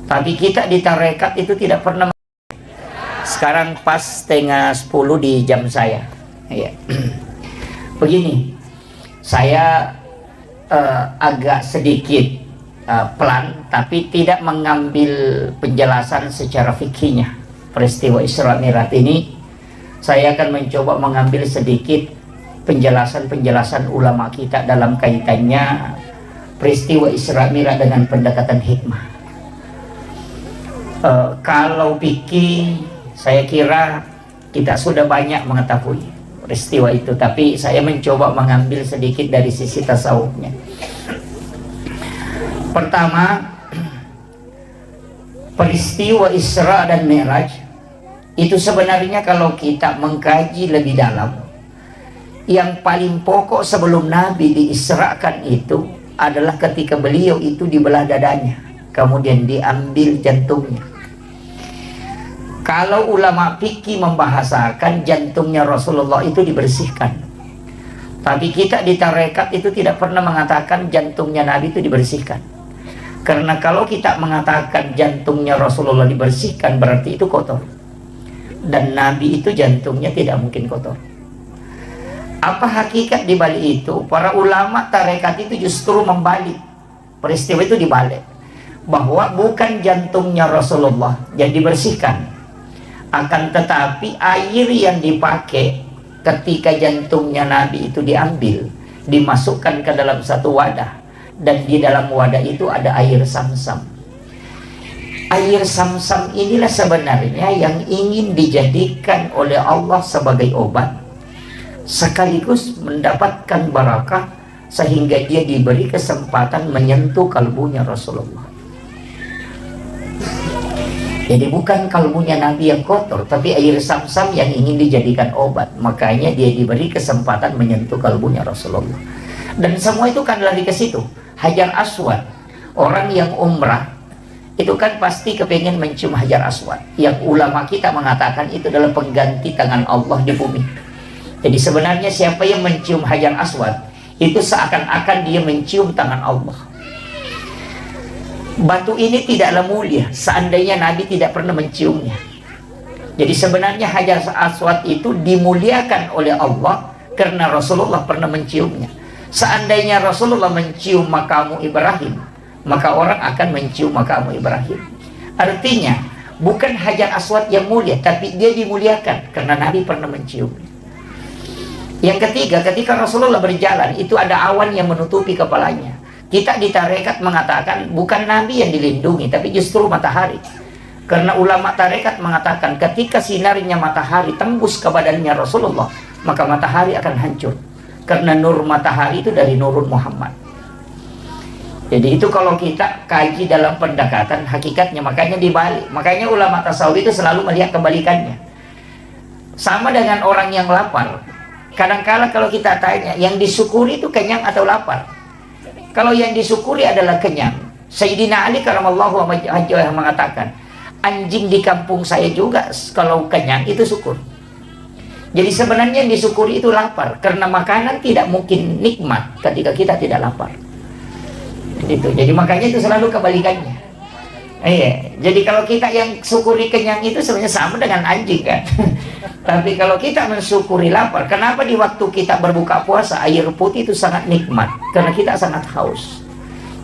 Tapi kita di tarekat itu tidak pernah. Sekarang pas 9:30 di jam saya. Ya. Begini, saya agak sedikit pelan, tapi tidak mengambil penjelasan secara fikihnya. Peristiwa Isra Mi'raj ini, saya akan mencoba mengambil sedikit penjelasan-penjelasan ulama kita dalam kaitannya peristiwa Isra Mi'raj dengan pendekatan hikmah. Kalau fikih, saya kira kita sudah banyak mengetahui peristiwa itu, tapi saya mencoba mengambil sedikit dari sisi tasawufnya. Pertama, peristiwa Isra dan Mi'raj itu sebenarnya kalau kita mengkaji lebih dalam, yang paling pokok sebelum Nabi diisrakan itu adalah ketika beliau itu dibelah dadanya, kemudian diambil jantungnya. Kalau ulama fikih membahasakan jantungnya Rasulullah itu dibersihkan, tapi kita di tarekat itu tidak pernah mengatakan jantungnya Nabi itu dibersihkan. Karena kalau kita mengatakan jantungnya Rasulullah dibersihkan, berarti itu kotor. Dan Nabi itu jantungnya tidak mungkin kotor. Apa hakikat di balik itu? Para ulama tarekat itu justru membalik. Peristiwa itu dibalik, bahwa bukan jantungnya Rasulullah yang dibersihkan, akan tetapi air yang dipakai ketika jantungnya Nabi itu diambil, dimasukkan ke dalam satu wadah, dan di dalam wadah itu ada air Sam-sam. Air Sam-sam inilah sebenarnya yang ingin dijadikan oleh Allah sebagai obat, sekaligus mendapatkan barakah, sehingga dia diberi kesempatan menyentuh kalbunya Rasulullah. Jadi bukan kalbunya Nabi yang kotor, tapi air Sam-sam yang ingin dijadikan obat. Makanya dia diberi kesempatan menyentuh kalbunya Rasulullah. Dan semua itu kan lari ke situ. Hajar Aswad, orang yang umrah itu kan pasti kepengen mencium Hajar Aswad, yang ulama kita mengatakan itu adalah pengganti tangan Allah di bumi. Jadi sebenarnya siapa yang mencium Hajar Aswad itu seakan-akan dia mencium tangan Allah. Batu ini tidaklah mulia seandainya Nabi tidak pernah menciumnya. Jadi sebenarnya Hajar Aswad itu dimuliakan oleh Allah karena Rasulullah pernah menciumnya. Seandainya Rasulullah mencium makamu Ibrahim, maka orang akan mencium makamu Ibrahim. Artinya bukan Hajar Aswad yang mulia, tapi dia dimuliakan karena Nabi pernah menciumnya. Yang ketiga, ketika Rasulullah berjalan itu ada awan yang menutupi kepalanya. Kita di tarekat mengatakan bukan Nabi yang dilindungi, tapi justru matahari. Karena ulama tarekat mengatakan ketika sinarnya matahari tembus ke badannya Rasulullah, maka matahari akan hancur. Karena nur matahari itu dari nurun Muhammad. Jadi itu kalau kita kaji dalam pendekatan hakikatnya, makanya dibalik. Makanya ulama tasawuf itu selalu melihat kebalikannya. Sama dengan orang yang lapar. Kadang-kala kalau kita tanya, yang disyukuri itu kenyang atau lapar? Kalau yang disyukuri adalah kenyang, Sayyidina Ali karamallahu wajhahu mengatakan, anjing di kampung saya juga kalau kenyang itu syukur. Jadi sebenarnya yang disyukuri itu lapar, karena makanan tidak mungkin nikmat ketika kita tidak lapar. Itu. Jadi makanya itu selalu kebalikannya. Iya. Jadi kalau kita yang syukuri kenyang itu sebenarnya sama dengan anjing kan. Tapi kalau kita mensyukuri lapar, kenapa di waktu kita berbuka puasa air putih itu sangat nikmat? Karena kita sangat haus.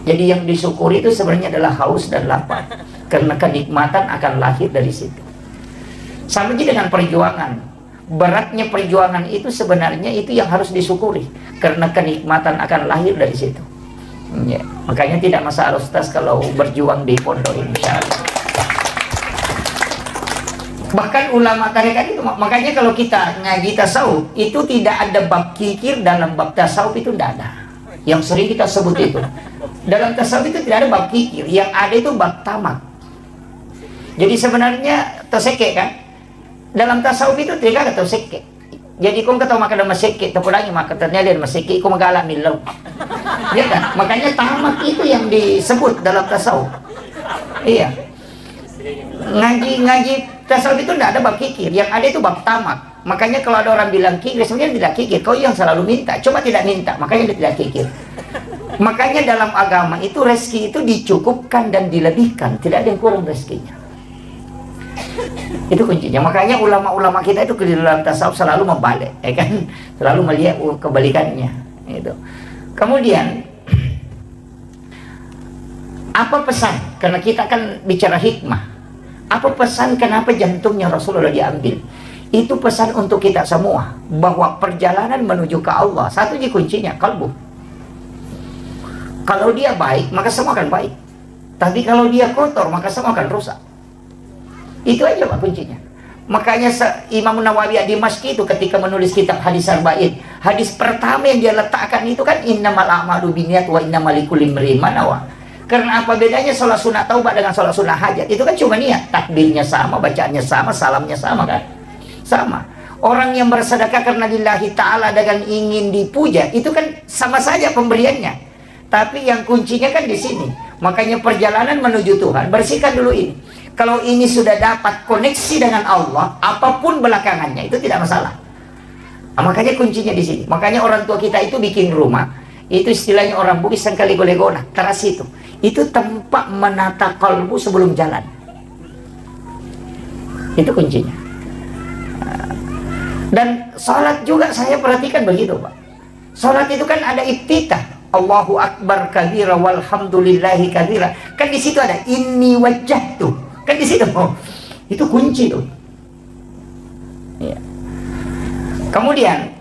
Jadi yang disyukuri itu sebenarnya adalah haus dan lapar, karena kenikmatan akan lahir dari situ. Sama juga dengan perjuangan. Beratnya perjuangan itu sebenarnya itu yang harus disyukuri, karena kenikmatan akan lahir dari situ. Ya, makanya tidak masalah Ustaz kalau berjuang di pondok ini. Bahkan ulama tarekat itu, makanya kalau kita ngaji tasawuf itu tidak ada bab kikir dalam bab tasawuf, itu tidak ada. Yang sering kita sebut itu dalam tasawuf itu tidak ada bab kikir, yang ada itu bab tamak. Jadi sebenarnya terseke kan dalam tasawuf itu tidak ada terseke. Jadi kau kata makan dalam seke, terpulangi maka ternyata dalam seke kau mengalak milau. Ya kan? Makanya tamak itu yang disebut dalam tasawuf. Iya. Ngaji tasawuf itu tidak ada bab kikir, yang ada itu bab tamak. Makanya kalau ada orang bilang kikir, sebenarnya tidak kikir, kau yang selalu minta. Coba tidak minta, makanya dia tidak kikir. Makanya dalam agama itu rezeki itu dicukupkan dan dilebihkan, tidak ada yang kurang rezekinya. Itu kuncinya. Makanya ulama-ulama kita itu di dalam tasawuf selalu membalik, ya kan? Selalu melihat kebalikannya. Itu. Kemudian apa pesan? Karena kita kan bicara hikmah. Apa pesan kenapa jantungnya Rasulullah diambil? Itu pesan untuk kita semua, bahwa perjalanan menuju ke Allah, satu di kuncinya kalbu. Kalau dia baik, maka semua akan baik. Tapi kalau dia kotor, maka semua akan rusak. Itu aja Pak kuncinya. Makanya Imam Nawawi ad-Dimashqi itu ketika menulis kitab Hadis Arba'in, hadis pertama yang dia letakkan itu kan innamal a'malu binniyat wa innamal likulli imri'in ma nawa. Karena apa bedanya sholat sunat taubat dengan sholat sunat hajat? Itu kan cuma niat, takbirnya sama, bacaannya sama, salamnya sama kan? Sama. Orang yang bersedekah karena lillahi ta'ala dengan ingin dipuja, itu kan sama saja pemberiannya. Tapi yang kuncinya kan di sini. Makanya perjalanan menuju Tuhan, bersihkan dulu ini. Kalau ini sudah dapat koneksi dengan Allah, apapun belakangannya itu tidak masalah. Nah, makanya kuncinya di sini. Makanya orang tua kita itu bikin rumah, itu istilahnya orang Bugis sangkali golegona, teras itu. Itu tempat menata kalbu sebelum jalan. Itu kuncinya. Dan sholat juga saya perhatikan begitu Pak. Sholat itu kan ada iftitah. Allahu Akbar kabira walhamdulillahi kabira. Kan di situ ada inni wajjahtu. Kan di situ. Oh, itu kunci tuh. Ya. Kemudian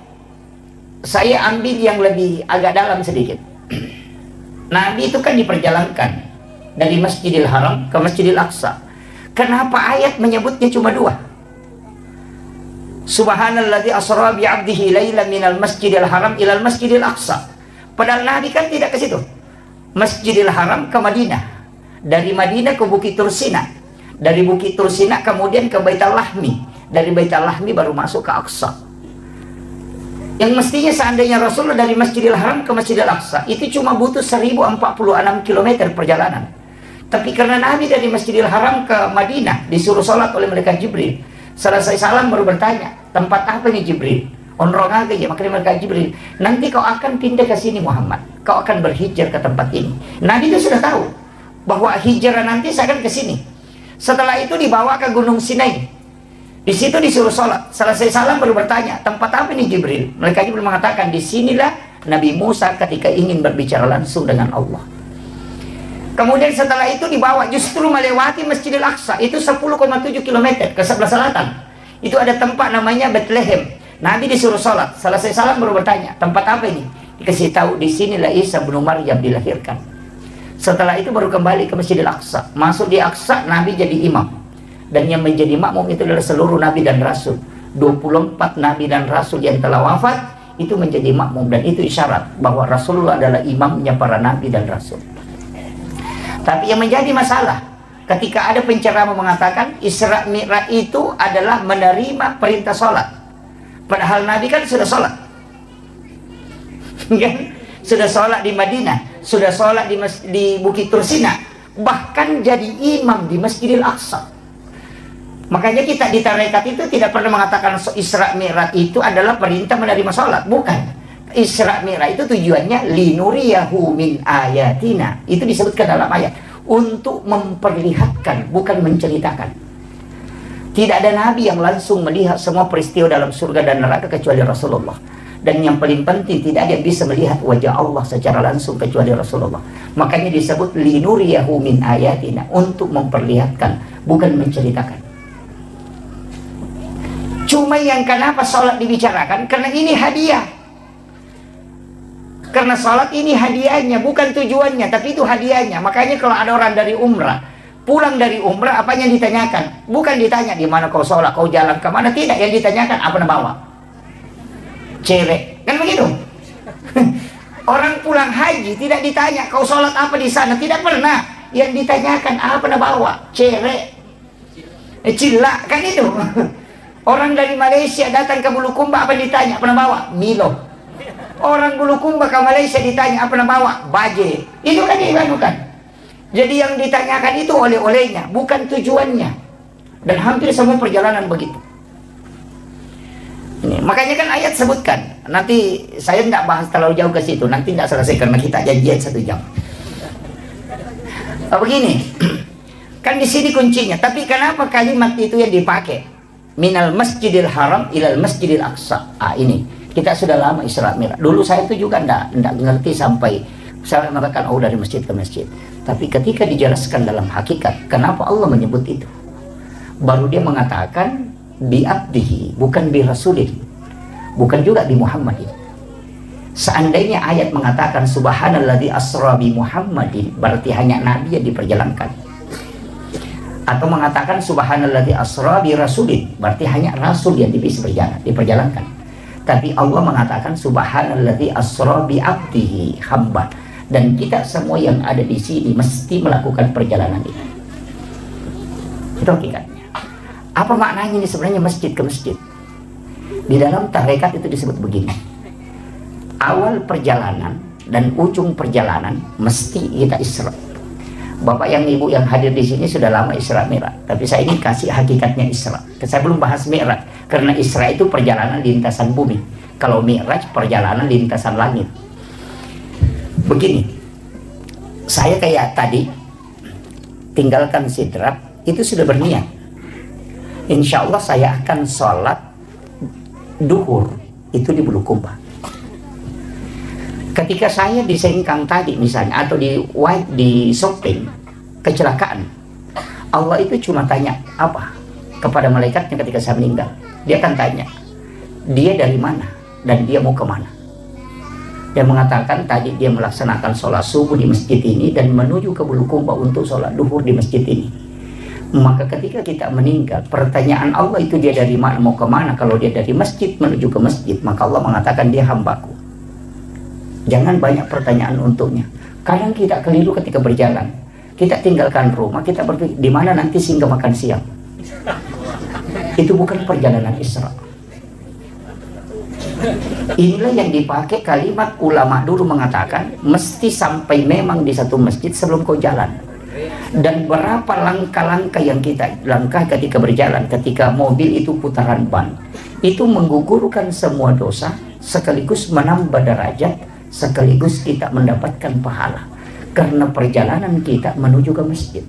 saya ambil yang lebih agak dalam sedikit. Nabi itu kan diperjalankan dari Masjidil Haram ke Masjidil Aqsa. Kenapa ayat menyebutnya cuma dua? Subhanalladzi asra bi 'abdihi lailan minal Masjidil Haram ilal Masjidil Aqsa. Padahal Nabi kan tidak ke situ. Masjidil Haram ke Madinah. Dari Madinah ke Bukit Tursina. Dari Bukit Tursina kemudian ke Baitul Lahmi. Dari Baitul Lahmi baru masuk ke Aqsa. Yang mestinya seandainya Rasulullah dari Masjidil Haram ke Masjidil Aqsa itu cuma butuh 1046 km perjalanan. Tapi karena Nabi dari Masjidil Haram ke Madinah disuruh sholat oleh malaikat Jibril. Selesai salam baru bertanya, tempat apa nih Jibril? Onrong aja ya, makanya malaikat Jibril, nanti kau akan pindah ke sini Muhammad, kau akan berhijrah ke tempat ini. Nabi itu sudah tahu bahwa hijrah nanti saya akan ke sini. Setelah itu dibawa ke Gunung Sinai. Di situ disuruh sholat. Selesai salam baru bertanya, tempat apa ini Jibril? Malaikat Jibril mengatakan, disinilah Nabi Musa ketika ingin berbicara langsung dengan Allah. Kemudian setelah itu dibawa justru melewati Masjidil Aqsa. Itu 10,7 km ke sebelah selatan. Itu ada tempat namanya Bethlehem. Nabi disuruh sholat. Selesai salam baru bertanya, tempat apa ini? Dikasih tahu, disinilah Isa bin Maryam dilahirkan. Setelah itu baru kembali ke Masjidil Aqsa. Masuk di Aqsa, Nabi jadi imam. Dan yang menjadi makmum itu adalah seluruh Nabi dan Rasul. 24 Nabi dan Rasul yang telah wafat itu menjadi makmum. Dan itu isyarat bahwa Rasulullah adalah imamnya para Nabi dan Rasul. Tapi yang menjadi masalah ketika ada penceramah mengatakan Isra Mi'raj itu adalah menerima perintah sholat. Padahal Nabi kan sudah sholat. Sudah sholat di Madinah, sudah sholat di Bukit Tursina, bahkan jadi imam di Masjidil Aqsa. Makanya kita di tarekat itu tidak pernah mengatakan Isra Mi'raj itu adalah perintah menerima sholat. Bukan. Isra Mi'raj itu tujuannya linuriyahu min ayatina. Itu disebutkan dalam ayat. Untuk memperlihatkan, bukan menceritakan. Tidak ada nabi yang langsung melihat semua peristiwa dalam surga dan neraka kecuali Rasulullah. Dan yang paling penting, tidak ada yang bisa melihat wajah Allah secara langsung kecuali Rasulullah. Makanya disebut linuriyahu min ayatina, untuk memperlihatkan, bukan menceritakan. Cuma yang kenapa sholat dibicarakan, karena ini hadiah. Karena sholat ini hadiahnya, bukan tujuannya, tapi itu hadiahnya. Makanya kalau ada orang dari umrah, pulang dari umrah, apa yang ditanyakan? Bukan ditanya di mana kau sholat, kau jalan ke mana, tidak. Yang ditanyakan apa yang bawa? Cewek, kan begitu? Orang pulang haji tidak ditanya kau sholat apa di sana, tidak pernah. Yang ditanyakan apa yang bawa? Cewek, cilak, kan itu. Orang dari Malaysia datang ke Bulukumba, apa yang ditanya? Apa yang bawa? Milo. Orang Bulukumba ke Malaysia ditanya apa yang bawa? Baje. Itu kan dibanukan. Jadi yang ditanyakan itu oleh-olehnya, bukan tujuannya. Dan hampir semua perjalanan begitu. Ini makanya kan ayat sebutkan. Nanti saya tidak bahas terlalu jauh ke situ. Nanti tidak selesai karena kita janjian 1 jam. Begini, kan di sini kuncinya. Tapi kenapa kalimat itu yang dipakai? Minal masjidil haram ilal masjidil aqsa. Ini kita sudah lama Isra Mi'raj. Dulu saya itu juga tidak ngerti sampai saya mengatakan dari masjid ke masjid. Tapi ketika dijelaskan dalam hakikat, kenapa Allah menyebut itu? Baru dia mengatakan bi abdihi, bukan bi rasulih, bukan juga bi Muhammadin. Seandainya ayat mengatakan subhanalladzi asra bi Muhammadin, berarti hanya nabi yang diperjalankan. Atau mengatakan subhanalladzi asra bi rasulin, berarti hanya rasul yang bisa diperjalankan. Tapi Allah mengatakan subhanalladzi asra bi abdihi, hamba. Dan kita semua yang ada di sini mesti melakukan perjalanan itu. Itu hakikatnya. Apa maknanya ini sebenarnya masjid ke masjid? Di dalam tarekat itu disebut begini. Awal perjalanan dan ujung perjalanan mesti kita Isra. Bapak yang ibu yang hadir di sini sudah lama Isra Mi'raj. Tapi saya ini kasih hakikatnya Isra. Saya belum bahas Mi'raj. Karena Isra itu perjalanan lintasan bumi. Kalau Mi'raj perjalanan lintasan langit. Begini. Saya kayak tadi tinggalkan Sidrat itu sudah berniat. Insya Allah saya akan sholat duhur itu di Bulukumba. Ketika saya di Sengkang tadi misalnya, atau di shopping, kecelakaan, Allah itu cuma tanya apa kepada malaikatnya ketika saya meninggal. Dia akan tanya, dia dari mana dan dia mau kemana. Dia mengatakan tadi dia melaksanakan sholat subuh di masjid ini dan menuju ke Bulukumba untuk sholat duhur di masjid ini. Maka ketika kita meninggal, pertanyaan Allah itu dia dari mana, mau kemana. Kalau dia dari masjid menuju ke masjid, maka Allah mengatakan dia hambaku. Jangan banyak pertanyaan untuknya. Kadang kita keliru ketika berjalan. Kita tinggalkan rumah, kita berpikir di mana nanti singgah makan siang. Itu bukan perjalanan Isra. Inilah yang dipakai kalimat ulama dulu mengatakan mesti sampai memang di satu masjid sebelum kau jalan. Dan berapa langkah-langkah yang kita langkah ketika berjalan, ketika mobil itu putaran ban, itu menggugurkan semua dosa, sekaligus menambah derajat, sekaligus kita mendapatkan pahala karena perjalanan kita menuju ke masjid.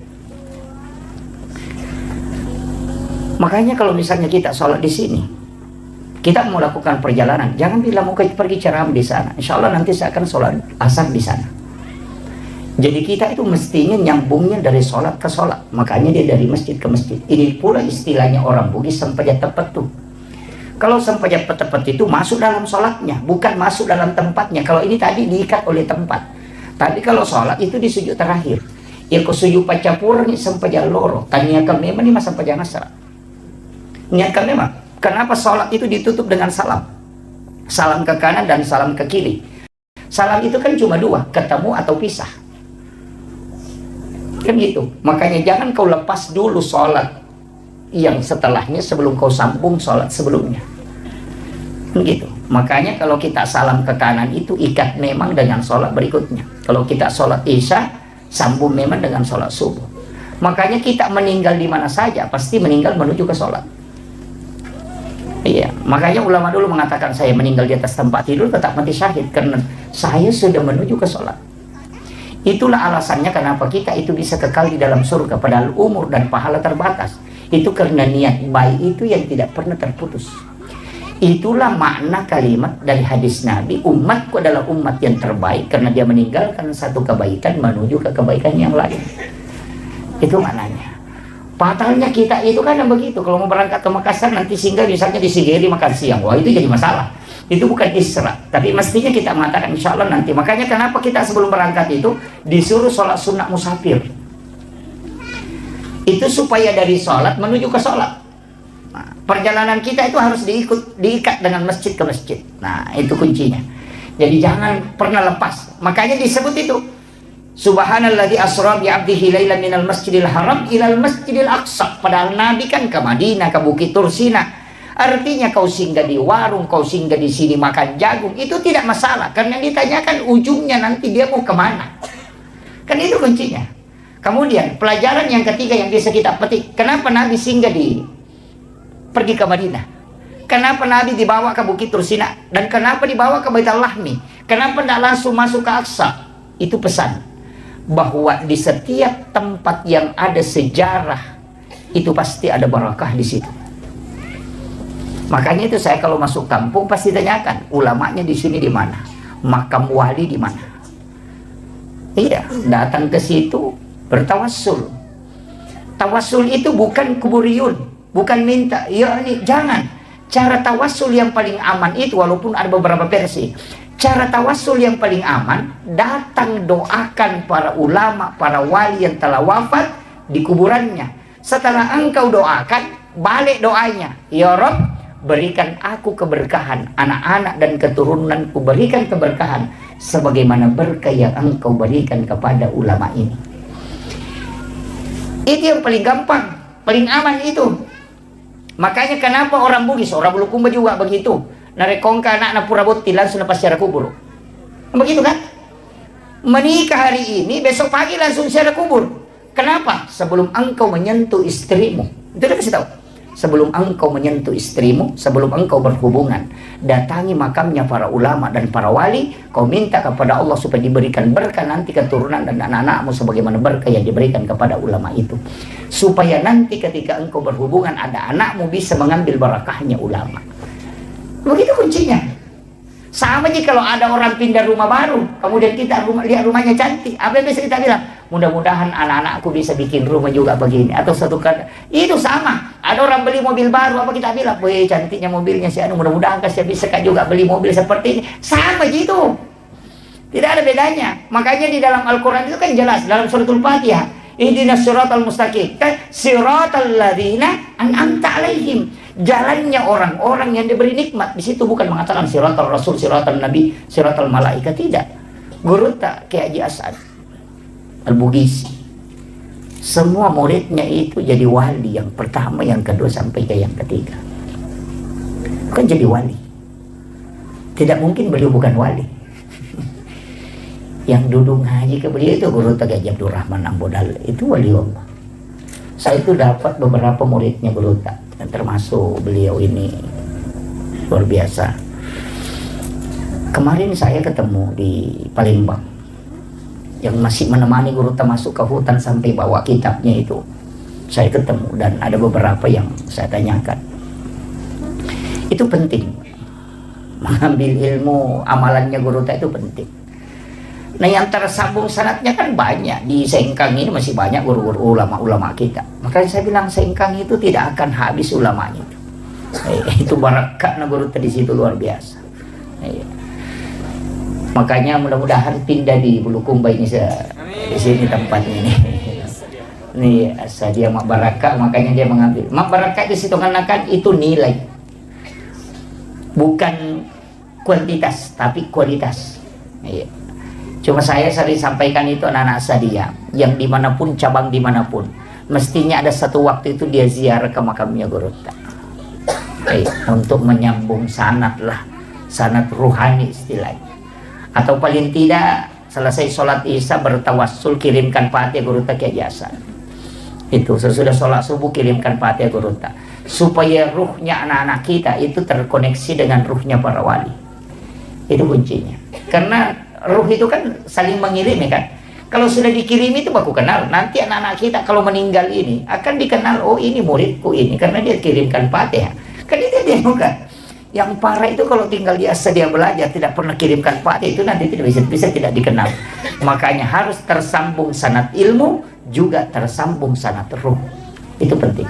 Makanya kalau misalnya kita sholat di sini, kita mau lakukan perjalanan, jangan bilang mau pergi ceramah di sana. Insya Allah nanti saya akan sholat asar di sana. Jadi kita itu mestinya nyambungnya dari sholat ke sholat. Makanya dia dari masjid ke masjid. Ini pula istilahnya orang Bugis sempajat tepat tuh. Kalau sempajat tepat itu masuk dalam sholatnya, bukan masuk dalam tempatnya. Kalau ini tadi diikat oleh tempat. Tapi kalau sholat itu di sujud terakhir. Ya ke sujud pacapur nih sempajat loro. Tanyakan memang ini masa pajang asra. Niatkan memang. Kenapa sholat itu ditutup dengan salam? Salam ke kanan dan salam ke kiri. Salam itu kan cuma 2, ketemu atau pisah. Kan gitu. Makanya jangan kau lepas dulu sholat yang setelahnya sebelum kau sambung sholat sebelumnya. Kan gitu. Makanya kalau kita salam ke kanan itu ikat memang dengan sholat berikutnya. Kalau kita sholat isya, sambung memang dengan sholat subuh. Makanya kita meninggal di mana saja pasti meninggal menuju ke sholat. Iya, makanya ulama dulu mengatakan saya meninggal di atas tempat tidur tetap mati syahid karena saya sudah menuju ke sholat. Itulah alasannya kenapa kita itu bisa kekal di dalam surga padahal umur dan pahala terbatas. Itu karena niat baik itu yang tidak pernah terputus. Itulah makna kalimat dari hadis Nabi, umatku adalah umat yang terbaik karena dia meninggalkan satu kebaikan menuju ke kebaikan yang lain. Itu maknanya. Fatalnya kita itu kan begitu. Kalau mau berangkat ke Makassar nanti singgah misalnya di Sigeri makan siang. Wah itu jadi masalah. Itu bukan Isra, tapi mestinya kita mengatakan insya Allah nanti. Makanya kenapa kita sebelum berangkat itu disuruh sholat sunnah musafir. Itu supaya dari sholat menuju ke sholat. Nah, perjalanan kita itu harus diikat dengan masjid ke masjid. Nah itu kuncinya. Jadi jangan pernah lepas. Makanya disebut itu Subhanalladzi asra bi 'abdihi lailan minal masjidil haram ilal masjidil aqsa. Padahal Nabi kan ke Madinah, ke Bukit Tursina. Artinya kau singgah di warung, kau singgah di sini makan jagung, itu tidak masalah. Karena yang ditanyakan ujungnya nanti dia mau kemana. Kan itu kuncinya. Kemudian pelajaran yang ketiga yang bisa kita petik, kenapa Nabi singgah pergi ke Madinah? kenapa Nabi dibawa ke Bukit Tursina? Dan kenapa dibawa ke Baitul Lahmi? Kenapa tidak langsung masuk ke Aqsa? Itu pesan bahwa di setiap tempat yang ada sejarah itu pasti ada barakah di situ. Makanya itu saya kalau masuk kampung pasti tanyakan, ulamanya di sini di mana? Makam wali di mana? Iya, datang ke situ bertawassul. Tawassul itu bukan kuburiyun, bukan minta, ya ini jangan. Cara tawassul yang paling aman itu, walaupun ada beberapa versi, cara tawassul yang paling aman, datang doakan para ulama, para wali yang telah wafat di kuburannya. Setelah engkau doakan, balik doanya, ya Rabb, berikan aku keberkahan, anak-anak dan keturunanku berikan keberkahan sebagaimana berkah yang engkau berikan kepada ulama ini. Itu yang paling gampang, paling aman itu. Makanya kenapa orang Bugis, orang Bulukumba juga begitu. Narekongka anak-anak Purabotti langsung lepas secara kubur. Begitu kan? Menikah hari ini, besok pagi langsung secara kubur. Kenapa? Sebelum engkau menyentuh istrimu. Itu udah kasih tahu. Sebelum engkau menyentuh istrimu, sebelum engkau berhubungan, datangi makamnya para ulama dan para wali, kau minta kepada Allah supaya diberikan berkah nanti keturunan dan anak-anakmu sebagaimana berkah yang diberikan kepada ulama itu. Supaya nanti ketika engkau berhubungan ada anakmu bisa mengambil barakahnya ulama. Begitu kuncinya. Sama aja kalau ada orang pindah rumah baru, kemudian kita lihat rumahnya cantik, apa yang bisa kita bilang? Mudah-mudahan anak-anakku bisa bikin rumah juga begini. Atau satu kata, itu sama. Ada orang beli mobil baru, apa kita bilang? Wih, cantiknya mobilnya si anu, mudah-mudahan kasih bisa juga beli mobil seperti ini. Sama gitu. Tidak ada bedanya. Makanya di dalam Al-Quran itu kan jelas, dalam suratul Fatihah, ihdinas siratal mustaqim, kan siratal ladzina an'amta alaihim. Jalannya orang-orang yang diberi nikmat. Di situ bukan mengatakan siratal rasul, siratal nabi, siratal malaikat, tidak. Guru tak Kiai Haji As'ad Al-Bugisi, semua muridnya itu jadi wali, yang pertama, yang kedua sampai ke yang ketiga. Kan jadi wali. Tidak mungkin beliau bukan wali. Yang duduk ngaji ke beliau itu Guru tak Haji Abdul Rahman Ambodal, itu wali Allah. Saya itu dapat beberapa muridnya Guru tak, termasuk beliau ini luar biasa. Kemarin saya ketemu di Palembang, yang masih menemani Guru tak masuk ke hutan sampai bawa kitabnya itu. Saya ketemu dan ada beberapa yang saya tanyakan. Itu penting. Mengambil ilmu amalannya Guru tak itu penting. Nah, yang tersambung sanatnya kan banyak. Di Sengkang ini masih banyak guru-guru ulama-ulama kita. Makanya saya bilang Sengkang itu tidak akan habis ulamanya itu. Itu barakah guru di situ luar biasa. Makanya mudah-mudahan pindah di Bulukumba ini di sini tempat ini. Nih asal dia mak barakah, makanya dia mengambil. Mak barakah di situ kan itu nilai. Bukan kuantitas tapi kualitas. Iya. Cuma saya sering sampaikan itu anak-anak saya yang dimanapun, cabang dimanapun, mestinya ada satu waktu itu dia ziarah ke makamnya Guru tak. Untuk menyambung sanad lah, sanad ruhani istilahnya. Atau paling tidak selesai sholat isya bertawassul kirimkan Fatihah Guru tak Kiai Hasan. Itu sesudah sholat subuh kirimkan Fatihah Guru tak, supaya ruhnya anak-anak kita itu terkoneksi dengan ruhnya para wali. Itu kuncinya. Karena ruh itu kan saling mengirim ya kan. Kalau sudah dikirim itu baku kenal. Nanti anak-anak kita kalau meninggal ini akan dikenal, oh ini muridku ini karena dia kirimkan Fatihah. Kan itu dia bukan. Yang parah itu kalau tinggal di asa dia belajar tidak pernah kirimkan Fatihah, itu nanti tidak bisa tidak dikenal. Makanya harus tersambung sanad ilmu juga tersambung sanad ruh. Itu penting.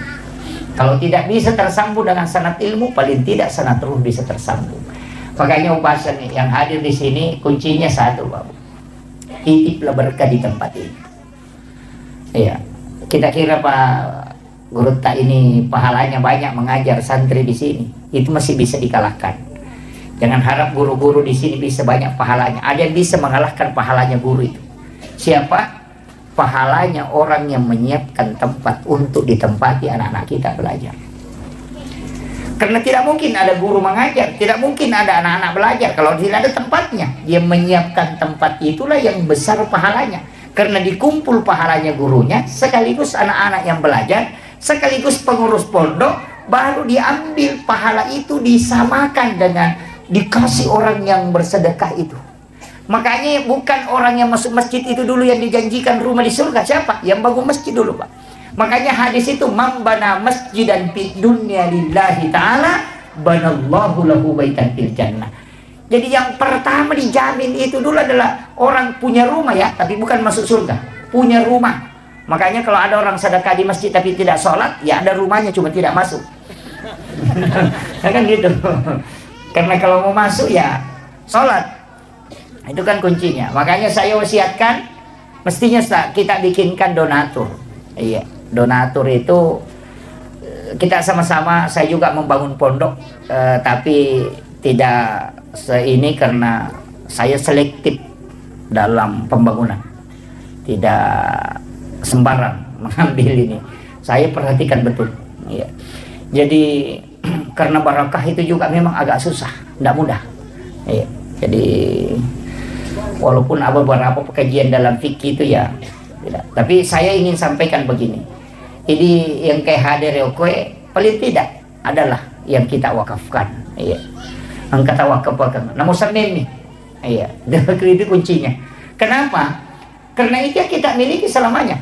Kalau tidak bisa tersambung dengan sanad ilmu, paling tidak sanad ruh bisa tersambung. Makanya upasan yang hadir di sini kuncinya satu, Bapak. Titiplah berkah di tempat ini. Iya. Kita kira Pak Guru tak ini pahalanya banyak mengajar santri di sini. Itu masih bisa dikalahkan. Jangan harap guru-guru di sini bisa banyak pahalanya. Ada yang bisa mengalahkan pahalanya guru itu. Siapa? Pahalanya orang yang menyiapkan tempat untuk ditempati anak-anak kita belajar. Karena tidak mungkin ada guru mengajar, tidak mungkin ada anak-anak belajar kalau tidak ada tempatnya. Dia menyiapkan tempat itulah yang besar pahalanya. Karena dikumpul pahalanya gurunya, sekaligus anak-anak yang belajar, sekaligus pengurus pondok, baru diambil pahala itu disamakan dengan dikasih orang yang bersedekah itu. Makanya bukan orang yang masuk masjid itu dulu yang dijanjikan rumah di surga. Siapa? Yang bangun masjid dulu, Pak. Makanya hadis itu, man bana masjidan fid dunya lillahi ta'ala banallahu lahu baitan fil jannah. Jadi yang pertama dijamin itu dulu adalah orang punya rumah ya, tapi bukan masuk surga, punya rumah. Makanya kalau ada orang sedekah di masjid tapi tidak sholat, ya ada rumahnya cuma tidak masuk. Kan gitu. Karena kalau mau masuk ya sholat. Itu kan kuncinya. Makanya saya wasiatkan mestinya kita bikinkan donatur. Iya, donatur itu kita sama-sama. Saya juga membangun pondok, tapi tidak ini karena saya selektif dalam pembangunan, tidak sembarang mengambil ini. Saya perhatikan betul. Ya. Jadi karena barakah itu juga memang agak susah, tidak mudah. Ya. Jadi walaupun ada beberapa kajian dalam fikih itu ya, tidak. Tapi saya ingin sampaikan begini. Ini yang kayak hadir paling tidak adalah yang kita wakafkan. Ya. Angkat wakaf namun sampai nih, iya, itu kuncinya. Kenapa? Karena itu yang kita miliki selamanya.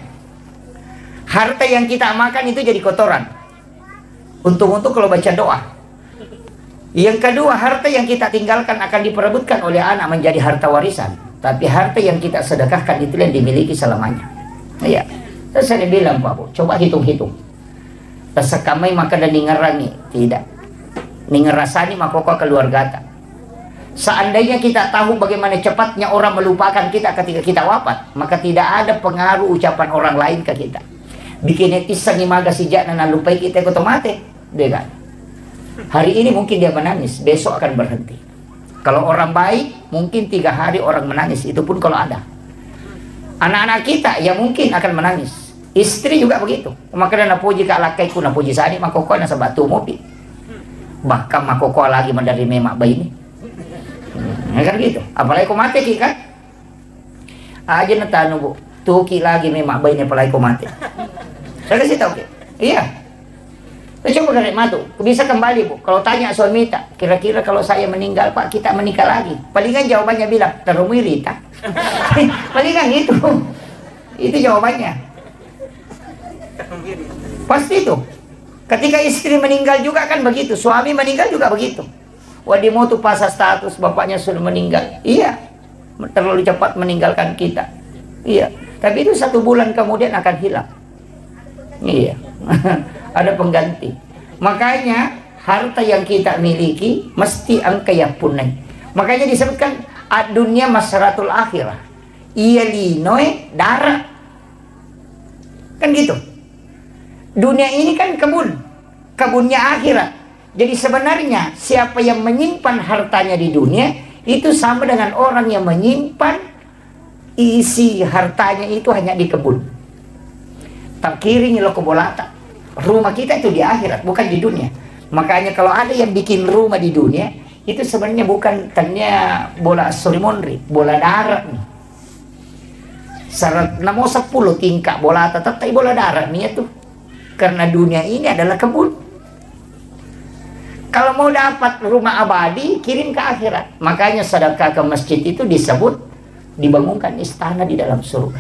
Harta yang kita makan itu jadi kotoran. Untung-untung kalau baca doa. Yang kedua, harta yang kita tinggalkan akan diperebutkan oleh anak menjadi harta warisan. Tapi harta yang kita sedekahkan itu yang dimiliki selamanya. Iya. Terus saya bilang, Pak Bu, coba hitung-hitung. Tersekamai maka dan ningerani, tidak. Ningerasani makoko keluarga. Seandainya kita tahu bagaimana cepatnya orang melupakan kita ketika kita wafat, maka tidak ada pengaruh ucapan orang lain ke kita. Bikin netizen imaga sejak nana lupai kita otomatis, deh kan? Hari ini mungkin dia menangis, besok akan berhenti. Kalau orang baik, mungkin 3 hari orang menangis, itu pun kalau ada. Anak-anak kita ya mungkin akan menangis. Istri juga begitu. Maka na puji ka lakay ko na puji sani makoko na sa batu mopi. Bahkan makoko lagi dari memak bayi ini. Kan gitu. Apalagi ko mati ki kan? Aja na tano Bu. Tuki lagi memak bayi ini apalagi ko mati. Saya kasih tahu. Iya. Coba dari matu. Bisa kembali Bu. Kalau tanya suami tak, kira-kira kalau saya meninggal Pak, kita menikah lagi. Palingan jawabannya bilang, terumiri tak. Palingan itu. Itu jawabannya. Pasti itu. Ketika istri meninggal juga kan begitu, suami meninggal juga begitu. Wadimu tuh pasang status bapaknya sudah meninggal. Iya, terlalu cepat meninggalkan kita. Iya, tapi itu 1 bulan kemudian akan hilang. Iya, ada pengganti. Makanya harta yang kita miliki mesti angka yang punai. Makanya disebutkan dunia masaratul akhirah. Iya linoe darah. Kan gitu. Dunia ini kan kebunnya akhirat. Jadi sebenarnya siapa yang menyimpan hartanya di dunia itu sama dengan orang yang menyimpan isi hartanya itu hanya di kebun. Takiring lo kebolata. Rumah kita itu di akhirat, bukan di dunia. Makanya kalau ada yang bikin rumah di dunia, itu sebenarnya bukan tanya bola sorimondri, bola darat nih. Syarat namo 10 tingkah bola tetap bola darat nih itu. Karena dunia ini adalah kebun. Kalau mau dapat rumah abadi, kirim ke akhirat. Makanya sedekah ke masjid itu disebut dibangunkan istana di dalam surga.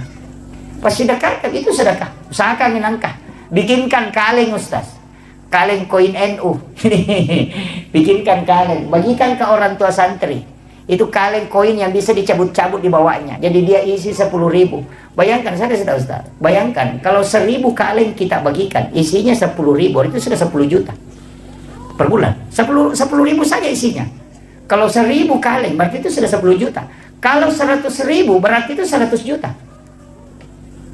Pas sedekah itu sedekah. Usahakan minangkah. Bikinkan kaleng Ustaz. Kaleng koin NU. Bikinkan kaleng. Bagikan ke orang tua santri. Itu kaleng koin yang bisa dicabut-cabut di bawahnya. Jadi dia isi 10.000. Bayangkan, saya kasih tahu Ustaz. Bayangkan, kalau 1.000 kaleng kita bagikan, isinya 10.000, itu sudah 10 juta per bulan. 10.000 saja isinya. Kalau 1.000 kaleng, berarti itu sudah 10 juta. Kalau 100.000, berarti itu 100 juta.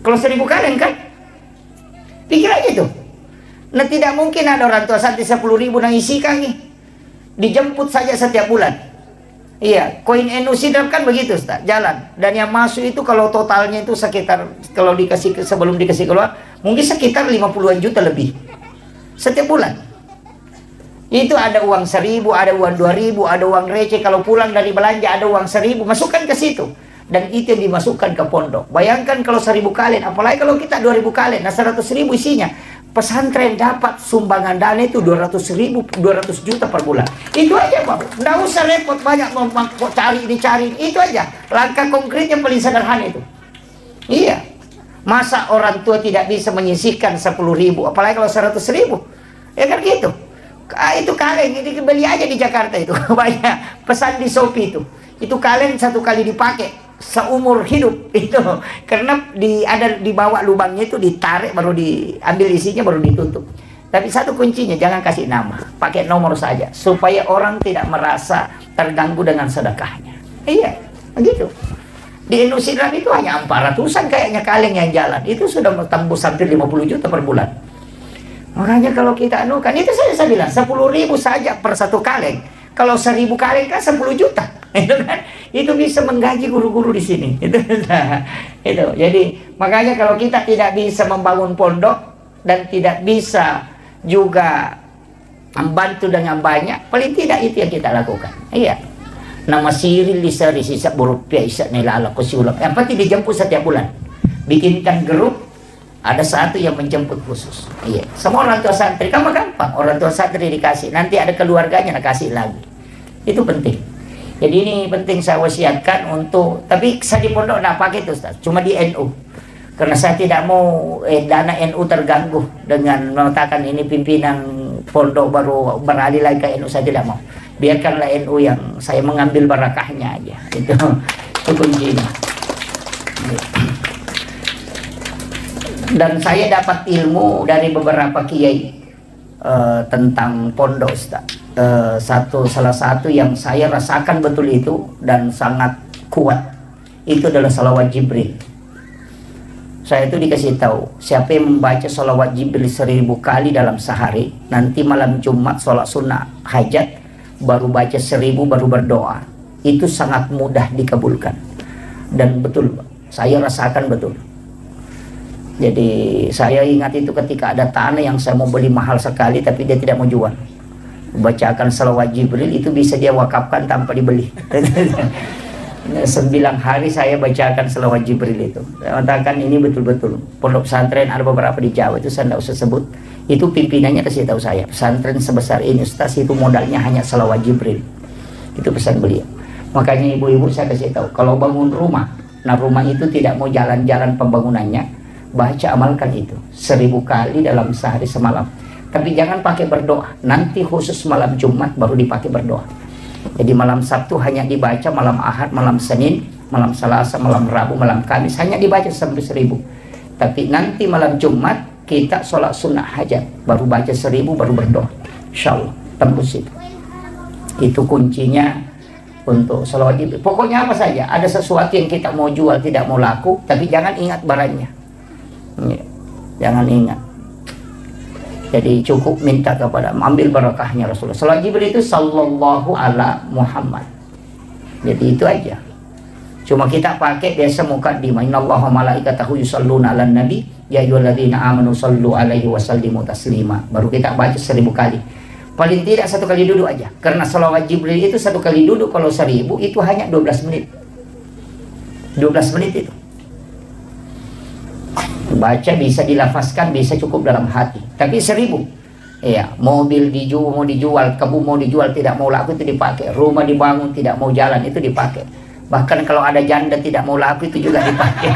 Kalau 1.000 kaleng kan? Pikir aja itu. Nah tidak mungkin ada orang tua santri 10.000 yang isikan nih. Dijemput saja setiap bulan. Iya, koin NU sidap kan begitu Ustaz, jalan. Dan yang masuk itu kalau totalnya itu sekitar, kalau dikasih sebelum dikasih keluar, mungkin sekitar 50-an juta lebih. Setiap bulan. Itu ada uang 1.000, ada uang 2.000, ada uang receh. Kalau pulang dari belanja ada uang 1.000, masukkan ke situ. Dan itu yang dimasukkan ke pondok. Bayangkan kalau 1.000 kalian, apalagi kalau kita 2.000 kalian, nah 100.000 isinya. pesantren dapat sumbangan dana itu 200 juta per bulan. Itu aja Pak. Nggak usah repot banyak cari ini cari. Itu aja. Langkah konkretnya paling sederhana itu. Iya. Masa orang tua tidak bisa menyisihkan 10.000, apalagi kalau 100.000. Ya kan gitu. Itu kaleng, ini beli aja di Jakarta itu. Banyak pesan di Shopee itu. Itu kaleng 1 kali dipakai seumur hidup itu, karena ada dibawa lubangnya itu, ditarik baru diambil isinya baru ditutup. Tapi satu kuncinya, jangan kasih nama, pakai nomor saja supaya orang tidak merasa terganggu dengan sedekahnya. Iya begitu. Di Indonesia itu hanya 400-an kayaknya kaleng yang jalan, itu sudah tembus hampir 50 juta per bulan. Makanya kalau kita anukan itu, saya bilang 10.000 saja per 1 kaleng. Kalau 1.000 kaleng kan 10 juta. Itu kan, itu bisa menggaji guru-guru di sini. Itu. Jadi makanya kalau kita tidak bisa membangun pondok dan tidak bisa juga membantu dengan banyak, paling tidak itu yang kita lakukan. Iya. Nama siril lisari sisa berupiah isa nilala kusiulap. Yang penting dijemput setiap bulan. Bikinkan grup, ada satu yang menjemput khusus. Iya. Semua orang tua santri, kamu gampang. Orang tua santri dikasih, nanti ada keluarganya kasih lagi. Itu penting. Jadi ini penting saya wasiatkan untuk, tapi saya di pondok nggak pakai itu Ustaz, cuma di NU. Karena saya tidak mau dana NU terganggu dengan mengatakan ini pimpinan pondok baru beralih lagi ke NU, saya tidak mau. Biarkanlah NU yang saya mengambil barakahnya aja. Itu kuncinya. Dan saya dapat ilmu dari beberapa kiai tentang pondok Ustaz. Salah satu yang saya rasakan betul itu dan sangat kuat itu adalah salawat Jibril. Saya itu dikasih tahu, siapa yang membaca salawat Jibril 1.000 kali dalam sehari, nanti malam Jumat sholat sunnah hajat, baru baca 1.000 baru berdoa, itu sangat mudah dikabulkan. Dan betul, saya rasakan betul. Jadi saya ingat itu ketika ada tanah yang saya mau beli mahal sekali tapi dia tidak mau jual, bacakan salawat Jibril itu bisa dia wakafkan tanpa dibeli. 9 hari saya bacakan salawat Jibril itu. Saya katakan ini betul-betul pondok pesantren ada beberapa di Jawa itu saya tidak usah sebut. Itu pimpinannya kasih tahu saya, pesantren sebesar ini Ustaz itu modalnya hanya salawat Jibril. Itu pesan beliau. Makanya ibu-ibu saya kasih tahu, kalau bangun rumah, nah rumah itu tidak mau jalan-jalan pembangunannya, baca amalkan itu 1.000 kali dalam sehari semalam. Tapi jangan pakai berdoa, nanti khusus malam Jumat baru dipakai berdoa. Jadi malam Sabtu hanya dibaca, malam Ahad, malam Senin, malam Selasa, malam Rabu, malam Kamis hanya dibaca sampai 1.000. Tapi nanti malam Jumat kita sholat sunnah hajat, baru baca 1.000 baru berdoa. Insyaallah tembus itu. Itu kuncinya untuk salawat Jibril. Pokoknya apa saja, ada sesuatu yang kita mau jual tidak mau laku, tapi jangan ingat barangnya. Jangan ingat. Jadi cukup minta kepada, ambil barakahnya Rasulullah. Salawat Jibril itu sallallahu ala Muhammad. Jadi itu aja. Cuma kita pakai biasa mukaddimah. Innallaha malaikatahu yusholluna 'alan nabi ya ayyuhalladzina amanu shallu 'alaihi wa sallimu taslima. Baru kita baca 1.000 kali. Paling tidak 1 kali duduk aja. Karena salawat Jibril itu 1 kali duduk, kalau 1.000 itu hanya 12 menit. 12 menit itu. Baca bisa dilafazkan, bisa cukup dalam hati. Tapi 1.000, ya, mobil mau dijual, kebun mau dijual, tidak mau laku itu dipakai. Rumah dibangun tidak mau jalan itu dipakai. Bahkan kalau ada janda tidak mau laku itu juga dipakai.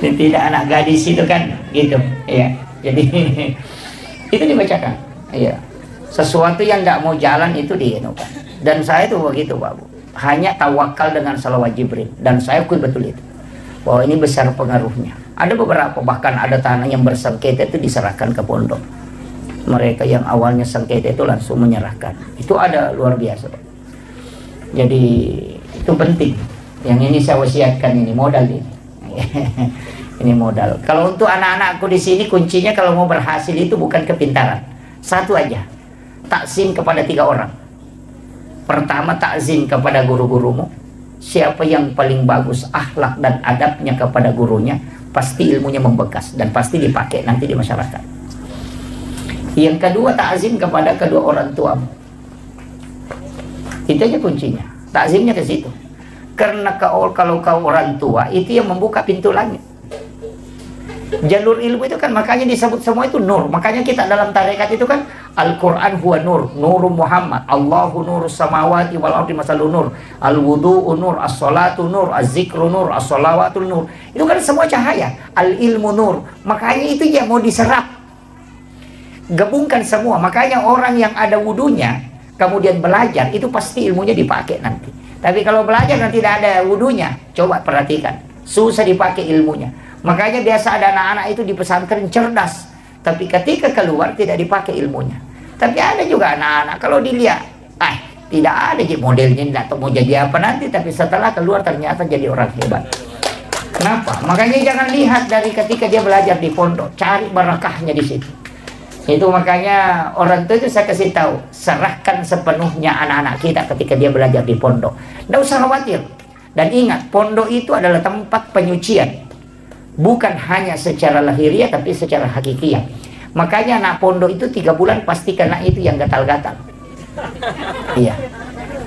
Tidak anak gadis itu kan, gitu. Ya, jadi itu dibacakan. Ya, sesuatu yang tidak mau jalan itu dienukan. Dan saya itu begitu, Pak Bu. Hanya tawakal dengan salawat Jibril, dan saya akui betul itu bahwa ini besar pengaruhnya. Ada beberapa, bahkan ada tanah yang bersengketa itu diserahkan ke pondok. Mereka yang awalnya sengketa itu langsung menyerahkan. Itu ada luar biasa. Jadi itu penting. Yang ini saya wasiatkan, ini modal ini. Ini modal. Kalau untuk anak-anakku di sini kuncinya kalau mau berhasil itu bukan kepintaran. Satu aja, takzim kepada 3 orang. Pertama, takzim kepada guru-gurumu. Siapa yang paling bagus akhlak dan adabnya kepada gurunya, pasti ilmunya membekas dan pasti dipakai nanti di masyarakat. Yang kedua, takzim kepada kedua orang tuamu. Itu aja kuncinya. Takzimnya ke situ. Karena kalau kau orang tua itu yang membuka pintu langit. Jalur ilmu itu kan makanya disebut semua itu nur. Makanya kita dalam tarekat itu kan Al-Quran huwa nur, nuru Muhammad, Allahu nurus samawati wal ardi masalun nur, al-wudu'u nur, as-salatu nur, az-zikru nur, as-salawatu nur. Itu kan semua cahaya. Al-ilmu nur. Makanya itu ya mau diserap. Gabungkan semua. Makanya orang yang ada wudunya kemudian belajar, itu pasti ilmunya dipakai nanti. Tapi kalau belajar dan tidak ada wudunya, coba perhatikan, susah dipakai ilmunya. Makanya biasa ada anak-anak itu di pesantren cerdas, tapi ketika keluar tidak dipakai ilmunya. Tapi ada juga anak-anak kalau dilihat, tidak ada modelnya, tidak tahu mau jadi apa nanti, tapi setelah keluar ternyata jadi orang hebat. Kenapa? Makanya jangan lihat dari ketika dia belajar di pondok, cari barakahnya di situ. Itu makanya orang tua itu saya kasih tahu, serahkan sepenuhnya anak-anak kita ketika dia belajar di pondok. Tidak usah khawatir. Dan ingat, pondok itu adalah tempat penyucian. Bukan hanya secara lahiriah, tapi secara hakikiah. Makanya anak pondok itu 3 bulan pasti kena itu yang gatal-gatal. Iya,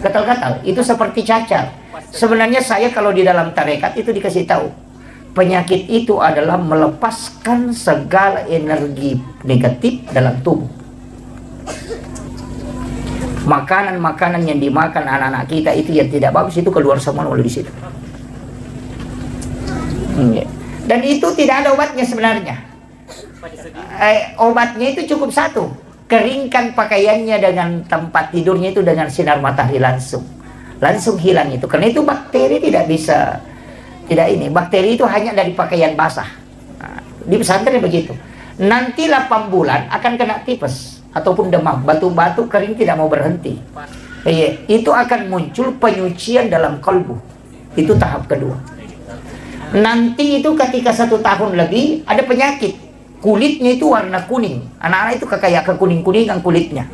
gatal-gatal. Itu seperti cacar. Sebenarnya saya kalau di dalam tarekat itu dikasih tahu, penyakit itu adalah melepaskan segala energi negatif dalam tubuh. Makanan-makanan yang dimakan anak-anak kita itu yang tidak bagus, itu keluar semua melalui di situ. Dan itu tidak ada obatnya sebenarnya. Obatnya itu cukup satu, keringkan pakaiannya dengan tempat tidurnya itu dengan sinar matahari langsung hilang itu. Karena itu bakteri tidak bisa, tidak ini, bakteri itu hanya dari pakaian basah. Di pesantren begitu. Nanti 8 bulan akan kena tipes ataupun demam, batu-batu kering tidak mau berhenti. Itu akan muncul penyucian dalam kalbu. Itu tahap kedua. Nanti itu ketika 1 tahun lebih ada penyakit, kulitnya itu warna kuning. Anak-anak itu kayak kekuning-kuningan kulitnya.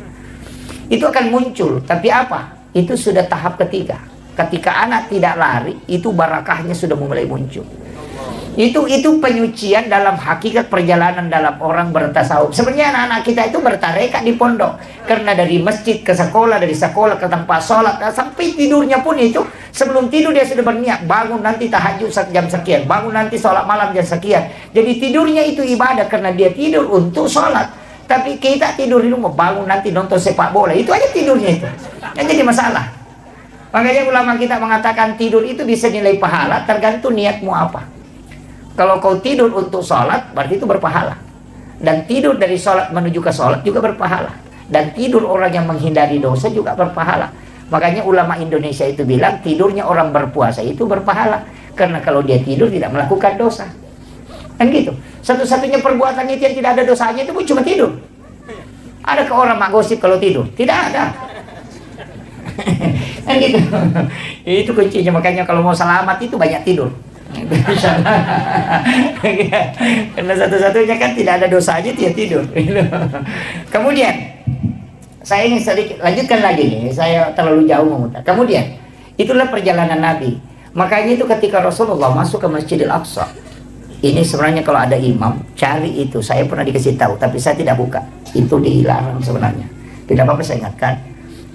Itu akan muncul. Tapi apa? Itu sudah tahap ketiga. Ketika anak tidak lari, itu barakahnya sudah mulai muncul. Itu penyucian dalam hakikat perjalanan dalam orang bertasawuf. Sebenarnya anak-anak kita itu bertarekat di pondok. Karena dari masjid ke sekolah, dari sekolah ke tempat sholat, sampai tidurnya pun itu, sebelum tidur dia sudah berniat, bangun nanti tahajud jam sekian, bangun nanti sholat malam jam sekian. Jadi tidurnya itu ibadah karena dia tidur untuk sholat. Tapi kita tidur di rumah, bangun nanti nonton sepak bola, itu aja tidurnya itu. Yang jadi masalah. Makanya ulama kita mengatakan tidur itu bisa nilai pahala tergantung niatmu apa. Kalau kau tidur untuk sholat, berarti itu berpahala. Dan tidur dari sholat menuju ke sholat juga berpahala. Dan tidur orang yang menghindari dosa juga berpahala. Makanya ulama Indonesia itu bilang, tidurnya orang berpuasa itu berpahala. Karena kalau dia tidur tidak melakukan dosa. Kan gitu. Satu-satunya perbuatan itu yang tidak ada dosanya itu pun cuma tidur. Adakah orang mak gosip kalau tidur? Tidak ada. Kan gitu. Itu kuncinya. Makanya kalau mau selamat itu banyak tidur. Karena satu-satunya kan tidak ada dosanya dia tidur. Kemudian saya ingin sedikit lanjutkan lagi nih, saya terlalu jauh memutar. Kemudian itulah perjalanan Nabi. Makanya itu ketika Rasulullah masuk ke Masjidil Aqsa, ini sebenarnya kalau ada imam cari itu, saya pernah dikasih tahu tapi saya tidak buka, itu dilarang sebenarnya. Tidak apa-apa saya ingatkan,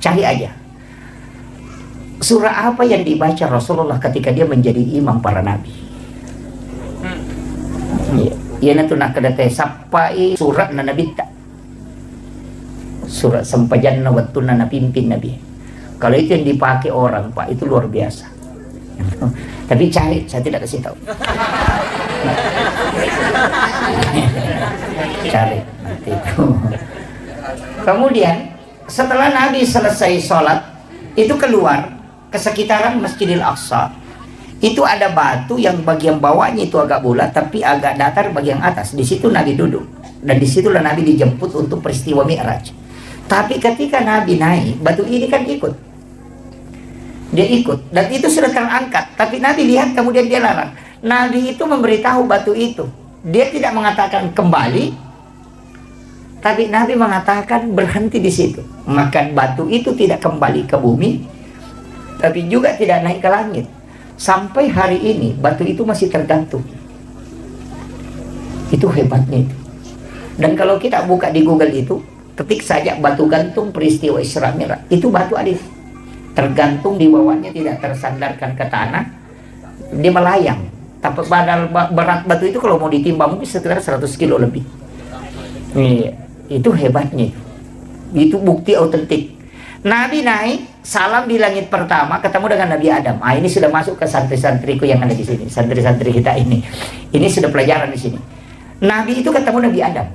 cari aja surah apa yang dibaca Rasulullah ketika dia menjadi imam para nabi. Ya nanti nak kedate sampai surat na nabi tak. Surat sempajan na waktu na pimpin nabi. Kalau itu yang dipakai orang Pak, itu luar biasa. Tapi cari, saya tidak kasih tahu. Cari nanti itu. Kemudian setelah Nabi selesai sholat, itu keluar ke sekitaran Masjidil Aqsa. Itu ada batu yang bagian bawahnya itu agak bulat tapi agak datar bagian atas. Di situ Nabi duduk dan disitulah Nabi dijemput untuk peristiwa Mi'raj. Tapi ketika Nabi naik, batu ini kan ikut. Dia ikut dan itu sudah terangkat. Tapi Nabi lihat kemudian dia larang. Nabi itu memberitahu batu itu. Dia tidak mengatakan kembali, tapi Nabi mengatakan berhenti di situ. Maka batu itu tidak kembali ke bumi, tapi juga tidak naik ke langit. Sampai hari ini batu itu masih tergantung. Itu hebatnya itu. Dan kalau kita buka di Google itu, ketik saja batu gantung peristiwa Isra Mi'raj, itu batu ada tergantung di bawahnya, tidak tersandarkan ke tanah, dia melayang. Tapi berat batu itu kalau mau ditimbang mungkin sekitar 100 kilo lebih. Iya, itu hebatnya. Itu bukti autentik. Nabi naik, salam di langit pertama, ketemu dengan Nabi Adam. Ini sudah masuk ke santri-santriku yang ada di sini, santri-santri kita ini. Ini sudah pelajaran di sini. Nabi itu ketemu Nabi Adam.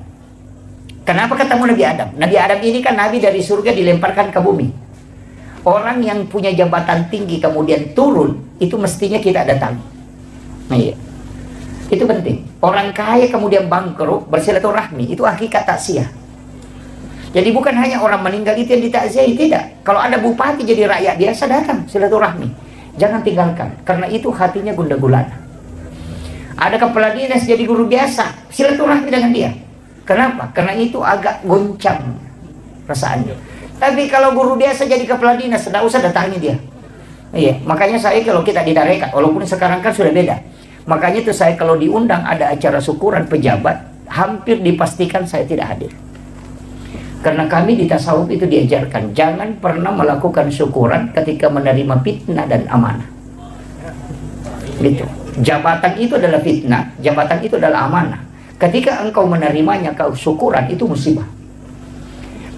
Kenapa ketemu Nabi Adam? Nabi Adam ini kan Nabi dari surga dilemparkan ke bumi. Orang yang punya jabatan tinggi kemudian turun, itu mestinya kita datangi. Nah, iya. Itu penting. Orang kaya kemudian bangkrut, bersilaturahmi, itu hakikat takziah. Jadi bukan hanya orang meninggal itu yang ditakziahi, tidak. Kalau ada bupati jadi rakyat biasa, datang silaturahmi. Jangan tinggalkan, karena itu hatinya gundah gulana. Ada kepala dinas jadi guru biasa, silaturahmi dengan dia. Kenapa? Karena itu agak goncang perasaannya. Tapi kalau guru biasa jadi kepala dinas, tidak usah datangi dia. Iya, makanya saya kalau kita di Darekat, walaupun sekarang kan sudah beda. Makanya itu saya kalau diundang ada acara syukuran pejabat, hampir dipastikan saya tidak hadir. Karena kami di tasawuf itu diajarkan, jangan pernah melakukan syukuran ketika menerima fitnah dan amanah. Gitu. Jabatan itu adalah fitnah, jabatan itu adalah amanah. Ketika engkau menerimanya, kau syukuran, itu musibah.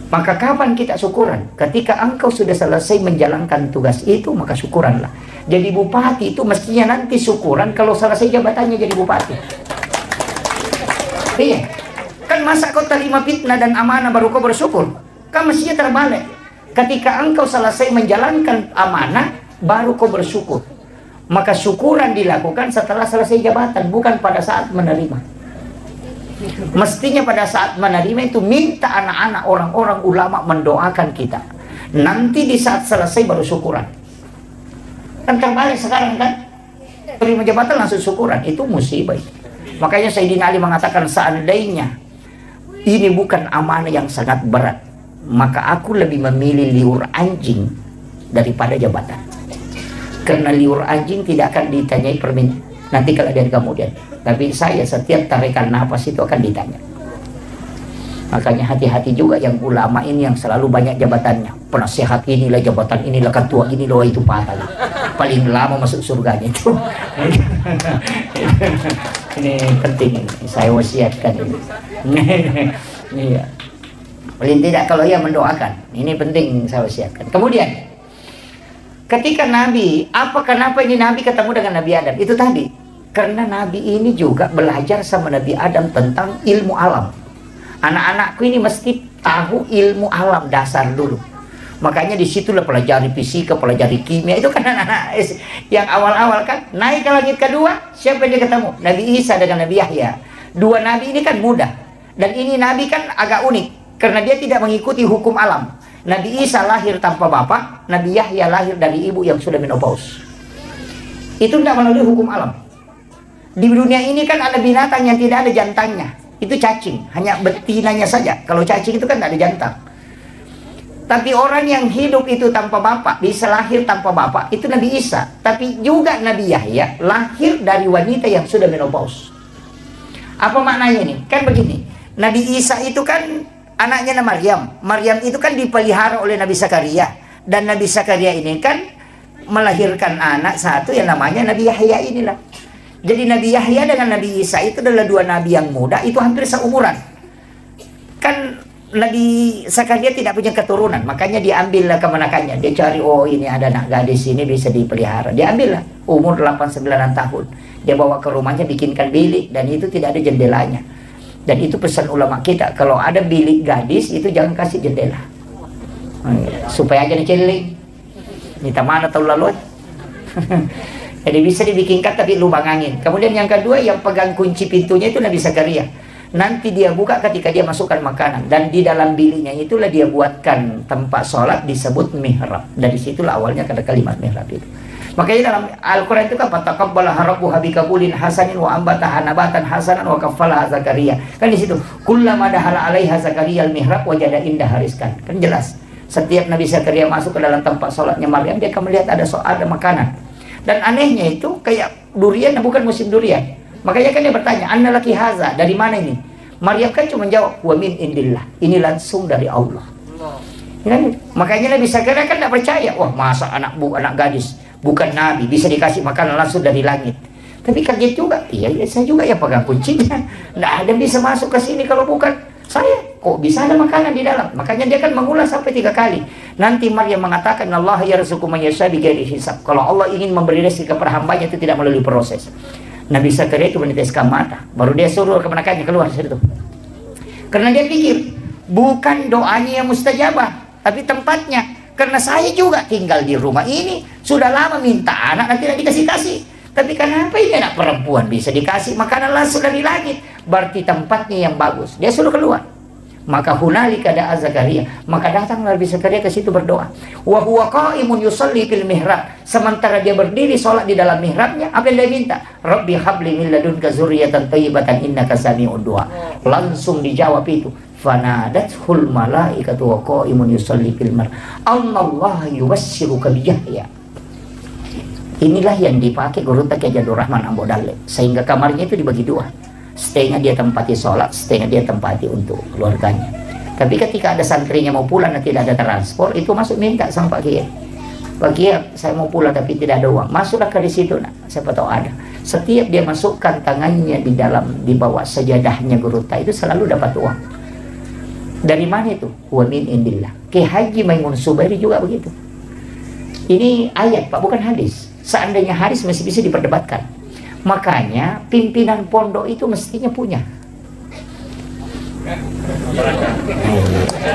Maka kapan kita syukuran? Ketika engkau sudah selesai menjalankan tugas itu, maka syukuranlah. Jadi bupati itu mestinya nanti syukuran kalau selesai jabatannya jadi bupati. Iya. Kan masa kau terima fitnah dan amanah baru kau bersyukur? Kan mestinya terbalik. Ketika engkau selesai menjalankan amanah, baru kau bersyukur. Maka syukuran dilakukan setelah selesai jabatan, bukan pada saat menerima. Mestinya pada saat menerima itu minta anak-anak orang-orang ulama mendoakan kita. Nanti di saat selesai baru syukuran. Kan terbalik sekarang kan? Terima jabatan langsung syukuran, itu musibah. Makanya Sayyidina Ali mengatakan, seandainya ini bukan amanah yang sangat berat, maka aku lebih memilih liur anjing daripada jabatan. Karena liur anjing tidak akan ditanyai permintaan nanti kalau dari kemudian. Tapi saya setiap tarikan nafas itu akan ditanya. Makanya hati-hati juga yang ulama ini yang selalu banyak jabatannya. Penasehat inilah, jabatan inilah, ketua inilah, itu patah. Paling lama masuk surganya itu. Ini penting, saya wasiatkan ini. Iya. Paling tidak kalau ia mendoakan, ini penting saya wasiatkan. Kemudian ketika Nabi, kenapa ini Nabi ketemu dengan Nabi Adam? Itu tadi, karena Nabi ini juga belajar sama Nabi Adam tentang ilmu alam. Anak-anakku ini mesti tahu ilmu alam dasar dulu. Makanya disitulah pelajari fisika, pelajari kimia. Itu kan anak-anak yang awal-awal kan. Naik ke langit kedua, siapa yang dia ketemu? Nabi Isa dengan Nabi Yahya. Dua Nabi ini kan mudah. Dan ini Nabi kan agak unik, karena dia tidak mengikuti hukum alam. Nabi Isa lahir tanpa bapak, Nabi Yahya lahir dari ibu yang sudah menopause. Itu tidak melalui hukum alam. Di dunia ini kan ada binatang yang tidak ada jantannya. Itu cacing, hanya betinanya saja. Kalau cacing itu kan tidak ada jantan. Tapi orang yang hidup itu tanpa bapak, bisa lahir tanpa bapak, itu Nabi Isa. Tapi juga Nabi Yahya lahir dari wanita yang sudah menopause. Apa maknanya ini? Kan begini, Nabi Isa itu kan anaknya Maryam. Maryam itu kan dipelihara oleh Nabi Zakaria. Dan Nabi Zakaria ini kan melahirkan anak satu yang namanya Nabi Yahya inilah. Jadi Nabi Yahya dengan Nabi Isa itu adalah dua nabi yang muda, itu hampir seumuran. Kan Nabi Zakaria tidak punya keturunan, makanya diambillah kemenakannya. Dia cari, oh ini ada anak gadis ini bisa dipelihara. Diambillah, umur 8-9 tahun. Dia bawa ke rumahnya, bikinkan bilik, dan itu tidak ada jendelanya. Dan itu pesan ulama kita, kalau ada bilik gadis itu jangan kasih jendela. Supaya aja diceliling. Minta mana tahu lalu. Jadi bisa dibikinkan tapi lubang angin. Kemudian yang kedua, yang pegang kunci pintunya itu Nabi Zakaria. Nanti dia buka ketika dia masukkan makanan. Dan di dalam biliknya itulah dia buatkan tempat sholat disebut mihrab. Dari situlah awalnya ada kalimat mihrab itu. Makanya dalam Al-Quran itu kan fataqabbalaha rabbuha biqabulin hasanin wa ambataha nabatan hasanan wa kaffalaha Zakaria. Kan di situ kullama dahala 'alaiha Zakaria al-mihrab wajada indaha rizqan. Kan jelas. Setiap Nabi Zakaria masuk ke dalam tempat sholatnya Maryam, dia akan melihat ada makanan. Dan anehnya itu kayak durian, bukan musim durian. Makanya kan dia bertanya, "Anna laki haza?" Dari mana ini? Maryam kan cuma jawab, "Wa min indillah." Ini langsung dari Allah. Ya, makanya Nabi Zakaria kan tidak percaya. Wah, masa anak gadis bukan nabi bisa dikasih makanan langsung dari langit. Tapi kaget juga, iya saya juga ya pegang kuncinya. Nggak ada yang bisa masuk ke sini kalau bukan saya. Kok bisa ada makanan di dalam? Makanya dia kan mengulas sampai 3 kali. Nanti Maryam mengatakan, Allah yarzuqu man yasha bighairi hisab. Kalau Allah ingin memberi rezeki kepada hambanya itu tidak melalui proses. Nabi Zakaria itu meneteskan mata. Baru dia suruh keponakannya keluar dari situ. Karena dia pikir, bukan doanya yang mustajabah, tapi tempatnya. Karena saya juga tinggal di rumah ini, sudah lama minta anak, nanti tidak dikasih-kasih. Tapi kenapa ini anak perempuan bisa dikasih makanan langsung dari langit? Berarti tempatnya yang bagus. Dia suruh keluar. Maka hunalika da'a Zakaria. Maka datang Nabi Zakaria ke situ berdoa. Wa huwa qa'imun yusalli fil mihrab. Sementara dia berdiri sholat di dalam mihrabnya, apa yang dia minta? Rabbi habli min ladunka dzurriyyatan thayyibatan innaka sami'ud du'a. Langsung dijawab itu. Fanadathul malaikatu wa qa'imun yusalli fil mihrab. Allah yubassyiruka bi Yahya. Inilah yang dipakai Guru Kiai Jadul Rahman Ambo Dalek, sehingga kamarnya itu dibagi 2. Setengah dia tempati sholat, setengah dia tempati untuk keluarganya. Tapi ketika ada santrinya mau pulang dan tidak ada transport, itu masuk minta sama Pak Kiai. Pak Kiai, saya mau pulang tapi tidak ada uang. Masuklah ke di situ, nah, siapa tahu ada. Setiap dia masukkan tangannya di bawah sajadahnya Guru itu selalu dapat uang. Dari mana itu? Wa min indillah. Ki Haji Maimun Subairi juga begitu. Ini ayat Pak, bukan hadis. Seandainya hadis masih bisa diperdebatkan. Makanya pimpinan pondok itu mestinya punya.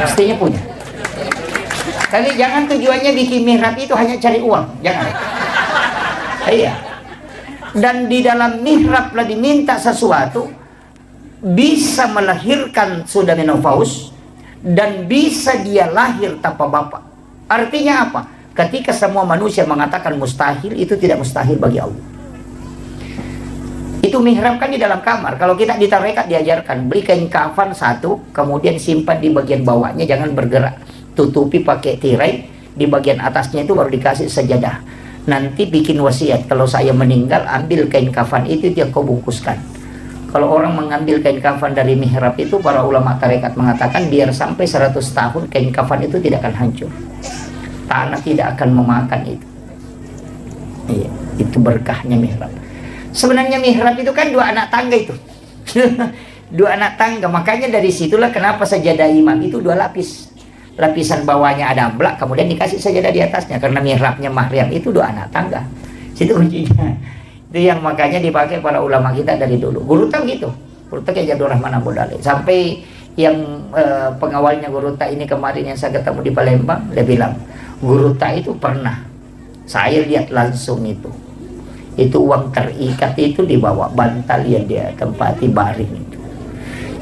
Mestinya punya. Tapi jangan tujuannya bikin mihrab itu hanya cari uang, jangan. Iya. Dan di dalam mihrab lah diminta sesuatu bisa melahirkan sudah menopaus dan bisa dia lahir tanpa bapak. Artinya apa? Ketika semua manusia mengatakan mustahil, itu tidak mustahil bagi Allah. Itu mihrab kan di dalam kamar. Kalau kita di tarekat diajarkan, beli kain kafan 1, kemudian simpan di bagian bawahnya, jangan bergerak. Tutupi pakai tirai, di bagian atasnya itu baru dikasih sajadah. Nanti bikin wasiat, kalau saya meninggal, ambil kain kafan itu yang kau bungkuskan. Kalau orang mengambil kain kafan dari mihrab itu, para ulama tarekat mengatakan biar sampai 100 tahun kain kafan itu tidak akan hancur. Tanah tidak akan memakan itu. Iya, itu berkahnya mihrab. Sebenarnya mihrab itu kan 2 anak tangga itu. 2 anak tangga, makanya dari situlah kenapa sajadah imam itu 2 lapis. Lapisan bawahnya ada amblak, kemudian dikasih sajadah di atasnya. Karena mihrabnya Maryam itu 2 anak tangga. Situ kuncinya. Itu yang makanya dipakai para ulama kita dari dulu. Guru tahu gitu. Guru Kiai Jadul Rahman Abu Dalek. Sampai yang pengawalnya Guru ini kemarin yang saya ketemu di Palembang, dia bilang, Guru itu pernah, saya lihat langsung itu uang terikat itu dibawa bantal yang dia tempati baring itu.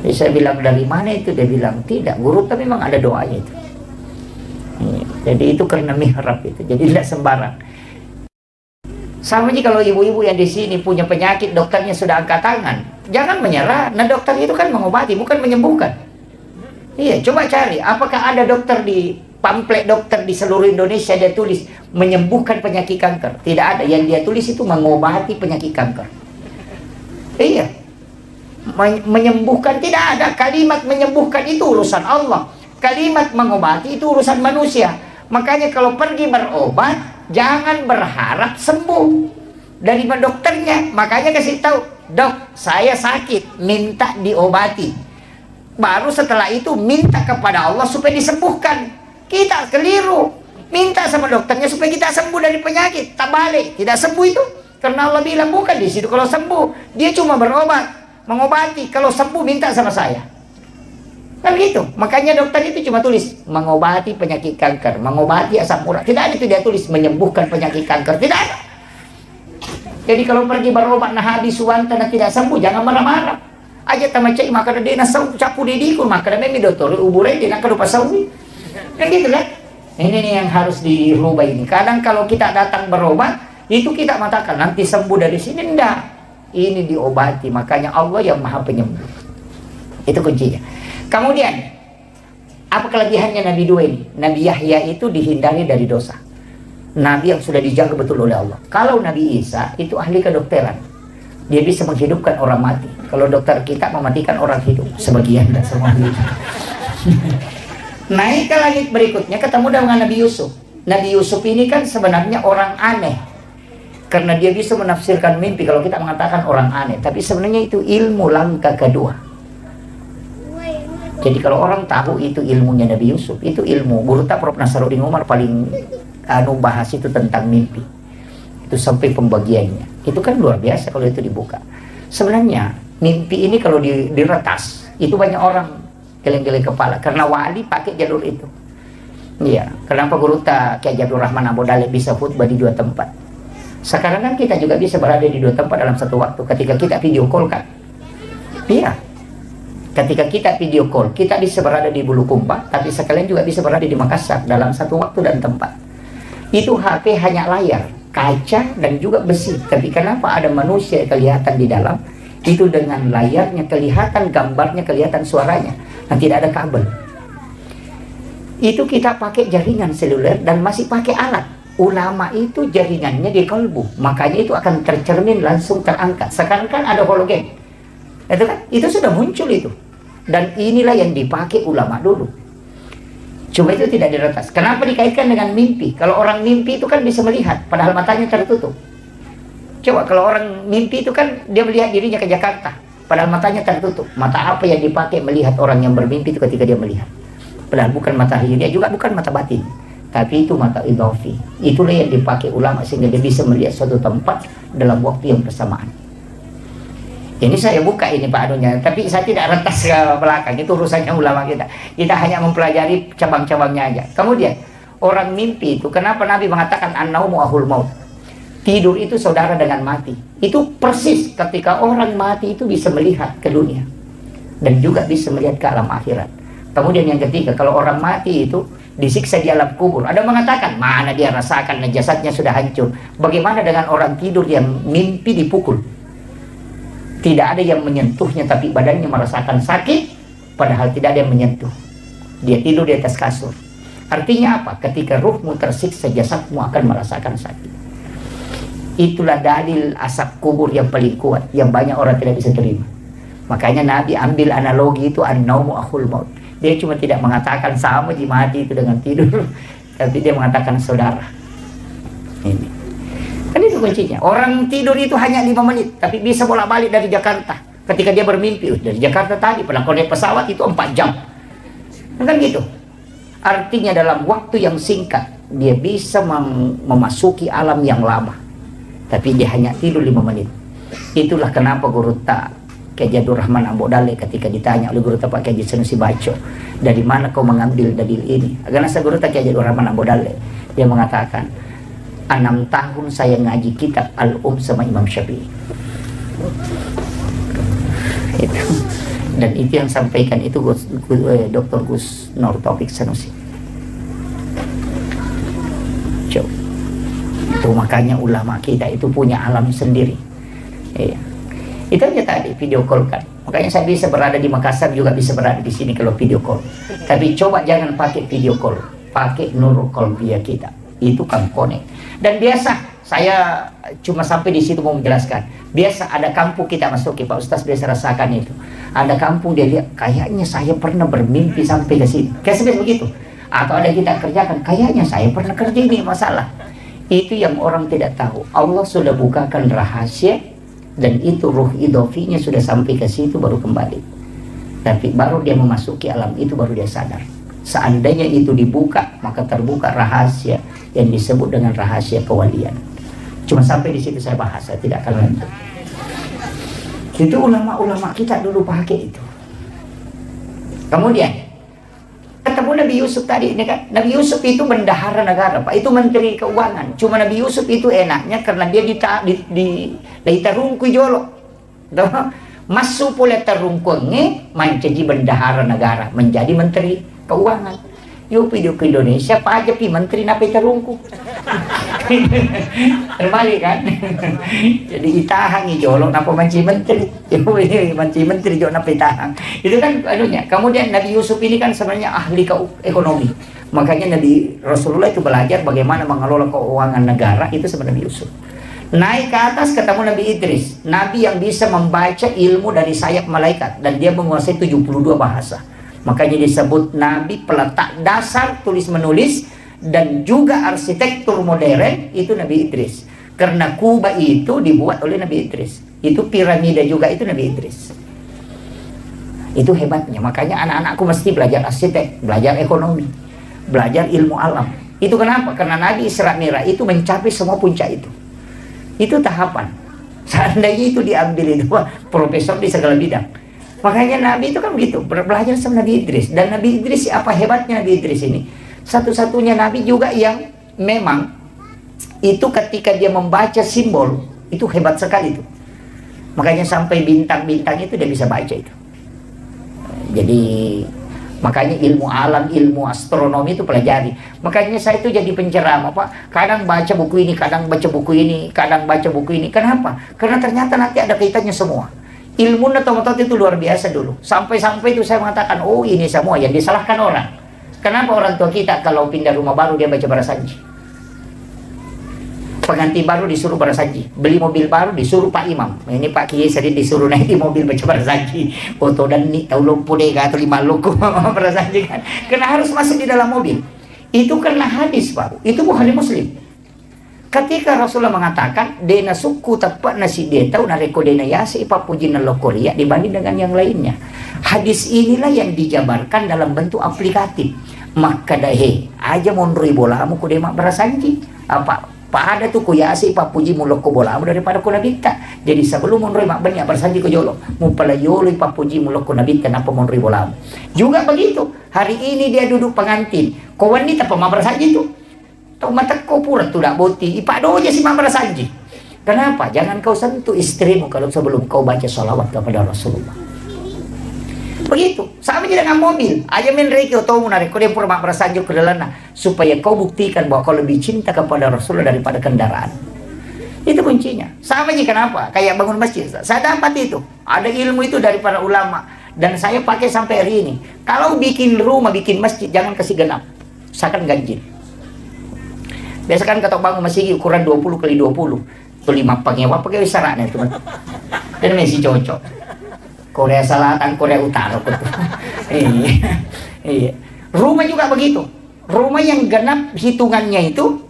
Jadi saya bilang dari mana itu? Dia bilang tidak, Guru memang ada doanya itu. Jadi itu karena mihrab itu, jadi tidak sembarang. Sama aja kalau ibu-ibu yang di sini punya penyakit, dokternya sudah angkat tangan, jangan menyerah. Nah dokter itu kan mengobati, bukan menyembuhkan. Iya, coba cari, apakah ada dokter di pamflet dokter di seluruh Indonesia dia tulis menyembuhkan penyakit kanker? Tidak ada. Yang dia tulis itu mengobati penyakit kanker. Iya, menyembuhkan tidak ada. Kalimat menyembuhkan itu urusan Allah, kalimat mengobati itu urusan manusia. Makanya kalau pergi berobat jangan berharap sembuh dari dokternya. Makanya kasih tahu, dok saya sakit, minta diobati. Baru setelah itu minta kepada Allah supaya disembuhkan. Kita keliru, minta sama dokternya supaya kita sembuh dari penyakit, tak balik, tidak sembuh itu. Karena Allah bilang bukan di situ kalau sembuh, dia cuma berobat, mengobati. Kalau sembuh minta sama saya. Kan gitu. Makanya dokter itu cuma tulis mengobati penyakit kanker, mengobati asam urat. Tidak ada itu dia tulis menyembuhkan penyakit kanker, tidak ada. Jadi kalau pergi berobat nah habis suwanta dan tidak sembuh, jangan marah-marah. Aja tama cai maka dia nasau capu didikun maka dia dokter ubure dia nak lupa sawi. Kan gitu kan? Ini nih yang harus dirubah ini. Kadang kalau kita datang berobat, itu kita mengatakan nanti sembuh dari sini, enggak. Ini diobati, makanya Allah yang Maha Penyembuh. Itu kuncinya. Kemudian, apa kelebihannya Nabi 2 ini? Nabi Yahya itu dihindari dari dosa. Nabi yang sudah dijaga betul oleh Allah. Kalau Nabi Isa itu ahli kedokteran. Dia bisa menghidupkan orang mati. Kalau dokter kita mematikan orang hidup. Sebagian, dan semua hidup. Naik ke langit berikutnya ketemu dengan Nabi Yusuf. Nabi Yusuf ini kan sebenarnya orang aneh. Karena dia bisa menafsirkan mimpi. Kalau kita mengatakan orang aneh, tapi sebenarnya itu ilmu langkah kedua. Jadi kalau orang tahu itu ilmunya Nabi Yusuf, itu ilmu. Guru tak Prof. Nasaruddin Umar paling bahas itu tentang mimpi. Itu sampai pembagiannya. Itu kan luar biasa kalau itu dibuka. Sebenarnya mimpi ini kalau diretas, itu banyak orang geleng-geleng kepala. Karena wali pakai jalur itu. Iya. Kenapa Guru tak Kiai Abdul Rahman Abu Dalib bisa khutbah di 2 tempat? Sekarang kan kita juga bisa berada di 2 tempat dalam satu waktu ketika kita video call kan. Iya. Ketika kita video call, kita bisa berada di Bulukumba, tapi sekalian juga bisa berada di Makassar dalam satu waktu dan tempat. Itu HP hanya layar, kaca dan juga besi. Tapi kenapa ada manusia kelihatan di dalam? Itu dengan layarnya kelihatan, gambarnya kelihatan, suaranya. Dan tidak ada kabel. Itu kita pakai jaringan seluler dan masih pakai alat. Ulama itu jaringannya di kalbu, makanya itu akan tercermin langsung terangkat. Sekarang kan ada hologen, itu kan, itu sudah muncul itu, dan inilah yang dipakai ulama dulu. Cuma itu tidak diretas. Kenapa dikaitkan dengan mimpi? Kalau orang mimpi itu kan bisa melihat, padahal matanya tertutup. Coba kalau orang mimpi itu kan dia melihat dirinya ke Jakarta, padahal matanya tertutup. Mata apa yang dipakai melihat orang yang bermimpi itu ketika dia melihat? Padahal bukan mata dia juga bukan mata batin. Tapi itu mata idhofi. Itulah yang dipakai ulama sehingga dia bisa melihat suatu tempat dalam waktu yang bersamaan. Ini saya buka ini Pak anunya, tapi saya tidak retas ke belakang. Itu urusannya ulama kita. Kita hanya mempelajari cabang-cabangnya aja. Kemudian orang mimpi itu, kenapa Nabi mengatakan an-naumu ahul maut? Tidur itu saudara dengan mati. Itu persis ketika orang mati itu bisa melihat ke dunia dan juga bisa melihat ke alam akhirat. Kemudian yang ketiga, kalau orang mati itu disiksa di alam kubur. Ada mengatakan, mana dia rasakan jasadnya sudah hancur. Bagaimana dengan orang tidur yang mimpi dipukul? Tidak ada yang menyentuhnya, tapi badannya merasakan sakit, padahal tidak ada yang menyentuh. Dia tidur di atas kasur. Artinya apa? Ketika ruhmu tersiksa, jasadmu akan merasakan sakit. Itulah dalil asap kubur yang paling kuat, yang banyak orang tidak bisa terima. Makanya Nabi ambil analogi itu, an-naumu akhul maut. Dia cuma tidak mengatakan sama di mati itu dengan tidur, tapi dia mengatakan saudara. Ini kan itu kuncinya. Orang tidur itu hanya 5 menit, tapi bisa bolak-balik dari Jakarta. Ketika dia bermimpi dari Jakarta tadi pernah naik pesawat itu 4 jam, kan gitu. Artinya dalam waktu yang singkat dia bisa memasuki alam yang lama, tapi dia hanya tidur 5 menit. Itulah kenapa Guru tak Kiai Abdul Rahman Abu Dalib ketika ditanya oleh Guru Pak Kiai Sanusi Baco, dari mana kau mengambil dalil ini? Karena Guru Kiai Abdul Rahman Abu Dalib, dia mengatakan 6 tahun saya ngaji kitab sama Imam Syafi'i. Itu. Dan itu yang sampaikan itu Dr. Gus Nur Taufik Sanusi. Coba. Itu makanya ulama kita itu punya alam sendiri. Iya. Itu aja tadi video call kan. Makanya saya bisa berada di Makassar juga bisa berada di sini kalau video call. Tapi coba jangan pakai video call, pakai nurul qalbiyah kita. Itu kan connect. Dan biasa saya cuma sampai di situ mau menjelaskan. Biasa ada kampung kita masuki, Pak Ustaz biasa rasakan itu. Ada kampung dia lihat kayaknya saya pernah bermimpi sampai ke sini. Kayak seperti begitu. Atau ada kita kerjakan kayaknya saya pernah kerja ini masalah. Itu yang orang tidak tahu. Allah sudah bukakan rahasia. Dan itu ruh idhofinya sudah sampai ke situ baru kembali. Tapi baru dia memasuki alam itu baru dia sadar. Seandainya itu dibuka, maka terbuka rahasia yang disebut dengan rahasia kewalian. Cuma sampai di situ saya bahas, saya tidak akan lanjut. Itu ulama-ulama kita dulu pakai itu. Kemudian ketemu Nabi Yusuf tadi ini kan. Nabi Yusuf itu bendahara negara, Pak. Itu menteri keuangan. Cuma Nabi Yusuf itu enaknya karena dia ditarungku jolo. Masuk pula tarungkunge menjadi bendahara negara, menjadi menteri keuangan. Yuk video ke Indonesia, Pak aja pi menteri napi tarungku. Terbalik kan? Jadi itahangi jolo napa manci menteri. Manci menteri jolo napi tahang. Itu kan anunya. Kemudian Nabi Yusuf ini kan sebenarnya ahli ekonomi. Makanya Nabi Rasulullah itu belajar bagaimana mengelola keuangan negara itu sama Nabi Yusuf. Naik ke atas ketemu Nabi Idris, Nabi yang bisa membaca ilmu dari sayap malaikat dan dia menguasai 72 bahasa. Makanya disebut Nabi peletak dasar tulis menulis dan juga arsitektur modern itu Nabi Idris. Karena Kuba itu dibuat oleh Nabi Idris. Itu piramida juga itu Nabi Idris. Itu hebatnya. Makanya anak-anakku mesti belajar arsitek, belajar ekonomi, belajar ilmu alam. Itu kenapa? Karena Nabi Isra Mi'raj itu mencapai semua puncak itu. Itu tahapan. Seandainya itu diambil itu profesor di segala bidang. Makanya Nabi itu kan begitu, belajar sama Nabi Idris. Dan Nabi Idris, apa hebatnya Nabi Idris ini? Satu-satunya Nabi juga yang memang itu ketika dia membaca simbol, itu hebat sekali itu. Makanya sampai bintang-bintang itu dia bisa baca itu. Jadi makanya ilmu alam, ilmu astronomi itu pelajari. Makanya saya itu jadi penceramah, Pak. Kadang baca buku ini, kadang baca buku ini, kadang baca buku ini. Kenapa? Karena ternyata nanti ada kaitannya semua. Ilmu otot itu luar biasa dulu. Sampai-sampai itu saya mengatakan, oh ini semua yang disalahkan orang. Kenapa orang tua kita kalau pindah rumah baru dia baca Barasanji? Pengantin baru disuruh Barasanji, beli mobil baru disuruh Pak Imam. Ini Pak Kiai sering disuruh naik di mobil baca Barasanji. Foto dan ni tahu lompo deh atau 5 loko Barasanji kan. Karena harus masuk di dalam mobil. Itu karena hadis Pak. Itu Bukhari Muslim. Ketika Rasulullah mengatakan dena suku tepat nasi dia tahu nareko dena yasi papujina lokoria dibanding dengan yang lainnya. Hadis inilah yang dijabarkan dalam bentuk aplikatif. Maka dahe aja monroi bolamu ku demak Barasanji. Apa pada tu kuyasi papuji muloko bolamu daripada ku nabita. Jadi sebelum monroi mak banyak Barasanji ku jolo mupalayoli papuji muloko nabita napa monroi bolamu. Juga begitu. Hari ini dia duduk pengantin. Kau wanita pemah Barasanji tu. Tahu mata kau pura tu dak boti. Ipak doja si mak Barasanji. Kenapa? Jangan kau sentuh istrimu kalau sebelum kau baca salawat kepada Rasulullah. Begitu. Sama je dengan mobil. Aja min reki atau menarik kau dia pura mak Barasanji ke dalam supaya kau buktikan bahwa kau lebih cinta kepada Rasulullah daripada kendaraan. Itu kuncinya. Sama aja kenapa? Kayak bangun masjid. Saya dapat itu. Ada ilmu itu dari para ulama dan saya pakai sampai hari ini. Kalau bikin rumah, bikin masjid jangan kasih genap. Usahakan ganjil. Biasa kan kata bangun masjid ukuran 20 kali 20. Itu 5 pengewa pakai sarannya itu. Dan masih cocok. Korea Selatan, Korea Utara iya. Rumah juga begitu. Rumah yang genap hitungannya itu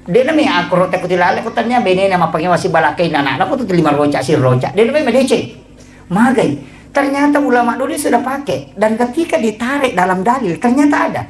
dia namanya aku rotek kutilale kutannya bene nama pengewa si balakai anak aku tuh 5 rocak si rocak. Dia namanya medece. Magai. Ternyata ulama dulu sudah pakai dan ketika ditarik dalam dalil ternyata ada.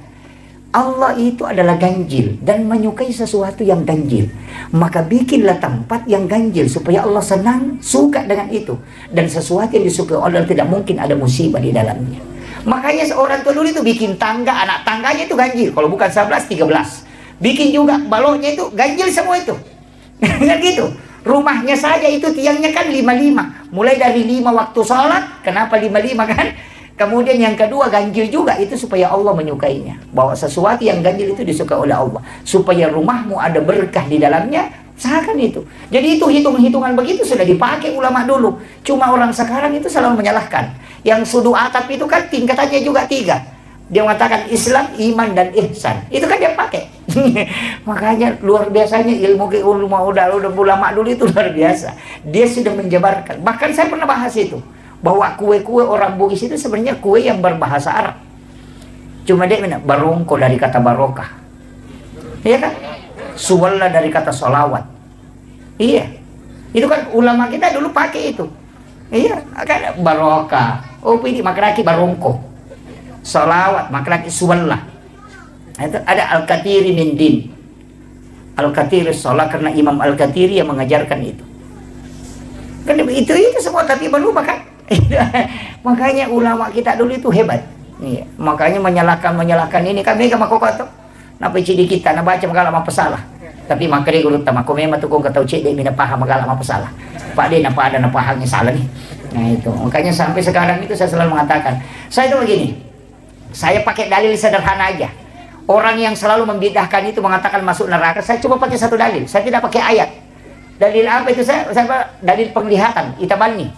Allah itu adalah ganjil dan menyukai sesuatu yang ganjil. Maka bikinlah tempat yang ganjil supaya Allah senang, suka dengan itu. Dan sesuatu yang disukai Allah tidak mungkin ada musibah di dalamnya. Makanya seorang tua dulu itu bikin tangga, anak tangganya itu ganjil. Kalau bukan 11, 13. Bikin juga baloknya itu ganjil semua itu. Kan gitu. Rumahnya saja itu tiangnya kan 55. Mulai dari 5 waktu sholat. Kenapa 55 kan? Kemudian yang kedua ganjil juga itu supaya Allah menyukainya. Bahwa sesuatu yang ganjil itu disukai oleh Allah. Supaya rumahmu ada berkah di dalamnya. Usahakan itu. Jadi itu hitung-hitungan begitu sudah dipakai ulama dulu. Cuma orang sekarang itu selalu menyalahkan. Yang sudu atap itu kan tingkatannya juga 3. Dia mengatakan Islam, iman, dan ihsan. Itu kan dia pakai. Makanya luar biasanya ilmu ulama dulu itu luar biasa. Dia sudah menjabarkan. Bahkan saya pernah bahas itu. Bahwa kue-kue orang Bugis itu sebenarnya kue yang berbahasa Arab. Cuma dia bilang barongko dari kata barokah. Iya kan? Suwalla dari kata solawat. Iya. Itu kan ulama kita dulu pakai itu. Iya, kan barokah. Oh, ini makraki barongko. Solawat, makraki suwalla. Itu ada Al-Katiri min din. Al-Katiri sholat karena Imam Al-Katiri yang mengajarkan itu. Kan itu semua tapi berubah kan? Makanya ulama kita dulu itu hebat. Iya. Makanya menyalahkan ini kan mereka makokoto. Napa cidi kita na baca magala mapasalah. Tapi makare guru tama ko memang tuh kung kataw cidi mina paham magala mapasalah. Pak dia napa ada napa hangnya salah nih. Nah itu. Makanya sampai sekarang itu saya selalu mengatakan, saya itu begini. Saya pakai dalil sederhana aja. Orang yang selalu membidahkan itu mengatakan masuk neraka, saya coba pakai satu dalil. Saya tidak pakai ayat. Dalil apa itu saya dalil penglihatan, itabani.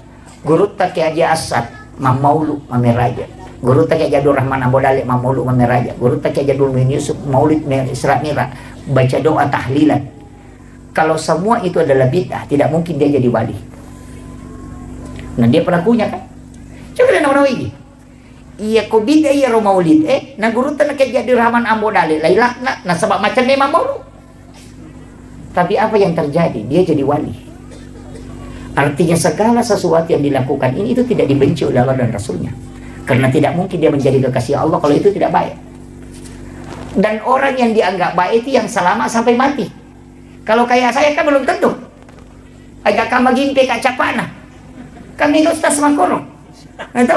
Guru tak aja asad, mamaulu mameraja. Guru tak aja Abdul Rahman Ambodale mamaulu mameraja. Guru tak aja Abdul Muin Yusuf maulid Isra Mi'raj, baca doa tahlilan. Kalau semua itu adalah bid'ah, tidak mungkin dia jadi wali. Nah dia pelakunya kan? Coba dia nama ini. Iya ko bid'ah iya ro maulid. Na guru tak aja Abdul Rahman Ambodale, lailak na sebab macam dia mamaulu. Tapi apa yang terjadi? Dia jadi wali. Artinya segala sesuatu yang dilakukan ini itu tidak dibenci oleh Allah dan Rasulnya. Karena tidak mungkin dia menjadi kekasih Allah kalau itu tidak baik. Dan orang yang dianggap baik itu yang selamat sampai mati. Kalau kayak saya kan belum tentu. Agak kamagimpe kak capana. Kami itu ustaz makoro. Itu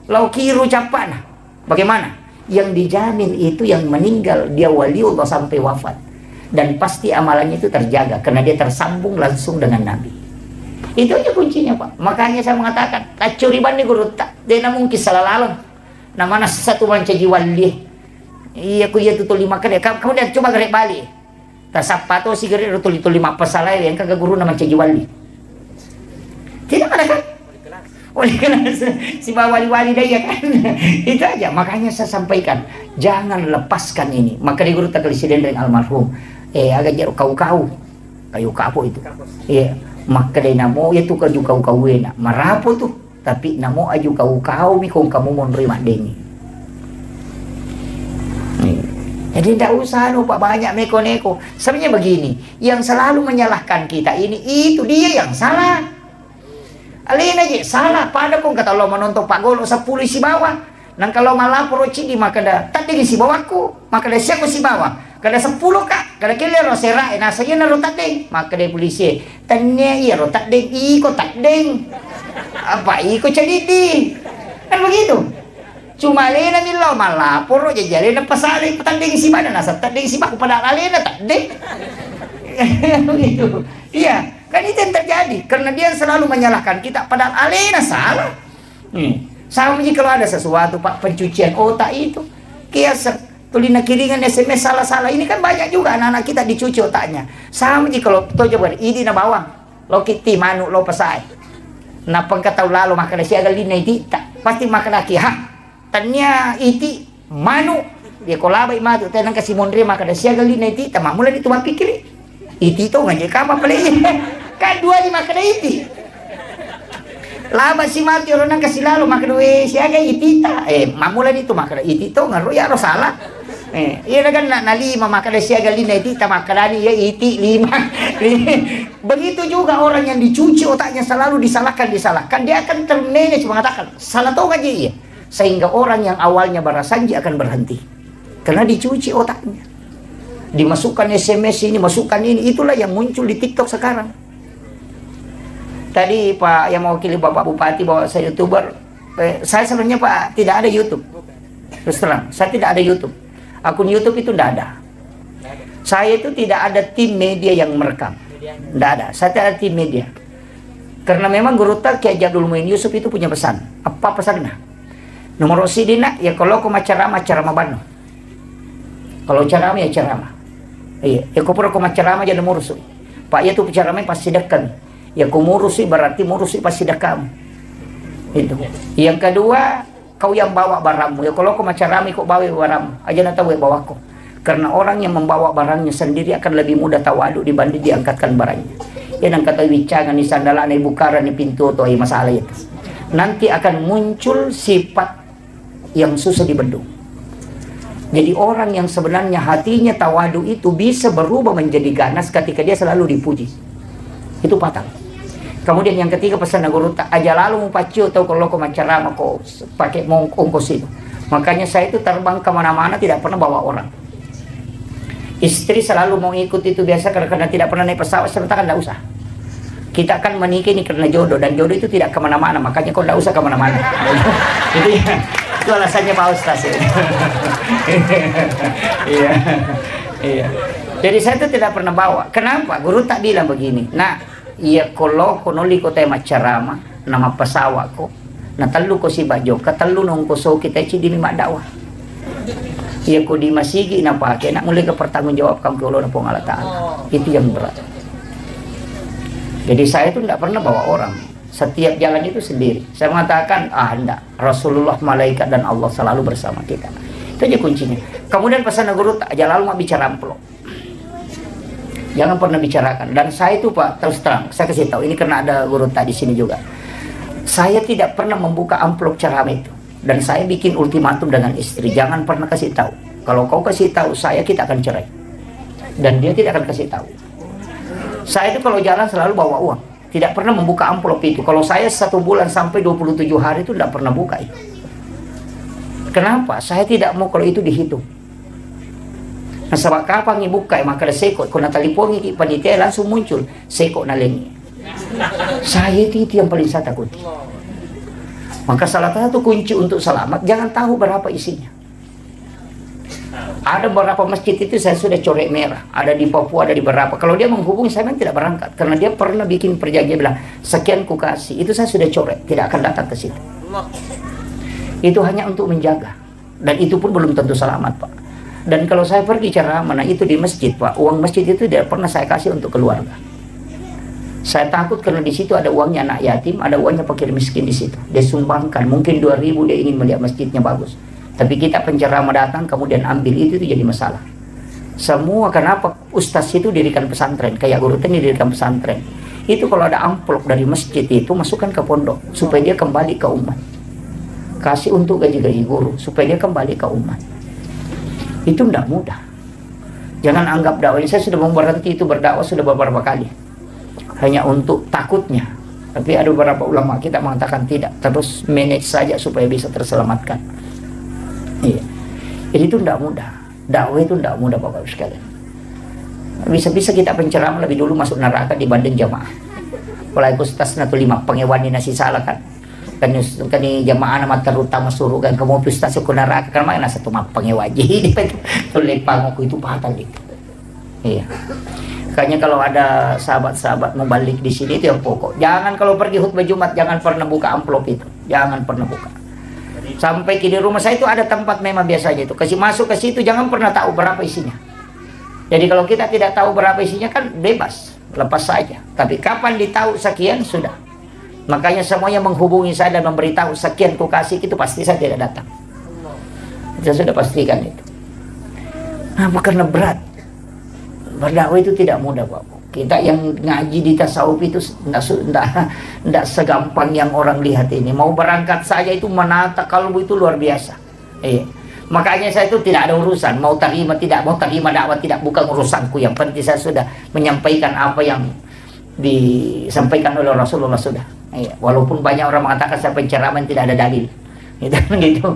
lau kiru capana. Bagaimana? Yang dijamin itu yang meninggal dia waliullah sampai wafat. Dan pasti amalannya itu terjaga karena dia tersambung langsung dengan Nabi. Itu aja kuncinya Pak. Makanya saya mengatakan kacuriban ni guru tak dia mungkin salah lalang. Namanya satu mancaji wali. Iya ku iya tutul lima kali. Kamu dah coba gerek balik. Tasapato si gerek tutul lima pasalai yang kagak guru nama mancaji wali. Tidak ada kan? Oleh karena si wali-wali dia kan. Itu aja. Makanya saya sampaikan jangan lepaskan ini. Maka di guru tak presiden dengan almarhum. Agak jauh kau kayu kapo itu. Iya. Maka dia namo itu kaju kau enak. Marapo tuh. Tapi namo aju kau mi kung kamu mau nerima deni. Jadi tidak usah lupa banyak neko-neko. Sebenarnya begini, yang selalu menyalahkan kita ini itu dia yang salah. Alin aja salah. Pada kong kata lo menonton Pak Golo 10 si bawah. Nang kalau malah cidi maka dah tak ding si bawahku, maka dah siapa si bawah. Kada 10 kak, kada kira lo serai. Nah saya na rotak ding, maka dia polisi. Tanya iya rotak ding, iko tak ding. Apa iko cadidi? Kan begitu. Cuma lena milo malah poro jadi na pasali petanding si mana nasa tanding si baku pada alena tak ding. Begitu. Iya, kan itu yang terjadi karena dia selalu menyalahkan kita padahal alena salah. Sama aja kalau ada sesuatu Pak pencucian otak itu kias tulina kiringan SMS salah-salah ini kan banyak juga anak-anak kita dicuci otaknya. Sama aja kalau to coba ini na bawang lo kiti manu lo pasai. Na pangkatau lalu maka siaga lina itu pasti maka laki tanya iti manu dia kolaba imatu tenang kasih mondre maka siaga lina itu tamam mulai itu pikir iti to ngajak apa pelai kan dua di maka iti laba si mati orang nang kasih lalu maka siaga iti ta mamula itu maka iti to ngaruh ya ro salah iya kan na 5 maka siaga lina iti ta maka ya iti 5 begitu juga orang yang dicuci otaknya selalu disalahkan dia akan termanage mengatakan salah tau aja iya sehingga orang yang awalnya barasanji akan berhenti karena dicuci otaknya dimasukkan SMS ini masukkan ini itulah yang muncul di TikTok sekarang. Tadi Pak yang mewakili Bapak Bupati bahwa saya YouTuber saya sebenarnya Pak tidak ada YouTube terus terang saya tidak ada YouTube akun YouTube itu tidak ada saya itu tidak ada tim media yang merekam tidak ada saya tidak ada tim media karena memang Guru Tak Kiai Abdul Muin Yusuf itu punya pesan apa pesannya nomor sidina ya kalau aku ceramah bano. Kalau ceramah ya ceramah. Iya, ya kau ceramah jadi murusi. Pak ya tuh ceramah pasti dekan. Ya kau murusi berarti murusi pasti dekan. Itu. Yang kedua kau yang bawa barangmu. Ya kalau kau ceramah kau bawa barangmu. Aja nak tahu ya bawa kau. Karena orang yang membawa barangnya sendiri akan lebih mudah tawadu dibanding diangkatkan barangnya. Ya nang kata wicangan ni sandalan ni bukaran ni pintu atau masalah itu. Nanti akan muncul sifat yang susah dibendung. Jadi orang yang sebenarnya hatinya tawadu itu bisa berubah menjadi ganas ketika dia selalu dipuji. Itu fatal. Kemudian yang ketiga pesan Guru Tak aja lalu mupacu atau kalau kau ceramah kau pakai ongkos itu. Makanya saya itu terbang kemana-mana tidak pernah bawa orang. Istri selalu mau ikut itu biasa karena tidak pernah naik pesawat serta kan tidak usah. Kita akan menikah ini karena jodoh dan jodoh itu tidak kemana-mana makanya kau tidak usah kemana-mana. Itu ya. Itu alasannya Pak Ustaz ya. Iya. Jadi saya itu tidak pernah bawa. Kenapa? Guru Tak bilang begini. Nah, iya kalau konoli ko tayo ceramah nama pesawat ko. Nah telu ko si Bajo, katelu nung ko so kita ci di lima dakwah. Iya ko di masigi na pakai nak mulai ke pertanggungjawabkan ke Allah na Allah Ta'ala. Itu yang berat. Jadi saya itu tidak pernah bawa orang. Setiap jalan itu sendiri. Saya mengatakan, enggak. Rasulullah, malaikat, dan Allah selalu bersama kita. Itu aja kuncinya. Kemudian pesan Guru Tak aja lalu mau bicara amplop. Jangan pernah bicarakan. Dan saya itu Pak, terus terang, saya kasih tahu. Ini karena ada Guru Tak di sini juga. Saya tidak pernah membuka amplop ceramah itu. Dan saya bikin ultimatum dengan istri. Jangan pernah kasih tahu. Kalau kau kasih tahu saya, kita akan cerai. Dan dia tidak akan kasih tahu. Saya itu kalau jalan selalu bawa uang, tidak pernah membuka amplop itu. Kalau saya 1 bulan sampai 27 hari itu tidak pernah buka itu. Kenapa? Saya tidak mau kalau itu dihitung. Nah, sebab kapan buka maka sekot kena talipongi ki panitia langsung muncul sekot nalengi. Saya itu yang paling saya takuti. Maka salah satu kunci untuk selamat, jangan tahu berapa isinya. Ada beberapa masjid itu saya sudah coret merah, ada di Papua, ada di berapa. Kalau dia menghubungi saya memang tidak berangkat, karena dia pernah bikin perjanjian bilang sekian ku kasih, itu saya sudah coret, tidak akan datang ke situ. Itu hanya untuk menjaga, dan itu pun belum tentu selamat, Pak. Dan kalau saya pergi ceramah, nah itu di masjid, Pak, uang masjid itu tidak pernah saya kasih untuk keluarga. Saya takut karena di situ ada uangnya anak yatim, ada uangnya fakir miskin di situ. Dia sumbangkan, mungkin 2.000 dia ingin melihat masjidnya bagus. Tapi kita penceramah datang kemudian ambil itu jadi masalah. Semua kenapa ustaz itu dirikan pesantren, kayak guru ini dirikan pesantren. Itu kalau ada amplop dari masjid itu masukkan ke pondok supaya dia kembali ke umat. Kasih untuk gaji-gaji guru supaya dia kembali ke umat. Itu tidak mudah. Jangan anggap dakwah ini, saya sudah mau berhenti itu berdakwah sudah beberapa kali. Hanya untuk takutnya. Tapi ada beberapa ulama kita mengatakan tidak, terus manage saja supaya bisa terselamatkan. Iya. Jadi itu tidak mudah. Dakwah itu tidak mudah Bapak sekalian. Bisa-bisa kita penceramah lebih dulu masuk neraka dibanding jamaah. Mulai Ustaz natu 5 pengewani nasi salah kan. Kan jamaah nama terutama suruh kan kamu Ustaz ke neraka kan mana satu map pengewaji itu lepang aku itu patah gitu. Iya. Kayaknya kalau ada sahabat-sahabat mau balik di sini itu yang pokok. Jangan kalau pergi khutbah Jumat jangan pernah buka amplop itu. Jangan pernah buka. Sampai di rumah saya itu ada tempat memang biasanya itu. Kasih masuk ke situ jangan pernah tahu berapa isinya. Jadi kalau kita tidak tahu berapa isinya kan bebas, lepas saja. Tapi kapan ditahu sekian sudah. Makanya semuanya menghubungi saya dan memberitahu sekian ku kasih itu pasti saya tidak datang. Saya sudah pastikan itu. Nah, karena berat. Berdakwah itu tidak mudah, Pak. Kita yang ngaji di tasawuf itu tidak segampang yang orang lihat ini. Mau berangkat saja itu menata kalbu itu luar biasa. Makanya saya itu tidak ada urusan. Mau terima tidak, mau terima dakwah tidak, bukan urusanku. Yang penting saya sudah menyampaikan apa yang disampaikan oleh Rasulullah sudah. Walaupun banyak orang mengatakan saya penceramah tidak ada dalil. Gitu,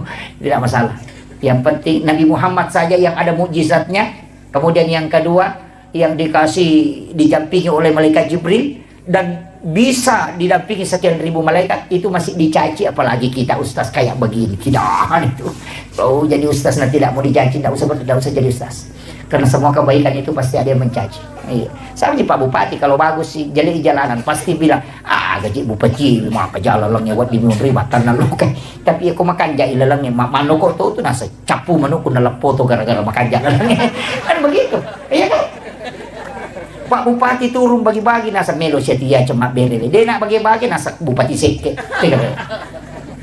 tidak masalah. Yang penting Nabi Muhammad saja yang ada mukjizatnya. Kemudian yang kedua, yang didampingi oleh malaikat Jibril dan bisa didampingi sekian ribu malaikat, itu masih dicaci, apalagi kita ustaz kayak begini. Tidak itu. Kalau jadi ustaz nah tidak mau dicaci, tidak usah jadi ustaz. Karena semua kebaikan itu pasti ada yang mencaci. Sama di Pak Bupati kalau bagus sih jadi di jalanan pasti bilang, gaji bupati maka jalan langnya buat diminum ribatan lalu kan. Tapi aku makan jahil lalangnya mano kok tuh nasa capu mano ku nalap foto gara-gara makan jalan langnya. Kan begitu. Iya kan? Pak Bupati turun bagi-bagi nasa melo setia cuma berele. Dia nak bagi-bagi nasa Bupati seke.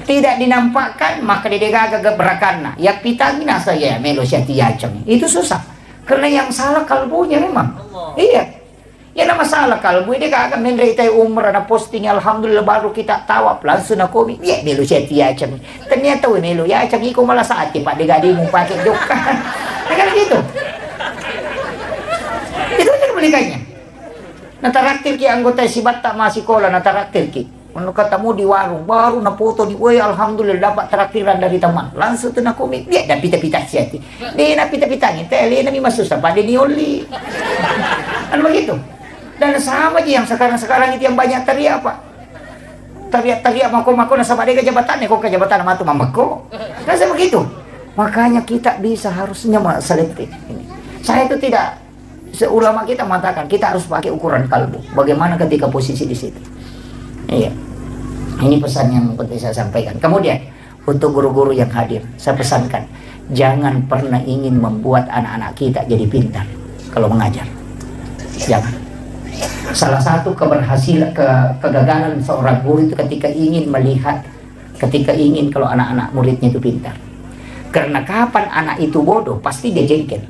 Tidak dinampakkan maka dia gagak berakan. Ya pitangi nasa ya melo setia cem. Itu susah. Karena yang salah kalbunya memang. Iya. Ya nama salah kalbu dia kagak menderita umrah na posting alhamdulillah baru kita tawaf langsung na komi. Ya melo setia cem. Ternyata we melo ya cem iko malah saat Pak digadi mau pakai dokan. Kan gitu. Itu aja kebalikannya. Nataraktir ki anggota si Batak masih sekolah nataraktir ki. Kalau ketemu di warung baru na foto di alhamdulillah dapat traktiran dari teman. Langsung tu na komik dia dan pita-pita siati. Dia na pita-pitangin tele na masuk sampai dia nioli. Kan begitu. Dan sama aja yang sekarang itu yang banyak teriak Pak. Teriak mako-mako na sama dia kejabatannya kok kejabatan sama tu mamako. Kan begitu. Makanya kita bisa harusnya selektif ini. Saya itu tidak ulama kita mengatakan kita harus pakai ukuran kalbu. Bagaimana ketika posisi di situ. Iya. Ini pesan yang penting saya sampaikan. Kemudian untuk guru-guru yang hadir, saya pesankan jangan pernah ingin membuat anak-anak kita jadi pintar kalau mengajar. Jangan. Salah satu kegagalan seorang guru itu ketika ingin kalau anak-anak muridnya itu pintar. Karena kapan anak itu bodoh, pasti dia jengkel.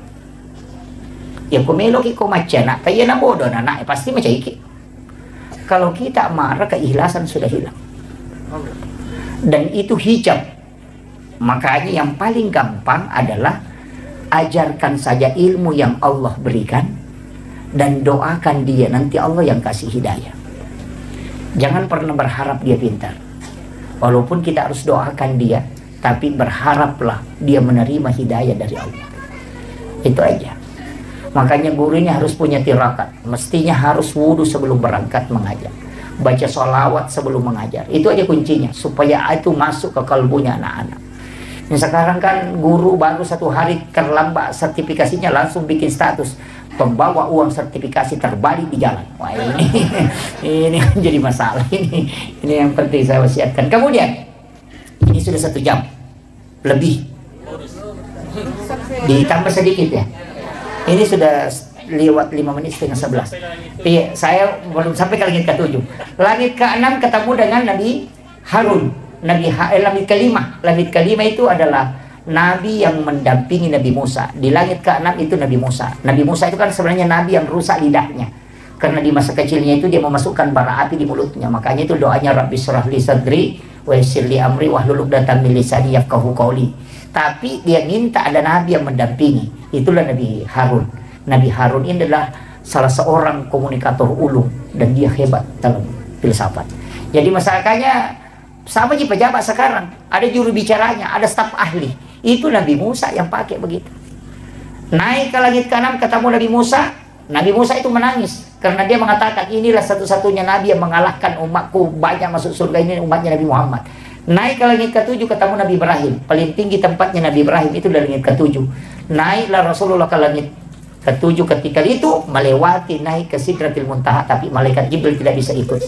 Ya kumelo ki ko macana, kaya na bodoh anak pasti macam iki. Kalau kita marah, keikhlasan sudah hilang. Dan itu hijab. Makanya yang paling gampang adalah ajarkan saja ilmu yang Allah berikan dan doakan dia, nanti Allah yang kasih hidayah. Jangan pernah berharap dia pintar. Walaupun kita harus doakan dia, tapi berharaplah dia menerima hidayah dari Allah. Itu aja. Makanya guru ini harus punya tirakat. Mestinya harus wudhu sebelum berangkat mengajar, baca sholawat sebelum mengajar. Itu aja kuncinya, supaya itu masuk ke kalbunya anak-anak. Yang sekarang kan guru baru 1 hari terlambat sertifikasinya langsung bikin status pembawa uang sertifikasi terbalik di jalan. Wah, ini jadi masalah. Ini yang penting saya wasiatkan. Kemudian ini sudah 1 jam lebih, ditambah sedikit ya. Ini sudah lewat 5 menit setengah 11. Iya, saya belum sampai ke langit ke-7. Langit ke-6 ketemu dengan Nabi Harun. Langit ke-5. Langit ke-5 itu adalah Nabi yang mendampingi Nabi Musa. Di langit ke-6 itu Nabi Musa. Nabi Musa itu kan sebenarnya Nabi yang rusak lidahnya. Karena di masa kecilnya itu dia memasukkan bara api di mulutnya. Makanya itu doanya Rabbi shrah li sadri wa yassir li amri wahlul 'uqdatam min lisani yafqahu qawli. Tapi dia minta ada Nabi yang mendampingi. Itulah Nabi Harun. Nabi Harun ini adalah salah seorang komunikator ulung dan dia hebat dalam filsafat. Jadi masyarakatnya sama aja pejabat sekarang, ada juru bicaranya, ada staf ahli. Itu Nabi Musa yang pakai begitu. Naik ke langit ke-6 ketemu Nabi Musa. Nabi Musa itu menangis karena dia mengatakan inilah satu-satunya Nabi yang mengalahkan umatku, banyak masuk surga ini umatnya Nabi Muhammad. Naik ke langit ke-7 ketemu Nabi Ibrahim. Paling tinggi tempatnya Nabi Ibrahim itu dari langit ke-7. Naiklah Rasulullah ke langit ke-7, ketika itu melewati naik ke Sidratil Muntaha, tapi malaikat Jibril tidak bisa ikut.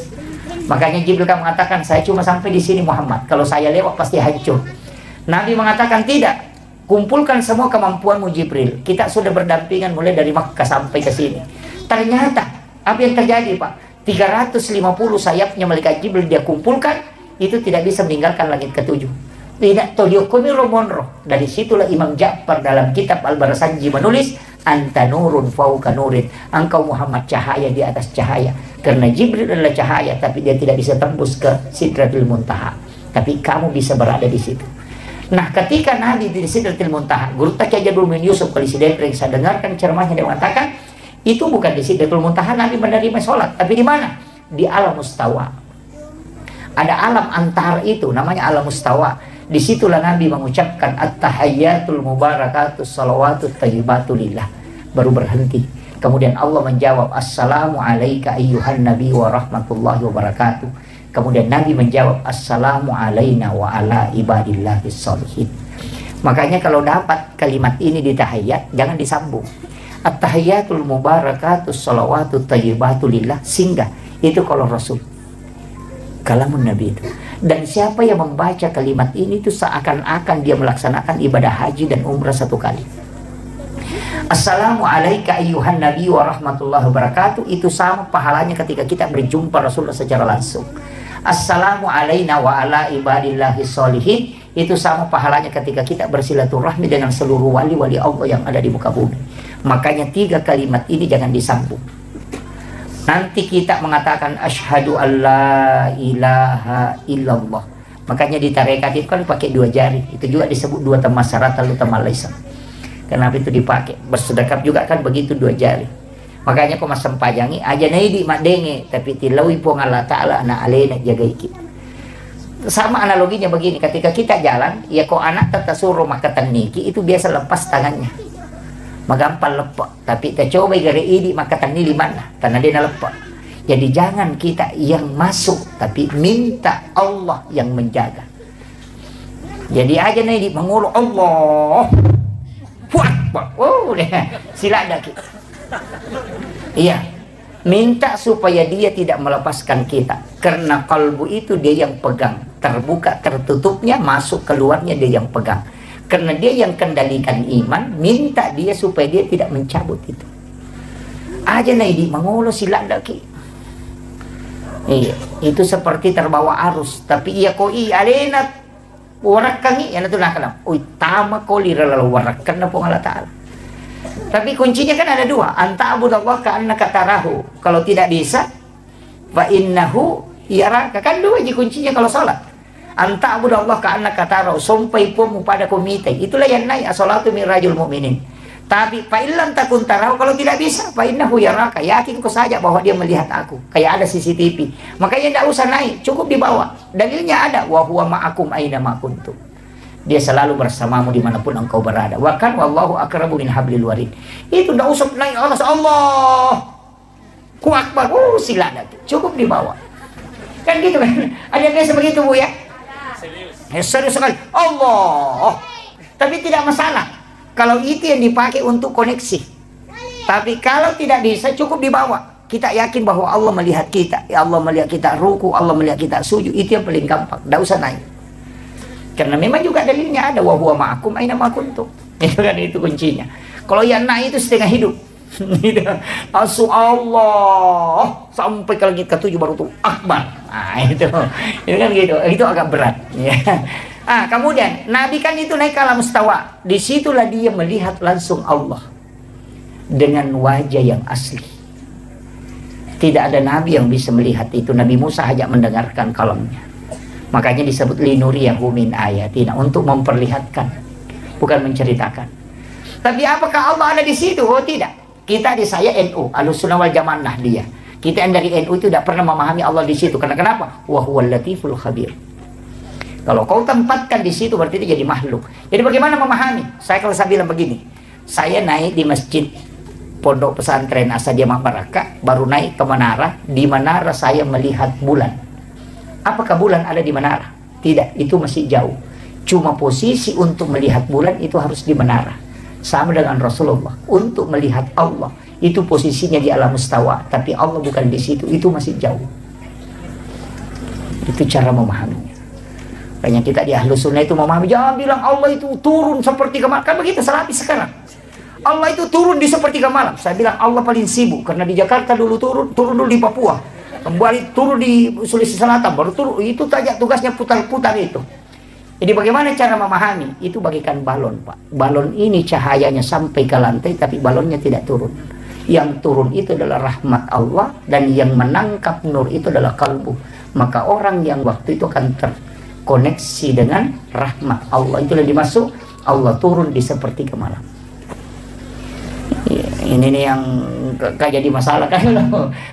Makanya Jibril kan mengatakan, saya cuma sampai di sini Muhammad, kalau saya lewat pasti hancur. Nabi mengatakan tidak, kumpulkan semua kemampuanmu Jibril, kita sudah berdampingan mulai dari Makkah sampai ke sini. Ternyata apa yang terjadi Pak? 350 sayapnya malaikat Jibril dia kumpulkan, itu tidak bisa meninggalkan langit ke-7. Tidak toliyokumi romonroh. Dari situlah Imam Ja'far dalam kitab Al-Barasanji menulis, anta nurun fauka nurin, engkau Muhammad cahaya di atas cahaya. Karena Jibril adalah cahaya, tapi dia tidak bisa tembus ke Sidratul Muntaha, tapi kamu bisa berada di situ. Nah, ketika Nabi di Sidratul Muntaha, Guru Tajah Jadul bin Yusuf Kalisi Dendreng, saya dengarkan ceramahnya, dia mengatakan itu bukan di Sidratul Muntaha Nabi menerima sholat, tapi di mana? Di alam mustawa. Ada alam antara itu, namanya alam mustawa. Disitulah Nabi mengucapkan at-tahayyatul mubarakatus salawatut thayyibatu lillah. Baru berhenti. Kemudian Allah menjawab, assalamu alayka ayyuhan nabi wa rahmatullahi wa barakatuh. Kemudian Nabi menjawab, assalamu alayna wa ala ibadillahis sholihin. Makanya kalau dapat kalimat ini di tahayyat, jangan disambung. At-tahayyatul mubarakatus salawatut thayyibatu lillah, singgah. Itu kalau Rasul, kalamun Nabi itu. Dan siapa yang membaca kalimat ini itu seakan-akan dia melaksanakan ibadah haji dan umrah 1 kali. Assalamu alayka ayyuhan nabi wa rahmatullahi wa barakatuh, itu sama pahalanya ketika kita berjumpa Rasulullah secara langsung. Assalamu alayna wa ala ibadillahi sholihin, itu sama pahalanya ketika kita bersilaturahmi dengan seluruh wali-wali Allah yang ada di muka bumi. Makanya 3 kalimat ini jangan disambung. Nanti kita mengatakan asyhadu alla ilaha illallah. Makanya di tarekat itu kan pakai 2 jari. Itu juga disebut 2 tamasyarat lalu tamalaisa. Kenapa itu dipakai? Bersedekap juga kan begitu 2 jari. Makanya kau masam pajangi aja naidi madenge, tapi tilawi pun Allah Ta'ala na alena jaga iki. Sama analoginya begini, ketika kita jalan, ya kau anak tata suruh makatan niki, itu biasa lepas tangannya. Magampang lepak, tapi kita coba gari ini maka tani mana karena dia lepak. Jadi jangan kita yang masuk, tapi minta Allah yang menjaga. Jadi aja nih mengulu Allah, sila ada kita. Iya, minta supaya dia tidak melepaskan kita, karena kalbu itu dia yang pegang, terbuka tertutupnya, masuk keluarnya dia yang pegang. Karena dia yang kendalikan iman, minta dia supaya dia tidak mencabut itu. Aja naidi mengulo sila daki. Iya, itu seperti terbawa arus. Tapi iya ko alena warakangi, yan itu nakalam. Uy, tama ko liralal warakan na po Allah Ta'ala. Tapi kuncinya kan ada 2. Anta abudallah ka'annaka tarahu. Kalau tidak bisa, fa innahu yaraka. Kan 2 aja kuncinya kalau sholat. Anta abudallah ka'annaka tarahu, sampai pun pada komite. Itulah yang naik as-salatu mirajul mu'minin. Tapi fa'ilam takun tarau, kalau tidak bisa fa'innahu yaraka, yakin kau saja bahwa dia melihat aku, kayak ada CCTV. Makanya tidak usah naik, cukup di bawah. Dalilnya ada, wa huwa ma'akum aina ma kuntum. Dia selalu bersamamu dimanapun engkau berada. Wa kan wallahu aqrabu min hablil warid. Itu tidak usah naik atas, Allah ku akbar, sila ada, cukup di bawah. Kan gitu kan? Ada yang biasa begitu, Bu, ya? Serius sekali, Allah. Tapi tidak masalah kalau itu yang dipakai untuk koneksi. Tapi kalau tidak bisa, cukup dibawa. Kita yakin bahwa Allah melihat kita. Ya Allah melihat kita ruku, Allah melihat kita sujud. Itu yang paling gampang. Tidak usah naik. Karena memang juga dalilnya ada. Wa huwa ma'akum aina ma kuntum. Itu kan, itu kuncinya. Kalau yang naik itu setengah hidup. Asu Allah sampai ke langit ke-7 baru tuh akbar. Nah, itu kan gitu. Itu agak berat. Ya. Kemudian Nabi kan itu naik ke alam mustawa. Disitulah dia melihat langsung Allah dengan wajah yang asli. Tidak ada Nabi yang bisa melihat itu. Nabi Musa hanya mendengarkan kalamnya. Makanya disebut linuriyahu min ayatina, untuk memperlihatkan, bukan menceritakan. Tapi apakah Allah ada di situ? Oh tidak. Kita di saya NU, Ahlussunnah wal Jamaah dia. Kita yang dari NU itu tidak pernah memahami Allah di situ. Karena kenapa? Wa huwal latiful khabir. Kalau kau tempatkan di situ berarti itu jadi makhluk. Jadi bagaimana memahami? Kalau saya bilang begini, saya naik di masjid Pondok Pesantren Asadiah Baraka, baru naik ke menara. Di menara saya melihat bulan. Apakah bulan ada di menara? Tidak, itu masih jauh. Cuma posisi untuk melihat bulan itu harus di menara. Sama dengan Rasulullah, untuk melihat Allah itu posisinya di alam mustawa, tapi Allah bukan di situ, itu masih jauh. Itu cara memahaminya. Banyak kita di Ahlussunnah itu memahami, jangan bilang Allah itu turun sepertiga malam. Kan begitu salafi sekarang. Allah itu turun di sepertiga malam. Saya bilang Allah paling sibuk, karena di Jakarta dulu turun dulu di Papua, kembali turun di Sulawesi Selatan, baru turun. Itu saja tugasnya, putar-putar itu. Jadi bagaimana cara memahami? Itu bagikan balon, Pak. Balon ini cahayanya sampai ke lantai, tapi balonnya tidak turun. Yang turun itu adalah rahmat Allah, dan yang menangkap nur itu adalah kalbu. Maka orang yang waktu itu akan terkoneksi dengan rahmat Allah. Itulah dimaksud Allah turun di sepertiga malam. Ini nih yang kayak jadi masalah kan.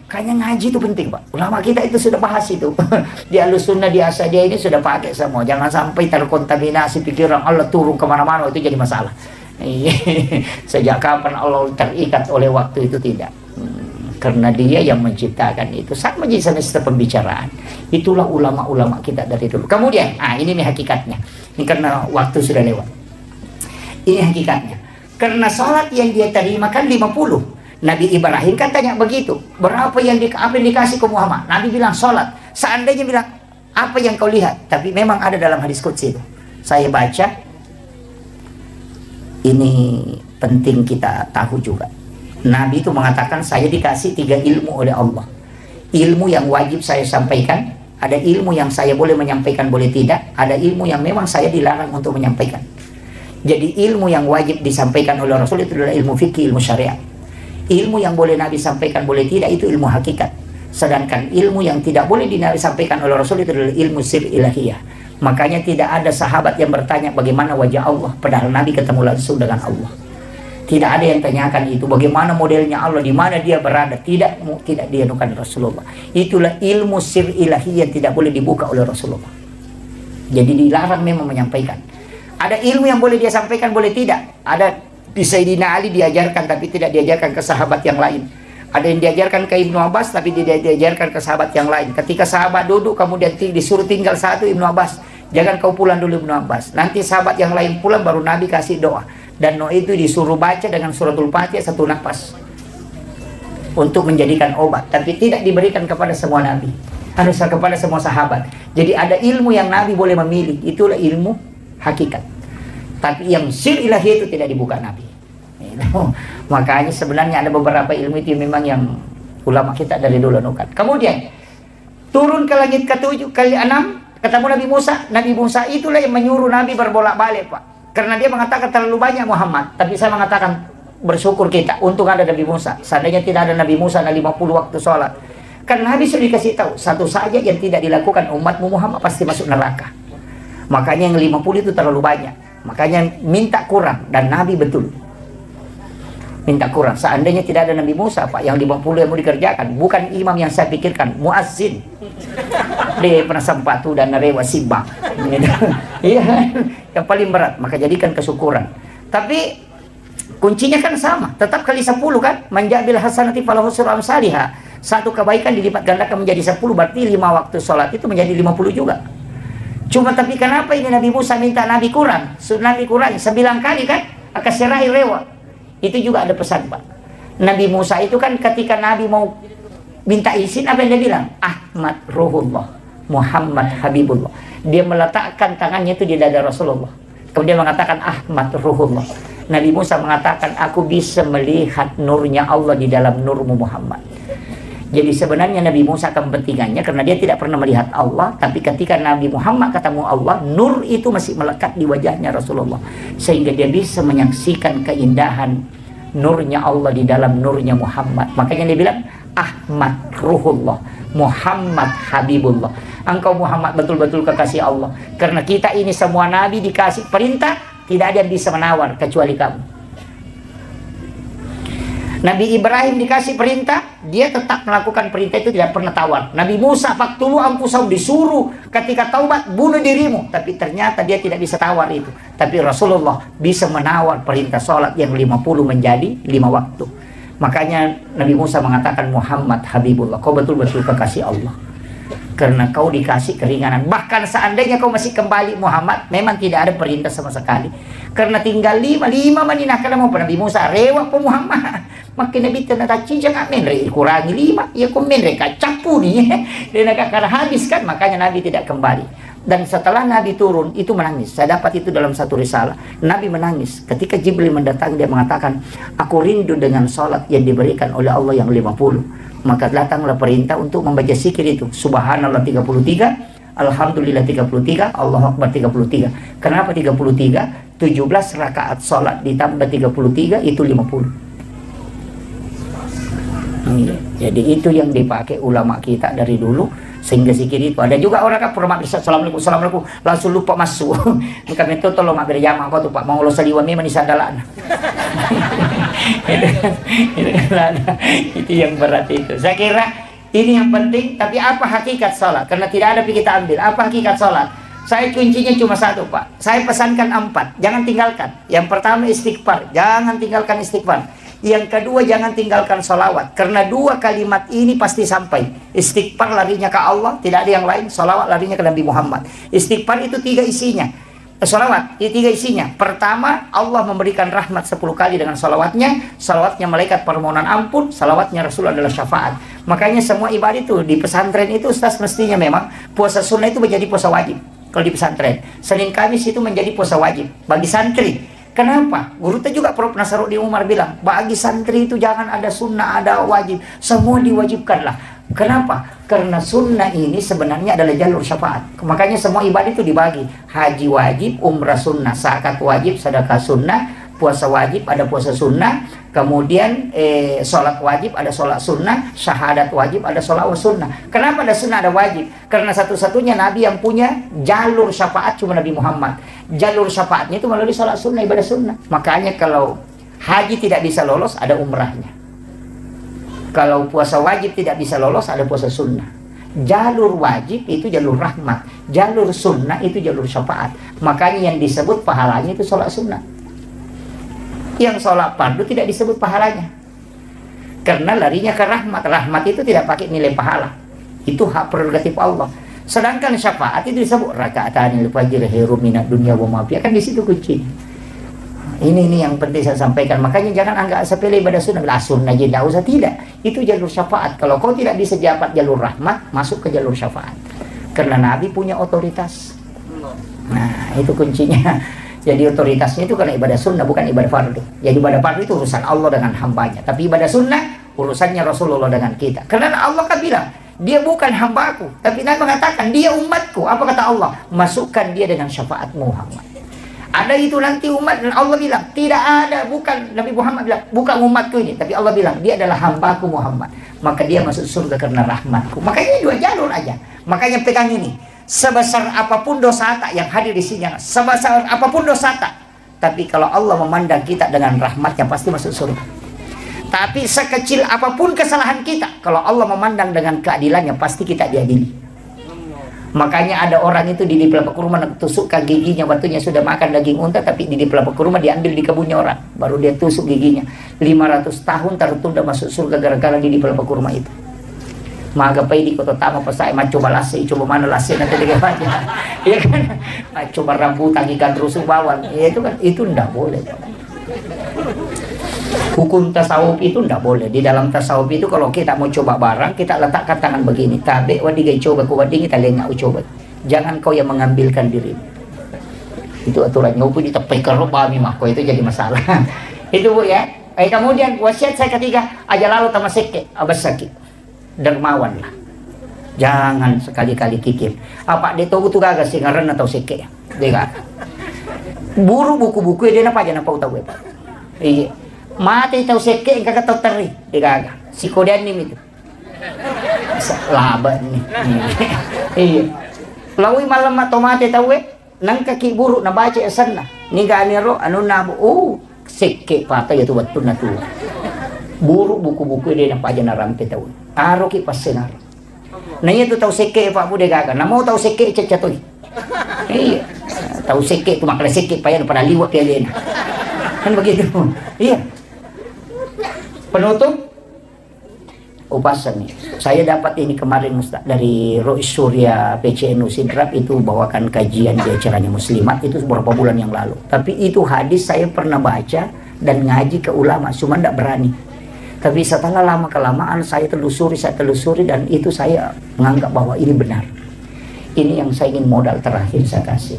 Kayaknya ngaji itu penting, Pak. Ulama kita itu sudah bahas itu. Di Ahlussunnah, di Asadiah ini sudah pakai semua. Jangan sampai terkontaminasi pikiran Allah turun kemana-mana, itu jadi masalah. Sejak kapan Allah terikat oleh waktu itu? Tidak. Karena dia yang menciptakan itu. Sama jadi semester pembicaraan. Itulah ulama-ulama kita dari dulu. Kemudian, ini nih hakikatnya. Ini karena waktu sudah lewat. Ini hakikatnya. Karena sholat yang dia terima kan 50. Nabi Ibrahim kan tanya begitu, berapa yang dikasih ke Muhammad? Nabi bilang sholat. Seandainya bilang, apa yang kau lihat? Tapi memang ada dalam hadis qudsi itu. Saya baca, ini penting kita tahu juga. Nabi itu mengatakan, saya dikasih 3 ilmu oleh Allah. Ilmu yang wajib saya sampaikan, ada ilmu yang saya boleh menyampaikan, boleh tidak, ada ilmu yang memang saya dilarang untuk menyampaikan. Jadi ilmu yang wajib disampaikan oleh Rasul itu adalah ilmu fikih, ilmu syariat. Ilmu yang boleh Nabi sampaikan, boleh tidak, itu ilmu hakikat. Sedangkan ilmu yang tidak boleh disampaikan oleh Rasul itu adalah ilmu sir ilahiyah. Makanya tidak ada sahabat yang bertanya bagaimana wajah Allah, padahal Nabi ketemu langsung dengan Allah. Tidak ada yang tanyakan itu, bagaimana modelnya Allah, di mana dia berada. Tidak dianukan Rasulullah. Itulah ilmu sir ilahiyah yang tidak boleh dibuka oleh Rasulullah. Jadi dilarang memang menyampaikan. Ada ilmu yang boleh dia sampaikan, boleh tidak. Ada di Sayyidina Ali diajarkan, tapi tidak diajarkan ke sahabat yang lain. Ada yang diajarkan ke Ibnu Abbas, tapi tidak diajarkan ke sahabat yang lain. Ketika sahabat duduk, kemudian disuruh tinggal satu, Ibnu Abbas, jangan kau pulang dulu Ibnu Abbas. Nanti sahabat yang lain pulang, baru Nabi kasih doa. Dan doa itu disuruh baca dengan suratul Fatihah 1 nafas. Untuk menjadikan obat. Tapi tidak diberikan kepada semua Nabi. Harus kepada semua sahabat. Jadi ada ilmu yang Nabi boleh memilih. Itulah ilmu hakikat. Tapi yang sir ilahi itu tidak dibuka Nabi. Makanya sebenarnya ada beberapa ilmu itu memang yang ulama kita dari dulu nukat. Kemudian turun ke langit ke-7 ke-6 ketemu Nabi Musa. Nabi Musa itulah yang menyuruh Nabi berbolak-balik, Pak. Karena dia mengatakan terlalu banyak Muhammad. Tapi saya mengatakan bersyukur kita untuk ada Nabi Musa. Seandainya tidak ada Nabi Musa, ada 50 waktu sholat. Karena Nabi sudah dikasih tahu, satu saja yang tidak dilakukan umatmu Muhammad pasti masuk neraka. Makanya yang 50 itu terlalu banyak. Makanya minta kurang, dan Nabi betul. minta Quran. Seandainya tidak ada Nabi Musa, Pak, yang 50 yang mau dikerjakan, bukan imam yang saya pikirkan, muazzin. Dia pernah sempatu dan narewa sibang. Iya, yang paling berat, maka jadikan kesyukuran. Tapi kuncinya kan sama, tetap kali 10 kan? Manjabil hasanati falahu syarru amsalihha. Satu kebaikan dilipat gandakan menjadi 10, berarti 5 waktu sholat itu menjadi 50 juga. Cuma tapi kenapa ini Nabi Musa minta Nabi Quran? Nabi Quran 9 kali kan? Akasirahi rewa. Itu juga ada pesan, Pak. Nabi Musa itu kan ketika Nabi mau minta izin, apa yang dia bilang? Ahmad Ruhullah, Muhammad Habibullah. Dia meletakkan tangannya itu di dada Rasulullah. Kemudian mengatakan Ahmad Ruhullah. Nabi Musa mengatakan, aku bisa melihat nurnya Allah di dalam nurmu Muhammad. Jadi sebenarnya Nabi Musa kepentingannya karena dia tidak pernah melihat Allah, tapi ketika Nabi Muhammad ketemu Allah, nur itu masih melekat di wajahnya Rasulullah, sehingga dia bisa menyaksikan keindahan nurnya Allah di dalam nurnya Muhammad. Makanya dia bilang Ahmad Ruhullah, Muhammad Habibullah. Engkau Muhammad betul-betul kekasih Allah. Karena kita ini semua Nabi dikasih perintah, tidak ada yang bisa menawar kecuali kamu. Nabi Ibrahim dikasih perintah, dia tetap melakukan perintah itu, tidak pernah tawar. Nabi Musa faktulu ampusau, disuruh ketika taubat bunuh dirimu, tapi ternyata dia tidak bisa tawar itu. Tapi Rasulullah bisa menawar perintah sholat yang 50 menjadi 5 waktu. Makanya Nabi Musa mengatakan Muhammad Habibullah, kau betul-betul kekasih Allah. Karena kau dikasih keringanan. Bahkan seandainya kau masih kembali Muhammad, memang tidak ada perintah sama sekali. Karena tinggal 5 maninah kalau mau Nabi Musa rewa po Muhammad. Makin Nabi tanda jangan menre kurangi 5, ya kau menre kacapu nih. Dan karena habis kan, makanya Nabi tidak kembali. Dan setelah Nabi turun itu menangis. Saya dapat itu dalam satu risalah. Nabi menangis ketika Jibril mendatangi, dia mengatakan, aku rindu dengan sholat yang diberikan oleh Allah yang 50. Maka datanglah perintah untuk membaca zikir itu. Subhanallah 33, Alhamdulillah 33, Allahu Akbar 33. Kenapa 33? 17 rakaat sholat ditambah 33 itu 50. Jadi itu yang dipakai ulama kita dari dulu, sehingga zikir itu. Ada juga orang kan pernah assalamualaikum, assalamualaikum, langsung lupa masuk. Kami itu tolong mampir jamaah kau tuh Pak, mau lo saliwami manisandalan. Itu yang berat itu. Saya kira ini yang penting. Tapi apa hakikat sholat? Karena tidak ada kita ambil. Apa hakikat sholat? Saya kuncinya cuma satu, Pak. Saya pesankan 4, jangan tinggalkan. Yang pertama istighfar, jangan tinggalkan istighfar. Yang kedua jangan tinggalkan sholawat, karena 2 kalimat ini pasti sampai. Istighfar larinya ke Allah, tidak ada yang lain. Sholawat larinya ke Nabi Muhammad. Istighfar itu 3 isinya. Sholawat itu 3 isinya. Pertama, Allah memberikan rahmat 10 kali dengan sholawatnya. Sholawatnya malaikat permohonan ampun. Sholawatnya Rasul adalah syafaat. Makanya semua ibadah itu di pesantren itu Ustaz mestinya memang puasa sunnah itu menjadi puasa wajib. Kalau di pesantren Senin Kamis itu menjadi puasa wajib bagi santri. Kenapa? Guru itu juga Prof. Nasaruddin Umar bilang, bagi santri itu jangan ada sunnah, ada wajib. Semua diwajibkanlah. Kenapa? Karena sunnah ini sebenarnya adalah jalur syafaat. Makanya semua ibadah itu dibagi. Haji wajib, umrah sunnah, zakat wajib, sedekah sunnah, puasa wajib, ada puasa sunnah. Kemudian sholat wajib, ada sholat sunnah. Syahadat wajib, ada sholat sunnah. Kenapa ada sunnah, ada wajib? Karena satu-satunya Nabi yang punya jalur syafaat cuma Nabi Muhammad. Jalur syafaatnya itu melalui sholat sunnah, ibadah sunnah. Makanya kalau haji tidak bisa lolos, ada umrahnya. Kalau puasa wajib tidak bisa lolos, ada puasa sunnah. Jalur wajib itu jalur rahmat, jalur sunnah itu jalur syafaat. Makanya yang disebut pahalanya itu sholat sunnah. Yang sholat fardu tidak disebut pahalanya, karena larinya ke rahmat. Rahmat itu tidak pakai nilai pahala, itu hak prerogatif Allah. Sedangkan syafaat itu disebut raka'atanil fajr khairum minad dunya wa ma fiha. Kan di situ kunci. Ini yang penting saya sampaikan. Makanya jangan anggap sepele ibadah sunnah. Lah sunnah aja tidak usah, tidak. Itu jalur syafaat. Kalau kau tidak bisa dapat jalur rahmat, masuk ke jalur syafaat. Karena Nabi punya otoritas. Nah, itu kuncinya. Jadi otoritasnya itu karena ibadah sunnah, bukan ibadah fardu. Jadi ibadah fardu itu urusan Allah dengan hambanya. Tapi ibadah sunnah urusannya Rasulullah dengan kita. Karena Allah kan bilang, dia bukan hambaku, tapi Nabi mengatakan dia umatku. Apa kata Allah? Masukkan dia dengan syafaat Muhammad. Ada itu nanti umat, dan Allah bilang tidak ada, bukan Nabi Muhammad bilang bukan umatku ini, tapi Allah bilang dia adalah hambaku Muhammad. Maka dia masuk surga karena rahmatku. Makanya 2 jalur aja. Makanya pegang ini. Sebesar apapun dosa tak yang hadir di sini, sebesar apapun dosa tak, tapi kalau Allah memandang kita dengan rahmatnya pasti masuk surga. Tapi sekecil apapun kesalahan kita, kalau Allah memandang dengan keadilannya, pasti kita diadili. Makanya ada orang itu di pelapak kurma tusukkan giginya, batunya sudah makan daging unta, tapi di pelapak kurma diambil di kebunnya orang, baru dia tusuk giginya. 500 tahun tertunda masuk surga gara-gara di pelapak kurma itu. Magapai di kota tama pasai coba lasi, coba mana lasi nanti dia baca. Ya kan? Coba rambutan ikan rusuk bawang. Ya itu kan, itu enggak boleh. Hukum tasawuf itu enggak boleh. Di dalam tasawuf itu kalau kita mau coba barang, kita letakkan tangan begini. Tabe wadigai coba kuwading kita lengak coba. Jangan kau yang mengambilkan diri. Itu aturannya hukum ditepai keroba mimah kau itu jadi masalah. Itu Bu ya. Kemudian wasiat saya ketiga, aja lalu tama seke abas sakit. Dermawan lah. Jangan sekali-kali kikir. Apa dia tahu tu gagas sih ngaran atau seke. Dia gak. Buru buku-buku dia napa aja napa tahu apa. Iya. Mati tahu seke enggak tahu teri. Dia gak. Si kodean nih itu. Laba nih. Iya. Lawi malam atau mati tahu nang kaki buruk na baca sana. Ni ga aniro anu nabu seke pata ya tu betul na tu. Buruk buku-buku dia napa aja narampe tahu. Aro ki pasenar. Nanya tu tahu seke Pak Bude gaga. Na mau tahu seke cecatoy. Iya. Tahu seke tu makna seke payan pada liwat dia lena. Kan begitu. Iya. Penutup upasan nih. Saya dapat ini kemarin Ustaz dari Rois Surya PCNU Sidrap itu bawakan kajian di acaranya Muslimat itu beberapa bulan yang lalu. Tapi itu hadis saya pernah baca dan ngaji ke ulama, cuma tidak berani. Tapi setelah lama kelamaan saya telusuri dan itu saya menganggap bahwa ini benar. Ini yang saya ingin modal terakhir saya kasih.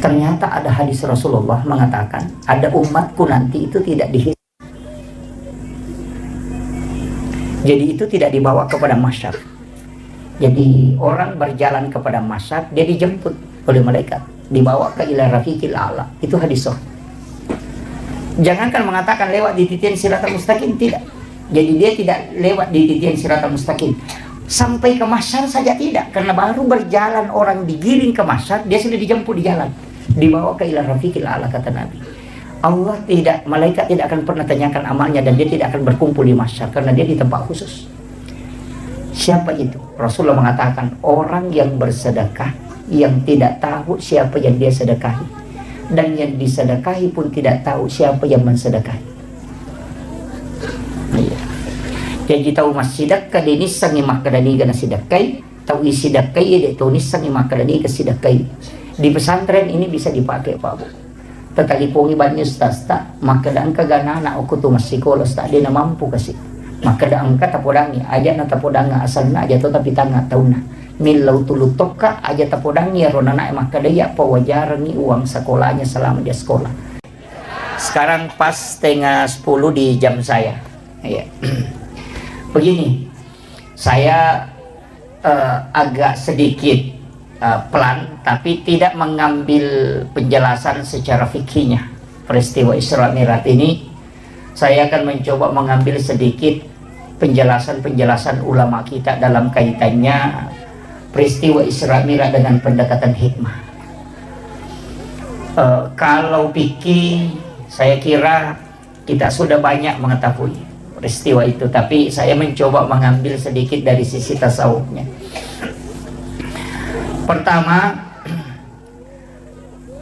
Ternyata ada hadis Rasulullah mengatakan ada umatku nanti itu tidak dihisab. Jadi itu tidak dibawa kepada masyar. Jadi orang berjalan kepada masyar, dia dijemput oleh malaikat, dibawa ke ila rafiqil a'la. Itu hadis sahih. Jangankan mengatakan lewat di titian siratal mustaqim, tidak. Jadi dia tidak lewat di titian siratal mustaqim. Sampai ke masyar saja tidak, karena baru berjalan orang digiring ke masyar, dia sudah dijemput di jalan, dibawa ke ila rafiqil a'la kata Nabi. Allah tidak, malaikat tidak akan pernah tanyakan amalnya dan dia tidak akan berkumpul di masyar karena dia di tempat khusus. Siapa itu? Rasulullah mengatakan orang yang bersedekah yang tidak tahu siapa yang dia sedekahi. Dan yang disedekahi pun tidak tahu siapa yang mensedekahi. Iya. Jadi tahu masyidak ini sangi makadani gana sidakai, tahu isidakai dia tahu nisangi makadani ke sidakai. Di pesantren ini bisa dipakai Pak Bu. Tetapi pongi banyak stasta, maka daan kagana na aku tu masih kolos tak dia na mampu kasih. Maka daan kata podangi aja na tapodanga asalna aja tu tapi tanga tauna. Milau tulu toka aja tapodangi rona na maka dia apa wajarangi uang sekolahnya selama dia sekolah. Sekarang pas 9:30 di jam saya. Iya. Begini, saya agak sedikit pelan, tapi tidak mengambil penjelasan secara fikihnya peristiwa Isra Mi'raj ini. Saya akan mencoba mengambil sedikit penjelasan ulama kita dalam kaitannya peristiwa Isra Mi'raj dengan pendekatan hikmah. Kalau fikih, saya kira kita sudah banyak mengetahui peristiwa itu, tapi saya mencoba mengambil sedikit dari sisi tasawufnya. Pertama,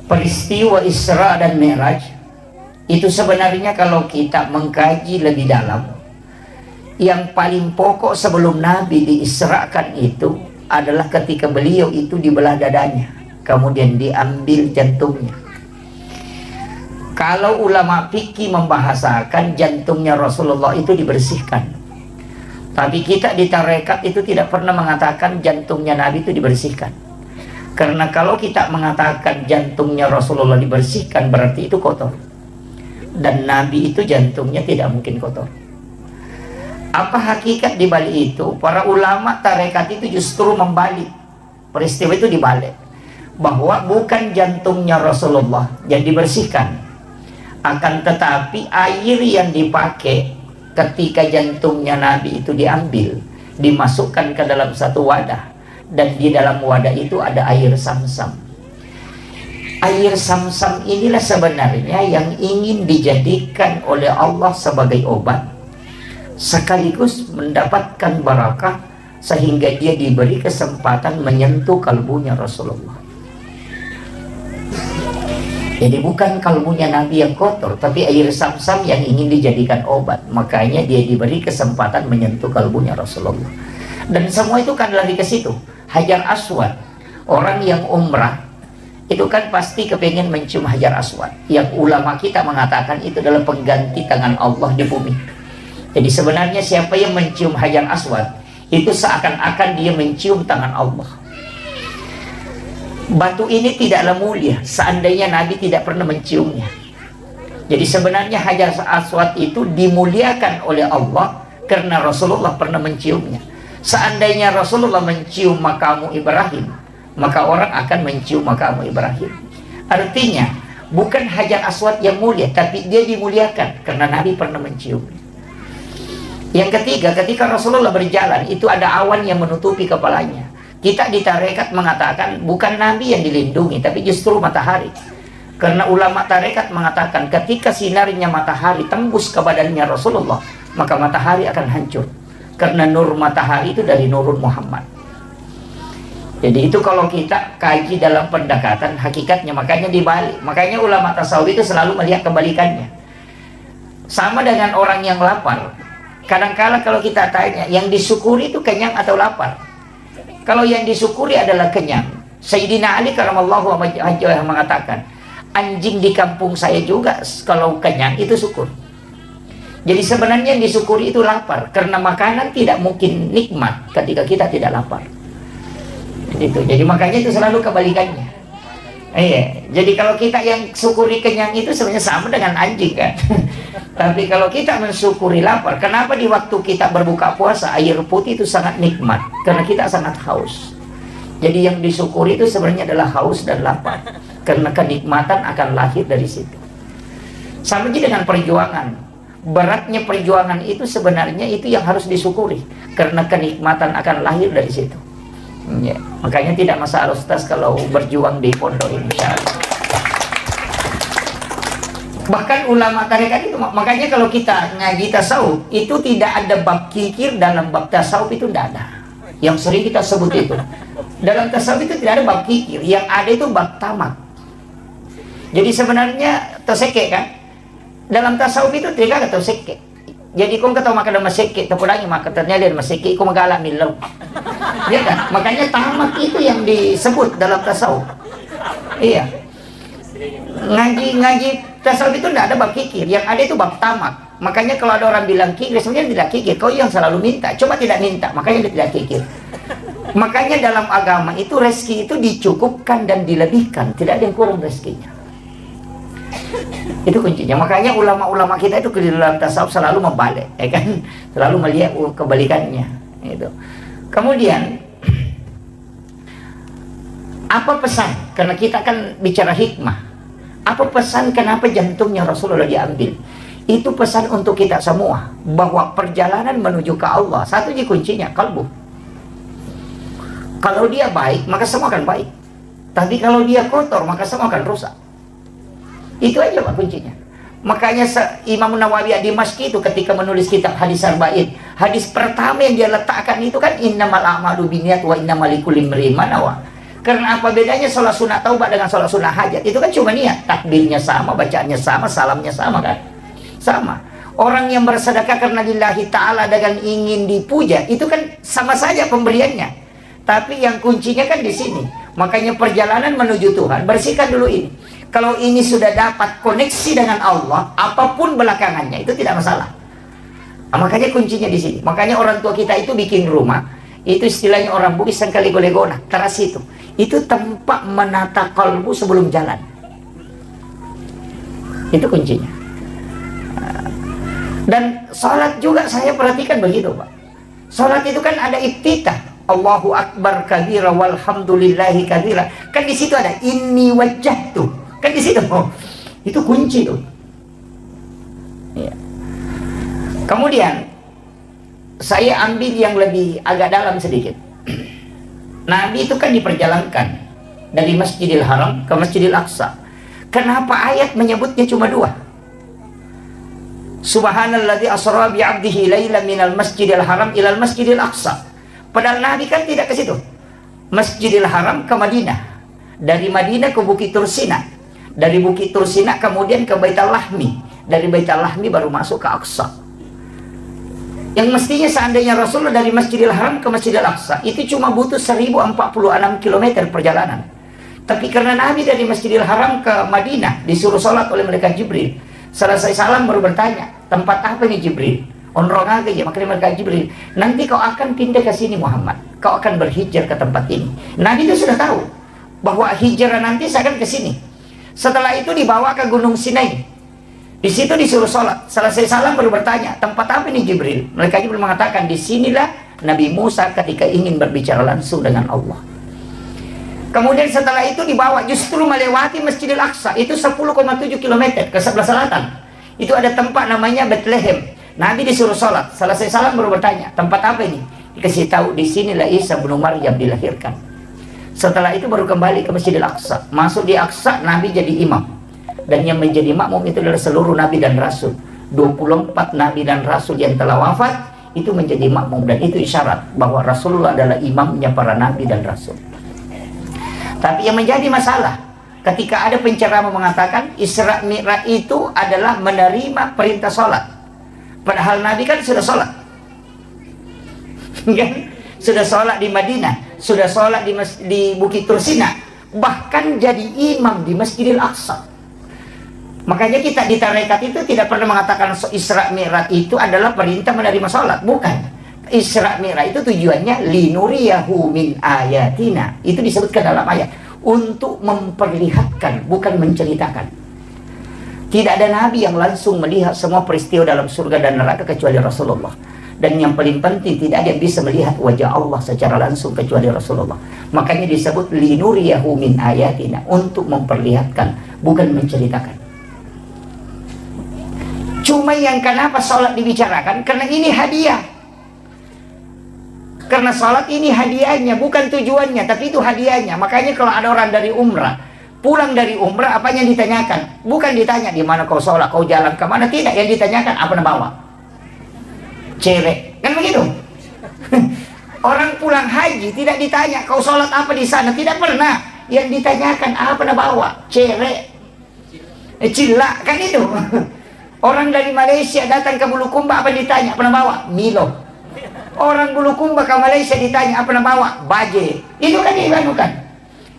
peristiwa Isra dan Mi'raj itu sebenarnya kalau kita mengkaji lebih dalam, yang paling pokok sebelum Nabi diisrakan itu adalah ketika beliau itu dibelah dadanya, kemudian diambil jantungnya. Kalau ulama fikih membahasakan jantungnya Rasulullah itu dibersihkan, tapi kita di tarekat itu tidak pernah mengatakan jantungnya Nabi itu dibersihkan. Karena kalau kita mengatakan jantungnya Rasulullah dibersihkan berarti itu kotor, dan Nabi itu jantungnya tidak mungkin kotor. Apa hakikat di balik itu? Para ulama tarekat itu justru membalik peristiwa itu, dibalik bahwa bukan jantungnya Rasulullah yang dibersihkan, akan tetapi air yang dipakai ketika jantungnya Nabi itu diambil, dimasukkan ke dalam satu wadah, dan di dalam wadah itu ada air Zam-Zam. Air Zam-Zam inilah sebenarnya yang ingin dijadikan oleh Allah sebagai obat, sekaligus mendapatkan barakah, sehingga dia diberi kesempatan menyentuh kalbunya Rasulullah. Jadi bukan kalbunya Nabi yang kotor, tapi air Zam-Zam yang ingin dijadikan obat. Makanya dia diberi kesempatan menyentuh kalbunya Rasulullah. Dan semua itu kan lari ke situ. Hajar Aswad, orang yang umrah itu kan pasti kepengen mencium Hajar Aswad, yang ulama kita mengatakan itu adalah pengganti tangan Allah di bumi. Jadi sebenarnya siapa yang mencium Hajar Aswad itu seakan-akan dia mencium tangan Allah. Batu ini tidaklah mulia seandainya Nabi tidak pernah menciumnya. Jadi sebenarnya Hajar Aswad itu dimuliakan oleh Allah karena Rasulullah pernah menciumnya. Seandainya Rasulullah mencium makamu Ibrahim, maka orang akan mencium makamu Ibrahim. Artinya bukan Hajar Aswad yang mulia, tapi dia dimuliakan karena Nabi pernah menciumnya. Yang ketiga, ketika Rasulullah berjalan, itu ada awan yang menutupi kepalanya. Kita di tarekat mengatakan bukan Nabi yang dilindungi, tapi justru matahari. Karena ulama tarekat mengatakan ketika sinarnya matahari tembus ke badannya Rasulullah, maka matahari akan hancur. Karena nur matahari itu dari nurun Muhammad. Jadi itu kalau kita kaji dalam pendekatan hakikatnya, makanya dibalik. Makanya ulama tasawuf itu selalu melihat kebalikannya. Sama dengan orang yang lapar. Kadang-kala kalau kita tanya, yang disyukuri itu kenyang atau lapar? Kalau yang disyukuri adalah kenyang. Sayyidina Ali karamallahu wajhahu mengatakan, anjing di kampung saya juga kalau kenyang itu syukur. Jadi sebenarnya yang disyukuri itu lapar, karena makanan tidak mungkin nikmat ketika kita tidak lapar. Itu. Jadi makanya itu selalu kebalikannya. Iya. Jadi kalau kita yang syukuri kenyang itu sebenarnya sama dengan anjing kan. Tapi kalau kita mensyukuri lapar, kenapa di waktu kita berbuka puasa air putih itu sangat nikmat? Karena kita sangat haus. Jadi yang disyukuri itu sebenarnya adalah haus dan lapar. Karena kenikmatan akan lahir dari situ. Sama juga dengan perjuangan. Beratnya perjuangan itu sebenarnya itu yang harus disyukuri. Karena kenikmatan akan lahir dari situ. Ya, makanya tidak masalah Ustaz kalau berjuang di pondok ini. Bahkan ulama tarekat itu, makanya kalau kita ngaji tasawuf itu tidak ada bab kikir dalam bab tasawuf, itu tidak ada. Yang sering kita sebut itu dalam tasawuf itu tidak ada bab kikir, yang ada itu bab tamak. Jadi sebenarnya terseke kan dalam tasawuf itu tidak ada terseke. Jadi kau kata makan dalam seke, terpulangi maka ternyata dalam seke kau mengalak milau. Ya kan? Makanya tamak itu yang disebut dalam tasawuf. Iya. Ngaji tasawuf itu tidak ada bab kikir, yang ada itu bab tamak. Makanya kalau ada orang bilang kikir, sebenarnya tidak kikir. Kau yang selalu minta, coba tidak minta, makanya dia tidak kikir. Makanya dalam agama itu rezeki itu dicukupkan dan dilebihkan, tidak ada yang kurang rezekinya. Itu kuncinya. Makanya ulama-ulama kita itu di dalam tasawuf selalu membalik, ya kan? Selalu melihat kebalikannya. Itu. Kemudian apa pesan? Karena kita kan bicara hikmah. Apa pesan kenapa jantungnya Rasulullah diambil? Itu pesan untuk kita semua, bahwa perjalanan menuju ke Allah, satu di kuncinya kalbu. Kalau dia baik, maka semua akan baik. Tapi kalau dia kotor, maka semua akan rusak. Itu aja Pak kuncinya. Makanya Imam Nawawi ad-Dimashqi itu ketika menulis kitab Hadis Arba'in, hadis pertama yang dia letakkan itu kan innamal a'malu binniyat wa innamal likulli imri'in ma nawa. Karena apa bedanya sholat sunat taubat dengan sholat sunat hajat? Itu kan cuma niat, takbirnya sama, bacaannya sama, salamnya sama kan? Sama. Orang yang bersedekah karena lillahi ta'ala dengan ingin dipuja, itu kan sama saja pemberiannya. Tapi yang kuncinya kan di sini. Makanya perjalanan menuju Tuhan, bersihkan dulu ini. Kalau ini sudah dapat koneksi dengan Allah, apapun belakangannya itu tidak masalah. Nah, makanya kuncinya di sini. Makanya orang tua kita itu bikin rumah, itu istilahnya orang Bugis kali golegona, teras itu. Itu tempat menata kalbu sebelum jalan. Itu kuncinya. Dan sholat juga saya perhatikan begitu Pak. Sholat itu kan ada iftitah, Allahu Akbar kabira walhamdulillahi kabira. Kan di situ ada inni wajjahtu. Kan di situ, itu kunci tuh. Ya. Kemudian saya ambil yang lebih agak dalam sedikit. Nabi itu kan diperjalankan dari Masjidil Haram ke Masjidil Aqsa. Kenapa ayat menyebutnya cuma 2? Subhanalladzi asra bi 'abdihi lailan minal Masjidil Haram ilal Masjidil Aqsa. Padahal Nabi kan tidak ke situ. Masjidil Haram ke Madinah. Dari Madinah ke Bukit Tursina. Dari Bukit Tursina kemudian ke Baitul Lahmi. Dari Baitul Lahmi baru masuk ke Aqsa. Yang mestinya seandainya Rasulullah dari Masjidil Haram ke Masjidil Aqsa itu cuma butuh 1046 km perjalanan. Tapi karena Nabi dari Masjidil Haram ke Madinah disuruh sholat oleh malaikat Jibril. Selesai salam baru bertanya, tempat apa ini Jibril? Onrong aja ya, makanya malaikat Jibril, nanti kau akan pindah ke sini Muhammad. Kau akan berhijrah ke tempat ini. Nabi itu sudah tahu bahwa hijrah nanti saya akan ke sini. Setelah itu dibawa ke Gunung Sinai. Di situ disuruh sholat. Selesai salam baru bertanya, tempat apa ini Jibril? Mereka Jibril mengatakan, disinilah Nabi Musa ketika ingin berbicara langsung dengan Allah. Kemudian setelah itu dibawa justru melewati Masjidil Aqsa. Itu 10,7 km ke sebelah selatan. Itu ada tempat namanya Bethlehem. Nabi disuruh sholat. Selesai salam baru bertanya, tempat apa ini? Dikasih tahu, disinilah Isa bin Maryam dilahirkan. Setelah itu baru kembali ke Masjidil Aqsa. Masuk di Aqsa, Nabi jadi imam. Dan yang menjadi makmum itu adalah seluruh Nabi dan Rasul. 24 Nabi dan Rasul yang telah wafat itu menjadi makmum. Dan itu isyarat bahwa Rasulullah adalah imamnya para Nabi dan Rasul. Tapi yang menjadi masalah ketika ada penceramah mengatakan Isra Mi'raj itu adalah menerima perintah sholat. Padahal Nabi kan sudah sholat. Sudah sholat di Madinah, sudah sholat di Bukit Tursina, bahkan jadi imam di Masjidil Aqsa. Makanya kita di tarekat itu tidak pernah mengatakan Isra Mi'raj itu adalah perintah menerima sholat. Bukan. Isra Mi'raj itu tujuannya linuriyahu min ayatina. Itu disebutkan dalam ayat. Untuk memperlihatkan, bukan menceritakan. Tidak ada nabi yang langsung melihat semua peristiwa dalam surga dan neraka kecuali Rasulullah. Dan yang paling penting, tidak ada yang bisa melihat wajah Allah secara langsung kecuali Rasulullah. Makanya disebut linuriyahu min ayatina. Untuk memperlihatkan, bukan menceritakan. Cuma yang kenapa sholat dibicarakan? Karena ini hadiah. Karena sholat ini hadiahnya, bukan tujuannya, tapi itu hadiahnya. Makanya kalau ada orang dari umrah, pulang dari umrah, apa yang ditanyakan? Bukan ditanya di mana kau sholat, kau jalan ke mana. Tidak, yang ditanyakan apa yang bawa? Cewek. Kan begitu? Orang pulang haji tidak ditanya kau sholat apa di sana. Tidak pernah. Yang ditanyakan apa yang bawa? Cewek. Cilak. Kan itu. Orang dari Malaysia datang ke Bulukumba, apa yang ditanya? Apa yang bawa? Milo. Orang Bulukumba ke Malaysia ditanya apa yang bawa? Baje. Itu kan dibanukan.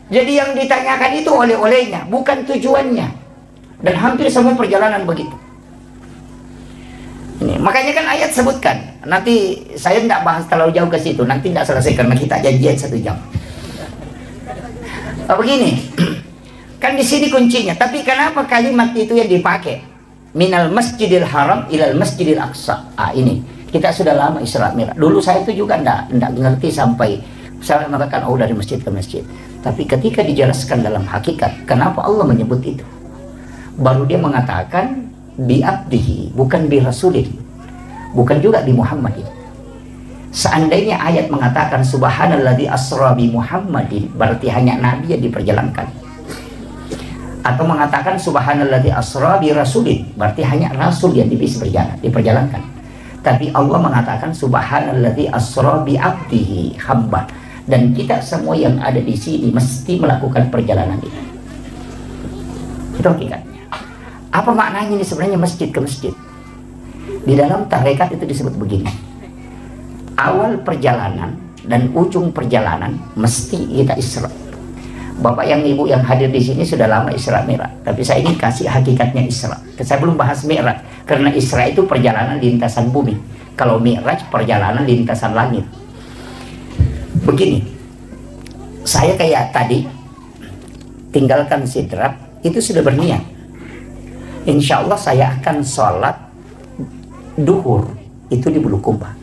Jadi yang ditanyakan itu oleh-olehnya, bukan tujuannya. Dan hampir semua perjalanan begitu. Ini, makanya kan ayat sebutkan. Nanti saya tidak bahas terlalu jauh ke situ. Nanti tidak selesai karena kita janjian 1 jam. Begini, kan di sini kuncinya. Tapi kenapa kalimat itu yang dipakai? Minal Masjidil Haram ilal Masjidil Aqsa. Ini kita sudah lama Isra Mi'raj. Dulu saya itu juga enggak ngerti sampai saya mengatakan dari masjid ke masjid. Tapi ketika dijelaskan dalam hakikat kenapa Allah menyebut itu, baru dia mengatakan bi abdihi, bukan bi rasulin, bukan juga bi Muhammadin. Seandainya ayat mengatakan subhanalladzi asra bi Muhammadin, berarti hanya nabi yang diperjalankan. Atau mengatakan subhanalladzi asra bi rasulin, berarti hanya rasul yang bisa diperjalankan. Tapi Allah mengatakan subhanalladzi asra bi abdihi, hamba. Dan kita semua yang ada di sini mesti melakukan perjalanan itu. Itu hakikatnya. Apa maknanya ini sebenarnya masjid ke masjid? Di dalam tarekat itu disebut begini. Awal perjalanan dan ujung perjalanan mesti kita Isra. Bapak yang ibu yang hadir di sini sudah lama Isra Mi'raj, tapi saya ini kasih hakikatnya Isra. Saya belum bahas Mi'raj, karena Isra itu perjalanan lintasan bumi. Kalau Mi'raj perjalanan lintasan langit. Begini, saya kayak tadi tinggalkan Sidrap, itu sudah berniat. Insya Allah saya akan sholat duhur itu di Bulukumba.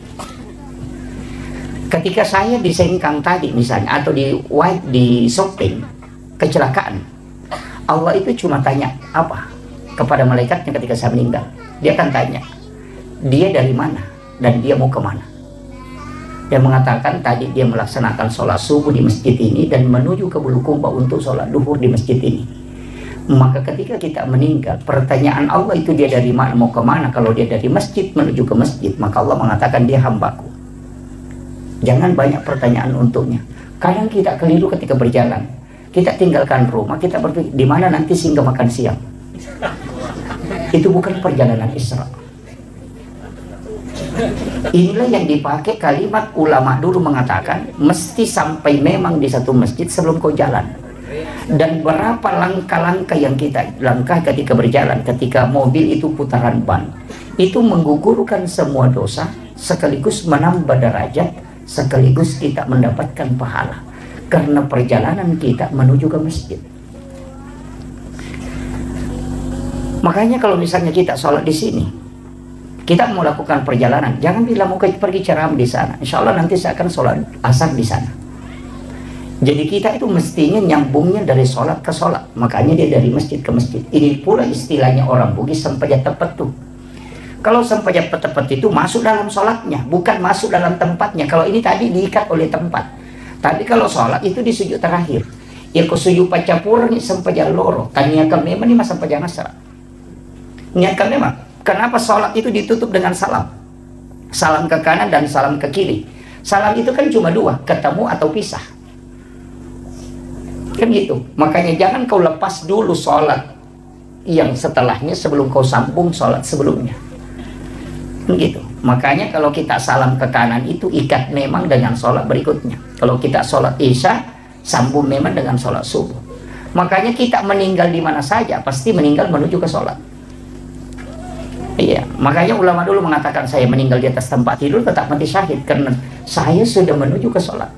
Ketika saya di Sengkang tadi misalnya, atau di shopping, kecelakaan, Allah itu cuma tanya apa kepada malaikatnya ketika saya meninggal. Dia akan tanya, dia dari mana dan dia mau kemana. Dia mengatakan tadi dia melaksanakan sholat subuh di masjid ini dan menuju ke Bulukumba untuk sholat duhur di masjid ini. Maka ketika kita meninggal, pertanyaan Allah itu dia dari mana, mau kemana? Kalau dia dari masjid menuju ke masjid, maka Allah mengatakan dia hambaku. Jangan banyak pertanyaan untuknya. Kadang kita keliru ketika berjalan. Kita tinggalkan rumah, kita berpikir di mana nanti singgah makan siang. Itu bukan perjalanan Isra. Inilah yang dipakai kalimat ulama dulu mengatakan mesti sampai memang di satu masjid sebelum kau jalan. Dan berapa langkah-langkah yang kita langkah ketika berjalan, ketika mobil itu putaran ban, itu menggugurkan semua dosa sekaligus menambah derajat, sekaligus kita mendapatkan pahala karena perjalanan kita menuju ke masjid. Makanya kalau misalnya kita sholat di sini, kita mau lakukan perjalanan, jangan bilang mau pergi ceramah di sana. Insya Allah nanti saya akan sholat asar di sana. Jadi kita itu mestinya nyambungnya dari sholat ke sholat. Makanya dia dari masjid ke masjid. Ini pula istilahnya orang Bugis sempajat tepat tuh. Kalau sempajat tepat itu masuk dalam sholatnya, bukan masuk dalam tempatnya. Kalau ini tadi diikat oleh tempat. Tapi kalau sholat itu di sujud terakhir. Ya ke sujud pacapur nih sempajat loro. Taniakan memang ini masa sempajat nasra. Niatkan memang. Kenapa sholat itu ditutup dengan salam? Salam ke kanan dan salam ke kiri. Salam itu kan cuma dua, ketemu atau pisah. Kan gitu. Makanya jangan kau lepas dulu sholat yang setelahnya sebelum kau sambung sholat sebelumnya. Gitu. Makanya kalau kita salam ke kanan itu ikat memang dengan sholat berikutnya. Kalau kita sholat isya, sambung memang dengan sholat subuh. Makanya kita meninggal di mana saja pasti meninggal menuju ke sholat. Iya, makanya ulama dulu mengatakan saya meninggal di atas tempat tidur tetap mati syahid karena saya sudah menuju ke sholat.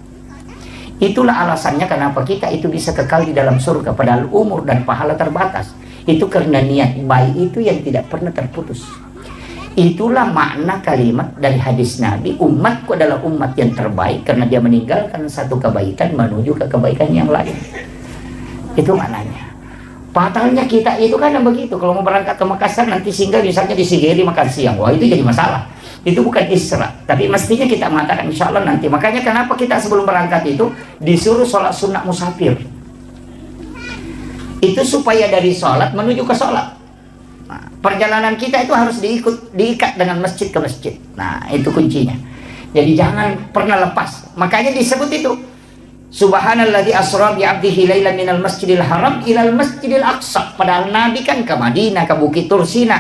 Itulah alasannya kenapa kita itu bisa kekal di dalam surga padahal umur dan pahala terbatas. Itu karena niat baik itu yang tidak pernah terputus. Itulah makna kalimat dari hadis Nabi, umatku adalah umat yang terbaik karena dia meninggalkan satu kebaikan menuju ke kebaikan yang lain. Itu maknanya. Fatalnya kita itu kan begitu. Kalau mau berangkat ke Makassar nanti singgah misalnya di Sigeri makan siang. Wah itu jadi masalah. Itu bukan Isra, tapi mestinya kita mengatakan insya Allah nanti. Makanya kenapa kita sebelum berangkat itu disuruh sholat sunnah musafir. Itu supaya dari sholat menuju ke sholat. Nah, perjalanan kita itu harus diikat dengan masjid ke masjid. Nah itu kuncinya. Jadi jangan pernah lepas. Makanya disebut itu Subhanalladzi asra bi 'abdihi lailan minal masjidil haram ilal masjidil aqsa. Padahal Nabi kan ke Madinah, ke Bukit Tursina.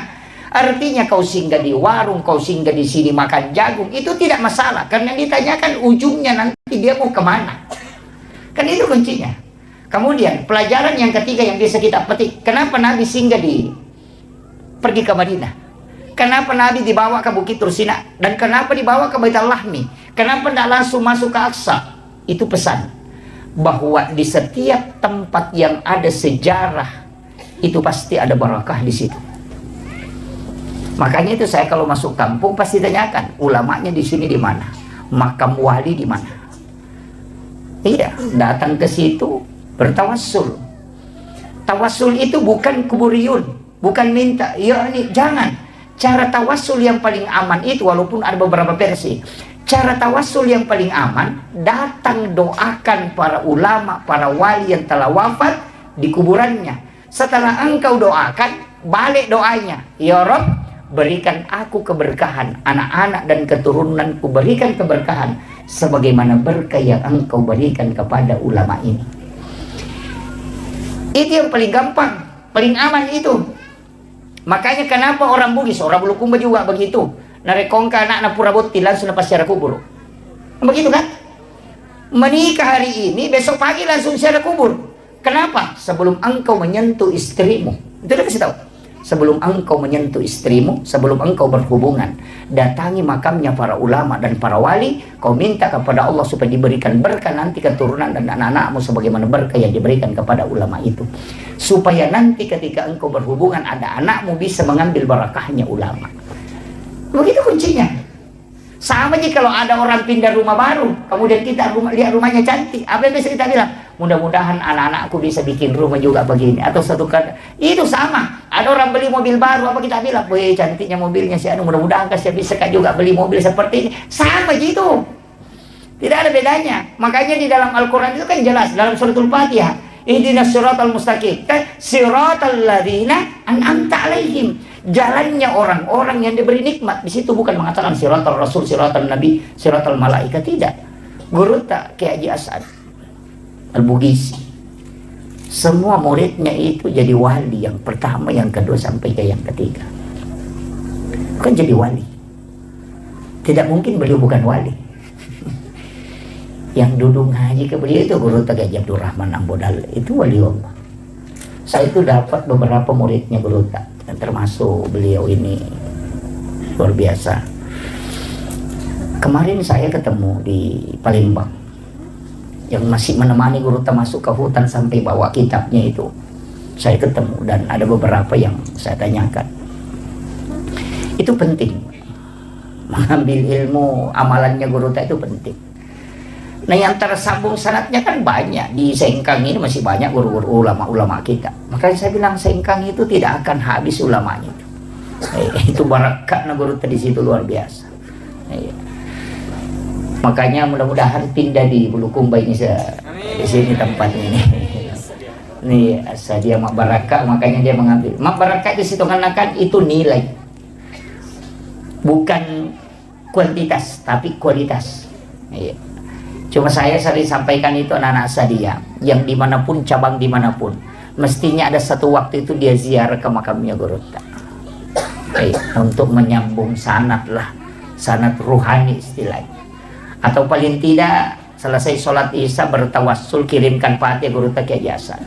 Artinya kau singgah di warung, kau singgah di sini makan jagung, itu tidak masalah. Karena ditanyakan ujungnya nanti dia mau kemana. Kan itu kuncinya. Kemudian pelajaran yang ketiga yang bisa kita petik. Kenapa Nabi singgah pergi ke Madinah? Kenapa Nabi dibawa ke Bukit Tursina? Dan kenapa dibawa ke Baitul Lahmi? Kenapa tidak langsung masuk ke Aqsa? Itu pesan. Bahwa di setiap tempat yang ada sejarah, itu pasti ada barakah di situ. Makanya itu saya kalau masuk kampung pasti tanyakan ulamanya di sini di mana, makam wali di mana. Iya, datang ke situ bertawassul. Tawassul itu bukan kuburiyun, bukan minta. Ya ini jangan. Cara tawassul yang paling aman itu walaupun ada beberapa versi. Cara tawassul yang paling aman datang doakan para ulama, para wali yang telah wafat di kuburannya. Setelah engkau doakan, balik doanya. Ya Rabb, berikan aku keberkahan, anak-anak dan keturunanku berikan keberkahan sebagaimana berkah yang engkau berikan kepada ulama ini. Itu yang paling gampang, paling aman itu. Makanya kenapa orang Bugis, orang Bulukumba juga begitu. Narekongka anak-anak purabotti langsung lepas secara kubur. Begitu kan? Menikah hari ini, besok pagi langsung secara kubur. Kenapa? Sebelum engkau menyentuh istrimu. Itu udah kasih tahu. Sebelum engkau menyentuh istrimu, sebelum engkau berhubungan, datangi makamnya para ulama dan para wali, kau minta kepada Allah supaya diberikan berkah nanti keturunan dan anak-anakmu sebagaimana berkah yang diberikan kepada ulama itu. Supaya nanti ketika engkau berhubungan ada anakmu bisa mengambil barakahnya ulama. Begitu kuncinya. Sama aja kalau ada orang pindah rumah baru, kemudian kita lihat rumahnya cantik, apa yang bisa kita bilang? Mudah-mudahan anak-anakku bisa bikin rumah juga begini. Atau satu kata, itu sama. Ada orang beli mobil baru, apa kita bilang? Wih, cantiknya mobilnya si anu, mudah-mudahan kasih bisa juga beli mobil seperti ini. Sama gitu. Tidak ada bedanya. Makanya di dalam Al-Quran itu kan jelas dalam suratul Fatihah, ihdinas siratal mustaqim, kan siratal ladzina an'amta alaihim, jalannya orang-orang yang diberi nikmat. Di situ bukan mengatakan siratal rasul, siratal nabi, siratal malaikat, tidak. Guru tak Kiai Haji As'ad Al-Bugisi, semua muridnya itu jadi wali, yang pertama, yang kedua sampai ke yang ketiga. Kan jadi wali. Tidak mungkin beliau bukan wali. Yang duduk ngaji ke beliau itu Guru Tak Haji Abdul Rahman Ambodal, itu wali Allah. Saya itu dapat beberapa muridnya Guru Tak, termasuk beliau ini luar biasa. Kemarin saya ketemu di Palembang, yang masih menemani Guru Tak masuk ke hutan sampai bawa kitabnya itu. Saya ketemu dan ada beberapa yang saya tanyakan. Itu penting. Mengambil ilmu amalannya Guru Tak itu penting. Nah, yang tersambung sanadnya kan banyak. Di Sengkang ini masih banyak guru-guru ulama-ulama kita. Makanya saya bilang Sengkang itu tidak akan habis ulamanya itu. Itu barakat Guru Tak di situ luar biasa. Makanya mudah-mudahan pindah di Bulukumba ini di sini tempatnya ini. Nih dia Mak Baraka, makanya dia mengambil. Mak Baraka itu hitungan itu nilai. Bukan kuantitas tapi kualitas. Cuma saya sering sampaikan itu anak-anak saya yang dimanapun, cabang dimanapun, mestinya ada satu waktu itu dia ziarah ke makamnya Guru Tak. Untuk menyambung sanad lah, sanad ruhani istilahnya. Atau paling tidak selesai sholat isya bertawassul, kirimkan Fatihah Guru Tak Kiai Haji.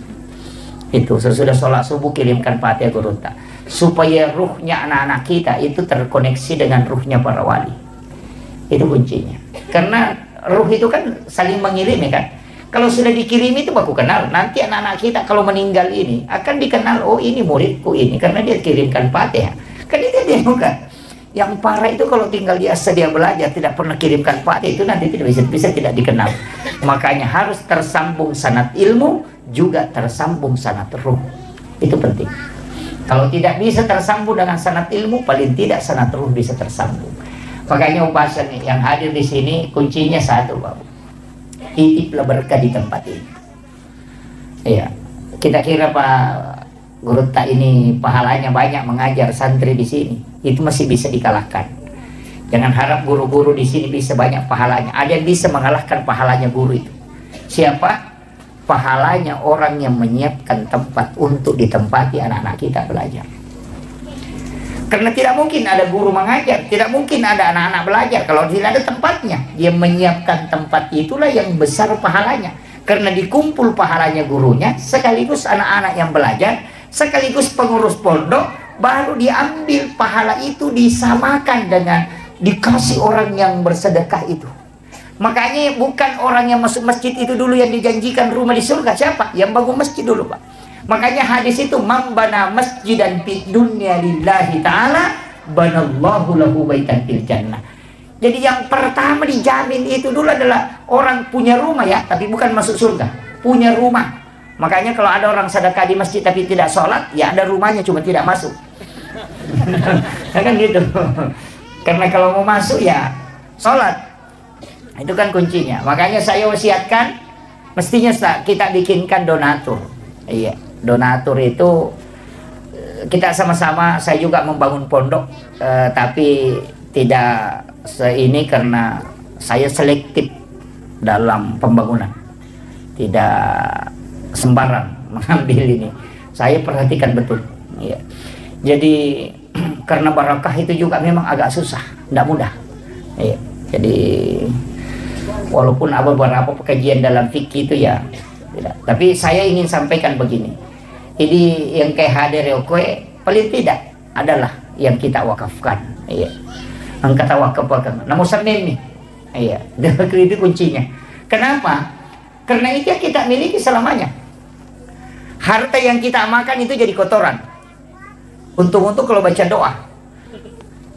Itu sesudah sholat subuh kirimkan Fatihah Guru Tak, supaya ruhnya anak-anak kita itu terkoneksi dengan ruhnya para wali. Itu kuncinya. Karena ruh itu kan saling mengirim, ya kan. Kalau sudah dikirim itu baku kenal. Nanti anak-anak kita kalau meninggal ini akan dikenal, oh ini muridku ini, karena dia kirimkan Fatihah. Kan itu dia bukan. Yang parah itu kalau tinggal di asa dia belajar tidak pernah kirimkan Fatihah, itu nanti tidak bisa tidak dikenal. Makanya harus tersambung sanad ilmu, juga tersambung sanad ruh. Itu penting. Kalau tidak bisa tersambung dengan sanad ilmu, paling tidak sanad ruh bisa tersambung. Makanya upasan yang hadir di sini kuncinya satu, Bapak. Titiplah berkah di tempat ini. Iya. Kita kira Pak Guru Tak ini pahalanya banyak mengajar santri di sini. Itu masih bisa dikalahkan. Jangan harap guru-guru di sini bisa banyak pahalanya. Ada yang bisa mengalahkan pahalanya guru itu. Siapa? Pahalanya orang yang menyiapkan tempat untuk ditempati anak-anak kita belajar. Karena tidak mungkin ada guru mengajar, tidak mungkin ada anak-anak belajar kalau tidak ada tempatnya. Dia menyiapkan tempat, itulah yang besar pahalanya. Karena dikumpul pahalanya gurunya, sekaligus anak-anak yang belajar, sekaligus pengurus pondok, baru diambil pahala itu disamakan dengan dikasih orang yang bersedekah itu. Makanya bukan orang yang masuk masjid itu dulu yang dijanjikan rumah di surga. Siapa? Yang bangun masjid dulu, Pak. Makanya hadis itu, mambana masjidan fid dunya lillahi ta'ala banallahu lahu baitan fil jannah. Jadi yang pertama dijamin itu dulu adalah orang punya rumah, ya, tapi bukan masuk surga, punya rumah. Makanya kalau ada orang sedekah di masjid tapi tidak sholat, ya ada rumahnya cuma tidak masuk. Kan gitu. Karena kalau mau masuk ya sholat. Itu kan kuncinya. Makanya saya wasiatkan mestinya kita bikinkan donatur. Iya, donatur itu kita sama-sama. Saya juga membangun pondok, tapi tidak ini karena saya selektif dalam pembangunan, tidak sembarang mengambil ini. Saya perhatikan betul. Iya. Jadi karena barakah itu juga memang agak susah, tidak mudah. Iya. Jadi walaupun ada beberapa kajian dalam fikih itu ya tidak. Tapi saya ingin sampaikan begini. Jadi yang kayak hadir kue paling tidak adalah yang kita wakafkan. Iya. Yang kata wakafkan. Namun sampai iya. Itu kuncinya. Kenapa? Karena itu yang kita miliki selamanya. Harta yang kita makan itu jadi kotoran. Untung-untung kalau baca doa.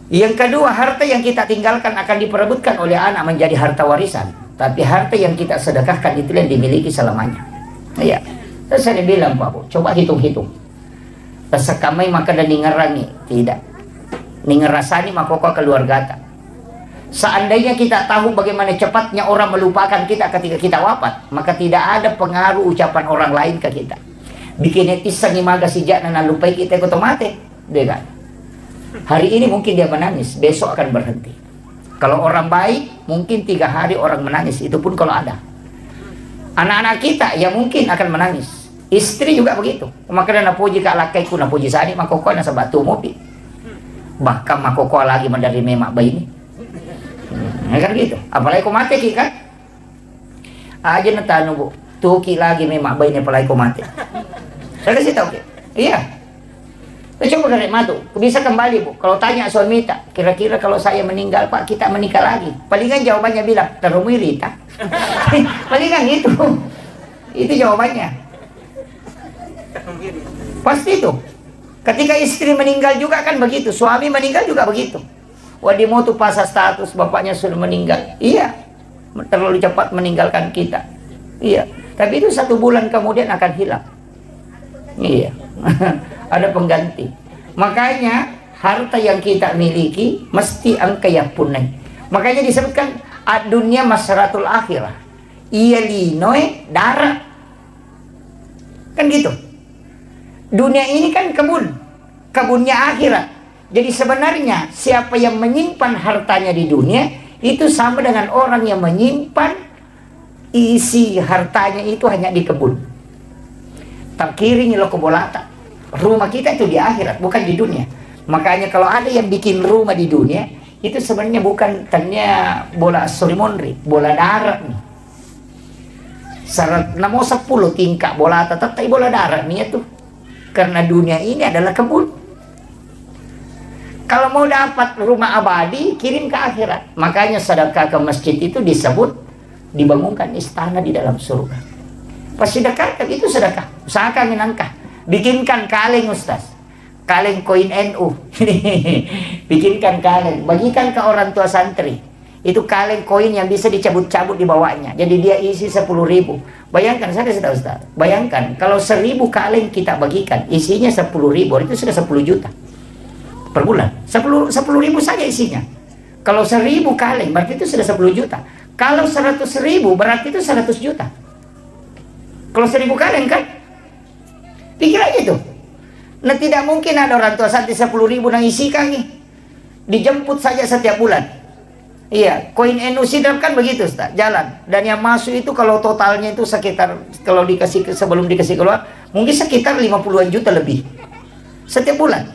Yang kedua, harta yang kita tinggalkan akan diperebutkan oleh anak menjadi harta warisan. Tapi harta yang kita sedekahkan itu yang dimiliki selamanya. Iya. Terus saya bilang, Pak Bu, coba hitung-hitung. Sekamai maka dan ningerangi. Tidak. Ningerasani maka keluarga. Seandainya kita tahu bagaimana cepatnya orang melupakan kita ketika kita wafat, maka tidak ada pengaruh ucapan orang lain ke kita. Bikin netizen maga sejak nana lupai kita otomatis, deh kan? Hari ini mungkin dia menangis, besok akan berhenti. Kalau orang baik, mungkin 3 hari orang menangis, itu pun kalau ada. Anak-anak kita yang mungkin akan menangis. Istri juga begitu. Maka na puji ka lakaiku na puji sani makoko na sa batu mopi. Bahkan makoko lagi mandari memak bayi ini. Kan gitu. Apalagi ko mati ki kan? Aja na tano bu. Tuki lagi memak bayi ini apalagi ko mati. Saya kasih tahu ki. Iya. Saya coba dari matu. Bisa kembali bu. Kalau tanya suami tak, kira-kira kalau saya meninggal pak kita menikah lagi. Palingan jawabannya bilang terumiri tak. Palingan gitu. Itu jawabannya. Pasti itu. Ketika istri meninggal juga kan begitu, suami meninggal juga begitu. Wadimu tuh pasang status bapaknya sudah meninggal. Iya, terlalu cepat meninggalkan kita. Iya, tapi itu 1 bulan kemudian akan hilang. Iya, ada pengganti. Makanya harta yang kita miliki mesti angka yang punai. Makanya disebutkan dunia masyaratul akhirah. Iya linoe darah. Kan gitu. Dunia ini kan kebunnya akhirat. Jadi sebenarnya siapa yang menyimpan hartanya di dunia itu sama dengan orang yang menyimpan isi hartanya itu hanya di kebun. Takiring lo kebolata. Rumah kita itu di akhirat, bukan di dunia. Makanya kalau ada yang bikin rumah di dunia, itu sebenarnya bukan tanya bola solimonri, bola darat nih. Syarat namo 10 tingkat bola tetap bola darat nih itu. Karena dunia ini adalah kebun. Kalau mau dapat rumah abadi, kirim ke akhirat. Makanya sedekah ke masjid itu disebut dibangunkan istana di dalam surga. Pas sedekah itu sedekah. Usahakan menangkah. Bikinkan kaleng Ustaz. Kaleng koin NU. Bikinkan kaleng. Bagikan ke orang tua santri. Itu kaleng koin yang bisa dicabut-cabut di bawahnya. Jadi dia isi 10.000. Bayangkan, saya kasih tahu Ustaz. Bayangkan, kalau 1.000 kaleng kita bagikan, isinya 10.000, itu sudah 10 juta. Per bulan. 10.000 saja isinya. Kalau 1.000 kaleng, berarti itu sudah 10 juta. Kalau 100.000, berarti itu 100 juta. Kalau 1.000 kaleng kan? Pikir aja tuh. Nah tidak mungkin ada orang tua santri 10.000 yang isikan nih. Dijemput saja setiap bulan. Iya, koin NU sidap kan begitu Ustaz, jalan. Dan yang masuk itu kalau totalnya itu sekitar, kalau dikasih sebelum dikasih keluar, mungkin sekitar 50-an juta lebih. Setiap bulan.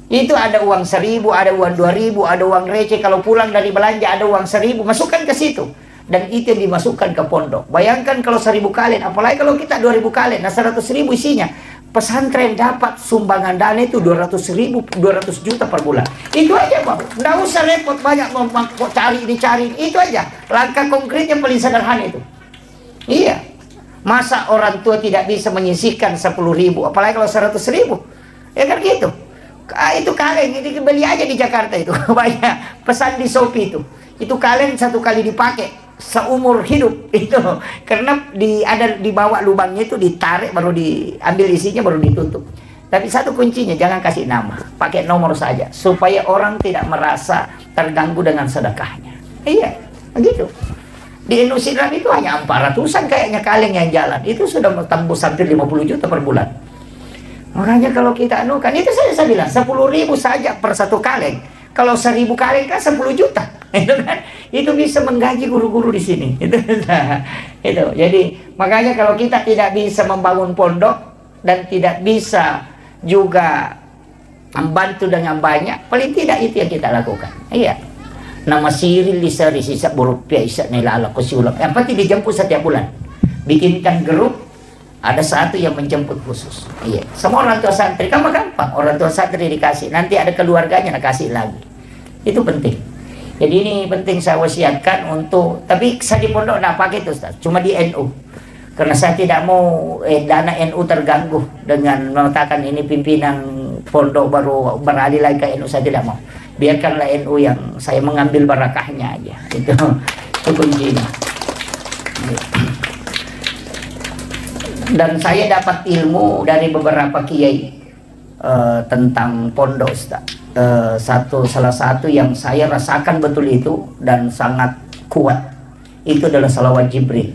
Itu ada uang 1.000, ada uang 2.000, ada uang receh. Kalau pulang dari belanja ada uang 1.000, masukkan ke situ. Dan itu yang dimasukkan ke pondok. Bayangkan kalau 1.000 kalian, apalagi kalau kita 2.000 kalian, nah 100.000 isinya. Pesantren dapat sumbangan dana itu 200.000, 200 juta per bulan. Itu aja Pak. Nggak usah repot banyak cari dicari. Itu aja. Langkah konkretnya paling sederhana itu. Iya. Masa orang tua tidak bisa menyisihkan 10.000, apalagi kalau 100.000. Ya kan gitu. Itu kaleng, ini beli aja di Jakarta itu. Banyak. Pesan di Shopee itu. Itu kaleng 1 kali dipakai seumur hidup itu, karena ada dibawa lubangnya itu, ditarik baru diambil isinya baru ditutup. Tapi satu kuncinya, jangan kasih nama, pakai nomor saja supaya orang tidak merasa terganggu dengan sedekahnya. Iya, begitu. Di Indonesia itu hanya 400-an kayaknya kaleng yang jalan, itu sudah tembus hampir 50 juta per bulan. Makanya kalau kita anukan, itu saya bilang 10.000 saja per 1 kaleng. Kalau 1.000 kaleng kan 10 juta. Itu kan, itu bisa menggaji guru-guru di sini. Itu. Jadi makanya kalau kita tidak bisa membangun pondok dan tidak bisa juga membantu dengan banyak, paling tidak itu yang kita lakukan. Iya. Nama siril lisari sisa berupiah isa nilala kusiulap. Yang penting dijemput setiap bulan. Bikinkan grup, ada satu yang menjemput khusus. Iya. Semua orang tua santri kan gampang. Orang tua santri dikasih, nanti ada keluarganya kasih lagi. Itu penting. Jadi ini penting saya wasiatkan untuk, tapi saya di pondok tidak pakai itu Ustaz, cuma di NU. Karena saya tidak mau dana NU terganggu dengan mengatakan ini pimpinan pondok baru beralih lagi ke NU, saya tidak mau. Biarkanlah NU yang saya mengambil barakahnya aja. Itu kuncinya. Dan saya dapat ilmu dari beberapa kiai. tentang pondok, Ustaz. Salah satu yang saya rasakan betul itu dan sangat kuat itu adalah salawat Jibril.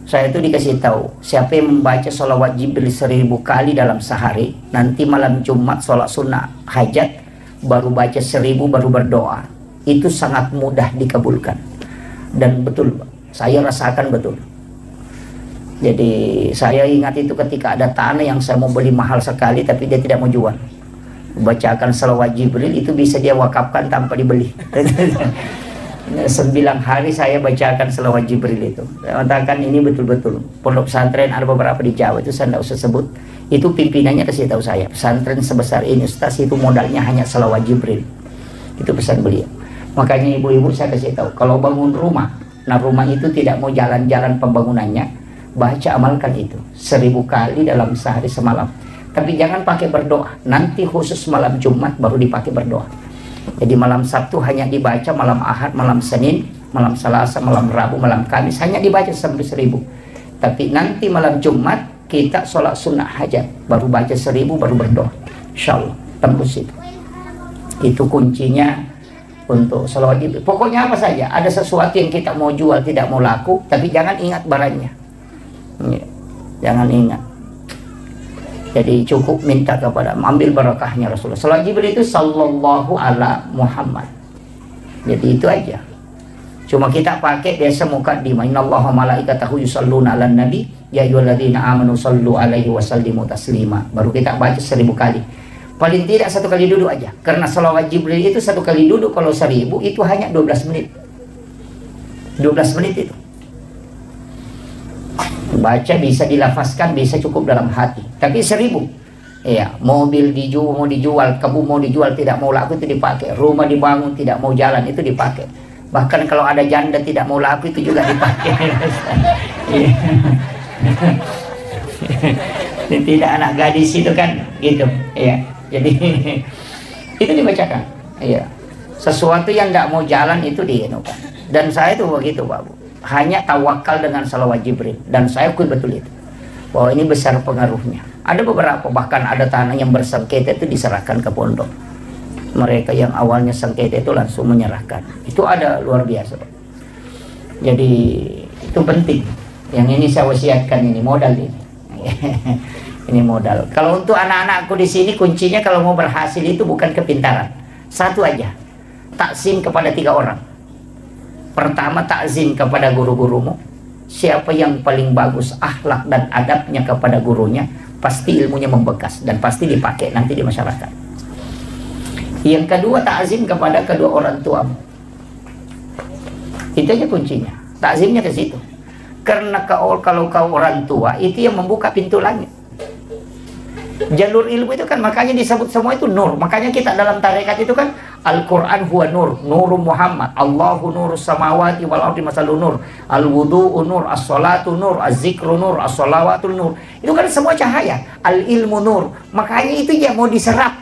Saya itu dikasih tahu, siapa yang membaca salawat Jibril 1000 kali dalam sehari, nanti malam Jumat sholat sunnah hajat, baru baca 1000 baru berdoa, itu sangat mudah dikabulkan. Dan betul, saya rasakan betul. Jadi saya ingat itu ketika ada tanah yang saya mau beli mahal sekali tapi dia tidak mau jual, bacakan salawat Jibril itu bisa dia wakafkan tanpa dibeli. 9 hari saya bacakan salawat Jibril itu. Saya katakan ini betul-betul pondok pesantren ada beberapa di Jawa itu saya tidak usah sebut. Itu pimpinannya kasih tahu saya, pesantren sebesar ini Ustaz itu modalnya hanya salawat Jibril. Itu pesan beliau. Makanya ibu-ibu saya kasih tahu, kalau bangun rumah, nah rumah itu tidak mau jalan-jalan pembangunannya, baca amalkan itu 1000 kali dalam sehari semalam. Tapi jangan pakai berdoa, nanti khusus malam Jumat baru dipakai berdoa. Jadi malam Sabtu hanya dibaca, malam Ahad, malam Senin, malam Selasa, malam Rabu, malam Kamis hanya dibaca sampai 1000. Tapi nanti malam Jumat kita sholat sunnah hajat, baru baca 1000 baru berdoa. Insyaallah tembus itu. Itu kuncinya untuk salawat Jibril. Pokoknya apa saja, ada sesuatu yang kita mau jual tidak mau laku, tapi jangan ingat barangnya. Jangan ingat. Jadi cukup minta kepada, ambil barakahnya Rasulullah. Salawat Jibril itu sallallahu ala Muhammad. Jadi itu aja. Cuma kita pakai biasa mukaddimah. Innallaha malaikatahu yusholluna 'alan nabi ya ayyuhalladzina amanu shollu 'alaihi wa sallimu taslima. Baru kita baca 1000 kali. Paling tidak 1 kali duduk aja. Karena salawat Jibril itu 1 kali duduk kalau 1000 itu hanya 12 menit. 12 menit itu. Baca bisa dilafazkan, bisa cukup dalam hati. Tapi 1000, ya mobil mau dijual, kebun mau dijual tidak mau laku itu dipakai, rumah dibangun tidak mau jalan itu dipakai, bahkan kalau ada janda tidak mau laku itu juga dipakai. Tidak anak gadis itu kan gitu, ya. Jadi itu dibacakan, ya. Sesuatu yang tidak mau jalan itu dienukan. Dan saya itu begitu, Pak Bu. Hanya tawakal dengan salawat Jibril, dan saya akui betul itu bahwa ini besar pengaruhnya. Ada beberapa, bahkan ada tanah yang bersengketa itu diserahkan ke pondok. Mereka yang awalnya sengketa itu langsung menyerahkan. Itu ada luar biasa, Pak. Jadi itu penting. Yang ini saya wasiatkan, ini modal ini. Ini modal. Kalau untuk anak-anakku di sini kuncinya kalau mau berhasil itu bukan kepintaran. Satu aja, takzim kepada 3 orang. Pertama, takzim kepada guru-gurumu. Siapa yang paling bagus akhlak dan adabnya kepada gurunya, pasti ilmunya membekas dan pasti dipakai nanti di masyarakat. Yang kedua, takzim kepada kedua orang tuamu. Itu aja kuncinya. Takzimnya ke situ. Karena kalau kau orang tua itu yang membuka pintu langit. Jalur ilmu itu kan makanya disebut semua itu nur. Makanya kita dalam tarekat itu kan Al-Quran huwa nur, nur Muhammad, Allahu nur samawati wal ardi masalun nur, al-wudu'u nur, as-salatu nur, az-zikru nur, as-salawatu nur. Itu kan semua cahaya. Al-ilmu nur. Makanya itu yang mau diserap.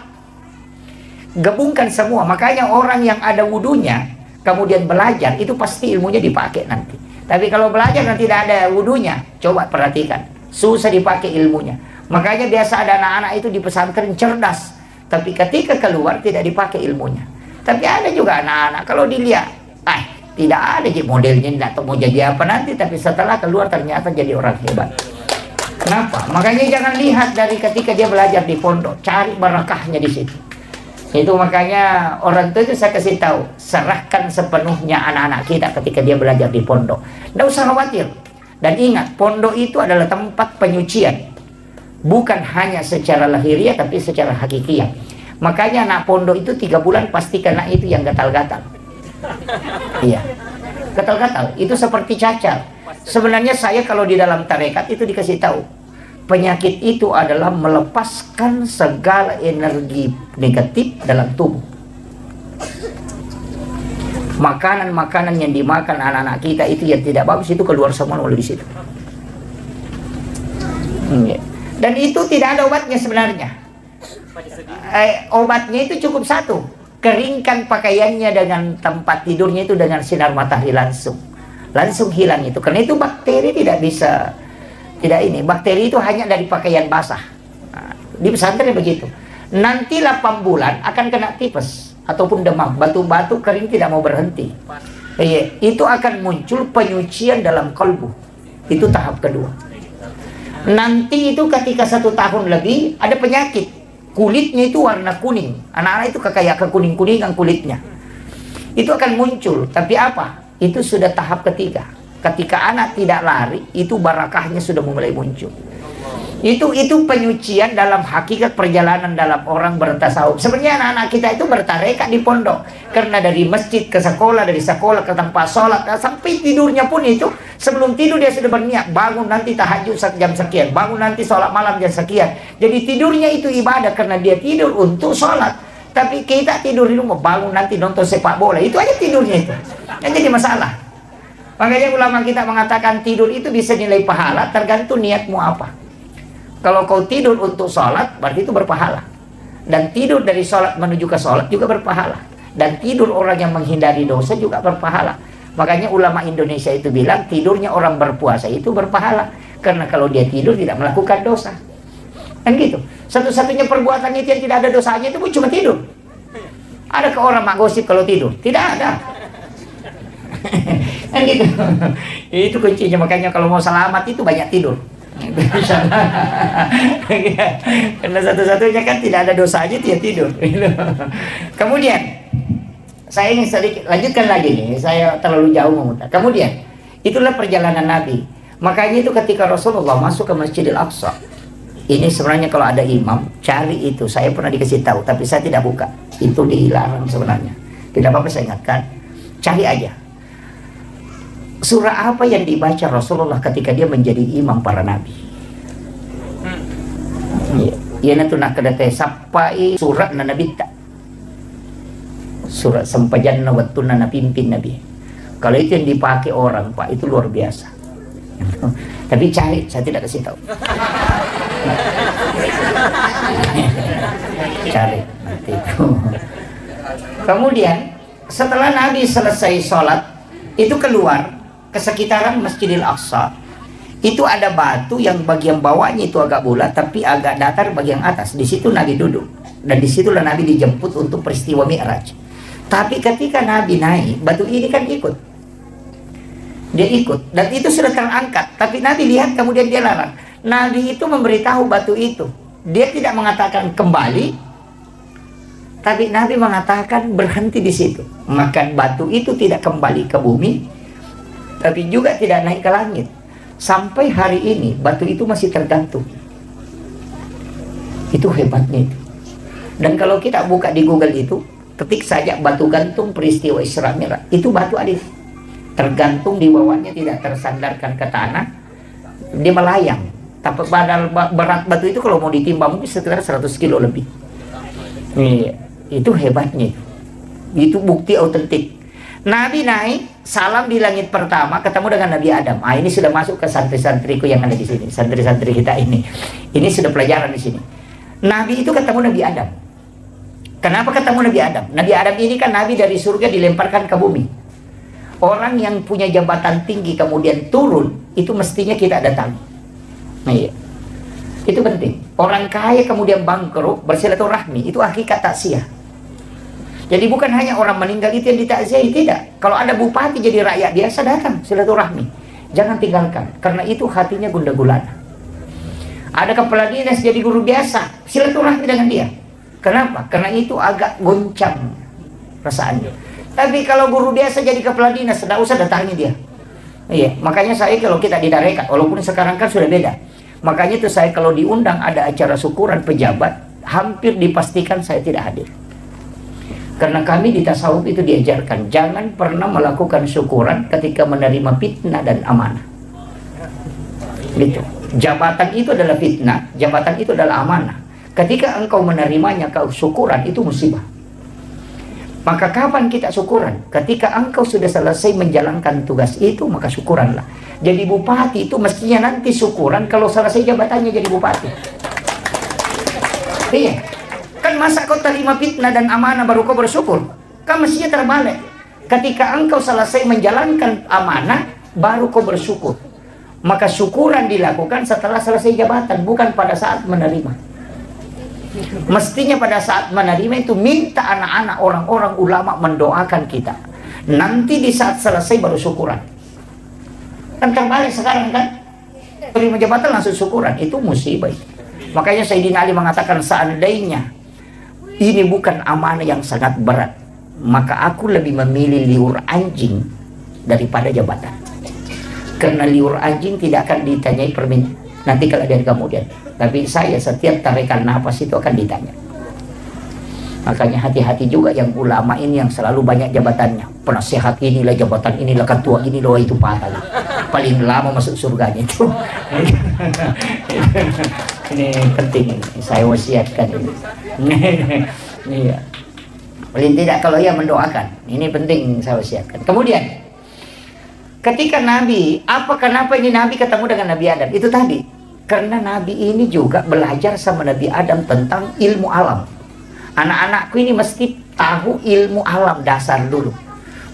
Gabungkan semua. Makanya orang yang ada wudunya kemudian belajar itu pasti ilmunya dipakai nanti. Tapi kalau belajar dan tidak ada wudunya, coba perhatikan, susah dipakai ilmunya. Makanya biasa ada anak-anak itu di pesantren cerdas, tapi ketika keluar tidak dipakai ilmunya. Tapi ada juga anak-anak kalau dilihat, tidak ada modelnya, tidak tahu mau jadi apa nanti, tapi setelah keluar ternyata jadi orang hebat. Kenapa? Makanya jangan lihat dari ketika dia belajar di pondok, cari barakahnya di situ. Itu makanya orang tua itu saya kasih tahu, serahkan sepenuhnya anak-anak kita ketika dia belajar di pondok. Tidak usah khawatir. Dan ingat, pondok itu adalah tempat penyucian. Bukan hanya secara lahiriah tapi secara hakikiah. Makanya anak pondok itu 3 bulan pasti kena itu yang gatal-gatal. Iya, gatal-gatal itu seperti cacar. Sebenarnya saya kalau di dalam tarekat itu dikasih tahu, penyakit itu adalah melepaskan segala energi negatif dalam tubuh. Makanan-makanan yang dimakan anak-anak kita itu yang tidak bagus itu keluar semua melalui situ. Dan itu tidak ada obatnya sebenarnya. Obatnya itu cukup satu, keringkan pakaiannya dengan tempat tidurnya itu dengan sinar matahari langsung hilang itu. Karena itu bakteri tidak bisa, bakteri itu hanya dari pakaian basah. Nah, Di pesantren begitu. Nanti 8 bulan akan kena tipes ataupun demam, batu-batu kering tidak mau berhenti. Itu akan muncul penyucian dalam kalbu. Itu tahap kedua. Nanti itu ketika 1 tahun lebih ada penyakit, kulitnya itu warna kuning. Anak-anak itu kayak kekuning-kuningan kulitnya. Itu akan muncul. Tapi apa? Itu sudah tahap ketiga. Ketika anak tidak lari, itu barakahnya sudah mulai muncul. Itu penyucian dalam hakikat perjalanan dalam orang bertasawuf. Sebenarnya anak-anak kita itu bertarekat di pondok, karena dari masjid ke sekolah, dari sekolah ke tempat sholat, sampai tidurnya pun itu sebelum tidur dia sudah berniat bangun nanti tahajud jam sekian, bangun nanti sholat malam jam sekian. Jadi tidurnya itu ibadah karena dia tidur untuk sholat. Tapi kita tidur di rumah, bangun nanti nonton sepak bola, itu aja tidurnya itu. Yang jadi masalah. Makanya ulama kita mengatakan tidur itu bisa nilai pahala tergantung niatmu apa. Kalau kau tidur untuk sholat, berarti itu berpahala. Dan tidur dari sholat menuju ke sholat juga berpahala. Dan tidur orang yang menghindari dosa juga berpahala. Makanya ulama Indonesia itu bilang, tidurnya orang berpuasa itu berpahala. Karena kalau dia tidur tidak melakukan dosa. Kan gitu. Satu-satunya perbuatan itu yang tidak ada dosanya itu pun cuma tidur. Adakah orang mak gosip kalau tidur? Tidak ada. Kan gitu. Itu kuncinya. Makanya kalau mau selamat itu banyak tidur. Karena satu-satunya kan tidak ada dosanya dia tidur. Kemudian saya ingin sedikit lanjutkan lagi nih, saya terlalu jauh memutar. Kemudian itulah perjalanan Nabi. Makanya itu ketika Rasulullah masuk ke Masjidil Aqsa, ini sebenarnya kalau ada imam cari itu, saya pernah dikasih tahu tapi saya tidak buka, itu dilarang sebenarnya. Tidak apa-apa saya ingatkan, cari aja surah apa yang dibaca Rasulullah ketika dia menjadi imam para nabi. Ya itu nak kedate sapai surat na nabi tak. Surat sampajanna wattuna na pimpin nabi. Kalau itu yang dipakai orang, Pak, itu luar biasa. Tapi cari, saya tidak kasih tahu. Cari nanti itu. Kemudian setelah Nabi selesai sholat, itu keluar ke sekitaran Masjidil Aqsa. Itu ada batu yang bagian bawahnya itu agak bulat tapi agak datar bagian atas. Di situ Nabi duduk dan disitulah Nabi dijemput untuk peristiwa Mi'raj. Tapi ketika Nabi naik, batu ini kan ikut. Dia ikut dan itu sudah terangkat. Tapi Nabi lihat kemudian dia larang. Nabi itu memberitahu batu itu. Dia tidak mengatakan kembali, tapi Nabi mengatakan berhenti di situ. Maka batu itu tidak kembali ke bumi, tapi juga tidak naik ke langit. Sampai hari ini batu itu masih tergantung. Itu hebatnya itu. Dan kalau kita buka di Google itu, ketik saja batu gantung peristiwa Isra Mi'raj, itu batu ada tergantung di bawahnya, tidak tersandarkan ke tanah, dia melayang. Tapi berat batu itu kalau mau ditimbang mungkin sekitar 100 kilo lebih. Itu hebatnya. Itu bukti autentik. Nabi naik, salam di langit pertama, ketemu dengan Nabi Adam. Ini sudah masuk ke santri-santriku yang ada di sini, santri-santri kita ini. Ini sudah pelajaran di sini. Nabi itu ketemu Nabi Adam. Kenapa ketemu Nabi Adam? Nabi Adam ini kan Nabi dari surga dilemparkan ke bumi. Orang yang punya jabatan tinggi kemudian turun, itu mestinya kita datangi. Itu penting. Orang kaya kemudian bangkrut, bersilaturahmi, itu hakikat taksiyah. Jadi bukan hanya orang meninggal itu yang ditakziahi, tidak. Kalau ada bupati jadi rakyat biasa, datang silaturahmi. Jangan tinggalkan, karena itu hatinya gundah gulana. Ada kepala dinas jadi guru biasa, silaturahmi dengan dia. Kenapa? Karena itu agak goncang perasaannya. Tapi kalau guru biasa jadi kepala dinas, tidak usah datangi dia. Makanya saya kalau kita didarekat, walaupun sekarang kan sudah beda. Makanya itu saya kalau diundang ada acara syukuran pejabat, hampir dipastikan saya tidak hadir. Karena kami di tasawuf itu diajarkan jangan pernah melakukan syukuran ketika menerima fitnah dan amanah. Gitu. Jabatan itu adalah fitnah, jabatan itu adalah amanah. Ketika engkau menerimanya kau syukuran, itu musibah. Maka kapan kita syukuran? Ketika engkau sudah selesai menjalankan tugas itu, maka syukuranlah. Jadi bupati itu mestinya nanti syukuran kalau selesai jabatannya jadi bupati. Iya. Kan masa kau terima fitnah dan amanah baru kau bersyukur? Kan mestinya terbalik. Ketika engkau selesai menjalankan amanah, baru kau bersyukur. Maka syukuran dilakukan setelah selesai jabatan, bukan pada saat menerima. Mestinya pada saat menerima itu minta anak-anak, orang-orang ulama mendoakan kita. Nanti di saat selesai baru syukuran. Kan terbalik sekarang kan, terima jabatan langsung syukuran, itu musibah. Makanya Sayyidina Ali mengatakan, seandainya ini bukan amanah yang sangat berat, maka aku lebih memilih liur anjing daripada jabatan. Karena liur anjing tidak akan ditanyai permintaan nanti kalau dari kemudian, tapi saya setiap tarikan nafas itu akan ditanya. Makanya hati-hati juga yang ulama ini yang selalu banyak jabatannya, penasehat inilah, jabatan inilah, ketua inilah, itu patah paling lama masuk surganya itu. Ini penting, ini saya wasiatkan ini. Iya. Paling tidak kalau ia mendoakan, ini penting saya wasiatkan. Kemudian ketika Nabi, kenapa ini Nabi ketemu dengan Nabi Adam? Itu tadi, karena Nabi ini juga belajar sama Nabi Adam tentang ilmu alam. Anak-anakku ini mesti tahu ilmu alam dasar dulu.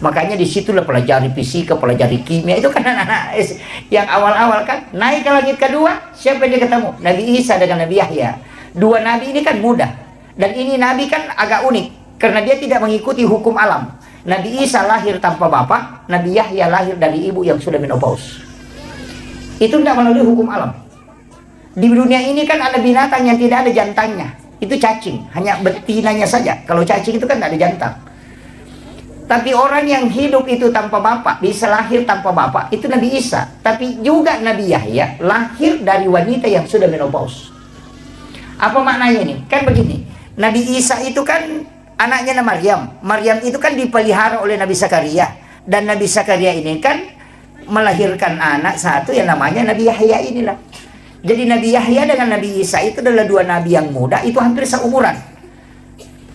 Makanya disitulah pelajari fisika, pelajari kimia. Itu kan anak-anak yang awal-awal kan. Naik ke langit kedua, siapa yang dia ketemu? Nabi Isa dengan Nabi Yahya. Dua Nabi ini kan mudah. Dan ini Nabi kan agak unik, karena dia tidak mengikuti hukum alam. Nabi Isa lahir tanpa bapak, Nabi Yahya lahir dari ibu yang sudah menopause. Itu tidak melalui hukum alam. Di dunia ini kan ada binatang yang tidak ada jantannya, itu cacing, hanya betinanya saja. Kalau cacing itu kan tidak ada jantan. Tapi orang yang hidup itu tanpa bapak, bisa lahir tanpa bapak, itu Nabi Isa. Tapi juga Nabi Yahya lahir dari wanita yang sudah menopause. Apa maknanya ini? Kan begini, Nabi Isa itu kan anaknya Maryam. Maryam itu kan dipelihara oleh Nabi Zakaria. Dan Nabi Zakaria ini kan melahirkan anak satu yang namanya Nabi Yahya inilah. Jadi Nabi Yahya dengan Nabi Isa itu adalah dua nabi yang muda, itu hampir seumuran.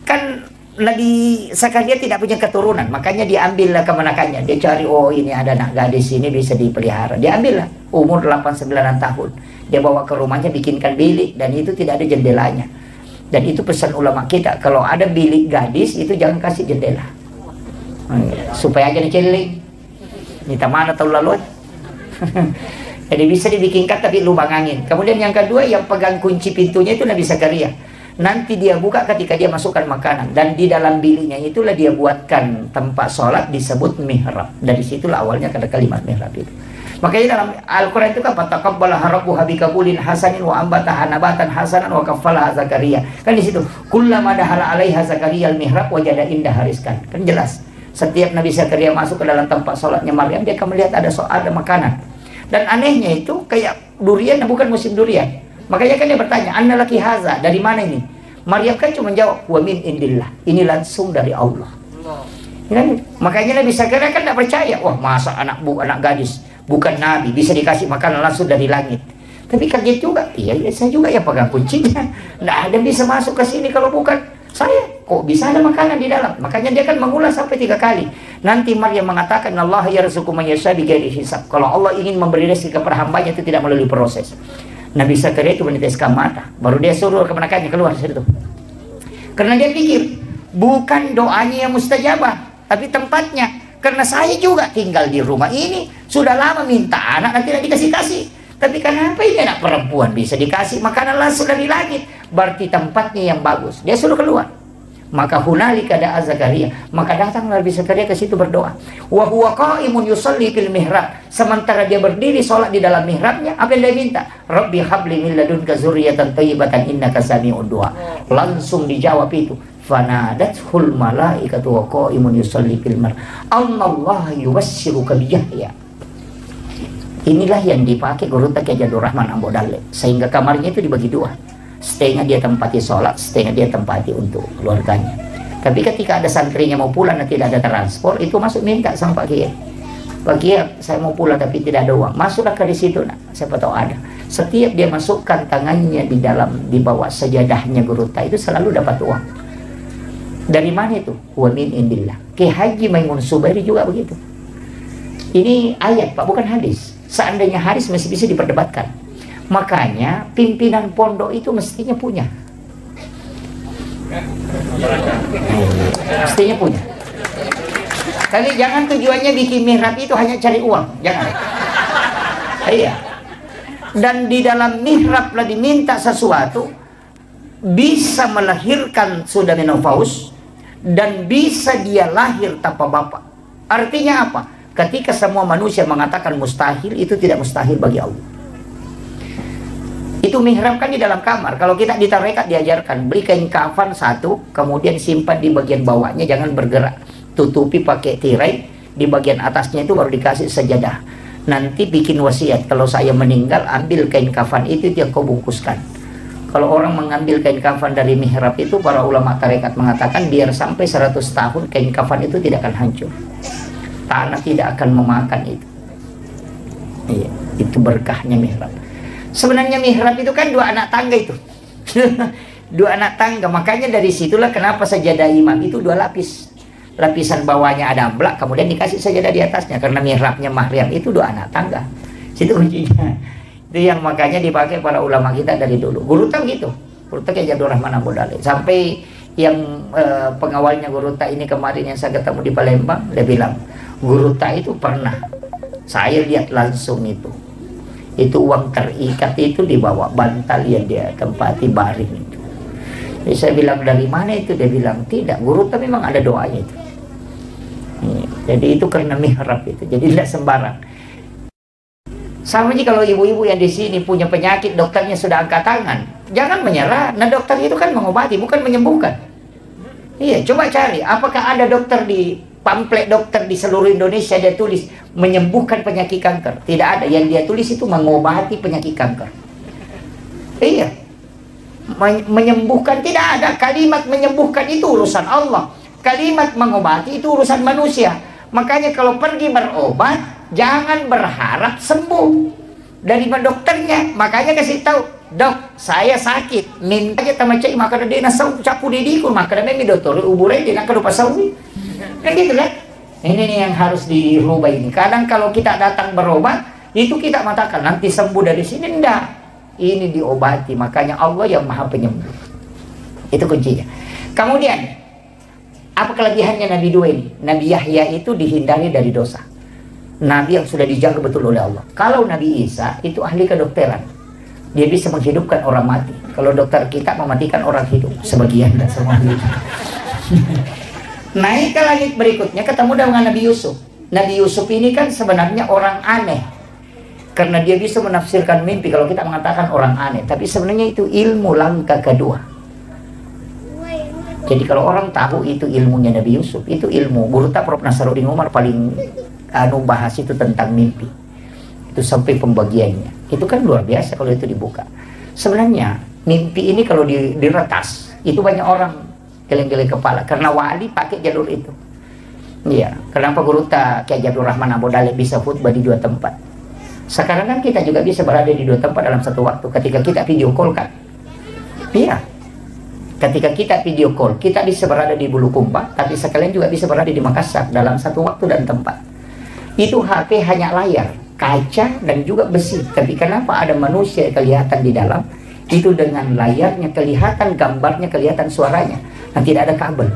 Kan Nabi Zakaria tidak punya keturunan, makanya diambillah kemenakannya. Dia cari, oh ini ada anak gadis ini bisa dipelihara. Diambillah, umur 8-9 tahun. Dia bawa ke rumahnya, bikinkan bilik, dan itu tidak ada jendelanya. Dan itu pesan ulama kita, kalau ada bilik gadis itu jangan kasih jendela, supaya aja diceling. Minta mana tahu lalu. Jadi bisa dibikinkan tapi lubang angin. Kemudian yang kedua, yang pegang kunci pintunya itu Nabi Zakaria. Nanti dia buka ketika dia masukkan makanan. Dan di dalam biliknya itulah dia buatkan tempat sholat disebut mihrab. Dari situlah awalnya ada kalimat mihrab itu. Makanya dalam Al-Quran itu kan fataqabbalaha rabbuha biqabulin hasanin wa ambataha nabatan hasanan wa kaffalaha Zakaria. Kan di situ kullama dahala 'alaiha Zakaria al-mihrab wajada indaha rizqan. Kan jelas. Setiap Nabi Zakaria masuk ke dalam tempat sholatnya Maryam, dia akan melihat ada makanan. Dan anehnya itu kayak durian, bukan musim durian. Makanya kan dia bertanya, "Anna laki haza?" Dari mana ini? Maryam kan cuma jawab, "Wa min indillah." Ini langsung dari Allah. Ya, makanya Nabi Zakaria kan tidak percaya. Wah, masa anak gadis bukan nabi bisa dikasih makanan langsung dari langit. Tapi kaget juga. Iya, saya juga ya pegang kuncinya. Tidak ada yang bisa masuk ke sini kalau bukan saya. Kok bisa ada makanan di dalam? Makanya dia kan mengulas sampai 3 kali. Nanti Maryam mengatakan, Allah yarzuqu man yasha bighairi hisab. Kalau Allah ingin memberi rezeki kepada hambanya itu tidak melalui proses. Nabi Zakaria itu meneteskan mata. Baru dia suruh kemenakannya keluar dari situ. Karena dia pikir bukan doanya yang mustajabah, tapi tempatnya. Karena saya juga tinggal di rumah ini sudah lama minta anak dan tidak dikasih-kasih. Tapi kenapa ini anak perempuan bisa dikasih makanan langsung dari langit? Berarti tempatnya yang bagus. Dia suruh keluar. Maka hunalika da'a Zakaria, maka datang Nabi Zakaria ke situ berdoa. Wa huwa qa'imun yusalli fil mihrab. Sementara dia berdiri salat di dalam mihrabnya, apa yang dia minta? Rabbi habli min ladunka dzurriyyatan thayyibatan innaka sami'ud du'a. Langsung dijawab itu. Fanadathul malaikatu wa qa'imun yusalli fil mihrab. Allah yubassyiruka bi Yahya. Inilah yang dipakai Guru Taqiyatul Rahman Ambo Dalek, sehingga kamarnya itu dibagi 2. Setengah dia tempati sholat, setengah dia tempati untuk keluarganya. Tapi ketika ada santrinya mau pulang dan tidak ada transport, itu masuk minta sama Pak Kiai. Pak Kiai, saya mau pulang tapi tidak ada uang. Masuklah ke di situ, nak. Siapa tahu ada. Setiap dia masukkan tangannya di bawah sajadahnya Guru Ta, itu selalu dapat uang. Dari mana itu? Wa min indillah. Ki Haji Maimun Subairi juga begitu. Ini ayat Pak, bukan hadis. Seandainya hadis masih bisa diperdebatkan. Makanya pimpinan pondok itu mestinya punya. Mestinya punya. Tapi jangan tujuannya bikin mihrab itu hanya cari uang. Jangan. Iya. Dan di dalam mihrab lah diminta sesuatu. bisa melahirkan sudah menopause, dan bisa dia lahir tanpa bapak. Artinya apa? Ketika semua manusia mengatakan mustahil, itu tidak mustahil bagi Allah. Itu mihrab kan di dalam kamar. Kalau kita di tarekat diajarkan, beli kain kafan satu, kemudian simpan di bagian bawahnya, jangan bergerak, tutupi pakai tirai, di bagian atasnya itu baru dikasih sajadah. Nanti bikin wasiat, kalau saya meninggal ambil kain kafan itu yang kau bungkuskan. Kalau orang mengambil kain kafan dari mihrab itu, para ulama tarekat mengatakan biar sampai 100 tahun kain kafan itu tidak akan hancur, tanah tidak akan memakan itu. Iya, itu berkahnya mihrab. Sebenarnya mihrab itu kan dua anak tangga itu. Dua anak tangga, makanya dari situlah kenapa sajadah imam itu dua lapis. Lapisan bawahnya ada amblak, kemudian dikasih sajadah di atasnya, karena mihrabnya Maryam itu dua anak tangga. Situ kuncinya. Itu yang makanya dipakai para ulama kita dari dulu. Guruta gitu. Guruta kayak Abdul Rahman Abu Dalil. Sampai yang pengawalnya Guruta ini kemarin yang saya ketemu di Palembang, dia bilang, Guruta itu pernah, saya lihat langsung itu uang terikat itu dibawa bantal yang dia tempati baring itu. Jadi saya bilang, dari mana itu? Dia bilang, tidak, Guruta memang ada doanya itu. Jadi itu karena mihrab itu, jadi tidak sembarang. Sama aja kalau ibu-ibu yang di sini punya penyakit, dokternya sudah angkat tangan, jangan menyerah. Nah, dokter itu kan mengobati, bukan menyembuhkan. Iya, coba cari, apakah ada dokter di pamflet dokter di seluruh Indonesia dia tulis menyembuhkan penyakit kanker? Tidak ada. Yang dia tulis itu mengobati penyakit kanker. Iya, menyembuhkan tidak ada. Kalimat menyembuhkan itu urusan Allah, kalimat mengobati itu urusan manusia. Makanya kalau pergi berobat, jangan berharap sembuh dari dokternya. Makanya kasih tahu, dok, saya sakit, minta aja sama cek maka dia nasau capu didiku maka dia dokter ubure dia nak lupa sawi. Kan gitu kan? Ini nih yang harus dirubah ini. Kadang kalau kita datang berobat, itu kita mengatakan nanti sembuh dari sini, enggak. Ini diobati, makanya Allah yang Maha Penyembuh. Itu kuncinya. Kemudian, apa kelebihannya Nabi dua ini? Nabi Yahya itu dihindari dari dosa. Nabi yang sudah dijaga betul oleh Allah. Kalau Nabi Isa itu ahli kedokteran, dia bisa menghidupkan orang mati. Kalau dokter kita mematikan orang hidup, sebagian dan semua hidup. Naik ke langit berikutnya, ketemu dengan Nabi Yusuf. Nabi Yusuf ini kan sebenarnya orang aneh, karena dia bisa menafsirkan mimpi. Kalau kita mengatakan orang aneh, tapi sebenarnya itu ilmu langkah kedua. Jadi kalau orang tahu itu ilmunya Nabi Yusuf, itu ilmu. Guruta Prof. Nasaruddin Umar paling bahas itu tentang mimpi. Itu sampai pembagiannya. Itu kan luar biasa kalau itu dibuka. Sebenarnya mimpi ini kalau diretas, itu banyak orang geleng-geleng kepala. Karena wali pakai jalur itu. Iya, kenapa Guruta kayak Abdul Rahman Abu Dalil bisa khutbah di dua tempat? Sekarang kan kita juga bisa berada di dua tempat dalam satu waktu. Ketika kita video call kan? Iya. Ketika kita video call, kita bisa berada di Bulukumba, tapi sekalian juga bisa berada di Makassar dalam satu waktu dan tempat. Itu HP hanya layar, kaca dan juga besi. Tapi kenapa ada manusia kelihatan di dalam? Itu dengan layarnya kelihatan, gambarnya kelihatan, suaranya. Nah, tidak ada kabel.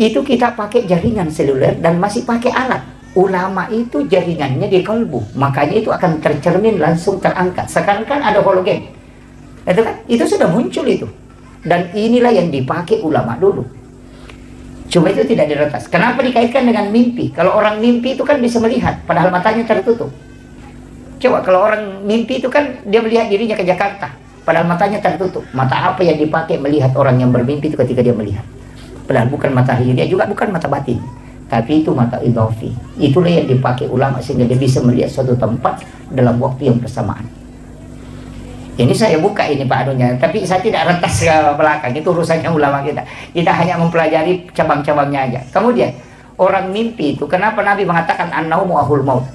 Itu kita pakai jaringan seluler dan masih pakai alat. Ulama itu jaringannya di kalbu, makanya itu akan tercermin langsung terangkat. Sekarang kan ada hologen. Itu kan, itu sudah muncul itu. Dan inilah yang dipakai ulama dulu. Cuma itu tidak diretas. Kenapa dikaitkan dengan mimpi? Kalau orang mimpi itu kan bisa melihat, padahal matanya tertutup. Coba kalau orang mimpi itu kan dia melihat dirinya ke Jakarta, padahal matanya tertutup. Mata apa yang dipakai melihat orang yang bermimpi itu ketika dia melihat? Padahal bukan mata dia juga bukan mata batin, tapi itu mata idhafi. Itulah yang dipakai ulama sehingga dia bisa melihat suatu tempat dalam waktu yang bersamaan. Ini saya buka ini Pak anunya, tapi saya tidak rentas ke belakang, itu urusannya ulama kita. Kita hanya mempelajari cabang-cabangnya aja. Kemudian, orang mimpi itu, kenapa Nabi mengatakan an-naumu ahul maut?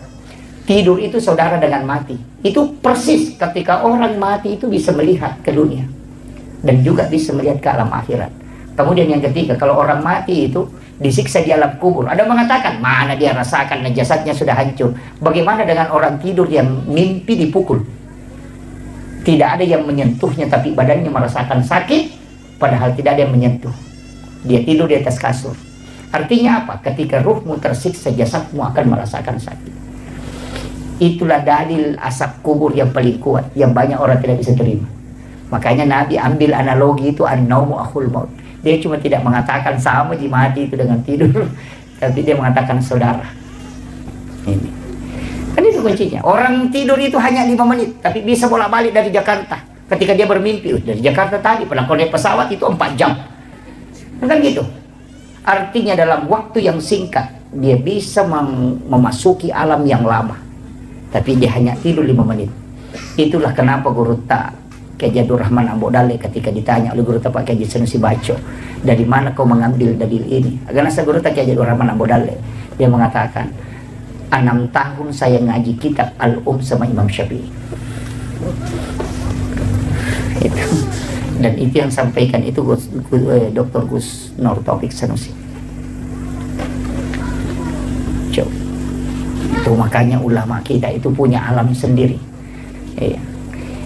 Tidur itu saudara dengan mati. Itu persis ketika orang mati itu bisa melihat ke dunia. Dan juga bisa melihat ke alam akhirat. Kemudian yang ketiga, kalau orang mati itu disiksa di alam kubur. Ada mengatakan, mana dia rasakan jasadnya sudah hancur. Bagaimana dengan orang tidur yang mimpi dipukul? Tidak ada yang menyentuhnya, tapi badannya merasakan sakit, padahal tidak ada yang menyentuh. Dia tidur di atas kasur. Artinya apa? Ketika ruhmu tersiksa, jasadmu akan merasakan sakit. Itulah dalil asap kubur yang paling kuat, yang banyak orang tidak bisa terima. Makanya Nabi ambil analogi itu an-naumu akhul maut. Dia cuma tidak mengatakan sama di mati itu dengan tidur, tapi dia mengatakan saudara. Ini kan itu kuncinya. Orang tidur itu hanya 5 menit, tapi bisa bolak-balik dari Jakarta. Ketika dia bermimpi dari Jakarta tadi, pernah naik pesawat itu 4 jam. Kan gitu. Artinya dalam waktu yang singkat dia bisa memasuki alam yang lama, tapi dia hanya tidur 5 menit. Itulah kenapa Guru Tak Kiai Abdul Rahman Ambo Dale ketika ditanya oleh Guru Tak Pak Kiai Sanusi Baco, dari mana kau mengambil dalil ini? Karena Guru Tak Kiai Abdul Rahman Ambo Dale, dia mengatakan 6 tahun saya ngaji kitab Al-Um sama Imam Syafi'i. Itu. Dan itu yang sampaikan itu Dr. Gus Nur Taufik Sanusi. Coba. Itu makanya ulama kita itu punya alam sendiri. Iya.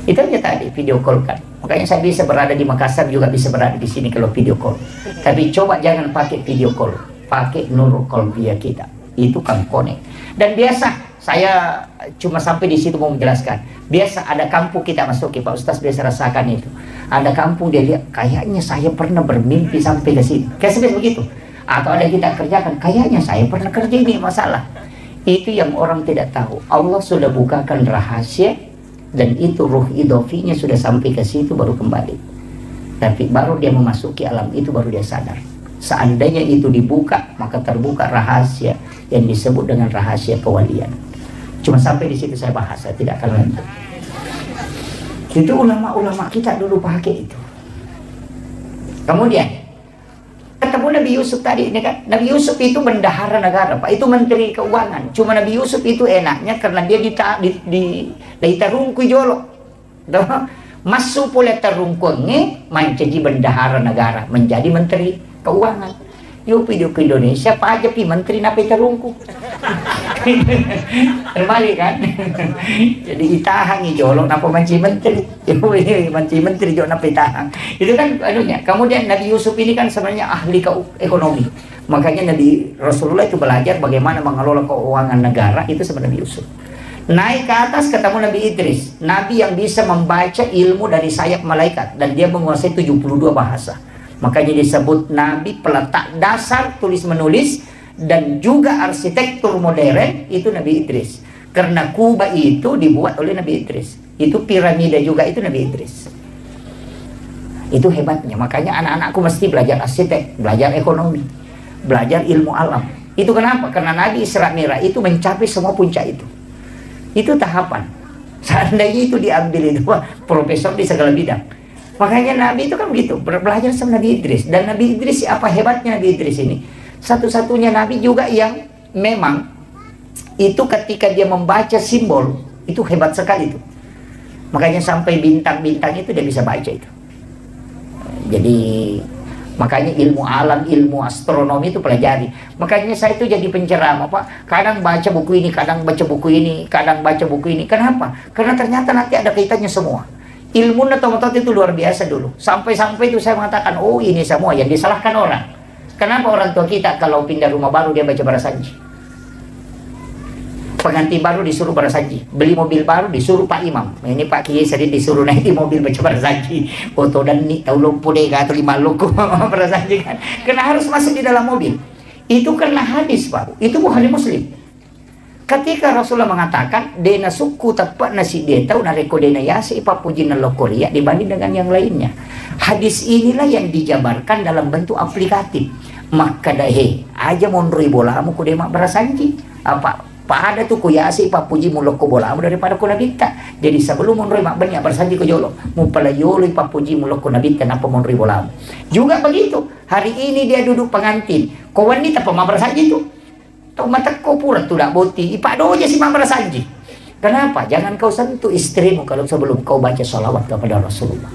Itu aja tadi video call kan. Makanya saya bisa berada di Makassar juga bisa berada di sini kalau video call. Tapi coba jangan pakai video call, pakai Nurul Call via kita. Itu kan connect. Dan biasa saya cuma sampai di situ mau menjelaskan. Biasa ada kampung kita masuki, Pak Ustaz biasa rasakan itu. Ada kampung dia lihat kayaknya saya pernah bermimpi sampai ke sini. Kayak seperti begitu. Atau ada kita kerjakan kayaknya saya pernah kerja ini masalah. Itu yang orang tidak tahu. Allah sudah bukakan rahasia dan itu ruh idofinya sudah sampai ke situ baru kembali. Tapi baru dia memasuki alam itu baru dia sadar. Seandainya itu dibuka, maka terbuka rahasia yang disebut dengan rahasia kewalian. Cuma sampai di situ saya bahas, saya tidak akan lanjut. Itu ulama-ulama kita dulu pakai itu. Kemudian ketemu Nabi Yusuf tadi ini kan, Nabi Yusuf itu bendahara negara, Pak, itu menteri keuangan. Cuma Nabi Yusuf itu enaknya karena dia ditarungkui jolo. Masuk pula tarungkungi menjadi bendahara negara, menjadi menteri keuangan. Yuk video ke Indonesia, Pak aja pi menteri napi terungku. Terbalik kan? Jadi itahan jolok napa manci menteri. Manci menteri jolok napi tahang. Itu kan anunya. Kemudian Nabi Yusuf ini kan sebenarnya ahli ekonomi. Makanya Nabi Rasulullah itu belajar bagaimana mengelola keuangan negara itu sebenarnya Nabi Yusuf. Naik ke atas ketemu Nabi Idris, Nabi yang bisa membaca ilmu dari sayap malaikat dan dia menguasai 72 bahasa. Makanya disebut Nabi peletak dasar tulis menulis dan juga arsitektur modern itu Nabi Idris. Karena Kuba itu dibuat oleh Nabi Idris. Itu piramida juga itu Nabi Idris. Itu hebatnya. Makanya anak-anakku mesti belajar arsitek, belajar ekonomi, belajar ilmu alam. Itu kenapa? Karena Nabi Isra Mi'raj itu mencapai semua puncak itu. Itu tahapan. Seandainya itu diambil itu profesor di segala bidang. Makanya Nabi itu kan begitu, belajar sama Nabi Idris. Dan Nabi Idris, apa hebatnya Nabi Idris ini? Satu-satunya Nabi juga yang memang itu ketika dia membaca simbol, itu hebat sekali itu. Makanya sampai bintang-bintang itu dia bisa baca itu. Jadi makanya ilmu alam, ilmu astronomi itu pelajari. Makanya saya itu jadi penceramah, Pak. Kadang baca buku ini, kadang baca buku ini, kadang baca buku ini. Kenapa? Karena ternyata nanti ada kaitannya semua. Ilmu otot itu luar biasa dulu. Sampai-sampai itu saya mengatakan, oh ini semua yang disalahkan orang. Kenapa orang tua kita kalau pindah rumah baru dia baca barasanji? Pengantin baru disuruh barasanji. Beli mobil baru disuruh Pak Imam. Ini Pak Kiai sering disuruh naik di mobil baca barasanji. Foto dan ni tahu lumpuh deh atau 5 loko barasanji kan. Karena harus masuk di dalam mobil. Itu karena hadis Pak. Itu Bukhari Muslim. Ketika Rasulullah mengatakan dena suku tepat nasi dia tahu nareko dena yasi papujina lokoria dibanding dengan yang lainnya. Hadis inilah yang dijabarkan dalam bentuk aplikatif. Maka dahe aja monroi bolamu ku demak berasanji. Apa pada tu ku yasi papuji muloko bolamu daripada ku nabita. Jadi sebelum monroi mak banyak berasanji ku jolo. Mupala yolo papuji muloko nabita napa monroi bolamu. Juga begitu. Hari ini dia duduk pengantin. Kau wanita pemah berasanji itu. Mata kau pura tu dak boti ipak doja si mama sanji. Kenapa? Jangan kau sentuh istrimu kalau sebelum kau baca salawat kepada Rasulullah.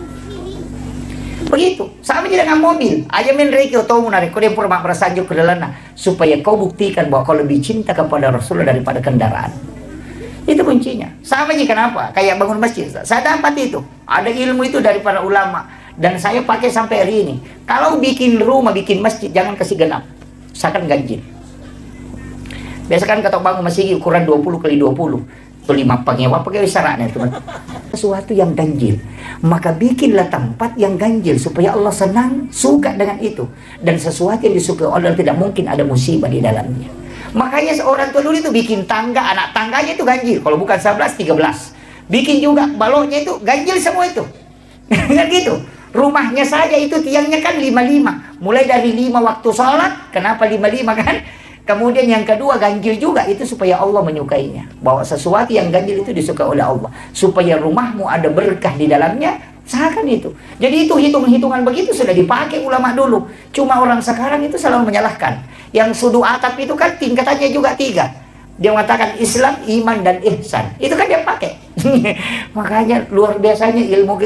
Begitu. Sama je dengan mobil. Aja men reki atau menarik kau dia pura mak sanji ke dalam supaya kau buktikan bahwa kau lebih cinta kepada Rasulullah daripada kendaraan. Itu kuncinya. Sama je kenapa? Kayak bangun masjid. Saya dapat itu. Ada ilmu itu dari para ulama dan saya pakai sampai hari ini. Kalau bikin rumah, bikin masjid jangan kasih genap. Usahakan ganjil. Biasa kan ketok bangun masih ukuran 20 kali 20. lima pengewa pegawai sarana itu sesuatu yang ganjil, maka bikinlah tempat yang ganjil supaya Allah senang, suka dengan itu. Dan sesuatu yang disukai Allah tidak mungkin ada musibah di dalamnya. Makanya seorang tua dulu itu bikin tangga, anak tangganya itu ganjil, kalau bukan 11, 13. Bikin juga baloknya itu ganjil semua itu. Kan gitu. Rumahnya saja itu tiangnya kan 5-5. Mulai dari 5 waktu sholat, kenapa 5-5 kan? Kemudian yang kedua ganjil juga itu supaya Allah menyukainya. Bahwa sesuatu yang ganjil itu disukai oleh Allah. Supaya rumahmu ada berkah di dalamnya, usahakan itu. Jadi itu hitung-hitungan begitu sudah dipakai ulama dulu. Cuma orang sekarang itu selalu menyalahkan. Yang sudu atap itu kan tingkatannya juga 3. Dia mengatakan Islam, iman, dan ihsan. Itu kan dia pakai. Makanya luar biasanya ilmu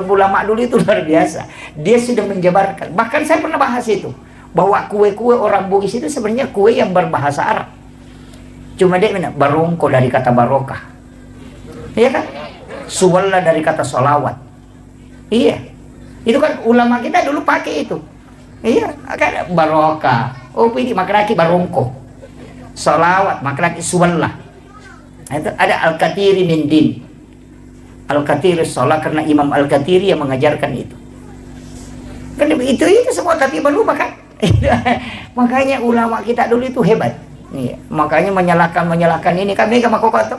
ulama dulu itu luar biasa. Dia sudah menjabarkan. Bahkan saya pernah bahas itu. Bahwa kue-kue orang Bugis itu sebenarnya kue yang berbahasa Arab. Cuma dia bilang barongko dari kata barokah. Iya kan? Suwalla dari kata solawat. Iya. Itu kan ulama kita dulu pakai itu. Iya, kan barokah. Oh, pilih makraki barongko. Solawat makraki suwalla. Itu ada Al-Katiri min din. Al-Katiri sholat karena Imam Al-Katiri yang mengajarkan itu. Kan itu semua tapi berubah kan? Makanya ulama kita dulu itu hebat. Iya. Makanya menyalahkan ini kan mereka makokoto.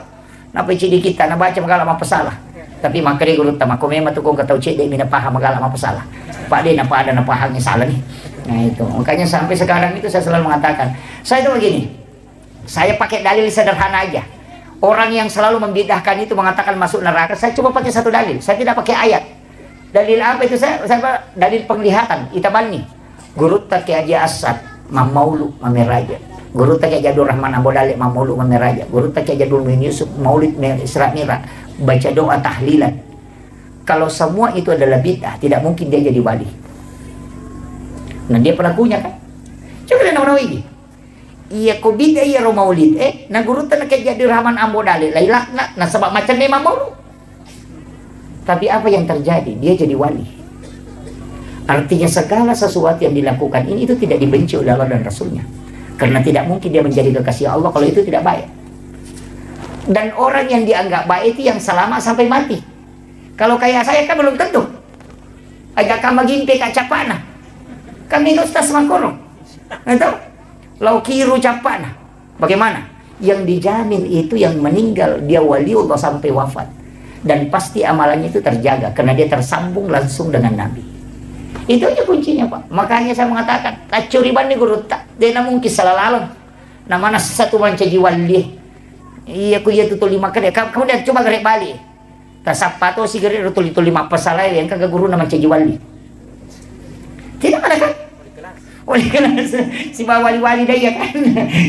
Napa cidi kita na baca magala mapasalah. Tapi makare guru tama ko memang tu kung kataw cidi mina paham magala mapasalah. Pak dia napa ada napa hangnya salah nih. Nah itu. Makanya sampai sekarang itu saya selalu mengatakan, saya itu begini. Saya pakai dalil sederhana aja. Orang yang selalu membidahkan itu mengatakan masuk neraka, saya coba pakai satu dalil. Saya tidak pakai ayat. Dalil apa itu saya dalil penglihatan itabani. Guru tak aja asad mamaulu mameraja. Guru tak aja Rahman Abodale mamaulu mameraja. Guru tak aja Min Yusuf maulid Isra Mi'raj baca doa tahlilan. Kalau semua itu adalah bid'ah, tidak mungkin dia jadi wali. Nah dia pelakunya kan. Coba dia nama ini. Iya ko bid'ah iya ro maulid. Na guru tak aja Rahman Abodale lailah na sebab macam ni mamaulu. Tapi apa yang terjadi? Dia jadi wali. Artinya segala sesuatu yang dilakukan ini itu tidak dibenci oleh Allah dan Rasulnya. Karena tidak mungkin dia menjadi kekasih Allah kalau itu tidak baik. Dan orang yang dianggap baik itu yang selamat sampai mati. Kalau kayak saya kan belum tentu. Agak kamagimpe kacapana. Kami itu ustaz makoro. Itu lau kiru capana. Bagaimana? Yang dijamin itu yang meninggal dia waliullah sampai wafat. Dan pasti amalannya itu terjaga karena dia tersambung langsung dengan Nabi. Itu aja kuncinya Pak. Makanya saya mengatakan tacuriban nih guru tak dia namun kisah lalang. Namanya satu manca jiwali. Iya ku iya tutul lima kali. Kamu dah coba gerek balik. Tasapato si gerek tutul lima pasalai yang kagak guru nama jiwali. Tidak ada kan? Oleh kelas si wali-wali daya kan.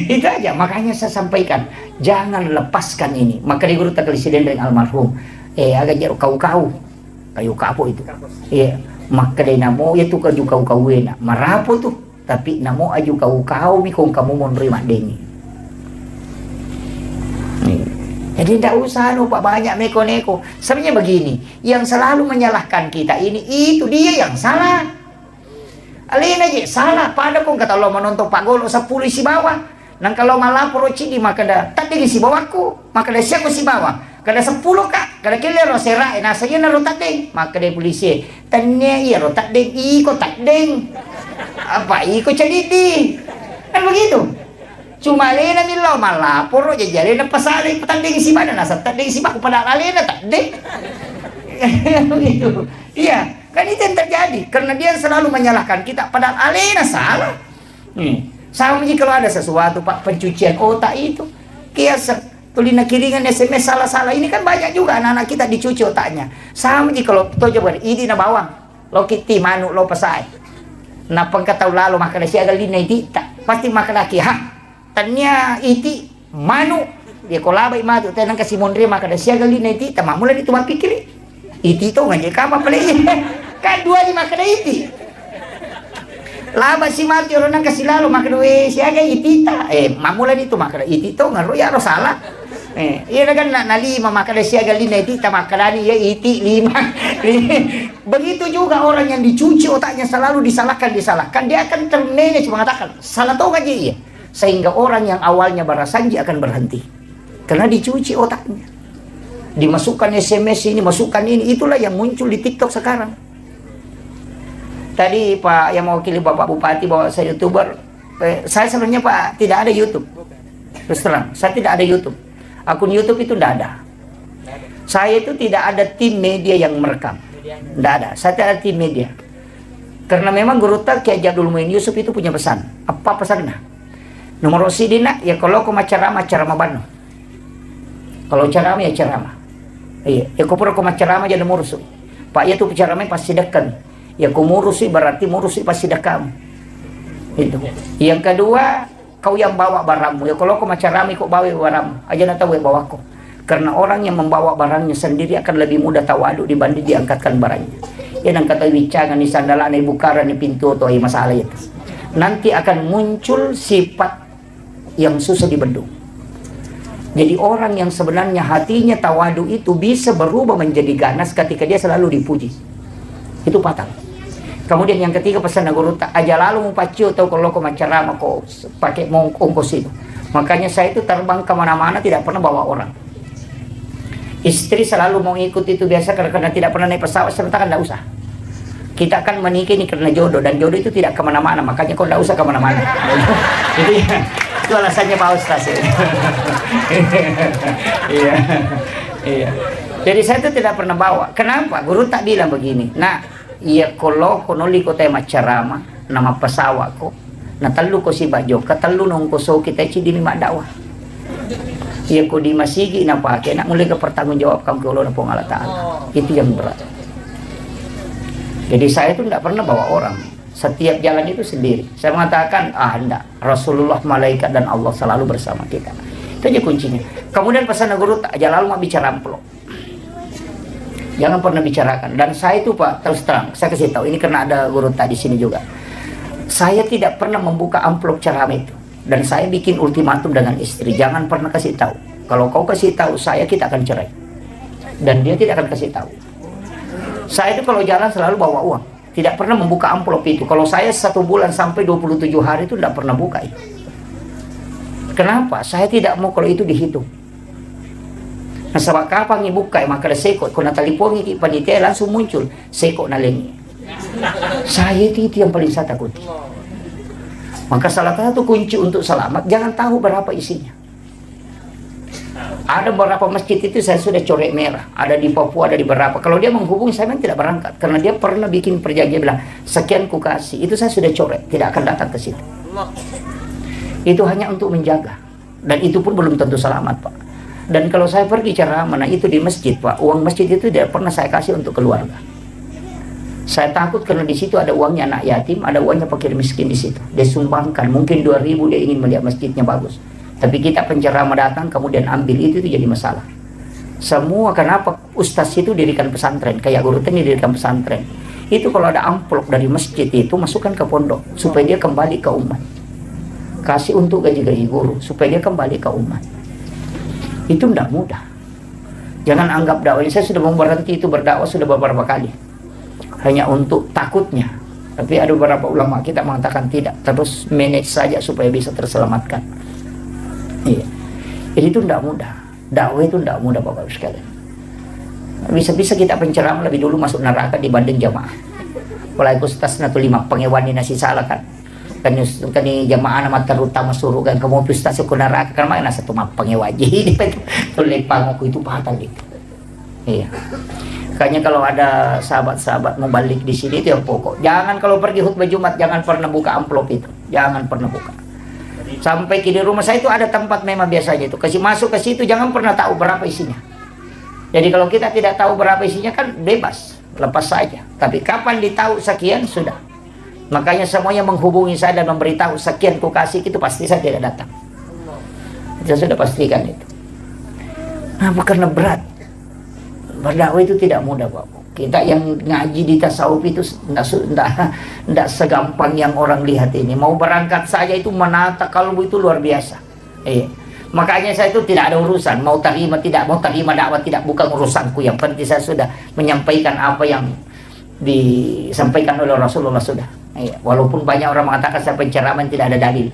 Itu aja. Makanya saya sampaikan jangan lepaskan ini. Maka di guru tak presiden dengan almarhum. Agak jauh kau kayu kapo itu. Iya. Maka dia namo ya tu kaju kau na marapo tu tapi namo aju kau mi kung kamu mau nerima dengi. Jadi tidak usah lupa banyak neko-neko. Sebenarnya begini, yang selalu menyalahkan kita ini itu dia yang salah. Alin aja salah pada kung kata lo menonton Pak Golo 10 si bawah. Nang kalau malapor cidi maka dah tak ding si bawahku, maka dah siapa si bawah. Kada 10 kak, kada kila ro sera na saya na ro takding, maka dai polisi. Tanya iya ro takding, iko takding. Apa iko cadidi? Kan begitu. Cuma lena milo malapor ro jajari na pasali patanding si mana nasa takding si baku pada alena takding. Begitu. Iya, kan itu yang terjadi karena dia selalu menyalahkan kita padahal alena salah. Sama jika kalau ada sesuatu Pak pencucian otak itu kias tulina kiringan SMS salah-salah ini kan banyak juga anak-anak kita dicuci otaknya. Sama jika kalau tojo ber idi na bawang lo kiti manu lo pasai na pangkataw lalo maka siya galin na iti pasti maka laki ha tanya iti manu dia kolabay matu tanang kasi monre maka siya galin na iti tamamulan itu mapikiri iti to ngajay kama pala kan dua di maka iti laba si mati orang nang kasi lalo maka siya gay itita mamulan itu maka iti to ngaro ya ro salah. Iya kan na 5 maka siya galin na iti tamakalani ya iti 5. Begitu juga orang yang dicuci otaknya selalu disalahkan dia akan termanage mengatakan salah tahu aja iya sehingga orang yang awalnya barasanji akan berhenti Karena dicuci otaknya. Dimasukkan SMS ini, masukkan ini. Itulah yang muncul di TikTok sekarang. Tadi Pak yang mewakili Bapak Bupati bahwa saya YouTuber. Saya sebenarnya Pak tidak ada YouTube. Terus terang, saya tidak ada YouTube. Akun YouTube itu tidak ada. Saya itu tidak ada tim media yang merekam. Tidak ada. Saya tidak ada tim media. Karena memang Guru Tak Kiai Jadul Muin Yusuf itu punya pesan. Apa pesannya? Nomor sidina ya kalau kau ceramah bano. Kalau ceramah ya ceramah. Iya, ya kau pura kau ceramah jadi murusi. Pak ya tuh ceramah pasti dekan. Ya kau murusi berarti murusi pasti dekam. Itu. Yang kedua, kau yang bawa barangmu. Ya kalau kau ceramah kau bawa barangmu. Aja nak tahu ya bawa kau. Karena orang yang membawa barangnya sendiri akan lebih mudah tawadu dibanding diangkatkan barangnya. Ya dan kata wicangan di sandalan di bukaran di pintu atau masalah itu. Nanti akan muncul sifat yang susah dibendung. Jadi orang yang sebenarnya hatinya tawadu itu bisa berubah menjadi ganas ketika dia selalu dipuji. Itu fatal. Kemudian yang ketiga pesan Guru Tak aja lalu mau pacu atau kalau kau ceramah kau pakai ongkos itu. Makanya saya itu terbang kemana-mana tidak pernah bawa orang. Istri selalu mau ikut itu biasa karena tidak pernah naik pesawat serta kan tidak usah. Kita akan menikah ini karena jodoh dan jodoh itu tidak kemana-mana, makanya kau tidak usah kemana-mana. Itu ya, itu alasannya Pak Ustaz. Iya, iya. Jadi saya itu tidak pernah bawa. Kenapa? Guru Tak bilang begini. Nah, iya kalau konoli kota ceramah nama pesawat kok. Nah telu ko si bajo, katelu nung koso kita di lima dakwah. Iya ko di masigi na pakai, nak mulai ke pertanggungjawabkan ke Allah na Allah Ta'ala. Itu yang berat. Jadi saya itu tidak pernah bawa orang. Setiap jalan itu sendiri. Saya mengatakan, enggak. Rasulullah, malaikat, dan Allah selalu bersama kita. Itu aja kuncinya. Kemudian pesan Guru Tak aja lalu mau bicara amplop. Jangan pernah bicarakan. Dan saya itu Pak, terus terang, saya kasih tahu. Ini karena ada Guru Tak di sini juga. Saya tidak pernah membuka amplop ceramah itu. Dan saya bikin ultimatum dengan istri. Jangan pernah kasih tahu. Kalau kau kasih tahu saya, kita akan cerai. Dan dia tidak akan kasih tahu. Saya itu kalau jalan selalu bawa uang. Tidak pernah membuka amplop itu. Kalau saya 1 bulan sampai 27 hari itu tidak pernah buka itu. Kenapa? Saya tidak mau kalau itu dihitung. Nah, sebab kapan dibuka, maka ada sekot. Kau natalipongi panitia langsung muncul. Sekot nalengi. Saya itu yang paling saya takut. Maka salah satu kunci untuk selamat, jangan tahu berapa isinya. Ada beberapa masjid itu saya sudah coret merah. Ada di Papua, ada di berapa. Kalau dia menghubungi saya memang tidak berangkat. Karena dia pernah bikin perjanjian bilang, sekian ku kasih. Itu saya sudah coret, tidak akan datang ke situ. Itu hanya untuk menjaga. Dan itu pun belum tentu selamat Pak. Dan kalau saya pergi ceramah, itu di masjid Pak. Uang masjid itu tidak pernah saya kasih untuk keluarga. Saya takut karena di situ ada uangnya anak yatim, ada uangnya fakir miskin di situ. Dia sumbangkan, mungkin 2.000 dia ingin melihat masjidnya bagus. Tapi kita penceramah datang kemudian ambil itu jadi masalah. Semua kenapa ustaz itu dirikan pesantren, kayak Guru Tak dirikan pesantren. Itu kalau ada amplop dari masjid itu masukkan ke pondok supaya dia kembali ke umat. Kasih untuk gaji-gaji guru supaya dia kembali ke umat. Itu tidak mudah. Jangan anggap dakwah. Saya sudah berhenti itu berdakwah sudah beberapa kali. Hanya untuk takutnya. Tapi ada beberapa ulama kita mengatakan tidak, terus manage saja supaya bisa terselamatkan. Iya. Jadi itu tidak mudah. Dakwah itu tidak mudah Bapak Ibu sekalian. Bisa-bisa kita penceramah lebih dulu masuk neraka dibanding jamaah. Apalagi ustaz natu 5 pengewani nasi salah kan. Kan jamaah nama terutama suruh kan kamu ustaz ke neraka kan mana satu mah pengewaji di tulis pangku itu fatal itu. Iya. Makanya kalau ada sahabat-sahabat mau balik di sini itu yang pokok. Jangan kalau pergi khutbah Jumat jangan pernah buka amplop itu. Jangan pernah buka. Sampai di rumah saya itu ada tempat memang biasanya itu. Kasih masuk ke situ jangan pernah tahu berapa isinya. Jadi kalau kita tidak tahu berapa isinya kan bebas. Lepas saja. Tapi kapan ditahu sekian sudah. Makanya semuanya menghubungi saya dan memberitahu sekian ku kasih itu pasti saya tidak datang. Saya sudah pastikan itu. Nah karena berat. Berdakwah itu tidak mudah Bapak. Kita yang ngaji di tasawuf itu tidak segampang yang orang lihat ini. Mau berangkat saja itu menata kalbu itu luar biasa. Makanya saya itu tidak ada urusan. Mau terima tidak, mau terima dakwah tidak, bukan urusanku. Yang penting saya sudah menyampaikan apa yang disampaikan oleh Rasulullah sudah. Walaupun banyak orang mengatakan saya penceramah tidak ada dalil.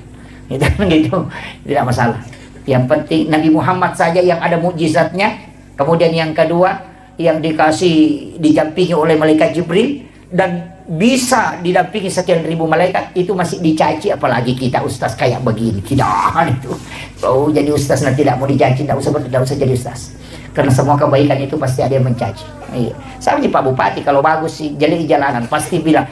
Itu gitu, tidak masalah. Yang penting Nabi Muhammad saja yang ada mukjizatnya. Kemudian yang kedua, yang didampingi oleh malaikat Jibril dan bisa didampingi sekian ribu malaikat, itu masih dicaci. Apalagi kita ustaz kayak begini, tidak itu. Oh, jadi ustaz nanti tidak mau dicaci, tidak usah jadi ustaz. Karena semua kebaikan itu pasti ada yang mencaci. Iya. Sama Pak Bupati kalau bagus sih jadi di jalanan pasti bilang,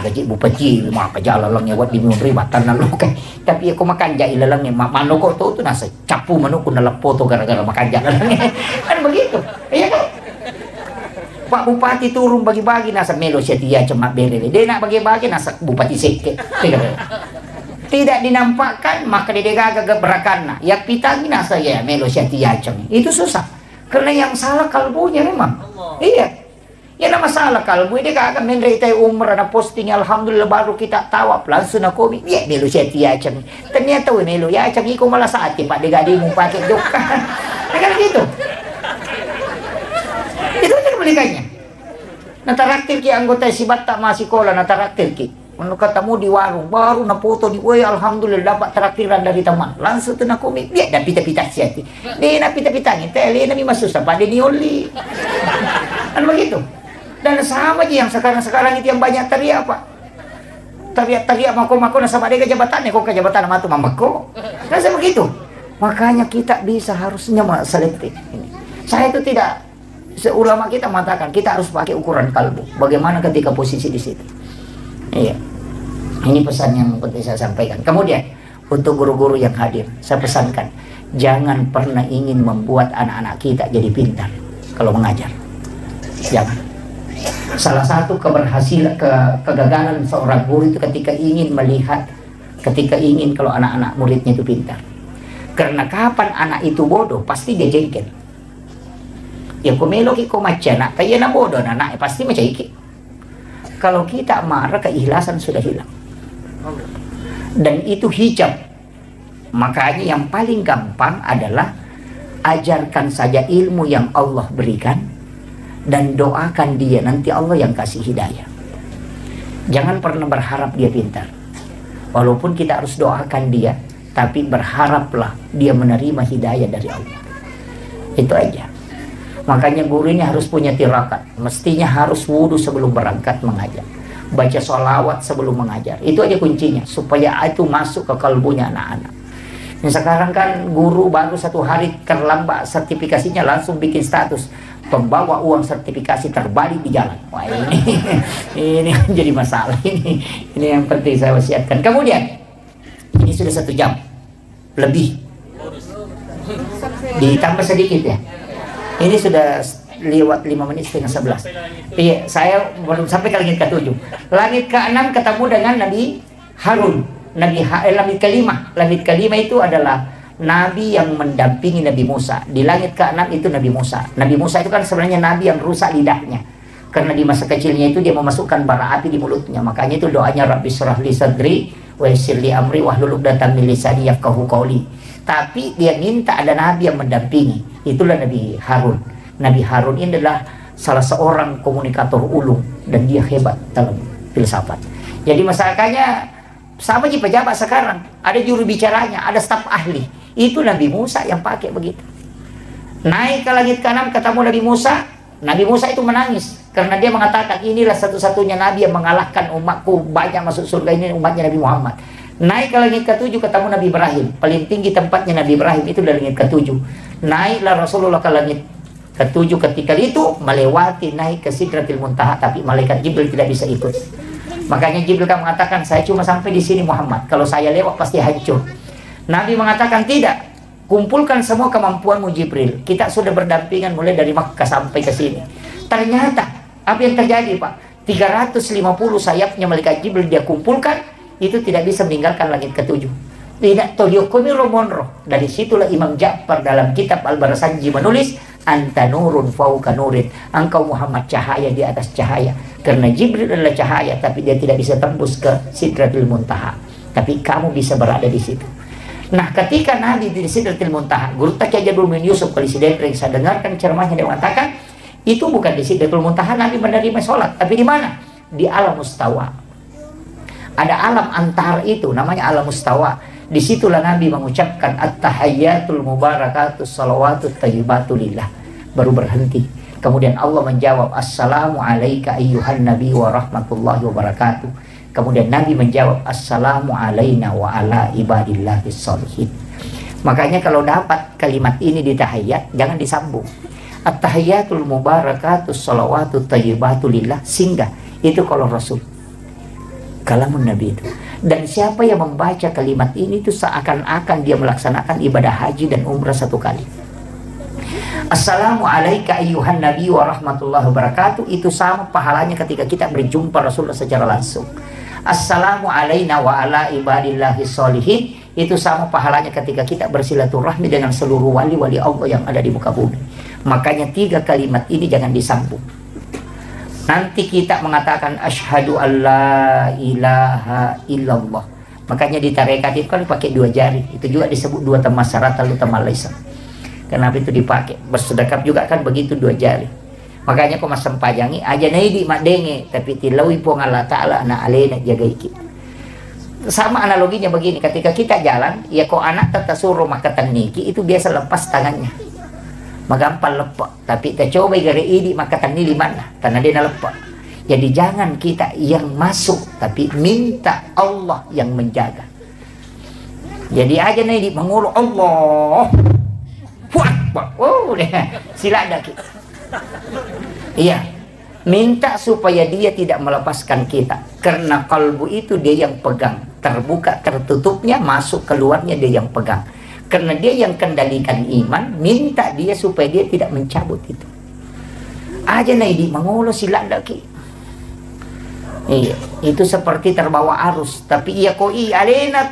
gaji bupati maka jalan langnya buat diminum ribatan lalu kan. Tapi aku makan jai lalangnya mano kok tuh nasa capu mano ku nalap foto gara-gara makan jalan langnya. Kan begitu. Iya kan? Pak Bupati turun bagi-bagi nasa melo setia cemak berele. Dia nak bagi-bagi nasa bupati seke. Tidak dinampakkan maka dia gagak berakan. Ya pitangi nasa ya melo setia cem. Itu susah. Karena yang salah kalbunya memang. Iya. Ya nama salah kalbu dia kagak menderita umrah na posting alhamdulillah baru kita tawap langsung na komi. Ya melo setia cem. Ternyata we melo ya cem iko malah saat Pak digadimu pakai dokan. Kan gitu. Itu kan belikannya. Nataraktir ki anggota si Batak masih kola nataraktir ki. Kalau ketemu di warung baru na foto di alhamdulillah dapat traktiran dari teman. Langsung tu nak komik dia dah pita-pita siati. Dia nak pita-pitangin tele na memang susah pada nioli. Kan begitu. Dan sama aja yang sekarang itu yang banyak teriak Pak. Teriak mako-mako na sama dia ke jabatannya kok ke jabatan sama tu mamako. Rasa begitu. Makanya kita bisa harusnya selektif ini. Saya itu tidak ulama kita mengatakan kita harus pakai ukuran kalbu. Bagaimana ketika posisi di situ. Iya. Ini pesan yang penting saya sampaikan. Kemudian untuk guru-guru yang hadir, saya pesankan jangan pernah ingin membuat anak-anak kita jadi pintar kalau mengajar. Jangan. Salah satu keberhasilan kegagalan seorang guru itu ketika ingin kalau anak-anak muridnya itu pintar. Karena kapan anak itu bodoh pasti dia jengkel. Ya komelo ki ko macana, kaya na bodoh anak pasti macam iki. Kalau kita marah, keikhlasan sudah hilang. Dan itu hijab. Makanya yang paling gampang adalah ajarkan saja ilmu yang Allah berikan dan doakan dia, nanti Allah yang kasih hidayah. Jangan pernah berharap dia pintar. Walaupun kita harus doakan dia, tapi berharaplah dia menerima hidayah dari Allah. Itu aja. Makanya guru ini harus punya tirakat. Mestinya harus wudhu sebelum berangkat mengajar. Baca sholawat sebelum mengajar. Itu aja kuncinya. Supaya itu masuk ke kalbunya anak-anak. Nah, sekarang kan guru baru 1 hari terlambat sertifikasinya langsung bikin status. Pembawa uang sertifikasi terbalik di jalan. Wah ini jadi masalah. Ini yang penting saya wasiatkan. Kemudian, ini sudah 1 jam. Lebih. Ditambah sedikit ya. Ini sudah lewat 5 menit setengah 11. Iya, saya belum sampai ke langit ke-7. Langit ke-6 ketemu dengan Nabi Harun. Langit ke-5. Langit ke-5 itu adalah Nabi yang mendampingi Nabi Musa. Di langit ke-6 itu Nabi Musa. Nabi Musa itu kan sebenarnya Nabi yang rusak lidahnya. Karena di masa kecilnya itu dia memasukkan bara api di mulutnya. Makanya itu doanya Rabbi syrah li sadri wa yassir li amri wahlul 'uqdatam min lisani yafqahu qawli. Tapi dia minta ada Nabi yang mendampingi. Itulah Nabi Harun. Nabi Harun ini adalah salah seorang komunikator ulung dan dia hebat dalam filsafat. Jadi masyarakatnya sama aja pejabat sekarang. Ada juru bicaranya, ada staf ahli. Itu Nabi Musa yang pakai begitu. Naik ke langit ke-6 ketemu Nabi Musa. Nabi Musa itu menangis karena dia mengatakan inilah satu-satunya Nabi yang mengalahkan umatku banyak masuk surga, ini umatnya Nabi Muhammad. Naik ke langit ke-7 ketemu Nabi Ibrahim. Paling tinggi tempatnya Nabi Ibrahim itu dari langit ke-7. Naiklah Rasulullah ke langit ke-7 ketika itu melewati naik ke Sidratil Muntaha, tapi malaikat Jibril tidak bisa ikut. Makanya Jibril kan mengatakan saya cuma sampai di sini Muhammad. Kalau saya lewat pasti hancur. Nabi mengatakan tidak. Kumpulkan semua kemampuanmu Jibril. Kita sudah berdampingan mulai dari Makkah sampai ke sini. Ternyata apa yang terjadi Pak? 350 sayapnya malaikat Jibril dia kumpulkan. Itu tidak bisa meninggalkan langit ke-7. Tidak toliokomi romonroh. Dari situlah Imam Ja'far dalam kitab Al-Barasanji menulis anta nurun fauqa nurin. Engkau Muhammad cahaya di atas cahaya. Karena Jibril adalah cahaya, tapi dia tidak bisa tembus ke Sidratul Muntaha. Tapi kamu bisa berada di situ. Nah, ketika Nabi di Sidratul Muntaha, Guru Tajadul bin Yusuf Qalisi Dekreng, saya dengarkan ceramahnya, dia mengatakan itu bukan di Sidratul Muntaha Nabi menerima sholat, tapi di mana? Di alam mustawa. Ada alam antara itu namanya alam mustawa. Disitulah Nabi mengucapkan at-tahayyatul mubarakatus salawatut thayyibatu lillah. Baru berhenti. Kemudian Allah menjawab, assalamu alayka ayyuhan nabi wa rahmatullahi wa barakatuh. Kemudian Nabi menjawab, assalamu alayna wa ala ibadillahis sholihin. Makanya kalau dapat kalimat ini di tahiyat, jangan disambung. At-tahayyatul mubarakatus salawatut thayyibatu lillah, singgah. Itu kalau Rasul, kalamun Nabi itu. Dan siapa yang membaca kalimat ini itu seakan-akan dia melaksanakan ibadah haji dan umrah satu kali. Assalamu alayka ayyuhan nabi wa rahmatullahi wabarakatuh, itu sama pahalanya ketika kita berjumpa Rasulullah secara langsung. Assalamu alayna wa ala ibadillahis sholihin, itu sama pahalanya ketika kita bersilaturahmi dengan seluruh wali-wali Allah yang ada di muka bumi. Makanya 3 kalimat ini jangan disambung. Nanti kita mengatakan asyhadu alla ilaha illallah. Makanya di tarekat itu kan pakai 2 jari. Itu juga disebut 2 tamasarat lalu tamalaisan. Kenapa itu dipakai? Bersedekap juga kan begitu 2 jari. Makanya kau masam pajangi aja naidi madenge tapi tilawi pong Allah Ta'ala na alena jaga iki. Sama analoginya begini, ketika kita jalan, ya kau anak tata suruh makatan niki itu biasa lepas tangannya. Magampal lepak, tapi kita coba gare ini maka tani di mana tanah dia lepak. Jadi jangan kita yang masuk, tapi minta Allah yang menjaga. Jadi aja nih mengulu Allah, sila ada kita. Iya, minta supaya dia tidak melepaskan kita, karena kalbu itu dia yang pegang, terbuka tertutupnya, masuk keluarnya dia yang pegang. Karena dia yang kendalikan iman, minta dia supaya dia tidak mencabut itu. Aja naidi mengulo sila daki. Iya, itu seperti terbawa arus. Tapi iya koi alena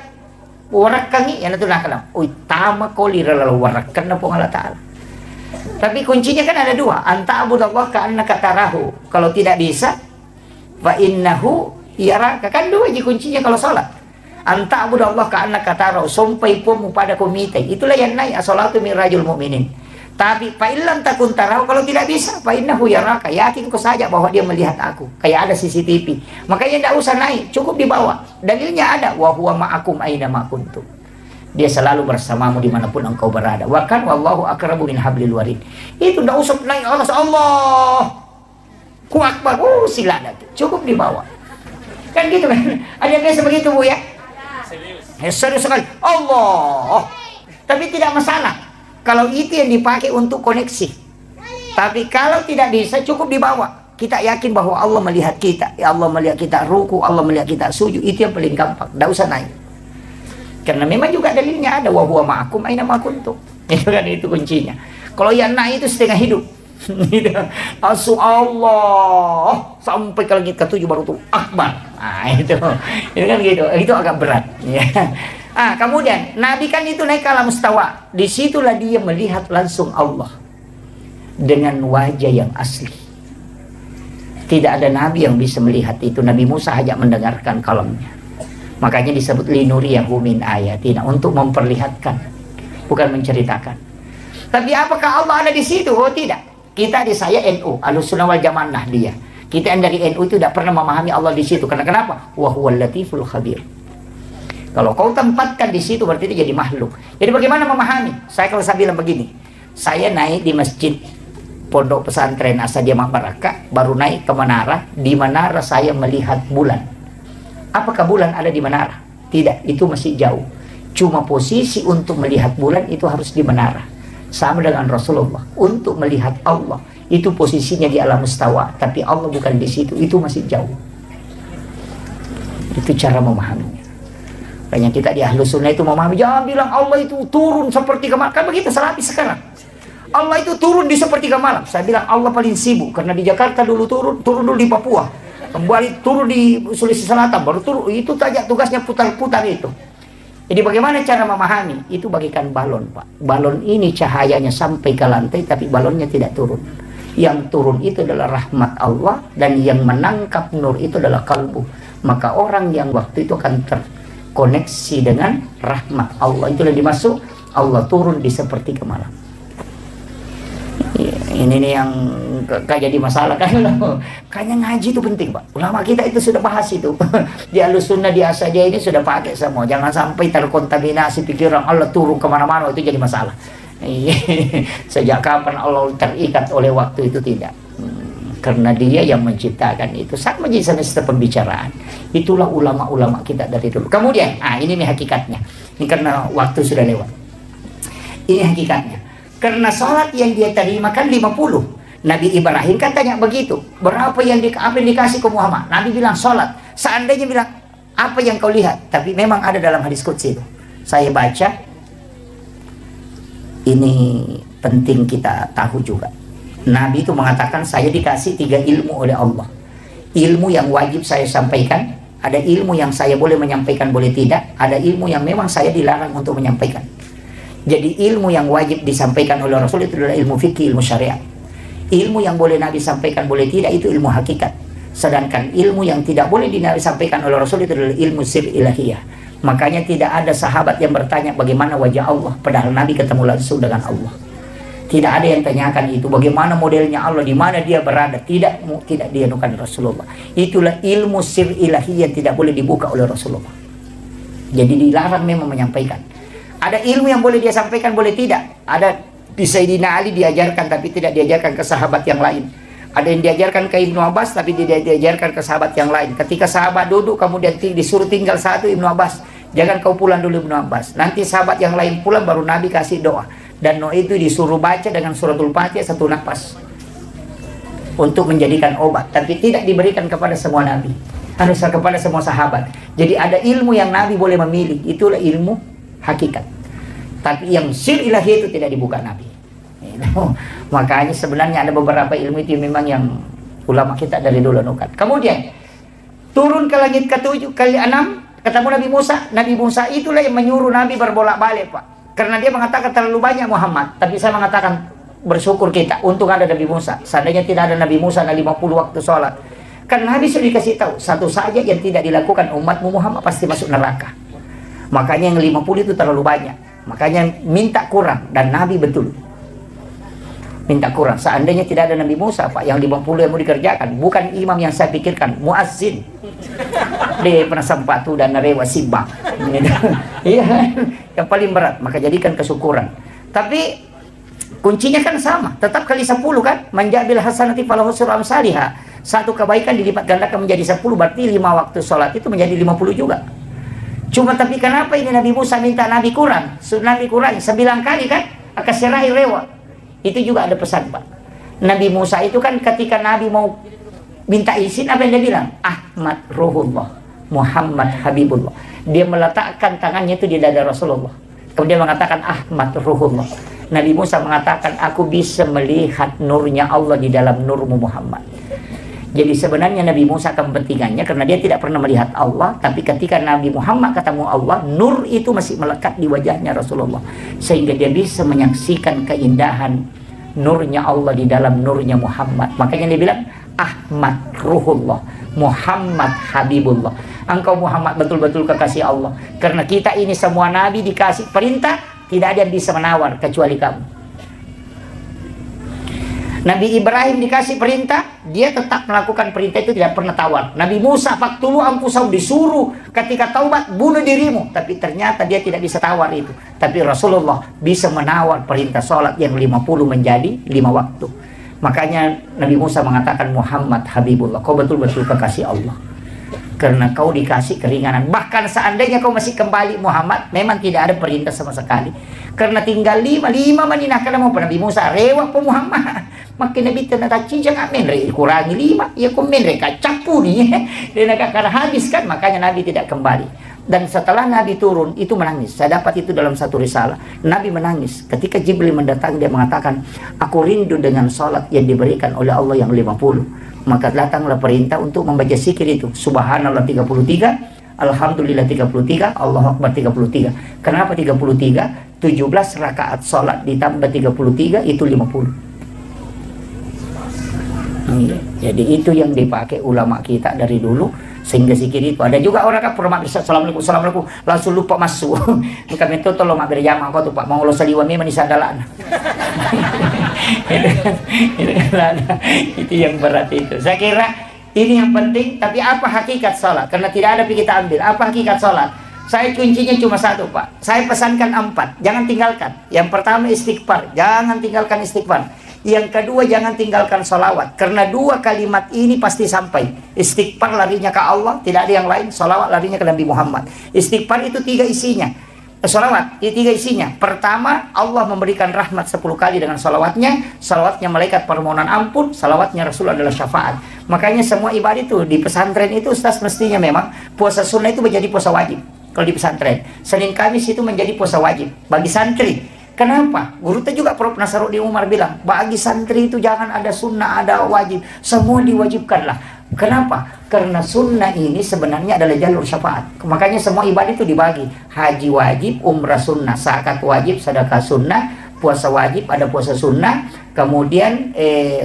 warak kangi, yan itu nakalam. Uy, tama ko liralaw warak kan na po Allah Ta'ala. Tapi kuncinya kan ada 2. Anta abudallah ka'annaka tarahu. Kalau tidak bisa, fa innahu yaraka. Kan 2 aja kuncinya kalau sholat. Anta abudallah ka'annaka tarahu, sampai pun pada komite. Itulah yang naik as-salatu mirajul mu'minin. Tapi fa illam takun tarahu, kalau tidak bisa, fa innahu yaraka. Yakin ko saja bahwa dia melihat aku. Kayak ada CCTV. Makanya tidak usah naik, cukup di bawah. Dalilnya ada, wa huwa ma'akum aina ma kuntum. Dia selalu bersamamu dimanapun engkau berada. Wa kan wallahu aqrabu min hablil warid. Itu tidak usah naik Allah. Ku akbar, sila dati. Cukup di bawah. Kan gitu kan? Ada yang biasa begitu Bu ya? Serius sekali Allah. Tapi tidak masalah kalau itu yang dipakai untuk koneksi. Tapi kalau tidak bisa, cukup dibawa. Kita yakin bahwa Allah melihat kita. Ya Allah melihat kita ruku, Allah melihat kita sujud. Itu yang paling gampang. Tidak usah naik. Karena memang juga dalilnya ada, wa huwa ma'akum aina ma kuntum. Itu kan, itu kuncinya. Kalau yang naik itu setengah hidup. Gitu. Asu Allah sampai ke langit ke-7 baru tuh akbar. Nah itu kan gitu. Itu agak berat ya. Kemudian Nabi kan itu naik ke alam mustawa. Disitulah dia melihat langsung Allah dengan wajah yang asli. Tidak ada Nabi yang bisa melihat itu. Nabi Musa hanya mendengarkan kalamnya. Makanya disebut linuriyahu min ayatina, untuk memperlihatkan, bukan menceritakan. Tapi apakah Allah ada di situ? Oh tidak. Kita di saya NU, Ahlussunnah wal Jamaah Nahdliyah. Kita yang dari NU itu tidak pernah memahami Allah di situ. Karena kenapa? Wa huwal latiful khabir. Kalau kau tempatkan di situ berarti dia jadi makhluk. Jadi bagaimana memahami? Kalau saya bilang begini, saya naik di masjid Pondok Pesantren Asadiamah Barakah, baru naik ke menara. Di menara saya melihat bulan. Apakah bulan ada di menara? Tidak, itu masih jauh. Cuma posisi untuk melihat bulan itu harus di menara. Sama dengan Rasulullah, untuk melihat Allah itu posisinya di alam mustawa, tapi Allah bukan di situ, itu masih jauh. Itu cara memahaminya. Banyak kita di Ahlussunnah itu memahami, jangan bilang Allah itu turun sepertiga malam. Kan begitu salafi sekarang. Allah itu turun di sepertiga malam. Saya bilang Allah paling sibuk, karena di Jakarta dulu turun dulu di Papua, kembali turun di Sulawesi Selatan, baru turun. Itu saja tugasnya, putar-putar itu. Jadi bagaimana cara memahami? Itu bagikan balon, Pak. Balon ini cahayanya sampai ke lantai, tapi balonnya tidak turun. Yang turun itu adalah rahmat Allah, dan yang menangkap nur itu adalah kalbu. Maka orang yang waktu itu akan terkoneksi dengan rahmat Allah. Itulah dimaksud Allah turun di sepertiga malam. Ini nih yang gak jadi masalah kan. Kayaknya ngaji itu penting, Pak. Ulama kita itu sudah bahas itu. Di Ahlussunnah di Assaja ini sudah pakai semua. Jangan sampai terkontaminasi pikiran Allah turun kemana-mana, itu jadi masalah. Sejak kapan Allah terikat oleh waktu itu? Tidak. Karena dia yang menciptakan itu. Sama jadi semesta pembicaraan. Itulah ulama-ulama kita dari dulu. Kemudian, ini nih hakikatnya. Ini karena waktu sudah lewat. Ini hakikatnya. Karena sholat yang dia terima kan 50. Nabi Ibrahim kan tanya begitu. Berapa yang dikasih ke Muhammad? Nabi bilang sholat. Seandainya bilang, apa yang kau lihat? Tapi memang ada dalam hadis qudsi itu. Saya baca. Ini penting kita tahu juga. Nabi itu mengatakan, saya dikasih 3 ilmu oleh Allah. Ilmu yang wajib saya sampaikan. Ada ilmu yang saya boleh menyampaikan, boleh tidak. Ada ilmu yang memang saya dilarang untuk menyampaikan. Jadi ilmu yang wajib disampaikan oleh Rasul itu adalah ilmu fikih, ilmu syariat. Ilmu yang boleh Nabi sampaikan, boleh tidak, itu ilmu hakikat. Sedangkan ilmu yang tidak boleh disampaikan oleh Rasul itu adalah ilmu sir ilahiyah. Makanya tidak ada sahabat yang bertanya bagaimana wajah Allah, padahal Nabi ketemu langsung dengan Allah. Tidak ada yang tanyakan itu, bagaimana modelnya Allah, di mana dia berada. Tidak dianukan Rasulullah. Itulah ilmu sir ilahiyah yang tidak boleh dibuka oleh Rasulullah. Jadi dilarang memang menyampaikan. Ada ilmu yang boleh dia sampaikan, boleh tidak. Ada di Sayyidina Ali diajarkan, tapi tidak diajarkan ke sahabat yang lain. Ada yang diajarkan ke Ibnu Abbas, tapi tidak diajarkan ke sahabat yang lain. Ketika sahabat duduk, kemudian disuruh tinggal satu Ibnu Abbas. Jangan kau pulang dulu Ibnu Abbas. Nanti sahabat yang lain pulang, baru Nabi kasih doa. Dan doa itu disuruh baca dengan suratul Fatihah 1 nafas. Untuk menjadikan obat. Tapi tidak diberikan kepada semua Nabi. Harus kepada semua sahabat. Jadi ada ilmu yang Nabi boleh memilih. Itulah ilmu hakikat. Tapi yang sir ilahi itu tidak dibuka Nabi. Makanya sebenarnya ada beberapa ilmu itu memang yang ulama kita dari dulu nukat. Kemudian turun ke langit ke-7 ke-6 ketemu Nabi Musa. Nabi Musa itulah yang menyuruh Nabi berbolak-balik, Pak. Karena dia mengatakan terlalu banyak Muhammad. Tapi saya mengatakan bersyukur kita untuk ada Nabi Musa. Seandainya tidak ada Nabi Musa, ada 50 waktu sholat. Karena Nabi sudah dikasih tahu, satu saja yang tidak dilakukan umatmu Muhammad pasti masuk neraka. Makanya yang 50 itu terlalu banyak. Makanya minta kurang. Dan Nabi betul minta kurang. Seandainya tidak ada Nabi Musa, Pak, yang 50 yang mau dikerjakan. Bukan imam yang saya pikirkan, muazzin. Dia pernah sempatu dan narewa simbang. Iya, yang paling berat. Maka jadikan kesyukuran. Tapi kuncinya kan sama. Tetap kali 10 kan. Manjabil hasanati falahu syarru amsalihha. Satu kebaikan dilipat gandakan menjadi 10. Berarti 5 waktu sholat itu menjadi 50 juga. Cuma tapi kenapa ini Nabi Musa minta Nabi kurang? Nabi kurang 9 kali kan? Akasirai rewa. Itu juga ada pesan, Pak. Nabi Musa itu kan ketika Nabi mau minta izin, apa yang dia bilang? Ahmad Ruhullah, Muhammad Habibullah. Dia meletakkan tangannya itu di dada Rasulullah. Kemudian mengatakan Ahmad Ruhullah. Nabi Musa mengatakan, aku bisa melihat nurnya Allah di dalam nurmu Muhammad. Jadi sebenarnya Nabi Musa kepentingannya karena dia tidak pernah melihat Allah, tapi ketika Nabi Muhammad ketemu Allah, nur itu masih melekat di wajahnya Rasulullah, sehingga dia bisa menyaksikan keindahan nurnya Allah di dalam nurnya Muhammad. Makanya dia bilang Ahmad Ruhullah, Muhammad Habibullah. Engkau Muhammad betul-betul kekasih Allah. Karena kita ini semua Nabi dikasih perintah, tidak ada yang bisa menawar kecuali kamu. Nabi Ibrahim dikasih perintah, dia tetap melakukan perintah itu, tidak pernah tawar. Nabi Musa, faktulu anfusahum, disuruh ketika taubat, bunuh dirimu. Tapi ternyata dia tidak bisa tawar itu. Tapi Rasulullah bisa menawar perintah sholat yang 50 menjadi 5 waktu. Makanya Nabi Musa mengatakan Muhammad Habibullah, kau betul-betul kekasih Allah. Karena kau dikasih keringanan. Bahkan seandainya kau masih kembali Muhammad, memang tidak ada perintah sama sekali. Karena tinggal 5 maninah karena mau Nabi Musa rewa po Muhammad. Makin Nabi tanda cijang amin kurangi 5 ya komen mereka capu nih. Dan karena habis kan, makanya Nabi tidak kembali. Dan setelah Nabi turun itu menangis. Saya dapat itu dalam satu risalah. Nabi menangis ketika Jibril mendatangi, dia mengatakan, aku rindu dengan sholat yang diberikan oleh Allah yang 50. Maka datanglah perintah untuk membaca zikir itu. Subhanallah 33, Alhamdulillah 33, Allahu Akbar 33. Kenapa 33? 17 rakaat sholat ditambah 33 itu 50. Jadi itu yang dipakai ulama kita dari dulu, Sehingga zikir itu ada juga orang kan pernah assalamualaikum assalamualaikum langsung lupa masuk. Kami itu tolong mak berjamaah kau tuh Pak mau lo saliwa memang di sandalan. Itu yang berat itu. Saya kira ini yang penting. Tapi apa hakikat sholat? Karena tidak ada kita ambil. Apa hakikat sholat? Saya kuncinya cuma satu Pak. Saya pesankan 4. Jangan tinggalkan. Yang pertama istighfar. Jangan tinggalkan istighfar. Yang kedua jangan tinggalkan sholawat. Karena 2 kalimat ini pasti sampai. Istighfar larinya ke Allah. Tidak ada yang lain. Sholawat larinya ke Nabi Muhammad. Istighfar itu 3 isinya. Sholawat itu 3 isinya. Pertama, Allah memberikan rahmat 10 kali dengan sholawatnya. Sholawatnya malaikat permohonan ampun. Sholawatnya Rasul adalah syafaat. Makanya semua ibadah itu di pesantren itu Ustaz mestinya memang puasa sunnah itu menjadi puasa wajib. Kalau di pesantren Senin Kamis itu menjadi puasa wajib bagi santri. Kenapa? Guru itu juga Prof. Nasaruddin Umar bilang bagi santri itu jangan ada sunnah ada wajib. Semua diwajibkanlah. Kenapa? Karena sunnah ini sebenarnya adalah jalur syafaat. Makanya semua ibadah itu dibagi. Haji wajib, umrah sunnah, zakat wajib, sedekah sunnah, puasa wajib, ada puasa sunnah. Kemudian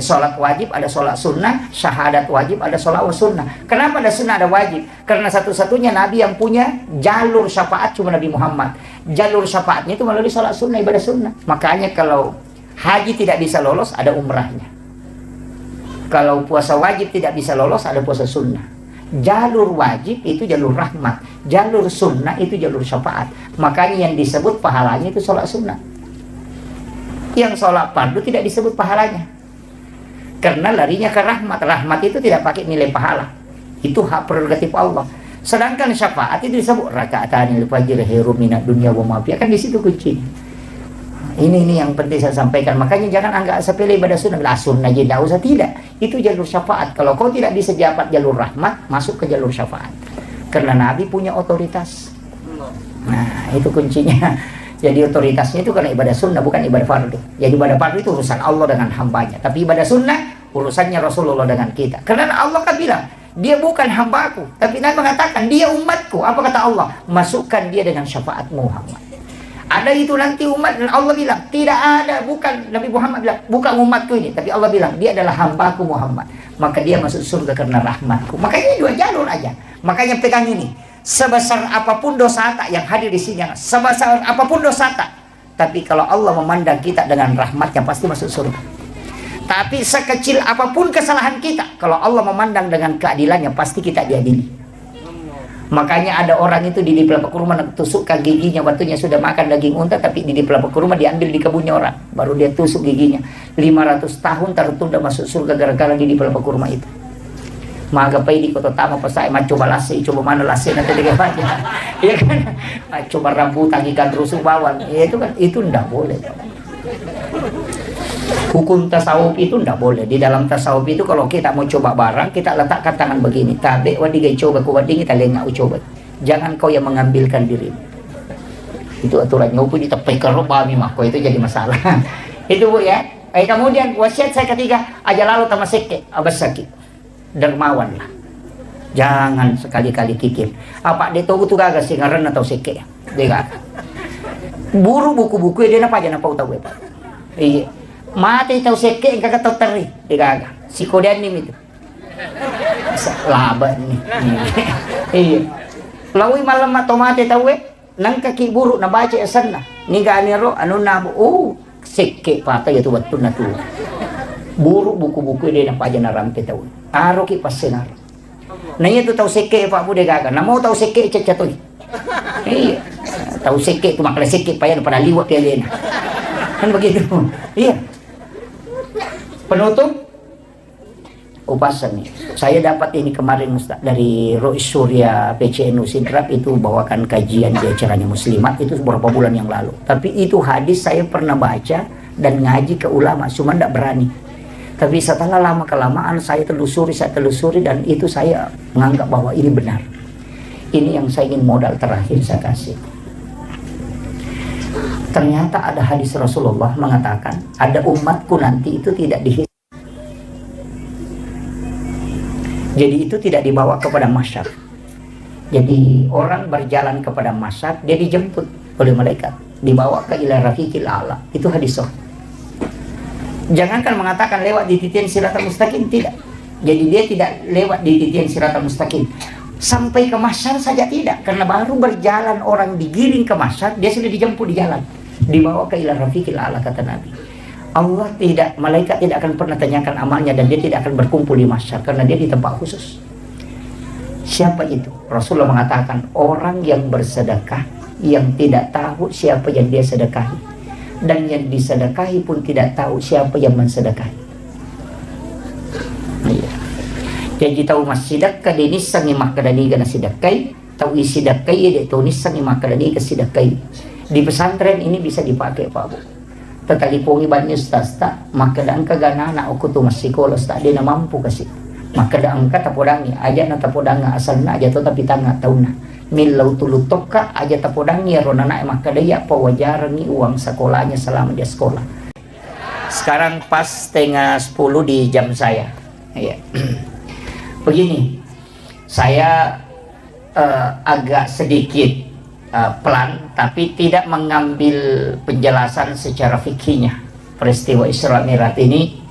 sholat wajib, ada sholat sunnah. Syahadat wajib, ada sholat sunnah. Kenapa ada sunnah, ada wajib? Karena satu-satunya Nabi yang punya jalur syafaat cuma Nabi Muhammad. Jalur syafaatnya itu melalui sholat sunnah, ibadah sunnah. Makanya kalau haji tidak bisa lolos, ada umrahnya. Kalau puasa wajib tidak bisa lolos, ada puasa sunnah. Jalur wajib itu jalur rahmat. Jalur sunnah itu jalur syafaat. Makanya yang disebut pahalanya itu sholat sunnah. Yang sholat fardu tidak disebut pahalanya. Karena larinya ke rahmat. Rahmat itu tidak pakai nilai pahala. Itu hak prerogatif Allah. Sedangkan syafaat itu disebut raka'atanil fajr khairum minad dunya wa ma fiha. Kan di situ kuncinya. Ini yang penting saya sampaikan. Makanya jangan anggap sepele ibadah sunnah. Lah sunnah aja tidak usah. Tidak. Itu jalur syafaat. Kalau kau tidak bisa dapat jalur rahmat, masuk ke jalur syafaat. Karena Nabi punya otoritas. Nah, itu kuncinya. Jadi otoritasnya itu karena ibadah sunnah, bukan ibadah fardu. Jadi ibadah fardu itu urusan Allah dengan hambanya. Tapi ibadah sunnah, urusannya Rasulullah dengan kita. Karena Allah kan bilang, dia bukan hambaku. Tapi Nabi mengatakan, dia umatku. Apa kata Allah? Masukkan dia dengan syafaat Muhammad. Ada itu nanti umat, dan Allah bilang tidak ada, bukan Nabi Muhammad bilang bukan umatku ini, tapi Allah bilang dia adalah hambaku Muhammad, maka dia masuk surga karena rahmatku. Makanya 2 jalur aja. Makanya pegang ini, sebesar apapun dosa tak yang hadir di sini, sebesar apapun dosa tak, tapi kalau Allah memandang kita dengan rahmatnya pasti masuk surga. Tapi sekecil apapun kesalahan kita, kalau Allah memandang dengan keadilannya pasti kita diadili. Makanya ada orang itu di pelapak kurma tusukkan giginya, batunya sudah makan daging unta, tapi di pelapak kurma diambil di kebunnya orang, baru dia tusuk giginya. 500 tahun tertunda masuk surga gara-gara di pelapak kurma itu. Magapai di kota tama pasai coba lase, coba mana lase nanti dia baca. Iya kan? Coba rambutan ikan rusuk bawang. Ya itu kan itu enggak boleh. Hukum tasawuf itu tidak boleh. Di dalam tasawuf itu kalau kita mau coba barang, kita letakkan tangan begini. Tabe wadigai coba ku wading kita lengak coba. Jangan kau yang mengambilkan dirimu. Itu aturannya pun ditepai ke roba mimah. Kau itu jadi masalah. Itu Bu ya. Kemudian wasiat saya ketiga, aja lalu tama seke abas sakit. Dermawanlah. Jangan sekali-kali kikir. Apa dia tahu tu gagas sih ngaran atau seke. Dia gak. Buru buku-buku dia apa aja napa tahu Pak. Iya. Mati tahu seke kagak tahu teri digaga si kodean nih itu laba nih iya lawi malam atau mati tahu nang kaki buruk na baca sana ni gani ro anu nabu seke pata ya tuh betul na tuh buruk buku-buku dia apa aja narampe tahu aro ki pasenar nanya tuh tahu seke pak bude gaga na mau tahu seke cecatoy iya tahu seke tu makle seke payan pada liwat ya dia kan begitu iya. Penutup upasan nih. Saya dapat ini kemarin Ustaz dari Rois Surya PCNU Sidrap itu bawakan kajian di acaranya Muslimat itu beberapa bulan yang lalu. Tapi itu hadis saya pernah baca dan ngaji ke ulama, cuma tidak berani. Tapi setelah lama kelamaan saya telusuri dan itu saya menganggap bahwa ini benar. Ini yang saya ingin modal terakhir saya kasih. Ternyata ada hadis Rasulullah mengatakan ada umatku nanti itu tidak dihisab. Jadi itu tidak dibawa kepada masyar. Jadi orang berjalan kepada masyar, dia dijemput oleh malaikat, dibawa ke ila rafiqil a'la. Itu hadis sahih. Jangankan mengatakan lewat di titian siratal mustaqim, tidak. Jadi dia tidak lewat di titian siratal mustaqim. Sampai ke mahsyar saja tidak, karena baru berjalan orang digiring ke mahsyar, dia sudah dijemput di jalan, dibawa ke ila rafiqil a'la, kata Nabi. Allah tidak, malaikat tidak akan pernah tanyakan amalnya, dan dia tidak akan berkumpul di mahsyar karena dia di tempat khusus. Siapa itu? Rasulullah mengatakan orang yang bersedekah yang tidak tahu siapa yang dia sedekahi, dan yang disedekahi pun tidak tahu siapa yang mensedekahi. Iya. Jadi tahu mas sidakka di nisangi makadani gana sidakai, tahu isi sidakai dia tahu nisangi makadani ke sidakai. Di pesantren ini bisa dipakai Pak Bu. Tetalipungi banyak stasta, maka angka gana anak aku tuh masih kolos tak dia mampu kasih. Maka angka tapodangi aja na tapodanga asalna aja tuh tapi tangga tahunna. Milau tulu toka aja tapodangi rona na maka daya pawajarangi uang sekolahnya selama dia sekolah. Sekarang pas setengah 10 di jam saya. Iya. Begini, saya agak sedikit pelan, tapi tidak mengambil penjelasan secara fikihnya peristiwa Isra Mi'raj ini.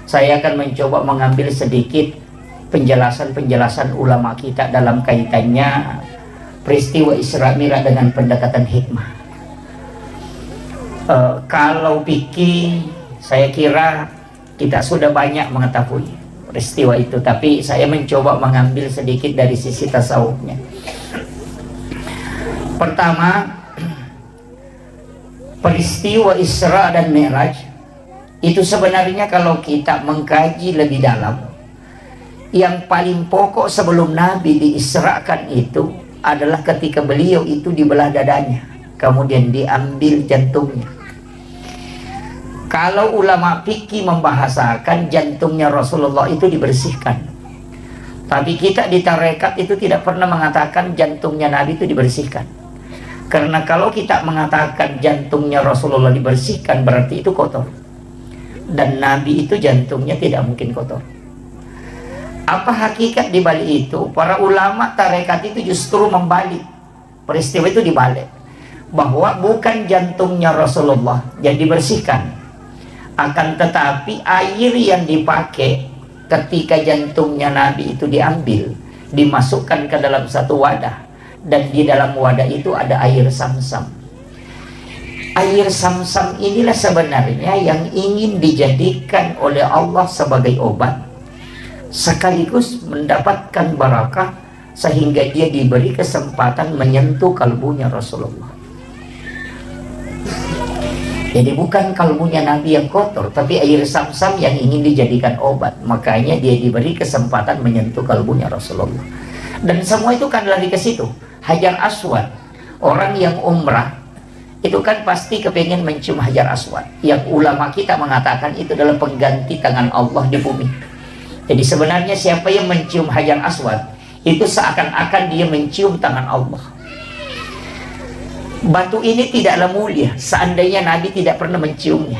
Saya akan mencoba mengambil sedikit penjelasan-penjelasan ulama kita dalam kaitannya peristiwa Isra Mi'raj dengan pendekatan hikmah. Kalau fikih, saya kira kita sudah banyak mengetahui peristiwa itu, tapi saya mencoba mengambil sedikit dari sisi tasawufnya. Pertama, peristiwa Isra dan Mi'raj itu sebenarnya kalau kita mengkaji lebih dalam, yang paling pokok sebelum Nabi diisrakan itu adalah ketika beliau itu dibelah dadanya, kemudian diambil jantungnya. Kalau ulama fikih membahasakan jantungnya Rasulullah itu dibersihkan, tapi kita di tarekat itu tidak pernah mengatakan jantungnya Nabi itu dibersihkan. Karena kalau kita mengatakan jantungnya Rasulullah dibersihkan berarti itu kotor, dan Nabi itu jantungnya tidak mungkin kotor. Apa hakikat di balik itu? Para ulama tarekat itu justru membalik peristiwa itu, dibalik, bahwa bukan jantungnya Rasulullah yang dibersihkan, akan tetapi air yang dipakai ketika jantungnya Nabi itu diambil, dimasukkan ke dalam satu wadah, dan di dalam wadah itu ada air Sam-Sam. Air Sam-Sam inilah sebenarnya yang ingin dijadikan oleh Allah sebagai obat, sekaligus mendapatkan barakah, sehingga dia diberi kesempatan menyentuh kalbunya Rasulullah. Jadi bukan kalbunya Nabi yang kotor, tapi air Sam-Sam yang ingin dijadikan obat. Makanya dia diberi kesempatan menyentuh kalbunya Rasulullah. Dan semua itu kan lari ke situ. Hajar Aswad, orang yang umrah itu kan pasti kepengen mencium Hajar Aswad, yang ulama kita mengatakan itu adalah pengganti tangan Allah di bumi. Jadi sebenarnya siapa yang mencium Hajar Aswad itu seakan-akan dia mencium tangan Allah. Batu ini tidaklah mulia seandainya Nabi tidak pernah menciumnya.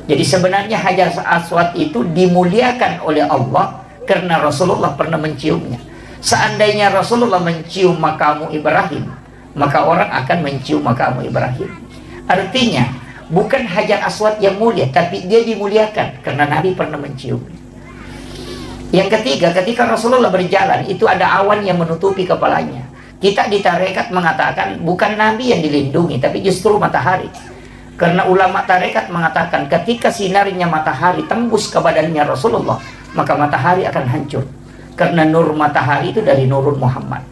Jadi sebenarnya Hajar Aswad itu dimuliakan oleh Allah karena Rasulullah pernah menciumnya. Seandainya Rasulullah mencium makamu Ibrahim, maka orang akan mencium makamu Ibrahim. Artinya bukan Hajar Aswad yang mulia, tapi dia dimuliakan karena Nabi pernah menciumnya. Yang ketiga, ketika Rasulullah berjalan itu ada awan yang menutupi kepalanya. Kita di tarekat mengatakan bukan Nabi yang dilindungi, tapi justru matahari. Karena ulama tarekat mengatakan ketika sinarnya matahari tembus ke badannya Rasulullah, maka matahari akan hancur. Karena nur matahari itu dari nurun Muhammad.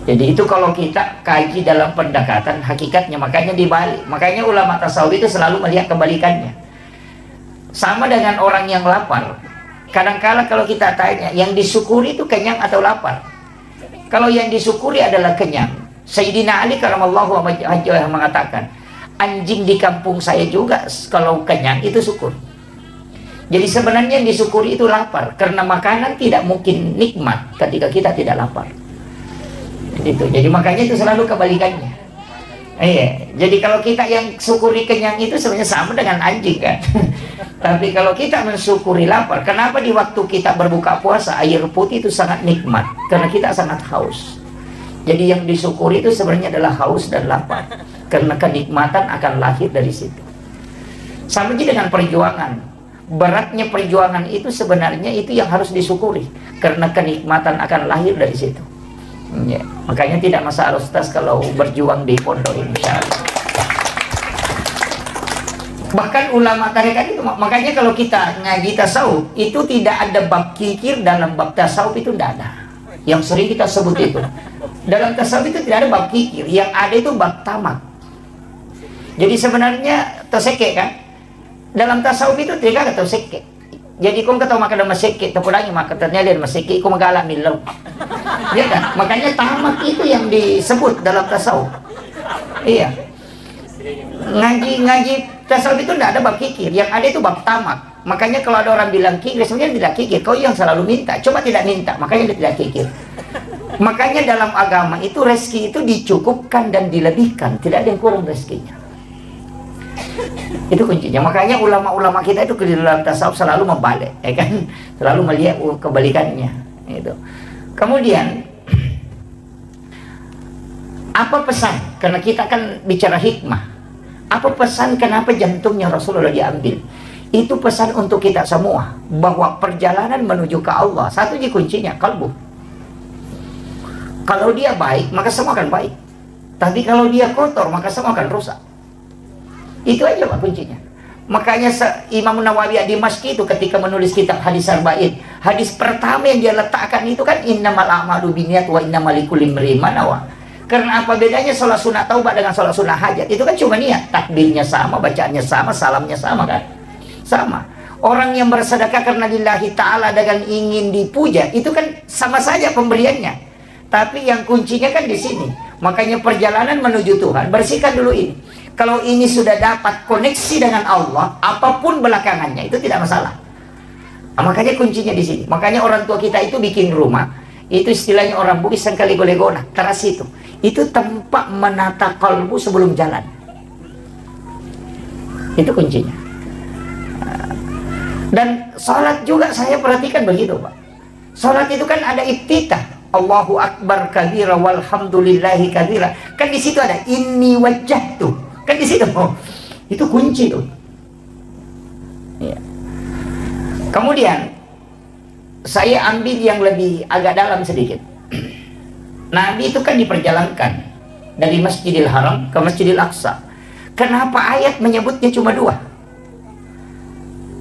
Jadi itu kalau kita kaji dalam pendekatan hakikatnya, makanya dibalik. Makanya ulama tasawuf itu selalu melihat kebalikannya. Sama dengan orang yang lapar. Kadang-kala kalau kita tanya, yang disyukuri itu kenyang atau lapar? Kalau yang disyukuri adalah kenyang. Sayyidina Ali karamallahu wajhahu mengatakan, anjing di kampung saya juga kalau kenyang itu syukur. Jadi sebenarnya yang disyukuri itu lapar, karena makanan tidak mungkin nikmat ketika kita tidak lapar. Itu. Jadi makanya itu selalu kebalikannya. Iya. Jadi kalau kita yang syukuri kenyang itu sebenarnya sama dengan anjing kan. Tapi kalau kita mensyukuri lapar, kenapa di waktu kita berbuka puasa air putih itu sangat nikmat? Karena kita sangat haus. Jadi yang disyukuri itu sebenarnya adalah haus dan lapar, karena kenikmatan akan lahir dari situ. Sama saja dengan perjuangan. beratnya perjuangan itu sebenarnya itu yang harus disyukuri, karena kenikmatan akan lahir dari situ. Ya, makanya tidak masalah Ustaz kalau berjuang di pondok ini, insyaallah. Bahkan ulama tarekat itu, makanya kalau kita ngaji tasawuf itu tidak ada bab kikir dalam bab tasawuf, itu tidak ada. Yang sering kita sebut itu dalam tasawuf itu tidak ada bab kikir, yang ada itu bab tamak. Jadi sebenarnya terseke kan dalam tasawuf itu tidak ada terseke. Jadi kau kata makan dalam seke, terpulangi maka ternyata dia maseke, kau mengalak milau. Ya kan? Makanya tamak itu yang disebut dalam tasawuf. Iya. Ngaji tasawuf itu tidak ada bab kikir, yang ada itu bab tamak. Makanya kalau ada orang bilang kikir, sebenarnya tidak kikir, kau yang selalu minta, coba tidak minta, makanya dia tidak kikir. Makanya dalam agama itu rezeki itu dicukupkan dan dilebihkan, tidak ada yang kurang rezekinya. Itu kuncinya. Makanya ulama-ulama kita itu di dalam tasawuf selalu membalik, ya kan? Selalu melihat kebalikannya. Itu. Kemudian apa pesan? Karena kita kan bicara hikmah. Apa pesan kenapa jantungnya Rasulullah diambil? Itu pesan untuk kita semua, bahwa perjalanan menuju ke Allah, satu di kuncinya kalbu. Kalau dia baik, maka semua akan baik. Tapi kalau dia kotor, maka semua akan rusak. Itu aja Pak kuncinya. Makanya Imam Nawawi ad-Dimashqi itu ketika menulis kitab Hadis Arba'in, hadis pertama yang dia letakkan itu kan innamal a'malu binniyat wa innamal likulli imri'in ma nawa. Karena apa bedanya sholat sunat taubat dengan sholat sunat hajat? Itu kan cuma niat, takbirnya sama, bacaannya sama, salamnya sama kan? Sama. Orang yang bersedekah karena lillahi ta'ala dengan ingin dipuja, itu kan sama saja pemberiannya. Tapi yang kuncinya kan di sini. Makanya perjalanan menuju Tuhan, bersihkan dulu ini. Kalau ini sudah dapat koneksi dengan Allah, apapun belakangannya itu tidak masalah. Nah, makanya kuncinya di sini. Makanya orang tua kita itu bikin rumah, itu istilahnya orang Bugis sangkali golegona, teras itu. Itu tempat menata kalbu sebelum jalan. Itu kuncinya. Dan sholat juga saya perhatikan begitu Pak. Sholat itu kan ada iftitah. Allahu Akbar kabira walhamdulillahi kabira. Kan di situ ada inni wajjahtu. Kan di situ, itu kunci tuh. Ya. Kemudian saya ambil yang lebih agak dalam sedikit. Nabi itu kan diperjalankan dari Masjidil Haram ke Masjidil Aqsa. Kenapa ayat menyebutnya cuma dua?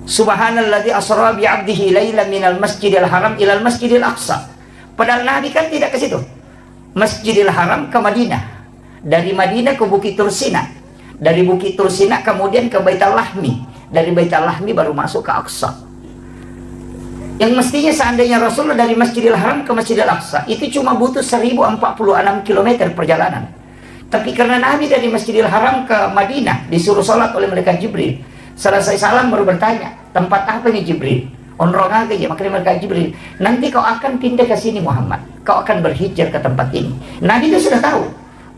Subhanalladzi asra bi 'abdihi lailan minal Masjidil Haram ilal Masjidil Aqsa. Padahal Nabi kan tidak ke situ. Masjidil Haram ke Madinah. Dari Madinah ke Bukit Tursina. Dari Bukit Tursina kemudian ke Baitul Lahmi. Dari Baitul Lahmi baru masuk ke Aqsa. Yang mestinya seandainya Rasulullah dari Masjidil Haram ke Masjidil Aqsa itu cuma butuh 1046 km perjalanan. Tapi karena Nabi dari Masjidil Haram ke Madinah disuruh sholat oleh malaikat Jibril. Selesai salam baru bertanya, tempat apa ini Jibril? Onrong aja, makanya malaikat Jibril, nanti kau akan pindah ke sini Muhammad. Kau akan berhijrah ke tempat ini. Nabi itu sudah tahu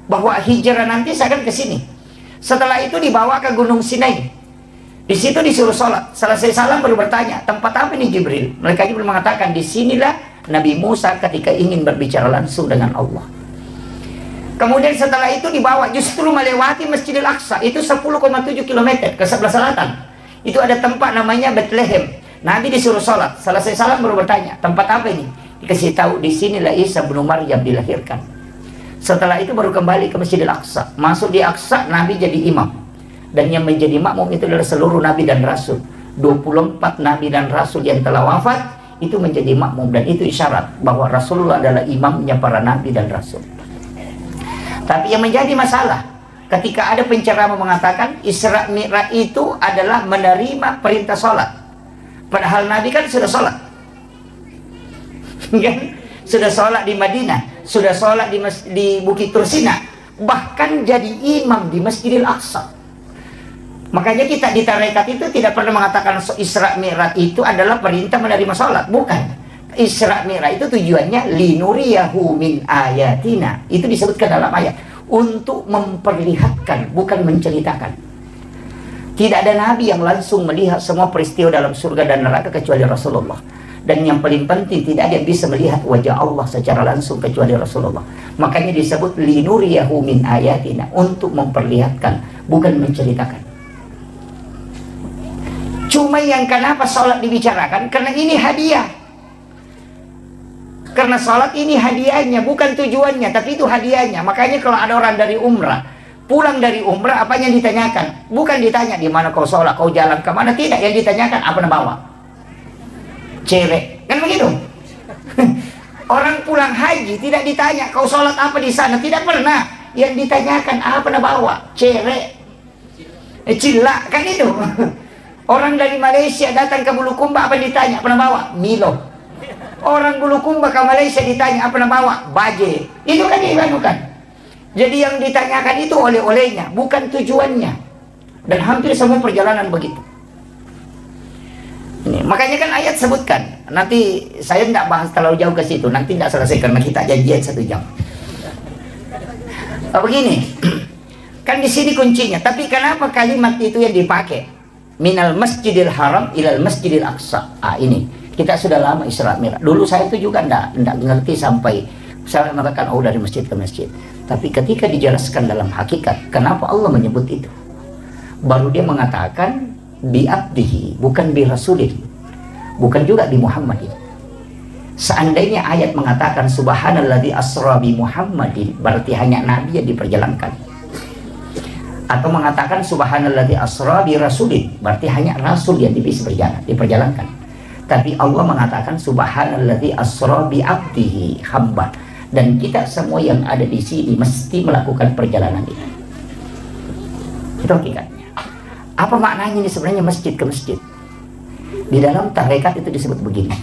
bahwa hijrah nanti saya akan ke sini. Setelah itu dibawa ke Gunung Sinai. Di situ disuruh sholat. Selesai salam baru bertanya, tempat apa ini Jibril? Malaikat Jibril mengatakan, disinilah Nabi Musa ketika ingin berbicara langsung dengan Allah. Kemudian setelah itu dibawa justru melewati Masjidil Aqsa. Itu 10,7 km ke sebelah selatan. Itu ada tempat namanya Bethlehem. Nabi disuruh sholat. Selesai salam baru bertanya, tempat apa ini? Dikasih tahu, disinilah Isa bin Maryam dilahirkan. Setelah itu baru kembali ke Masjidil Aqsa. Masuk di Aqsa, Nabi jadi imam. Dan yang menjadi makmum itu adalah seluruh Nabi dan Rasul. 24 Nabi dan Rasul yang telah wafat itu menjadi makmum. Dan itu isyarat bahwa Rasulullah adalah imamnya para Nabi dan Rasul. Tapi yang menjadi masalah, ketika ada penceramah mengatakan Isra Mi'raj itu adalah menerima perintah sholat. Padahal Nabi kan sudah sholat. Sudah sholat di Madinah, sudah sholat di Bukit Tursina, bahkan jadi imam di Masjidil Aqsa. Makanya kita di tarekat itu tidak pernah mengatakan Isra Mi'raj itu adalah perintah menerima sholat, bukan. Isra Mi'raj itu tujuannya linuriyahu min ayatina. Itu disebutkan dalam ayat untuk memperlihatkan, bukan menceritakan. Tidak ada nabi yang langsung melihat semua peristiwa dalam surga dan neraka kecuali Rasulullah. Dan yang paling penting, tidak ada yang bisa melihat wajah Allah secara langsung kecuali Rasulullah. Makanya disebut linuriyahu min ayatina, untuk memperlihatkan, bukan menceritakan. Cuma yang kenapa sholat dibicarakan, karena ini hadiah. Karena sholat ini hadiahnya, bukan tujuannya, tapi itu hadiahnya. Makanya kalau ada orang dari umrah, pulang dari umrah, apa yang ditanyakan? Bukan ditanya di mana kau sholat, kau jalan ke mana, tidak. Yang ditanyakan apa nak bawa? Cewek, kan begitu? Orang pulang haji tidak ditanya kau sholat apa di sana, tidak pernah. Yang ditanyakan apa nak bawa? Cewek, cilak, kan itu. Orang dari Malaysia datang ke Bulukumba, apa yang ditanya? Apa nak bawa? Milo. Orang Bulukumba ke Malaysia ditanya apa nak bawa? Baje. Itu kan dibanukan. Jadi yang ditanyakan itu oleh-olehnya, bukan tujuannya. Dan hampir semua perjalanan begitu. Ini, makanya kan ayat sebutkan. Nanti saya tidak bahas terlalu jauh ke situ. Nanti tidak selesai karena kita janjian 1 jam. Begini, kan di sini kuncinya. Tapi kenapa kalimat itu yang dipakai? Minal masjidil haram ilal masjidil aqsa. Ini kita sudah lama Isra Mi'raj. Dulu saya itu juga enggak ngerti sampai saya mengatakan dari masjid ke masjid. Tapi ketika dijelaskan dalam hakikat kenapa Allah menyebut itu, baru dia mengatakan bi abdihi, bukan bi rasulih, bukan juga bi Muhammadin. Seandainya ayat mengatakan subhanalladzi asra bi Muhammadin, berarti hanya nabi yang diperjalankan. Atau mengatakan subhanalladzi asra bi rasulin, berarti hanya rasul yang bisa diperjalankan. Tapi Allah mengatakan subhanalladzi asra bi abdihi, hamba. Dan kita semua yang ada di sini mesti melakukan perjalanan itu. Itu hakikatnya. Apa maknanya ini sebenarnya masjid ke masjid? Di dalam tarekat itu disebut begini.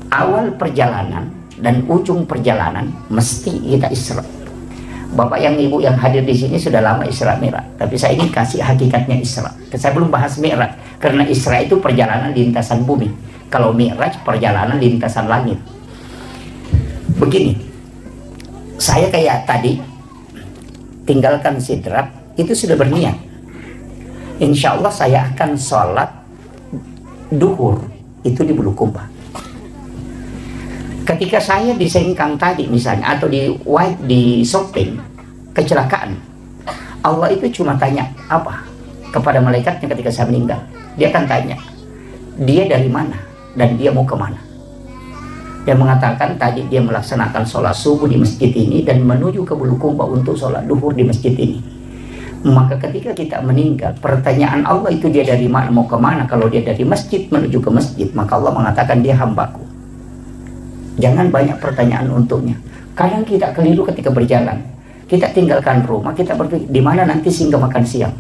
Awal perjalanan dan ujung perjalanan mesti kita Isra. Bapak yang ibu yang hadir di sini sudah lama Isra Mi'raj, tapi saya ini kasih hakikatnya Isra. Saya belum bahas Mi'raj, karena Isra itu perjalanan lintasan bumi. Kalau Mi'raj perjalanan lintasan langit. Begini, saya kayak tadi tinggalkan Sidrat, itu sudah berniat. Insya Allah saya akan sholat duhur itu di Bulukumba. Ketika saya di Sengkang tadi misalnya, atau di shopping, kecelakaan, Allah itu cuma tanya apa kepada malaikatnya ketika saya meninggal. Dia akan tanya, dia dari mana dan dia mau kemana. Dia mengatakan tadi dia melaksanakan sholat subuh di masjid ini dan menuju ke Bulukumba untuk sholat duhur di masjid ini. Maka ketika kita meninggal, pertanyaan Allah itu dia dari mana mau kemana. Kalau dia dari masjid menuju ke masjid, maka Allah mengatakan dia hambaku. Jangan banyak pertanyaan untuknya. Kadang kita keliru ketika berjalan. Kita tinggalkan rumah, kita berpikir di mana nanti singgah makan siang.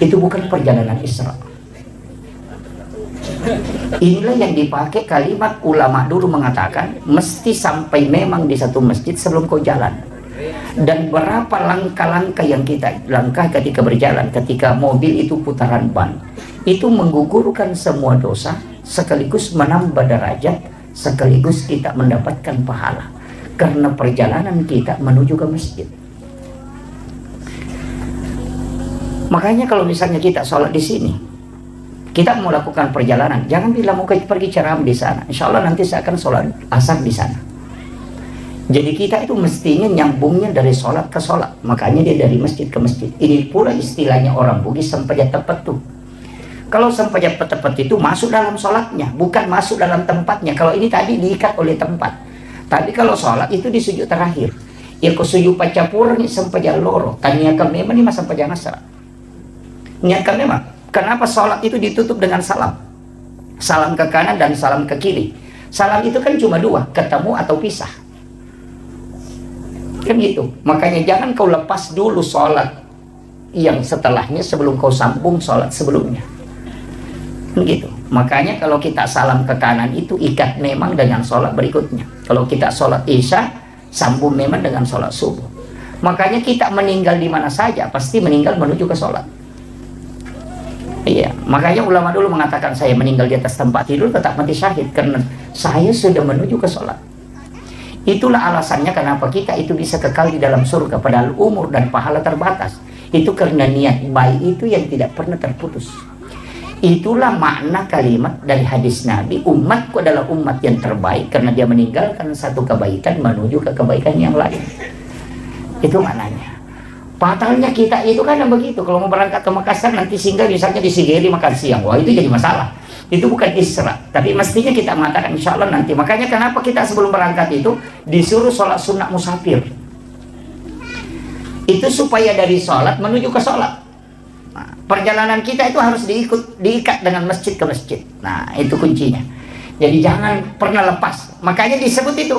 Itu bukan perjalanan Isra. Inilah yang dipakai kalimat ulama dulu mengatakan mesti sampai memang di satu masjid sebelum kau jalan. Dan berapa langkah-langkah yang kita langkah ketika berjalan, ketika mobil itu putaran ban, itu menggugurkan semua dosa sekaligus menambah derajat, sekaligus kita mendapatkan pahala karena perjalanan kita menuju ke masjid. Makanya kalau misalnya kita sholat di sini, kita mau lakukan perjalanan, jangan bilang mau pergi ceramah di sana. Insya Allah nanti saya akan sholat asar di sana. Jadi kita itu mestinya nyambungnya dari sholat ke sholat. Makanya dia dari masjid ke masjid. Ini pula istilahnya orang Bugis sampajat tepat tuh. Kalau sampajat tepat itu masuk dalam sholatnya, bukan masuk dalam tempatnya. Kalau ini tadi diikat oleh tempat. Tapi kalau sholat itu di sujud terakhir. Ya ko sujud pacapur ni sampajat loro. Tanyakan memang ni mas sampajat nasra. Niatkan memang. Kenapa sholat itu ditutup dengan salam? Salam ke kanan dan salam ke kiri. Salam itu kan cuma dua, ketemu atau pisah. Kan gitu. Makanya jangan kau lepas dulu sholat yang setelahnya sebelum kau sambung sholat sebelumnya. Gitu. Makanya kalau kita salam ke kanan itu ikat memang dengan sholat berikutnya. Kalau kita sholat isya, sambung memang dengan sholat subuh. Makanya kita meninggal di mana saja pasti meninggal menuju ke sholat. Iya, makanya ulama dulu mengatakan saya meninggal di atas tempat tidur tetap mati syahid karena saya sudah menuju ke sholat. Itulah alasannya kenapa kita itu bisa kekal di dalam surga padahal umur dan pahala terbatas. Itu karena niat baik itu yang tidak pernah terputus. Itulah makna kalimat dari hadis Nabi, umatku adalah umat yang terbaik karena dia meninggalkan satu kebaikan menuju ke kebaikan yang lain. Itu maknanya. Fatalnya kita itu kan begitu. Kalau mau berangkat ke Makassar nanti singgah misalnya di Sigeri makan siang. Wah, itu jadi masalah. Itu bukan Isra. Tapi mestinya kita mengatakan insya Allah nanti. Makanya kenapa kita sebelum berangkat itu disuruh sholat sunnah musafir. Itu supaya dari sholat menuju ke sholat. Nah, perjalanan kita itu harus diikat dengan masjid ke masjid. Nah, itu kuncinya. Jadi jangan pernah lepas. Makanya disebut itu.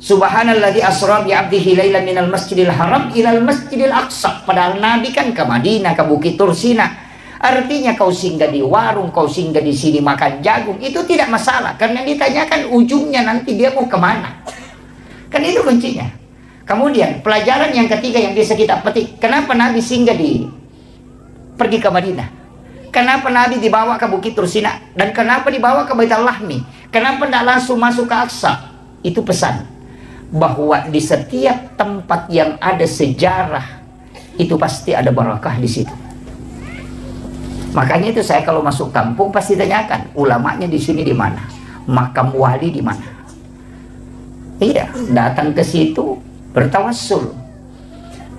Subhanalladzi asra bi 'abdihi lailan minal masjidil haram ilal masjidil aqsa. Padahal Nabi kan ke Madinah, ke Bukit Tursina. Artinya kau singgah di warung, kau singgah di sini makan jagung, itu tidak masalah. Karena ditanyakan ujungnya nanti dia mau kemana. Kan itu kuncinya. Kemudian pelajaran yang ketiga yang bisa kita petik. Kenapa Nabi singgah pergi ke Madinah? Kenapa Nabi dibawa ke Bukit Tursina? Dan kenapa dibawa ke Baitul Lahmi? Kenapa tidak langsung masuk ke Aqsa? Itu pesan. Bahwa di setiap tempat yang ada sejarah itu pasti ada barakah di situ. Makanya itu saya kalau masuk kampung pasti tanyakan ulamanya di sini di mana, makam wali di mana. Iya, datang ke situ bertawassul.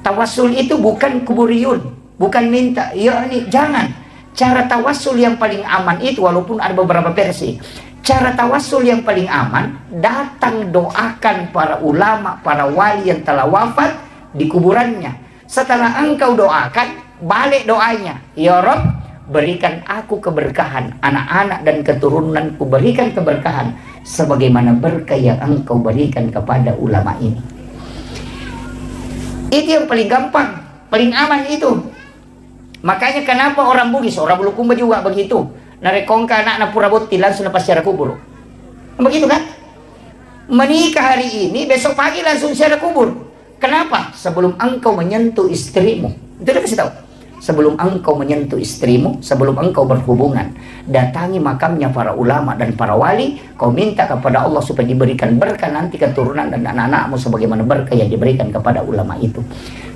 Tawassul itu bukan kuburiyun, bukan minta. Ya ini jangan. Cara tawassul yang paling aman itu walaupun ada beberapa versi. Cara tawassul yang paling aman, datang doakan para ulama, para wali yang telah wafat di kuburannya. Setelah engkau doakan, balik doanya. Ya Rabb, berikan aku keberkahan, anak-anak dan keturunanku berikan keberkahan, sebagaimana berkah yang engkau berikan kepada ulama ini. Itu yang paling gampang, paling aman itu. Makanya kenapa orang Bugis, orang Bulukumba juga begitu. Narekongka anak pura boti langsung lepas secara kubur. Begitu kan? Menikah hari ini, besok pagi langsung secara kubur. Kenapa? Sebelum engkau menyentuh istrimu. Itu udah kasih tahu. Sebelum engkau menyentuh istrimu, sebelum engkau berhubungan, datangi makamnya para ulama dan para wali. Kau minta kepada Allah supaya diberikan berkah nanti keturunan dan anak-anakmu sebagaimana berkah yang diberikan kepada ulama itu.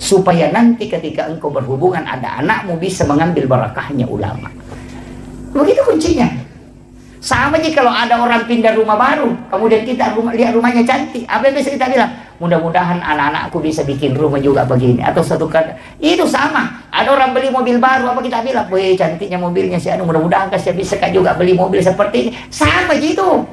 Supaya nanti ketika engkau berhubungan ada anakmu bisa mengambil barakahnya ulama. Begitu kuncinya. Sama aja kalau ada orang pindah rumah baru, kemudian kita lihat rumahnya cantik, apa yang bisa kita bilang? Mudah-mudahan anak-anakku bisa bikin rumah juga begini. Atau satu kali, itu sama. Ada orang beli mobil baru, apa kita bilang? Wih, cantiknya mobilnya si anu, mudah-mudahan kasih bisa kan juga beli mobil seperti ini. Sama gitu.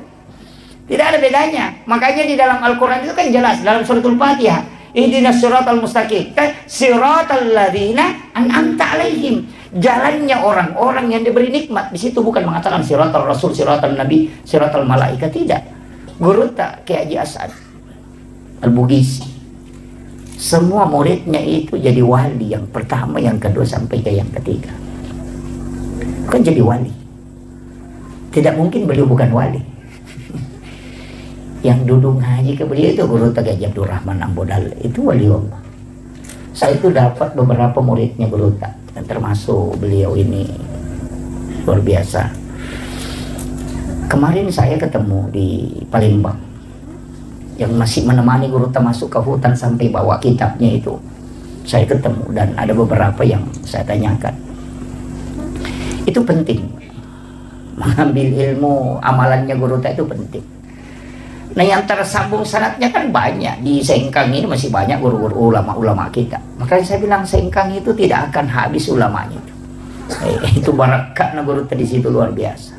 Tidak ada bedanya. Makanya di dalam Al-Quran itu kan jelas, dalam suratul Fatihah. Ihdinas siratal mustaqim. Siratal ladzina an'amta alaihim. Jalannya orang-orang yang diberi nikmat. Di situ bukan mengatakan siratal rasul, siratal nabi, siratal malaikat, tidak. Guru tak Kiai Haji As'ad Al-Bugisi. Semua muridnya itu jadi wali, yang pertama, yang kedua sampai ke yang ketiga. Kan jadi wali. Tidak mungkin beliau bukan wali. Yang duduk ngaji ke beliau itu Guru Tak Haji Abdul Rahman Ambodal, itu wali Allah. Saya itu dapat beberapa muridnya Guru Tak, dan termasuk beliau ini luar biasa. Kemarin saya ketemu di Palembang, yang masih menemani Guru Tak masuk ke hutan sampai bawa kitabnya itu. Saya ketemu dan ada beberapa yang saya tanyakan. Itu penting. Mengambil ilmu amalannya Guru Tak itu penting. Nah, yang tersambung sanadnya kan banyak. Di Sengkang ini masih banyak guru-guru ulama-ulama kita. Makanya saya bilang Sengkang itu tidak akan habis ulamanya itu. Itu barakah guru di situ luar biasa.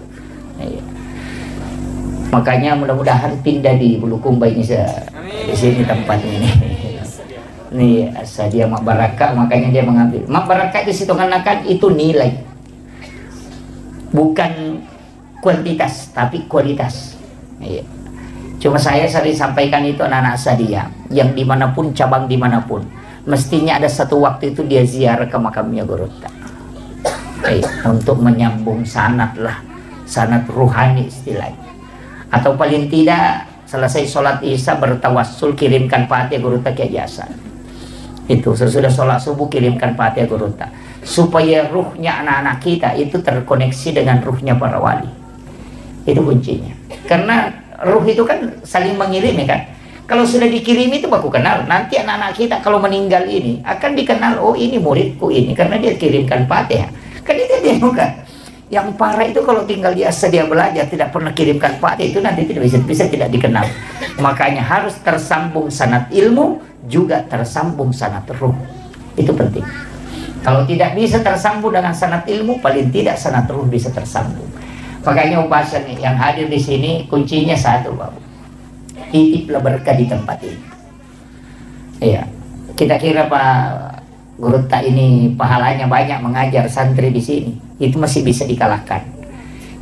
Makanya mudah-mudahan pindah di Bulukumba ini di sini tempat ini. Nih asal dia mak barakah, makanya dia mengambil. Mak barakah di situ kan itu nilai. Bukan kuantitas tapi kualitas. Iya. Cuma saya sering sampaikan itu anak-anak saya yang dimanapun, cabang dimanapun, mestinya ada satu waktu itu dia ziarah ke makamnya Guru Tak. Untuk menyambung sanad lah, sanad ruhani istilahnya. Atau paling tidak selesai sholat isya bertawassul kirimkan Fatihah Guru Tak Kiai Hasan. Itu sesudah sholat subuh kirimkan Fatihah Guru Tak. Supaya ruhnya anak-anak kita itu terkoneksi dengan ruhnya para wali. Itu kuncinya. Karena ruh itu kan saling mengirim ya kan. Kalau sudah dikirim itu baku kenal. Nanti anak-anak kita kalau meninggal ini akan dikenal, oh ini muridku ini karena dia kirimkan Fatihah. Kan itu dia bukan. Yang parah itu kalau tinggal biasa dia belajar tidak pernah kirimkan Fatihah, itu nanti tidak bisa tidak dikenal. Makanya harus tersambung sanad ilmu juga tersambung sanad ruh. Itu penting. Kalau tidak bisa tersambung dengan sanad ilmu, paling tidak sanad ruh bisa tersambung. Makanya upasan yang hadir di sini kuncinya satu, Pak. Titiplah berkah di tempat ini. Iya. Kita kira Pak Gurutta ini pahalanya banyak mengajar santri di sini, itu masih bisa dikalahkan.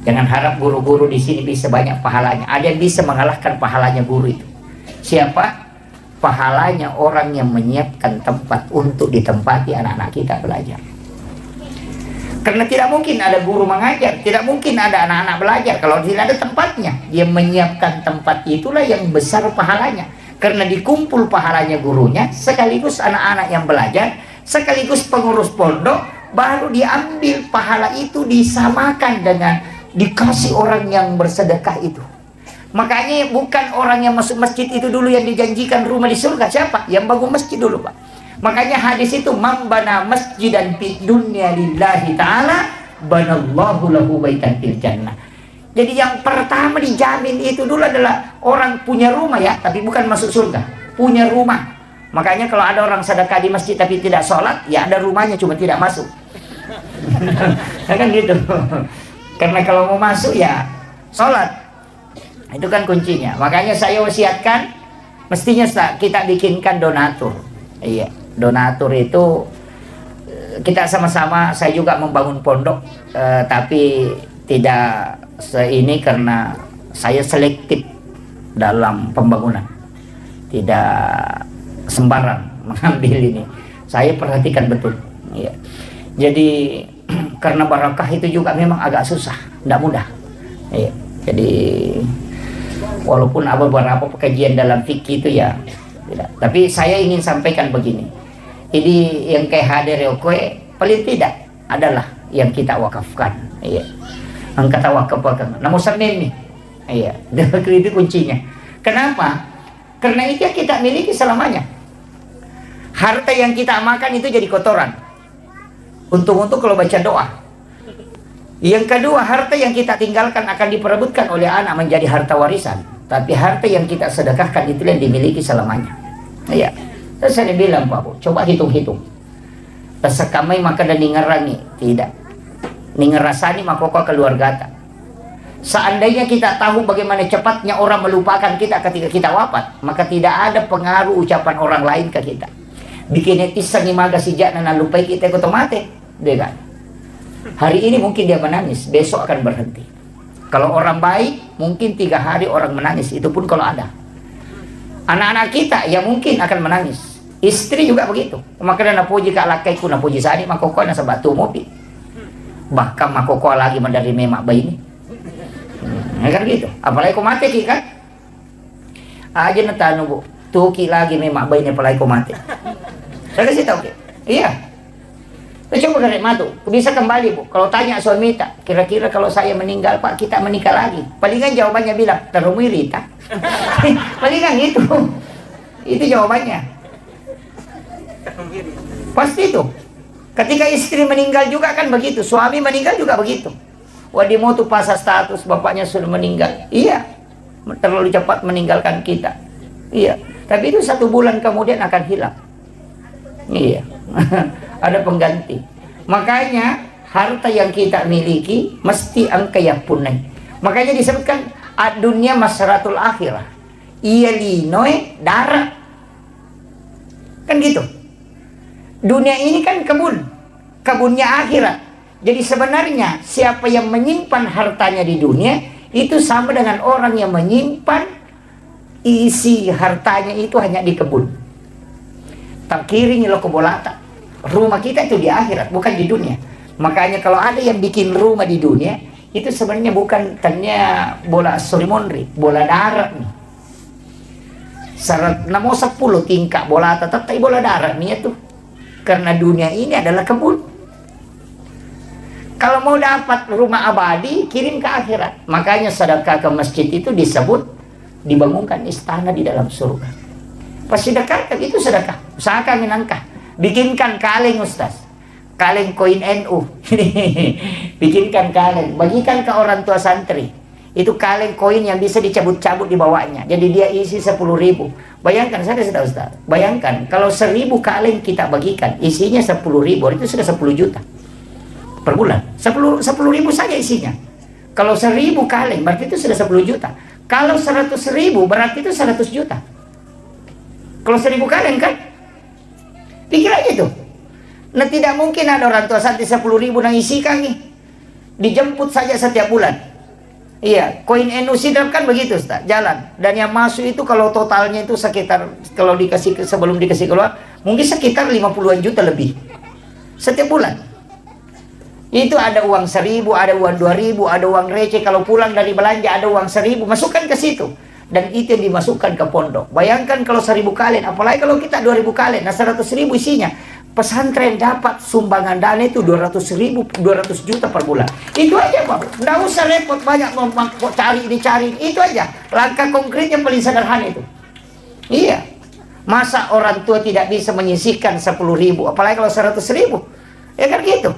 Jangan harap guru-guru di sini bisa banyak pahalanya. Ada yang bisa mengalahkan pahalanya guru itu. Siapa? Pahalanya orang yang menyiapkan tempat untuk ditempati anak-anak kita belajar. Karena tidak mungkin ada guru mengajar, tidak mungkin ada anak-anak belajar kalau tidak ada tempatnya. Dia menyiapkan tempat, itulah yang besar pahalanya. Karena dikumpul pahalanya gurunya, sekaligus anak-anak yang belajar, sekaligus pengurus pondok, baru diambil pahala itu disamakan dengan dikasih orang yang bersedekah itu. Makanya bukan orang yang masuk masjid itu dulu yang dijanjikan rumah di surga. Siapa? Yang bangun masjid dulu, Pak. Makanya hadis itu, mambana masjidan fid dunya lillahi ta'ala banallahu lahu baitan fil jannah. Jadi yang pertama dijamin itu dulu adalah orang punya rumah ya, tapi bukan masuk surga, punya rumah. Makanya kalau ada orang sedekah di masjid tapi tidak sholat, ya ada rumahnya cuma tidak masuk. Kan gitu. Karena kalau mau masuk ya sholat. Itu kan kuncinya. Makanya saya wasiatkan, mestinya kita bikinkan donatur. Iya, donatur itu kita sama-sama. Saya juga membangun pondok, tapi tidak ini karena saya selektif dalam pembangunan, tidak sembarang mengambil ini. Saya perhatikan betul. Iya. Jadi karena barakah itu juga memang agak susah, tidak mudah. Iya. Jadi walaupun ada beberapa kajian dalam fikih itu ya tidak. Tapi saya ingin sampaikan begini. Ini yang kayak hadir kowe paling tidak adalah yang kita wakafkan. Iya. Angkat wakaf-wakaf. Namun sampai nih. Iya. Itu kuncinya. Kenapa? Karena itu yang kita miliki selamanya. Harta yang kita makan itu jadi kotoran. Untung-untung kalau baca doa. Yang kedua, harta yang kita tinggalkan akan diperebutkan oleh anak menjadi harta warisan. Tapi harta yang kita sedekahkan itu yang dimiliki selamanya. Iya. Terus saya bilang, Pak Bu, coba hitung-hitung. Sekamai maka dan ningerangi. Tidak. Ningerasani maka kau keluarga. Seandainya kita tahu bagaimana cepatnya orang melupakan kita ketika kita wafat, maka tidak ada pengaruh ucapan orang lain ke kita. Bikin netizen maga sejak nana lupai kita otomatis, deh kan? Hari ini mungkin dia menangis, besok akan berhenti. Kalau orang baik, mungkin 3 hari orang menangis, itu pun kalau ada. Anak-anak kita ya mungkin akan menangis. Istri juga begitu. Maka na puji ka lakaiku na puji sani makoko na sa batu mopi. Bahkan makoko lagi mandari memak bayi ini. Kan gitu. Apalagi ko mati ki kan? Aja na tano Bu, tuki lagi memak bayi ini apalagi ko mati. Saya kasih tahu, iya. Coba karek matu, bisa kembali Bu. Kalau tanya suami tak, kira-kira kalau saya meninggal Pak, kita menikah lagi. Palingan jawabannya bilang, terumiri tak? Palingan itu. Itu jawabannya. Pasti itu. Ketika istri meninggal juga kan begitu, suami meninggal juga begitu. Wah dia mau tuh pasang status bapaknya sudah meninggal. Iya, terlalu cepat meninggalkan kita. Iya, tapi itu 1 bulan kemudian akan hilang. Iya. Ada pengganti. Makanya harta yang kita miliki mesti angka yang punai. Makanya disebutkan dunia masyaratul akhirah. Iya linoe darah. Kan gitu. Dunia ini kan kebunnya akhirat. Jadi sebenarnya siapa yang menyimpan hartanya di dunia itu sama dengan orang yang menyimpan isi hartanya itu hanya di kebun. Tak kirinya lo kebolata. Rumah kita itu di akhirat, bukan di dunia. Makanya kalau ada yang bikin rumah di dunia, itu sebenarnya bukan tanya bola solimonri, bola darat nih. Syarat namo 10 tingkat bola tetap bola darat nih itu. Karena dunia ini adalah kebun. Kalau mau dapat rumah abadi, kirim ke akhirat. Makanya sedekah ke masjid itu disebut dibangunkan istana di dalam surga. Pas sedekah itu sedekah. Usahakan minangkah. Bikinkan kaleng Ustaz. Kaleng koin NU. Bikinkan kaleng. Bagikan ke orang tua santri. Itu kaleng koin yang bisa dicabut-cabut di bawahnya. Jadi dia isi 10.000. Bayangkan, saya kasih tahu Ustaz. Bayangkan kalau 1.000 kaleng kita bagikan, isinya 10.000, itu sudah 10 juta per bulan. 10.000 saja isinya. Kalau 1.000 kaleng berarti itu sudah 10 juta. Kalau 100.000 berarti itu 100 juta. Kalau 1.000 kaleng kan? Pikir aja tuh. Nah, tidak mungkin ada orang tua santri 10.000 yang isikan nih. Dijemput saja setiap bulan. Iya, koin NU Sidrap kan begitu Ustaz, jalan. Dan yang masuk itu kalau totalnya itu sekitar, kalau dikasih sebelum dikasih keluar, mungkin sekitar 50-an juta lebih. Setiap bulan. Itu ada uang 1.000, ada uang 2.000, ada uang receh. Kalau pulang dari belanja ada uang 1.000, masukkan ke situ. Dan itu yang dimasukkan ke pondok. Bayangkan kalau 1.000 kalian, apalagi kalau kita 2.000 kalian, nah 100.000 isinya. Pesantren dapat sumbangan dana itu 200.000, 200 juta per bulan. Itu aja Pak. Nggak usah repot banyak dicari. Itu aja. Langkah konkretnya paling sederhana itu. Iya. Masa orang tua tidak bisa menyisihkan 10.000, apalagi kalau 100.000. Ya kan gitu.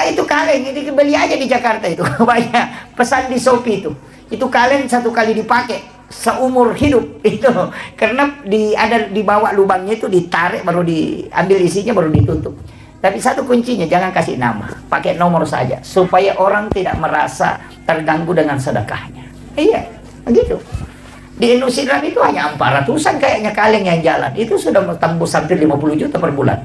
Itu kaleng, ini beli aja di Jakarta itu. Banyak pesan di Shopee itu. Itu kaleng 1 kali dipakai seumur hidup itu, karena ada di bawah lubangnya itu ditarik, baru diambil isinya, baru ditutup. Tapi satu kuncinya, jangan kasih nama, pakai nomor saja supaya orang tidak merasa terganggu dengan sedekahnya. Iya, begitu. Di NU Sidrap itu hanya 400-an kayaknya kaleng yang jalan, itu sudah tembus hampir 50 juta per bulan.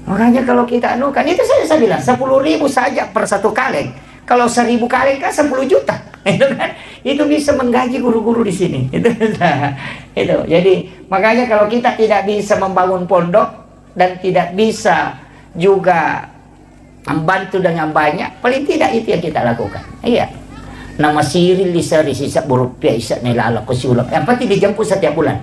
Makanya kalau kita anukan, itu saya bilang 10.000 saja per 1 kaleng. Kalau 1.000 kaleng kan 10 juta. Itu kan, itu bisa menggaji guru-guru di sini. Itu. Jadi makanya kalau kita tidak bisa membangun pondok dan tidak bisa juga membantu dengan banyak, paling tidak itu yang kita lakukan. Iya. Nama siril lisari sisa berupiah isa nilala kusiulap. Yang penting dijemput setiap bulan.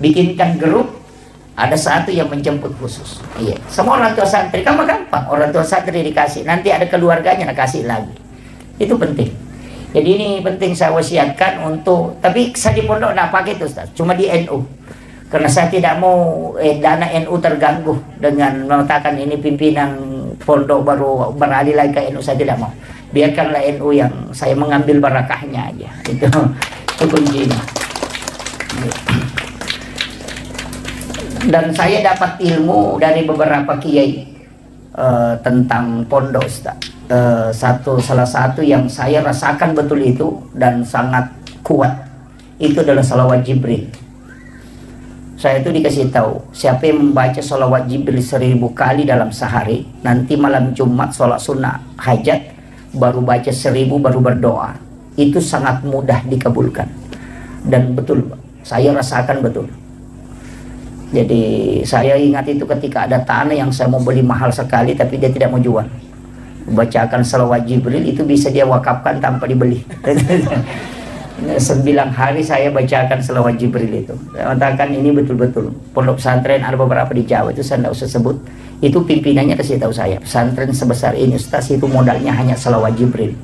Bikinkan grup, ada satu yang menjemput khusus. Iya. Semua orang tua santri kan gampang. Orang tua santri dikasih, nanti ada keluarganya kasih lagi. Itu penting. Jadi ini penting saya wasiatkan untuk, tapi saya di pondok nggak pakai itu Ustaz, cuma di NU. Karena saya tidak mau dana NU terganggu dengan mengatakan ini pimpinan pondok baru beralih lagi ke NU, saya tidak mau. Biarkanlah NU yang saya mengambil barakahnya aja. Itu kuncinya. Dan saya dapat ilmu dari beberapa kiai tentang pondok Ustaz. Salah satu yang saya rasakan betul itu dan sangat kuat itu adalah salawat Jibril. Saya itu dikasih tahu, siapa yang membaca salawat Jibril 1.000 kali dalam sehari, nanti malam Jumat sholat sunnah hajat, baru baca 1.000, baru berdoa, itu sangat mudah dikabulkan. Dan betul, saya rasakan betul. Jadi saya ingat itu ketika ada tanah yang saya mau beli mahal sekali, tapi dia tidak mau jual. Bacakan salawat Jibril itu bisa dia wakafkan tanpa dibeli. 9 hari saya bacakan salawat Jibril itu. Saya katakan ini betul-betul pondok pesantren ada beberapa di Jawa itu saya tidak usah sebut. Itu pimpinannya kasih tahu saya, pesantren sebesar ini Ustaz itu modalnya hanya salawat Jibril.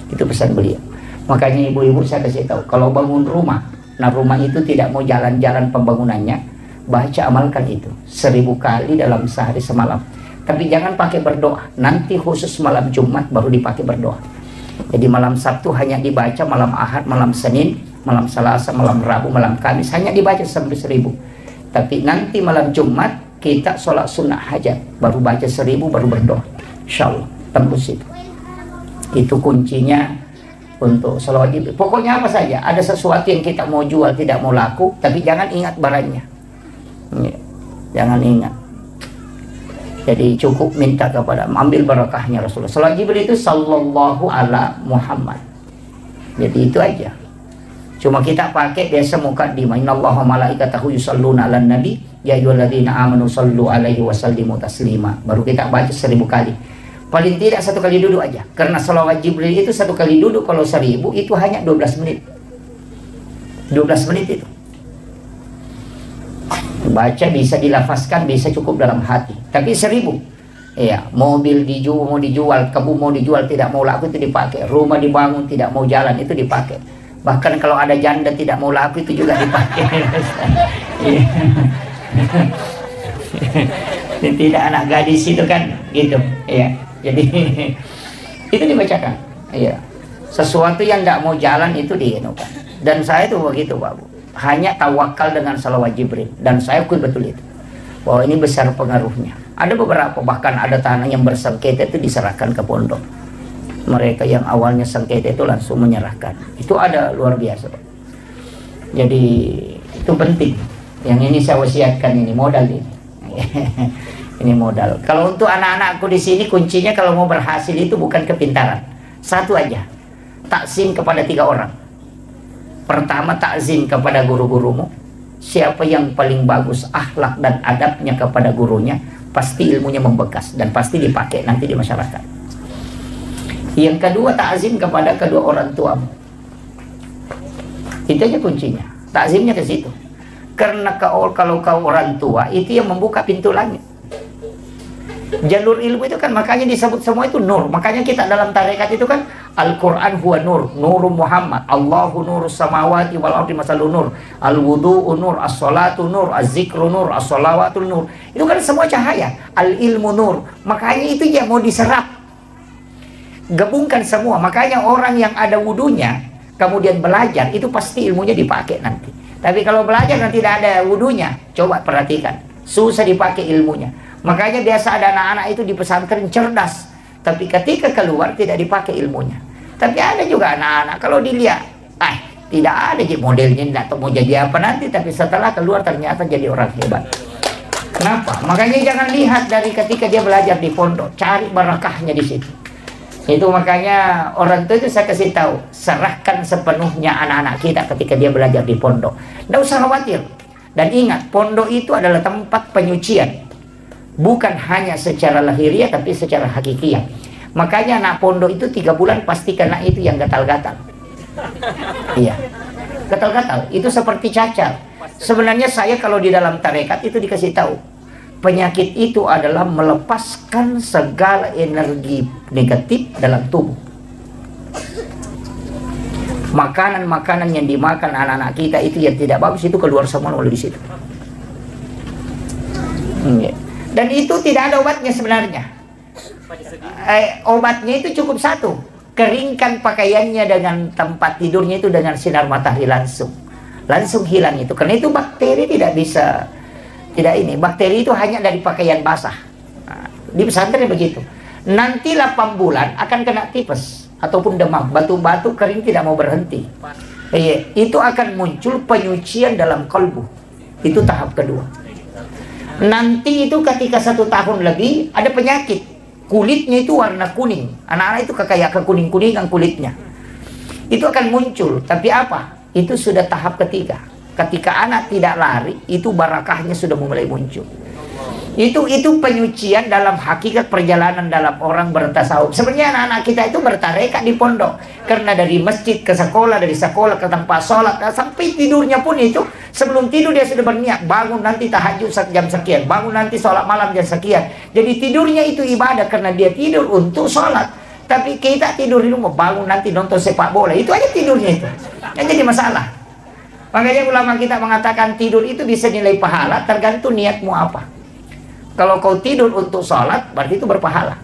Itu pesan beliau. Makanya ibu-ibu saya kasih tahu, kalau bangun rumah, nah rumah itu tidak mau jalan-jalan pembangunannya, baca amalkan itu 1.000 kali dalam sehari semalam. Tapi jangan pakai berdoa, nanti khusus malam Jumat baru dipakai berdoa. Jadi malam Sabtu hanya dibaca, malam Ahad, malam Senin, malam Selasa, malam Rabu, malam Kamis hanya dibaca sampai 1.000. Tapi nanti malam Jumat kita sholat sunnah hajat, baru baca 1.000, baru berdoa. Insyaallah tembus itu. Itu kuncinya untuk salawat Jibril. Pokoknya apa saja, ada sesuatu yang kita mau jual tidak mau laku, tapi jangan ingat barangnya. Jangan ingat. Jadi cukup minta kepada, ambil barakahnya Rasulullah. Salawat Jibril itu sallallahu ala Muhammad. Jadi itu aja. Cuma kita pakai biasa mukaddimah. Innallaha malaikatahu yusholluna 'alan nabi ya ayyuhalladzina amanu shollu 'alaihi wa sallimu taslima. Baru kita baca 1.000 kali. Paling tidak 1 kali duduk aja. Karena salawat Jibril itu 1 kali duduk, kalau 1.000 itu hanya 12 menit. 12 menit itu. Baca bisa dilafazkan, bisa cukup dalam hati. Tapi 1.000, ya, mobil mau dijual, kebun mau dijual, tidak mau laku itu dipakai. Rumah dibangun tidak mau jalan itu dipakai. Bahkan kalau ada janda tidak mau laku itu juga dipakai. Tidak anak gadis itu kan gitu, ya. Jadi itu dibacakan, ya. Sesuatu yang tidak mau jalan itu diinukan. Dan saya itu begitu Pak Bu, hanya tawakal dengan salawat Jibril, dan saya akui betul itu bahwa ini besar pengaruhnya. Ada beberapa, bahkan ada tanah yang bersengketa itu diserahkan ke pondok. Mereka yang awalnya sengketa itu langsung menyerahkan. Itu ada luar biasa Pak. Jadi itu penting. Yang ini saya wasiatkan, ini modal ini. Ini modal. Kalau untuk anak-anakku di sini, kuncinya kalau mau berhasil itu bukan kepintaran. Satu aja, takzim kepada 3 orang. Pertama, takzim kepada guru-gurumu. Siapa yang paling bagus akhlak dan adabnya kepada gurunya, pasti ilmunya membekas dan pasti dipakai nanti di masyarakat. Yang kedua, takzim kepada kedua orang tuamu. Itu aja kuncinya. Takzimnya ke situ. Karena kalau kau orang tua, itu yang membuka pintu langit. Jalur ilmu itu kan makanya disebut semua itu nur. Makanya kita dalam tarekat itu kan Al-Quran huwa nur, nuru Muhammad, Allahu nurus samawati wal ardi masalun nur, al-wudu'u nur, as-salatu nur, az-zikru nur, as-salawatu nur. Itu kan semua cahaya. Al-ilmu nur. Makanya itu yang mau diserap. Gabungkan semua. Makanya orang yang ada wudunya kemudian belajar, itu pasti ilmunya dipakai nanti. Tapi kalau belajar dan tidak ada wudunya, coba perhatikan, susah dipakai ilmunya. Makanya biasa ada anak-anak itu di pesantren cerdas, tapi ketika keluar tidak dipakai ilmunya. Tapi ada juga anak-anak kalau dilihat, tidak ada modelnya, tidak tahu mau jadi apa nanti, tapi setelah keluar ternyata jadi orang hebat. Kenapa? Makanya jangan lihat dari ketika dia belajar di pondok, cari barakahnya di situ. Itu makanya orang tua itu saya kasih tahu, serahkan sepenuhnya anak-anak kita ketika dia belajar di pondok. Tidak usah khawatir. Dan ingat, pondok itu adalah tempat penyucian. Bukan hanya secara lahiriah, tapi secara hakikiah. Makanya anak pondok itu 3 bulan pasti kena itu yang gatal-gatal. Iya, gatal-gatal. Itu seperti cacar. Sebenarnya saya kalau di dalam tarekat itu dikasih tahu, penyakit itu adalah melepaskan segala energi negatif dalam tubuh. Makanan-makanan yang dimakan anak-anak kita itu yang tidak bagus, itu keluar semua melalui di situ. Dan itu tidak ada obatnya sebenarnya. Obatnya itu cukup satu, keringkan pakaiannya dengan tempat tidurnya itu dengan sinar matahari langsung hilang itu. Karena itu bakteri tidak bisa, bakteri itu hanya dari pakaian basah. Di pesantren begitu. Nanti 8 bulan akan kena tipes ataupun demam, batu-batu kering tidak mau berhenti. Itu akan muncul penyucian dalam kalbu. Itu tahap kedua. Nanti itu ketika 1 tahun lebih ada penyakit, kulitnya itu warna kuning. Anak-anak itu kayak kekuning-kuningan kulitnya. Itu akan muncul. Tapi apa? Itu sudah tahap ketiga. Ketika anak tidak lari, itu barakahnya sudah mulai muncul. Itu penyucian dalam hakikat perjalanan dalam orang bertasawuf. Sebenarnya anak-anak kita itu bertarekat di pondok. Karena dari masjid ke sekolah, dari sekolah ke tempat sholat, sampai tidurnya pun itu, sebelum tidur dia sudah berniat, bangun nanti tahajud jam sekian, bangun nanti sholat malam jam sekian. Jadi tidurnya itu ibadah karena dia tidur untuk sholat. Tapi kita tidur di rumah, bangun nanti nonton sepak bola, itu aja tidurnya itu. Yang jadi masalah. Makanya ulama kita mengatakan tidur itu bisa nilai pahala tergantung niatmu apa. Kalau kau tidur untuk sholat, berarti itu berpahala.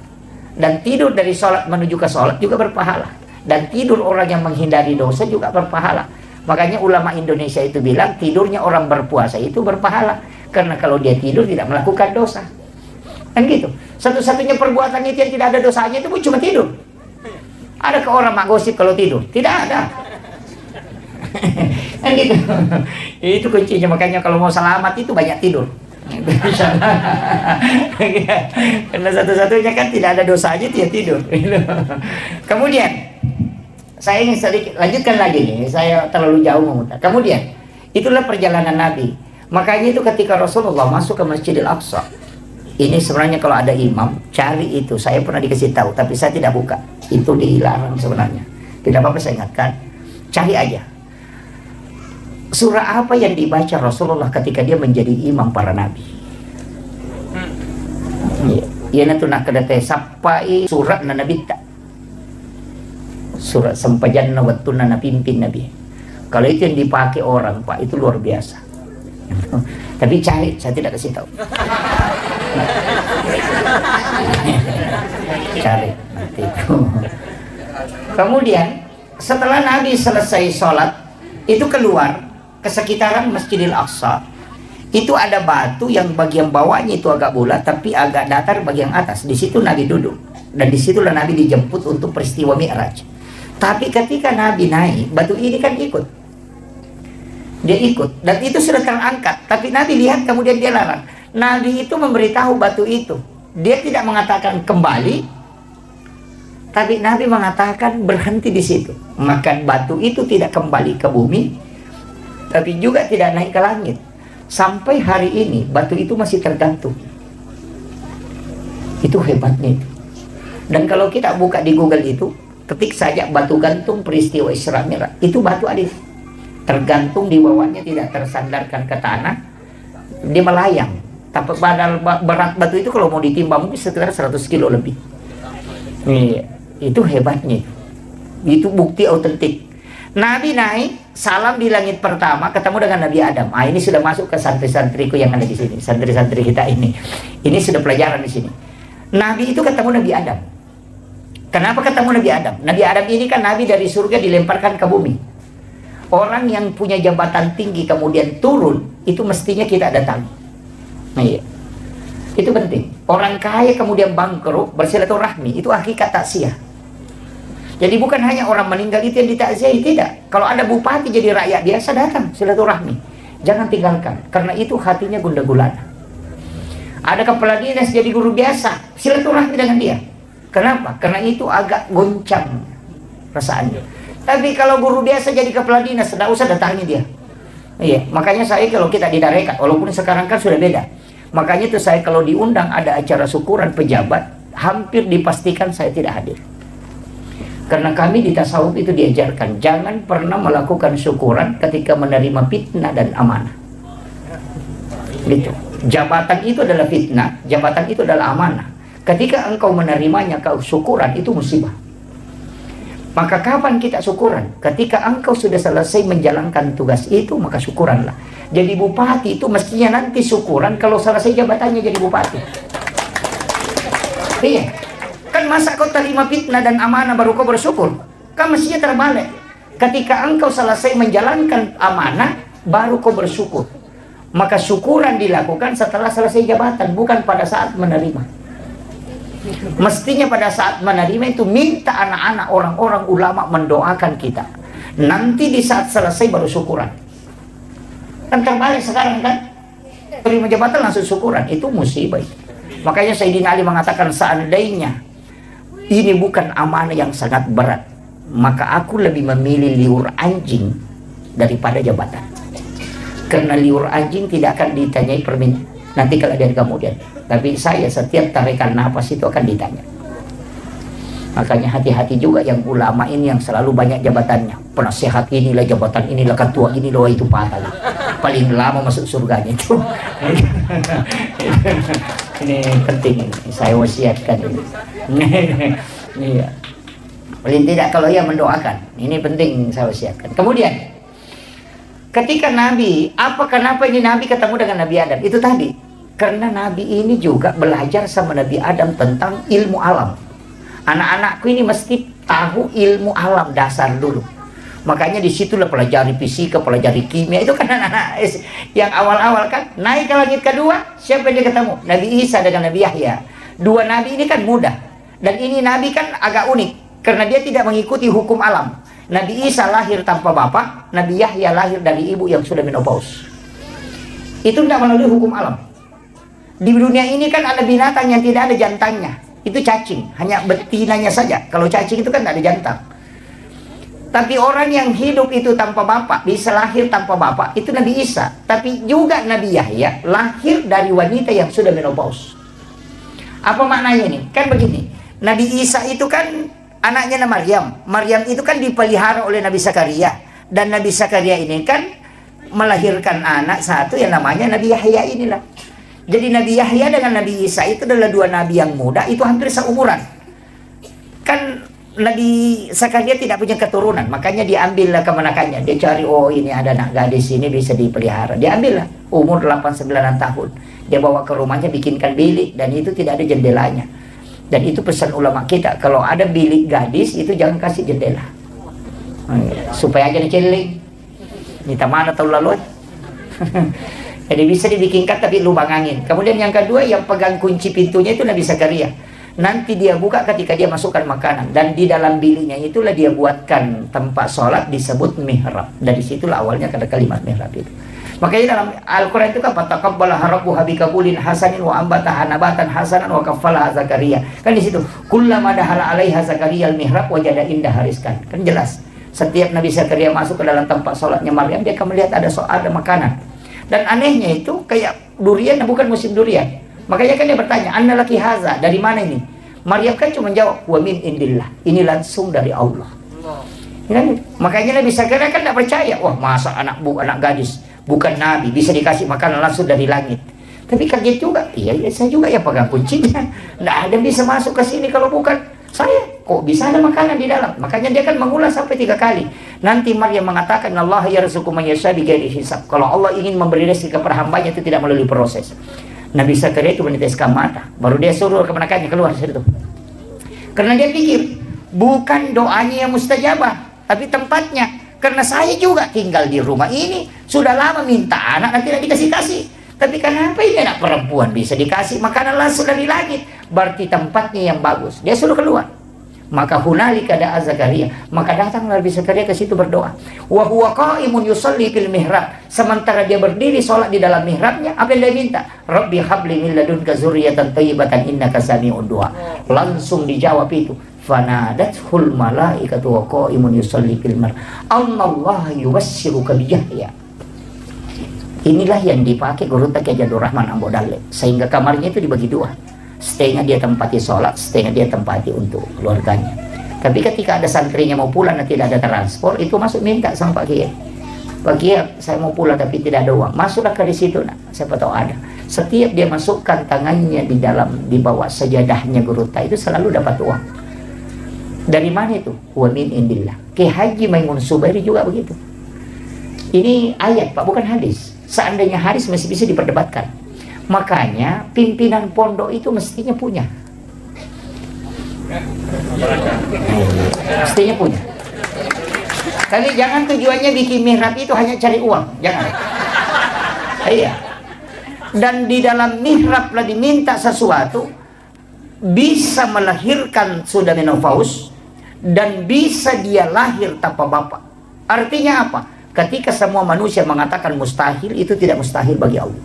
Dan tidur dari sholat menuju ke sholat juga berpahala. Dan tidur orang yang menghindari dosa juga berpahala. Makanya ulama Indonesia itu bilang, tidurnya orang berpuasa itu berpahala. Karena kalau dia tidur tidak melakukan dosa. Kan gitu. Satu-satunya perbuatan itu yang tidak ada dosanya itu pun cuma tidur. Adakah orang mak gosip kalau tidur? Tidak ada. Kan gitu. Itu kuncinya. Makanya kalau mau selamat itu banyak tidur. Karena satu-satunya kan tidak ada dosanya dia tidur. Kemudian saya ingin sedikit lanjutkan lagi nih, saya terlalu jauh memutar. Kemudian itulah perjalanan Nabi. Makanya itu ketika Rasulullah masuk ke Masjidil Aqsa, ini sebenarnya kalau ada imam cari itu, saya pernah dikasih tahu tapi saya tidak buka, itu dilarang sebenarnya. Tidak apa-apa saya ingatkan, cari aja surah apa yang dibaca Rasulullah ketika dia menjadi imam para nabi. Ya nanti nak kedate sampai surat na nabi tak. Surat sempajan na waktu na pimpin nabi. Kalau itu yang dipakai orang Pak, itu luar biasa. Tapi cari, saya tidak kasih tahu. Cari nanti itu. Kemudian setelah Nabi selesai sholat, itu keluar ke sekitaran Masjidil Aqsa. Itu ada batu yang bagian bawahnya itu agak bulat, tapi agak datar bagian atas. Di situ Nabi duduk. Dan disitulah Nabi dijemput untuk peristiwa Mi'raj. Tapi ketika Nabi naik, batu ini kan ikut. Dia ikut. Dan itu sudah terangkat. Tapi Nabi lihat kemudian dia larang. Nabi itu memberitahu batu itu. Dia tidak mengatakan kembali, tapi Nabi mengatakan berhenti di situ. Maka batu itu tidak kembali ke bumi, tapi juga tidak naik ke langit. Sampai hari ini batu itu masih tergantung. Itu hebatnya itu. Dan kalau kita buka di Google itu, ketik saja batu gantung peristiwa Isra Mi'raj, itu batu ada tergantung di bawahnya, tidak tersandarkan ke tanah, dia melayang. Tapi berat batu itu kalau mau ditimbang mungkin sekitar 100 kilo lebih. Itu hebatnya. Itu bukti autentik. Nabi naik, salam di langit pertama, ketemu dengan Nabi Adam. Ini sudah masuk ke santri-santriku yang ada di sini, santri-santri kita ini. Ini sudah pelajaran di sini. Nabi itu ketemu Nabi Adam. Kenapa ketemu Nabi Adam? Nabi Adam ini kan Nabi dari surga dilemparkan ke bumi. Orang yang punya jabatan tinggi kemudian turun, itu mestinya kita datangi. Iya. Itu penting. Orang kaya kemudian bangkrut bersilaturahmi, itu hakikat takziah. Jadi bukan hanya orang meninggal itu yang ditakziahi, tidak. Kalau ada bupati jadi rakyat biasa, datang silaturahmi. Jangan tinggalkan, karena itu hatinya gundah gulana. Ada kepala dinas jadi guru biasa, silaturahmi dengan dia. Kenapa? Karena itu agak goncang perasaannya. Tapi kalau guru biasa jadi kepala dinas, tidak usah datangi dia. Iya, makanya saya kalau kita didarekat, walaupun sekarang kan sudah beda. Makanya itu saya kalau diundang ada acara syukuran pejabat, hampir dipastikan saya tidak hadir. Karena kami di tasawuf itu diajarkan, jangan pernah melakukan syukuran ketika menerima fitnah dan amanah. Gitu. Jabatan itu adalah fitnah, jabatan itu adalah amanah. Ketika engkau menerimanya kau syukuran, itu musibah. Maka kapan kita syukuran? Ketika engkau sudah selesai menjalankan tugas itu, maka syukuranlah. Jadi bupati itu mestinya nanti syukuran kalau selesai jabatannya jadi bupati. Iya. Kan masa kau terima fitnah dan amanah baru kau bersyukur? Kan mestinya terbalik. Ketika engkau selesai menjalankan amanah, baru kau bersyukur. Maka syukuran dilakukan setelah selesai jabatan, bukan pada saat menerima. Mestinya pada saat menerima itu minta anak-anak orang-orang ulama mendoakan kita. Nanti di saat selesai baru syukuran. Kan terbalik sekarang kan? Terima jabatan langsung syukuran, itu musibah. Makanya Sayyidina Ali mengatakan, seandainya ini bukan amanah yang sangat berat, maka aku lebih memilih liur anjing daripada jabatan. Karena liur anjing tidak akan ditanyai permintaan nanti kalau dari kemudian. Tapi saya setiap tarikan nafas itu akan ditanya. Makanya hati-hati juga yang ulama ini yang selalu banyak jabatannya. Penasehat inilah, jabatan inilah, ketua inilah, itu patah. Paling lama masuk surganya itu. Ini penting ini. Saya wasiatkan ini. Iya. Paling tidak kalau ia mendoakan. Ini penting saya wasiatkan. Kemudian ketika Nabi, kenapa ini Nabi ketemu dengan Nabi Adam? Itu tadi. Karena Nabi ini juga belajar sama Nabi Adam tentang ilmu alam. Anak-anakku ini mesti tahu ilmu alam dasar dulu. Makanya disitulah pelajari fisika, pelajari kimia. Itu kan anak-anak yang awal-awal kan. Naik ke langit kedua, siapa yang dia ketemu? Nabi Isa dengan Nabi Yahya. Dua Nabi ini kan mudah. Dan ini Nabi kan agak unik. Karena dia tidak mengikuti hukum alam. Nabi Isa lahir tanpa bapak, Nabi Yahya lahir dari ibu yang sudah menopause. Itu tidak melalui hukum alam. Di dunia ini kan ada binatang yang tidak ada jantannya. Itu cacing, hanya betinanya saja. Kalau cacing itu kan tidak ada jantan. Tapi orang yang hidup itu tanpa bapak, bisa lahir tanpa bapak, itu Nabi Isa. Tapi juga Nabi Yahya lahir dari wanita yang sudah menopause. Apa maknanya ini? Kan begini, Nabi Isa itu kan anaknya Maryam. Maryam itu kan dipelihara oleh Nabi Zakaria. Dan Nabi Zakaria ini kan melahirkan anak satu yang namanya Nabi Yahya inilah. Jadi Nabi Yahya dengan Nabi Isa itu adalah dua nabi yang muda, itu hampir seumuran. Kan Nabi Zakaria tidak punya keturunan, makanya diambillah kemenakannya. Dia cari, oh ini ada anak gadis ini bisa dipelihara. Diambillah, umur 8-9 tahun. Dia bawa ke rumahnya, bikinkan bilik, dan itu tidak ada jendelanya. Dan itu pesan ulama kita, kalau ada bilik gadis itu jangan kasih jendela. supaya aja diceling. Minta mana tahu lalu. Jadi bisa dibikinkan tapi lubang angin. Kemudian yang kedua, yang pegang kunci pintunya itu Nabi Zakaria. Nanti dia buka ketika dia masukkan makanan, dan di dalam biliknya itulah dia buatkan tempat sholat disebut mihrab. Dari situlah awalnya ada kalimat mihrab itu. Makanya dalam Al-Quran itu kan fataqabbalaha rabbuha biqabulin hasanin wa ambataha nabatan hasanan wa kaffalaha Zakaria. Kan di situ kullama dahala 'alaiha Zakaria al-mihrab wajada indaha rizqan. Kan jelas. Setiap Nabi Zakaria masuk ke dalam tempat sholatnya Maryam, dia akan melihat ada makanan. Dan anehnya itu kayak durian, bukan musim durian. Makanya kan dia bertanya, "Anna laki haza?" Dari mana ini? Maryam kan cuma jawab, "Wa min indillah." Ini langsung dari Allah. Ya, makanya Nabi Zakaria kan tidak percaya. Wah, masa anak gadis bukan nabi bisa dikasih makanan langsung dari langit. Tapi kaget juga. Iya, saya juga ya pegang kuncinya. Tidak ada yang bisa masuk ke sini kalau bukan saya. Kok bisa ada makanan di dalam? Makanya dia kan mengulas sampai 3 kali. Nanti Maryam mengatakan, Allah yarzuqu man yasha bighairi hisab. Kalau Allah ingin memberi rezeki kepada hambanya itu tidak melalui proses. Nabi Zakaria itu meneteskan mata. Baru dia suruh keponakannya keluar dari situ. Karena dia pikir bukan doanya yang mustajabah, tapi tempatnya. Karena saya juga tinggal di rumah ini sudah lama minta anak, nanti tidak dikasih-kasih. Tapi kenapa ini anak perempuan bisa dikasih makanan langsung dari langit? Berarti tempatnya yang bagus. Dia suruh keluar. Maka hunalika da'a Zakaria. Maka datang Nabi Zakaria ke situ berdoa. Wa huwa qa'imun yusalli fil mihrab. Sementara dia berdiri sholat di dalam mihrabnya, apa yang dia minta? Rabbi habli min ladunka dzurriyyatan thayyibatan innaka sami'ud du'a. Langsung dijawab itu. Fanadathul malaikatu wa qa'imun yusalli fil mihrab. Allah yubassiruka bi Yahya. Inilah yang dipakai Guru Taki Jadur Rahman Ambo Dalek. Sehingga kamarnya itu dibagi 2. Setengah dia tempati sholat, setengah dia tempati untuk keluarganya. Tapi ketika ada santrinya mau pulang dan tidak ada transport, itu masuk minta sama Pak Kiai. Pak Kiai, saya mau pulang tapi tidak ada uang. Masuklah ke di situ, nah, siapa tahu ada. Setiap dia masukkan tangannya di bawah sajadahnya Guru Tak itu selalu dapat uang. Dari mana itu? Wa min indillah. Ki Haji Maimun Subairi juga begitu. Ini ayat Pak, bukan hadis. Seandainya hadis masih bisa diperdebatkan. Makanya pimpinan pondok itu mestinya punya. Mestinya punya. Tapi jangan tujuannya bikin mihrab itu hanya cari uang. Jangan. Iya. Dan di dalam mihrab lah diminta sesuatu bisa melahirkan sudah menopaus dan bisa dia lahir tanpa bapak. Artinya apa? Ketika semua manusia mengatakan mustahil, itu tidak mustahil bagi Allah.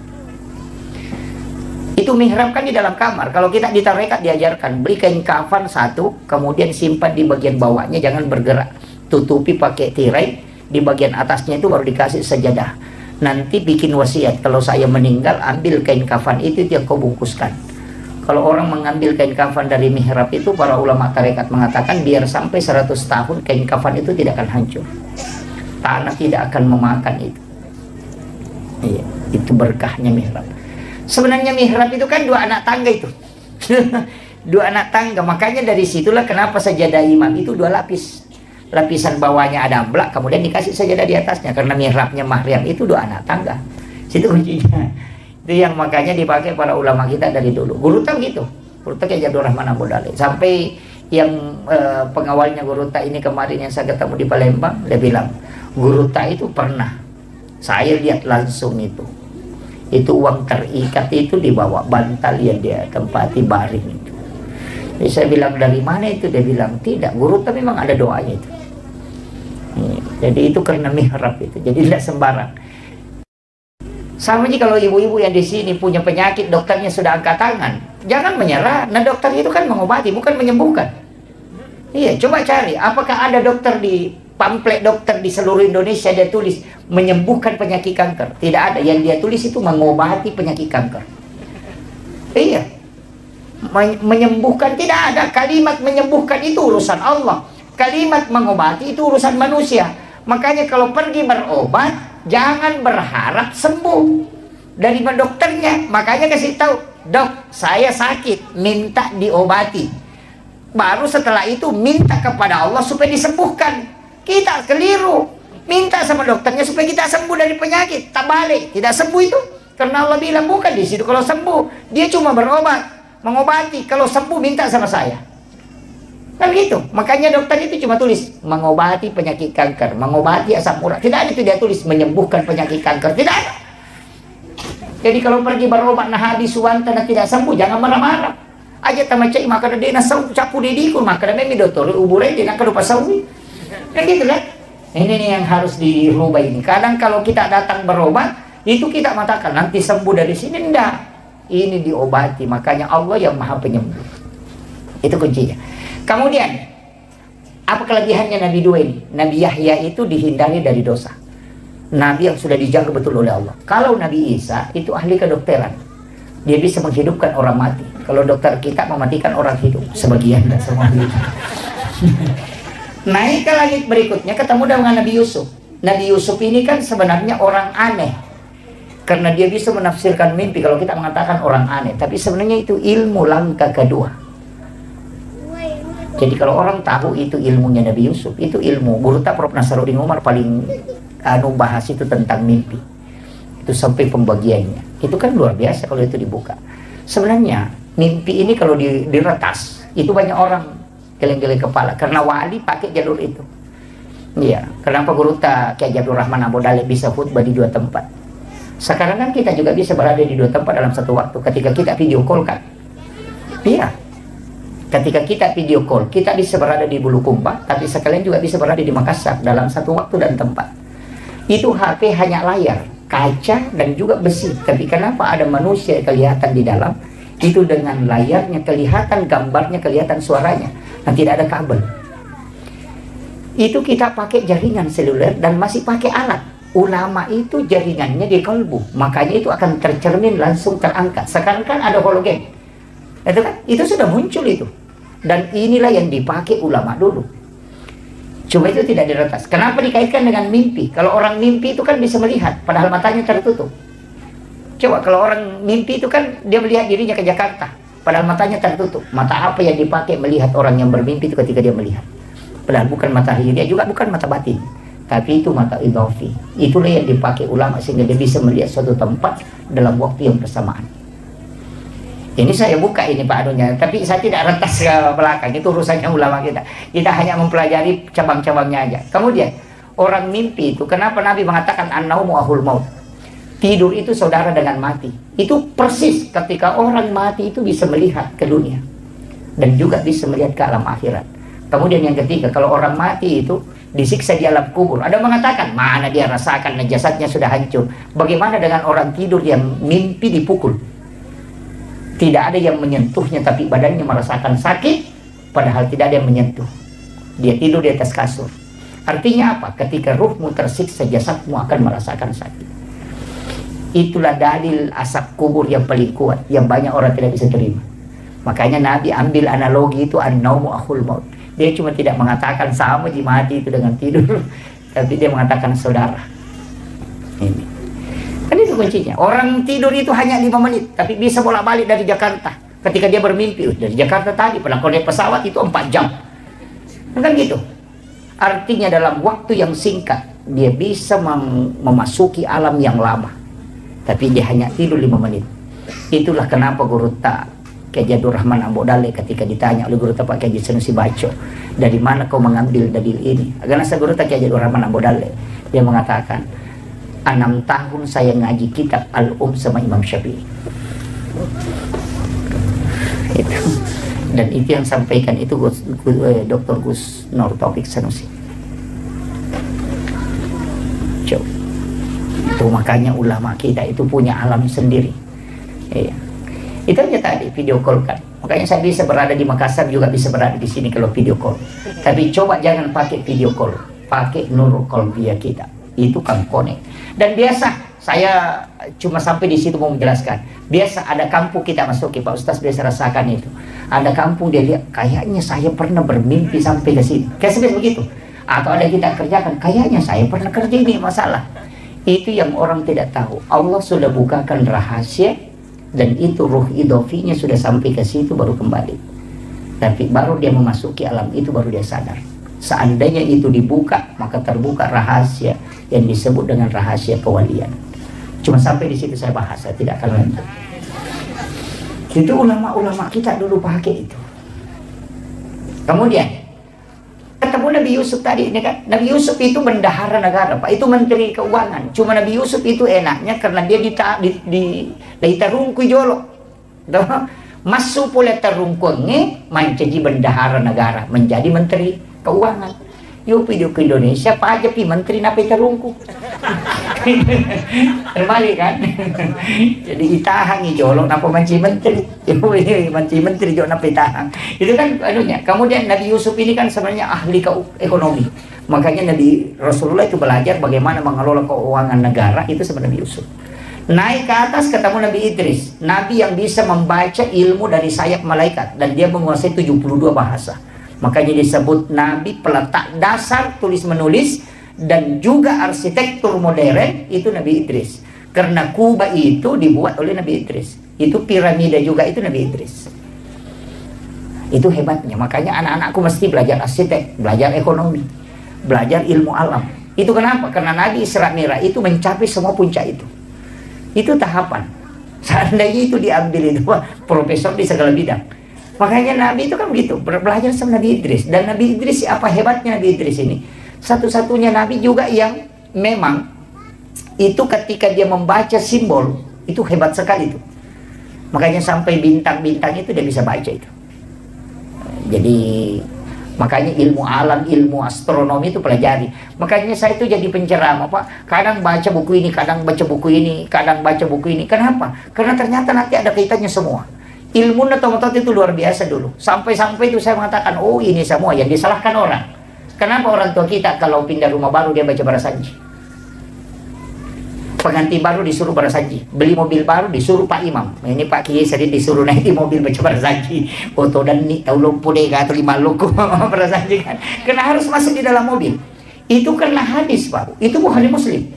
Itu mihrab kan di dalam kamar. Kalau kita di tarekat diajarkan beli kain kafan 1, kemudian simpan di bagian bawahnya, jangan bergerak, tutupi pakai tirai, di bagian atasnya itu baru dikasih sajadah. Nanti bikin wasiat, kalau saya meninggal ambil kain kafan itu yang kau bungkuskan. Kalau orang mengambil kain kafan dari mihrab itu, para ulama tarekat mengatakan biar sampai 100 tahun kain kafan itu tidak akan hancur, tanah tidak akan memakan itu. Iya, itu berkahnya mihrab. Sebenarnya mihrab itu kan 2 anak tangga itu. 2 anak tangga. Makanya dari situlah kenapa sajadah imam itu 2 lapis. Lapisan bawahnya ada amblak, kemudian dikasih sajadah di atasnya. Karena mihrabnya Maryam itu 2 anak tangga. Situ kuncinya. Itu yang makanya dipakai para ulama kita dari dulu. Guru Tak gitu. Guru Tak Jadur Rahman Abu Dalek. Sampai yang pengawalnya Guru Tak ini kemarin yang saya ketemu di Palembang, dia bilang, Guru Tak itu pernah. Saya lihat langsung itu uang terikat itu dibawa bantal yang dia tempati baring itu. Jadi saya bilang dari mana itu? Dia bilang tidak, Guru tapi memang ada doanya itu. Jadi itu karena mihrab itu. Jadi tidak sembarang. Sama aja kalau ibu-ibu yang di sini punya penyakit, dokternya sudah angkat tangan, jangan menyerah. Nah dokter itu kan mengobati, bukan menyembuhkan. Iya, coba cari apakah ada dokter di pamflet dokter di seluruh Indonesia dia tulis menyembuhkan penyakit kanker. Tidak ada. Yang dia tulis itu mengobati penyakit kanker. Iya, menyembuhkan tidak ada. Kalimat menyembuhkan itu urusan Allah, kalimat mengobati itu urusan manusia. Makanya kalau pergi berobat jangan berharap sembuh dari dokternya. Makanya kasih tahu, dok saya sakit, minta diobati. Baru setelah itu minta kepada Allah supaya disembuhkan. Kita keliru, minta sama dokternya supaya kita sembuh dari penyakit, tak balik, tidak sembuh itu. Karena Allah bilang bukan di situ kalau sembuh, dia cuma berobat, mengobati. Kalau sembuh minta sama saya. Kan gitu. Makanya dokter itu cuma tulis mengobati penyakit kanker, mengobati asam urat. Tidak ada itu dia tulis menyembuhkan penyakit kanker. Tidak ada. Jadi kalau pergi berobat nah habis suwanta dan tidak sembuh, jangan marah-marah. Aja tamacai maka dia nasau capu didikun maka demi dokter ubure dia nak lupa sawi. Kan gitu kan? Ini nih yang harus dirubah ini. Kadang kalau kita datang berobat, itu kita mengatakan nanti sembuh dari sini, enggak. Ini diobati, makanya Allah yang Maha Penyembuh. Itu kuncinya. Kemudian, apa kelebihannya Nabi dua ini? Nabi Yahya itu dihindari dari dosa. Nabi yang sudah dijaga betul oleh Allah. Kalau Nabi Isa itu ahli kedokteran. Dia bisa menghidupkan orang mati. Kalau dokter kita mematikan orang hidup. Sebagian, dan semua hidup. Naik ke langit berikutnya ketemu dengan Nabi Yusuf. Nabi Yusuf ini kan sebenarnya orang aneh. Karena dia bisa menafsirkan mimpi. Kalau kita mengatakan orang aneh. Tapi sebenarnya itu ilmu langkah kedua. Jadi kalau orang tahu itu ilmunya Nabi Yusuf, itu ilmu. Guru tak Prof. Nasaruddin Umar paling bahas itu tentang mimpi. Itu sampai pembagiannya. Itu kan luar biasa kalau itu dibuka. Sebenarnya mimpi ini kalau diretas, itu banyak orang geleng-geleng kepala. Karena wali pakai jalur itu. Iya. Kenapa Guru tak Kiai Abdul Rahman Abu Dalib bisa khutbah di dua tempat? Sekarang kan kita juga bisa berada di dua tempat dalam satu waktu. Ketika kita video call kan. Iya. Ketika kita video call, kita bisa berada di Bulukumba, tapi sekalian juga bisa berada di Makassar dalam satu waktu dan tempat. Itu HP hanya layar, kaca dan juga besi. Tapi kenapa ada manusia kelihatan di dalam? Itu dengan layarnya kelihatan, gambarnya kelihatan, suaranya. Dan tidak ada kabel. Itu kita pakai jaringan seluler dan masih pakai alat. Ulama itu jaringannya di kalbu. Makanya itu akan tercermin langsung terangkat. Sekarang kan ada hologen. Itu kan, itu sudah muncul itu. Dan inilah yang dipakai ulama dulu. Cuma itu tidak diretas. Kenapa dikaitkan dengan mimpi? Kalau orang mimpi itu kan bisa melihat, padahal matanya tertutup. Coba kalau orang mimpi itu kan dia melihat dirinya ke Jakarta, padahal matanya tertutup. Mata apa yang dipakai melihat orang yang bermimpi itu ketika dia melihat? Padahal bukan mata dia juga bukan mata batin, tapi itu mata idhofi. Itulah yang dipakai ulama sehingga dia bisa melihat suatu tempat dalam waktu yang bersamaan. Ini saya buka ini Pak Anunya, tapi saya tidak rentas ke belakang, itu urusannya ulama kita. Kita hanya mempelajari cabang-cabangnya aja. Kemudian, orang mimpi itu, kenapa Nabi mengatakan an-naumu ahul maut? Tidur itu saudara dengan mati. Itu persis ketika orang mati itu bisa melihat ke dunia. Dan juga bisa melihat ke alam akhirat. Kemudian yang ketiga, kalau orang mati itu disiksa di alam kubur. Ada mengatakan, mana dia rasakan jasadnya sudah hancur. Bagaimana dengan orang tidur yang mimpi dipukul? Tidak ada yang menyentuhnya, tapi badannya merasakan sakit, padahal tidak ada yang menyentuh. Dia tidur di atas kasur. Artinya apa? Ketika ruhmu tersiksa, jasadmu akan merasakan sakit. Itulah dalil asap kubur yang paling kuat, yang banyak orang tidak bisa terima. Makanya Nabi ambil analogi itu, an-naumu akhul maut. Dia cuma tidak mengatakan sama di mati itu dengan tidur, tapi dia mengatakan saudara. Ini. Kan itu kuncinya. Orang tidur itu hanya 5 menit, tapi bisa bolak-balik dari Jakarta. Ketika dia bermimpi, dari Jakarta tadi, pernah naik pesawat itu 4 jam. Kan gitu. Artinya dalam waktu yang singkat, dia bisa memasuki alam yang lama. Tapi dia hanya tidur 5 menit. Itulah kenapa Guru Tak Kiai Abdul Rahman Abu Dalib ketika ditanya oleh Guru Tak Pak Kiai Sanusi Baco, dari mana kau mengambil dalil ini? Karena Guru Tak Kiai Abdul Rahman Abu Dalib, dia mengatakan, 6 tahun saya ngaji kitab sama Imam Syafi'i. Itu. Dan itu yang sampaikan itu Dr. Gus Nur Taufik Sanusi. Coba. Itu makanya ulama kita itu punya alam sendiri. Iya. Itu aja tadi video call kan. Makanya saya bisa berada di Makassar juga bisa berada di sini kalau video call. Tapi coba jangan pakai video call, pakai Nurul Qalbiyah kita. Itu kan connect. Dan biasa saya cuma sampai di situ mau menjelaskan. Biasa ada kampung kita masuki, Pak Ustaz biasa rasakan itu. Ada kampung dia lihat kayaknya saya pernah bermimpi sampai ke sini. Kayak begitu. Atau ada kita kerjakan kayaknya saya pernah kerja ini masalah. Itu yang orang tidak tahu. Allah sudah bukakan rahasia dan itu ruh idhofinya sudah sampai ke situ baru kembali. Tapi baru dia memasuki alam itu baru dia sadar. Seandainya itu dibuka, maka terbuka rahasia yang disebut dengan rahasia kewalian. Cuma sampai di situ saya bahas, saya tidak akan lanjut. Itu ulama-ulama kita dulu pakai itu. Kemudian ketemu Nabi Yusuf tadi ini kan. Nabi Yusuf itu bendahara negara, Pak. Itu menteri keuangan. Cuma Nabi Yusuf itu enaknya karena dia ditarungku jolo. Masuk pula tarungkuannya menjadi bendahara negara, menjadi menteri keuangan. Yuk hidup ke Indonesia, Pak aja pi menteri napi tarungku. Terbalik kan? Jadi itahan jolo napa manci menteri. Yuk ini manci menteri jolo napi tahang. Itu kan anunya. Kemudian Nabi Yusuf ini kan sebenarnya ahli ekonomi. Makanya Nabi Rasulullah itu belajar bagaimana mengelola keuangan negara itu sama Nabi Yusuf. Naik ke atas ketemu Nabi Idris, Nabi yang bisa membaca ilmu dari sayap malaikat dan dia menguasai 72 bahasa. Makanya disebut Nabi peletak dasar tulis menulis dan juga arsitektur modern itu Nabi Idris. Karena Kuba itu dibuat oleh Nabi Idris. Itu piramida juga itu Nabi Idris. Itu hebatnya. Makanya anak-anakku mesti belajar arsitek, belajar ekonomi, belajar ilmu alam. Itu kenapa? Karena Nabi Isra Mi'raj itu mencapai semua puncak itu. Itu tahapan. Seandainya itu diambil itu profesor di segala bidang. Makanya Nabi itu kan begitu, belajar sama Nabi Idris. Dan Nabi Idris, apa hebatnya Nabi Idris ini? Satu-satunya Nabi juga yang memang itu ketika dia membaca simbol itu hebat sekali itu. Makanya sampai bintang-bintang itu dia bisa baca itu. Jadi makanya ilmu alam, ilmu astronomi itu pelajari. Makanya saya itu jadi penceramah, Pak. Kadang baca buku ini, kadang baca buku ini, kadang baca buku ini. Kenapa? Karena ternyata nanti ada kaitannya semua. Ilmu otot itu luar biasa dulu. Sampai-sampai itu saya mengatakan, oh ini semua yang disalahkan orang. Kenapa orang tua kita kalau pindah rumah baru dia baca Barasanji? Pengantin baru disuruh Barasanji. Beli mobil baru disuruh Pak Imam. Ini Pak Kiai sering disuruh naik di mobil baca Barasanji. Foto dan nih tahu lumpuh deh atau 5 loko Barasanji kan. Karena harus masuk di dalam mobil. Itu karena hadis, Pak. Itu Bukhari Muslim.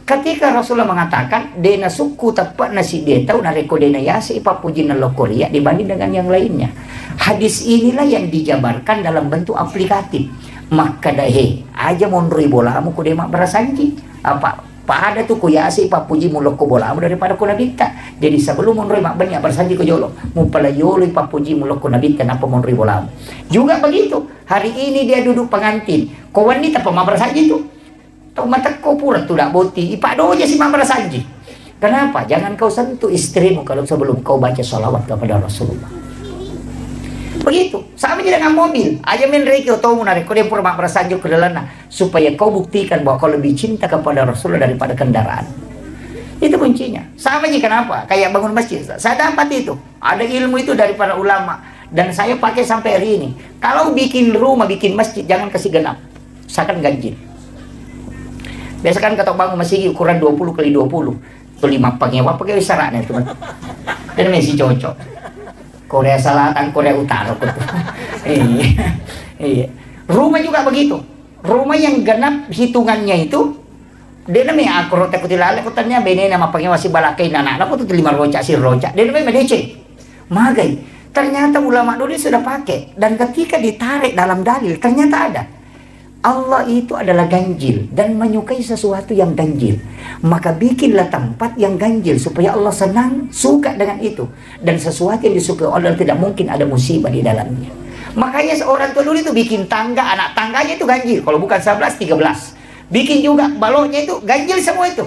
Ketika Rasulullah mengatakan dena suku tepat nasi dia tahu nareko dena yasi papujina lokoria dibanding dengan yang lainnya. Hadis inilah yang dijabarkan dalam bentuk aplikatif. Maka dahe aja monroi bolamu ku demak Barasanji. Apa ada tuh ku yasi papuji muloko bolamu daripada ku nabita. Jadi sebelum monroi mak banyak Barasanji ku jolo. Mupala yolo papuji muloko nabita napa monroi bolamu. Juga begitu. Hari ini dia duduk pengantin. Kau wanita pemah Barasanji itu. Tau mata kau pura tu dak boti ipak doja si Mama Barasanji. Kenapa? Jangan kau sentuh istrimu kalau sebelum kau baca salawat kepada Rasulullah. Begitu. Sama je dengan mobil. Aja min reki atau menarik kau dia pura Mama Barasanji ke dalam supaya kau buktikan bahwa kau lebih cinta kepada Rasulullah daripada kendaraan. Itu kuncinya. Sama je kenapa? Kayak bangun masjid. Saya dapat itu. Ada ilmu itu dari para ulama dan saya pakai sampai hari ini. Kalau bikin rumah, bikin masjid jangan kasih genap. Usahakan ganjil. Biasa kan kata bangun masih ukuran 20 kali 20. Itu 5 pengewa pakai sarannya teman. Dan masih cocok. Korea Selatan, Korea Utara gitu. Iya. Rumah juga begitu. Rumah yang genap hitungannya itu dia namanya aku rotek kutilale kutanya bene nama pengewa si balakai anak aku tuh 5 rocak si rocak. Dia namanya medece. Magai. Ternyata ulama dulu sudah pakai dan ketika ditarik dalam dalil ternyata ada. Allah itu adalah ganjil dan menyukai sesuatu yang ganjil. Maka bikinlah tempat yang ganjil supaya Allah senang, suka dengan itu. Dan sesuatu yang disukai Allah tidak mungkin ada musibah di dalamnya. Makanya seorang tua dulu itu bikin tangga, anak tangganya itu ganjil. Kalau bukan 11, 13. Bikin juga baloknya itu ganjil semua itu.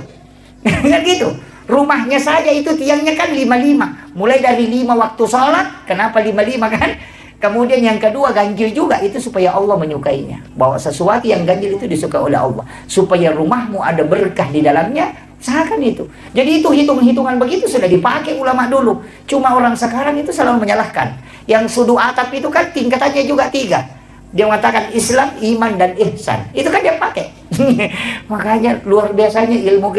Kan gitu. Rumahnya saja itu tiangnya kan 55. Mulai dari 5 waktu sholat. Kenapa 55 kan? Kemudian yang kedua ganjil juga itu supaya Allah menyukainya. Bahwa sesuatu yang ganjil itu disukai oleh Allah. Supaya rumahmu ada berkah di dalamnya. Usahakan itu. Jadi itu hitung-hitungan begitu sudah dipakai ulama dulu. Cuma orang sekarang itu selalu menyalahkan. Yang sudu atap itu kan tingkatannya juga 3. Dia mengatakan Islam, iman, dan ihsan. Itu kan dia pakai. Makanya luar biasanya ilmu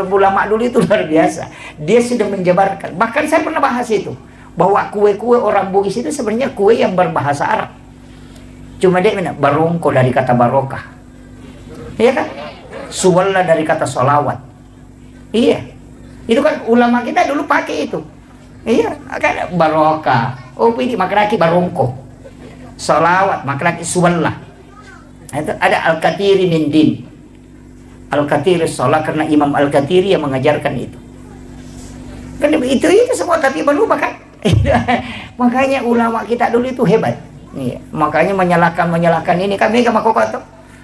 ulama dulu itu luar biasa. Dia sudah menjabarkan. Bahkan saya pernah bahas itu. Bahwa kue-kue orang Bugis itu sebenarnya kue yang berbahasa Arab. Cuma dia barongko dari kata barokah. Iya kan? Suwalla dari kata solawat. Iya. Itu kan ulama kita dulu pakai itu. Iya. Kan barokah. Oh ini makraki barongko. Solawat makraki suwalla. Itu ada Al-Katiri min din. Al-Katiri sholat karena Imam Al-Katiri yang mengajarkan itu. Kan itu semua tapi berubah kan? Makanya ulama kita dulu itu hebat. Iya, makanya menyalahkan ini kami ke makoko to.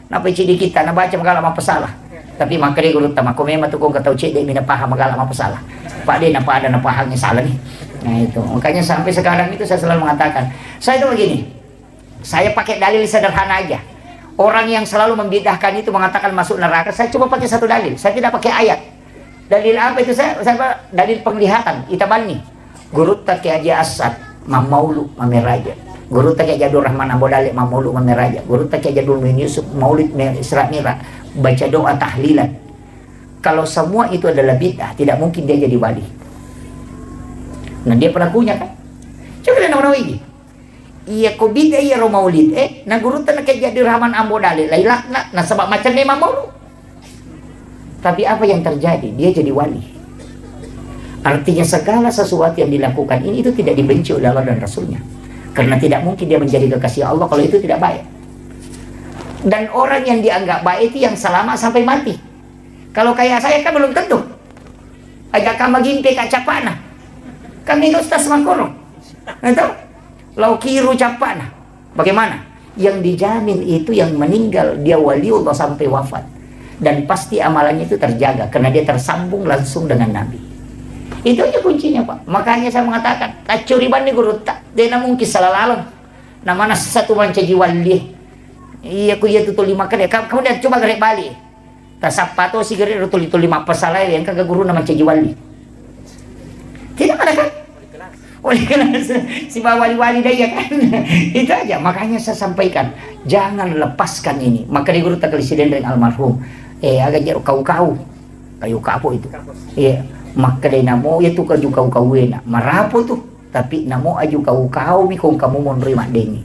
Napa cidi kita na baca magala mapasalah. Tapi makare guru tama ko memang tu kung kataw cidi mina paham magala mapasalah. Pak dia napa ada napa hangnya salah nih. Nah itu, makanya sampai sekarang itu saya selalu mengatakan, saya itu begini. Saya pakai dalil sederhana aja. Orang yang selalu membidahkan itu mengatakan masuk neraka, saya coba pakai satu dalil. Saya tidak pakai ayat. Dalil apa itu saya dalil penglihatan. Itabani. Guru tak aja asad, mamaulu mameraja. Guru tak Jadul Rahman Ambodalik Mamulu Mameraja. Guru tak Jadul Min Yusuf Maulid Isra Mira, baca doa tahlilan. Kalau semua itu adalah bid'ah, tidak mungkin dia jadi wali. Nah dia pelakunya kan. Coba dia nama ini. Iya ko bid'ah iya ro maulid. Nah guru tak Jadul Rahman Ambodalik lailah nah sebab macam ni Mamulu. Tapi apa yang terjadi? Dia jadi wali. Artinya segala sesuatu yang dilakukan ini itu tidak dibenci oleh Allah dan Rasulnya. Karena tidak mungkin dia menjadi kekasih Allah kalau itu tidak baik. Dan orang yang dianggap baik itu yang selamat sampai mati. Kalau kayak saya kan belum tentu. Agak kama gimpe kak capana. Kami ustaz makoro. Itu lau kiru capana. Bagaimana? Yang dijamin itu yang meninggal dia waliullah sampai wafat. Dan pasti amalannya itu terjaga karena dia tersambung langsung dengan Nabi. Itu aja kuncinya Pak. Makanya saya mengatakan kacuriban nih guru tak dia mungkin salah lalang. Namanya satu manca jiwali. Iya ku iya tutul lima kali. Kamu dah coba gerek balik. Tasapato si gerek tutul lima pasalai yang kagak guru nama jiwali. Tidak ada kan? Oleh kelas si wali-wali daya kan. Itu aja. Makanya saya sampaikan jangan lepaskan ini. Maka di guru tak presiden dengan almarhum. Agak jauh kau kayu kapuk itu. Iya. Maka dia namo ya tu kaju kau na marapo tu tapi namo aju kau mi kung kamu mau nerima deni.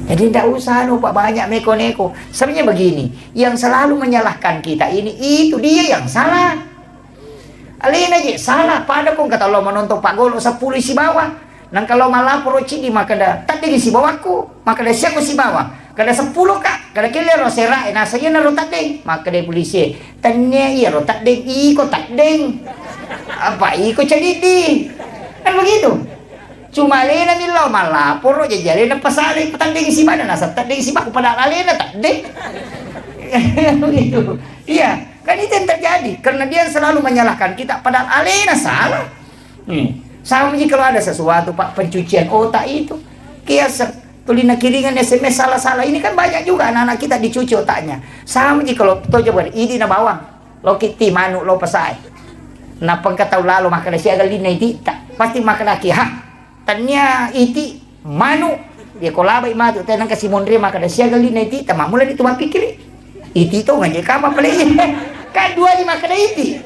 Jadi tidak usah Pak banyak neko-neko. Sebenarnya begini, yang selalu menyalahkan kita ini itu dia yang salah. Alin aja salah pada kung kata lo menonton Pak Golo 10 si bawah. Nang kalau malah poroci di maka dah tak di si bawahku, maka dah siapa si bawah. Kada 10 kak, kada kila ro sera na saya na rotak ding, maka dia polisi tanya iya rotak ding, iko tak ding, apa iko cadidi, kan begitu. Cuma lena milo malah poro jajari na pasali petanding si mana nasa tanding si baku pada alena tak ding, begitu. Iya, kan itu yang terjadi karena dia selalu menyalahkan kita padahal alena salah. Sama jika kalau ada sesuatu Pak pencucian otak itu kias tulina kiringan SMS salah-salah ini kan banyak juga anak-anak kita dicuci otaknya. Sama jika kalau to coba ini na bawang lo kiti manu lo pasai na pangkatau lalu maka siya galina iti pasti maka laki ha tanya iti manu dia kolabay matu tanang kasi monre maka siya galina iti tamamula dito mapikiri iti to ngajay kama pala kan dua di maka iti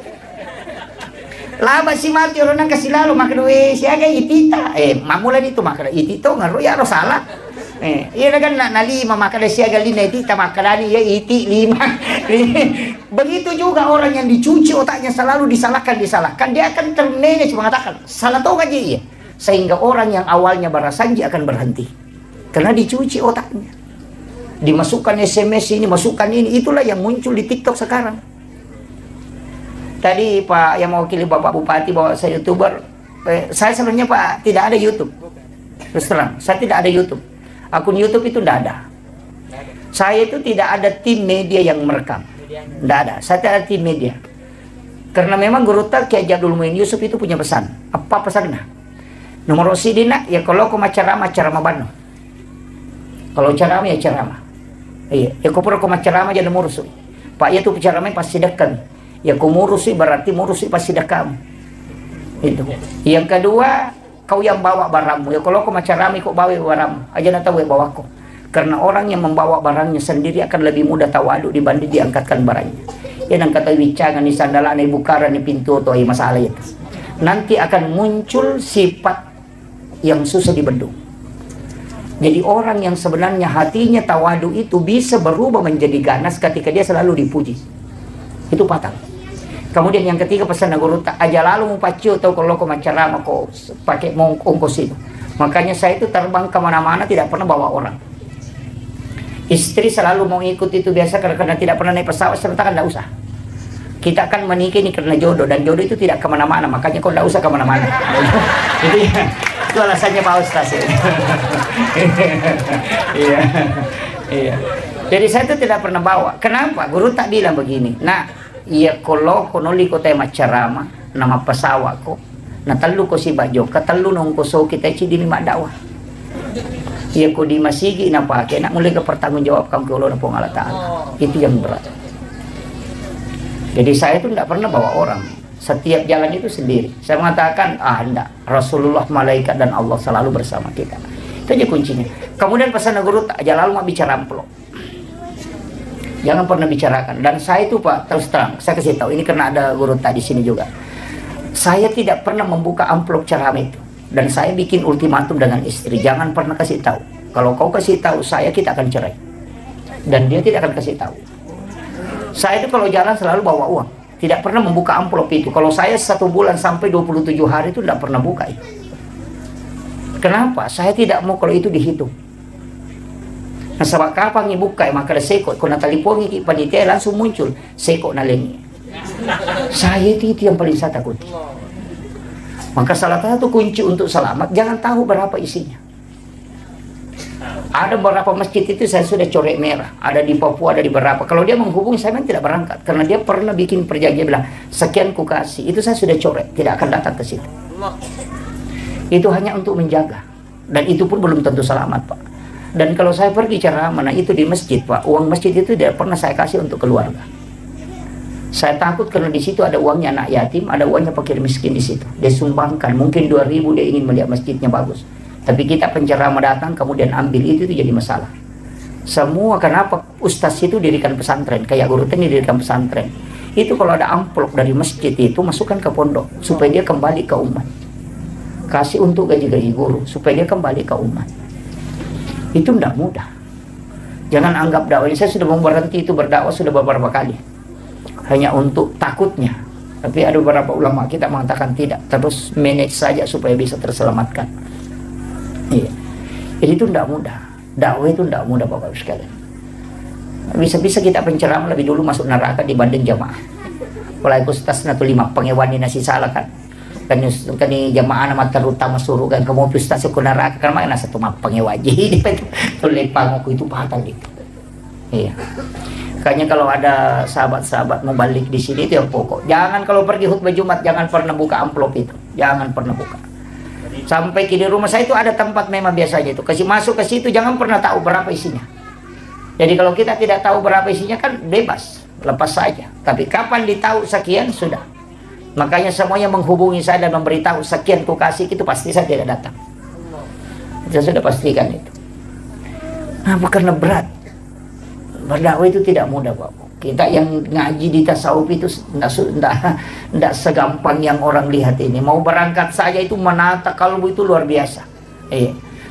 laba si mati orang nang kasi lalo maka siya gay itita mamula dito maka iti to ngaro ya ro salah. Iya kan na lima maka siya galina iti tamakalani ya iti lima. Begitu juga orang yang dicuci otaknya selalu disalahkan dia akan termanage mengatakan salah tahu kan dia sehingga orang yang awalnya barasanji akan berhenti karena dicuci otaknya dimasukkan SMS ini masukkan ini itulah yang muncul di TikTok sekarang. Tadi Pak yang mewakili Bapak Bupati bahwa saya YouTuber saya sebenarnya Pak tidak ada YouTube terus terang saya tidak ada YouTube. Akun YouTube itu tidak ada. Saya itu tidak ada tim media yang merekam. Tidak ada. Saya tidak ada tim media. Karena memang guru tak Kiai Jadul Min Yusuf itu punya pesan. Apa pesannya? Nomor sidina ya kalau kau ceramah bano. Kalau ceramah ya ceramah. Iya. Ya kau pura kau ceramah jadi murusi. Pak ya tu ceramah pasti dekat. Ya kau murusi berarti murusi pasti dekat. Itu. Yang kedua kau yang bawa barangmu ya kalau kau macarami kau bawa barangmu aja nak tahu ya bawa kau karena orang yang membawa barangnya sendiri akan lebih mudah tawadu dibanding diangkatkan barangnya ya nang kata wicangan ni sandalan ni bukaran ni pintu atau masalah itu nanti akan muncul sifat yang susah dibendung. Jadi orang yang sebenarnya hatinya tawadu itu bisa berubah menjadi ganas ketika dia selalu dipuji itu fatal. Kemudian yang ketiga pesan guru tak aja lalu mau pacu atau kalau kau ceramah kau pakai ongkos itu. Makanya saya itu terbang kemana-mana tidak pernah bawa orang. Istri selalu mau ikut itu biasa karena tidak pernah naik pesawat serta kan tidak usah. Kita akan menikah ini karena jodoh dan jodoh itu tidak kemana-mana makanya kau tidak usah kemana-mana. Itu ya. Itu alasannya Pak Ustaz. Iya. Iya. Jadi saya itu tidak pernah bawa. Kenapa? Guru tak bilang begini. Nah, iya kalau konoli ko tayo macarama nama pasawa ko. Na talo ko si Bajo, katalo nung ko so kita ci dili madawa. Iya ko di masigi na pake nak mulai ke pertanggungjawabkan ke Allah na pengalataan. Itu yang berat. Jadi saya itu tidak pernah bawa orang. Setiap jalan itu sendiri. Saya mengatakan, enggak. Rasulullah, malaikat, dan Allah selalu bersama kita. Itu aja kuncinya. Kemudian pesan guru, tak jalan mau bicara amplop. Jangan pernah bicarakan. Dan saya itu Pak, terus terang, saya kasih tahu. Ini karena ada guru tak di sini juga. Saya tidak pernah membuka amplop ceramah itu. Dan saya bikin ultimatum dengan istri. Jangan pernah kasih tahu. Kalau kau kasih tahu saya, kita akan cerai. Dan dia tidak akan kasih tahu. Saya itu kalau jalan selalu bawa uang. Tidak pernah membuka amplop itu. Kalau saya 1 bulan sampai 27 hari itu tidak pernah buka itu. Kenapa? Saya tidak mau kalau itu dihitung. Nah, sebab kapan dibuka maka ada sekot. Kalau natalipongi panitia langsung muncul sekot nalengi. Saya itu yang paling saya takut. Maka salah satu kunci untuk selamat, jangan tahu berapa isinya. Ada beberapa masjid itu saya sudah coret merah. Ada di Papua, ada di berapa. Kalau dia menghubungi saya memang tidak berangkat. Karena dia pernah bikin perjanjian bilang, sekian ku kasih. Itu saya sudah coret, tidak akan datang ke situ. Itu hanya untuk menjaga. Dan itu pun belum tentu selamat Pak. Dan kalau saya pergi ceramah, itu di masjid Pak. Uang masjid itu tidak pernah saya kasih untuk keluarga. Saya takut karena di situ ada uangnya anak yatim, ada uangnya fakir miskin di situ. Dia sumbangkan, mungkin 2.000 dia ingin melihat masjidnya bagus. Tapi kita penceramah datang kemudian ambil itu jadi masalah. Semua kenapa ustaz itu dirikan pesantren, kayak guru ini dirikan pesantren. Itu kalau ada amplop dari masjid itu masukkan ke pondok supaya dia kembali ke umat. Kasih untuk gaji-gaji guru supaya dia kembali ke umat. Itu tidak mudah. Jangan anggap dakwah. Saya sudah berhenti itu berdakwah sudah beberapa kali. Hanya untuk takutnya. Tapi ada beberapa ulama kita mengatakan tidak, terus manage saja supaya bisa terselamatkan. Iya. Jadi itu tidak mudah. Dakwah itu tidak mudah Bapak Ibu sekalian. Bisa-bisa kita penceramah lebih dulu masuk neraka dibanding jamaah. Kalau ustaz natu 5 pengewani nasi salah kan. Kan jamaah nama terutama suruh kan kamu ustaz ke neraka kan mana satu mah pengewaji di lepang aku itu patah gitu. Iya. Makanya kalau ada sahabat-sahabat mau balik di sini itu yang pokok. Jangan kalau pergi khutbah Jumat jangan pernah buka amplop itu. Jangan pernah buka. Sampai di rumah saya itu ada tempat memang biasanya itu. Kasih masuk ke situ jangan pernah tahu berapa isinya. Jadi kalau kita tidak tahu berapa isinya kan bebas. Lepas saja. Tapi kapan ditahu sekian sudah. Makanya semuanya menghubungi saya dan memberitahu sekian ku kasih itu pasti saya tidak datang. Saya sudah pastikan itu. Nah, karena berat. Berdakwah itu tidak mudah Bapak. Kita yang ngaji di tasawuf itu tidak segampang yang orang lihat ini. Mau berangkat saja itu menata kalbu itu luar biasa.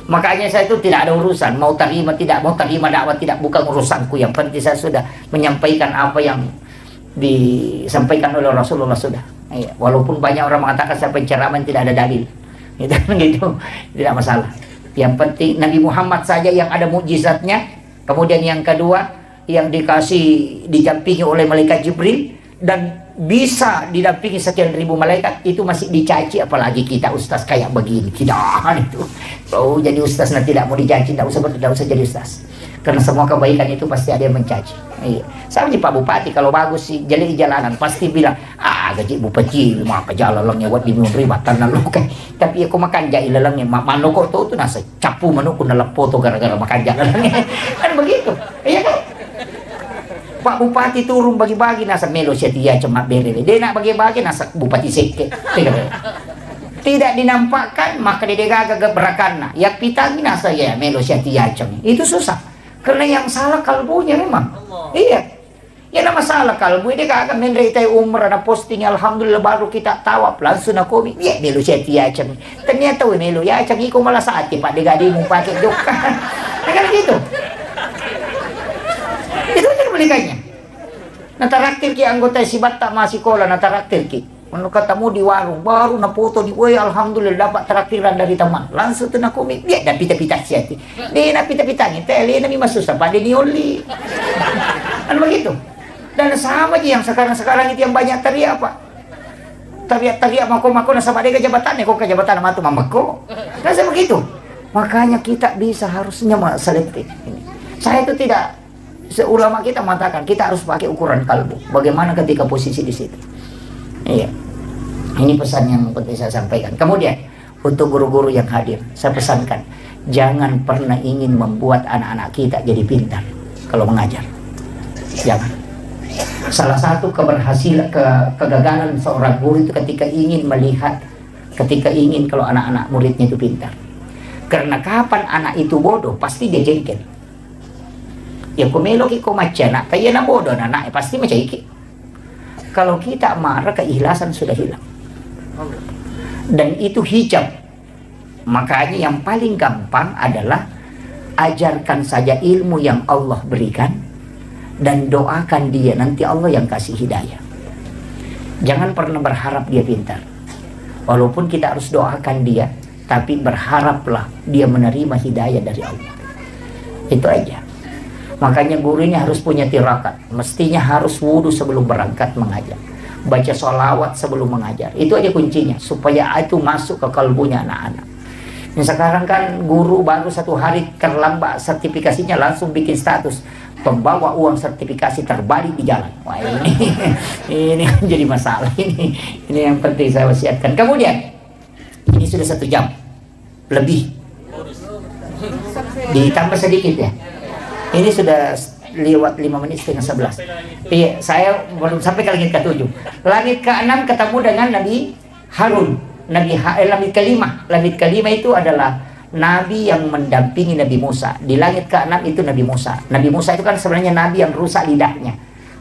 Makanya saya itu tidak ada urusan. Mau terima tidak, mau terima dakwah tidak, bukan urusanku. Yang penting saya sudah menyampaikan apa yang disampaikan oleh Rasulullah sudah. Walaupun banyak orang mengatakan saya penceramah tidak ada dalil. Gitu, tidak masalah. Yang penting Nabi Muhammad saja yang ada mukjizatnya. Kemudian yang kedua yang didampingi oleh malaikat Jibril dan bisa didampingi sekian ribu malaikat itu masih dicaci, apalagi kita ustaz kayak begini. Tidak itu. Oh jadi ustaz tidak mau dicaci, tidak usah jadi ustaz. Karena semua kebaikan itu pasti ada yang mencaci. Sama Pak Bupati kalau bagus sih jadi di jalanan pasti bilang gaji bupati maka jalan lelangnya buat diminum ribatan lalu kan. Tapi aku makan jahil lelangnya mano kok tuh nasa capu mano ku nalap foto gara-gara makan jalan kan begitu. Iya kan? Pak Bupati turun bagi-bagi nasa melo setia cuma berele. Dia nak bagi-bagi nasa Bupati seke. Tidak dinampakkan maka dia gagak berakan. Ya pitangi nasa ya melo setia cuma. Itu susah. Karena yang salah kalbunya memang. Iya. Ya nama salah kalbu dia kagak menderita umrah ada posting alhamdulillah baru kita tawaf langsung aku ya melo setia cuma. Ternyata melo ya cuma iko malah saat Pak dia gadimu pakai joka. Kan gitu. Itu aja kebalikannya. Nataraktir ki anggota sibat tak masih kola nataraktir ki. Kalau ketemu di warung baru na foto di alhamdulillah dapat traktiran dari teman. Langsung tu nak komik dia dan pita-pita siati. Dia nak pita-pita ni tele na mi susah pada ni oli. Kan begitu. Dan sama aja yang sekarang-sekarang itu yang banyak teriak Pak. teriak-teriak mako sama dia ke jabatan kok ke jabatan sama tu mamako. Rasa begitu. Makanya kita bisa harusnya selektif. Saya itu tidak, ulama kita mengatakan kita harus pakai ukuran kalbu. Bagaimana ketika posisi di situ. Iya. Ini pesan yang penting saya sampaikan. Kemudian untuk guru-guru yang hadir, saya pesankan jangan pernah ingin membuat anak-anak kita jadi pintar kalau mengajar. Jangan. Salah satu keberhasilan, kegagalan seorang guru itu ketika ingin melihat, ketika ingin kalau anak-anak muridnya itu pintar. Karena kapan anak itu bodoh, pasti dia jengkel. Ya kumelo ki maca nak, kaya na bodoh anak, pasti macam iki. Kalau kita marah, keikhlasan sudah hilang. Dan itu hijab. Makanya yang paling gampang adalah ajarkan saja ilmu yang Allah berikan dan doakan dia, nanti Allah yang kasih hidayah. Jangan pernah berharap dia pintar. Walaupun kita harus doakan dia, tapi berharaplah dia menerima hidayah dari Allah. Itu aja. Makanya guru ini harus punya tirakat. Mestinya harus wudu sebelum berangkat mengajar, baca sholawat sebelum mengajar. Itu aja kuncinya, supaya itu masuk ke kalbunya anak-anak. Sekarang kan guru baru 1 hari terlambat sertifikasinya langsung bikin status pembawa uang sertifikasi terbalik di jalan. Wah, ini jadi masalah. Ini yang penting saya wasiatkan. Kemudian ini sudah 1 jam lebih, ditambah sedikit ya. Ini sudah lewat 5 menit setengah 11. Iya, saya belum sampai ke langit ke-7. Langit ke-6 ketemu dengan Nabi Harun. Langit ke-5. Langit ke-5 itu adalah Nabi yang mendampingi Nabi Musa. Di langit ke-6 itu Nabi Musa. Nabi Musa itu kan sebenarnya Nabi yang rusak lidahnya.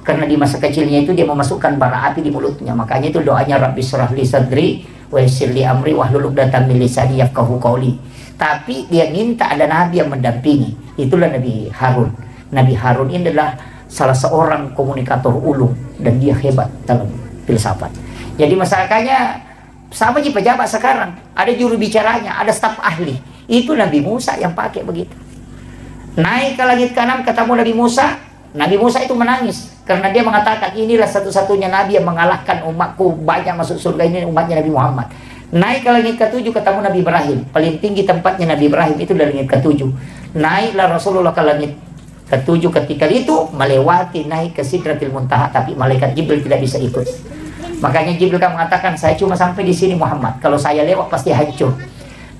Karena di masa kecilnya itu dia memasukkan bara api di mulutnya. Makanya itu doanya Rabbi syrah li sadri wa yassir li amri wahlul 'uqdatam min lisani yafqahu qawli. Tapi dia minta ada Nabi yang mendampingi. Itulah Nabi Harun. Nabi Harun ini adalah salah seorang komunikator ulung dan dia hebat dalam filsafat. Jadi masyarakatnya sama aja pejabat sekarang. Ada juru bicaranya, ada staf ahli. Itu Nabi Musa yang pakai begitu. Naik ke langit ke-6 ketemu Nabi Musa. Nabi Musa itu menangis karena dia mengatakan inilah satu-satunya Nabi yang mengalahkan umatku banyak masuk surga, ini umatnya Nabi Muhammad. Naik ke langit ke-7 ketemu Nabi Ibrahim. Paling tinggi tempatnya Nabi Ibrahim itu dari langit ke-7. Naiklah Rasulullah ke langit ke-7 ketika itu melewati naik ke Sidratil Muntaha, tapi malaikat Jibril tidak bisa ikut. Makanya Jibril kan mengatakan saya cuma sampai di sini Muhammad. Kalau saya lewat pasti hancur.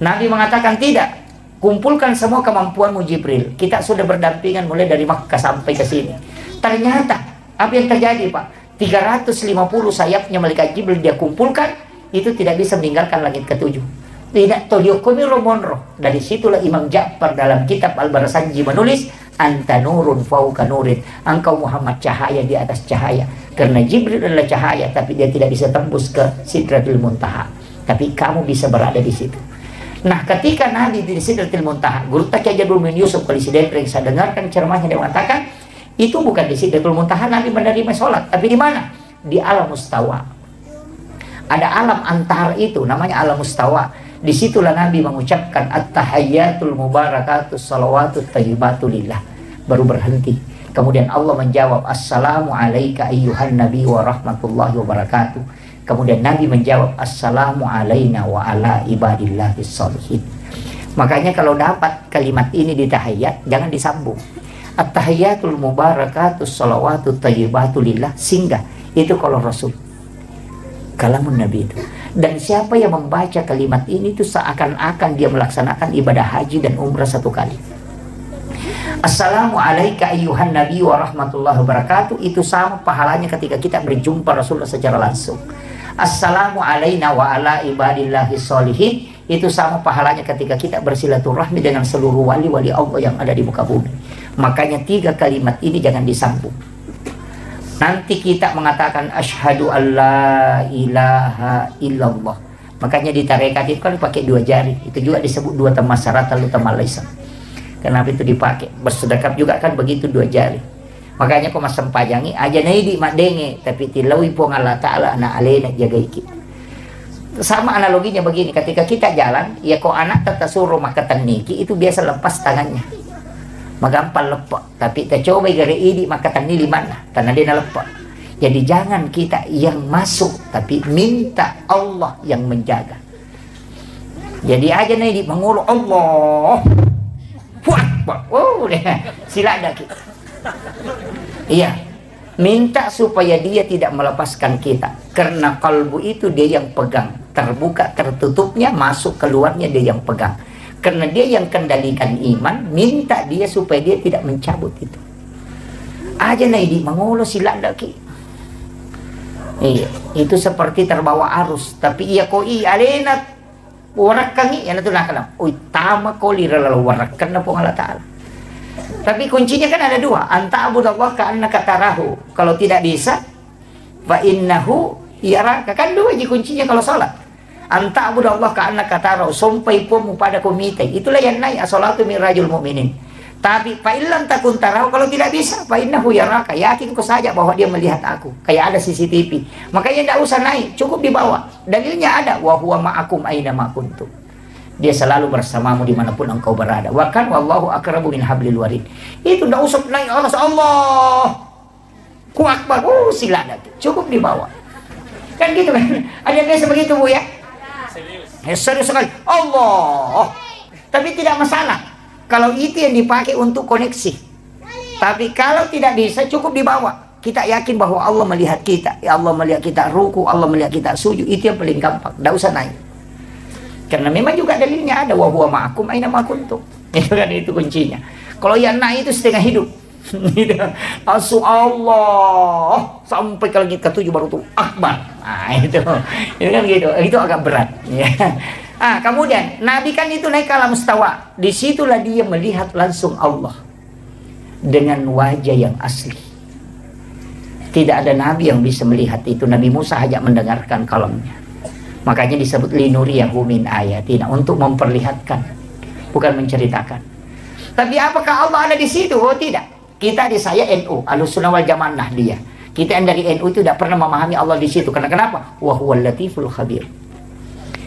Nabi mengatakan tidak, kumpulkan semua kemampuanmu Jibril. Kita sudah berdampingan mulai dari Makkah sampai ke sini. Ternyata apa yang terjadi Pak? 350 sayapnya malaikat Jibril dia kumpulkan, itu tidak bisa meninggalkan langit ke-7. Tidak toliokomi romonro. Dari situlah Imam Ja'far dalam kitab Al-Barasanji menulis anta nurun fauka nurin. Engkau Muhammad cahaya di atas cahaya. Karena Jibril adalah cahaya, tapi dia tidak bisa tembus ke Sidratul Muntaha. Tapi kamu bisa berada di situ. Nah, ketika Nabi di Sidratul Muntaha, Guru Tajabur bin Yusuf Kalisi Depreng, saya dengarkan ceramahnya, dia mengatakan, itu bukan di Sidratul Muntaha Nabi menerima sholat, tapi di mana? Di alam mustawa. Ada alam antara itu, namanya alam mustawa. Disitulah Nabi mengucapkan at-tahayyatul mubarakatus salawatut thayyibatu lillah. Baru berhenti. Kemudian Allah menjawab, assalamu alaika ayyuhan nabi wa rahmatullahi wa barakatuh. Kemudian Nabi menjawab, assalamu alaina wa ala ibadillahis sholihin. Makanya kalau dapat kalimat ini di tahiyat, jangan disambung. At-tahiyyatul mubarakatus salawatut thayyibatu lillah, singgah. Itu kalau Rasul, kalamun Nabi itu. Dan siapa yang membaca kalimat ini itu seakan-akan dia melaksanakan ibadah haji dan umrah 1 kali. Assalamu alaika ayyuhan nabi wa rahmatullahi wa barakatuh, itu sama pahalanya ketika kita berjumpa Rasulullah secara langsung. Assalamu alaina wa ala ibadillahis sholihin, itu sama pahalanya ketika kita bersilaturahmi dengan seluruh wali-wali Allah yang ada di muka bumi. Makanya 3 kalimat ini jangan disambung. Nanti kita mengatakan asyhadu alla ilaha illallah. Makanya di tarekat itu kan pakai 2 jari. Itu juga disebut 2 tamasarat lalu tamalaisa. Kenapa itu dipakai? Bersedekap juga kan begitu 2 jari. Makanya kau masam pajangi aja naidi madenge tapi tilawi po Allah Ta'ala na alena jaga iki. Sama analoginya begini, ketika kita jalan, ya kau anak tata suruh makatan niki itu biasa lepas tangannya. Magampang lepak, tapi kita coba gare idi makatan ni mana, tanah dia lepak. Jadi jangan kita yang masuk, tapi minta Allah yang menjaga. Jadi aja nih mengulu Allah. Oh, sila ada kita. Iya, minta supaya dia tidak melepaskan kita. Karena kalbu itu dia yang pegang. Terbuka tertutupnya, masuk keluarnya dia yang pegang. Karena dia yang kendalikan iman, minta dia supaya dia tidak mencabut itu. Aja nih mengulu sila ada kita. Iya, itu seperti terbawa arus. Tapi iya koi alena warakangi yan ito nakalam. Uy, tama ko liralal warakan na po Allah Ta'ala. Tapi kuncinya kan ada dua. Anta abudallah ka'annaka tarahu. Kalau tidak bisa, fa innahu yaraka. Kan dua aja kuncinya kalau salat. Anta abudallah ka'annaka tarahu. Sumpay po mo pada kumitay. Itulah yang naik as-salatu min rajul mu'minin. Tapi fa illam takun tarahu, kalau tidak bisa, fa innahu yaraka. Yakin ko saja bahwa dia melihat aku. Kayak ada CCTV. Makanya tidak usah naik, cukup di bawah. Dalilnya ada, wa huwa ma'akum aina ma kuntum. Dia selalu bersamamu dimanapun engkau berada. Wa kan wallahu aqrabu min hablil warid. Itu tidak usah naik Allah. Ku akbar. Oh, silakan. Cukup di bawah. Kan gitu kan? Ada yang biasa begitu, Bu ya? Serius sekali. Allah. Tapi tidak masalah kalau itu yang dipakai untuk koneksi. Tapi kalau tidak bisa, cukup di bawah. Kita yakin bahwa Allah melihat kita. Ya Allah melihat kita ruku, Allah melihat kita sujud. Itu yang paling gampang. Tidak usah naik. Karena memang juga dalilnya ada. Wa huwa ma'akum aina ma kuntum. Itu kan itu kuncinya. Kalau yang naik itu setengah hidup. Asu Allah. Sampai kalau kita ketujuh baru tuh akbar. Nah itu. Itu kan gitu. Itu agak berat. Ya. Kemudian Nabi kan itu naik ke alam istawa. Disitulah dia melihat langsung Allah dengan wajah yang asli. Tidak ada Nabi yang bisa melihat itu. Nabi Musa hanya mendengarkan kalamnya. Makanya disebut linuriyahu min ayatina, untuk memperlihatkan, bukan menceritakan. Tapi apakah Allah ada di situ? Oh tidak. Kita di saya NU, Ahlussunnah wal Jamaah dia. Kita yang dari NU itu tidak pernah memahami Allah di situ. Karena kenapa? Wa huwal latiful khabir.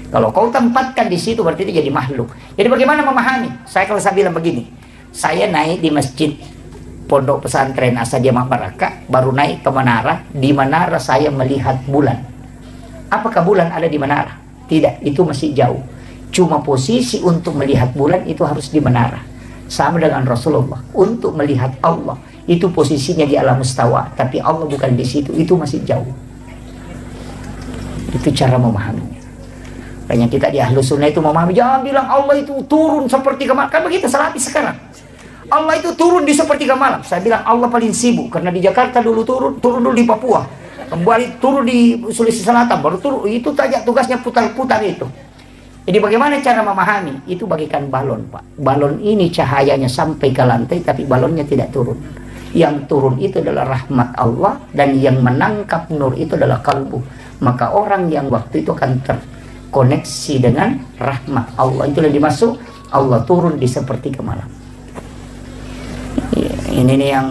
Kalau kau tempatkan di situ berarti itu jadi makhluk. Jadi bagaimana memahami? Kalau saya bilang begini, saya naik di masjid Pondok Pesantren Asadiamah Baraka, baru naik ke menara. Di menara saya melihat bulan. Apakah bulan ada di menara? Tidak, itu masih jauh. Cuma posisi untuk melihat bulan itu harus di menara. Sama dengan Rasulullah, untuk melihat Allah itu posisinya di alam istawa, tapi Allah bukan di situ, itu masih jauh. Itu cara memahaminya. Makanya kita di Ahlussunnah itu memahami, jangan bilang Allah itu turun sepertiga malam. Kan begitu salafi sekarang. Allah itu turun di sepertiga malam. Saya bilang Allah paling sibuk, karena di Jakarta dulu turun dulu di Papua, kembali turun di Sulawesi Selatan, baru turun. Itu saja tugasnya putar-putar itu. Jadi bagaimana cara memahami? Itu bagikan balon, Pak. Balon ini cahayanya sampai ke lantai, tapi balonnya tidak turun. Yang turun itu adalah rahmat Allah, dan yang menangkap nur itu adalah kalbu. Maka orang yang waktu itu akan terkoneksi dengan rahmat Allah. Itulah dimaksud Allah turun di sepertiga malam. Ini nih yang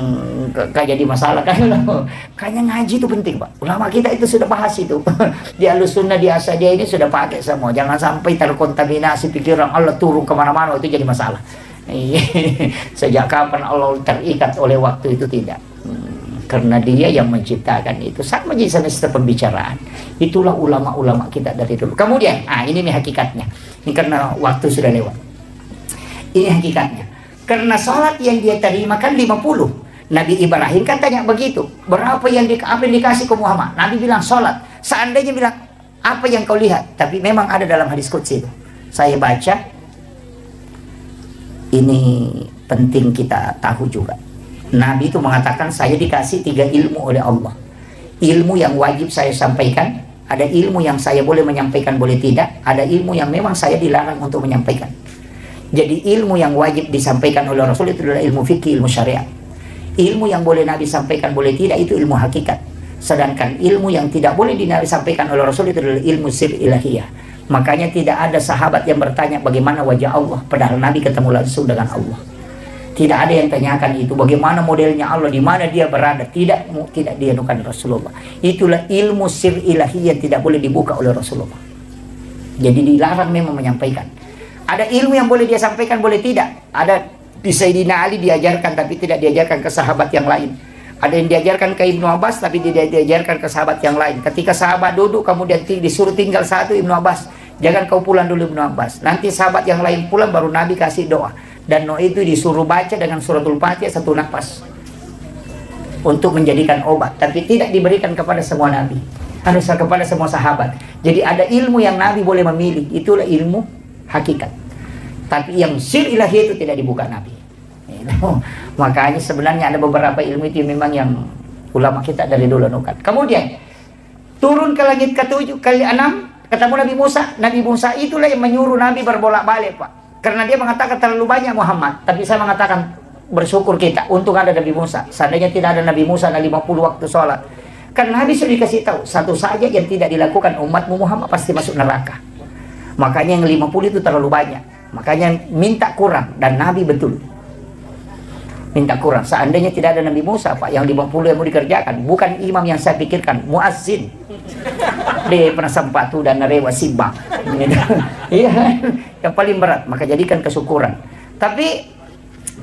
kayak jadi masalah kan. Kayaknya ngaji itu penting, Pak. Ulama kita itu sudah bahas itu. Di Ahlussunnah, di Asadiyah ini sudah pakai semua. Jangan sampai terkontaminasi pikiran Allah turun kemana-mana, itu jadi masalah. Sejak kapan Allah terikat oleh waktu itu? Tidak. Karena dia yang menciptakan itu. Sama jadi semester pembicaraan. Itulah ulama-ulama kita dari dulu. Kemudian, ini nih hakikatnya. Ini karena waktu sudah lewat. Ini hakikatnya. Karena sholat yang dia terima kan 50. Nabi Ibrahim kan tanya begitu. Berapa yang dikasih ke Muhammad? Nabi bilang sholat. Seandainya bilang, apa yang kau lihat? Tapi memang ada dalam hadis qudsi itu. Saya baca. Ini penting kita tahu juga. Nabi itu mengatakan, saya dikasih 3 ilmu oleh Allah. Ilmu yang wajib saya sampaikan. Ada ilmu yang saya boleh menyampaikan, boleh tidak. Ada ilmu yang memang saya dilarang untuk menyampaikan. Jadi ilmu yang wajib disampaikan oleh Rasul itu adalah ilmu fikih, ilmu syariat. Ilmu yang boleh Nabi sampaikan, boleh tidak, itu ilmu hakikat. Sedangkan ilmu yang tidak boleh disampaikan oleh Rasul itu adalah ilmu sir ilahiyah. Makanya tidak ada sahabat yang bertanya bagaimana wajah Allah, padahal Nabi ketemu langsung dengan Allah. Tidak ada yang tanyakan itu, bagaimana modelnya Allah, di mana dia berada. Tidak dianukan Rasulullah. Itulah ilmu sir ilahiyah yang tidak boleh dibuka oleh Rasulullah. Jadi dilarang memang menyampaikan. Ada ilmu yang boleh dia sampaikan, boleh tidak. Ada di Sayyidina Ali diajarkan, tapi tidak diajarkan ke sahabat yang lain. Ada yang diajarkan ke Ibnu Abbas, tapi tidak diajarkan ke sahabat yang lain. Ketika sahabat duduk, kemudian disuruh tinggal satu Ibnu Abbas, jangan kau pulang dulu Ibnu Abbas. Nanti sahabat yang lain pulang, baru Nabi kasih doa. Dan doa itu disuruh baca dengan suratul Fatihah satu nafas untuk menjadikan obat, tapi tidak diberikan kepada semua Nabi, hanya kepada semua sahabat. Jadi ada ilmu yang Nabi boleh memilih, itulah ilmu hakikat. Tapi yang sir ilahi itu tidak dibuka Nabi. Makanya sebenarnya ada beberapa ilmu itu memang yang ulama kita dari dulu nukat. Kemudian turun ke langit ke-7 ke-6, ketemu Nabi Musa. Nabi Musa itulah yang menyuruh Nabi berbolak-balik, Pak. Karena dia mengatakan terlalu banyak Muhammad. Tapi saya mengatakan bersyukur kita untuk ada Nabi Musa. Seandainya tidak ada Nabi Musa, ada 50 waktu sholat. Karena Nabi sudah dikasih tahu, satu saja yang tidak dilakukan umatmu Muhammad pasti masuk neraka. Makanya yang 50 itu terlalu banyak. Makanya minta kurang, dan Nabi betul minta kurang. Seandainya tidak ada Nabi Musa, Pak, yang 50 yang mau dikerjakan, bukan imam yang saya pikirkan, muazzin. Dia pernah sempatu dan narewa sibah. Iya, yang paling berat, maka jadikan kesyukuran. Tapi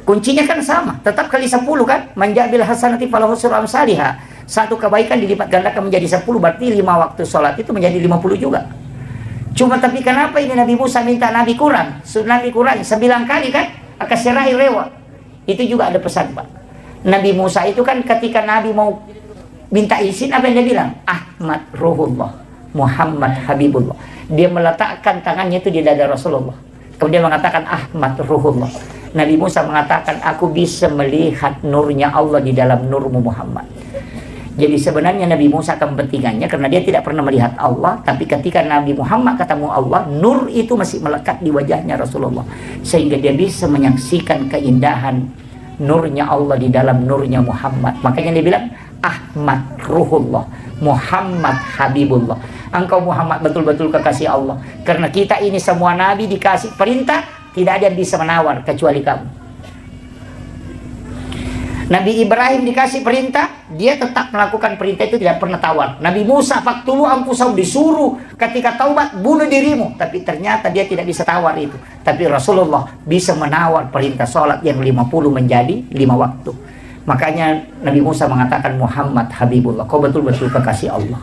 kuncinya kan sama, tetap kali 10 kan, manjabil hasanati falahu syarru amsalihha. Satu kebaikan dilipat gandakan menjadi 10, berarti 5 waktu sholat itu menjadi 50 juga. Cuma tapi kenapa ini Nabi Musa minta Nabi kurang? Nabi kurang 9 kali kan, akasyarai rewa. Itu juga ada pesan, Pak. Nabi Musa itu kan ketika Nabi mau minta izin, apa yang dia bilang? Ahmad Ruhullah, Muhammad Habibullah. Dia meletakkan tangannya itu di dada Rasulullah. Kemudian mengatakan Ahmad Ruhullah. Nabi Musa mengatakan, aku bisa melihat nurnya Allah di dalam nurmu Muhammad. Jadi sebenarnya Nabi Musa kepentingannya karena dia tidak pernah melihat Allah, tapi ketika Nabi Muhammad ketemu Allah, nur itu masih melekat di wajahnya Rasulullah, sehingga dia bisa menyaksikan keindahan nurnya Allah di dalam nurnya Muhammad. Makanya dia bilang Ahmad Ruhullah, Muhammad Habibullah. Engkau Muhammad betul-betul kekasih Allah. Karena kita ini semua Nabi dikasih perintah, tidak ada yang bisa menawar kecuali kamu. Nabi Ibrahim dikasih perintah, dia tetap melakukan perintah itu, tidak pernah tawar. Nabi Musa faktulu ampusau, disuruh ketika taubat bunuh dirimu, tapi ternyata dia tidak bisa tawar itu. Tapi Rasulullah bisa menawar perintah sholat yang 50 menjadi 5 waktu. Makanya Nabi Musa mengatakan Muhammad Habibullah, kau betul-betul kekasih Allah.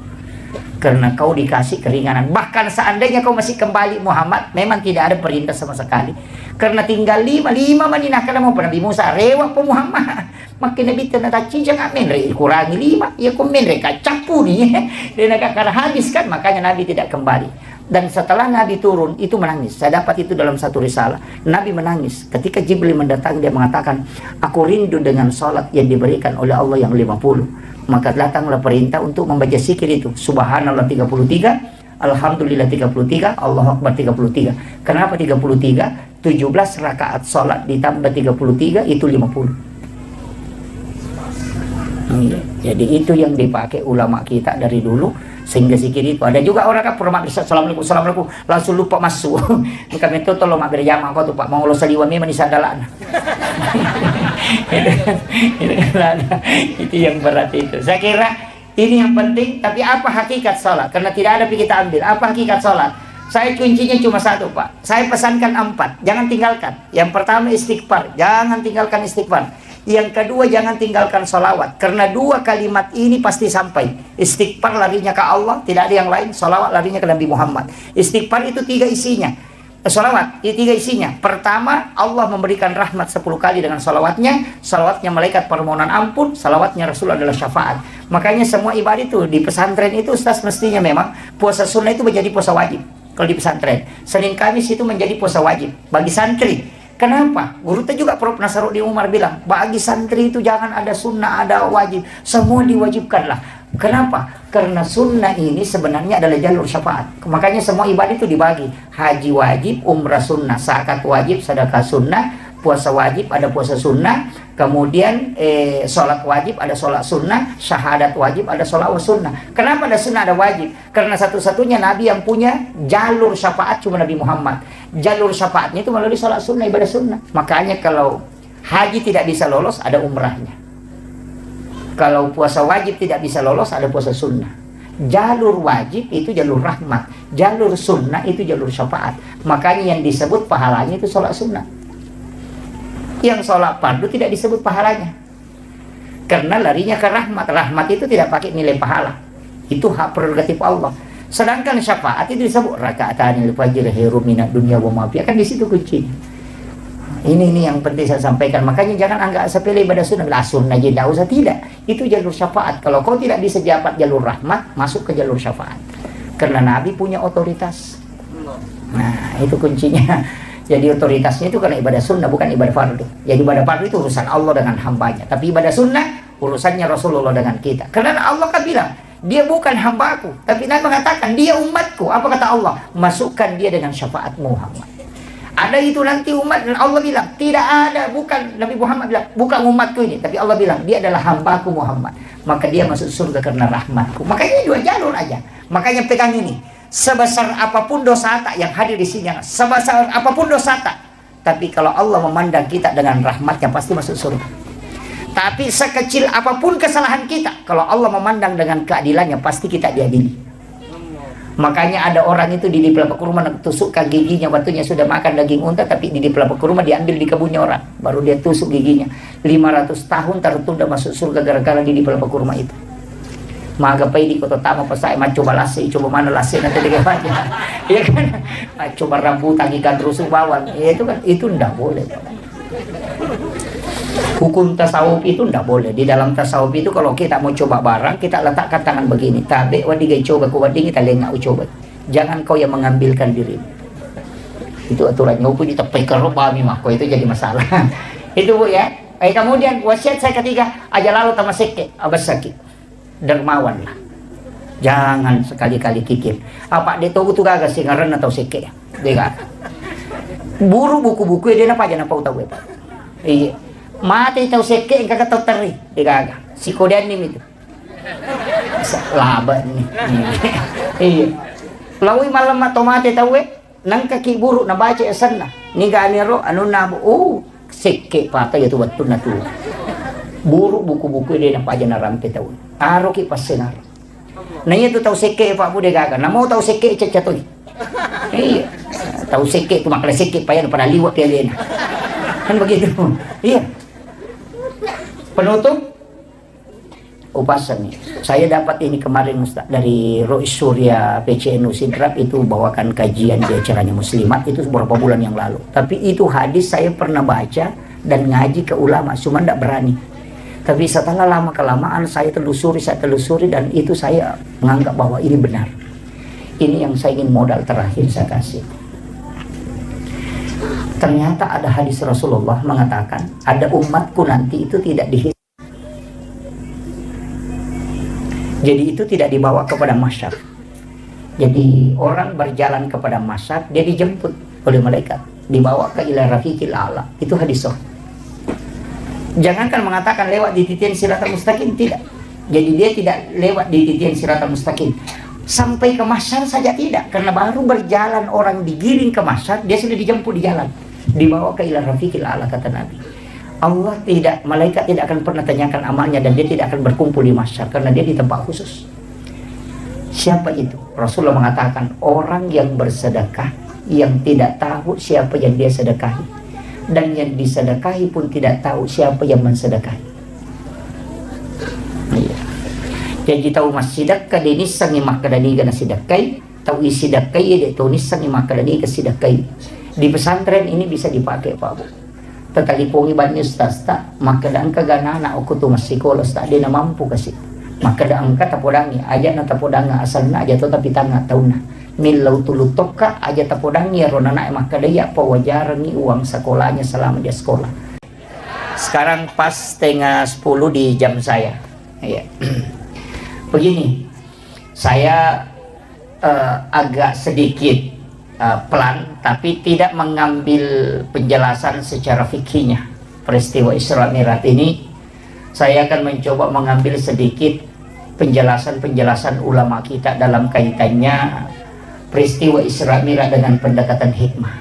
Karena kau dikasih keringanan. Bahkan seandainya kau masih kembali Muhammad, memang tidak ada perintah sama sekali. Karena tinggal 5 Madinah, karena mau Nabi Musa rewak po Muhammad. Makin Nabi tanda jangan menre kurangi 5, ya kau menre kacapu nih. Dan karena habis kan, makanya Nabi tidak kembali. Dan setelah Nabi turun itu menangis. Saya dapat itu dalam satu risalah. Nabi menangis ketika Jibril mendatangi, dia mengatakan, aku rindu dengan sholat yang diberikan oleh Allah yang 50. Maka datanglah perintah untuk membaca zikir itu. Subhanallah 33, Alhamdulillah 33, Allahu Akbar 33. Kenapa 33? 17 rakaat sholat ditambah 33 itu 50. Jadi itu yang dipakai ulama kita dari dulu, sehingga zikir itu. Ada juga orang kan pernah bisa assalamualaikum, assalamualaikum, langsung lupa masuk. Kami itu tolong mak berjamaah kau tuh Pak, mau lo saliwami manisandalan. Itu yang berat itu. Saya kira ini yang penting. Tapi apa hakikat sholat? Karena tidak ada kita ambil. Apa hakikat sholat? Saya kuncinya cuma satu, Pak. Saya pesankan 4, jangan tinggalkan. Yang pertama istighfar, jangan tinggalkan istighfar. Yang kedua jangan tinggalkan sholawat, karena 2 kalimat ini pasti sampai. Istighfar larinya ke Allah, tidak ada yang lain. Sholawat larinya ke Nabi Muhammad. Istighfar itu 3 isinya. Sholawat itu 3 isinya. Pertama, Allah memberikan rahmat 10 kali dengan sholawatnya. Sholawatnya malaikat permohonan ampun. Sholawatnya Rasul adalah syafaat. Makanya semua ibadah itu di pesantren itu Ustaz mestinya memang puasa sunnah itu menjadi puasa wajib. Kalau di pesantren Senin Kamis itu menjadi puasa wajib bagi santri. Kenapa? Guru kita juga Prof. Nasaruddin Umar bilang, bagi santri itu jangan ada sunnah, ada wajib. Semua diwajibkanlah. Kenapa? Karena sunnah ini sebenarnya adalah jalur syafaat. Makanya semua ibadah itu dibagi. Haji wajib, umrah sunnah, zakat wajib, sedekah sunnah, puasa wajib, ada puasa sunnah. Kemudian sholat wajib, ada sholat sunnah. Syahadat wajib, ada sholat sunnah. Kenapa ada sunnah, ada wajib? Karena satu-satunya Nabi yang punya jalur syafaat cuma Nabi Muhammad. Jalur syafaatnya itu melalui sholat sunnah, ibadah sunnah. Makanya kalau haji tidak bisa lolos, ada umrahnya. Kalau puasa wajib tidak bisa lolos, ada puasa sunnah. Jalur wajib itu jalur rahmat. Jalur sunnah itu jalur syafaat. Makanya yang disebut pahalanya itu sholat sunnah. Yang sholat fardu tidak disebut pahalanya. karena larinya ke rahmat. Rahmat itu tidak pakai nilai pahala, itu hak prerogatif Allah. Sedangkan syafaat itu disebut raka'atanil fajr khairum minad dunya wa ma fiha, kan di situ kuncinya. Ini yang penting saya sampaikan. Makanya jangan anggap sepele ibadah sunnah, lah sunnah aja tidak usah, tidak. Itu jalur syafaat. Kalau kau tidak bisa dapat jalur rahmat, masuk ke jalur syafaat. Karena Nabi punya otoritas. Nah, itu kuncinya. Jadi otoritasnya itu karena ibadah sunnah, bukan ibadah fardu. Jadi ibadah fardu itu urusan Allah dengan hambanya. Tapi ibadah sunnah, urusannya Rasulullah dengan kita. Karena Allah kan bilang, dia bukan hambaku. Tapi Nabi mengatakan, dia umatku. Apa kata Allah? Masukkan dia dengan syafaat Muhammad. Ada itu nanti umat, dan Allah bilang, tidak ada, bukan. Nabi Muhammad bilang, bukan umatku ini. Tapi Allah bilang, dia adalah hambaku Muhammad. Maka dia masuk surga karena rahmatku. Makanya dua jalur aja. Makanya pegang ini. Sebesar apapun dosa tak yang hadir di sini, sebesar apapun dosa tak, tapi kalau Allah memandang kita dengan rahmatnya, pasti masuk surga. Tapi sekecil apapun kesalahan kita, kalau Allah memandang dengan keadilannya, pasti kita diadili. Makanya ada orang itu di pelapak kurma, tusukkan giginya, waktunya sudah makan daging unta, tapi di pelapak kurma diambil di kebunnya orang, baru dia tusuk giginya. 500 tahun tertunda masuk surga gara-gara di pelapak kurma itu. Magapai di kota tama pasai coba lasi, coba mana lasi nanti dengan banyak, ya kan? Coba rambutan ikan rusuk bawang, ya itu kan, itu ndak boleh. Hukum tasawuf itu ndak boleh. Di dalam tasawuf itu kalau kita mau coba barang, kita letakkan tangan begini, tabe wadigai coba kuwading kita lengah coba. Jangan kau yang mengambilkan diri. Itu aturannya hukum di tepi keroba mimah, kau itu jadi masalah. Itu Bu ya. Kemudian wasiat saya ketiga, aja lalu tama seke abas sakit. Dermawan lah, jangan sekali-kali kikir. Apa dia tahu tu gagas sih ngaran atau seke dia gak buru buku-buku dia napa aja napa tahu apa. Iya, mati tahu seke enggak tahu teri dia gak si kodean ini itu laba nih. Iya, lawi malam atau mati tahu nang kaki buruk na baca sana ni ganero anu nabu seke patah ya tu betul na tu buruk buku-buku dia napa aja narampe tahu aro ki pasenar. Nanya tu tahu seke Pak Bude gaga. Na mau tahu seke cecatoy. Iya. Tahu seke tu makna seke payan pada liwat dia lena. Kan begitu. Iya. Penutup upasan nih. Saya dapat ini kemarin Ustaz dari Rois Surya PCNU Sidrap itu bawakan kajian di acaranya Muslimat itu beberapa bulan yang lalu. Tapi itu hadis saya pernah baca dan ngaji ke ulama, cuma ndak berani. Tapi setelah lama kelamaan saya telusuri dan itu saya menganggap bahwa ini benar. Ini yang saya ingin modal terakhir saya kasih. Ternyata ada hadis Rasulullah mengatakan ada umatku nanti itu tidak dihisab. Jadi itu tidak dibawa kepada masyar. Jadi orang berjalan kepada masyar, dia dijemput oleh malaikat, dibawa ke ila rafiqil a'la. Itu hadis sahih. Jangankan mengatakan lewat di titian siratal mustaqim, tidak. Jadi dia tidak lewat di titian siratal mustaqim sampai ke masyar saja tidak, karena baru berjalan orang digiring ke masyar, dia sudah dijemput di jalan, dibawa ke ila rafiqil a'la kata Nabi. Allah tidak, malaikat tidak akan pernah tanyakan amalnya dan dia tidak akan berkumpul di masyar karena dia di tempat khusus. Siapa itu? Rasulullah mengatakan orang yang bersedekah yang tidak tahu siapa yang dia sedekahi, dan yang disedekahi pun tidak tahu siapa yang mensedekahi. Iya. Jadi tahu masyidak kadini sangi makadani gana sidakai, tahu isidakai dia tahu nisangi makadani ke sidakai. Di pesantren ini bisa dipakai Pak Bu. Tetali pongi banyu stasta, makadang kagana na aku tu masih kolos tak dia na mampu kasih. Makadang kata podangi aja na tapodanga asalna aja tu tapi tanga tauna. Milau tulutoka aja tapodangi rona na makadaya pa wajarangi uang sekolahnya selama dia sekolah. Sekarang pas setengah 10 di jam saya. Iya. Begini, saya agak sedikit pelan, tapi tidak mengambil penjelasan secara fikihnya peristiwa Isra Mi'raj ini. Saya akan mencoba mengambil sedikit penjelasan-penjelasan ulama kita dalam kaitannya peristiwa Isra Mi'raj dengan pendekatan hikmah.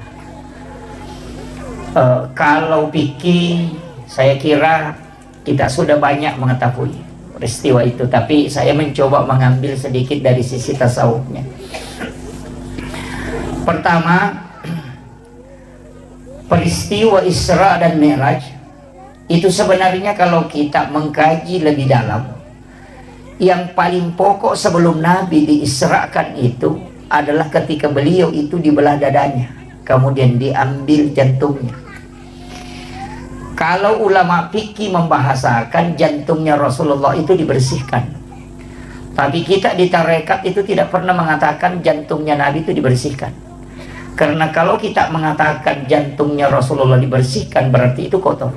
Kalau fikih, saya kira kita sudah banyak mengetahui peristiwa itu, tapi saya mencoba mengambil sedikit dari sisi tasawufnya. Pertama, peristiwa Isra dan Mi'raj Itu sebenarnya kalau kita mengkaji lebih dalam, yang paling pokok sebelum Nabi diisrakan itu adalah ketika beliau itu dibelah dadanya, kemudian diambil jantungnya. Kalau ulama fikih membahasakan jantungnya Rasulullah itu dibersihkan. Tapi kita di tarekat itu tidak pernah mengatakan jantungnya Nabi itu dibersihkan. Karena kalau kita mengatakan jantungnya Rasulullah dibersihkan, berarti itu kotor.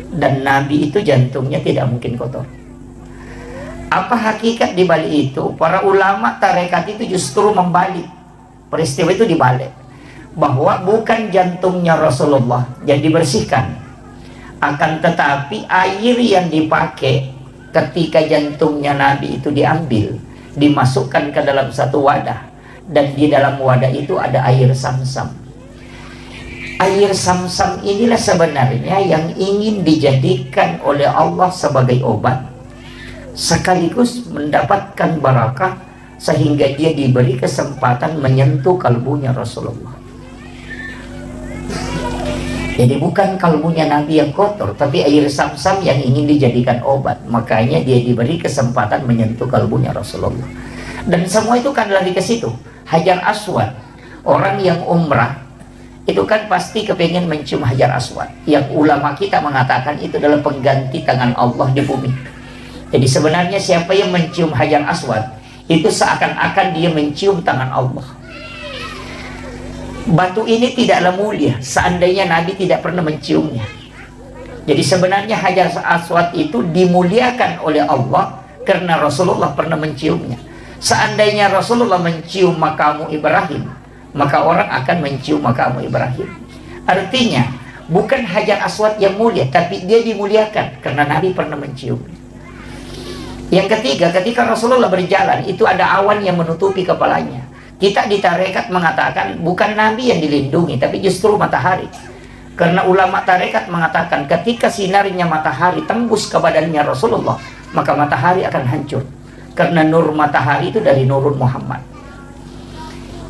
Dan Nabi itu jantungnya tidak mungkin kotor. Apa hakikat di balik itu? Para ulama tarekat itu justru membalik. Peristiwa itu dibalik. Bahwa bukan jantungnya Rasulullah yang dibersihkan. Akan tetapi air yang dipakai ketika jantungnya Nabi itu diambil, dimasukkan ke dalam satu wadah, dan di dalam wadah itu ada air Zamzam. Air Zamzam inilah sebenarnya yang ingin dijadikan oleh Allah sebagai obat, sekaligus mendapatkan barakah, sehingga dia diberi kesempatan menyentuh kalbunya Rasulullah. Jadi bukan kalbunya Nabi yang kotor, tapi air Zamzam yang ingin dijadikan obat. Makanya dia diberi kesempatan menyentuh kalbunya Rasulullah. Dan semua itu kan lari ke situ. Hajar Aswad, orang yang umrah itu kan pasti kepengen mencium Hajar Aswad, yang ulama kita mengatakan itu adalah pengganti tangan Allah di bumi. Jadi sebenarnya siapa yang mencium Hajar Aswad itu seakan-akan dia mencium tangan Allah. Batu ini tidaklah mulia seandainya Nabi tidak pernah menciumnya. Jadi sebenarnya Hajar Aswad itu dimuliakan oleh Allah karena Rasulullah pernah menciumnya. Seandainya Rasulullah mencium makamu Ibrahim, maka orang akan mencium makamu Ibrahim. Artinya bukan Hajar Aswad yang mulia, tapi dia dimuliakan karena Nabi pernah menciumnya. Yang ketiga, ketika Rasulullah berjalan itu ada awan yang menutupi kepalanya. Kita di tarekat mengatakan bukan Nabi yang dilindungi, tapi justru matahari. Karena ulama tarekat mengatakan ketika sinarnya matahari tembus ke badannya Rasulullah, maka matahari akan hancur. Karena nur matahari itu dari nurun Muhammad.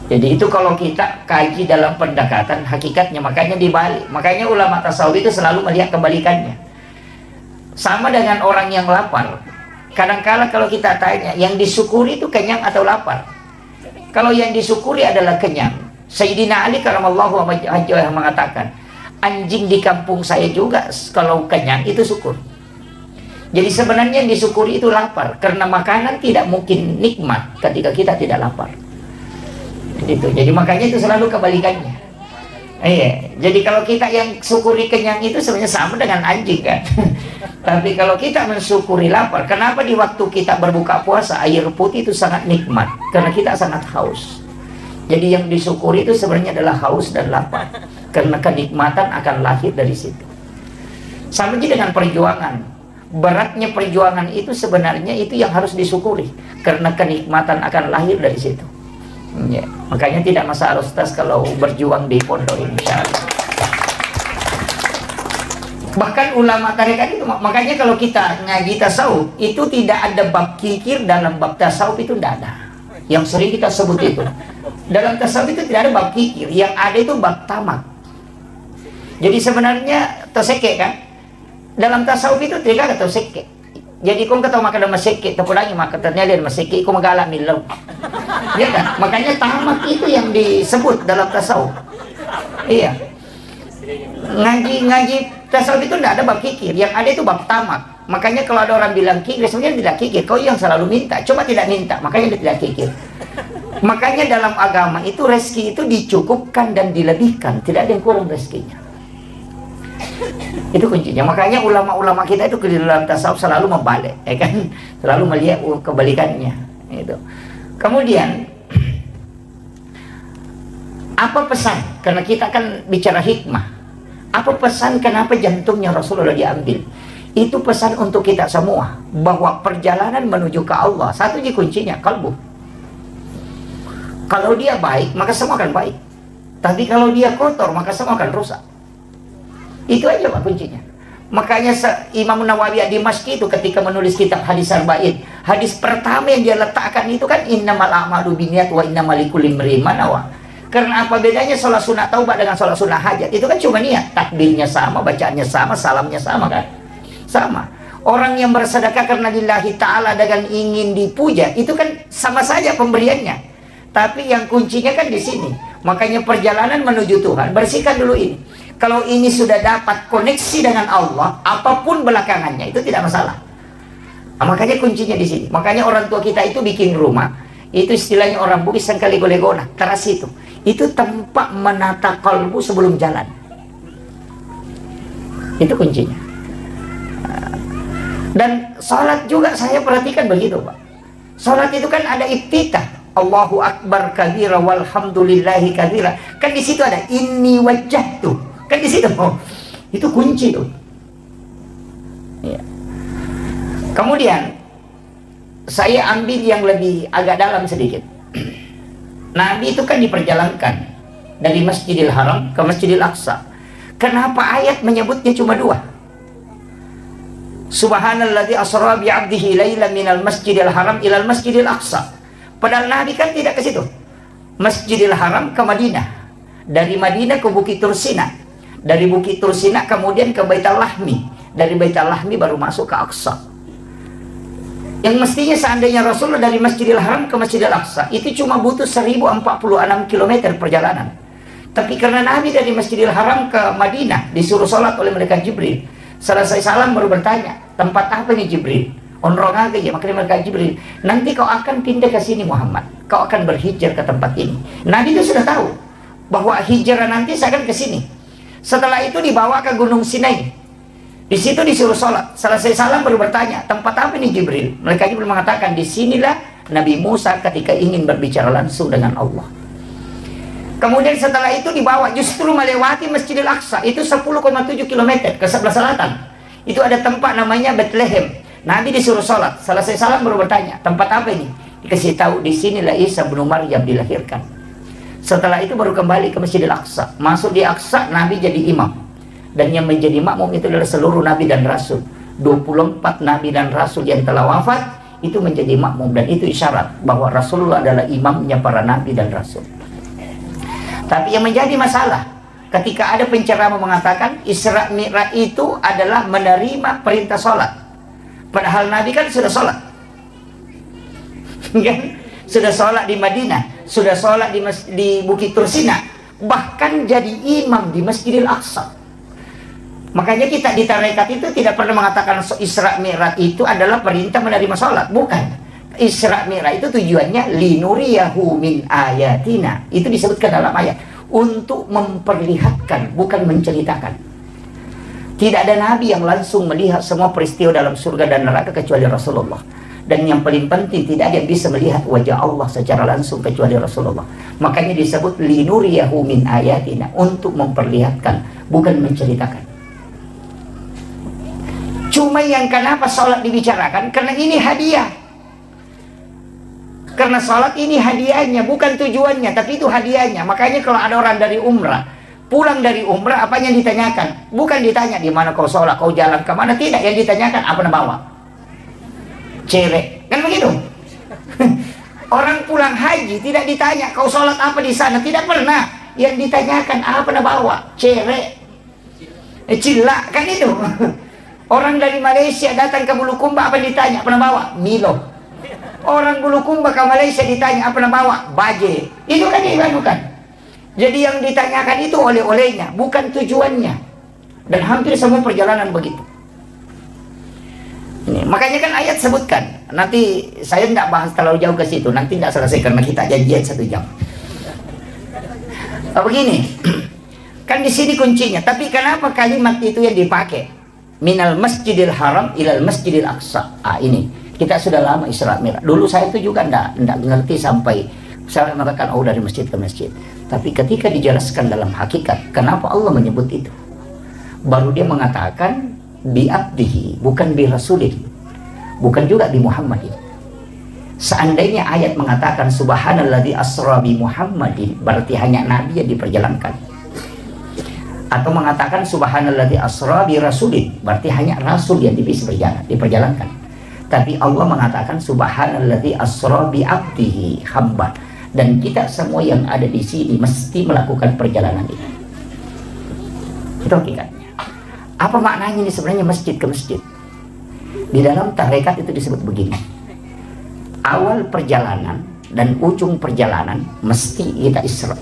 Jadi itu kalau kita kaji dalam pendekatan hakikatnya, makanya dibalik. Makanya ulama tasawuf itu selalu melihat kebalikannya. Sama dengan orang yang lapar. Kadang-kala kalau kita tanya, yang disyukuri itu kenyang atau lapar? Kalau yang disyukuri adalah kenyang. Sayyidina Ali karamallahu wajhahu mengatakan, anjing di kampung saya juga kalau kenyang itu syukur. Jadi sebenarnya yang disyukuri itu lapar, karena makanan tidak mungkin nikmat ketika kita tidak lapar. Itu. Jadi makanya itu selalu kebalikannya. Iya. Jadi kalau kita yang syukuri kenyang itu sebenarnya sama dengan anjing kan. Tapi kalau kita mensyukuri lapar, kenapa di waktu kita berbuka puasa air putih itu sangat nikmat? Karena kita sangat haus. Jadi yang disyukuri itu sebenarnya adalah haus dan lapar. Karena kenikmatan akan lahir dari situ. Sama juga dengan perjuangan. Beratnya perjuangan itu sebenarnya itu yang harus disyukuri. Karena kenikmatan akan lahir dari situ. Ya. Makanya tidak masalah Ustaz kalau berjuang di pondok ini. Bahkan ulama tarekat itu, makanya kalau kita ngaji tasawuf itu tidak ada bab kikir dalam bab tasawuf, itu tidak ada. Yang sering kita sebut itu dalam tasawuf itu tidak ada bab kikir, yang ada itu bab tamak. Jadi sebenarnya toseke kan dalam tasawuf itu tidak ada toseke. Jadi kau kata makan maseke, terpulangi maka ternyata maseke, kau magala milau. Ya kan? Makanya tamak itu yang disebut dalam tasawuf. Iya. Ngaji tasawuf itu tidak ada bab kikir, yang ada itu bab tamak. Makanya kalau ada orang bilang kikir, sebenarnya tidak kikir. Kau yang selalu minta, coba tidak minta, makanya dia tidak kikir. Makanya dalam agama itu rezeki itu dicukupkan dan dilebihkan, tidak ada yang kurang rezekinya. Itu kuncinya. Makanya ulama-ulama kita itu di dalam tasawuf selalu membalik, ya kan? Selalu melihat kebalikannya. Itu. Kemudian apa pesan? Karena kita kan bicara hikmah. Apa pesan kenapa jantungnya Rasulullah diambil? Itu pesan untuk kita semua, bahwa perjalanan menuju ke Allah, satu di kuncinya kalbu. Kalau dia baik, maka semua akan baik. Tapi kalau dia kotor, maka semua akan rusak. Itu aja Pak kuncinya. Makanya Imam Nawawi ad-Dimashqi itu ketika menulis kitab Hadis Arba'in, hadis pertama yang dia letakkan itu kan innamal a'malu binniyat wa innamal likulli imri'in ma nawa. Karena apa bedanya sholat sunat taubat dengan sholat sunat hajat? Itu kan cuma niat, takbirnya sama, bacaannya sama, salamnya sama kan? Sama. Orang yang bersedekah karena lillahi ta'ala dengan ingin dipuja, itu kan sama saja pemberiannya. Tapi yang kuncinya kan di sini. Makanya perjalanan menuju Tuhan, bersihkan dulu ini. Kalau ini sudah dapat koneksi dengan Allah, apapun belakangannya itu tidak masalah. Nah, makanya kuncinya di sini. Makanya orang tua kita itu bikin rumah, itu istilahnya orang Bugis sangkali golegona, teras itu tempat menata kalbu sebelum jalan. Itu kuncinya. Dan sholat juga saya perhatikan begitu, Pak. Sholat itu kan ada iftitah, Allahu Akbar kabira walhamdulillahi kabira. Kan di situ ada inni wajjahtu. Kan di situ. Itu kunci tuh. Ya. Kemudian saya ambil yang lebih agak dalam sedikit. Nabi itu kan diperjalankan dari Masjidil Haram ke Masjidil Aqsa. Kenapa ayat menyebutnya cuma 2? Subhanalladzi asra bi 'abdihi lailan minal Masjidil Haram ilal Masjidil Aqsa. Padahal Nabi kan tidak ke situ. Masjidil Haram ke Madinah. Dari Madinah ke Bukit Tursina. Dari Bukit Tursina kemudian ke Baitul Lahmi. Dari Baitul Lahmi baru masuk ke Aqsa. Yang mestinya seandainya Rasulullah dari Masjidil Haram ke Masjidil Aqsa itu cuma butuh 1046 km perjalanan. Tapi karena Nabi dari Masjidil Haram ke Madinah disuruh sholat oleh malaikat Jibril, selesai salam baru bertanya, tempat apa nih Jibril? Onrong aja ya, makanya malaikat Jibril, nanti kau akan pindah ke sini Muhammad, kau akan berhijrah ke tempat ini. Nabi itu sudah tahu bahwa hijrah nanti saya akan ke sini. Setelah itu dibawa ke Gunung Sinai. Di situ disuruh sholat. Selesai salam baru bertanya, tempat apa nih Jibril? Mereka Jibril mengatakan, disinilah Nabi Musa ketika ingin berbicara langsung dengan Allah. Kemudian setelah itu dibawa justru melewati Masjidil Aqsa. Itu 10,7 km ke sebelah selatan. Itu ada tempat namanya Bethlehem. Nabi disuruh sholat. Selesai salam baru bertanya, tempat apa ini? Dikasih tahu, disinilah Isa bin Maryam dilahirkan. Setelah itu baru kembali ke Masjidil Aqsa. Masuk di Aqsa, Nabi jadi imam. Dan yang menjadi makmum itu adalah seluruh nabi dan rasul. 24 nabi dan rasul yang telah wafat itu menjadi makmum, dan itu isyarat bahwa Rasulullah adalah imamnya para nabi dan rasul. Tapi yang menjadi masalah ketika ada penceramah mengatakan Isra Mi'raj itu adalah menerima perintah sholat, padahal Nabi kan sudah sholat. Kan? Sudah sholat di Madinah, sudah sholat di Bukit Tursina, bahkan jadi imam di Masjidil Aqsa. Makanya kita di tarekat itu tidak pernah mengatakan Isra Mi'raj itu adalah perintah menerima sholat. Bukan. Isra Mi'raj itu tujuannya linuriyahu min ayatina. Itu disebutkan dalam ayat. Untuk memperlihatkan, bukan menceritakan. Tidak ada nabi yang langsung melihat semua peristiwa dalam surga dan neraka kecuali Rasulullah. Dan yang paling penting, tidak ada yang bisa melihat wajah Allah secara langsung kecuali Rasulullah. Makanya disebut linuriyahu min ayatina. Untuk memperlihatkan, bukan menceritakan. Cuma yang kenapa sholat dibicarakan? Karena ini hadiah. Karena sholat ini hadiahnya, bukan tujuannya, tapi itu hadiahnya. Makanya kalau ada orang dari umrah, pulang dari umrah, apa yang ditanyakan? Bukan ditanya di mana kau sholat, kau jalan ke mana. Tidak, yang ditanyakan apa yang bawa? Cewek. Kan begitu? Orang pulang haji tidak ditanya kau sholat apa di sana. Tidak pernah. Yang ditanyakan apa yang bawa? Cewek. Cilak. Kan itu. Orang dari Malaysia datang ke Bulukumba, apa yang ditanya? Apa yang bawa? Milo. Orang Bulukumba ke Malaysia ditanya apa yang bawa? Baje. Itu kan bukan. Jadi yang ditanyakan itu oleh-olehnya, bukan tujuannya. Dan hampir semua perjalanan begitu. Ini, makanya kan ayat sebutkan. Nanti saya tidak bahas terlalu jauh ke situ. Nanti tidak selesai karena kita janjian 1 jam. Begini, kan di sini kuncinya. Tapi kenapa kalimat itu yang dipakai? Minal Masjidil Haram ilal Masjidil Aqsa. Ini kita sudah lama Isra Mi'raj. Dulu saya itu juga enggak ngerti sampai saya mengatakan dari masjid ke masjid. Tapi ketika dijelaskan dalam hakikat kenapa Allah menyebut itu, baru dia mengatakan bi abdihi, bukan bi rasulih, bukan juga bi Muhammadin. Seandainya ayat mengatakan subhanalladzi asra bi Muhammadin, berarti hanya nabi yang diperjalankan. Atau mengatakan subhanalladzi asra bi rasulin, berarti hanya rasul yang bisa diperjalankan. Tapi Allah mengatakan subhanalladzi asra bi abdihi, hamba. Dan kita semua yang ada di sini mesti melakukan perjalanan itu. Itu hakikatnya. Apa maknanya ini sebenarnya masjid ke masjid? Di dalam tarekat itu disebut begini. Awal perjalanan dan ujung perjalanan mesti kita Isra.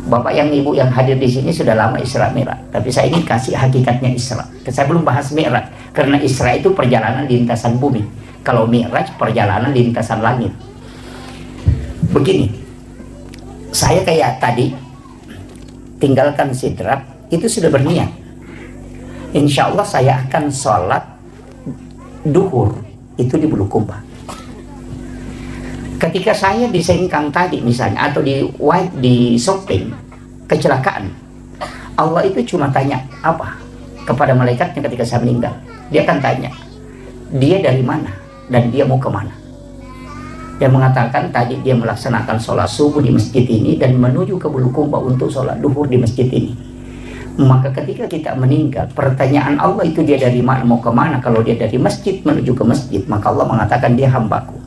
Bapak yang ibu yang hadir di sini sudah lama Isra Mi'raj, tapi saya ingin kasih hakikatnya Isra. Saya belum bahas Mi'raj, karena Isra itu perjalanan lintasan bumi. Kalau Mi'raj perjalanan lintasan langit. Begini, saya kayak tadi tinggalkan Sidrat, itu sudah berniat. Insya Allah saya akan sholat duhur itu di Bulukumba. Ketika saya di Sengkang tadi misalnya, atau di shopping, kecelakaan, Allah itu cuma tanya apa kepada malaikatnya ketika saya meninggal. Dia akan tanya, dia dari mana dan dia mau kemana. Dia mengatakan tadi dia melaksanakan sholat subuh di masjid ini dan menuju ke Bulukumba untuk sholat duhur di masjid ini. Maka ketika kita meninggal, pertanyaan Allah itu dia dari mana mau kemana. Kalau dia dari masjid menuju ke masjid, maka Allah mengatakan dia hambaku.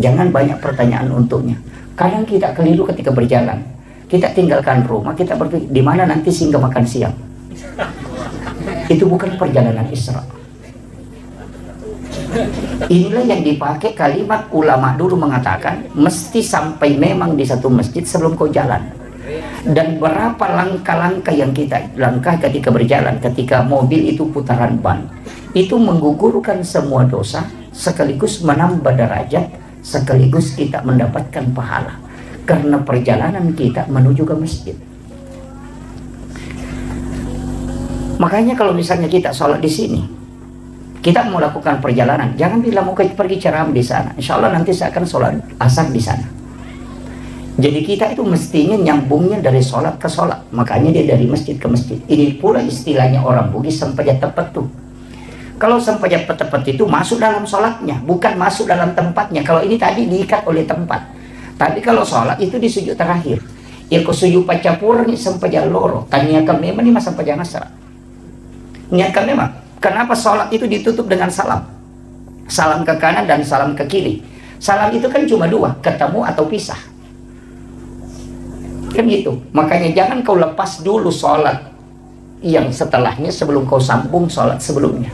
Jangan banyak pertanyaan untuknya. Kadang kita keliru ketika berjalan. Kita tinggalkan rumah, kita berpikir di mana nanti singgah makan siang. Itu bukan perjalanan Isra. Inilah yang dipakai kalimat ulama dulu mengatakan mesti sampai memang di satu masjid sebelum kau jalan. Dan berapa langkah-langkah yang kita langkah ketika berjalan, ketika mobil itu putaran ban, itu menggugurkan semua dosa sekaligus menambah derajat, sekaligus kita mendapatkan pahala karena perjalanan kita menuju ke masjid. Makanya kalau misalnya kita sholat di sini, kita mau lakukan perjalanan, jangan bilang mau pergi ceramah di sana. Insya Allah nanti saya akan sholat asar di sana. Jadi kita itu mestinya nyambungnya dari sholat ke sholat. Makanya dia dari masjid ke masjid. Ini pula istilahnya orang Bugis sampajat tepat tuh. Kalau sampajat tepat itu masuk dalam sholatnya, bukan masuk dalam tempatnya. Kalau ini tadi diikat oleh tempat. Tapi kalau sholat itu di sujud terakhir. Ya ke sujud pacapur ni sampajat loro. Tanya kami memang ni mas sampajat nasra. Niatkan memang. Kenapa sholat itu ditutup dengan salam? Salam ke kanan dan salam ke kiri. Salam itu kan cuma dua, ketemu atau pisah. Kan gitu. Makanya jangan kau lepas dulu sholat yang setelahnya sebelum kau sambung sholat sebelumnya.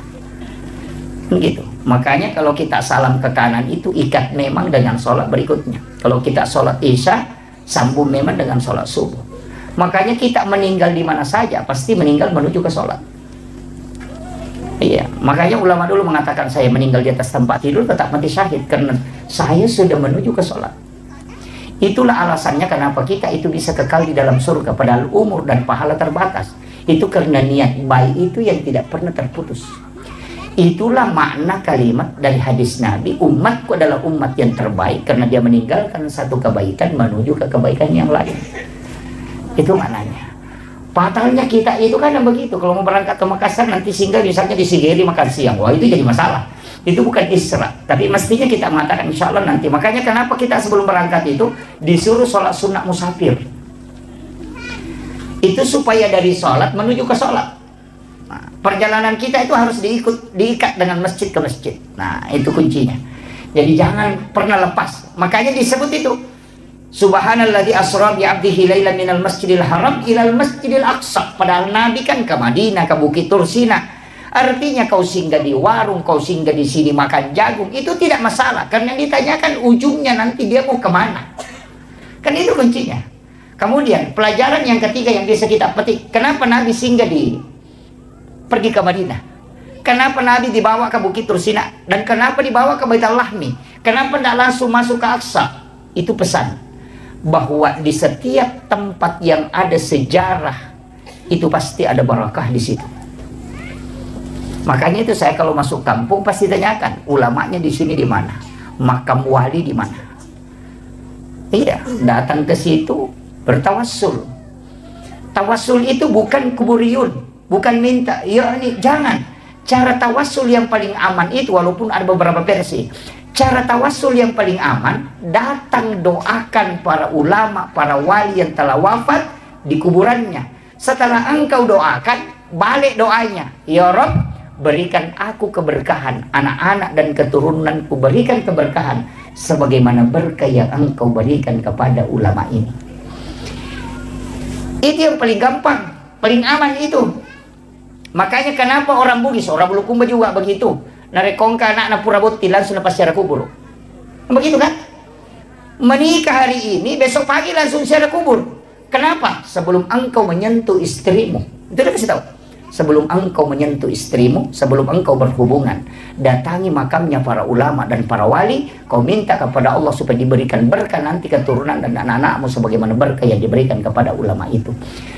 Gitu. Makanya kalau kita salam ke kanan itu ikat memang dengan sholat berikutnya. Kalau kita sholat isya, sambung memang dengan sholat subuh. Makanya kita meninggal di mana saja pasti meninggal menuju ke sholat. Iya, makanya ulama dulu mengatakan saya meninggal di atas tempat tidur tetap mati syahid karena saya sudah menuju ke sholat. Itulah alasannya kenapa kita itu bisa kekal di dalam surga padahal umur dan pahala terbatas. Itu karena niat baik itu yang tidak pernah terputus. Itulah makna kalimat dari hadis Nabi, umatku adalah umat yang terbaik karena dia meninggalkan satu kebaikan menuju ke kebaikan yang lain. Itu maknanya. Fatalnya kita itu kan begitu. Kalau mau berangkat ke Makassar nanti singgah misalnya di Sigeri makan siang. Wah itu jadi masalah. Itu bukan Isra. Tapi mestinya kita mengatakan insya Allah nanti. Makanya kenapa kita sebelum berangkat itu disuruh sholat sunat musafir. Itu supaya dari sholat menuju ke sholat. Nah, perjalanan kita itu harus diikat dengan masjid ke masjid. Nah itu kuncinya. Jadi jangan pernah lepas. Makanya disebut itu Subhanalladzi asra bi 'abdihi lailan minal masjidil haram ilal masjidil aqsa. Padahal Nabi kan ke Madinah, ke Bukit Tursina. Artinya kau singgah di warung, kau singgah di sini makan jagung, itu tidak masalah. Karena yang ditanyakan ujungnya nanti dia mau kemana. Kan itu kuncinya. Kemudian pelajaran yang ketiga yang bisa kita petik, kenapa Nabi singgah pergi ke Madinah? Kenapa Nabi dibawa ke Bukit Tursina? Dan kenapa dibawa ke Baitul Lahmi? Kenapa tidak langsung masuk ke Aqsa? Itu pesan bahwa di setiap tempat yang ada sejarah itu pasti ada barakah di situ. Makanya itu saya kalau masuk kampung pasti tanyakan ulamanya di sini di mana, makam wali di mana. Iya, datang ke situ bertawassul. Tawassul itu bukan kuburiyun, bukan minta. Ya ini jangan. Cara tawassul yang paling aman itu walaupun ada beberapa versi. Cara tawassul yang paling aman, datang doakan para ulama, para wali yang telah wafat di kuburannya. Setelah engkau doakan, balik doanya. Ya Rabb, berikan aku keberkahan, anak-anak dan keturunanku berikan keberkahan. sebagaimana berkah yang engkau berikan kepada ulama ini. Itu yang paling gampang, paling aman itu. Makanya kenapa orang Bugis, orang Bulukumba juga begitu. Narekongka anak purabotti langsung lepas secara kubur. Begitu kan? Menikah hari ini, besok pagi langsung secara kubur. Kenapa? Sebelum engkau menyentuh istrimu. Itu udah kasih tahu. Sebelum engkau menyentuh istrimu, sebelum engkau berhubungan, datangi makamnya para ulama dan para wali, kau minta kepada Allah supaya diberikan berkah nanti keturunan dan anak-anakmu sebagaimana berkah yang diberikan kepada ulama itu.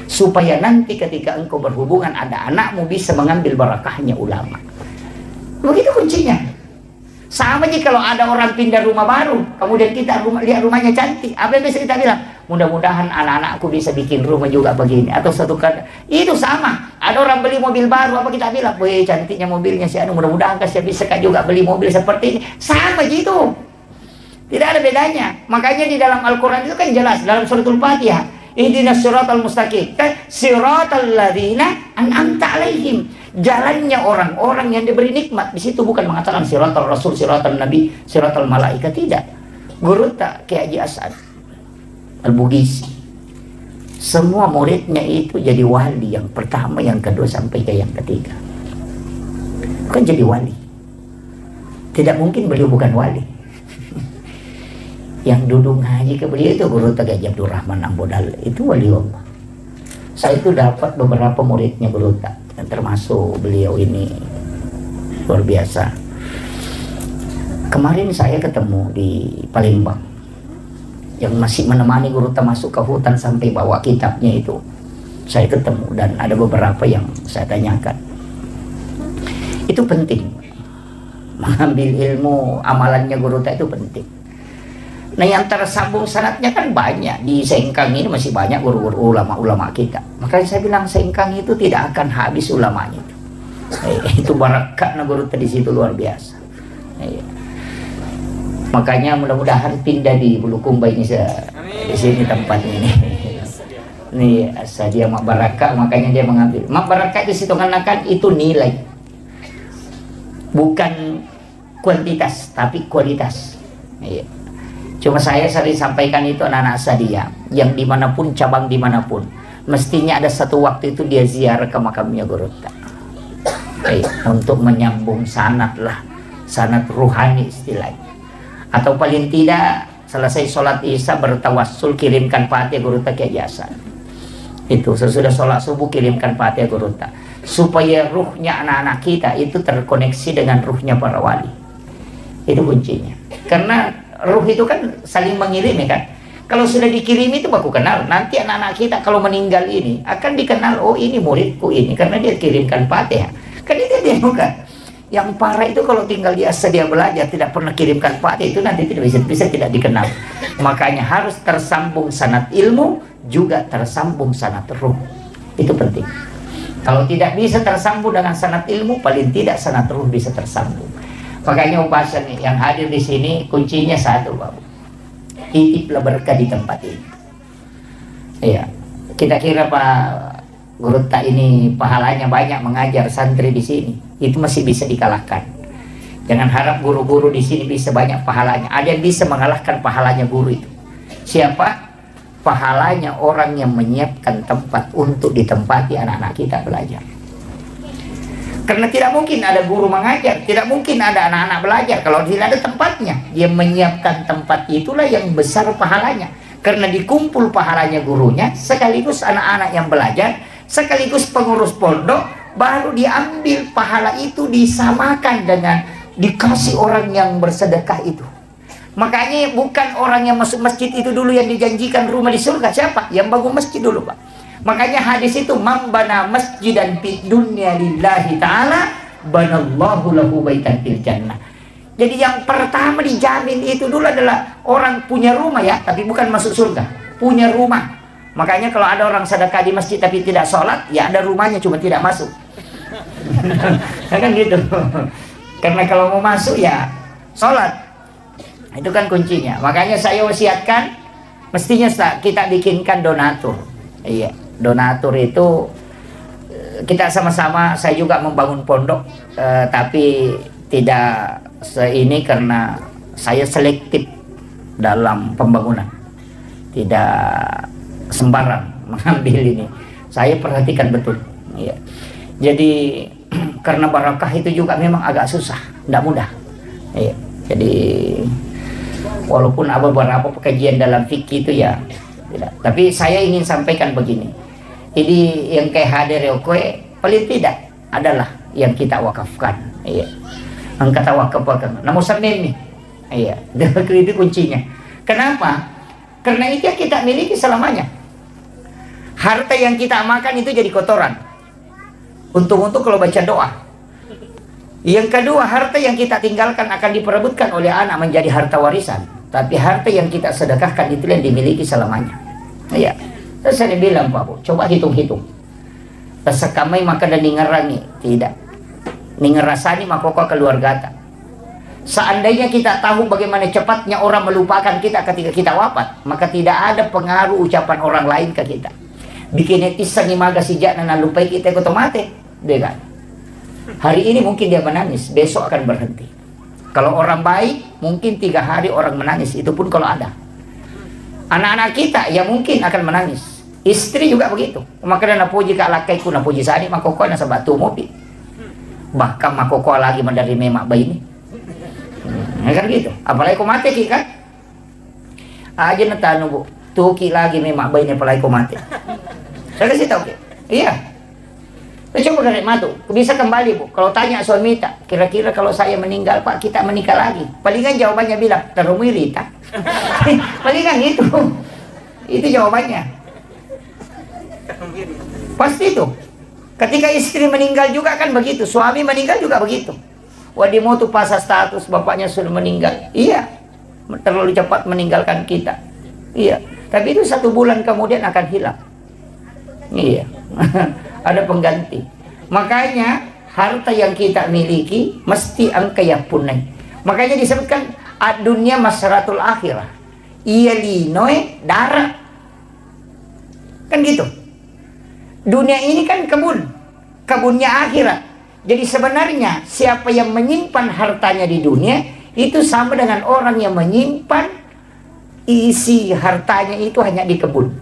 Supaya nanti ketika engkau berhubungan ada anakmu bisa mengambil barakahnya ulama. Begitu kuncinya. Sama aja kalau ada orang pindah rumah baru, kemudian kita lihat rumahnya cantik, apa yang bisa kita bilang? Mudah-mudahan anak-anakku bisa bikin rumah juga begini. Atau satu kata, itu sama. Ada orang beli mobil baru, apa kita bilang? Wih, cantiknya mobilnya si anu, mudah-mudahan kasih bisa juga beli mobil seperti ini. Sama gitu. Tidak ada bedanya. Makanya di dalam Al-Quran itu kan jelas, dalam suratul Fatihah, ihdinas siratal mustaqim, kan siratal ladzina an'amta alaihim. Jalannya orang-orang yang diberi nikmat. Di situ bukan mengatakan siratal rasul, siratal nabi, siratal malaikat, tidak. Guru tak Kiai Haji As'ad Al-Bugisi, semua muridnya itu jadi wali, yang pertama, yang kedua sampai ke yang ketiga. Kan jadi wali. Tidak mungkin beliau bukan wali. Yang duduk ngaji ke beliau itu Guru tak Haji Abdul Rahman Ambodal, itu wali Allah. Saya itu dapat beberapa muridnya Guru tak, termasuk beliau ini luar biasa. Kemarin saya ketemu di Palembang, yang masih menemani Guru tak masuk ke hutan sampai bawa kitabnya itu. Saya ketemu dan ada beberapa yang saya tanyakan. Itu penting. Mengambil ilmu amalannya Guru tak itu penting. Nah, yang tersambung sanatnya kan banyak. Di Sengkang ini masih banyak guru-guru ulama-ulama kita. Makanya saya bilang Sengkang itu tidak akan habis ulamanya itu. Itu barakah guru di situ luar biasa. Makanya mudah-mudahan pindah di Bulukumba ini di sini tempat ini. Nih dia mak barakah, makanya dia mengambil. Mak barakah di situ kan itu nilai. Bukan kuantitas tapi kualitas. Iya. Cuma saya sering sampaikan itu anak-anak saya yang dimanapun, cabang dimanapun, mestinya ada satu waktu itu dia ziarah ke makamnya Guru tak. Untuk menyambung sanad lah, sanad ruhani istilahnya. Atau paling tidak selesai sholat isya bertawassul kirimkan Fatihah Guru tak Kiai Hasan. Itu sesudah sholat subuh kirimkan Fatihah Guru tak, supaya ruhnya anak-anak kita itu terkoneksi dengan ruhnya para wali. Itu kuncinya. Karena ruh itu kan saling mengirim, ya kan? Kalau sudah dikirim itu baku kenal. Nanti anak-anak kita kalau meninggal ini akan dikenal, oh ini muridku ini, karena dia kirimkan Fatihah. Kan itu dia bukan. Yang parah itu kalau tinggal biasa dia belajar tidak pernah kirimkan Fatihah, itu nanti tidak bisa tidak dikenal. Makanya harus tersambung sanad ilmu, juga tersambung sanad ruh. Itu penting. Kalau tidak bisa tersambung dengan sanad ilmu, paling tidak sanad ruh bisa tersambung. Makanya upasan yang hadir di sini kuncinya satu, Bapak. Titiplah berkah di tempat ini. Iya. Kita kira Pak Guru tak ini pahalanya banyak mengajar santri di sini. Itu masih bisa dikalahkan. Jangan harap guru-guru di sini bisa banyak pahalanya. Ada yang bisa mengalahkan pahalanya guru itu. Siapa? Pahalanya orang yang menyiapkan tempat untuk ditempati anak-anak kita belajar. Karena tidak mungkin ada guru mengajar, tidak mungkin ada anak-anak belajar kalau tidak ada tempatnya. Dia menyiapkan tempat itulah yang besar pahalanya. Karena dikumpul pahalanya gurunya, sekaligus anak-anak yang belajar, sekaligus pengurus pondok, baru diambil pahala itu disamakan dengan dikasih orang yang bersedekah itu. Makanya bukan orang yang masuk masjid itu dulu yang dijanjikan rumah di surga. Siapa? Yang bangun masjid dulu, Pak. Makanya hadis itu mambana masjidan fid dunya lillahi ta'ala banallahu lahu baitan fil jannah. Jadi yang pertama dijamin itu dulu adalah orang punya rumah, ya, tapi bukan masuk surga, punya rumah. Makanya kalau ada orang sedekah di masjid tapi tidak sholat, ya ada rumahnya cuma tidak masuk. Kan gitu. Karena kalau mau masuk ya sholat. Itu kan kuncinya. Makanya saya wasiatkan mestinya kita bikinkan donatur. Iya. Donatur itu kita sama-sama, saya juga membangun pondok, tapi tidak ini karena saya selektif dalam pembangunan. Tidak sembarang mengambil ini. Saya perhatikan betul. Ya. Jadi karena barakah itu juga memang agak susah, tidak mudah. Ya. Jadi walaupun ada beberapa kajian dalam fikih itu ya tidak. Tapi saya ingin sampaikan begini. Jadi yang kayak hadir paling tidak adalah yang kita wakafkan. Iya. Angkat wakaf. Namun sampai ini. Iya. Itu kuncinya. Kenapa? Karena itu yang kita miliki selamanya. Harta yang kita makan itu jadi kotoran. Untung-untung kalau baca doa. Yang kedua, harta yang kita tinggalkan akan diperebutkan oleh anak menjadi harta warisan. Tapi harta yang kita sedekahkan itu yang dimiliki selamanya. Iya. Terus saya bilang, Pak Bu, coba hitung-hitung. Sekamai maka dan ningerangi. Tidak. Ningerasani maka kau keluarga. Seandainya kita tahu bagaimana cepatnya orang melupakan kita ketika kita wafat, maka tidak ada pengaruh ucapan orang lain ke kita. Bikin netizen maga sejak nana lupai kita otomatis, deh kan? Hari ini mungkin dia menangis, besok akan berhenti. Kalau orang baik, mungkin 3 hari orang menangis, itu pun kalau ada. Anak-anak kita ya mungkin akan menangis. Istri juga begitu. Maka na puji ka lakai ku na puji sani makoko na sa batu mopi. Bahkan makoko lagi menerima mak bayi ini. Kan gitu. Apalagi kau mati ki kan? Aja na tanu Bu. Tuki lagi mak bayi ini apalagi kau mati. Saya kasih tahu. Iya. Saya coba karek matu. Bisa kembali Bu. Kalau tanya suami tak, kira-kira kalau saya meninggal Pak, kita menikah lagi. Palingan jawabannya bilang terumiri tak. Palingan itu. Itu jawabannya. Pasti itu. Ketika istri meninggal juga kan begitu. Suami meninggal juga begitu. Wadimo tuh pasang status bapaknya sudah meninggal. Iya. Terlalu cepat meninggalkan kita. Iya. Tapi itu 1 bulan kemudian akan hilang. Iya. Ada pengganti. Makanya harta yang kita miliki mesti angkaya punai. Makanya disebutkan dunia masyaratul akhirah. Iya linoe darah. Kan gitu. Dunia ini kan kebunnya akhirat. Jadi sebenarnya siapa yang menyimpan hartanya di dunia itu sama dengan orang yang menyimpan isi hartanya itu hanya di kebun.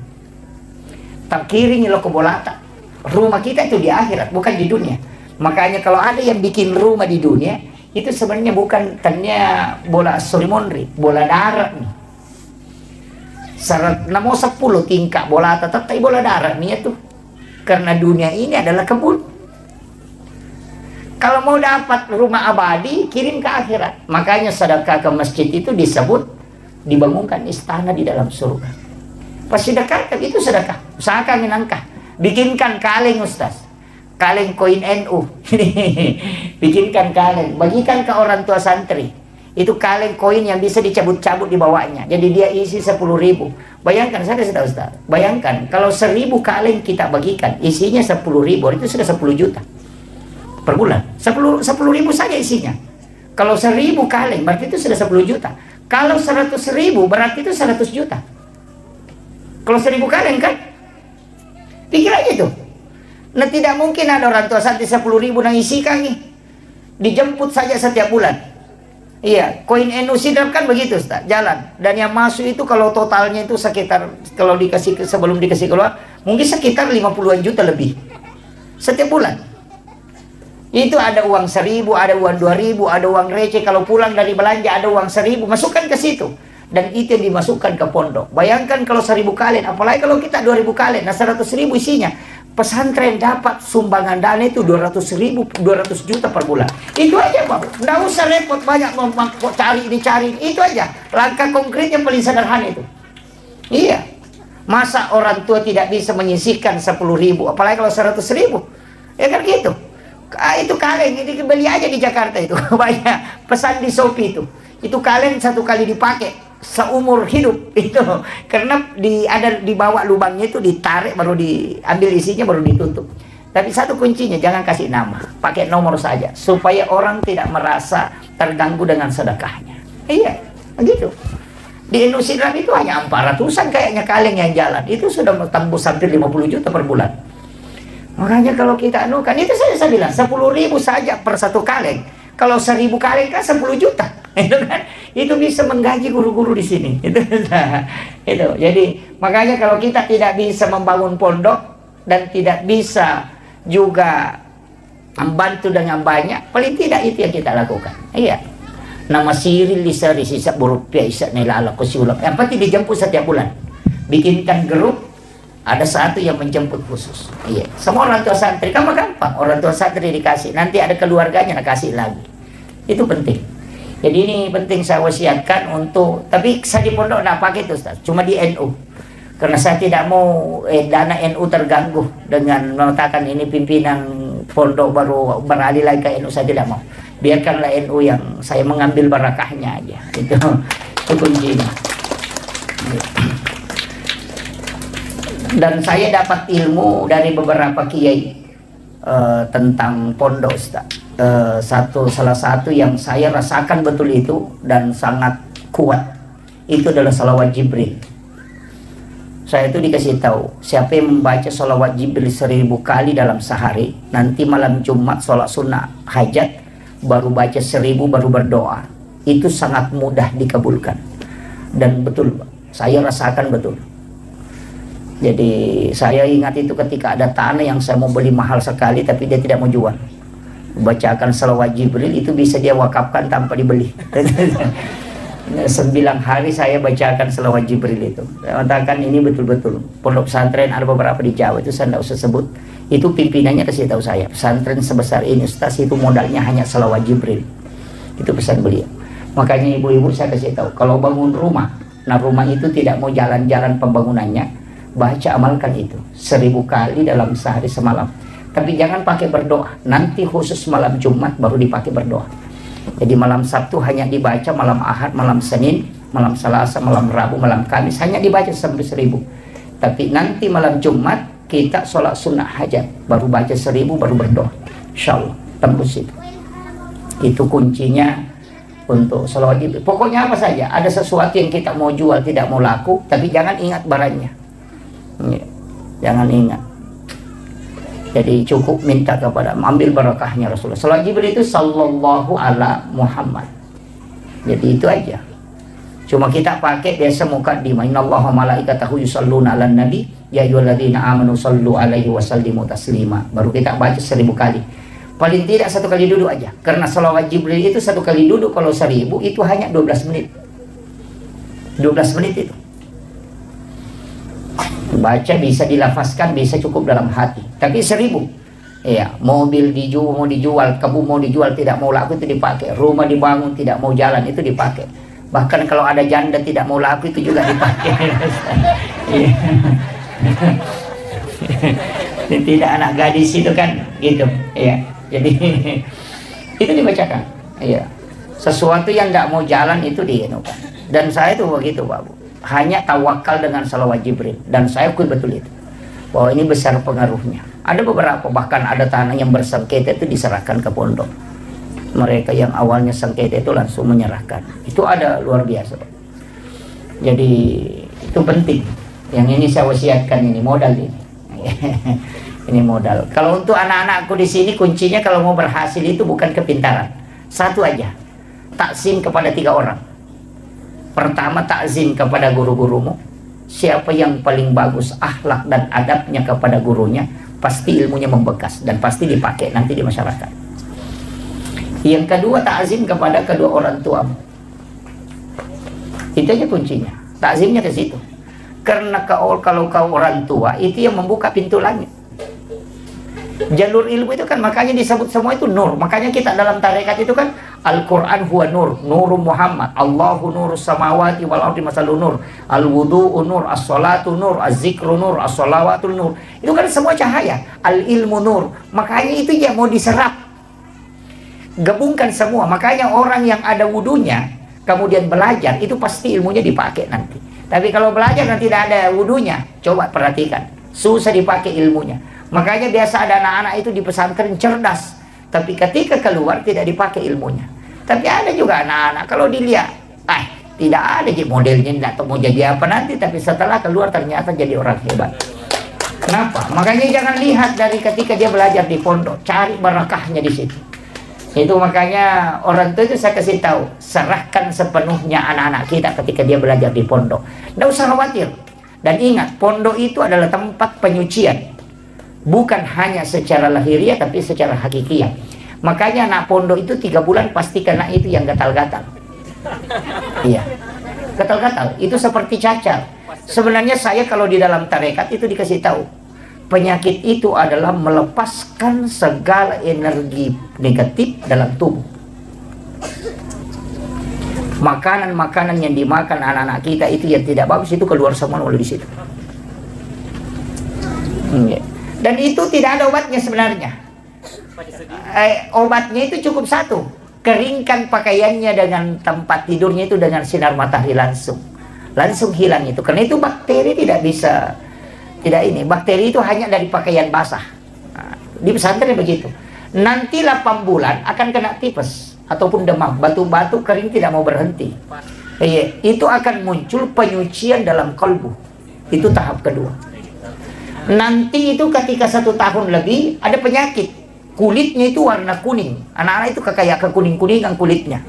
Tak kiring lo kebolata. Rumah kita itu di akhirat, bukan di dunia. Makanya kalau ada yang bikin rumah di dunia, itu sebenarnya bukan tanya bola solimonri, bola darat nih. Syarat namo 10 tingkah bola tetap bola darat nih itu. Karena dunia ini adalah kebun. Kalau mau dapat rumah abadi, kirim ke akhirat. Makanya sedekah ke masjid itu disebut dibangunkan istana di dalam surga. Pas sedekah itu sedekah. Usahakan menangkah. Bikinkan kaleng Ustaz. Kaleng koin NU. Bikinkan kaleng. Bagikan ke orang tua santri. Itu kaleng koin yang bisa dicabut-cabut di bawahnya. Jadi dia isi 10.000. Bayangkan, saya kasih tahu Ustaz. Bayangkan, kalau 1.000 kaleng kita bagikan, isinya 10.000, itu sudah 10 juta. Per bulan 10.000 saja isinya. Kalau 1.000 kaleng berarti itu sudah 10 juta. Kalau 100.000 berarti itu 100 juta. Kalau 1.000 kaleng kan, pikir aja itu. Nah tidak mungkin ada orang tua santri 10.000 yang isi kami dijemput saja setiap bulan. Iya, koin NU sidap kan begitu Ustaz, jalan. Dan yang masuk itu kalau totalnya itu sekitar, kalau dikasih sebelum dikasih keluar mungkin sekitar 50-an juta lebih setiap bulan. Itu ada uang 1.000, ada uang 2.000, ada uang receh. Kalau pulang dari belanja ada uang 1.000, masukkan ke situ. Dan itu yang dimasukkan ke pondok. Bayangkan kalau 1.000 kalian, apalagi kalau kita 2.000 kalian, nah 100.000 isinya. Pesantren dapat sumbangan dana itu 200.000, 200 juta per bulan. Itu aja Pak. Nggak usah repot banyak cari ini cari. Itu aja. Langkah konkretnya paling sederhana itu. Iya. Masa orang tua tidak bisa menyisihkan 10.000, apalagi kalau 100.000. Ya kan gitu. Itu kaleng, ini beli aja di Jakarta itu. Banyak pesan di Shopee itu kaleng 1 kali dipakai seumur hidup itu, karena ada dibawa lubangnya itu ditarik baru diambil isinya baru ditutup. Tapi satu kuncinya, jangan kasih nama, pakai nomor saja supaya orang tidak merasa terganggu dengan sedekahnya. Iya gitu. Di Indonesia itu hanya 400-an kayaknya kaleng yang jalan, itu sudah tembus hampir 50 juta per bulan. Makanya kalau kita anukan, itu saya bilang 10.000 saja per 1 kaleng. Kalau 1.000 kaleng kan 10 juta. Itu kan, itu bisa menggaji guru-guru di sini. Itu. Jadi makanya kalau kita tidak bisa membangun pondok dan tidak bisa juga membantu dengan banyak, paling tidak itu yang kita lakukan. Iya. Nama siril lisari sisa berupiah isa nilala kusiulap. Yang penting dijemput setiap bulan. Bikinkan grup, ada satu yang menjemput khusus. Iya. Semua orang tua santri kan gampang. Orang tua santri dikasih, nanti ada keluarganya nak kasih lagi. Itu penting. Jadi ini penting saya wasiatkan untuk, tapi saya di pondok tidak pakai itu Ustaz, cuma di NU. Karena saya tidak mau dana NU terganggu dengan mengatakan ini pimpinan pondok baru beralih lagi ke NU, saya tidak mau. Biarkanlah NU yang saya mengambil barakahnya aja. Itu kuncinya. Dan saya dapat ilmu dari beberapa kiai tentang pondok Ustaz. Salah satu yang saya rasakan betul itu dan sangat kuat itu adalah salawat Jibril. Saya itu dikasih tahu, siapa yang membaca salawat Jibril 1000 kali dalam sehari, nanti malam Jumat sholat sunnah hajat, baru baca 1000 baru berdoa, itu sangat mudah dikabulkan. Dan betul, saya rasakan betul. Jadi saya ingat itu ketika ada tanah yang saya mau beli mahal sekali tapi dia tidak mau jual, bacakan salawat Jibril itu bisa dia wakafkan tanpa dibeli. 9 hari saya bacakan salawat Jibril itu. Saya katakan ini betul-betul pondok pesantren ada beberapa di Jawa itu saya tidak usah sebut. Itu pimpinannya kasih tahu saya, pesantren sebesar ini Ustaz itu modalnya hanya salawat Jibril. Itu pesan beliau. Makanya ibu-ibu saya kasih tahu, kalau bangun rumah, nah rumah itu tidak mau jalan-jalan pembangunannya, baca amalkan itu 1000 kali dalam sehari semalam. Tapi jangan pakai berdoa, nanti khusus malam Jumat baru dipakai berdoa. Jadi malam Sabtu hanya dibaca, malam Ahad, malam Senin, malam Selasa, malam Rabu, malam Kamis hanya dibaca sampai 1000. Tapi nanti malam Jumat kita sholat sunnah hajat, baru baca 1000 baru berdoa. Insya Allah tembus itu. Itu kuncinya untuk salawat Jibril. Pokoknya apa saja, ada sesuatu yang kita mau jual tidak mau laku, tapi jangan ingat barangnya. Jangan ingat. Jadi cukup minta kepada, ambil barakahnya Rasulullah. Salawat Jibril itu sallallahu ala Muhammad. Jadi itu aja. Cuma kita pakai biasa mukaddimah. Innallaha malaikatahu yusholluna 'alan nabi ya ayyuhalladzina amanu shollu 'alaihi wa sallimu taslima. Baru kita baca 1000 kali. Paling tidak 1 kali duduk aja. Karena salawat Jibril itu 1 kali duduk kalau 1000 itu hanya 12 menit. 12 menit itu. Baca bisa dilafazkan, bisa cukup dalam hati. Tapi 1000, ya mobil mau dijual, kebun mau dijual tidak mau laku itu dipakai, rumah dibangun tidak mau jalan itu dipakai, bahkan kalau ada janda tidak mau laku itu juga dipakai. Tidak anak gadis itu kan gitu, ya. Jadi itu dibacakan, ya. Sesuatu yang tidak mau jalan itu dienukan. Dan saya itu begitu Pak Bu. Hanya tawakal dengan salawat Jibril, dan saya akui betul itu bahwa ini besar pengaruhnya. Ada beberapa bahkan ada tanah yang bersengketa itu diserahkan ke pondok. Mereka yang awalnya sengketa itu langsung menyerahkan. Itu ada luar biasa. Jadi itu penting. Yang ini saya wasiatkan, ini modal ini. Ini modal. Kalau untuk anak-anakku di sini kuncinya kalau mau berhasil itu bukan kepintaran. Satu aja. Takzim kepada 3 orang. Pertama, takzim kepada guru-gurumu. Siapa yang paling bagus akhlak dan adabnya kepada gurunya, pasti ilmunya membekas dan pasti dipakai nanti di masyarakat. Yang kedua, takzim kepada kedua orang tuamu. Itu aja kuncinya. Takzimnya ke situ. Karena kalau kau orang tua itu yang membuka pintu langit. Jalur ilmu itu kan makanya disebut semua itu nur. Makanya kita dalam tarekat itu kan Al-Quran huwa nur, nuru Muhammad, Allahu nurus samawati wal ardi masalun nur, al-wudu'u nur, as-salatu nur, az-zikru nur, as-salawatul nur. Itu kan semua cahaya. Al-ilmu nur. Makanya itu yang mau diserap. Gabungkan semua. Makanya orang yang ada wudunya kemudian belajar itu pasti ilmunya dipakai nanti. Tapi kalau belajar dan tidak ada wudunya, coba perhatikan, susah dipakai ilmunya. Makanya biasa ada anak-anak itu di pesantren cerdas, tapi ketika keluar tidak dipakai ilmunya. Tapi ada juga anak-anak kalau dilihat, tidak ada modelnya, tidak tahu mau jadi apa nanti, tapi setelah keluar ternyata jadi orang hebat. Kenapa? Makanya jangan lihat dari ketika dia belajar di pondok, cari barakahnya di situ. Itu makanya orang tua itu saya kasih tahu, serahkan sepenuhnya anak-anak kita ketika dia belajar di pondok. Nggak usah khawatir. Dan ingat, pondok itu adalah tempat penyucian. Bukan hanya secara lahiriah, tapi secara hakikiah. Makanya anak pondok itu 3 bulan pasti kena itu yang gatal-gatal. Iya, gatal-gatal. Itu seperti cacar. Sebenarnya saya kalau di dalam tarekat itu dikasih tahu, penyakit itu adalah melepaskan segala energi negatif dalam tubuh. Makanan-makanan yang dimakan anak-anak kita itu yang tidak bagus itu keluar semua melalui di situ. Dan itu tidak ada obatnya sebenarnya. Obatnya itu cukup satu, keringkan pakaiannya dengan tempat tidurnya itu dengan sinar matahari langsung hilang itu. Karena itu bakteri tidak bisa. Tidak ini, bakteri itu hanya dari pakaian basah. Nah, di pesantren begitu. Nanti 8 bulan akan kena tipes ataupun demam, batu-batu kering tidak mau berhenti. Itu akan muncul penyucian dalam kalbu. Itu tahap kedua. Nanti itu ketika 1 tahun lebih ada penyakit, kulitnya itu warna kuning. Anak-anak itu kayak kekuning-kuningan kulitnya.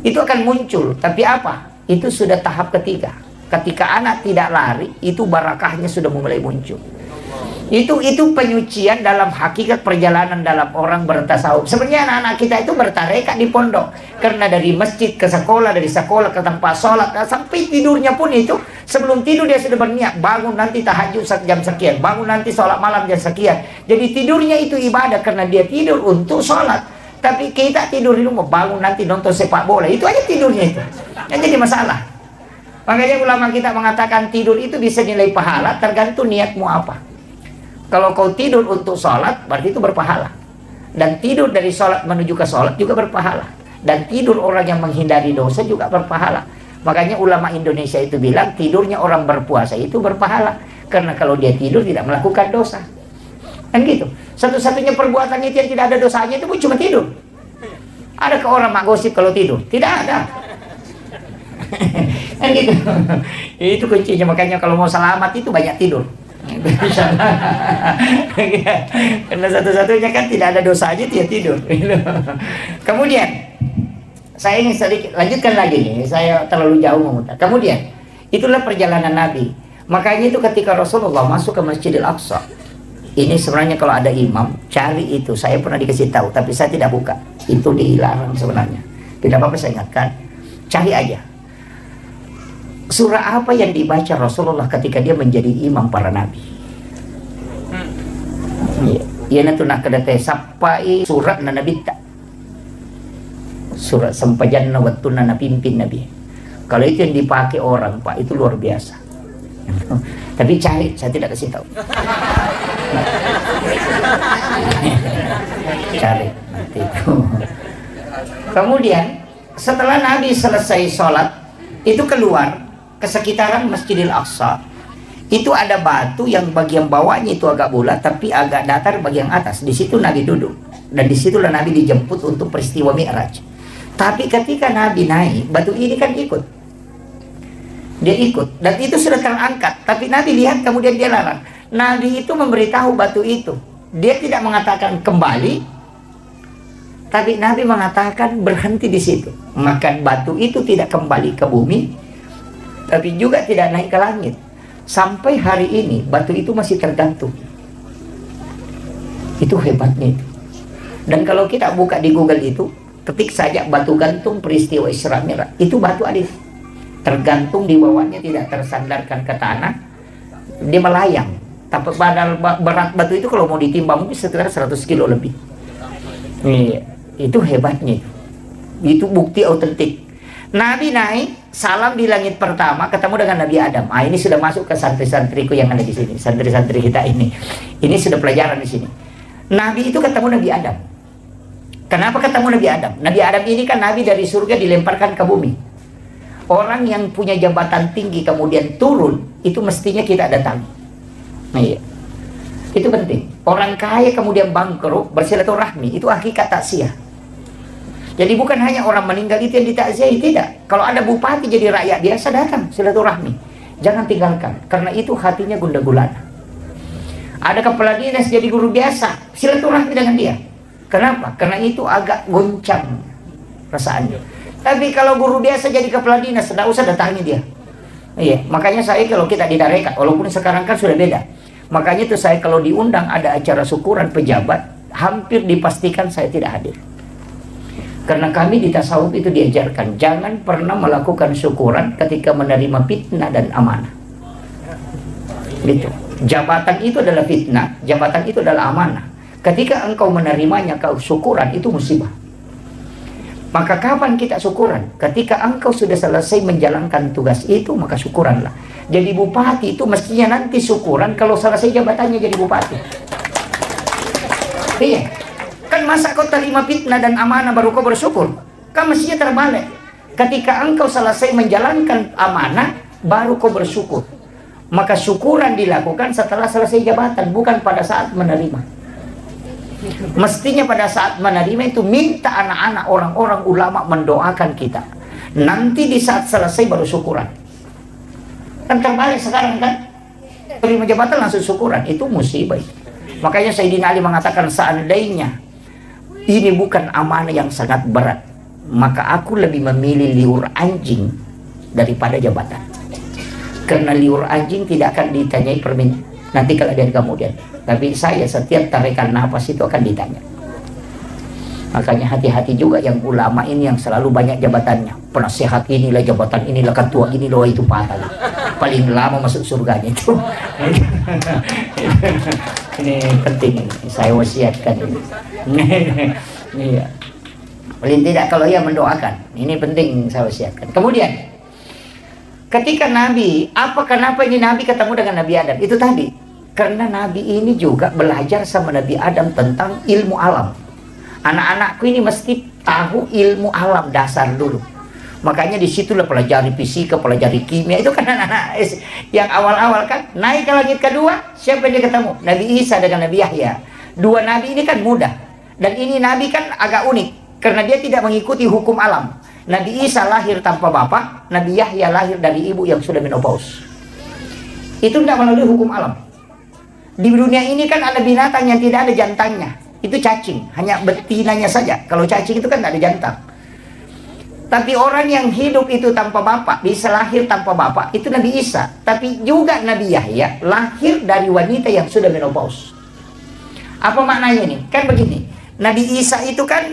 Itu akan muncul. Tapi apa? Itu sudah tahap ketiga. Ketika anak tidak lari, itu barakahnya sudah mulai muncul. Itu penyucian dalam hakikat perjalanan dalam orang bertasawuf. Sebenarnya anak-anak kita itu bertarekat di pondok. Karena dari masjid ke sekolah, dari sekolah ke tempat sholat, sampai tidurnya pun itu, sebelum tidur dia sudah berniat, bangun nanti tahajud jam sekian, bangun nanti sholat malam jam sekian. Jadi tidurnya itu ibadah karena dia tidur untuk sholat. Tapi kita tidur di rumah, bangun nanti nonton sepak bola, itu aja tidurnya itu. Yang jadi masalah. Makanya ulama kita mengatakan tidur itu bisa nilai pahala tergantung niatmu apa. Kalau kau tidur untuk sholat berarti itu berpahala. Dan tidur dari sholat menuju ke sholat juga berpahala. Dan tidur orang yang menghindari dosa juga berpahala. Makanya ulama Indonesia itu bilang tidurnya orang berpuasa itu berpahala. Karena kalau dia tidur tidak melakukan dosa. Kan gitu. Satu-satunya perbuatan itu yang tidak ada dosanya itu cuma tidur. Adakah orang mak gosip kalau tidur? Tidak ada. Kan gitu. Itu kuncinya. Makanya kalau mau selamat itu banyak tidur. Karena satu-satunya kan tidak ada dosanya dia tidur. Kemudian saya ini sedikit lanjutkan lagi nih. Saya terlalu jauh memutar. Kemudian itulah perjalanan Nabi. Makanya itu ketika Rasulullah masuk ke Masjidil Aqsa, ini sebenarnya kalau ada imam cari itu. Saya pernah dikasih tahu tapi saya tidak buka. Itu dilarang sebenarnya. Tidak apa-apa saya ingatkan. Cari aja. Surah apa yang dibaca Rasulullah ketika dia menjadi imam para nabi? Ia nanti nak kedate sapai surat na nabita. Surat sampajan na waktu na pimpin nabi. Kalau itu yang dipakai orang Pak itu luar biasa. Tapi cari, saya tidak kasih tahu. Cari nanti itu. Kemudian setelah Nabi selesai sholat itu keluar ke sekitaran Masjidil Aqsa. Itu ada batu yang bagian bawahnya itu agak bulat tapi agak datar bagian atas. Di situ Nabi duduk dan disitulah Nabi dijemput untuk peristiwa Mi'raj. Tapi ketika Nabi naik, batu ini kan ikut. Dia ikut dan itu sudah terangkat. Tapi Nabi lihat kemudian dia larang. Nabi itu memberitahu batu itu. Dia tidak mengatakan kembali, tapi Nabi mengatakan berhenti di situ. Maka batu itu tidak kembali ke bumi, tapi juga tidak naik ke langit. Sampai hari ini batu itu masih tergantung. Itu hebatnya itu. Dan kalau kita buka di Google itu, ketik saja batu gantung peristiwa Isra Mi'raj, itu batu ada tergantung di bawahnya, tidak tersandarkan ke tanah, dia melayang. Tapi berat batu itu kalau mau ditimbang mungkin sekitar 100 kilo lebih. Itu hebatnya. Itu bukti autentik. Nabi naik, salam di langit pertama, ketemu dengan Nabi Adam. Ini sudah masuk ke santri-santriku yang ada di sini, santri-santri kita ini. Ini sudah pelajaran di sini. Nabi itu ketemu Nabi Adam. Kenapa ketemu Nabi Adam? Nabi Adam ini kan Nabi dari surga dilemparkan ke bumi. Orang yang punya jabatan tinggi kemudian turun, itu mestinya kita datangi. Itu penting. Orang kaya kemudian bangkrut, bersilaturahmi, itu hakikat takziah. Jadi bukan hanya orang meninggal itu yang ditakziahi, tidak. Kalau ada bupati jadi rakyat biasa datang silaturahmi. Jangan tinggalkan, karena itu hatinya gundah gulana. Ada kepala dinas jadi guru biasa, silaturahmi dengan dia. Kenapa? Karena itu agak goncang perasaannya. Tapi kalau guru biasa jadi kepala dinas, tidak usah datangi dia. Iya, makanya saya kalau kita di tarekat, walaupun sekarang kan sudah beda. Makanya itu saya kalau diundang ada acara syukuran pejabat, hampir dipastikan saya tidak hadir. Karena kami di tasawuf itu diajarkan, jangan pernah melakukan syukuran ketika menerima fitnah dan amanah. Gitu. Jabatan itu adalah fitnah, jabatan itu adalah amanah. Ketika engkau menerimanya, kau syukuran, itu musibah. Maka kapan kita syukuran? Ketika engkau sudah selesai menjalankan tugas itu, maka syukuranlah. Jadi bupati itu mestinya nanti syukuran kalau selesai jabatannya jadi bupati. Iya. Kan masa kau terima fitnah dan amanah baru kau bersyukur? Kan mestinya terbalik. Ketika engkau selesai menjalankan amanah, baru kau bersyukur. Maka syukuran dilakukan setelah selesai jabatan, bukan pada saat menerima. Mestinya pada saat menerima itu minta anak-anak, orang-orang ulama mendoakan kita. Nanti di saat selesai baru syukuran. Kan terbalik sekarang kan? Terima jabatan langsung syukuran, itu musibah. Makanya Sayyidina Ali mengatakan, seandainya ini bukan amanah yang sangat berat, maka aku lebih memilih liur anjing daripada jabatan. Karena liur anjing tidak akan ditanyai permintaan nanti kalau dari kemudian. Tapi saya setiap tarikan nafas itu akan ditanya. Makanya hati-hati juga yang ulama ini yang selalu banyak jabatannya. Penasehat inilah, jabatan inilah, ketua inilah, itu patah. Paling lama masuk surganya itu. Ini penting, saya wasiatkan. Iya. Paling tidak kalau ia mendoakan, ini penting saya wasiatkan. Kemudian, ketika Nabi, kenapa ini Nabi ketemu dengan Nabi Adam? Itu tadi. Karena Nabi ini juga belajar sama Nabi Adam tentang ilmu alam. Anak-anakku ini mesti tahu ilmu alam dasar dulu. Makanya disitulah pelajari fisika, pelajari kimia. Itu kan anak-anak yang awal-awal kan. Naik ke langit kedua, siapa yang dia ketemu? Nabi Isa dengan Nabi Yahya. Dua Nabi ini kan mudah. Dan ini Nabi kan agak unik. Karena dia tidak mengikuti hukum alam. Nabi Isa lahir tanpa bapak. Nabi Yahya lahir dari ibu yang sudah menopause. Itu tidak melalui hukum alam. Di dunia ini kan ada binatang yang tidak ada jantannya. Itu cacing, hanya betinanya saja. Kalau cacing itu kan tidak ada jantan. Tapi orang yang hidup itu tanpa bapak, bisa lahir tanpa bapak, itu Nabi Isa. Tapi juga Nabi Yahya lahir dari wanita yang sudah menopause. Apa maknanya ini? Kan begini, Nabi Isa itu kan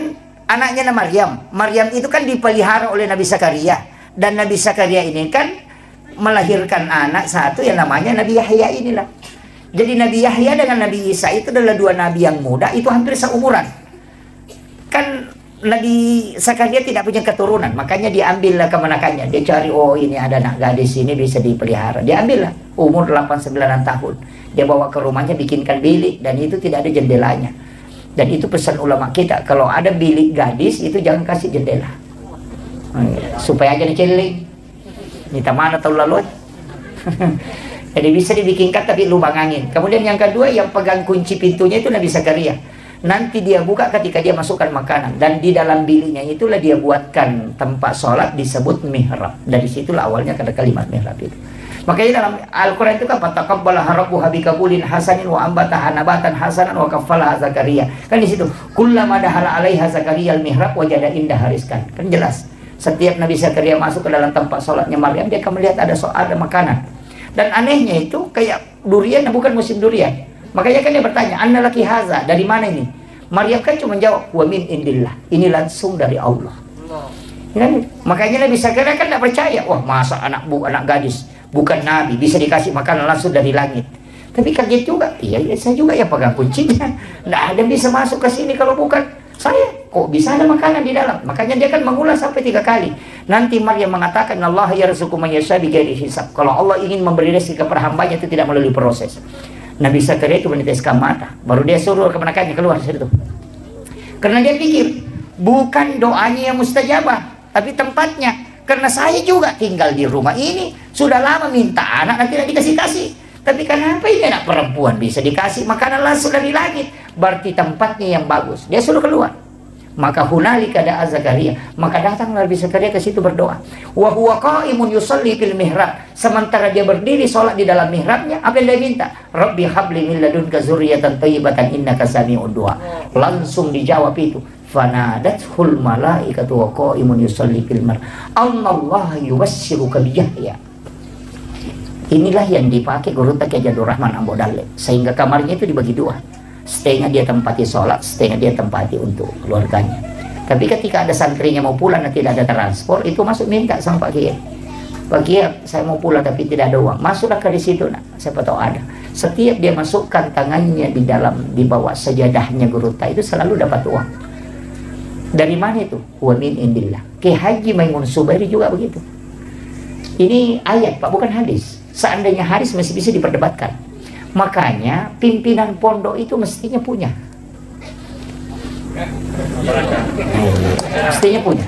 anaknya Maryam. Maryam itu kan dipelihara oleh Nabi Zakaria. Dan Nabi Zakaria ini kan melahirkan anak satu yang namanya Nabi Yahya inilah. Jadi Nabi Yahya dengan Nabi Isa itu adalah dua nabi yang muda, itu hampir seumuran. Kan Nabi Zakaria tidak punya keturunan, makanya diambillah kemenakannya. Dia cari, oh ini ada anak gadis ini bisa dipelihara. Diambillah, umur 8-9 tahun. Dia bawa ke rumahnya, bikinkan bilik, dan itu tidak ada jendelanya. Dan itu pesan ulama kita, kalau ada bilik gadis itu jangan kasih jendela. Supaya aja diceliling. Minta mana tahu lalu. Jadi bisa dibikinkan tapi lubang angin. Kemudian yang kedua, yang pegang kunci pintunya itu Nabi Zakaria. Nanti dia buka ketika dia masukkan makanan. Dan di dalam biliknya itulah dia buatkan tempat sholat disebut mihrab. Dari situlah awalnya ada kalimat mihrab itu. Makanya dalam Al-Quran itu kan fataqabbalaha rabbuha biqabulin hasanin wa ambataha nabatan hasanan wa kaffalaha Zakaria. Kan di situ kullama dahala 'alaiha Zakaria al-mihrab wajada indaha rizqan. Kan jelas. Setiap Nabi Zakaria masuk ke dalam tempat sholatnya Maryam, dia akan melihat ada makanan. Dan anehnya itu kayak durian, bukan musim durian. Makanya kan dia bertanya, "Anna laki haza?" Dari mana ini? Maryam kan cuma jawab, "Wa min indillah." Ini langsung dari Allah. Ya, makanya Nabi Zakaria kan tidak percaya. Wah, masa anak gadis bukan nabi bisa dikasih makanan langsung dari langit. Tapi kaget juga. Iya, saya juga ya pegang kuncinya. Tidak ada yang bisa masuk ke sini kalau bukan saya. Kok bisa ada makanan di dalam? Makanya dia kan mengulas sampai 3 kali. Nanti Maryam mengatakan, Allah yarzuqu man yasha bighairi hisab. Kalau Allah ingin memberi rezeki kepada hambanya itu tidak melalui proses. Nabi Zakaria itu meneteskan mata. Baru dia suruh kemenakannya keluar dari situ. Karena dia pikir, bukan doanya yang mustajabah, tapi tempatnya. Karena saya juga tinggal di rumah ini, sudah lama minta anak, nanti tidak dikasih-kasih. Tapi kenapa ini anak perempuan bisa dikasih makanan langsung dari langit? Berarti tempatnya yang bagus. Dia suruh keluar. Maka hunalika da'a Zakaria, maka datang Nabi Zakaria ke situ berdoa. Wa huwa qa'imun yusalli fil mihrab, sementara dia berdiri sholat di dalam mihrabnya, apa yang dia minta? Rabbi habli min ladunka dzurriyyatan thayyibatan innaka sami'ud du'a. Langsung dijawab itu. Fanadathul malaikatu wa qa'imun yusalli fil mihrab. Allaha yubassyiruka bi Yahya. Inilah yang dipakai Guru Kiai Jadul Rahman Ambo Dalek, sehingga kamarnya itu dibagi dua. Setengah dia tempati sholat, setengah dia tempati untuk keluarganya. Tapi ketika ada santrinya mau pulang dan tidak ada transport, itu masuk minta sama Pak Kiai. Pak Kiai, saya mau pulang tapi tidak ada uang. Masuklah ke di situ, nak. Siapa tahu ada. Setiap dia masukkan tangannya di bawah sajadahnya Guru itu selalu dapat uang. Dari mana itu? Wa min indillah. Ki Haji Maimun Subairi juga begitu. Ini ayat, Pak, bukan hadis. Seandainya hadis masih bisa diperdebatkan. Makanya pimpinan pondok itu mestinya punya. Mestinya punya.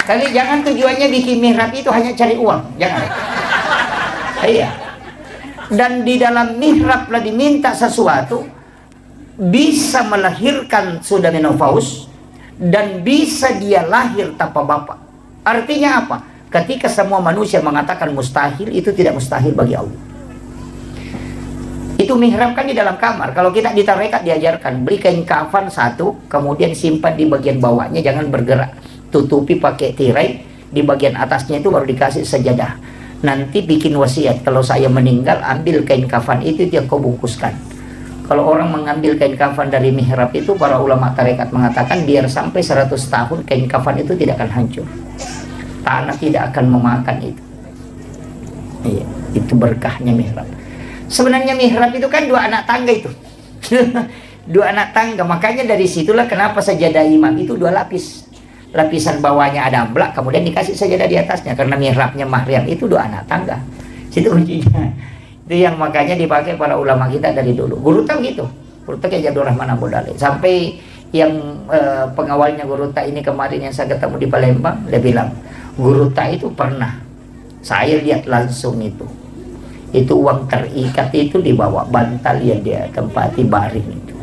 Tapi jangan tujuannya bikin mihrab itu hanya cari uang. Jangan. Iya. Dan di dalam mihrab lah diminta sesuatu, bisa melahirkan sudah menopaus, dan bisa dia lahir tanpa bapak. Artinya apa? Ketika semua manusia mengatakan mustahil, itu tidak mustahil bagi Allah. Itu mihrab kan di dalam kamar. Kalau kita di tarekat diajarkan, beli kain kafan satu, kemudian simpan di bagian bawahnya, jangan bergerak. Tutupi pakai tirai, di bagian atasnya itu baru dikasih sajadah. Nanti bikin wasiat, kalau saya meninggal, ambil kain kafan itu yang kau bungkuskan. Kalau orang mengambil kain kafan dari mihrab itu, para ulama tarekat mengatakan biar sampai 100 tahun kain kafan itu tidak akan hancur. Tanah tidak akan memakan itu. Iya, itu berkahnya mihrab. Sebenarnya mihrab itu kan dua anak tangga itu. Dua anak tangga, makanya dari situlah kenapa sajadah imam itu dua lapis. Lapisan bawahnya ada amblak, kemudian dikasih sajadah di atasnya, karena mihrabnya Maryam itu dua anak tangga. Situ kuncinya. Itu yang makanya dipakai para ulama kita dari dulu. Guru tahu gitu. Guru tahu kayak Jadul Rahman Abu Dalek. Sampai yang pengawalnya Guru tahu ini kemarin yang saya ketemu di Palembang, dia bilang, Guru tahu itu pernah. Saya lihat langsung itu uang terikat itu dibawa bantal yang dia tempati baring itu.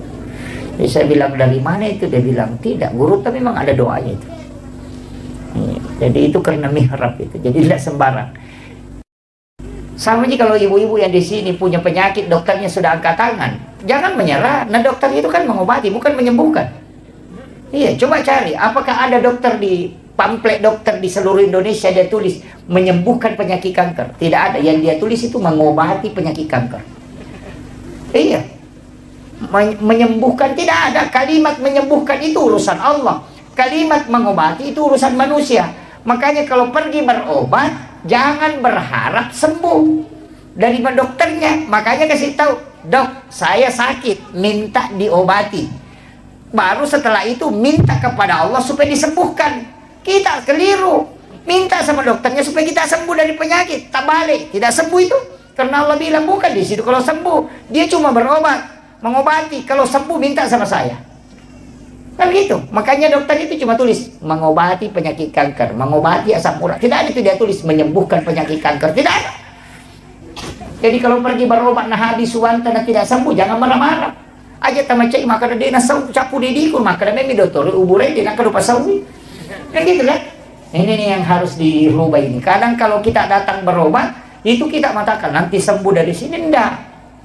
Jadi saya bilang dari mana itu? Dia bilang tidak, Guru tapi memang ada doanya itu. Jadi itu karena mihrab itu, jadi tidak sembarang. Sama aja kalau ibu-ibu yang di sini punya penyakit, dokternya sudah angkat tangan, jangan menyerah. Nah dokter itu kan mengobati, bukan menyembuhkan. Iya, coba cari apakah ada dokter di pamflet dokter di seluruh Indonesia dia tulis menyembuhkan penyakit kanker. Tidak ada. Yang dia tulis itu mengobati penyakit kanker. Iya, menyembuhkan tidak ada. Kalimat menyembuhkan itu urusan Allah, kalimat mengobati itu urusan manusia. Makanya kalau pergi berobat jangan berharap sembuh dari dokternya. Makanya kasih tahu, dok saya sakit, minta diobati. Baru setelah itu minta kepada Allah supaya disembuhkan. Kita keliru, minta sama dokternya supaya kita sembuh dari penyakit, tak balik, tidak sembuh itu. Karena Allah bilang bukan di situ kalau sembuh, dia cuma berobat, mengobati. Kalau sembuh minta sama saya. Kan gitu. Makanya dokter itu cuma tulis mengobati penyakit kanker, mengobati asam urat. Tidak ada itu dia tulis menyembuhkan penyakit kanker, tidak ada. Jadi kalau pergi berobat nah habis suwanta dan tidak sembuh, jangan marah-marah. Aja tamacai maka dia nasau capu didikun maka memi dokter ubure dia nak lupa sawi. Kan gitu kan? Ini nih yang harus dirubah ini. Kadang kalau kita datang berobat, itu kita mengatakan nanti sembuh dari sini, enggak.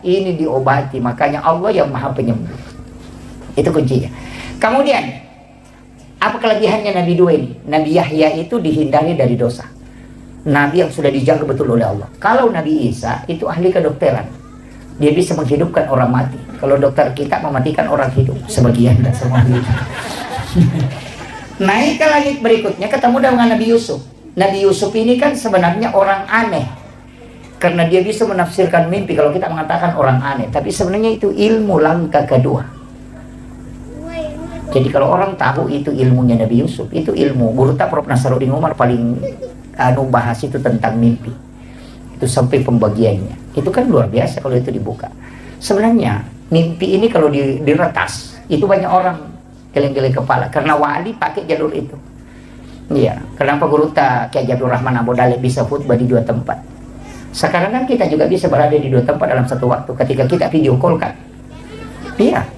Ini diobati, makanya Allah yang Maha Penyembuh. Itu kuncinya. Kemudian, apa kelebihannya Nabi dua ini? Nabi Yahya itu dihindari dari dosa. Nabi yang sudah dijaga betul oleh Allah. Kalau Nabi Isa itu ahli kedokteran. Dia bisa menghidupkan orang mati. Kalau dokter kita mematikan orang hidup. Sebagian, dan semua hidup. Naik ke langit berikutnya ketemu dengan Nabi Yusuf. Nabi Yusuf ini kan sebenarnya orang aneh, karena dia bisa menafsirkan mimpi. Kalau kita mengatakan orang aneh, tapi sebenarnya itu ilmu langkah kedua. Jadi kalau orang tahu itu ilmunya Nabi Yusuf, itu ilmu. Guru tak Prof. Nasaruddin Umar paling bahas itu tentang mimpi. Itu sampai pembagiannya. Itu kan luar biasa kalau itu dibuka. Sebenarnya mimpi ini kalau diretas, itu banyak orang geleng-geleng kepala, karena wali pakai jalur itu. Iya, kenapa Guru tak kayak Jadul Rahman Abu Dalek bisa khutbah di dua tempat? Sekarang kan kita juga bisa berada di dua tempat dalam satu waktu ketika kita video call kan. Iya.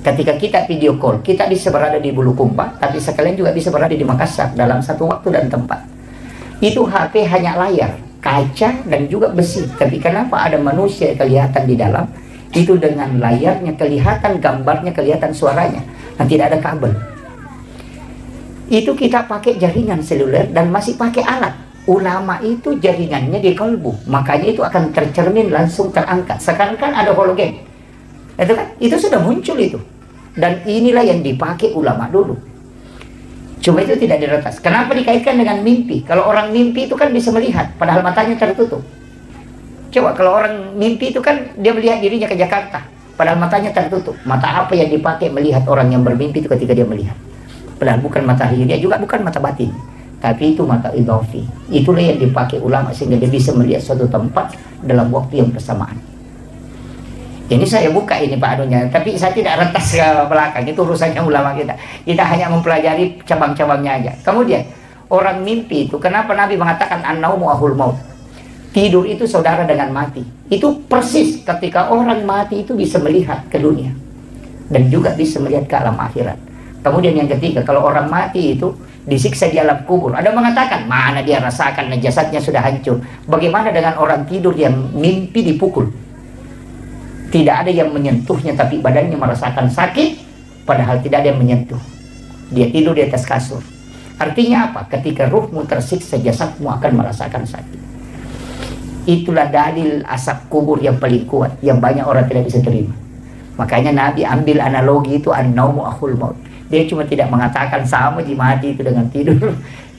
Ketika kita video call, kita bisa berada di Bulukumba, tapi sekalian juga bisa berada di Makassar dalam satu waktu dan tempat. Itu HP hanya layar, kaca dan juga besi. Tapi kenapa ada manusia kelihatan di dalam? Itu dengan layarnya kelihatan, gambarnya kelihatan, suaranya. Nah, tidak ada kabel. Itu kita pakai jaringan seluler dan masih pakai alat. Ulama itu jaringannya di kalbu, makanya itu akan tercermin, langsung terangkat. Sekarang kan ada hologen. Itu kan, itu sudah muncul itu. Dan inilah yang dipakai ulama dulu. Cuma itu tidak diretas. Kenapa dikaitkan dengan mimpi? Kalau orang mimpi itu kan bisa melihat, padahal matanya tertutup. Coba kalau orang mimpi itu kan dia melihat dirinya ke Jakarta, padahal matanya tertutup. Mata apa yang dipakai melihat orang yang bermimpi itu ketika dia melihat? Padahal bukan mata dia juga bukan mata batin, tapi itu mata idhofi. Itulah yang dipakai ulama sehingga dia bisa melihat suatu tempat dalam waktu yang bersamaan. Ini saya buka ini Pak Anunya, tapi saya tidak retas ke belakang, itu urusannya ulama kita. Kita hanya mempelajari cabang-cabangnya aja. Kemudian, orang mimpi itu, kenapa Nabi mengatakan an-naumu ahul maut? Tidur itu saudara dengan mati. Itu persis ketika orang mati itu bisa melihat ke dunia. Dan juga bisa melihat ke alam akhirat. Kemudian yang ketiga, kalau orang mati itu disiksa di alam kubur. Ada mengatakan, mana dia rasakan jasadnya sudah hancur. Bagaimana dengan orang tidur yang mimpi dipukul? Tidak ada yang menyentuhnya, tapi badannya merasakan sakit, padahal tidak ada yang menyentuh. Dia tidur di atas kasur. Artinya apa? Ketika ruhmu tersiksa, jasadmu akan merasakan sakit. Itulah dalil asap kubur yang paling kuat, yang banyak orang tidak bisa terima. Makanya Nabi ambil analogi itu, an-naumu akhul maut. Dia cuma tidak mengatakan sama di mati itu dengan tidur,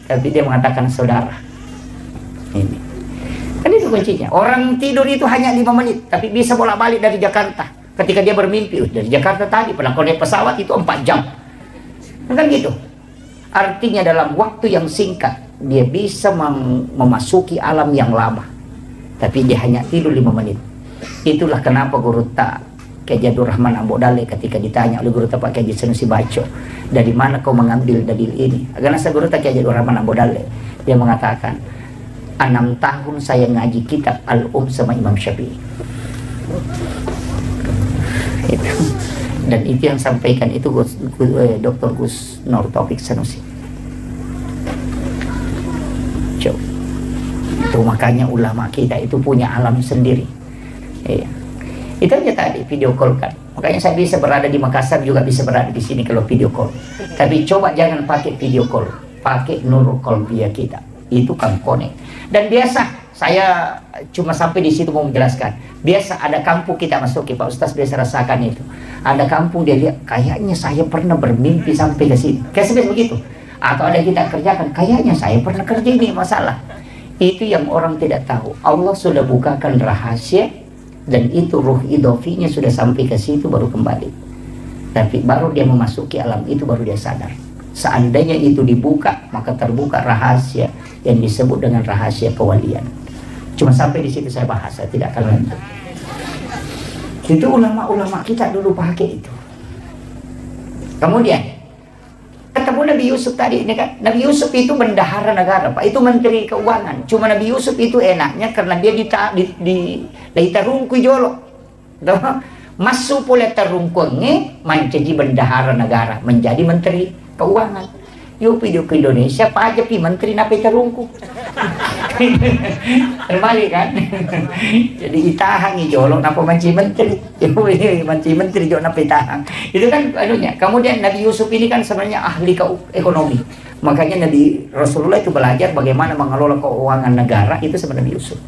tapi dia mengatakan saudara. Ini. Kan itu kuncinya. Orang tidur itu hanya 5 menit, tapi bisa bolak-balik dari Jakarta. Ketika dia bermimpi, dari Jakarta tadi, pernah kalau naik pesawat itu 4 jam. Kan gitu. Artinya dalam waktu yang singkat, dia bisa memasuki alam yang lama. Tapi dia hanya tidur 5 menit. Itulah kenapa Guru Tak Kiai Jadul Rahman Ambodale ketika ditanya oleh Guru Tak Pak Kiai Sanusi Baco, dari mana kau mengambil dalil ini? Karena Guru Tak Kiai Jadul Rahman Ambodale, dia mengatakan, 6 tahun saya ngaji kitab sama Imam Syafi'i. Itu. Dan itu yang sampaikan itu Dr. Gus Nur Taufik Sanusi. Coba. Itu makanya ulama kita itu punya alam sendiri. Iya. Itu aja tadi video call kan. Makanya saya bisa berada di Makassar, juga bisa berada di sini kalau video call. Tapi coba jangan pakai video call, pakai nurul qalbiyah kita. Itu kan connect. Dan biasa saya cuma sampai di situ mau menjelaskan. Biasa ada kampung kita masuki, Pak Ustaz biasa rasakan itu. Ada kampung dia lihat, kayaknya saya pernah bermimpi sampai ke sini. Kayak seperti begitu. Atau ada kita kerjakan, kayaknya saya pernah kerja ini masalah. Itu yang orang tidak tahu. Allah sudah bukakan rahasia dan itu ruh idhofinya sudah sampai ke situ baru kembali. Tapi baru dia memasuki alam itu baru dia sadar. Seandainya itu dibuka, maka terbuka rahasia yang disebut dengan rahasia kewalian. Cuma sampai di situ saya bahas, saya tidak akan lanjut. Itu ulama-ulama kita dulu pakai itu. Kemudian ketemu Nabi Yusuf tadi ini kan, Nabi Yusuf itu bendahara negara, Pak, itu menteri keuangan. Cuma Nabi Yusuf itu enaknya karena dia di tarungku jolo. Masuk pula tarungkuannya menjadi bendahara negara, menjadi menteri keuangan. Yuk video ke Indonesia, Pak aja pi menteri nape terungku. Terbalik kan? Jadi itahangi jolok napa manci menteri. Manci menteri jolok nape tahang. Itu kan anunya. Kemudian Nabi Yusuf ini kan sebenarnya ahli ekonomi. Makanya Nabi Rasulullah itu belajar bagaimana mengelola keuangan negara itu sama Nabi Yusuf.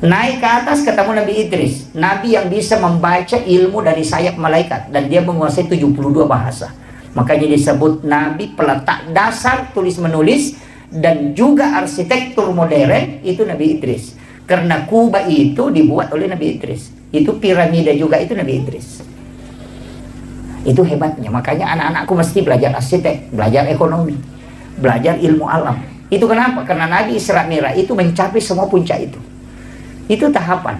Naik ke atas ketemu Nabi Idris, Nabi yang bisa membaca ilmu dari sayap malaikat dan dia menguasai 72 bahasa. Makanya disebut Nabi peletak dasar tulis menulis dan juga arsitektur modern itu Nabi Idris. Karena Kuba itu dibuat oleh Nabi Idris. Itu piramida juga itu Nabi Idris. Itu hebatnya. Makanya anak-anakku mesti belajar arsitek, belajar ekonomi, belajar ilmu alam. Itu kenapa? Karena Nabi Isra Mi'raj itu mencapai semua puncak itu. Itu tahapan.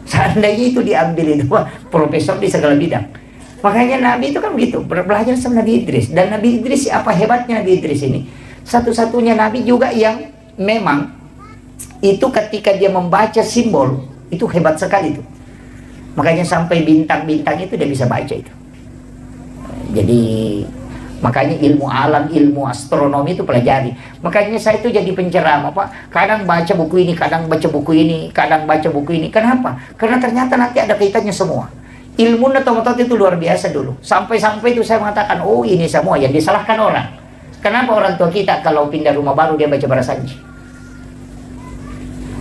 Seandainya itu diambil itu profesor di segala bidang. Makanya Nabi itu kan begitu, belajar sama Nabi Idris. Dan Nabi Idris, apa hebatnya Nabi Idris ini? Satu-satunya Nabi juga yang memang itu ketika dia membaca simbol, itu hebat sekali itu. Makanya sampai bintang-bintang itu dia bisa baca itu. Jadi makanya ilmu alam, ilmu astronomi itu pelajari. Makanya saya itu jadi penceramah, Pak. Kadang baca buku ini, kadang baca buku ini, kadang baca buku ini. Kenapa? Karena ternyata nanti ada kaitannya semua. Ilmu otot itu luar biasa dulu. Sampai-sampai itu saya mengatakan, oh ini semua yang disalahkan orang. Kenapa orang tua kita kalau pindah rumah baru dia baca Barasanji?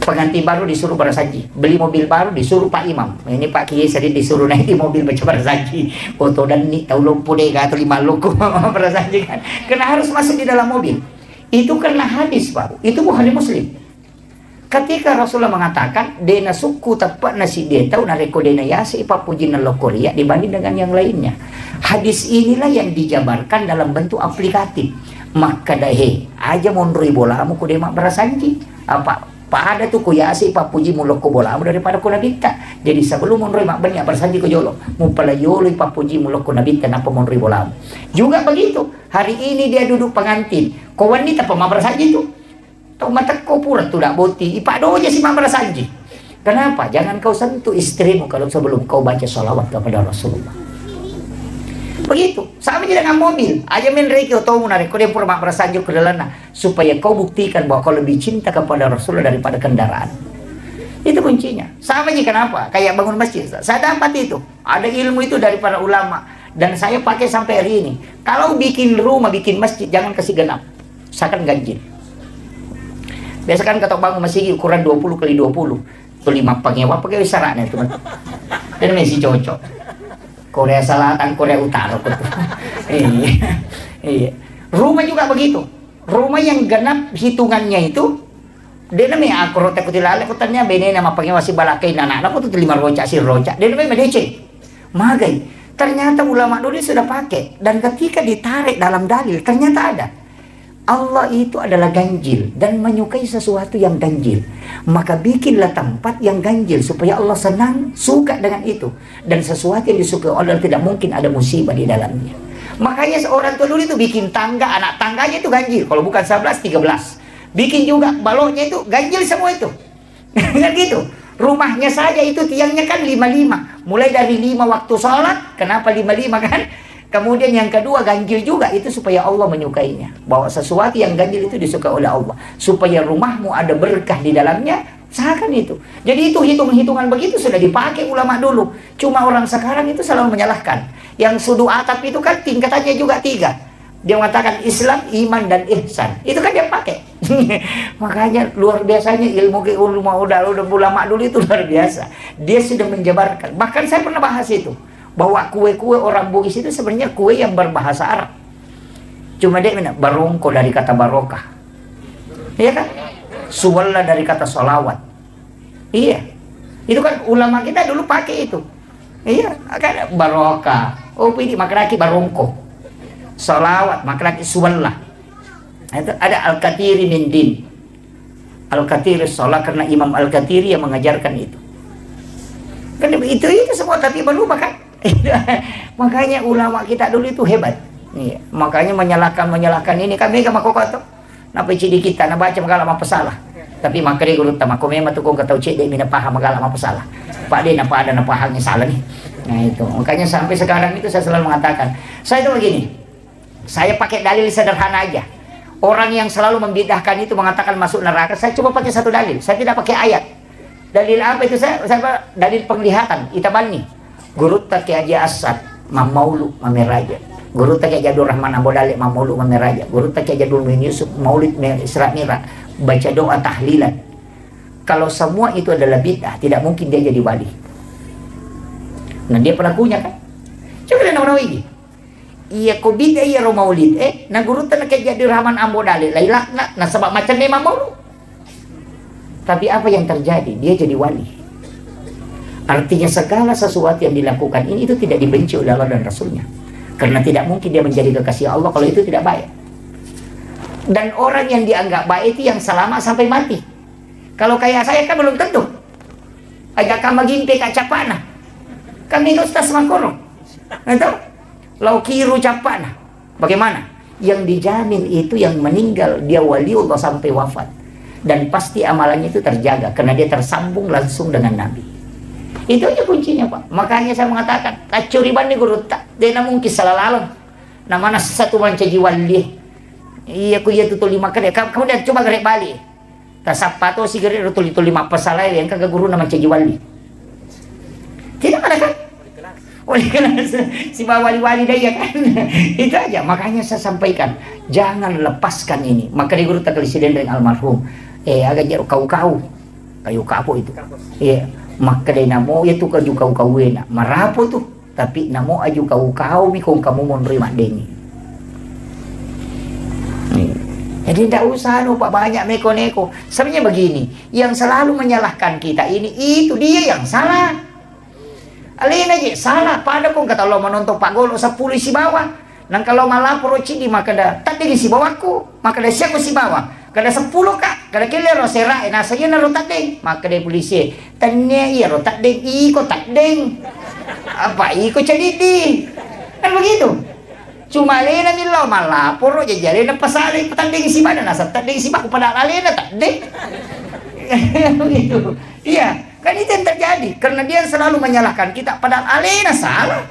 Pengantin baru disuruh Barasanji, beli mobil baru disuruh Pak Imam. Ini Pak Kiai sering disuruh naik di mobil baca Barasanji. Foto dan ni tahu lompo deh atau 5 loko Barasanji kan. Karena harus masuk di dalam mobil. Itu karena hadis Pak. Itu Bukhari Muslim. Ketika Rasulullah mengatakan dena suku tepat nasi dia tahu nareko dena yasi papujinan lokoria dibanding dengan yang lainnya. Hadis inilah yang dijabarkan dalam bentuk aplikatif. Maka dahe aja mondroi bolamu ku demak Barasanji. Apa pada tu kuyasi papuji mulok ko bolamu daripada ko nabita. Jadi sebelum monroi mak banyak Barasanji ko jolo. Mupala yolo papuji mulok ko nabita napa monroi bolamu. Juga begitu. Hari ini dia duduk pengantin. Ko wanita pa Barasanji tu. Tau mata ko pura tu dak boti. Ipak do aja si Barasanji. Kenapa? Jangan kau sentuh istrimu kalau sebelum kau baca sholawat kepada Rasulullah. Begitu. Sama aja dengan mobil. Aja main reki atau menarik kau dia pura mak Barasanji ke dalamnya supaya kau buktikan bahwa kau lebih cinta kepada Rasulullah daripada kendaraan. Itu kuncinya. Sama aja kenapa? Kayak bangun masjid. Saya dapat itu. Ada ilmu itu dari para ulama dan saya pakai sampai hari ini. Kalau bikin rumah, bikin masjid jangan kasih genap. Usahakan ganjil. Biasa kan kata bangun masjid ukuran 20 kali 20. Itu 5 pengewa pakai isaratnya itu. Dan masih cocok. Korea Selatan, Korea Utara. Iya. Rumah juga begitu. Rumah yang genap hitungannya itu dia namanya akro tekutilale kutanya bene nama pengewa si balakai anak aku tuh 5 rocak si rocak. Dia namanya medece. Magai. Ternyata ulama dulu sudah pakai dan ketika ditarik dalam dalil ternyata ada. Allah itu adalah ganjil dan menyukai sesuatu yang ganjil. Maka bikinlah tempat yang ganjil supaya Allah senang, suka dengan itu. Dan sesuatu yang disukai Allah tidak mungkin ada musibah di dalamnya. Makanya seorang tua dulu itu bikin tangga, anak tangganya itu ganjil. Kalau bukan 11, 13. Bikin juga baloknya itu ganjil semua itu. Kan gitu. Rumahnya saja itu tiangnya kan 55. Mulai dari 5 waktu sholat. Kenapa 55 kan? Kemudian yang kedua ganjil juga itu supaya Allah menyukainya. Bahwa sesuatu yang ganjil itu disukai oleh Allah. Supaya rumahmu ada berkah di dalamnya. Usahakan itu. Jadi itu hitung-hitungan begitu sudah dipakai ulama dulu. Cuma orang sekarang itu selalu menyalahkan. Yang sudu atap itu kan tingkatannya juga 3. Dia mengatakan Islam, iman, dan ihsan. Itu kan dia pakai. Makanya luar biasanya ilmu ulama dulu itu luar biasa. Dia sudah menjabarkan. Bahkan saya pernah bahas itu. Bahwa kue-kue orang Bugis itu sebenarnya kue yang berbahasa Arab. Cuma dia bilang barongko dari kata barokah. Iya kan? Suwalla dari kata solawat. Iya. Itu kan ulama kita dulu pakai itu. Iya, kan barokah. Oh, ini makraki barongko. Solawat, makraki suwalla. Itu ada Al-Katiri min din. Al-Katiri sholat karena Imam Al-Katiri yang mengajarkan itu. Kan itu semua tapi berubah kan? Makanya ulama kita dulu itu hebat. Iya. Makanya menyalahkan ini kami ke makokoto. Napa cidi kita na baca magala mapasalah. Tapi makare guru tama ko memang tuh kung kataw cidi mina paham magala mapasalah. Pak de napa ada napa hangnya salah nih. Nah itu. Makanya sampai sekarang itu saya selalu mengatakan, saya itu begini. Saya pakai dalil sederhana aja. Orang yang selalu membidahkan itu mengatakan masuk neraka, saya coba pakai satu dalil. Saya tidak pakai ayat. Dalil apa itu saya dalil penglihatan, itabani. Guru tak aja asad, mamaulu mameraja. Guru tak aja Rahman Abodale mamaulu mameraja. Guru tak aja Min Yusuf maulid Isra Mi'raj. Baca doa tahlilan. Kalau semua itu adalah bid'ah, tidak mungkin dia jadi wali. Nah dia pelakunya kan. Coba lihat nama ini. Iya ko bid'ah iya ro maulid. Nah guru tak aja Rahman Abodale lailak nah sebab macam dia mamaulu. Tapi apa yang terjadi? Dia jadi wali. Artinya segala sesuatu yang dilakukan ini itu tidak dibenci oleh Allah dan Rasulnya. Karena tidak mungkin dia menjadi kekasih Allah kalau itu tidak baik. Dan orang yang dianggap baik itu yang selamat sampai mati. Kalau kayak saya kan belum tentu. Agak kamagimpe kacapana. Kami itu ustaz makoro. Itu lau kiru capana. Bagaimana? Yang dijamin itu yang meninggal dia waliullah sampai wafat. Dan pasti amalannya itu terjaga karena dia tersambung langsung dengan Nabi. Itu aja kuncinya Pak. Makanya saya mengatakan kacuriban nih guru tak. Dia mungkin salah lalang. Namanya satu manca jiwali. Iya ku iya tutul lima kali. Kemudian coba gerek balik. Tasapato si gerek tutul lima pasalai yang kagak guru nama manca jiwali. Tidak ada kan? Oleh kelas si wali-wali daya kan. Itu aja. Makanya saya sampaikan, jangan lepaskan ini. Maka di guru tak presiden dengan almarhum. Agak jauh kau kayu kapo itu. Iya. Maka dia namo itu kaju kau enak. Marapo tuh. Tapi namo aju kau mikong kamu mau nerima deni. Jadi tidak usah lupa banyak neko-neko. Sebenarnya begini, yang selalu menyalahkan kita ini itu dia yang salah. Alin aja salah. Pada kong kata lo menonton Pak Golo 10 si bawah. Nang kalau malah poroci di maka dah tak di si bawahku, maka dah siapa si bawah. Kada 10 kak, kada kira ro serai na saya na ro tak deng. Maka dia polisi, tanya iya ro tak deng, iko tak deng. Apa iko cadidi? Kan begitu. Cuma lena milo malah poro jadi na pasali petanding si mana nasa tak deng si baku pada alena tak deng. Begitu. Iya, kan itu yang terjadi karena dia selalu menyalahkan kita padahal alena salah.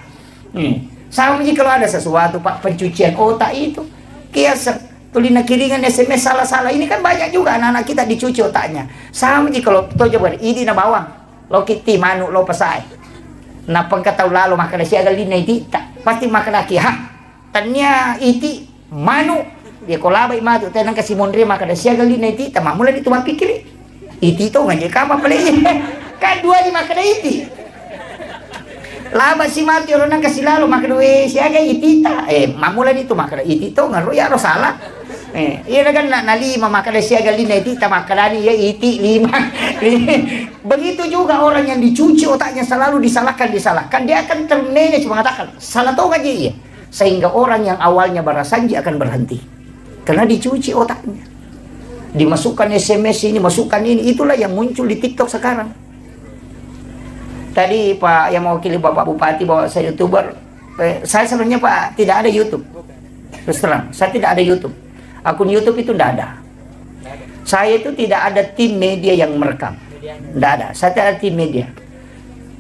Sama aja kalau ada sesuatu Pak pencucian otak itu kiasa tulina kiringan SMS salah-salah ini kan banyak juga anak-anak kita dicuci otaknya. Sama aja kalau to coba ini na bawang lo kiti manu lo pasai. Na pangkatau lalu maka si agal lina iti pasti maka laki tanya iti manu dia kolabay matu tenang kasi mondre maka si agal lina iti tamamula itu mapikir iti to ngajak apa pala kan dua di maka iti laba si mati orang nang kasi lalu maka si agal iti mamula itu maka iti to ngaro ya ro salah iya kan na lima maka siya galina iti tamakalani ya iti 5. Begitu juga orang yang dicuci otaknya selalu disalahkan dia akan termanage mengatakan salah tau aja iya sehingga orang yang awalnya barasanji akan berhenti karena dicuci otaknya dimasukkan SMS ini masukkan ini itulah yang muncul di TikTok sekarang. Tadi Pak yang mewakili Bapak Bupati bahwa saya YouTuber saya sebenarnya Pak tidak ada YouTube terus terang saya tidak ada YouTube. Akun YouTube itu tidak ada. Saya itu tidak ada tim media yang merekam. Tidak ada. Saya tidak ada tim media.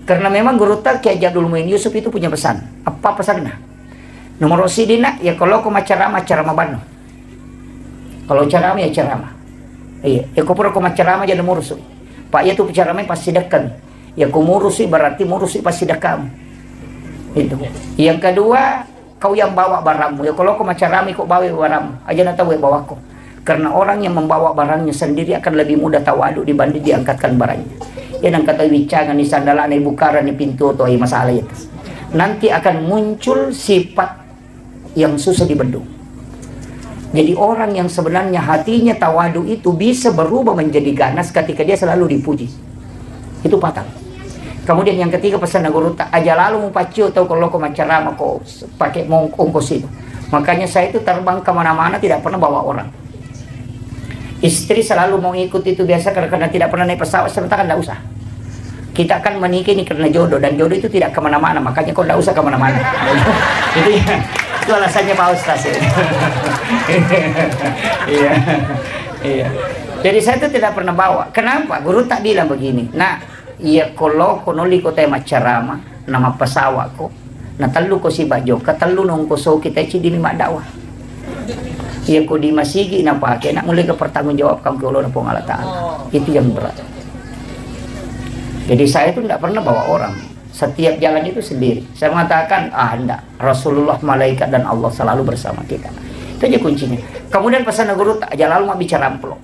Karena memang Guru Tak Kiai Jadul Muin Yusuf itu punya pesan. Apa pesannya? Nomor sidina ya kalau kau ceramah bano. Kalau ceramah ya ceramah. Iya. Ya kau pura kau ceramah jadi murusi. Pak ya tuh ceramah pasti dekat. Ya kau murusi berarti murusi pasti dekat. Itu. Yang kedua kau yang bawa barangmu ya kalau kau macam rami kau bawa barangmu aja nak tahu bawa kau karena orang yang membawa barangnya sendiri akan lebih mudah tawadu dibanding diangkatkan barangnya ya nang kata wicangan ni sandalan ni bukaran ni pintu atau masalah itu nanti akan muncul sifat yang susah dibendung. Jadi orang yang sebenarnya hatinya tawadu itu bisa berubah menjadi ganas ketika dia selalu dipuji itu fatal. Kemudian yang ketiga pesan Guru Tak aja lalu mau pacu atau kalau kau ceramah kau pakai ongkos itu. Makanya saya itu terbang kemana-mana tidak pernah bawa orang. Istri selalu mau ikut itu biasa karena tidak pernah naik pesawat sebentar kan tidak usah. Kita akan menikah ini karena jodoh dan jodoh itu tidak kemana-mana makanya kau tidak usah kemana-mana. Itu ya, itu alasannya Pak Ustaz. Iya, iya. Jadi saya itu tidak pernah bawa. Kenapa? Guru Tak bilang begini. Nah. Iya kalau konoli ko tayo macarama nama pasawa ko natalu ko si Bajo katalu nung ko so kita di lima dakwah iya ko di masigi na pake nak mulai ke pertanggung jawab kang kulo na pong Ta'ala itu yang berat. Jadi saya itu tidak pernah bawa orang setiap jalan itu sendiri saya mengatakan enggak Rasulullah malaikat dan Allah selalu bersama kita itu aja kuncinya. Kemudian pesan Guru Tak aja lalu mau bicara amplop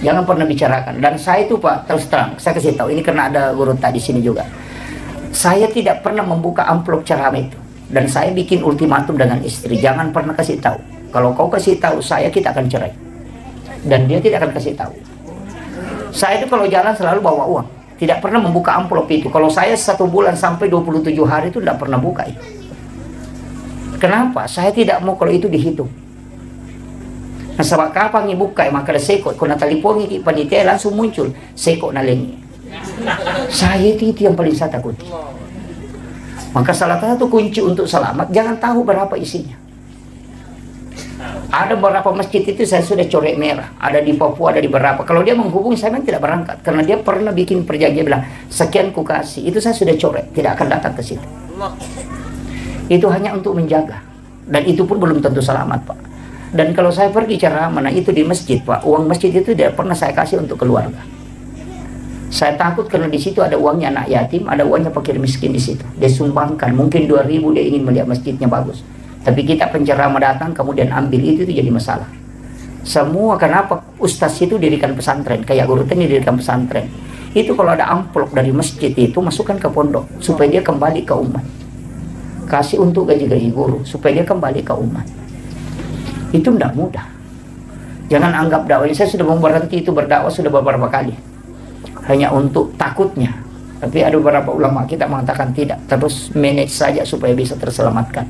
jangan pernah bicarakan dan saya itu Pak terus terang saya kasih tahu ini karena ada Guru Tak di sini juga saya tidak pernah membuka amplop ceramah itu dan saya bikin ultimatum dengan istri jangan pernah kasih tahu kalau kau kasih tahu saya kita akan cerai dan dia tidak akan kasih tahu. Saya itu kalau jalan selalu bawa uang tidak pernah membuka amplop itu kalau saya 1 bulan sampai 27 hari itu tidak pernah buka itu. Kenapa? Saya tidak mau kalau itu dihitung. Nah, sebab kapan ibuka maka sekot kau natalipongi panitia langsung muncul sekot nalengi. Saya itu yang paling saya takuti. Maka salah satu kunci untuk selamat jangan tahu berapa isinya. Ada beberapa masjid itu saya sudah coret merah, ada di Papua, ada di beberapa. Kalau dia menghubungi saya memang tidak berangkat karena dia pernah bikin perjanjian bilang sekian ku kasih. Itu saya sudah coret, tidak akan datang ke situ. Itu hanya untuk menjaga, dan itu pun belum tentu selamat, Pak. Dan kalau saya pergi ceramah itu di masjid, Pak, uang masjid itu tidak pernah saya kasih untuk keluarga. Saya takut karena di situ ada uangnya anak yatim, ada uangnya fakir miskin di situ. Dia sumbangkan, mungkin 2.000 dia ingin melihat masjidnya bagus. Tapi kita penceramah datang kemudian ambil itu jadi masalah. Semua kenapa ustaz itu dirikan pesantren, kayak guru ini dirikan pesantren. Itu kalau ada amplop dari masjid itu masukkan ke pondok supaya dia kembali ke umat. Kasih untuk gaji-gaji guru supaya dia kembali ke umat. Itu tidak mudah. Jangan anggap dakwah ini, saya sudah mau berhenti itu berdakwah sudah beberapa kali. Hanya untuk takutnya. Tapi ada beberapa ulama kita mengatakan tidak, terus manage saja supaya bisa terselamatkan.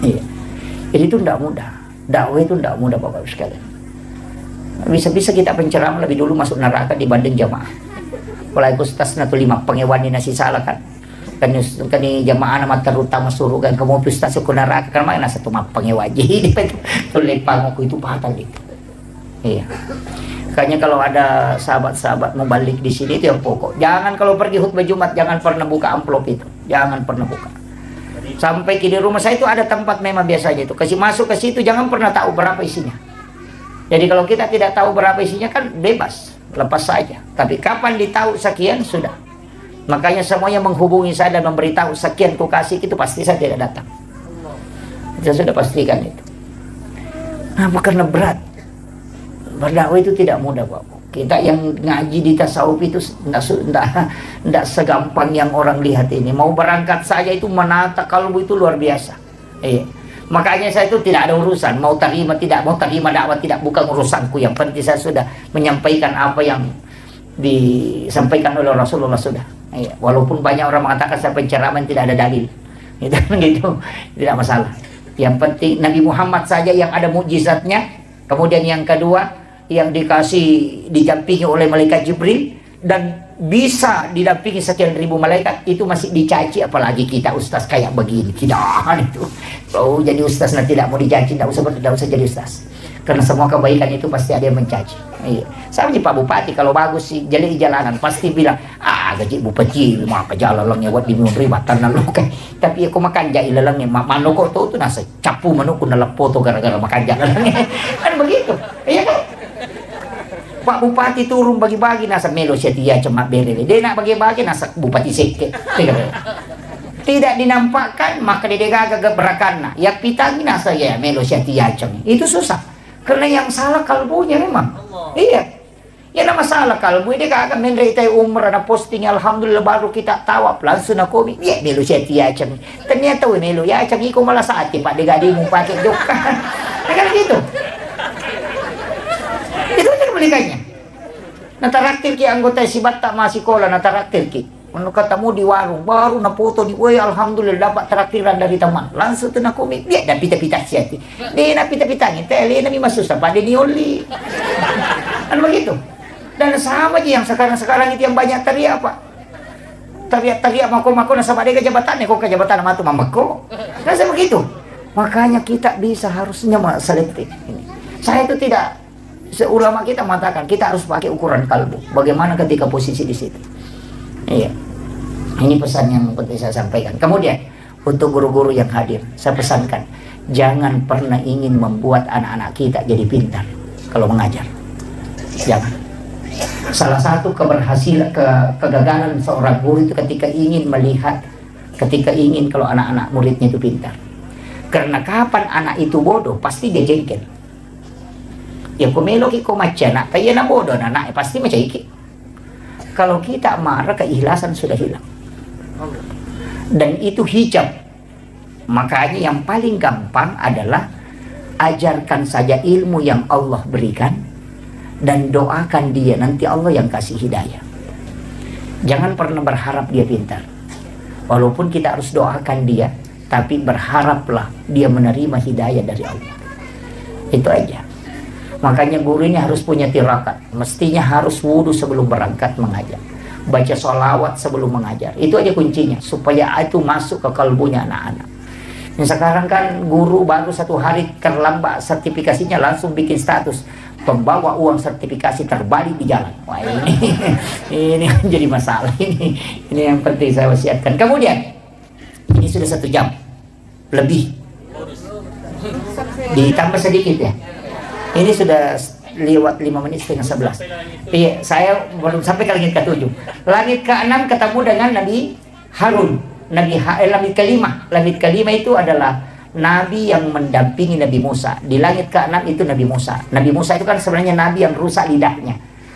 Iya. Jadi itu tidak mudah. Dakwah itu tidak mudah Bapak sekalian. Bisa-bisa kita penceramah lebih dulu masuk neraka dibanding jamaah. Mulai Ustaz natu 5 pengewani nasi salah kan. Kan jamaah nama terutama suruh kan kamu Ustaz ke neraka kan mana satu map pengewaji itu lepang aku itu patah gitu. Iya. Kayaknya kalau ada sahabat-sahabat mau balik di sini itu yang pokok. Jangan kalau pergi khutbah Jumat jangan pernah buka amplop itu. Jangan pernah buka. Sampai di rumah saya itu ada tempat memang biasanya itu. Kasih masuk ke situ jangan pernah tahu berapa isinya. Jadi kalau kita tidak tahu berapa isinya kan bebas, lepas saja. Tapi kapan ditahu sekian sudah. Makanya semuanya menghubungi saya dan memberitahu sekian ku kasih itu pasti saya tidak datang. Saya sudah pastikan itu. Nah, karena berat. Berdakwah itu tidak mudah, Pak. Kita yang ngaji di tasawuf itu tidak segampang yang orang lihat ini. Mau berangkat saja itu menata kalbu itu luar biasa. Iya. Makanya saya itu tidak ada urusan mau terima tidak mau terima dakwah tidak, bukan urusanku. Yang penting saya sudah menyampaikan apa yang disampaikan oleh Rasulullah sudah. Iya. Walaupun banyak orang mengatakan saya penceramah tidak ada dalil. Itu gitu, tidak masalah. Yang penting Nabi Muhammad saja yang ada mukjizatnya. Kemudian yang kedua yang didampingi oleh malaikat Jibril dan bisa didampingi sekian ribu malaikat, itu masih dicaci, apalagi kita ustaz kayak begini. Tidak itu. Oh, jadi ustaz nah tidak mau dicaci, tidak usah jadi ustaz. Karena semua kebaikan itu pasti ada yang mencaci. Iya. Sama di Pak Bupati kalau bagus sih jadi di jalanan pasti bilang, gaji bupati maka jalan langnya buat dimuri matan lalu kan. Tapi aku makan jai lalangnya mano kok tuh nasa capu mano ku nalap foto gara-gara makan jalalangnya. Kan begitu. Iya kan? Pak Bupati turun bagi-bagi nasa melo setia cuma berele. Dia nak bagi-bagi nasa Bupati seke. Tidak dinampakkan maka dia gagak berakan. Ya pitangi nasa ya melo setia cem. Itu susah. Karena yang salah kalbunya memang. Iya. Ya nama salah kalbu dia kagak menderita umrah na posting alhamdulillah baru kita tawaf langsung na komi. Ya melo setia cem. Ternyata melo ya cem iko malah saat Pak dia gadimu pakai dokan. Kan gitu. Itu aja kebalikannya. Nataraktir ki anggota si Batak masih kola nataraktir ki. Kalau ketemu di warung baru na foto di, woi alhamdulillah dapat traktiran dari teman. Langsung tu nak komik dia dan pita-pita siati. Dia nak pita-pitanya tele na masuk sampai dia nioli. Kan begitu. Dan sama aja yang sekarang itu yang banyak teriak Pak. Teriak mako-mako na sama dia kejabatannya kok kejabatan sama tu mamako. Rasa begitu. Makanya kita bisa harusnya selektif ini. Saya itu tidak ulama kita mengatakan kita harus pakai ukuran kalbu. Bagaimana ketika posisi di situ? Iya. Ini pesan yang penting saya sampaikan. Kemudian untuk guru-guru yang hadir, saya pesankan jangan pernah ingin membuat anak-anak kita jadi pintar kalau mengajar. Jangan. Salah satu kegagalan seorang guru itu ketika ingin kalau anak-anak muridnya itu pintar. Karena kapan anak itu bodoh, pasti dia jengkel. Ya kumelo ki ko maca nak kaya na bodoh anak pasti macam iki. Kalau kita marah keikhlasan sudah hilang. Dan itu hijab. Makanya yang paling gampang adalah ajarkan saja ilmu yang Allah berikan dan doakan dia, nanti Allah yang kasih hidayah. Jangan pernah berharap dia pintar. Walaupun kita harus doakan dia, tapi berharaplah dia menerima hidayah dari Allah. Itu aja. Makanya guru ini harus punya tirakat. Mestinya harus wudhu sebelum berangkat mengajar. Baca sholawat sebelum mengajar. Itu aja kuncinya. Supaya itu masuk ke kalbunya anak-anak. Yang sekarang kan guru baru 1 hari terlambat sertifikasinya langsung bikin status. Pembawa uang sertifikasi terbalik di jalan. Wah ini jadi masalah. Ini yang penting saya wasiatkan. Kemudian, ini sudah 1 jam. lebih. Ditambah sedikit ya. Ini sudah lewat 5 menit setengah 11. Iya, saya belum sampai ke langit ke-7. Langit ke-6 ketemu dengan Nabi Harun. Langit ke-5. Langit ke-5 itu adalah Nabi yang mendampingi Nabi Musa. Di langit ke-6 itu Nabi Musa. Nabi Musa itu kan sebenarnya Nabi yang rusak lidahnya.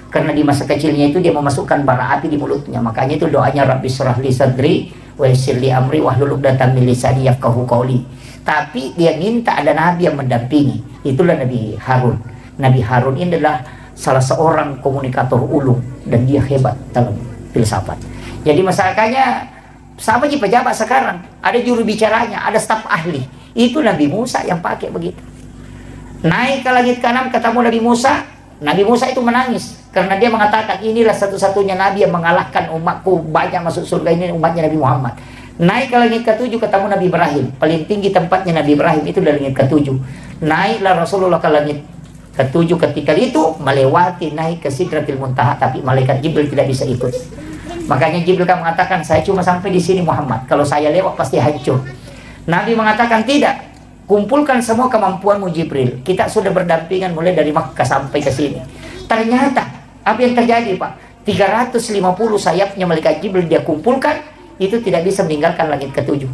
Karena di masa kecilnya itu dia memasukkan bara api di mulutnya. Makanya itu doanya Rabbi syrah li sadri wa yassir li amri wahlul 'uqdatam min lisani yafqahu qawli. Tapi dia minta ada Nabi yang mendampingi. Itulah Nabi Harun. Nabi Harun ini adalah salah seorang komunikator ulung dan dia hebat dalam filsafat. Jadi masyarakatnya sama aja pejabat sekarang, ada juru bicaranya, ada staf ahli. Itu Nabi Musa yang pakai begitu. Naik ke langit ke-6 ketemu Nabi Musa. Nabi Musa itu menangis karena dia mengatakan inilah satu-satunya Nabi yang mengalahkan umatku banyak masuk surga, ini umatnya Nabi Muhammad. Naik ke langit ke-7 ketemu Nabi Ibrahim. Paling tinggi tempatnya Nabi Ibrahim itu di langit ke-7. Naiklah Rasulullah ke langit ke-7 ketika itu melewati naik ke Sidratil Muntaha, tapi malaikat Jibril tidak bisa ikut. Makanya Jibril kan mengatakan saya cuma sampai di sini Muhammad, kalau saya lewat pasti hancur. Nabi mengatakan tidak, kumpulkan semua kemampuanmu Jibril, kita sudah berdampingan mulai dari Makkah sampai ke sini. Ternyata apa yang terjadi Pak, 350 sayapnya malaikat Jibril dia kumpulkan, itu tidak bisa meninggalkan langit ke-7.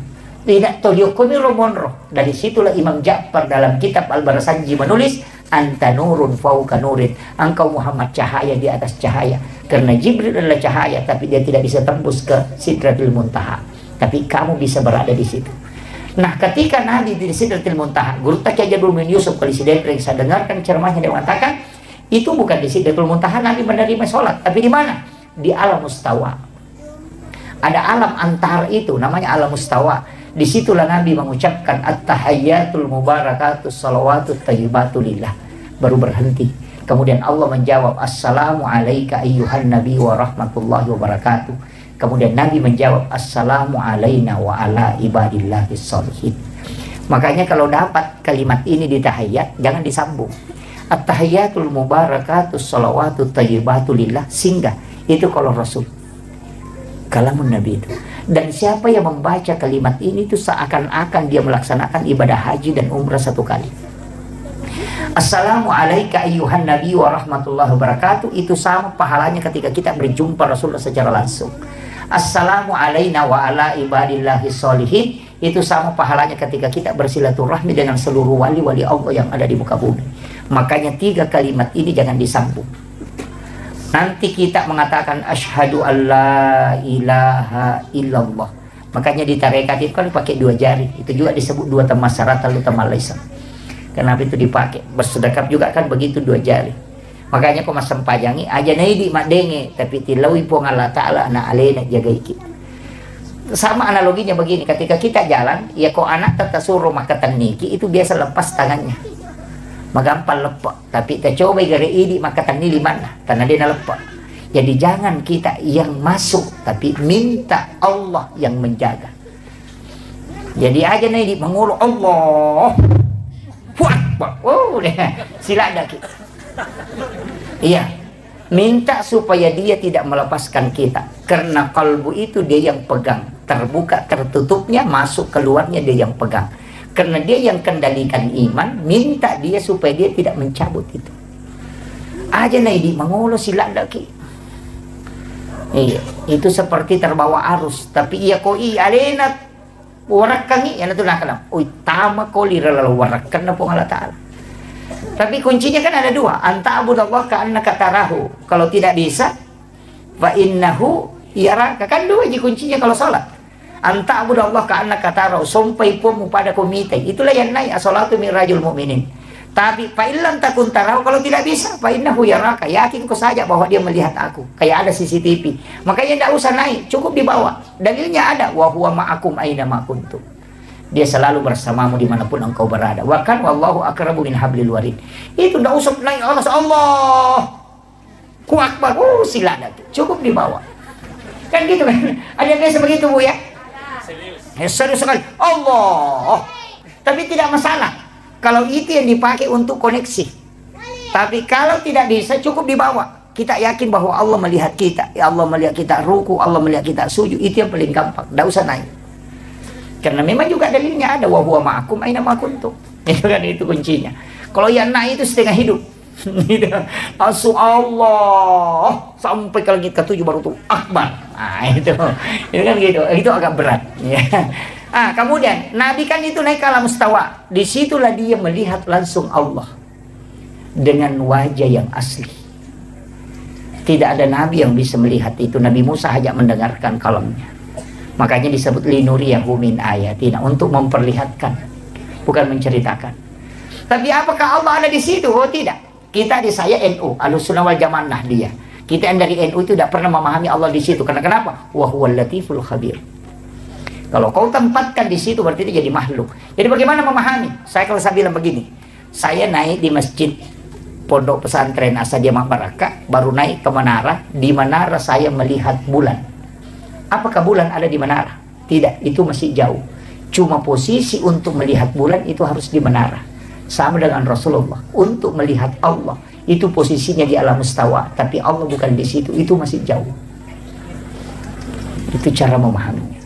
Tidak toliokomi romonroh. Dari situlah Imam Ja'far dalam kitab Al-Barasanji menulis anta nurun fauka nurin, engkau Muhammad cahaya di atas cahaya. Karena Jibril adalah cahaya, tapi dia tidak bisa tembus ke Sidratil Muntaha, tapi kamu bisa berada di situ. Nah ketika Nabi di Sidratil Muntaha, Guru Kiai Jadul bin Yusuf Kalisidentri, saya dengarkan ceramahnya, dia mengatakan itu bukan di Sidratil Muntaha Nabi menerima sholat, tapi di mana? Di alam mustawa. Ada alam antara itu namanya alam mustawa. Disitulah Nabi mengucapkan at-tahayyatul mubarakatus salawatut thayyibatu lillah. Baru berhenti. Kemudian Allah menjawab assalamu alayka ayyuhan nabi wa rahmatullahi wa barakatuh. Kemudian Nabi menjawab assalamu alayna wa ala ibadillahis sholihin. Makanya kalau dapat kalimat ini di tahiyyat jangan disambung. At-tahayyatul mubarakatus salawatut thayyibatu lillah, singgah. Itu kalau Rasul, kalamun Nabi itu. Dan siapa yang membaca kalimat ini itu seakan-akan dia melaksanakan ibadah haji dan umrah satu kali. Assalamu alayka ayyuhan nabi wa rahmatullahi wa barakatuh, itu sama pahalanya ketika kita berjumpa Rasulullah secara langsung. Assalamu alayna wa ala ibadillahi sholihin, itu sama pahalanya ketika kita bersilaturahmi dengan seluruh wali-wali Allah yang ada di muka bumi. Makanya 3 kalimat ini jangan disambung. Nanti kita mengatakan asyhadu alla ilaha illallah. Makanya di tarekat itu kan pakai 2 jari. Itu juga disebut 2 tamasarat lalu tamalaisam. Kenapa itu dipakai? Bersedekap juga kan begitu 2 jari. Makanya kau masam pajangi aja naidi mak denge, tapi tilawi pong Allah Ta'ala na alena jaga iki. Sama analoginya begini, ketika kita jalan, ya kau anak tata suruh makatan niki itu biasa lepas tangannya. Magampang lepak, tapi kita coba gare ini maka tanili mana tanah dia lepak. Jadi jangan kita yang masuk, tapi minta Allah yang menjaga. Jadi aja nih mengulu Allah, sila ada kita. Iya, minta supaya dia tidak melepaskan kita, karena kalbu itu dia yang pegang, terbuka tertutupnya, masuk keluarnya dia yang pegang. Karena dia yang kendalikan iman, minta dia supaya dia tidak mencabut itu. Aja naidi mengulo sila daki. Iya, itu seperti terbawa arus. Tapi iya ko alena warak kangi, yan itu nakalam. Uy, tama ko lirala warak kan na po Allah Ta'ala. Tapi kuncinya kan ada 2. Anta abudallah ka'annaka tarahu. Kalau tidak bisa, fa innahu yaraka. Kan 2 aja kuncinya kalau sholat. Anta abudallah ka'annaka tarahu, sampai pun pada komite. Itulah yang naik as-salatu mirajul mu'minin. Tapi fa illam takun tarahu, kalau tidak bisa, fa innahu yaraka, yakin ko saja bahwa dia melihat aku, kayak ada CCTV. Makanya tidak usah naik, cukup di bawah. Dalilnya ada, wa huwa ma'akum aina ma kuntum. Dia selalu bersamamu dimanapun engkau berada. Wa kan wallahu aqrabu min hablil warid. Itu tidak usah naik atas Allah. Ku akbar, silakan. Cukup di bawah. Kan gitu kan? Ada yang biasa begitu Bu ya? Serius sekali Allah, tapi tidak masalah kalau itu yang dipakai untuk koneksi. Tapi kalau tidak bisa, cukup dibawa. Kita yakin bahwa Allah melihat kita, ya Allah melihat kita ruku, Allah melihat kita sujud, itu yang paling gampang. Tidak usah naik. Karena memang juga dalilnya ada, wa huwa ma'akum aina ma kuntum. Itu kan, itu kuncinya. Kalau yang naik itu setengah hidup. Gitu. Langsung Allah sampai ke langit ke-7 baru tuh akbar. Nah, itu kan gitu. Itu agak berat. Ya. Kemudian Nabi kan itu naik ke alam mustawa. Disitulah dia melihat langsung Allah dengan wajah yang asli. Tidak ada nabi yang bisa melihat itu. Nabi Musa hanya mendengarkan kalamnya. Makanya disebut linuriyahu min ayatina, untuk memperlihatkan, bukan menceritakan. Tapi apakah Allah ada di situ? Oh tidak. Kita di saya NU, Ahlussunnah wal Jamaah dia. Kita yang dari NU itu tidak pernah memahami Allah di situ. Karena kenapa? Wa huwal latiful khabir. Kalau kau tempatkan di situ berarti itu jadi makhluk. Jadi bagaimana memahami? Kalau saya bilang begini, saya naik di masjid Pondok Pesantren Asadiah Baraka, baru naik ke menara. Di menara saya melihat bulan. Apakah bulan ada di menara? Tidak, itu masih jauh. Cuma posisi untuk melihat bulan itu harus di menara. Sama dengan Rasulullah, untuk melihat Allah itu posisinya di alam mustawa, tapi Allah bukan di situ, itu masih jauh. Itu cara memahaminya.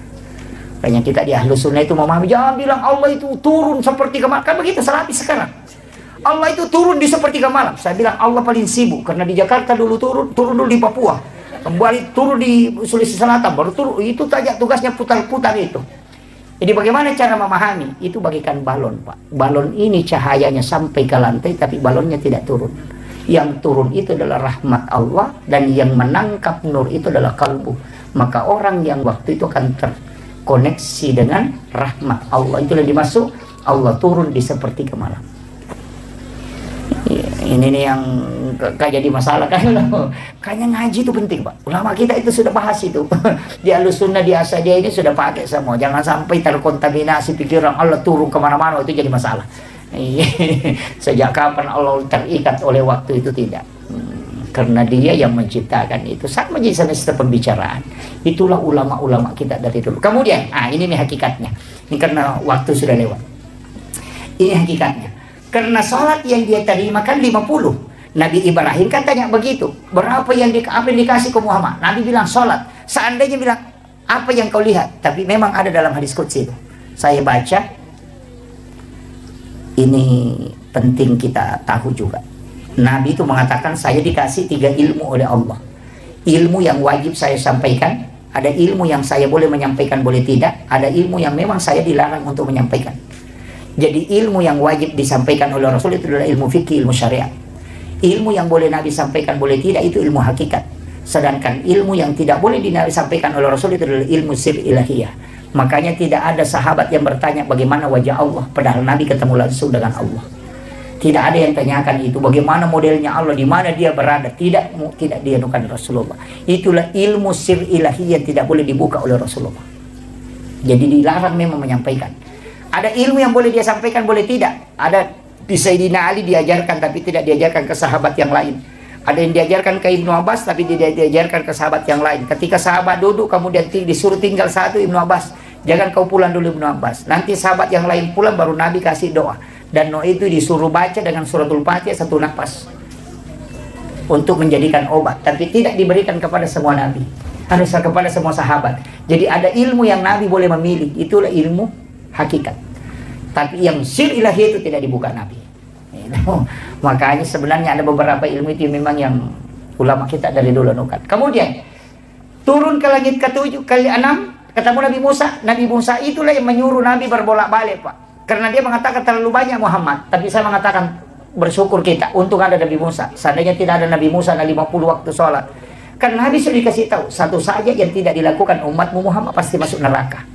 Banyak kita di Ahlussunnah itu memahami, jangan bilang Allah itu turun sepertiga malam. Kan begitu Salafi sekarang. Allah itu turun di sepertiga malam. Saya bilang Allah paling sibuk, karena di Jakarta dulu turun dulu di Papua, kembali turun di Sulawesi Selatan, baru turun. Itu saja tugasnya, putar-putar itu. Jadi bagaimana cara memahami? Itu bagaikan balon, Pak. Balon ini cahayanya sampai ke lantai, tapi balonnya tidak turun. Yang turun itu adalah rahmat Allah, dan yang menangkap nur itu adalah kalbu. Maka orang yang waktu itu akan terkoneksi dengan rahmat Allah. Itulah dimaksud Allah turun di sepertiga malam. Ini nih yang kayak jadi masalah kan. Kayaknya ngaji itu penting, Pak. Ulama kita itu sudah bahas itu. Di Ahlussunnah, di Asadiah ini sudah pakai semua. Jangan sampai terkontaminasi pikiran Allah turun kemana-mana, itu jadi masalah. Sejak kapan Allah terikat oleh waktu itu? Tidak. Karena dia yang menciptakan itu. Saat menjadi semesta pembicaraan. Itulah ulama-ulama kita dari dulu. Kemudian, ini nih hakikatnya. Ini karena waktu sudah lewat. Ini hakikatnya. Karena sholat yang dia terima kan 50. Nabi Ibrahim kan tanya begitu, berapa yang dikasih ke Muhammad? Nabi bilang sholat. Seandainya bilang, apa yang kau lihat? Tapi memang ada dalam hadis qudsi itu. Saya baca, ini penting kita tahu juga. Nabi itu mengatakan, saya dikasih 3 ilmu oleh Allah. Ilmu yang wajib saya sampaikan, ada ilmu yang saya boleh menyampaikan, boleh tidak, ada ilmu yang memang saya dilarang untuk menyampaikan. Jadi ilmu yang wajib disampaikan oleh Rasul itu adalah ilmu fikih, ilmu syariat. Ilmu yang boleh Nabi sampaikan, boleh tidak, itu ilmu hakikat. Sedangkan ilmu yang tidak boleh disampaikan oleh Rasul itu adalah ilmu sir ilahiyah. Makanya tidak ada sahabat yang bertanya bagaimana wajah Allah, padahal Nabi ketemu langsung dengan Allah. Tidak ada yang tanyakan itu, bagaimana modelnya Allah, di mana dia berada. Tidak dianukan Rasulullah. Itulah ilmu sir ilahiyah yang tidak boleh dibuka oleh Rasulullah. Jadi dilarang memang menyampaikan. Ada ilmu yang boleh dia sampaikan, boleh tidak. Ada di Sayyidina Ali diajarkan, tapi tidak diajarkan ke sahabat yang lain. Ada yang diajarkan ke Ibnu Abbas, tapi tidak diajarkan ke sahabat yang lain. Ketika sahabat duduk, kemudian disuruh tinggal satu Ibnu Abbas. Jangan kau pulang dulu Ibnu Abbas. Nanti sahabat yang lain pulang, baru Nabi kasih doa. Dan doa itu disuruh baca dengan suratul Fatihah 1 nafas. Untuk menjadikan obat. Tapi tidak diberikan kepada semua Nabi. Harus kepada semua sahabat. Jadi ada ilmu yang Nabi boleh memilih. Itulah ilmu hakikat. Tapi yang sir ilahi itu tidak dibuka Nabi. Makanya sebenarnya ada beberapa ilmu itu memang yang ulama kita dari dulu nukat. Kemudian turun ke langit ke-7 ke-6, ketemu Nabi Musa. Nabi Musa itulah yang menyuruh Nabi berbolak-balik, Pak. Karena dia mengatakan terlalu banyak Muhammad. Tapi saya mengatakan bersyukur kita untuk ada Nabi Musa. Seandainya tidak ada Nabi Musa, ada 50 waktu sholat. Karena Nabi sudah dikasih tahu, satu saja yang tidak dilakukan umatmu Muhammad pasti masuk neraka.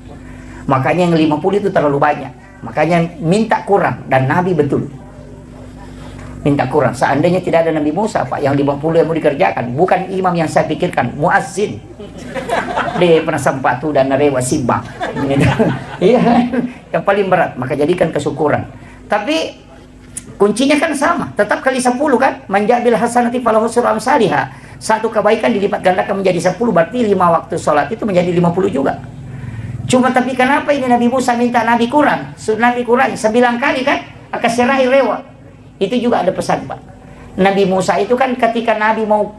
Makanya yang 50 itu terlalu banyak. Makanya minta kurang. Dan Nabi betul minta kurang. Seandainya tidak ada Nabi Musa, Pak, yang 50 yang mau dikerjakan. Bukan imam yang saya pikirkan, muazzin. Dia pernah sempatu dan narewa simbang. Iya, yang paling berat. Maka jadikan kesyukuran. Tapi kuncinya kan sama. Tetap kali 10 kan. Manjabil hasanati falahu syarru amsalihha. Satu kebaikan dilipat gandakan menjadi 10. Berarti 5 waktu sholat itu menjadi 50 juga. Cuma tapi kenapa ini Nabi Musa minta Nabi kurang? Nabi kurang 9 kali kan? Akasirahi rewa. Itu juga ada pesan, Pak. Nabi Musa itu kan ketika Nabi mau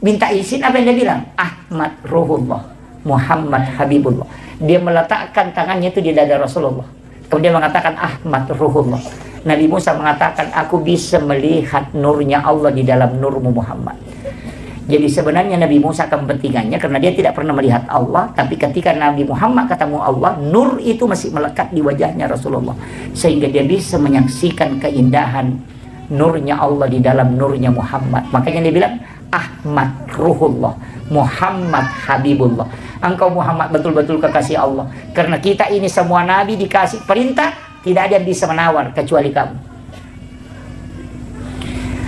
minta izin, apa yang dia bilang? Ahmad ruhullah. Muhammad Habibullah. Dia meletakkan tangannya itu di dada Rasulullah. Kemudian mengatakan Ahmad Ruhullah. Nabi Musa mengatakan, aku bisa melihat nurnya Allah di dalam nurmu Muhammad. Jadi sebenarnya Nabi Musa kepentingannya karena dia tidak pernah melihat Allah, tapi ketika Nabi Muhammad ketemu Allah, nur itu masih melekat di wajahnya Rasulullah, sehingga dia bisa menyaksikan keindahan nurnya Allah di dalam nurnya Muhammad. Makanya dia bilang Ahmad Ruhullah, Muhammad Habibullah. Engkau Muhammad betul-betul kekasih Allah. Karena kita ini semua nabi dikasih perintah, tidak ada yang bisa menawar kecuali kamu.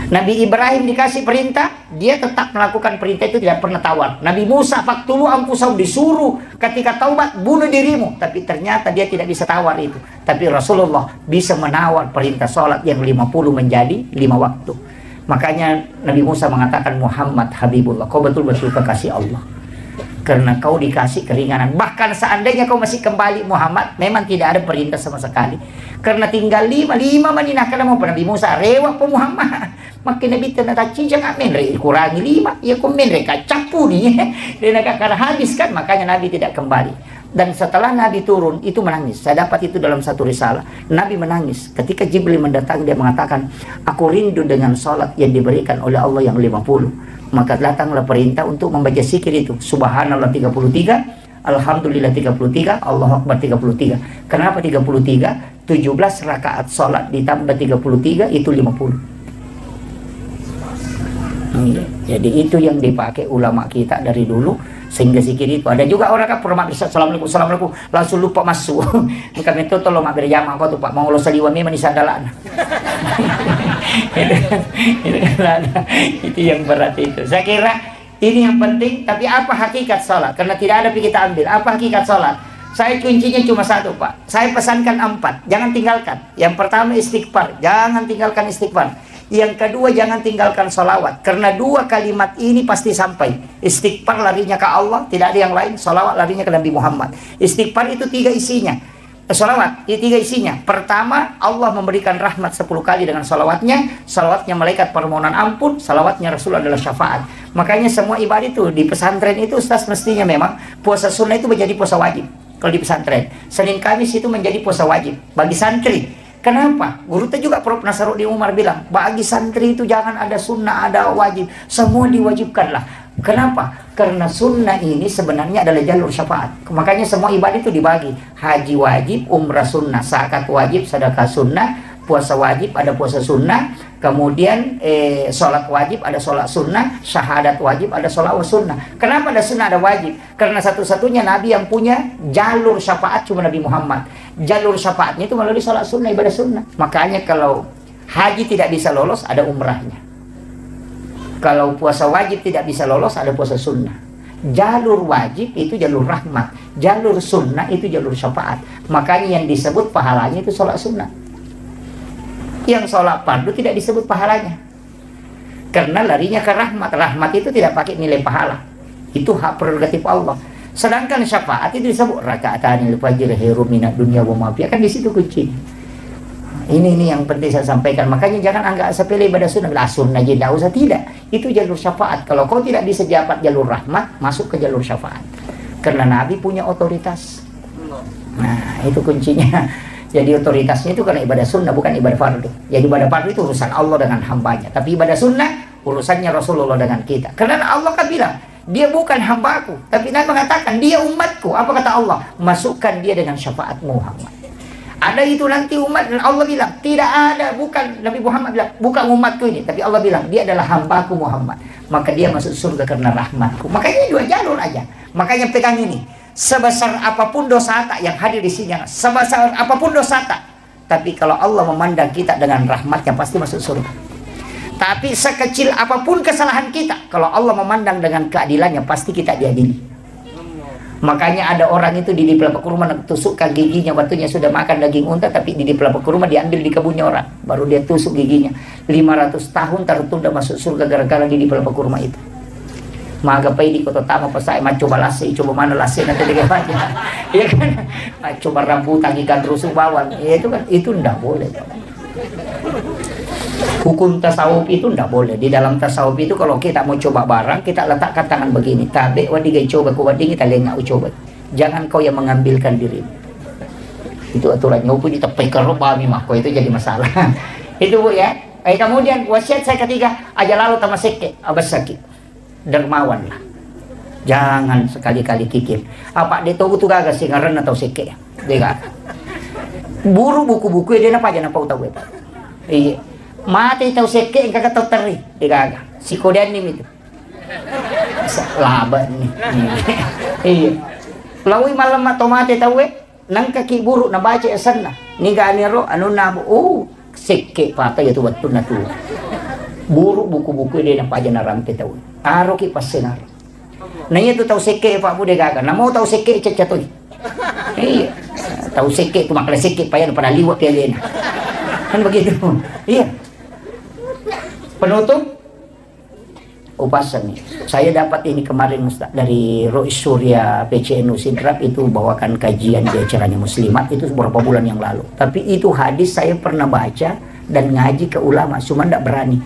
Nabi Ibrahim dikasih perintah, dia tetap melakukan perintah itu, tidak pernah tawar. Nabi Musa faktulu ampusau, disuruh ketika taubat bunuh dirimu, tapi ternyata dia tidak bisa tawar itu. Tapi Rasulullah bisa menawar perintah sholat yang 50 menjadi 5 waktu. Makanya Nabi Musa mengatakan Muhammad Habibullah, kau betul-betul kekasih Allah. Karena kau dikasih keringanan. Bahkan seandainya kau masih kembali Muhammad, memang tidak ada perintah sama sekali. Karena tinggal 5 maninah karena mau Nabi Musa rewak po Muhammad. Makin Nabi tenataci jangan menre kurangi 5, ya kau menre kacapu nih. Dan karena habis kan, makanya Nabi tidak kembali. Dan setelah Nabi turun itu menangis. Saya dapat itu dalam satu risalah. Nabi menangis ketika Jibril mendatangi, dia mengatakan, aku rindu dengan sholat yang diberikan oleh Allah yang 50. Maka datanglah perintah untuk membaca zikir itu. Subhanallah 33, Alhamdulillah 33, Allahu Akbar 33. Kenapa 33? 17 rakaat sholat ditambah 33 itu 50. Jadi itu yang dipakai ulama kita dari dulu, sehingga zikir itu. Ada juga orang kan pernah bisa assalamualaikum, assalamualaikum, langsung lupa masuk. Kami itu tolong mak berjamaah kau tuh Pak, mau lo saliwami manisandalan. Itu yang berat itu. Saya kira ini yang penting. Tapi apa hakikat sholat? Karena tidak ada kita ambil. Apa hakikat sholat? Saya kuncinya cuma satu Pak. Saya pesankan 4, jangan tinggalkan. Yang pertama istighfar, jangan tinggalkan istighfar. Yang kedua jangan tinggalkan sholawat, karena 2 kalimat ini pasti sampai. Istighfar larinya ke Allah, tidak ada yang lain. Sholawat larinya ke Nabi Muhammad. Istighfar itu 3 isinya. Sholawat itu 3 isinya. Pertama, Allah memberikan rahmat 10 kali dengan sholawatnya. Sholawatnya malaikat permohonan ampun. Sholawatnya Rasul adalah syafaat. Makanya semua ibadah itu di pesantren itu Ustaz mestinya memang puasa sunnah itu menjadi puasa wajib. Kalau di pesantren Senin Kamis itu menjadi puasa wajib bagi santri. Kenapa? Guru itu juga Prof. Nasaruddin Umar bilang, bagi santri itu jangan ada sunnah, ada wajib. Semua diwajibkanlah. Kenapa? Karena sunnah ini sebenarnya adalah jalur syafaat. Makanya semua ibadah itu dibagi. Haji wajib, umrah sunnah, zakat wajib, sedekah sunnah, puasa wajib, ada puasa sunnah. Kemudian sholat wajib, ada sholat sunnah. Syahadat wajib, ada sholat sunnah. Kenapa ada sunnah, ada wajib? Karena satu-satunya Nabi yang punya jalur syafaat cuma Nabi Muhammad. Jalur syafaatnya itu melalui sholat sunnah, ibadah sunnah. Makanya kalau haji tidak bisa lolos, ada umrahnya. Kalau puasa wajib tidak bisa lolos, ada puasa sunnah. Jalur wajib itu jalur rahmat, jalur sunnah itu jalur syafaat. Makanya yang disebut pahalanya itu sholat sunnah. Yang sholat fardu tidak disebut pahalanya, karena larinya ke rahmat. Rahmat itu tidak pakai nilai pahala, itu hak prerogatif Allah. Sedangkan syafaat itu disebut raka'atanil fajr khairum minad dunya wa ma fiha. Kan di situ kunci. Ini yang penting saya sampaikan. Makanya jangan anggap sepele ibadah sunnah. Lah sunnah aja enggak usah, tidak. Itu jalur syafaat. Kalau kau tidak bisa dapat jalur rahmat, masuk ke jalur syafaat. Karena Nabi punya otoritas. Nah, itu kuncinya. Jadi otoritasnya itu karena ibadah sunnah, bukan ibadah fardu. Jadi ibadah fardu itu urusan Allah dengan hambanya. Tapi ibadah sunnah urusannya Rasulullah dengan kita. Karena Allah kan bilang, dia bukan hambaku, tapi Nabi mengatakan dia umatku. Apa kata Allah? Masukkan dia dengan syafaat Muhammad. Ada itu nanti umat, dan Allah bilang tidak ada, bukan Nabi Muhammad bilang bukan umatku ini, tapi Allah bilang dia adalah hambaku Muhammad. Maka dia masuk surga karena rahmatku. Makanya 2 jalur aja. Makanya pegang ini. Sebesar apapun dosa tak yang hadir di sini, sebesar apapun dosa tak, tapi kalau Allah memandang kita dengan rahmatnya pasti masuk surga. Tapi sekecil apapun kesalahan kita, kalau Allah memandang dengan keadilannya pasti kita diadili. Makanya ada orang itu di pelapak kurma tusukkan giginya, waktunya sudah makan daging unta, tapi di pelapak kurma diambil di kebunnya orang, baru dia tusuk giginya. 500 tahun tertunda masuk surga gara-gara di pelapak kurma itu. Magapai di kota tama pasai coba lase, coba mana lase nanti dengan banyak, ya kan? Coba rambutan ikan rusuk bawang, ya itu kan itu ndak boleh. Hukum tasawuf itu tidak boleh. Di dalam tasawuf itu kalau kita mau coba barang, kita letakkan tangan begini. Tabe wadigai coba kuwading kita lengak coba. Jangan kau yang mengambilkan diri. Itu aturannya. Hukum ditepai keroba mimah kau itu jadi masalah. Itu Bu ya. Kemudian wasiat saya ketiga, aja lalu tama seke abas sakit. Dermawan lah. Jangan sekali-kali kikir. Apa dia tahu tu gagas sih ngaran atau seke. Dia buru buku-buku dia napa aja napa tahu itu. Iya. Mati tahu seke engkau tahu teri. Dia gagas. Si kodean nih itu. Laba nih. Iya. Lawi malam atau mati tahu nang kaki buruk na baca sana. Ni ga aniro anu nabu. Seke patah ya tu betul na tu. Buruk buku-buku dia napa aja narampe tahu. Aro ki pas senar. Nanya tu tahu seke Pak Bude gaga. Nah mau tahu seke cecatoy. Iya. Tahu seke tu makna seke payan pada liwat dia lain. Kan begitu. Iya. Penutup upasan nih. Saya dapat ini kemarin Ustaz dari Rois Surya PCNU Sidrap itu bawakan kajian di acaranya Muslimat itu beberapa bulan yang lalu. Tapi itu hadis saya pernah baca dan ngaji ke ulama, cuma tidak berani.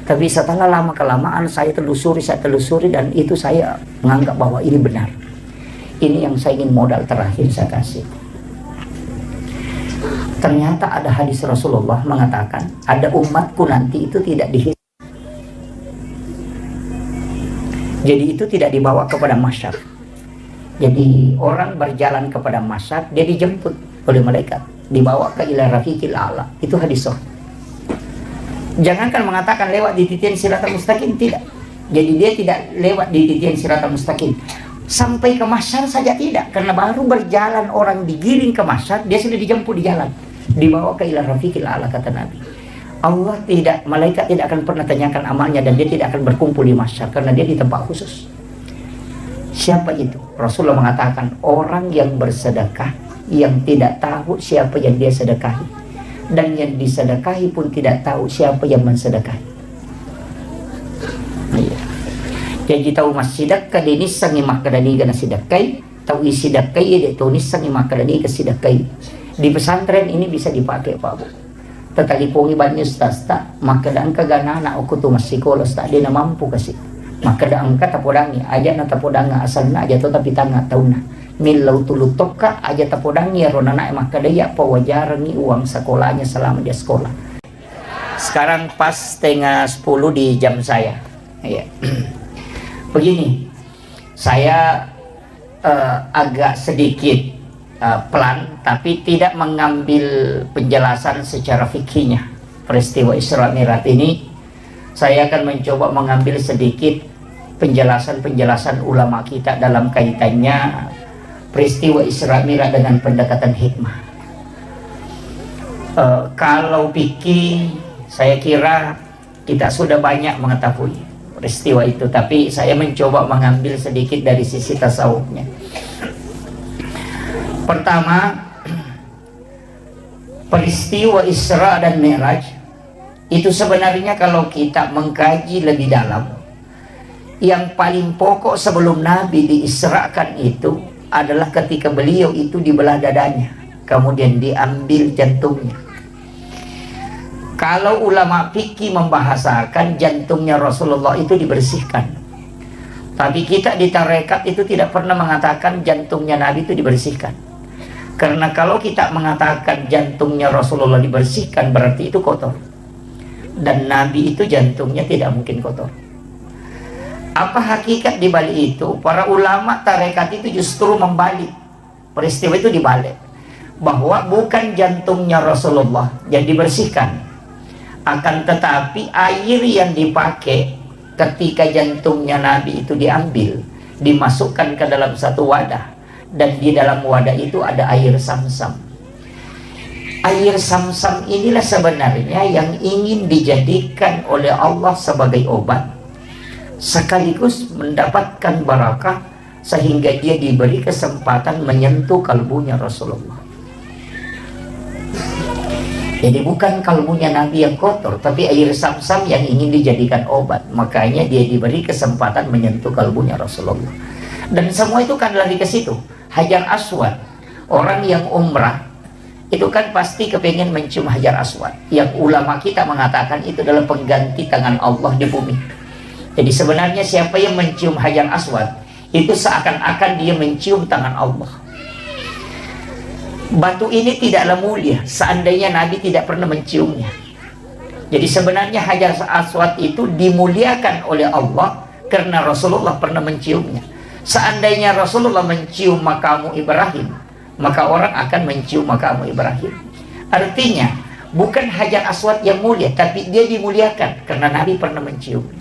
Tapi setelah lama kelamaan saya telusuri dan itu saya menganggap bahwa ini benar. Ini yang saya ingin modal terakhir saya kasih. Ternyata ada hadis Rasulullah mengatakan ada umatku nanti itu tidak dihisab. Jadi itu tidak dibawa kepada masyar. Jadi orang berjalan kepada masyar, dia dijemput oleh malaikat, dibawa ke ila rafiqil a'la. Itu hadis sahih. Jangankan mengatakan lewat di titian siratal mustaqim, tidak. Jadi dia tidak lewat di titian siratal mustaqim. Sampai ke masyar saja tidak, karena baru berjalan orang digiring ke masyar, dia sudah dijemput di jalan, dibawa ke ila rafiqil a'la kata Nabi. Allah tidak, malaikat tidak akan pernah tanyakan amalnya dan dia tidak akan berkumpul di masyar karena dia di tempat khusus. Siapa itu? Rasulullah mengatakan orang yang bersedekah yang tidak tahu siapa yang dia sedekahi. Dan yang disedekahi pun tidak tahu siapa yang mensedekahi. Iya. Jadi tahu mas sidakka di nisang imah kadani gana sidakai, tahu isi dakai dia tahu nisang imah kadani ke sidakai. Di pesantren ini bisa dipakai Pak Bu. Tetapi pongi banyak ustaz tak, maka dah angka gana anak aku tu masih kolos tak dia nak mampu kasih. Maka dah angka tapodangi, aja na tapodanga asal na aja tu tapi tanga tahu na. Milau tulu toka aja tapodangi rona na maka dia apa wajarangi uang sekolahnya selama dia sekolah. Sekarang pas setengah 10 di jam saya. Iya. Begini, saya agak sedikit pelan, tapi tidak mengambil penjelasan secara fikihnya peristiwa Isra Mi'raj ini. Saya akan mencoba mengambil sedikit penjelasan ulama kita dalam kaitannya peristiwa Isra Mi'raj dengan pendekatan hikmah. Kalau fikih, saya kira kita sudah banyak mengetahui peristiwa itu, tapi saya mencoba mengambil sedikit dari sisi tasawufnya. Pertama, peristiwa Isra dan Mi'raj itu sebenarnya kalau kita mengkaji lebih dalam, yang paling pokok sebelum Nabi diisrakan itu adalah ketika beliau itu dibelah dadanya, kemudian diambil jantungnya. Kalau ulama fikih membahasakan jantungnya Rasulullah itu dibersihkan, tapi kita di tarekat itu tidak pernah mengatakan jantungnya Nabi itu dibersihkan. Karena kalau kita mengatakan jantungnya Rasulullah dibersihkan berarti itu kotor. Dan Nabi itu jantungnya tidak mungkin kotor. Apa hakikat di balik itu? Para ulama tarekat itu justru membalik. Peristiwa itu dibalik. Bahwa bukan jantungnya Rasulullah yang dibersihkan. Akan tetapi air yang dipakai ketika jantungnya Nabi itu diambil, dimasukkan ke dalam satu wadah. Dan di dalam wadah itu ada air Samsam. Air Samsam inilah sebenarnya yang ingin dijadikan oleh Allah sebagai obat, sekaligus mendapatkan barakah sehingga dia diberi kesempatan menyentuh kalbunya Rasulullah. Jadi bukan kalbunya Nabi yang kotor, tapi air Samsam yang ingin dijadikan obat. Makanya dia diberi kesempatan menyentuh kalbunya Rasulullah. Dan semua itu kan lari ke situ. Hajar Aswad, orang yang umrah itu kan pasti kepengen mencium Hajar Aswad, yang ulama kita mengatakan itu adalah pengganti tangan Allah di bumi. Jadi sebenarnya siapa yang mencium Hajar Aswad itu seakan-akan dia mencium tangan Allah. Batu ini tidaklah mulia seandainya Nabi tidak pernah menciumnya. Jadi sebenarnya Hajar Aswad itu dimuliakan oleh Allah karena Rasulullah pernah menciumnya. Seandainya Rasulullah mencium makamu Ibrahim, maka orang akan mencium makamu Ibrahim. Artinya bukan Hajar Aswad yang mulia, tapi dia dimuliakan karena Nabi pernah menciumnya.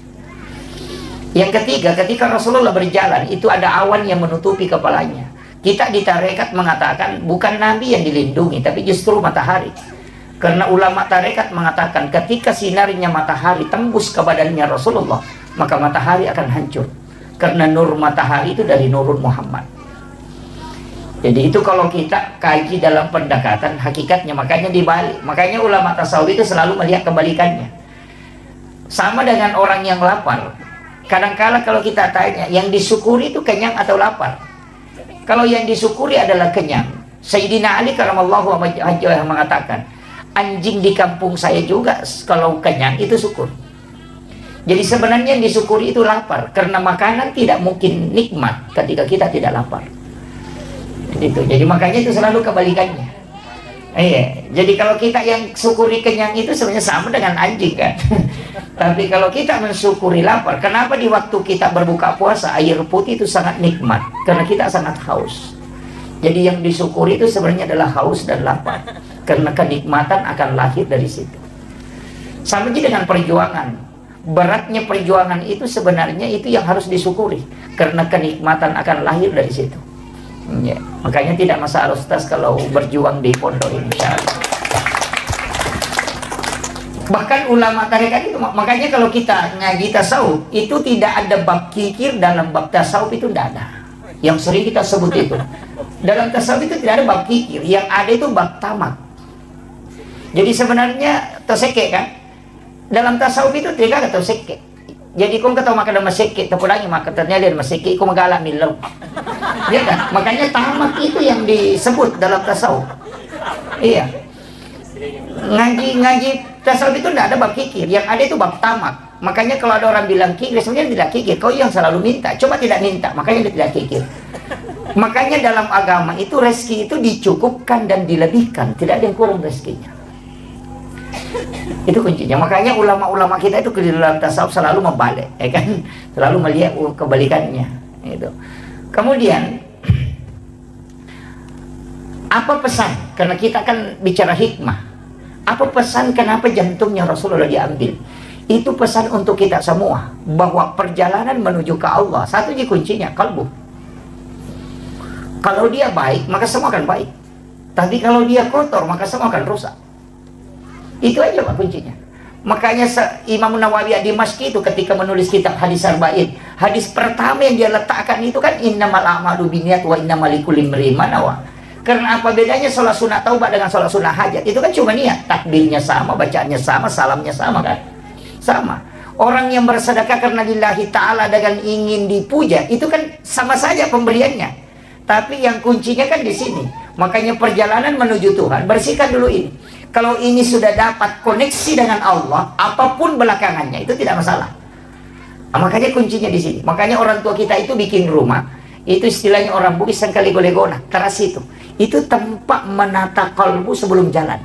Yang ketiga, ketika Rasulullah berjalan, itu ada awan yang menutupi kepalanya. Kita di tarekat mengatakan bukan Nabi yang dilindungi, tapi justru matahari. Karena ulama tarekat mengatakan ketika sinarnya matahari tembus ke badannya Rasulullah, maka matahari akan hancur. Karena nur matahari itu dari nurun Muhammad. Jadi itu kalau kita kaji dalam pendekatan hakikatnya, makanya dibalik. Makanya ulama tasawuf itu selalu melihat kebalikannya. Sama dengan orang yang lapar. Kadang-kala kalau kita tanya, yang disyukuri itu kenyang atau lapar? Kalau yang disyukuri adalah kenyang. Sayyidina Ali karamallahu wajhahu mengatakan, anjing di kampung saya juga kalau kenyang itu syukur. Jadi sebenarnya yang disyukuri itu lapar, karena makanan tidak mungkin nikmat ketika kita tidak lapar. Itu. Jadi makanya itu selalu kebalikannya. Iya. Jadi kalau kita yang syukuri kenyang itu sebenarnya sama dengan anjing kan. Tapi kalau kita mensyukuri lapar, kenapa di waktu kita berbuka puasa air putih itu sangat nikmat? Karena kita sangat haus. Jadi yang disyukuri itu sebenarnya adalah haus dan lapar. Karena kenikmatan akan lahir dari situ. Sama juga dengan perjuangan. Beratnya perjuangan itu sebenarnya itu yang harus disyukuri. Karena kenikmatan akan lahir dari situ. Ya, makanya tidak masalah Ustaz kalau berjuang di pondok ini. Bahkan ulama tarekat itu, makanya kalau kita ngaji tasawuf itu tidak ada bab kikir dalam bab tasawuf, itu tidak ada. Yang sering kita sebut itu dalam tasawuf itu tidak ada bab kikir, yang ada itu bab tamak. Jadi sebenarnya terseke kan dalam tasawuf itu tidak ada terseke. Jadi kau kata makan dalam seke, terpulangi maka ternyata dalam seke kau mengalak milau. Ya kan? Makanya tamak itu yang disebut dalam tasawuf. Iya. Ngaji tasawuf itu tidak ada bab kikir, yang ada itu bab tamak. Makanya kalau ada orang bilang kikir, sebenarnya tidak kikir. Kau yang selalu minta, coba tidak minta, makanya dia tidak kikir. Makanya dalam agama itu rezeki itu dicukupkan dan dilebihkan, tidak ada yang kurang rezekinya. Itu kuncinya. Makanya ulama-ulama kita itu di dalam tasawuf selalu membalik, ya kan? Selalu melihat kebalikannya. Itu. Kemudian apa pesan? Karena kita kan bicara hikmah. Apa pesan kenapa jantungnya Rasulullah diambil? Itu pesan untuk kita semua, bahwa perjalanan menuju ke Allah, satu di kuncinya kalbu. Kalau dia baik, maka semua akan baik. Tapi kalau dia kotor, maka semua akan rusak. Itu aja Pak kuncinya. Makanya Imam Nawawi ad-Dimashqi itu ketika menulis kitab Hadis Arba'in, hadis pertama yang dia letakkan itu kan innamal a'malu binniyat wa innamal likulli imri'in ma nawa. Karena apa bedanya sholat sunat taubat dengan sholat sunat hajat? Itu kan cuma niat, takbirnya sama, bacaannya sama, salamnya sama kan? Sama. Orang yang bersedekah karena lillahi ta'ala dengan ingin dipuja, itu kan sama saja pemberiannya. Tapi yang kuncinya kan di sini. Makanya perjalanan menuju Tuhan, bersihkan dulu ini. Kalau ini sudah dapat koneksi dengan Allah, apapun belakangannya itu tidak masalah. Nah, makanya kuncinya di sini. Makanya orang tua kita itu bikin rumah, itu istilahnya orang Bugis yang kali golegona, teras itu tempat menata kalbu sebelum jalan.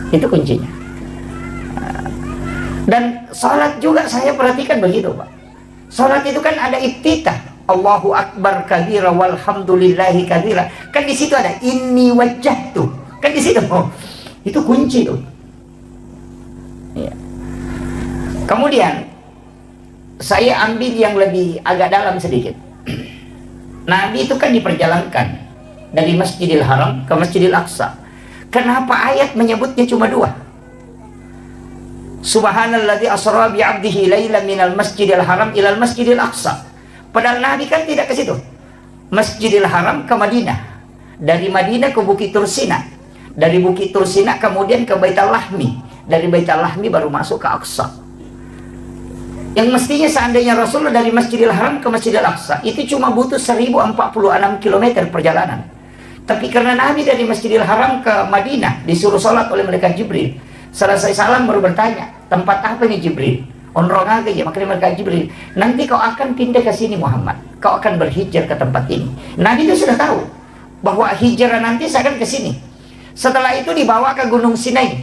Itu kuncinya. Dan sholat juga saya perhatikan begitu Pak. Sholat itu kan ada iftitah, Allahu Akbar kabira walhamdulillahi kabira. Kan di situ ada inni wajjahtu. Kan di situ, itu kunci tuh. Ya. Kemudian saya ambil yang lebih agak dalam sedikit. Nabi itu kan diperjalankan dari Masjidil Haram ke Masjidil Aqsa. Kenapa ayat menyebutnya cuma dua? Subhanalladzi asra bi 'abdihi lailan minal Masjidil Haram ilal Masjidil Aqsa. Padahal Nabi kan tidak ke situ. Masjidil Haram ke Madinah. Dari Madinah ke Bukit Tursina. Dari Bukit Tursina kemudian ke Baitul Lahmi. Dari Baitul Lahmi baru masuk ke Aqsa. Yang mestinya seandainya Rasulullah dari Masjidil Haram ke Masjidil Aqsa itu cuma butuh 1046 km perjalanan. Tapi karena Nabi dari Masjidil Haram ke Madinah disuruh sholat oleh malaikat Jibril. Selesai salam baru bertanya, tempat apa ini Jibril? Onrong aja ya, makanya malaikat Jibril, nanti kau akan pindah ke sini Muhammad, kau akan berhijrah ke tempat ini. Nabi itu sudah tahu bahwa hijrah nanti saya akan ke sini. Setelah itu dibawa ke Gunung Sinai.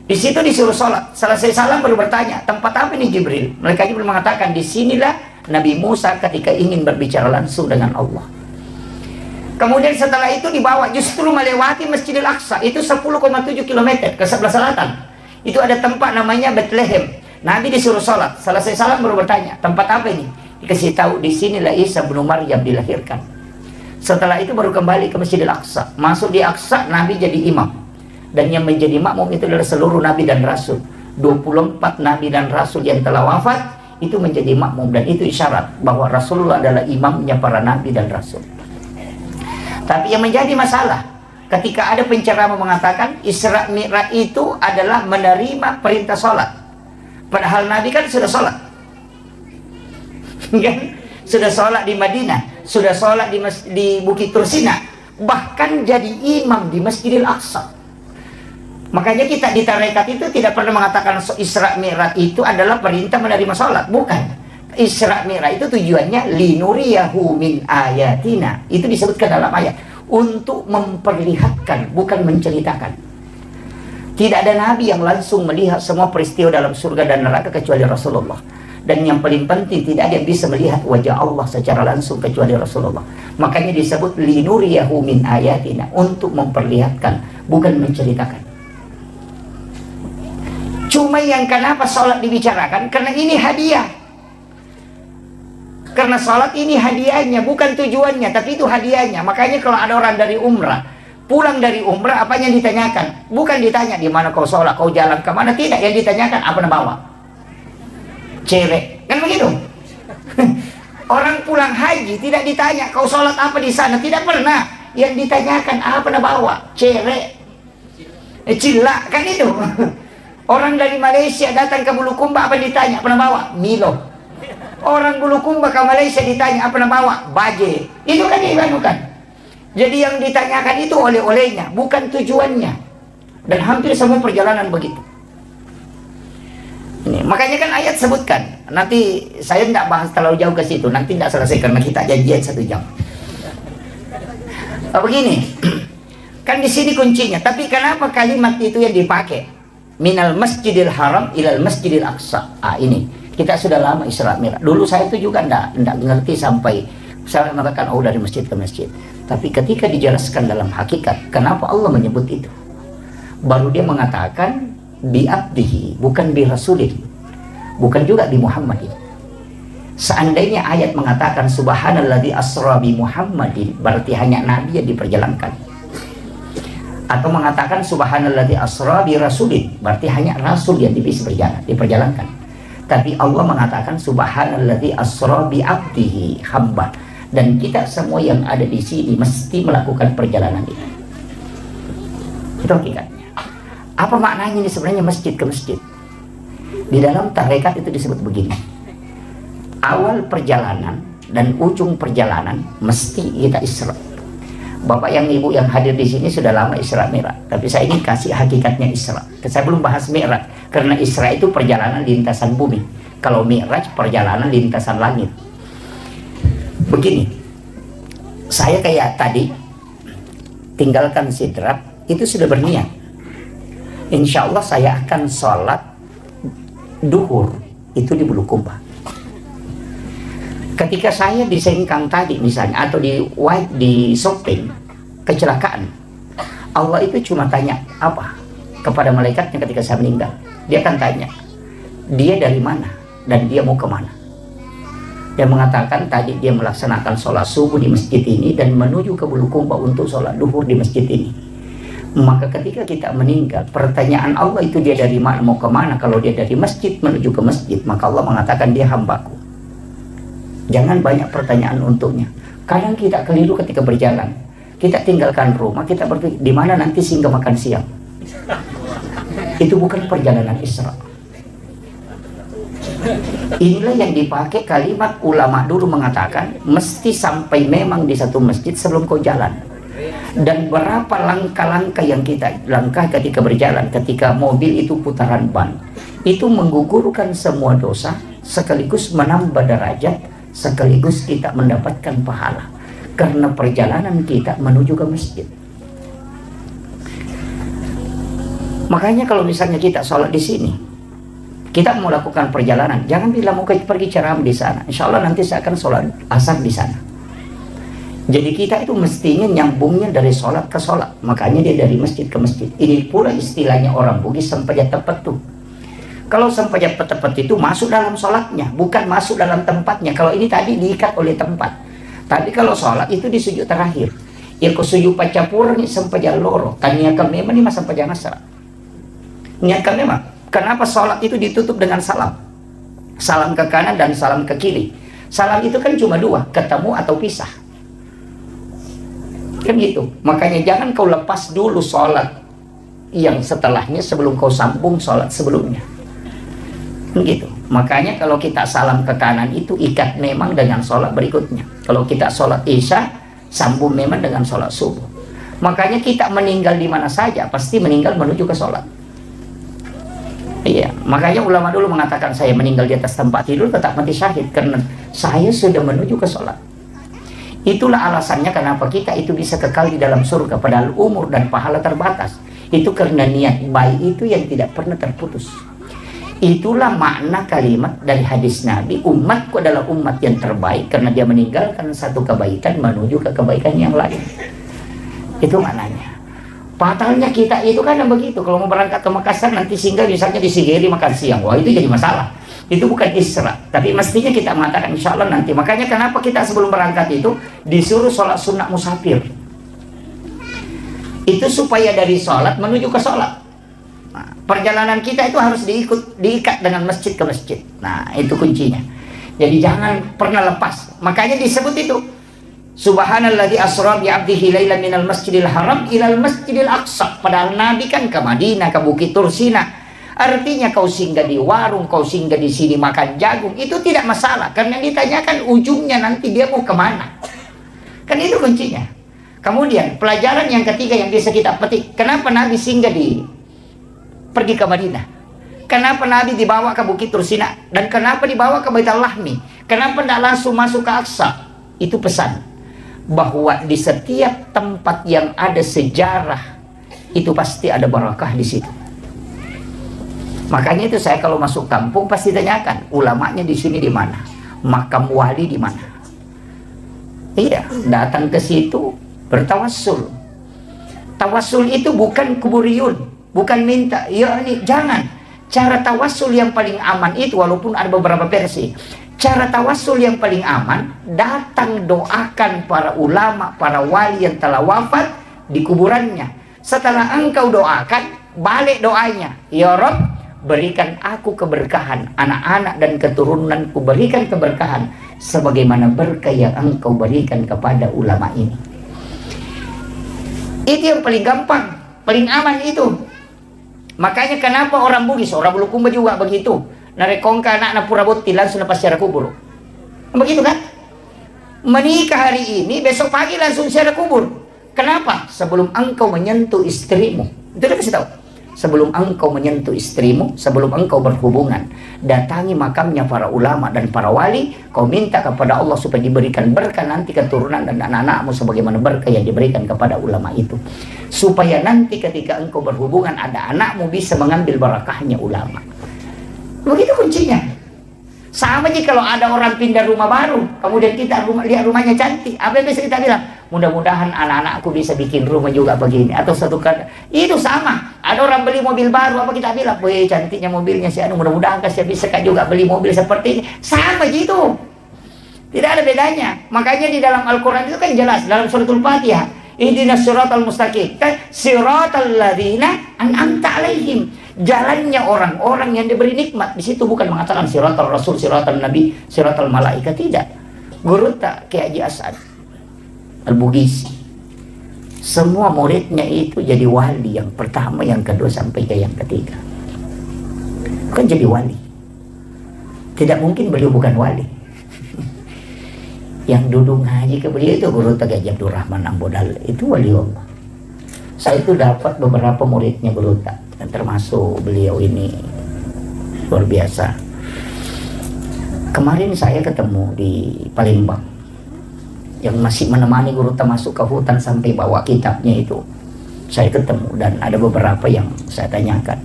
Di situ disuruh sholat. Selesai salam baru bertanya, tempat apa ini Jibril? Malaikat Jibril mengatakan, disinilah Nabi Musa ketika ingin berbicara langsung dengan Allah. Kemudian setelah itu dibawa justru melewati Masjidil Aqsa, itu 10,7 km ke sebelah selatan. Itu ada tempat namanya Bethlehem. Nabi disuruh sholat. Selesai salam baru bertanya, tempat apa ini? Dikasih tahu, disinilah Isa bin Maryam dilahirkan. Setelah itu baru kembali ke Masjidil Aqsa. Masuk di Aqsa, Nabi jadi imam. Dan yang menjadi makmum itu adalah seluruh Nabi dan Rasul. 24 Nabi dan Rasul yang telah wafat itu menjadi makmum. Dan itu isyarat bahwa Rasulullah adalah imamnya para Nabi dan Rasul. Tapi yang menjadi masalah ketika ada penceramah mengatakan Isra Mi'raj itu adalah menerima perintah sholat, padahal Nabi kan sudah sholat kan? Sudah sholat di Madinah, sudah sholat di Bukit Tursina, bahkan jadi imam di Masjidil Aqsa. Makanya kita di tarekat itu tidak pernah mengatakan Isra Mi'raj itu adalah perintah menerima sholat, bukan. Isra Mi'raj itu tujuannya linuriyahu min ayatina, itu disebutkan dalam ayat, untuk memperlihatkan, bukan menceritakan. Tidak ada nabi yang langsung melihat semua peristiwa dalam surga dan neraka kecuali Rasulullah. Dan yang paling penting, tidak ada yang bisa melihat wajah Allah secara langsung kecuali Rasulullah. Makanya disebut linuriyahu min ayatina, untuk memperlihatkan, bukan menceritakan. Cuma yang kenapa sholat dibicarakan, karena ini hadiah. Karena sholat ini hadiahnya, bukan tujuannya, tapi itu hadiahnya. Makanya kalau ada orang dari umrah, pulang dari umrah, apa yang ditanyakan? Bukan ditanya di mana kau sholat, kau jalan kemana, tidak. Yang ditanyakan apa yang bawa? Cewek, kan begitu? Orang pulang haji tidak ditanya kau sholat apa di sana, tidak pernah. Yang ditanyakan apa yang bawa? Cewek, cila, kan itu. Orang dari Malaysia datang ke Bulukumba, apa yang ditanya? Apa yang bawa? Milo. Orang Bulukumba ke Malaysia ditanya apa yang bawa? Baje. Itu kan dibanukan. Jadi yang ditanyakan itu oleh-olehnya, bukan tujuannya. Dan hampir semua perjalanan begitu. Ini, makanya kan ayat sebutkan. Nanti saya tidak bahas terlalu jauh ke situ. Nanti tidak selesai karena kita janjian 1 jam. Begini, kan di sini kuncinya. Tapi kenapa kalimat itu yang dipakai? Minal Masjidil Haram ilal Masjidil Aqsa. Ini. Kita sudah lama Isra Mi'raj. Dulu saya itu juga enggak ngerti sampai saya mengatakan dari masjid ke masjid. Tapi ketika dijelaskan dalam hakikat, kenapa Allah menyebut itu? Baru dia mengatakan bi abdihi, bukan bi rasulih. Bukan juga bi Muhammadin. Seandainya ayat mengatakan subhanalladzi asra bi Muhammadin, berarti hanya nabi yang diperjalankan. Atau mengatakan subhanalladzi asra bi rasulin, berarti hanya rasul yang bisa diperjalankan. Tapi Allah mengatakan subhanalladzi asra bi abdihi, hamba. Dan kita semua yang ada di sini mesti melakukan perjalanan itu. Itu hakikatnya. Apa maknanya ini sebenarnya masjid ke masjid? Di dalam tarekat itu disebut begini. Awal perjalanan dan ujung perjalanan mesti kita Isra. Bapak yang ibu yang hadir di sini sudah lama Isra Mi'raj, tapi saya ingin kasih hakikatnya Isra. Saya belum bahas Mi'raj, karena Isra itu perjalanan lintasan bumi. Kalau Mi'raj perjalanan lintasan langit. Begini, saya kayak tadi tinggalkan Sidrap, itu sudah berniat. Insya Allah saya akan sholat duhur itu di Bulukumba. Ketika saya di Sengkang tadi misalnya, atau di Sopeng, kecelakaan, Allah itu cuma tanya apa kepada malaikatnya ketika saya meninggal. Dia akan tanya, dia dari mana dan dia mau kemana. Dia mengatakan tadi dia melaksanakan sholat subuh di masjid ini dan menuju ke Bulukumba untuk sholat duhur di masjid ini. Maka ketika kita meninggal, pertanyaan Allah itu dia dari mana mau kemana. Kalau dia dari masjid menuju ke masjid, maka Allah mengatakan dia hambaku. Jangan banyak pertanyaan untuknya. Kadang kita keliru ketika berjalan. Kita tinggalkan rumah, kita berpikir di mana nanti singgah makan siang. Itu bukan perjalanan Isra. Inilah yang dipakai kalimat ulama dulu mengatakan mesti sampai memang di satu masjid sebelum kau jalan. Dan berapa langkah-langkah yang kita langkah ketika berjalan, ketika mobil itu putaran ban, itu menggugurkan semua dosa, sekaligus menambah derajat, sekaligus kita mendapatkan pahala karena perjalanan kita menuju ke masjid. Makanya kalau misalnya kita sholat di sini, kita mau lakukan perjalanan, jangan bilang mau pergi ceramah di sana. Insya Allah nanti saya akan sholat asar di sana. Jadi kita itu mestinya nyambungnya dari sholat ke sholat. Makanya dia dari masjid ke masjid. Ini pula istilahnya orang Bugis sampajat tepat tuh. Kalau sampajat tepat itu masuk dalam sholatnya, bukan masuk dalam tempatnya. Kalau ini tadi diikat oleh tempat. Tapi kalau sholat itu di sujud terakhir. Ya ko sujud pacapur ni sampajat loro. Tanya kami memang ni mas sampajat asar. Niat kami memang. Kenapa sholat itu ditutup dengan salam? Salam ke kanan dan salam ke kiri. Salam itu kan cuma dua, ketemu atau pisah. Kan gitu. Makanya jangan kau lepas dulu sholat yang setelahnya sebelum kau sambung sholat sebelumnya. Gitu. Makanya kalau kita salam ke kanan itu ikat memang dengan sholat berikutnya. Kalau kita sholat isya, sambung memang dengan sholat subuh. Makanya kita meninggal di mana saja pasti meninggal menuju ke sholat. Iya, makanya ulama dulu mengatakan saya meninggal di atas tempat tidur tetap mati syahid karena saya sudah menuju ke sholat. Itulah alasannya kenapa kita itu bisa kekal di dalam surga padahal umur dan pahala terbatas. Itu karena niat baik itu yang tidak pernah terputus. Itulah makna kalimat dari hadis Nabi, umatku adalah umat yang terbaik karena dia meninggalkan satu kebaikan menuju ke kebaikan yang lain. Itu maknanya. Patalnya kita itu kan begitu. Kalau mau berangkat ke Makassar nanti singgah misalnya di Sigeri makan siang. Wah itu jadi masalah. Itu bukan Isra, tapi mestinya kita mengatakan insya Allah nanti. Makanya kenapa kita sebelum berangkat itu disuruh sholat sunat musafir. Itu supaya dari sholat menuju ke sholat. Nah, perjalanan kita itu harus diikat dengan masjid ke masjid. Nah itu kuncinya. Jadi jangan pernah lepas. Makanya disebut itu Subhanalladzi asra bi 'abdihi lailan minal masjidil haram ilal masjidil aqsa. Padahal Nabi kan ke Madinah, ke Bukit Tursina. Artinya kau singgah di warung, kau singgah di sini makan jagung, itu tidak masalah. Karena ditanyakan ujungnya nanti dia mau kemana. Kan itu kuncinya. Kemudian pelajaran yang ketiga yang bisa kita petik. Kenapa Nabi singgah pergi ke Madinah? Kenapa Nabi dibawa ke Bukit Tursina? Dan kenapa dibawa ke Baitul Lahmi? Kenapa tidak langsung masuk ke Aqsa? Itu pesan. Bahwa di setiap tempat yang ada sejarah, itu pasti ada barakah di situ. Makanya itu saya kalau masuk kampung pasti tanyakan ulamanya di sini di mana, makam wali di mana. Iya, datang ke situ bertawassul. Tawassul itu bukan kuburiyun, bukan minta. Ya ini jangan. Cara tawassul yang paling aman itu walaupun ada beberapa versi. Cara tawassul yang paling aman datang doakan para ulama, para wali yang telah wafat di kuburannya. Setelah engkau doakan, balik doanya. Ya Rabb, berikan aku keberkahan, anak-anak dan keturunanku berikan keberkahan sebagaimana berkah yang engkau berikan kepada ulama ini. Itu yang paling gampang, paling aman itu. Makanya kenapa orang Bugis, orang Bulukumba juga begitu. Narekongka anak-anak Purabotti langsung lepas secara kubur. Begitu kan? Menikah hari ini, besok pagi langsung secara kubur. Kenapa? Sebelum engkau menyentuh istrimu. Itu udah kasih tahu. Sebelum engkau menyentuh istrimu, sebelum engkau berhubungan, datangi makamnya para ulama dan para wali, kau minta kepada Allah supaya diberikan berkah nanti keturunan dan anak-anakmu sebagaimana berkah yang diberikan kepada ulama itu. Supaya nanti ketika engkau berhubungan ada anakmu bisa mengambil barakahnya ulama. Begitu kuncinya. Sama aja kalau ada orang pindah rumah baru, kemudian kita lihat rumahnya cantik, apa yang bisa kita bilang? Mudah-mudahan anak-anakku bisa bikin rumah juga begini. Atau satu kata, itu sama. Ada orang beli mobil baru, apa kita bilang? Wih, cantiknya mobilnya si anu, mudah-mudahan saya bisa juga beli mobil seperti ini. Sama gitu. Tidak ada bedanya. Makanya di dalam Al-Quran itu kan jelas, dalam suratul Fatihah, ihdinas siratal mustaqim, siratal ladzina an'amta alaihim. Jalannya orang-orang yang diberi nikmat. Di situ bukan mengatakan siratal rasul, siratal nabi, siratal malaikat, tidak. Guru tak Kiai Haji As'ad Al-Bugisi, semua muridnya itu jadi wali, yang pertama, yang kedua sampai ke yang ketiga. Kan jadi wali. Tidak mungkin beliau bukan wali. Yang duduk ngaji ke beliau itu Guru Gaji Abdul Rahman Ambodal, itu wali Allah. Saya itu dapat beberapa muridnya Guru Tak, termasuk beliau ini luar biasa. Kemarin saya ketemu di Palembang, yang masih menemani Guru Tak masuk ke hutan sampai bawa kitabnya itu. Saya ketemu dan ada beberapa yang saya tanyakan.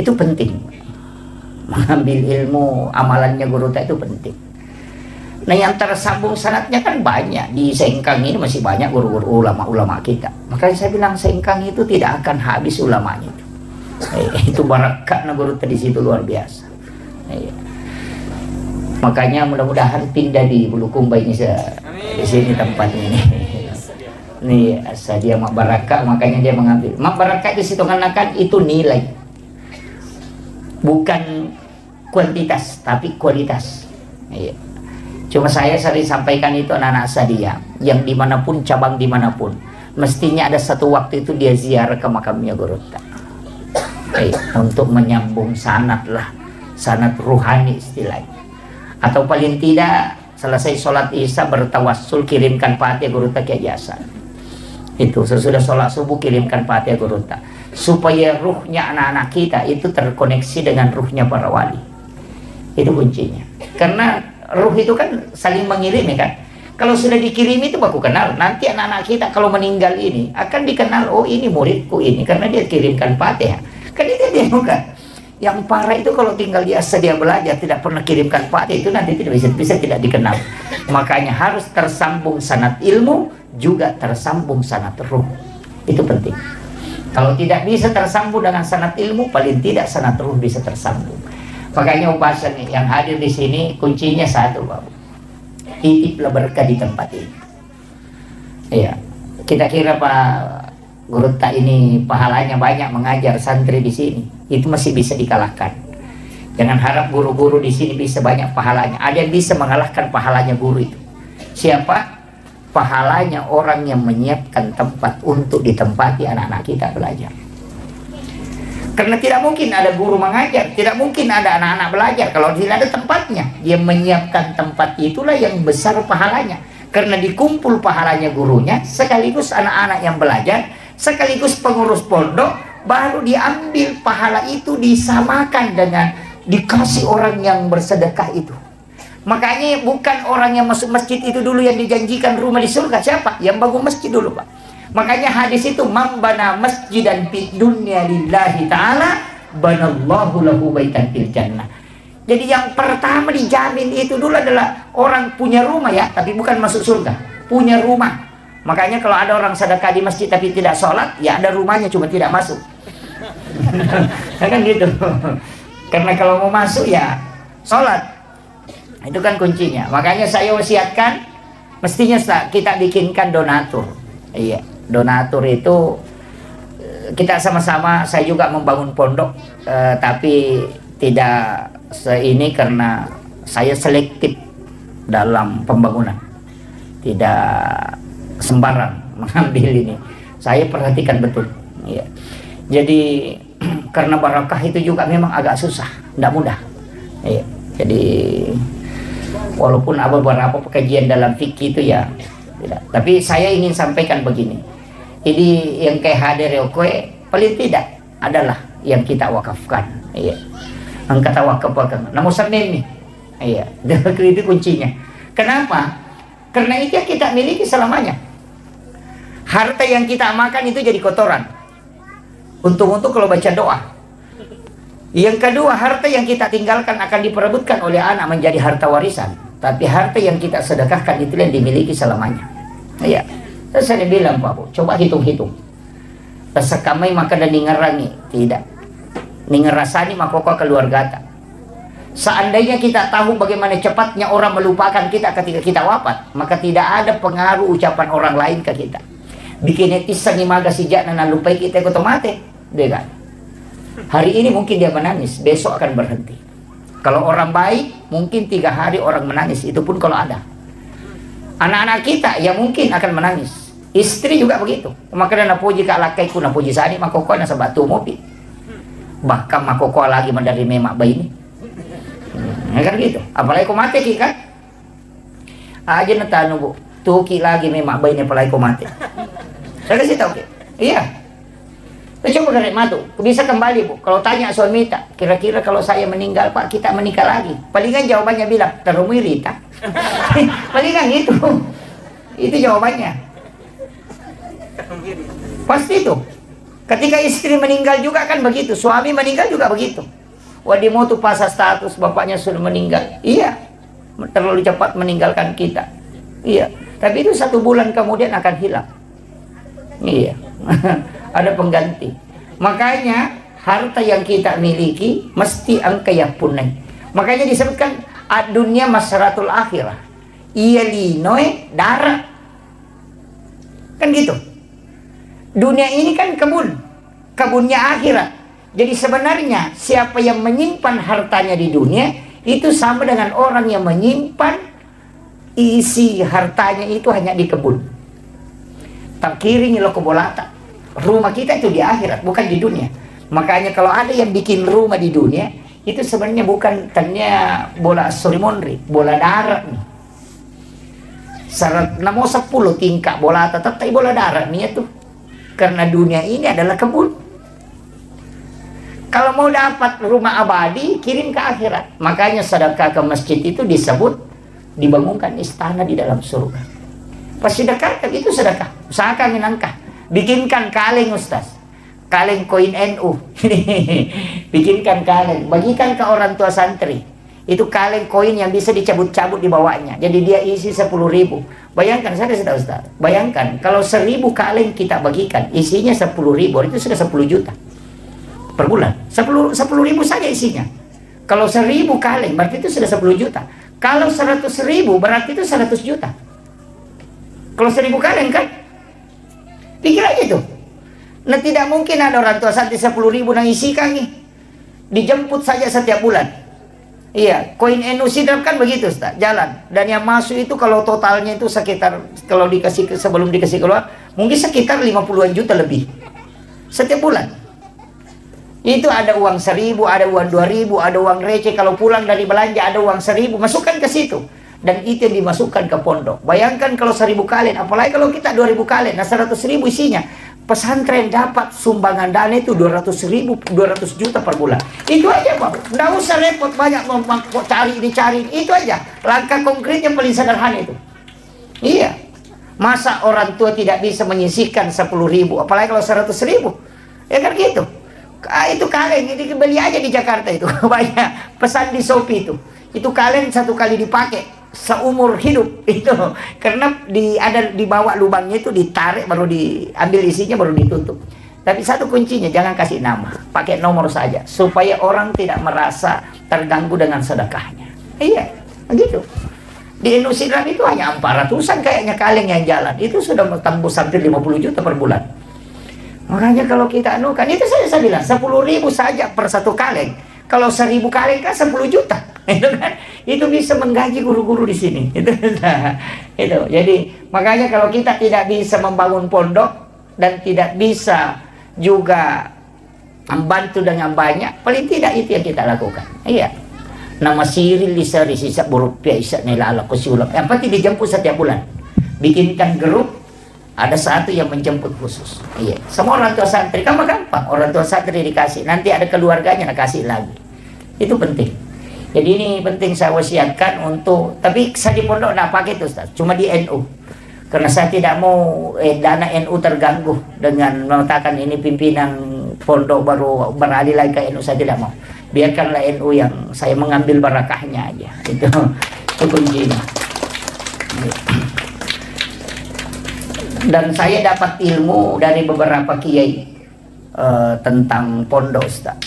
Itu penting, mengambil ilmu amalannya Guru Tak itu penting. Nah, yang tersambung sanatnya kan banyak. Di Sengkang ini masih banyak guru-guru ulama-ulama kita. Makanya saya bilang Sengkang itu tidak akan habis ulamanya itu. Itu barakah guru di situ luar biasa. Makanya mudah-mudahan pindah di Bulukumba ini di sini tempatnya ini. Nih dia mak barakah, makanya dia mengambil. Mak barakah di situ kan itu nilai, bukan kuantitas tapi kualitas. Iya. Cuma saya sering sampaikan itu anak-anak saya yang dimanapun, cabang dimanapun, mestinya ada satu waktu itu dia ziarah ke makamnya Guru Tak, untuk menyambung sanad lah, sanad ruhani istilahnya. Atau paling tidak selesai sholat isya bertawassul kirimkan Fatihah Guru Tak Kiai Hasan. Itu sesudah sholat subuh kirimkan Fatihah Guru Tak, supaya ruhnya anak-anak kita itu terkoneksi dengan ruhnya para wali. Itu kuncinya. Karena ruh itu kan saling mengirim ya kan. Kalau sudah dikirim itu baku kenal. Nanti anak-anak kita kalau meninggal ini akan dikenal, oh ini muridku ini karena dia kirimkan Fatihah. Kan itu dia bukan. Yang parah itu kalau tinggal biasa dia belajar tidak pernah kirimkan Fatihah, itu nanti tidak bisa tidak dikenal. Makanya harus tersambung sanad ilmu juga tersambung sanad ruh. Itu penting. Kalau tidak bisa tersambung dengan sanad ilmu, paling tidak sanad ruh bisa tersambung. Makanya upasan yang hadir di sini kuncinya satu, Pak. Titiplah berkah di tempat ini. Iya. Kita kira Pak Guru Tak ini pahalanya banyak mengajar santri di sini. Itu masih bisa dikalahkan. Jangan harap guru-guru di sini bisa banyak pahalanya. Ada yang bisa mengalahkan pahalanya guru itu. Siapa? Pahalanya orang yang menyiapkan tempat untuk ditempati anak-anak kita belajar. Karena tidak mungkin ada guru mengajar, tidak mungkin ada anak-anak belajar kalau tidak ada tempatnya. Dia menyiapkan tempat itulah yang besar pahalanya. Karena dikumpul pahalanya gurunya, sekaligus anak-anak yang belajar, sekaligus pengurus pondok, baru diambil pahala itu disamakan dengan dikasih orang yang bersedekah itu. Makanya bukan orang yang masuk masjid itu dulu yang dijanjikan rumah di surga. Siapa? Yang bangun masjid dulu, Pak. Makanya hadis itu mambana masjidan fid dunya lillahi ta'ala banallahu lahu baitan fil jannah. Jadi yang pertama dijamin itu dulu adalah orang punya rumah ya, tapi bukan masuk surga, punya rumah. Makanya kalau ada orang sedekah di masjid tapi tidak sholat, ya ada rumahnya cuma tidak masuk. Kan gitu. Karena kalau mau masuk ya sholat. Itu kan kuncinya. Makanya saya wasiatkan mestinya kita bikinkan donatur. Iya. Donatur itu kita sama-sama, saya juga membangun pondok, tapi tidak ini karena saya selektif dalam pembangunan, tidak sembarang mengambil ini. Saya perhatikan betul. Ya. Jadi karena barakah itu juga memang agak susah, tidak mudah. Ya. Jadi walaupun ada beberapa kajian dalam fikih itu ya tidak. Tapi saya ingin sampaikan begini. Jadi yang kayak hadir kue paling tidak adalah yang kita wakafkan. Iya. Yang kata wakaf-wakaf. Namun sampai iya. Itu kuncinya. Kenapa? Karena itu yang kita miliki selamanya. Harta yang kita makan itu jadi kotoran. Untung-untung kalau baca doa. Yang kedua, harta yang kita tinggalkan akan diperebutkan oleh anak menjadi harta warisan. Tapi harta yang kita sedekahkan itu yang dimiliki selamanya. Iya. Terus saya bilang, Pak Bu, coba hitung-hitung. Sekamai maka dan ningerangi. Tidak. Ningerasani maka kau keluarga. Seandainya kita tahu bagaimana cepatnya orang melupakan kita ketika kita wafat, maka tidak ada pengaruh ucapan orang lain ke kita. Bikin etis ni maga sejak na lupai kita otomatis. Dia kan? Hari ini mungkin dia menangis, besok akan berhenti. Kalau orang baik, mungkin 3 hari orang menangis. Itu pun kalau ada. Anak-anak kita ya mungkin akan menangis. Istri juga begitu. Maka na puji ka lakay ko na puji sani makoko na sa batu mopi. Bahkan makoko lagi mandari memak bayi ini. Kan gitu. Apalagi kau mati kan. Aja natano bu, tuki lagi memang bayi ni palai ko mati. Saya kasih tahu, iya. Coba karek matu, bisa kembali bu. Kalau tanya suami tak, kira-kira kalau saya meninggal pak, kita menikah lagi. Palingan jawabannya bilang, terumiri tak? Palingan itu jawabannya. Pasti itu. Ketika istri meninggal juga kan begitu, suami meninggal juga begitu. Wah di mau tuh pasang status bapaknya sudah meninggal. Iya, terlalu cepat meninggalkan kita. Iya, tapi itu 1 bulan kemudian akan hilang. Iya. Ada pengganti. Makanya harta yang kita miliki mesti angkaya punai. Makanya disebutkan dunia masaratul akhirah. Iya linoe darah. Kan gitu. Dunia ini kan kebunnya akhirat. Jadi sebenarnya siapa yang menyimpan hartanya di dunia itu sama dengan orang yang menyimpan isi hartanya itu hanya di kebun. Tak kiring lo kebolata. Rumah kita itu di akhirat, bukan di dunia. Makanya kalau ada yang bikin rumah di dunia, itu sebenarnya bukan tanya bola sorimonri, bola darat nih. Syarat namo 10 tingkat bola tetap bola darat nih itu. Karena dunia ini adalah kebun. Kalau mau dapat rumah abadi, kirim ke akhirat. Makanya sedekah ke masjid itu disebut dibangunkan istana di dalam surga. Pas sedekah itu sedekah. Usahakan menangkah. Bikinkan kaleng Ustaz, kaleng koin NU. Bikinkan kaleng, bagikan ke orang tua santri. Itu kaleng koin yang bisa dicabut-cabut di bawahnya. Jadi dia isi 10.000. Bayangkan, saya kasih tahu Ustaz. Bayangkan kalau 1.000 kaleng kita bagikan, isinya 10.000, itu sudah 10 juta per bulan. 10.000 saja isinya. Kalau 1.000 kaleng berarti itu sudah 10 juta. Kalau 100.000 berarti itu 100 juta. Kalau 1.000 kaleng kan? Pikir aja tuh. Nah tidak mungkin ada orang tua santri 10.000 yang isikan nih. Dijemput saja setiap bulan. Iya, koin NU sidap kan begitu Ustaz, jalan. Dan yang masuk itu kalau totalnya itu sekitar, kalau dikasih sebelum dikasih keluar, mungkin sekitar 50-an juta lebih. Setiap bulan. Itu ada uang 1.000, ada uang 2.000, ada uang receh. Kalau pulang dari belanja ada uang 1.000, masukkan ke situ. Dan itu yang dimasukkan ke pondok. Bayangkan kalau 1.000 kalian, apalagi kalau kita 2.000 kalian, nah 100.000 isinya. Pesantren dapat sumbangan dana itu 200.000, 200 juta per bulan. Itu aja Pak. Nggak usah repot banyak cari, itu aja. Langkah konkretnya paling sederhana itu. Iya. Masa orang tua tidak bisa menyisihkan 10.000, apalagi kalau 100.000. Ya kan gitu. Itu kaleng, ini beli aja di Jakarta itu. Banyak pesan di Shopee itu. Itu kaleng 1 kali dipakai seumur hidup itu, karena ada di bawah lubangnya itu ditarik baru diambil isinya baru ditutup. Tapi satu kuncinya, jangan kasih nama, pakai nomor saja supaya orang tidak merasa terganggu dengan sedekahnya. Iya, begitu. Di Indonesia itu hanya 400-an kayaknya kaleng yang jalan, itu sudah tembus sampai 50 juta per bulan. Makanya kalau kita anukan, itu saya bilang 10.000 saja per 1 kaleng. Kalau 1.000 kaleng kan 10 juta. Itu kan, itu bisa menggaji guru-guru di sini. Itu. Jadi makanya kalau kita tidak bisa membangun pondok dan tidak bisa juga membantu dengan banyak, paling tidak itu yang kita lakukan. Iya. Nama siril lisari sisa berupiah isa nila ala kusiulap. Yang penting dijemput setiap bulan. Bikinkan grup, ada satu yang menjemput khusus. Iya. Semua orang tua santri kan gampang. Orang tua santri dikasih, nanti ada keluarganya kasih lagi. Itu penting. Jadi ini penting saya wasiatkan untuk, tapi saya di pondok tidak pakai itu Ustaz, cuma di NU. Karena saya tidak mau dana NU terganggu dengan mengatakan ini pimpinan pondok baru beralih lagi ke NU, saya tidak mau. Biarkanlah NU yang saya mengambil barakahnya aja. Itu kuncinya. Dan saya dapat ilmu dari beberapa kiai tentang pondok Ustaz.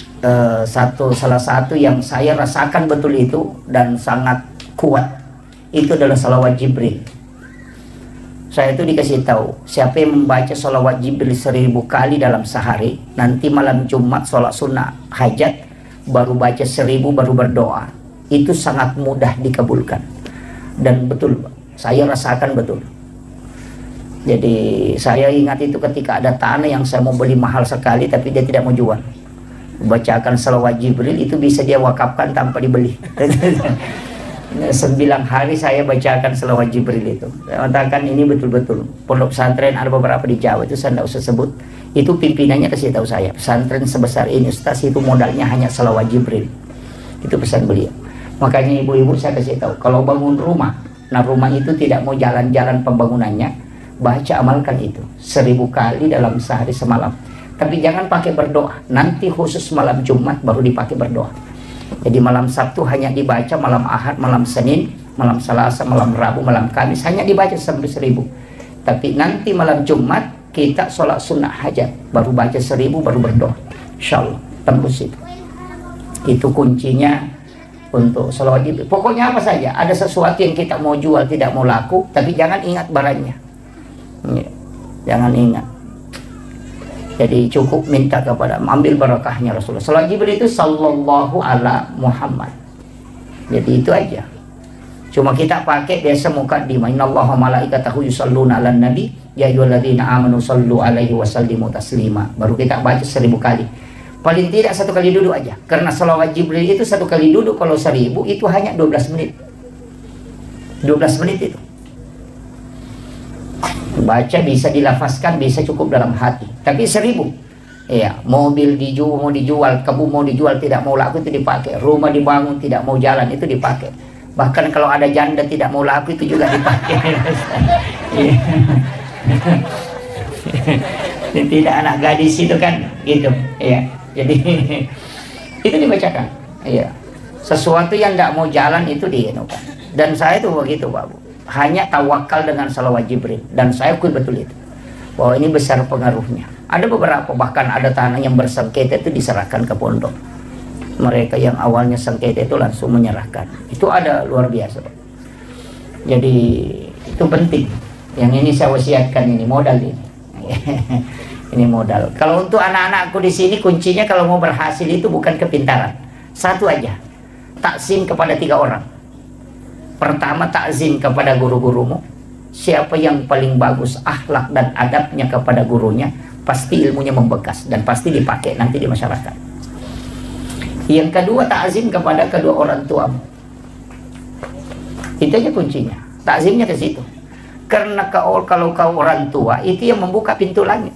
Salah satu yang saya rasakan betul itu dan sangat kuat itu adalah salawat Jibril. Saya itu dikasih tahu, siapa yang membaca salawat Jibril 1.000 kali dalam sehari, nanti malam Jumat sholat sunnah hajat baru baca 1.000 baru berdoa, itu sangat mudah dikabulkan. Dan betul, saya rasakan betul. Jadi saya ingat itu ketika ada tanah yang saya mau beli mahal sekali tapi dia tidak mau jual, bacakan salawat Jibril itu bisa dia wakafkan tanpa dibeli. 9 hari saya bacakan selawat Jibril itu. Saya katakan ini betul-betul pondok pesantren ada beberapa di Jawa itu saya tidak usah sebut. Itu pimpinannya kasih tahu saya, pesantren sebesar ini Ustaz itu modalnya hanya selawat Jibril. Itu pesan beliau. Makanya ibu-ibu saya kasih tahu, kalau bangun rumah, nah rumah itu tidak mau jalan-jalan pembangunannya, baca amalkan itu 1000 kali dalam sehari semalam. Tapi jangan pakai berdoa. Nanti khusus malam Jumat baru dipakai berdoa. Jadi malam Sabtu hanya dibaca, malam Ahad, malam Senin, malam Selasa, malam Rabu, malam Kamis hanya dibaca sampai 1000. Tapi nanti malam Jumat kita sholat sunnah hajat, baru baca 1000 baru berdoa. Insyaallah tembus itu. Itu kuncinya untuk sholawat Jibril. Pokoknya apa saja, ada sesuatu yang kita mau jual tidak mau laku, tapi jangan ingat barangnya. Jangan ingat. Jadi cukup minta kepada, ambil barakahnya Rasulullah. Salawat Jibril itu sallallahu ala Muhammad. Jadi itu aja. Cuma kita pakai biasa mukaddimah. Innallaha malaikatahu yusalluna 'alan nabi ya ayyuhalladzina amanu sallu 'alaihi wa sallimu taslima. Baru kita baca 1000 kali. Paling tidak 1 kali duduk aja. Karena salawat Jibril itu 1 kali duduk kalau 1000 itu hanya 12 menit. 12 menit itu. Baca bisa dilafazkan, bisa cukup dalam hati. Tapi 1000. Iya, mobil mau dijual, kebun mau dijual tidak mau laku itu dipakai. Rumah dibangun tidak mau jalan itu dipakai. Bahkan kalau ada janda tidak mau laku itu juga dipakai. Tidak anak gadis itu kan gitu. Iya. Jadi itu dibacakan. Iya. Sesuatu yang tidak mau jalan itu dienukan. Dan saya itu begitu, Pak Bu. Hanya tawakal dengan salawat Jibril, dan saya akui betul itu bahwa ini besar pengaruhnya. Ada beberapa, bahkan ada tanah yang bersengketa itu diserahkan ke pondok. Mereka yang awalnya sengketa itu langsung menyerahkan. Itu ada luar biasa, Pak. Jadi itu penting. Yang ini saya wasiatkan, ini modal ini. Ini modal. Kalau untuk anak-anakku di sini kuncinya kalau mau berhasil itu bukan kepintaran. Satu aja, takzim kepada 3 orang. Pertama, takzim kepada guru-gurumu. Siapa yang paling bagus akhlak dan adabnya kepada gurunya, pasti ilmunya membekas dan pasti dipakai nanti di masyarakat. Yang kedua, takzim kepada kedua orang tuamu. Itu aja kuncinya. Takzimnya ke situ. Karena kalau kau orang tua itu yang membuka pintu langit.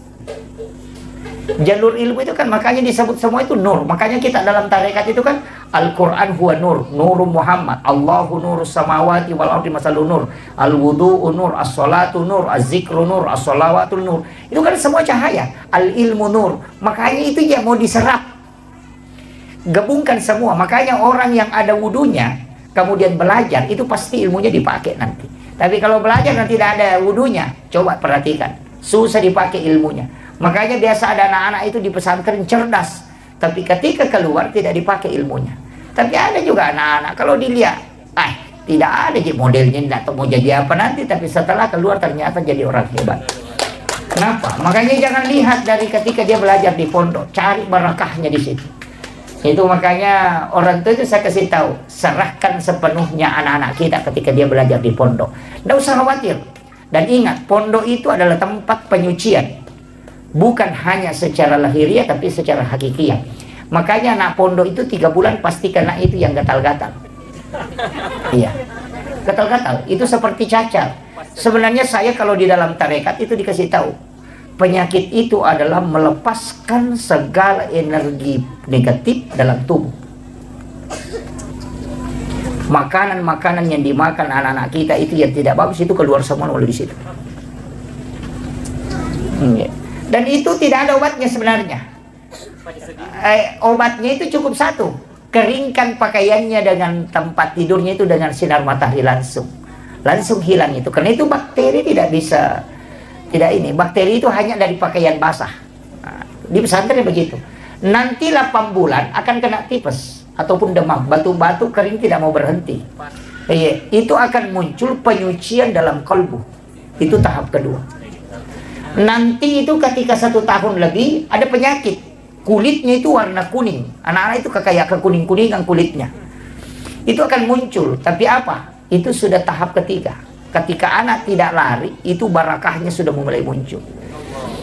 Jalur ilmu itu kan makanya disebut semua itu nur. Makanya kita dalam tarekat itu kan Al-Quran huwa nur, nuru Muhammad, Allahu nurus samawati wal ardi masalun nur, al-wudu'u nur, as-salatu nur, az-zikru nur, as-salawatul nur. Itu kan semua cahaya. Al-ilmu nur. Makanya itu yang mau diserap. Gabungkan semua. Makanya orang yang ada wudunya kemudian belajar itu pasti ilmunya dipakai nanti. Tapi kalau belajar dan tidak ada wudunya, coba perhatikan, susah dipakai ilmunya. Makanya biasa ada anak-anak itu di pesantren cerdas, tapi ketika keluar tidak dipakai ilmunya. Tapi ada juga anak-anak kalau dilihat, tidak ada modelnya, tidak tahu mau jadi apa nanti, tapi setelah keluar ternyata jadi orang hebat. Kenapa? Makanya jangan lihat dari ketika dia belajar di pondok, cari barakahnya di situ. Itu makanya orang tua itu saya kasih tahu, serahkan sepenuhnya anak-anak kita ketika dia belajar di pondok. Tidak usah khawatir. Dan ingat, pondok itu adalah tempat penyucian. Bukan hanya secara lahiriah tapi secara hakikiah. Makanya anak pondok itu 3 bulan pasti kena itu yang gatal-gatal. Iya, gatal-gatal itu seperti cacar. Sebenarnya saya kalau di dalam tarekat itu dikasih tahu, penyakit itu adalah melepaskan segala energi negatif dalam tubuh. Makanan-makanan yang dimakan anak-anak kita itu yang tidak bagus itu keluar semua melalui di situ. Dan itu tidak ada obatnya sebenarnya. Obatnya itu cukup satu, keringkan pakaiannya dengan tempat tidurnya itu dengan sinar matahari langsung hilang itu. Karena itu bakteri tidak bisa, bakteri itu hanya dari pakaian basah. Di pesantren begitu. Nanti 8 bulan akan kena tipes ataupun demam, batu-batu kering tidak mau berhenti. Itu akan muncul penyucian dalam kalbu. Itu tahap kedua. Nanti itu ketika 1 tahun lebih ada penyakit, kulitnya itu warna kuning. Anak-anak itu kayak kekuning-kuningan kulitnya. Itu akan muncul. Tapi apa? Itu sudah tahap ketiga. Ketika anak tidak lari, itu barakahnya sudah mulai muncul.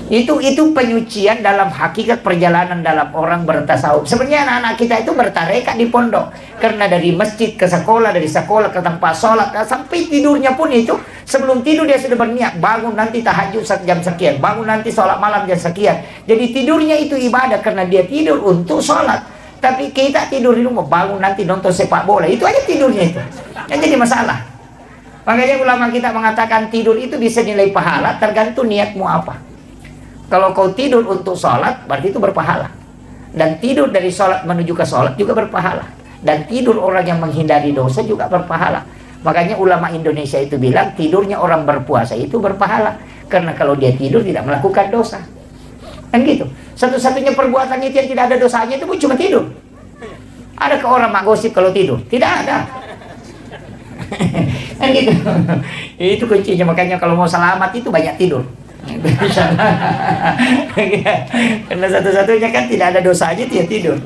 Itu penyucian dalam hakikat perjalanan dalam orang bertasawuf. Sebenarnya anak-anak kita itu bertarekat di pondok, karena dari masjid ke sekolah, dari sekolah ke tempat sholat, sampai tidurnya pun itu sebelum tidur dia sudah berniat bangun nanti tahajud jam sekian, bangun nanti sholat malam jam sekian. Jadi tidurnya itu ibadah karena dia tidur untuk sholat. Tapi kita tidur di rumah, bangun nanti nonton sepak bola, itu aja tidurnya itu. Yang jadi masalah. Makanya ulama kita mengatakan tidur itu bisa nilai pahala tergantung niatmu apa. Kalau kau tidur untuk sholat, berarti itu berpahala. Dan tidur dari sholat menuju ke sholat juga berpahala. Dan tidur orang yang menghindari dosa juga berpahala. Makanya ulama Indonesia itu bilang, tidurnya orang berpuasa itu berpahala. Karena kalau dia tidur tidak melakukan dosa. Kan gitu. Satu-satunya perbuatan itu yang tidak ada dosanya itu pun cuma tidur. Adakah orang mak gosip kalau tidur? Tidak ada. Kan gitu. Itu kuncinya. Makanya kalau mau selamat itu banyak tidur. Karena satu-satunya kan tidak ada dosanya dia tidur.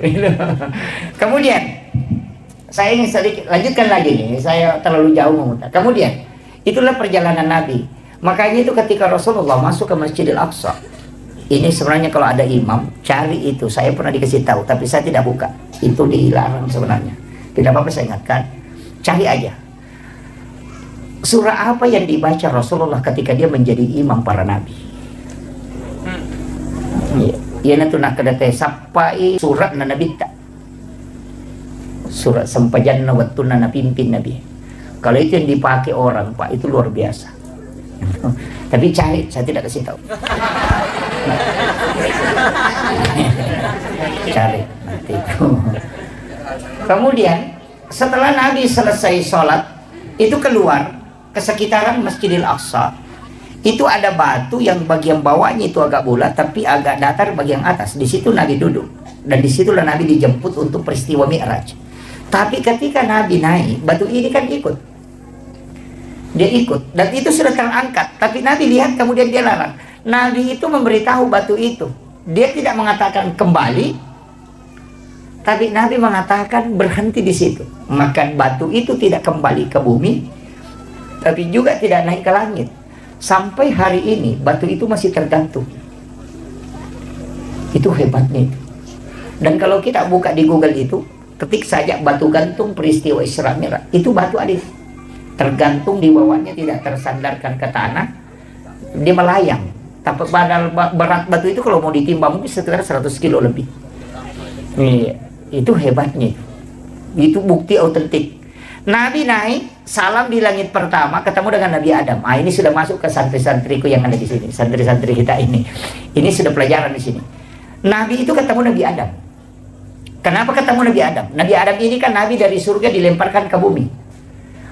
Kemudian saya ingin sedikit lanjutkan lagi nih, saya terlalu jauh memutar. Kemudian itulah perjalanan Nabi. Makanya itu ketika Rasulullah masuk ke Masjidil Aqsa, ini sebenarnya kalau ada imam cari itu, saya pernah dikasih tahu tapi saya tidak buka, itu dilarang sebenarnya. Tidak apa-apa saya ingatkan, cari aja surah apa yang dibaca Rasulullah ketika dia menjadi imam para nabi. Ia tu nak kena sapai surat na nabita. Surat sampajanna wattuna na pimpin nabi. Kalau itu yang dipakai orang, Pak, itu luar biasa. Tapi cari, saya tidak kasih tahu. Cari nanti itu. Kemudian setelah Nabi selesai sholat, itu keluar ke sekitaran Masjidil Aqsa. Itu ada batu yang bagian bawahnya itu agak bulat tapi agak datar bagian atas. Di situ Nabi duduk dan disitulah Nabi dijemput untuk peristiwa Mi'raj. Tapi ketika Nabi naik, batu ini kan ikut. Dia ikut dan itu sudah terangkat. Tapi Nabi lihat kemudian dia larang. Nabi itu memberitahu batu itu. Dia tidak mengatakan kembali, tapi Nabi mengatakan berhenti di situ. Maka batu itu tidak kembali ke bumi, tapi juga tidak naik ke langit. Sampai hari ini batu itu masih tergantung. Itu hebatnya itu. Dan kalau kita buka di Google itu, ketik saja batu gantung peristiwa Isra Mi'raj, itu batu ada tergantung di bawahnya, tidak tersandarkan ke tanah, dia melayang. Tapi berat batu itu kalau mau ditimbang mungkin sekitar 100 kilo lebih. Itu hebatnya. Itu bukti autentik. Nabi naik, salam di langit pertama, ketemu dengan Nabi Adam. Ini sudah masuk ke santri-santriku yang ada di sini, santri-santri kita ini. Ini sudah pelajaran di sini. Nabi itu ketemu Nabi Adam. Kenapa ketemu Nabi Adam? Nabi Adam ini kan Nabi dari surga dilemparkan ke bumi.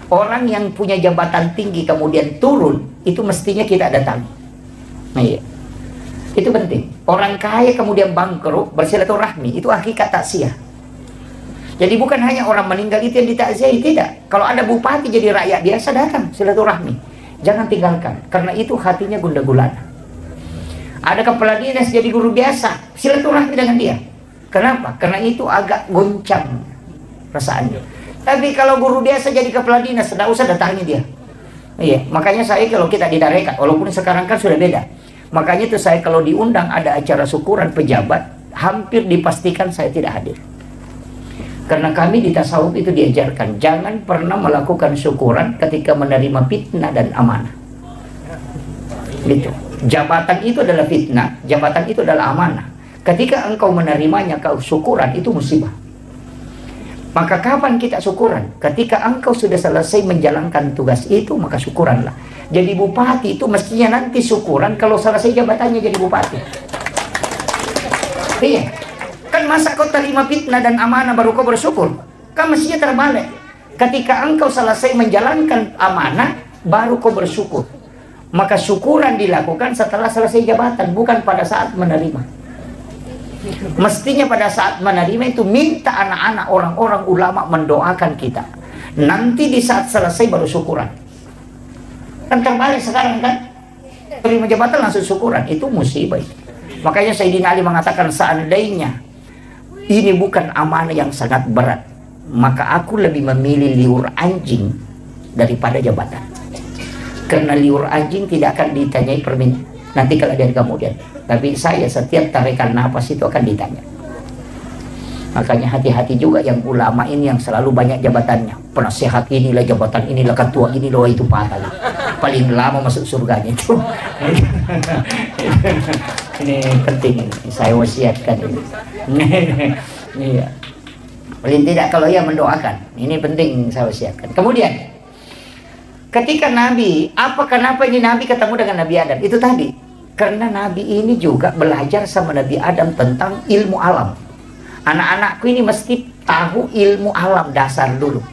Orang yang punya jabatan tinggi kemudian turun, itu mestinya kita datangi. Itu penting. Orang kaya kemudian bangkrut, bersilaturahmi, itu hakikat taksiyah. Jadi bukan hanya orang meninggal itu yang ditakziahi, tidak. Kalau ada bupati jadi rakyat biasa, datang silaturahmi. Jangan tinggalkan, karena itu hatinya gundah gulana. Ada kepala dinas jadi guru biasa, silaturahmi dengan dia. Kenapa? Karena itu agak goncang perasaannya. Tapi kalau guru biasa jadi kepala dinas, tidak usah datangi dia. Makanya saya kalau kita di Darekat, walaupun sekarang kan sudah beda. Makanya itu saya kalau diundang ada acara syukuran pejabat, hampir dipastikan saya tidak hadir. Karena kami di tasawuf itu diajarkan jangan pernah melakukan syukuran ketika menerima fitnah dan amanah. Gitu. Jabatan itu adalah fitnah, jabatan itu adalah amanah. Ketika engkau menerimanya kau syukuran, itu musibah. Maka kapan kita syukuran? Ketika engkau sudah selesai menjalankan tugas itu, maka syukuranlah. Jadi bupati itu mestinya nanti syukuran kalau selesai jabatannya jadi bupati. Iya. Kan masa kau terima fitnah dan amanah baru kau bersyukur? Kan mestinya terbalik. Ketika engkau selesai menjalankan amanah, baru kau bersyukur. Maka syukuran dilakukan setelah selesai jabatan, bukan pada saat menerima. Mestinya pada saat menerima itu minta anak-anak orang-orang ulama mendoakan kita. Nanti di saat selesai baru syukuran. Kan terbalik sekarang kan? Terima jabatan langsung syukuran, itu musibah. Makanya Sayyidina Ali mengatakan seandainya ini bukan amanah yang sangat berat, maka aku lebih memilih liur anjing daripada jabatan. Karena liur anjing tidak akan ditanyai permintaan, Nanti kalau dari kemudian. Tapi saya setiap tarikan nafas itu akan ditanya. Makanya hati-hati juga yang ulama ini yang selalu banyak jabatannya. Penasehat inilah, jabatan inilah, ketua inilah, itu patah. Paling lama masuk surganya itu. Ini penting, ini saya wasiatkan ini. Iya. Paling tidak kalau ia mendoakan, ini penting saya wasiatkan. Kemudian ketika Nabi, kenapa ini Nabi ketemu dengan Nabi Adam? Itu tadi, karena Nabi ini juga belajar sama Nabi Adam tentang ilmu alam. Anak-anakku ini mesti tahu ilmu alam dasar dulu.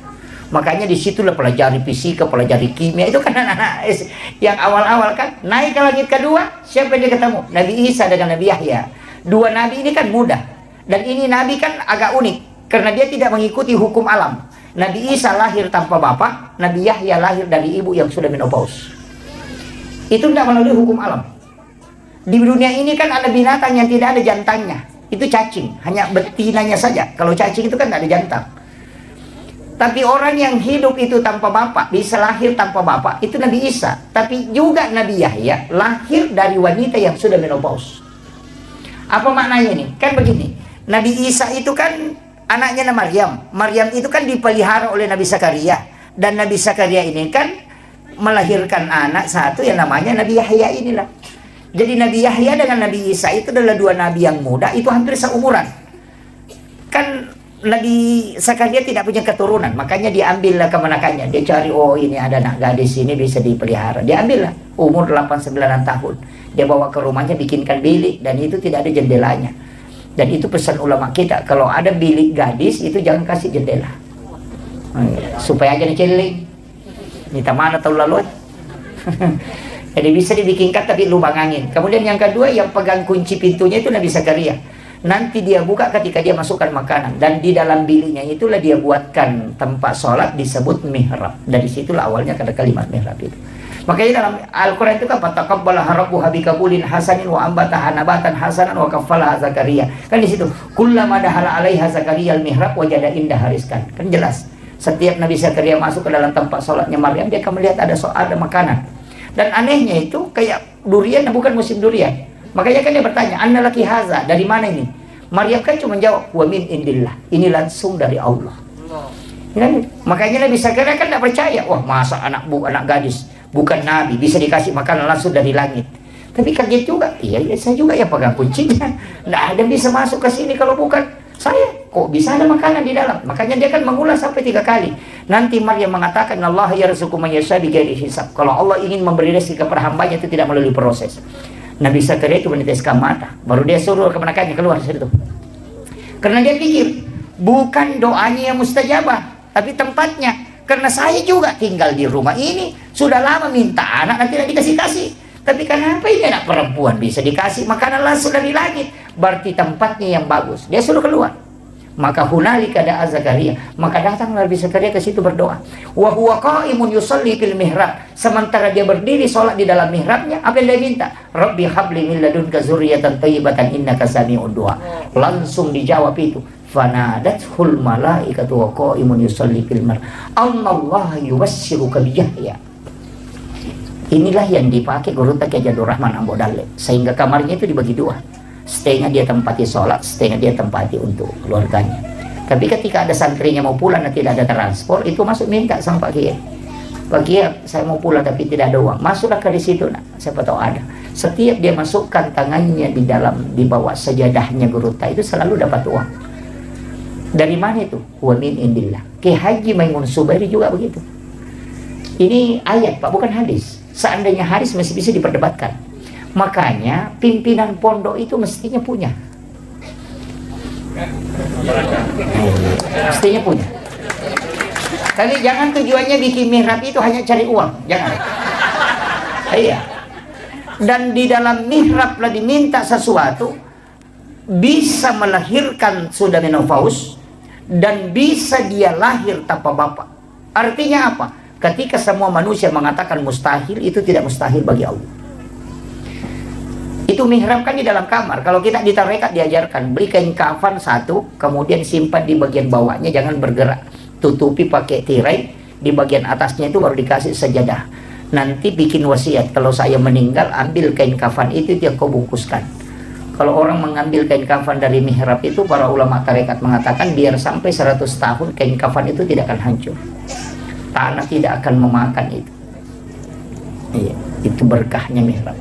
Makanya disitulah pelajari fisika, pelajari kimia. Itu kan anak-anak yang awal-awal kan. Naik ke langit kedua, siapa yang dia ketemu? Nabi Isa dengan Nabi Yahya. Dua Nabi ini kan mudah. Dan ini Nabi kan agak unik, karena dia tidak mengikuti hukum alam. Nabi Isa lahir tanpa bapak, Nabi Yahya lahir dari ibu yang sudah menopause. Itu tidak melalui hukum alam. Di dunia ini kan ada binatang yang tidak ada jantannya. Itu cacing, hanya betinanya saja. Kalau cacing itu kan tidak ada jantan. Tapi orang yang hidup itu tanpa bapak, bisa lahir tanpa bapak, itu Nabi Isa. Tapi juga Nabi Yahya lahir dari wanita yang sudah menopause. Apa maknanya ini? Kan begini, Nabi Isa itu kan anaknya Maryam. Maryam itu kan dipelihara oleh Nabi Zakaria. Dan Nabi Zakaria ini kan melahirkan anak satu yang namanya Nabi Yahya inilah. Jadi Nabi Yahya dengan Nabi Isa itu adalah dua nabi yang muda, itu hampir seumuran. Kan Nabi Zakaria tidak punya keturunan, makanya diambillah kemenakannya. Dia cari, oh ini ada anak gadis ini bisa dipelihara. Dia ambillah, umur 8-9 tahun. Dia bawa ke rumahnya, bikinkan bilik, dan itu tidak ada jendelanya. Dan itu pesan ulama kita, kalau ada bilik gadis itu jangan kasih jendela. Supaya aja diceliling. Minta mana tahu lalu. Jadi bisa dibikinkan tapi lubang angin. Kemudian yang kedua, yang pegang kunci pintunya itu Nabi Zakaria. Nanti dia buka ketika dia masukkan makanan. Dan di dalam biliknya itulah dia buatkan tempat sholat disebut mihrab. Dari situlah awalnya ada kalimat mihrab itu. Makanya dalam Al-Quran itu kan fataqabbalaha rabbuha biqabulin hasanin wa ambataha nabatan hasanan wa kaffalaha Zakaria. Kan di situ kullama dahala 'alaiha Zakaria al-mihrab wajada indaha rizqan. Kan jelas. Setiap Nabi Zakaria masuk ke dalam tempat sholatnya Maryam, dia akan melihat ada makanan. Dan anehnya itu kayak durian, bukan musim durian. Makanya kan dia bertanya, "Anna laki haza?" Dari mana ini? Maryam kan cuma jawab, "Wa min indillah." Ini langsung dari Allah. Makanya Nabi Zakaria kan tidak percaya. Wah, masa anak gadis bukan nabi bisa dikasih makanan langsung dari langit. Tapi kaget juga. Iya, saya juga ya pegang kuncinya. Nggak ada yang bisa masuk ke sini kalau bukan saya. Kok bisa ada makanan di dalam? Makanya dia kan mengulas sampai 3 kali. Nanti Maryam mengatakan, Allah yarzuqu man yasha bighairi hisab. Kalau Allah ingin memberi rezeki kepada hambanya itu tidak melalui proses. Nabi Zakaria itu meneteskan mata. Baru dia suruh kemenakannya keluar dari situ. Karena dia pikir, bukan doanya yang mustajabah, tapi tempatnya. Karena saya juga tinggal di rumah ini, sudah lama minta anak, nanti tidak dikasih-kasih. Tapi kenapa ini anak perempuan bisa dikasih makanan langsung dari langit? Berarti tempatnya yang bagus. Dia suruh keluar. Maka hunalika da'a Zakaria. Maka datang Nabi Zakaria ke situ berdoa. Wa huwa qa'imun yusalli fil mihrab. Sementara dia berdiri sholat di dalam mihrabnya, apa yang dia minta? Rabbi habli min ladunka dzurriyyatan thayyibatan innaka sami'ud du'a. Langsung dijawab itu. Fanadathul malaikatu wa qa'imun yusalli fil mihrab. Allah yubassiruka bi Yahya. Inilah yang dipakai Guru Taqi Jadur Rahman Ambo Dalek. Sehingga kamarnya itu dibagi 2. Setengah dia tempati sholat, setengah dia tempati untuk keluarganya. Tapi ketika ada santrinya mau pulang dan tidak ada transport, itu masuk minta sama Pak Kiai. Pak Kiai, saya mau pulang tapi tidak ada uang. Masuklah ke di situ, nak. Siapa tahu ada. Setiap dia masukkan tangannya di bawah sajadahnya Guru Taqi itu selalu dapat uang. Dari mana itu? Wa min indillah. Ki Haji Maimun Subairi juga begitu. Ini ayat, Pak, bukan hadis. Seandainya hadis masih bisa diperdebatkan. Makanya pimpinan pondok itu mestinya punya. Mestinya punya. Tapi jangan tujuannya bikin mihrab itu hanya cari uang. Jangan. Iya. Dan di dalam mihrab lah diminta sesuatu, bisa melahirkan sudah menopause, dan bisa dia lahir tanpa bapak. Artinya apa? Ketika semua manusia mengatakan mustahil, itu tidak mustahil bagi Allah. Itu mihrab kan di dalam kamar. Kalau kita di tarekat diajarkan, beli kain kafan 1, kemudian simpan di bagian bawahnya, jangan bergerak. Tutupi pakai tirai, di bagian atasnya itu baru dikasih sajadah. nanti bikin wasiat, kalau saya meninggal ambil kain kafan itu yang kau bungkuskan. Kalau orang mengambil kain kafan dari mihrab itu, para ulama tarekat mengatakan biar sampai 100 tahun kain kafan itu tidak akan hancur, tanah tidak akan memakan itu. Iya, itu berkahnya mihrab.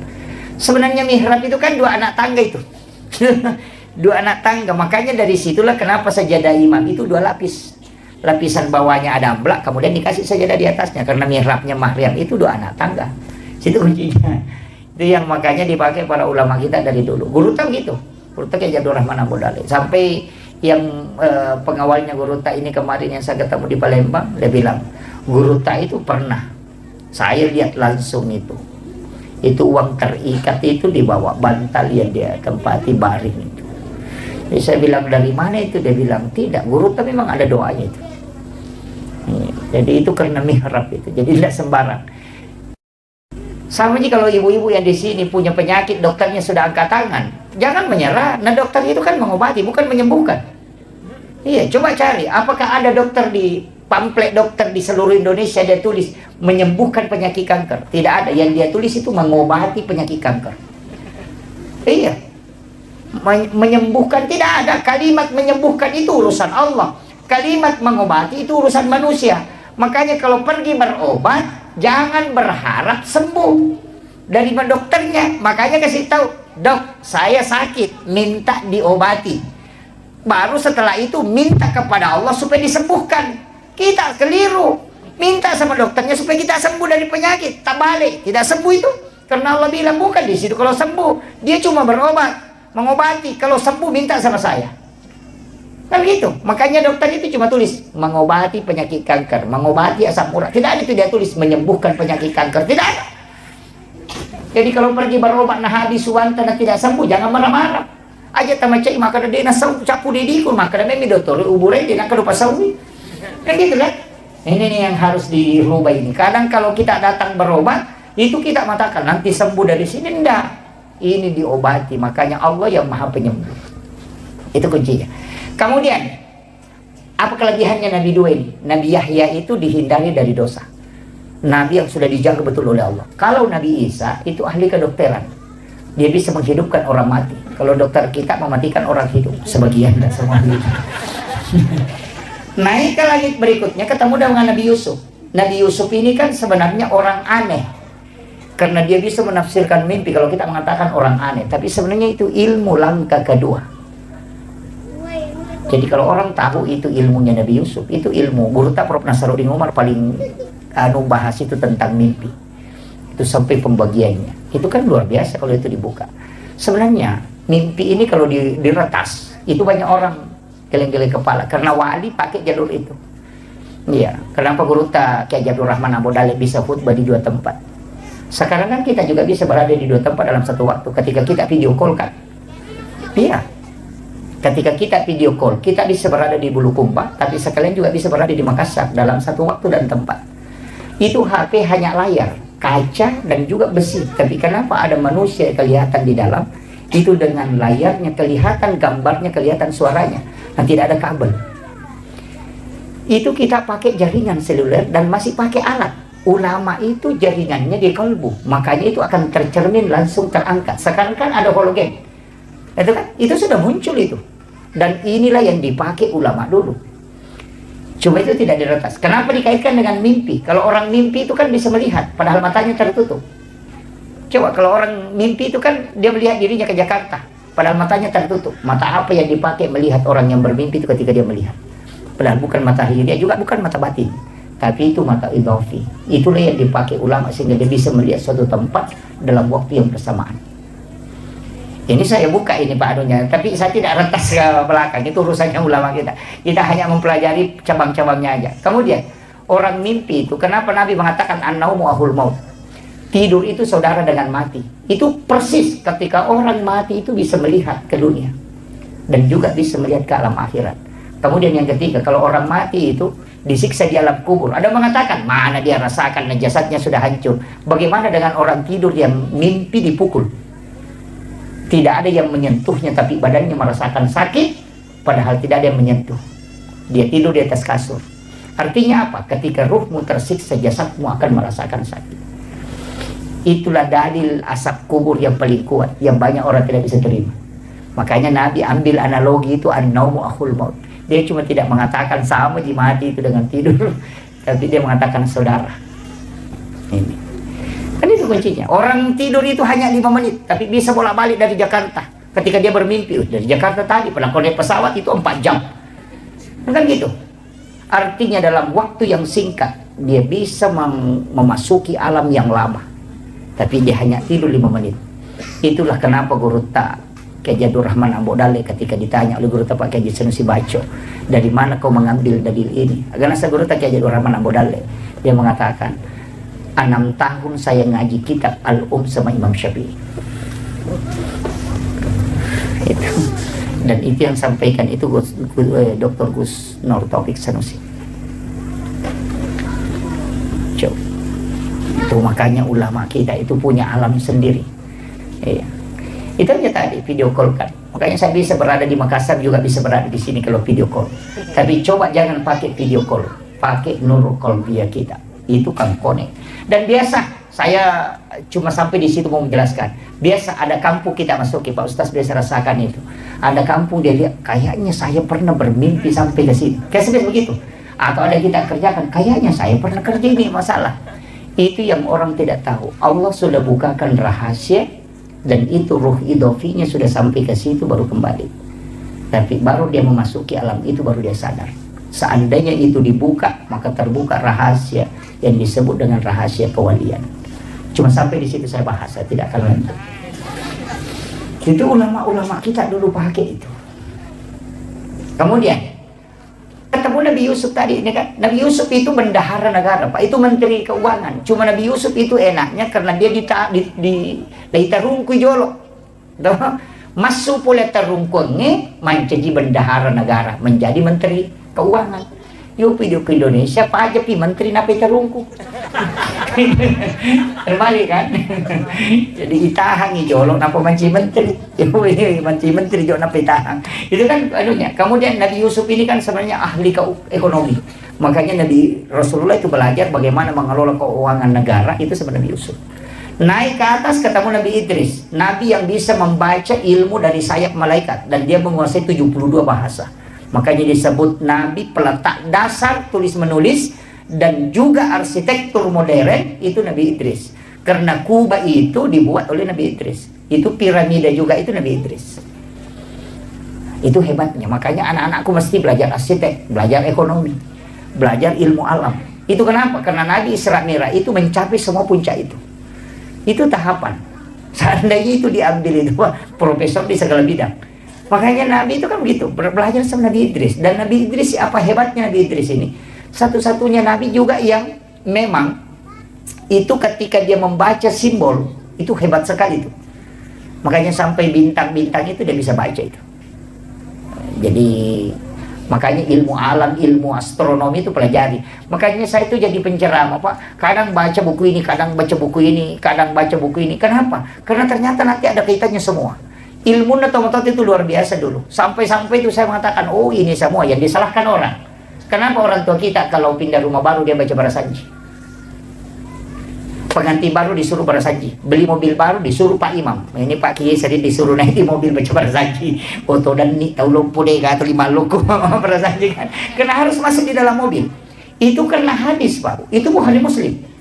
Sebenarnya mihrab itu kan 2 anak tangga itu. 2 anak tangga, makanya dari situlah kenapa sajadah imam itu 2 lapis. Lapisan bawahnya ada amblak, kemudian dikasih sajadah di atasnya, karena mihrabnya Maryam itu 2 anak tangga. Situ kuncinya. Itu yang makanya dipakai para ulama kita dari dulu. Guruta gitu, Guruta kayak Abdurrahman Abu Dalib. Sampai yang pengawalnya Guruta ini kemarin yang saya ketemu di Palembang, dia bilang Guruta itu pernah saya lihat langsung itu uang terikat itu dibawa bantal yang dia tempati baring itu. Jadi saya bilang dari mana itu, dia bilang tidak, Guruta memang ada doanya itu. Jadi itu karena mihrab itu, jadi tidak sembarang. Sama aja kalau ibu-ibu yang di sini punya penyakit, dokternya sudah angkat tangan, jangan menyerah. Nah, dokter itu kan mengobati, bukan menyembuhkan. Iya, coba cari apakah ada dokter di pamflet dokter di seluruh Indonesia dia tulis menyembuhkan penyakit kanker. Tidak ada. Yang dia tulis itu mengobati penyakit kanker. Iya, menyembuhkan tidak ada. Kalimat menyembuhkan itu urusan Allah, kalimat mengobati itu urusan manusia. Makanya kalau pergi berobat, jangan berharap sembuh dari dokternya. Makanya kasih tahu, dok, saya sakit, minta diobati. Baru setelah itu minta kepada Allah supaya disembuhkan. Kita keliru, minta sama dokternya supaya kita sembuh dari penyakit. Tak balik, tidak sembuh itu. Karena Allah bilang bukan di situ kalau sembuh. Dia cuma berobat, mengobati. Kalau sembuh minta sama saya. Kan gitu. Makanya dokter itu cuma tulis mengobati penyakit kanker, mengobati asam urat. Tidak ada itu dia tulis menyembuhkan penyakit kanker. Tidak ada. Jadi kalau pergi berobat nah habis suwanta dan tidak sembuh, jangan marah-marah. Aja tamacai maka dia nasau capu didikun maka demi dokter ubure dia nak lupa sawi. Kan gitu kan? Ini nih yang harus dirubah ini. Kadang kalau kita datang berobat, itu kita mengatakan nanti sembuh dari sini, enggak. Ini diobati. Makanya Allah yang Maha Penyembuh. Itu kuncinya. Kemudian, apa kelebihannya Nabi 2 ini? Nabi Yahya itu dihindari dari dosa. Nabi yang sudah dijaga betul oleh Allah. Kalau Nabi Isa itu ahli kedokteran. Dia bisa menghidupkan orang mati. Kalau dokter kita mematikan orang hidup. Sebagian, dan semua hidup. Naik ke langit berikutnya ketemu dengan Nabi Yusuf. Nabi Yusuf ini kan sebenarnya orang aneh. Karena dia bisa menafsirkan mimpi. Kalau kita mengatakan orang aneh. Tapi sebenarnya itu ilmu langkah kedua. Jadi kalau orang tahu itu ilmunya Nabi Yusuf, itu ilmu. Guruta Prof. Nasaruddin Umar paling bahas itu tentang mimpi. Itu sampai pembagiannya. Itu kan luar biasa kalau itu dibuka. Sebenarnya mimpi ini kalau diretas, itu banyak orang geleng-geleng kepala. Karena wali pakai jalur itu. Iya. Kenapa Guruta Kiai Abdurrahman Abu Dalib bisa khutbah di 2 tempat? Sekarang kan kita juga bisa berada di 2 tempat dalam satu waktu. Ketika kita video call kan. Iya. Ketika kita video call, kita bisa berada di Bulukumba, tapi sekalian juga bisa berada di Makassar dalam satu waktu dan tempat. Itu HP hanya layar, kaca dan juga besi. Tapi kenapa ada manusia yang kelihatan di dalam? Itu dengan layarnya kelihatan, gambarnya kelihatan, suaranya. Nah, tidak ada kabel. Itu kita pakai jaringan seluler dan masih pakai alat. Ulama itu jaringannya di kalbu, makanya itu akan tercermin langsung terangkat. Sekarang kan ada hologen. Itu kan, itu sudah muncul itu. Dan inilah yang dipakai ulama dulu. Cuma itu tidak diretas. Kenapa dikaitkan dengan mimpi? Kalau orang mimpi itu kan bisa melihat, padahal matanya tertutup. Coba kalau orang mimpi itu kan dia melihat dirinya ke Jakarta, padahal matanya tertutup. Mata apa yang dipakai melihat orang yang bermimpi itu ketika dia melihat? Padahal bukan mata hiriah, juga bukan mata batin, tapi itu mata idhofi. Itulah yang dipakai ulama sehingga dia bisa melihat suatu tempat dalam waktu yang bersamaan. Ini saya buka ini Pak Anunya, tapi saya tidak retas ke belakang, itu urusannya ulama kita. Kita hanya mempelajari cabang-cabangnya aja. Kemudian, orang mimpi itu, kenapa Nabi mengatakan an-naumu ahul maut? Tidur itu saudara dengan mati. Itu persis ketika orang mati itu bisa melihat ke dunia. Dan juga bisa melihat ke alam akhirat. Kemudian yang ketiga, kalau orang mati itu disiksa di alam kubur. Ada mengatakan, mana dia rasakan jasadnya sudah hancur. Bagaimana dengan orang tidur yang mimpi dipukul? Tidak ada yang menyentuhnya, tapi badannya merasakan sakit, padahal tidak ada yang menyentuh. Dia tidur di atas kasur. Artinya apa? Ketika ruhmu tersiksa, jasadmu akan merasakan sakit. Itulah dalil asap kubur yang paling kuat, yang banyak orang tidak bisa terima. Makanya Nabi ambil analogi itu, an-naumu akhul maut. Dia cuma tidak mengatakan sama di mati itu dengan tidur, tapi dia mengatakan saudara. Ini kan itu kuncinya. Orang tidur itu hanya 5 menit, tapi bisa bolak-balik dari Jakarta. Ketika dia bermimpi dari Jakarta tadi, pernah naik pesawat itu 4 jam. Kan gitu. Artinya dalam waktu yang singkat dia bisa memasuki alam yang lama, tapi dia hanya tidur 5 menit. Itulah kenapa Guru Tak Kiai Jadul Rahman Ambo Dale ketika ditanya oleh Guru Tak Pak Kiai Sanusi Baco, dari mana kau mengambil dalil ini? Karena saya Guru Tak Kiai Jadul Rahman Ambo Dale, dia mengatakan 6 tahun saya ngaji kitab Al-Um sama Imam Syafi'i. Itu. Dan itu yang sampaikan itu Dr. Gus Nur Taufik Sanusi. Coba. Itu makanya ulama kita itu punya alam sendiri. Iya. Itu aja tadi video call kan. Makanya saya bisa berada di Makassar juga bisa berada di sini kalau video call. Tapi coba jangan pakai video call, pakai Nurul Qalbiyah kita. Itu kan connect. Dan biasa saya cuma sampai di situ mau menjelaskan. Biasa ada kampung kita masuki, Pak Ustaz biasa rasakan itu. Ada kampung dia lihat kayaknya saya pernah bermimpi sampai ke sini. Kayak seperti begitu. Atau ada kita kerjakan kayaknya saya pernah kerja ini masalah. Itu yang orang tidak tahu. Allah sudah bukakan rahasia. Dan itu ruh idofinya sudah sampai ke situ baru kembali. Tapi baru dia memasuki alam itu baru dia sadar. Seandainya itu dibuka, maka terbuka rahasia yang disebut dengan rahasia kewalian. Cuma sampai di situ saya bahas, saya tidak akan lanjut. Itu ulama-ulama kita dulu pakai itu. Kemudian ketemu Nabi Yusuf tadi ini kan. Nabi Yusuf itu bendahara negara, Pak. Itu menteri keuangan. Cuma Nabi Yusuf itu enaknya karena dia ditarungku jolo. Masuk pula tarungkunge menjadi bendahara negara, menjadi menteri keuangan. Yuk video ke Indonesia, Pak aja pi menteri napi tarungku. Terbalik kan? Jadi itahan jolo napa manci menteri. Manci menteri jolo napi tahang. Itu kan anunya. Kemudian Nabi Yusuf ini kan sebenarnya ahli ekonomi. Makanya Nabi Rasulullah itu belajar bagaimana mengelola keuangan negara itu sama Nabi Yusuf. Naik ke atas ketemu Nabi Idris, Nabi yang bisa membaca ilmu dari sayap malaikat dan dia menguasai 72 bahasa. Makanya disebut Nabi peletak dasar tulis menulis dan juga arsitektur modern itu Nabi Idris. Karena Kuba itu dibuat oleh Nabi Idris. Itu piramida juga itu Nabi Idris. Itu hebatnya. Makanya anak-anakku mesti belajar arsitek, belajar ekonomi, belajar ilmu alam. Itu kenapa? Karena Nabi Isra Mi'raj itu mencapai semua puncak itu. Itu tahapan. Seandainya itu diambil itu profesor di segala bidang. Makanya Nabi itu kan begitu, belajar sama Nabi Idris. Dan Nabi Idris, apa hebatnya Nabi Idris ini? Satu-satunya Nabi juga yang memang itu ketika dia membaca simbol, itu hebat sekali itu. Makanya sampai bintang-bintang itu dia bisa baca itu. Jadi makanya ilmu alam, ilmu astronomi itu pelajari. Makanya saya itu jadi penceramah, Pak. Kadang baca buku ini, kadang baca buku ini, kadang baca buku ini. Kenapa? Karena ternyata nanti ada kaitannya semua. Ilmu otomatis itu luar biasa dulu. Sampai-sampai itu saya mengatakan, oh ini semua yang disalahkan orang. Kenapa orang tua kita kalau pindah rumah baru dia baca Barasanji? Pengantin baru disuruh Barasanji. Beli mobil baru disuruh Pak Imam. Ini Pak Kiai sering disuruh naik di mobil baca Barasanji. Foto dan nih tahu lompo deh atau 5 loko Barasanji kan. Karena harus masuk di dalam mobil. Itu karena hadis, Pak. Itu Bukhari Muslim.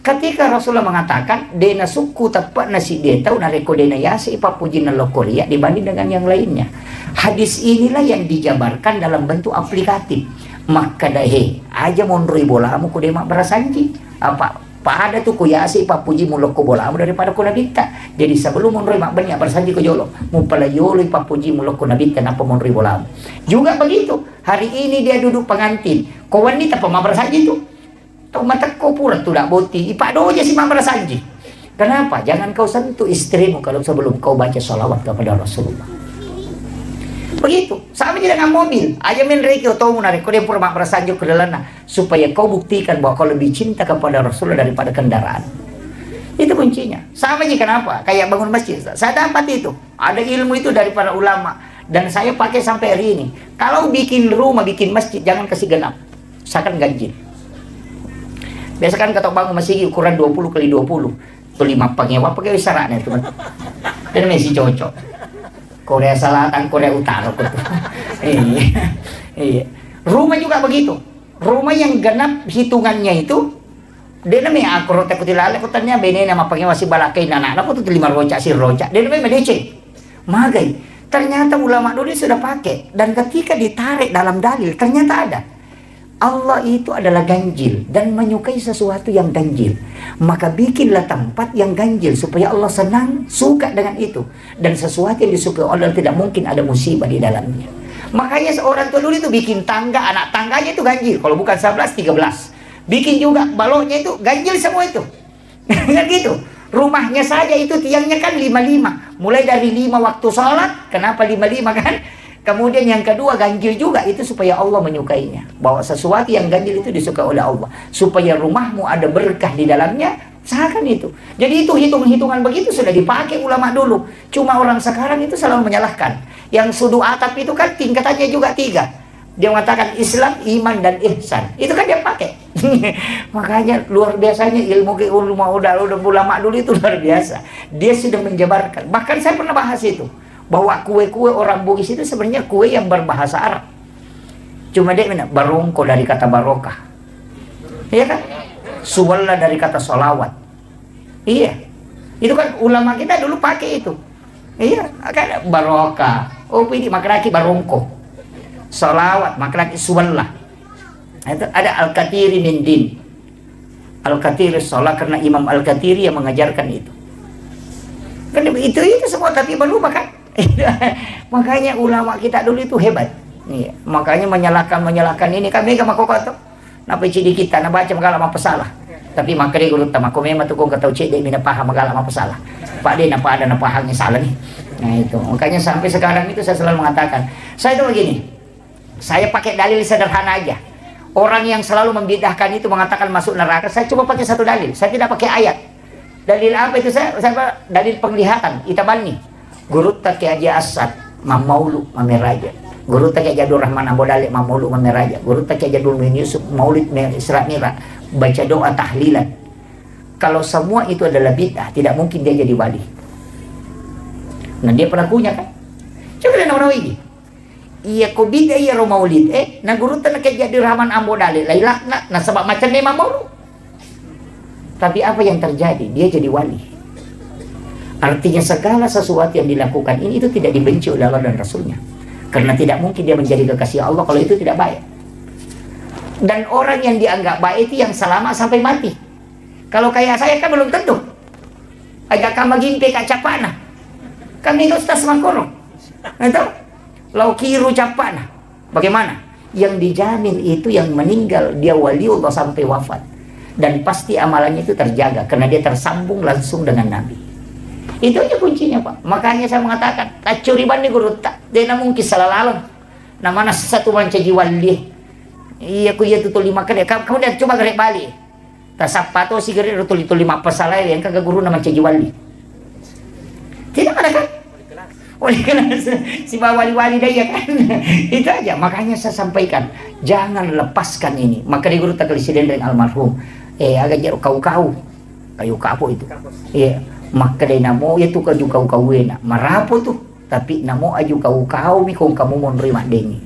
Ketika Rasulullah mengatakan dena suku tepat nasi dia tahu nareko dena yasi papujina lokoria dibanding dengan yang lainnya. Hadis inilah yang dijabarkan dalam bentuk aplikatif. Maka dahe aja mondroi bolamu ku demak Barasanji. Apa pada tu ku yasi papuji muloko bolamu daripada ku nabita. Jadi sebelum mondroi mak banyak Barasanji ku jolo. Mupala yolo papuji muloko nabita napa mondroi bolamu. Juga begitu. Hari ini dia duduk pengantin. Kau wanita pemah Barasanji tu. Tahu mata kau pura tu tak boti. Ipak doa je si Mak Barasanji. Kenapa? Jangan kau sentuh istrimu kalau sebelum kau baca salawat kepada Rasulullah. Begitu. Sama je dengan mobil. Aja min reki atau menarik kau dia pura Mak Barasanji ke dalamnya supaya kau buktikan bahwa kau lebih cinta kepada Rasulullah daripada kendaraan. Itu kuncinya. Sama je kenapa? Kayak bangun masjid. Saya dapat itu. Ada ilmu itu dari para ulama dan saya pakai sampai hari ini. Kalau bikin rumah, bikin masjid jangan kasih genap. Usahakan ganjil. Biasa kan kata bangun masjid ukuran 20 kali 20. tu 5 pengewa pakai isaratnya tu. Dan masih cocok. Korea Selatan, Korea Utara tu. Iya. Rumah juga begitu. Rumah yang genap hitungannya itu dia namanya akro tekutilale kotanya bene nama pengewa si balakai anak aku tuh 5 rocak si rocak. Dia namanya medece. Magai. Ternyata ulama dulu sudah pakai dan ketika ditarik dalam dalil ternyata ada. Allah itu adalah ganjil dan menyukai sesuatu yang ganjil. Maka bikinlah tempat yang ganjil supaya Allah senang, suka dengan itu. Dan sesuatu yang disukai Allah tidak mungkin ada musibah di dalamnya. Makanya seorang tua dulu itu bikin tangga, anak tangganya itu ganjil. Kalau bukan 11, 13. Bikin juga baloknya itu ganjil semua itu. Kan gitu. Rumahnya saja itu tiangnya kan 55. Mulai dari 5 waktu sholat. Kenapa 55 kan? Kemudian yang kedua ganjil juga itu supaya Allah menyukainya. Bahwa sesuatu yang ganjil itu disukai oleh Allah. Supaya rumahmu ada berkah di dalamnya. Usahakan itu. Jadi itu hitung-hitungan begitu sudah dipakai ulama dulu. Cuma orang sekarang itu selalu menyalahkan. Yang sudu atap itu kan tingkatannya juga 3. Dia mengatakan Islam, iman, dan ihsan. Itu kan dia pakai. Makanya luar biasanya ilmu ulama dulu itu luar biasa. Dia sudah menjabarkan. Bahkan saya pernah bahas itu. Bahwa kue-kue orang Bugis itu sebenarnya kue yang berbahasa Arab. Cuma dia bilang barongko dari kata barokah. Iya kan? Suwalla dari kata solawat. Iya. Itu kan ulama kita dulu pakai itu. Iya, kan barokah. Oh, ini makraki barongko. Solawat, makraki suwalla. Itu ada Al-Katiri min din. Al-Katiri sholat karena Imam Al-Katiri yang mengajarkan itu. Kan itu semua tapi berubah kan? Makanya ulama kita dulu itu hebat. Iya. Makanya menyalahkan ini kami gak mau kata. Napa cidi kita na baca magala mapasalah. Tapi makanya guru tama ko memang tu kung kataw cidi mina paham magala mapasalah. Pak dia napa ada napa hangnya salah nih. Nah itu. Makanya sampai sekarang itu saya selalu mengatakan, saya itu begini. Saya pakai dalil sederhana aja. Orang yang selalu membidahkan itu mengatakan masuk neraka, saya coba pakai satu dalil. Saya tidak pakai ayat. Dalil apa itu saya dalil penglihatan, itabani. Guru tak aja asad, mamaulu mameraja. Guru tak aja Abdul Rahman Ambodali mamaulu mameraja. Guru tak aja Abdul Muin Yusuf maulid Isra Mira baca doa tahlilan. Kalau semua itu adalah bid'ah, tidak mungkin dia jadi wali. Nah dia pelakunya kan. Coba dia nama ini. Iya ko bid'ah iya ro maulid. Nah guru tak aja Abdul Rahman Ambodali lailah nah sebab macam dia mamaulu. Tapi apa yang terjadi? Dia jadi wali. Artinya segala sesuatu yang dilakukan ini itu tidak dibenci oleh Allah dan Rasulnya. Karena tidak mungkin dia menjadi kekasih Allah kalau itu tidak baik. Dan orang yang dianggap baik itu yang selamat sampai mati. Kalau kayak saya kan belum tentu. Agak kamagimpe kacapana. Kami itu ustaz makoro. Itu lau kiru capana. Bagaimana? Yang dijamin itu yang meninggal dia waliullah sampai wafat. Dan pasti amalannya itu terjaga karena dia tersambung langsung dengan Nabi. Itu aja kuncinya Pak. Makanya saya mengatakan tacuriban nih guru tak dia mungkin salah lalang. Namanya satu mancaji wali. Iya ku iya tutul 5 kali. Kamu dah coba gerek balik. Tasapato si gerek tutul 5 pasalai yang kagak guru nama mancaji wali. Tidak ada kan? Oleh kelas si wali-wali dia kan. Itu aja. Makanya saya sampaikan jangan lepaskan ini. Maka di guru tak presiden dengan almarhum. Agak jauh kau kayu kapo itu. Iya. Maka dia namo itu kau kau enak marapo tuh tapi namo aju kau mi kung kamu mau nerima dengi.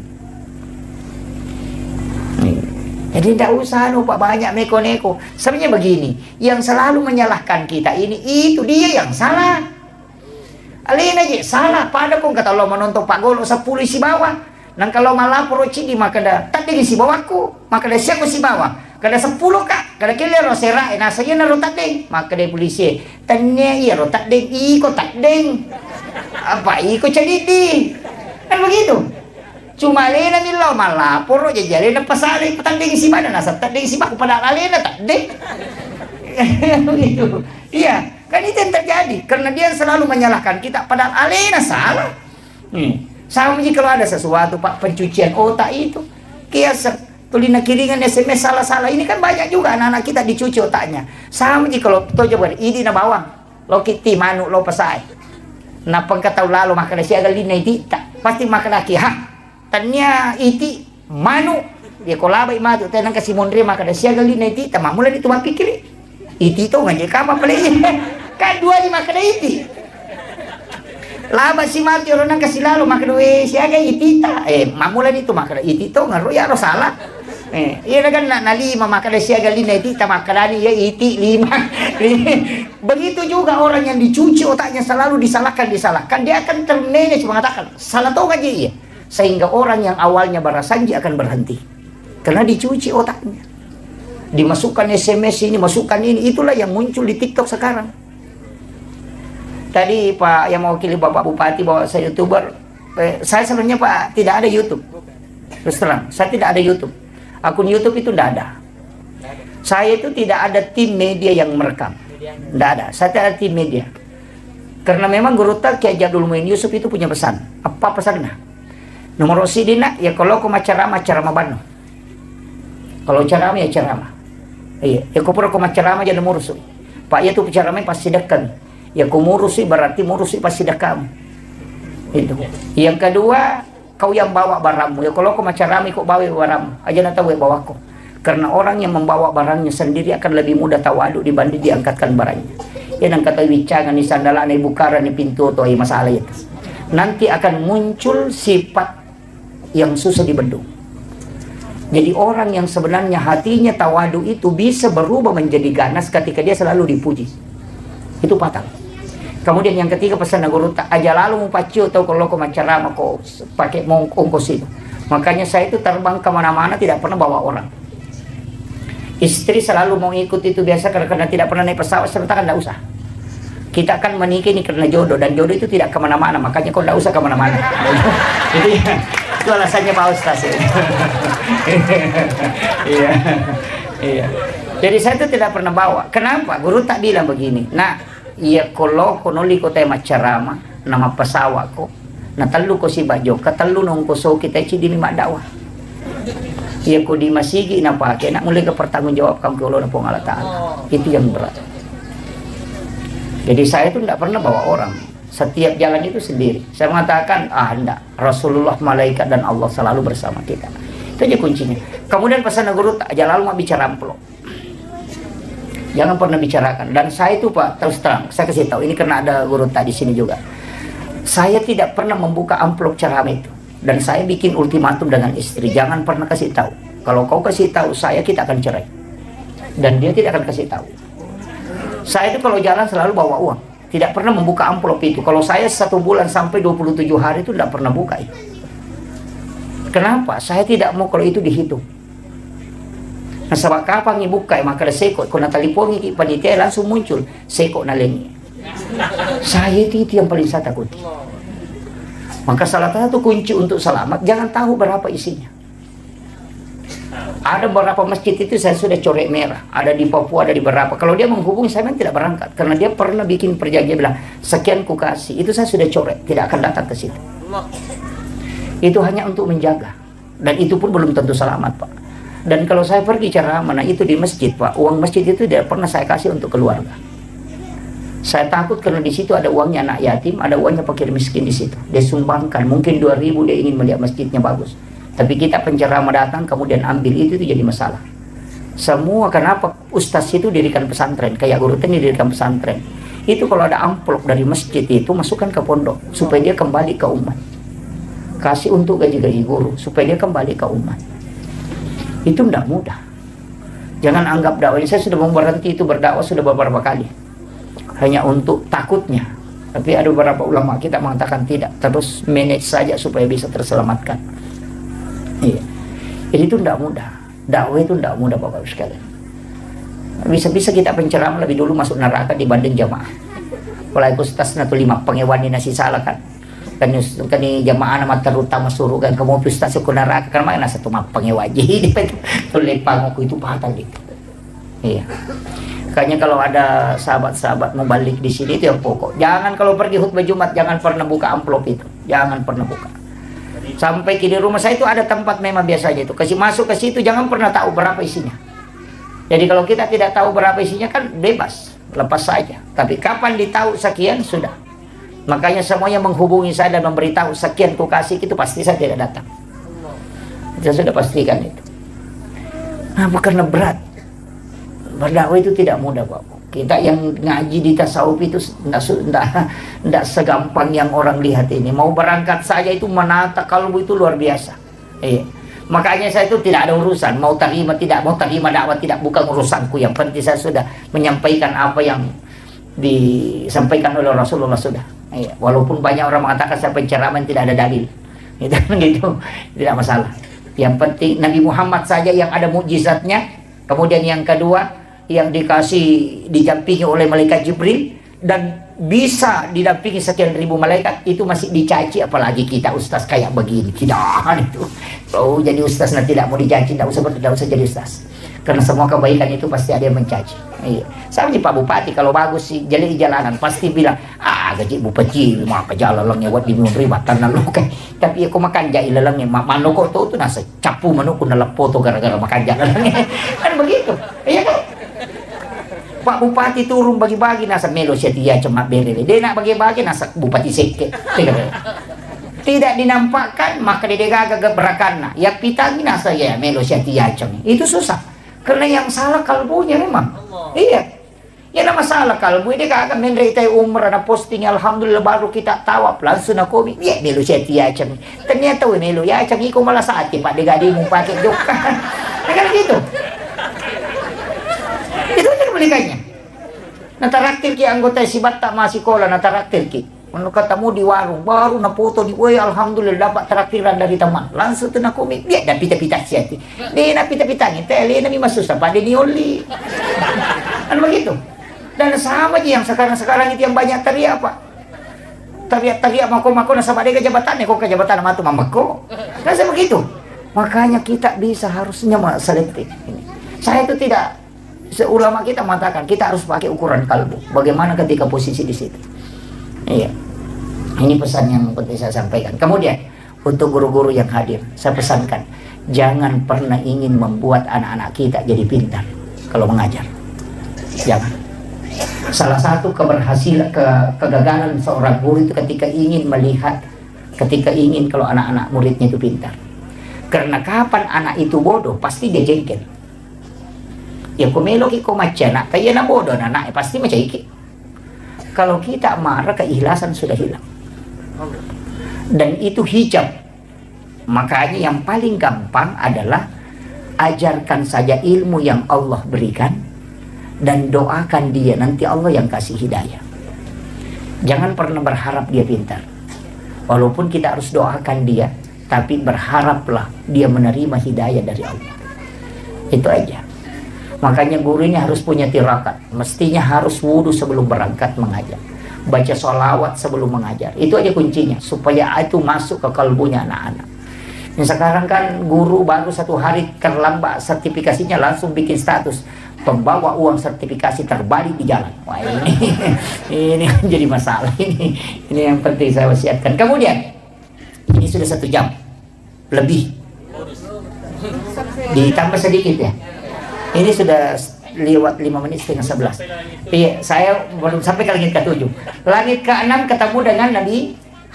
Jadi tidak usah Pak banyak neko-neko. Sebenarnya begini, yang selalu menyalahkan kita ini itu dia yang salah. Alin aja salah pada kung kata lo menonton Pak Golo 10 si bawah. Nang kalau malah poroci di maka dah tak di si bawahku maka dah siapa si bawah. Kada 10 kak, kada kila ro sera, nasa yun na ro takdeng. Maka day polisi, tanya iya ro takdeng, iko takdeng. Apa iko cadidi? Kan begitu. Cuma lena nilo malapor ro jajali na pasali patandeng si mana nasa takdeng si baku pada alena takdeng. Begitu. Iya, kan itu yang terjadi karena dia selalu menyalahkan kita padahal alena salah. Sama jika kalau ada sesuatu Pak pencucian otak itu kiasa tulina kiringan SMS salah-salah ini kan banyak juga anak-anak kita dicuci otaknya. Sama jika kalau to coba ini na bawang lo kiti manu lo pasai. Na pangkatau lalo maka siya galina iti pasti maka laki ha. Tanya iti manu dia kolabay matu tanang kasi mondre maka siya galina iti tamamula dito mapikiri. Iti to ngajay ka pa pala Kan dua di makan iti. Laba si mati orang kasih lalu makan siaga itita. Mamulan itu makan itito ngaruh ya harus salah. Iya kan na lima makan siaga lina itita makan ya iti lima. Begitu juga orang yang dicuci otaknya selalu disalahkan. Dia akan termanage mengatakan salah tahu aja iya. Sehingga orang yang awalnya barasanji akan berhenti. Karena dicuci otaknya. Dimasukkan SMS ini, masukkan ini. Itulah yang muncul di TikTok sekarang. Tadi Pak yang mewakili Bapak Bupati bahwa saya YouTuber, saya sebenarnya Pak tidak ada YouTube. Terus terang, saya tidak ada YouTube. Akun YouTube itu tidak ada. Saya itu tidak ada tim media yang merekam. Tidak ada, saya tidak ada tim media. Karena memang Guru Tak Kiai Jadul Muin Yusuf itu punya pesan. Apa pesannya? Nomor sidina ya kalau aku ceramah banu. Kalau ceramah ya ceramah. Iya, ya kau ceramah jadi murus. Pak ya tuh ceramah pasti dekat. Ya kau murusi berarti murusi pasti dah kamu. Itu. Yang kedua, kau yang bawa barangmu. Ya kalau kau macam rame kau bawa barangmu. Aja nak tahu bawa kau. Karena orang yang membawa barangnya sendiri akan lebih mudah tawadu dibanding diangkatkan barangnya. Ya nang kata wicangan ni sandalan ni bukaran ni pintu tu masalah itu. Nanti akan muncul sifat yang susah dibendung. Jadi orang yang sebenarnya hatinya tawadu itu bisa berubah menjadi ganas ketika dia selalu dipuji. Itu fatal. Kemudian yang ketiga pesan Guru Tak aja lalu mau pacu atau kalau kau ceramah kau pakai ongkos itu. Makanya saya itu terbang kemana-mana tidak pernah bawa orang. Istri selalu mau ikut itu biasa karena tidak pernah naik pesawat serta kan tidak usah. Kita akan menikah ini karena jodoh dan jodoh itu tidak kemana-mana makanya kau tidak usah kemana-mana. Itu alasannya Pak Ustaz. Iya. Jadi saya itu tidak pernah bawa. Kenapa? Guru Tak bilang begini. Nah. Iya kalau konoli ko tayo macarama nama pesawat ko na talo ko si Bajo katalo nung ko so kita ci di lima dakwah. Iya ko di masigi na pakai nak mulai ke pertanggungjawab kamu kalau na Allah Ta'ala. Itu yang berat. Jadi saya itu tidak pernah bawa orang. Setiap jalan itu sendiri. Saya mengatakan enggak. Rasulullah, malaikat dan Allah selalu bersama kita. Itu aja kuncinya. Kemudian pesan Guru Tak aja lalu mau bicara amplop. Jangan pernah bicarakan. Dan saya itu Pak terus terang, saya kasih tahu ini karena ada Guru Tak di sini juga. Saya tidak pernah membuka amplop ceramah itu. Dan saya bikin ultimatum dengan istri, jangan pernah kasih tahu. Kalau kau kasih tahu saya, kita akan cerai. Dan dia tidak akan kasih tahu. Saya itu kalau jalan selalu bawa uang. Tidak pernah membuka amplop itu. Kalau saya 1 bulan sampai 27 hari itu tidak pernah buka itu. Kenapa? Saya tidak mau kalau itu dihitung. Nah, sebab kapan ibuka maka ada sekot kau natalipongi ki panitia langsung muncul sekot nalengi. Saya itu yang paling saya takuti. Maka salah satu kunci untuk selamat jangan tahu berapa isinya. Ada beberapa masjid itu saya sudah coret merah, ada di Papua, ada di berapa. Kalau dia menghubungi saya memang tidak berangkat karena dia pernah bikin perjanjian bilang sekian ku kasih. Itu saya sudah coret, tidak akan datang ke situ. Itu hanya untuk menjaga dan itu pun belum tentu selamat Pak. Dan kalau saya pergi ceramah, nah itu di masjid Pak, uang masjid itu tidak pernah saya kasih untuk keluarga. Saya takut karena di situ ada uangnya anak yatim, ada uangnya fakir miskin di situ. Dia sumbangkan, mungkin 2.000 dia ingin melihat masjidnya bagus. Tapi kita penceramah datang kemudian ambil itu jadi masalah. Semua kenapa ustaz itu dirikan pesantren, kayak Guru Tak dirikan pesantren. Itu kalau ada amplop dari masjid itu masukkan ke pondok supaya dia kembali ke umat. Kasih untuk gaji-gaji guru supaya dia kembali ke umat. Itu tidak mudah. Jangan anggap dakwah ini, saya sudah mau berhenti itu berdakwah sudah beberapa kali. Hanya untuk takutnya. Tapi ada beberapa ulama kita mengatakan tidak. Terus manage saja supaya bisa terselamatkan. Iya. Jadi itu tidak mudah. Dakwah itu tidak mudah Bapak sekalian. Bisa-bisa kita penceramah lebih dulu masuk neraka dibanding jamaah. Apalagi ustaz na 5 pangewani nasi salah kan. Kani jamaah nama terutama suruh kan kamu ustaz ko neraka kan mana satu pangewaji tulepang aku itu fatal gitu. Iya. Kayaknya kalau ada sahabat-sahabat mau balik di sini itu yang pokok. Jangan kalau pergi khutbah Jumat jangan pernah buka amplop itu. Jangan pernah buka. Sampai di rumah saya itu ada tempat memang biasanya itu. Kasih masuk ke situ jangan pernah tahu berapa isinya. Jadi kalau kita tidak tahu berapa isinya kan bebas, lepas saja. Tapi kapan ditahu sekian sudah. Makanya semuanya menghubungi saya dan memberitahu sekian ku kasih itu pasti saya tidak datang. Saya sudah pastikan itu. Nah, karena berat. Berdakwah itu tidak mudah Bapak. Kita yang ngaji di tasawuf itu tidak segampang yang orang lihat ini. Mau berangkat saja itu menata kalbu itu luar biasa. Iya. Makanya saya itu tidak ada urusan mau terima tidak, mau terima dakwah tidak, bukan urusanku. Yang penting saya sudah menyampaikan apa yang disampaikan oleh Rasulullah sudah. Iya. Walaupun banyak orang mengatakan saya penceramah tidak ada dalil. Gitu, tidak masalah. Yang penting Nabi Muhammad saja yang ada mukjizatnya. Kemudian yang kedua, yang didampingi oleh malaikat Jibril dan bisa didampingi sekian ribu malaikat, itu masih dicaci, apalagi kita ustaz kayak begini. Tidak itu. Oh, jadi ustaz tidak mau dicaci, tidak usah jadi ustaz. Karena semua kebaikan itu pasti ada yang mencaci. Iya. Sama di Pak Bupati kalau bagus sih jadi di jalanan pasti bilang, gaji bupati maka jalan langnya buat diminum ribat tanah lu kan. Tapi aku makan jai lelangnya mano kok tuh nasa capu mano ku nalap foto gara-gara makan jalan kan begitu. Iya kan? Pak Bupati turun bagi-bagi nasa melo setia cuma berele. Dia nak bagi-bagi nasa Bupati seke. Tidak dinampakkan maka dia gagak berakan. Ya pitagi nasa ya melo setia cuma. Itu susah. Karena yang salah kalbunya memang. Iya. Ya nama salah kalbu dia kagak menderita umrah na posting alhamdulillah baru kita tawaf langsung na komi. Ya melo setia cuma. Ternyata melo ya cuma iko malah saat Pak dia gadi mau pakai doka. Kan gitu. Itu aja kebalikannya. Nataraktir ki anggota sibat tak masih kola nataraktir ki. Kalau ketemu di warung baru na foto di, woi alhamdulillah dapat traktiran dari teman. Langsung tu na komik dia dan pita-pita siati. Dia na pita-pita ni tele na mi masuk sampai dia nioli. Kan begitu. Dan sama aja yang sekarang itu yang banyak teriak Pak. Teriak mako-mako na sama dia kejabatan kok kejabatan sama tu mamako. Rasa begitu. Makanya kita bisa harusnya selektif ini. Saya itu tidak ulama kita mengatakan kita harus pakai ukuran kalbu. Bagaimana ketika posisi di situ? Iya. Ini pesan yang penting saya sampaikan. Kemudian untuk guru-guru yang hadir, saya pesankan jangan pernah ingin membuat anak-anak kita jadi pintar kalau mengajar. Jangan. Salah satu keberhasilan kegagalan seorang guru itu ketika ingin kalau anak-anak muridnya itu pintar. Karena kapan anak itu bodoh pasti dia jengkel. Ya kumelo ki ko macana kaya na bodoh anak pasti macam iki. Kalau kita marah keikhlasan sudah hilang. Dan itu hijab. Makanya yang paling gampang adalah ajarkan saja ilmu yang Allah berikan dan doakan dia, nanti Allah yang kasih hidayah. Jangan pernah berharap dia pintar. Walaupun kita harus doakan dia, tapi berharaplah dia menerima hidayah dari Allah. Itu aja. Makanya guru ini harus punya tirakat. Mestinya harus wudhu sebelum berangkat mengajar. Baca sholawat sebelum mengajar. Itu aja kuncinya. Supaya itu masuk ke kalbunya anak-anak. Yang sekarang kan guru baru 1 hari terlambat sertifikasinya langsung bikin status. Pembawa uang sertifikasi terbalik di jalan. Wah ini jadi masalah. Ini yang penting saya wasiatkan. Kemudian, ini sudah 1 jam. Lebih. Ditambah sedikit ya. Ini sudah lewat 5 menit setengah 11. Iya, saya belum sampai ke langit ke-7. Langit ke-6 ketemu dengan Nabi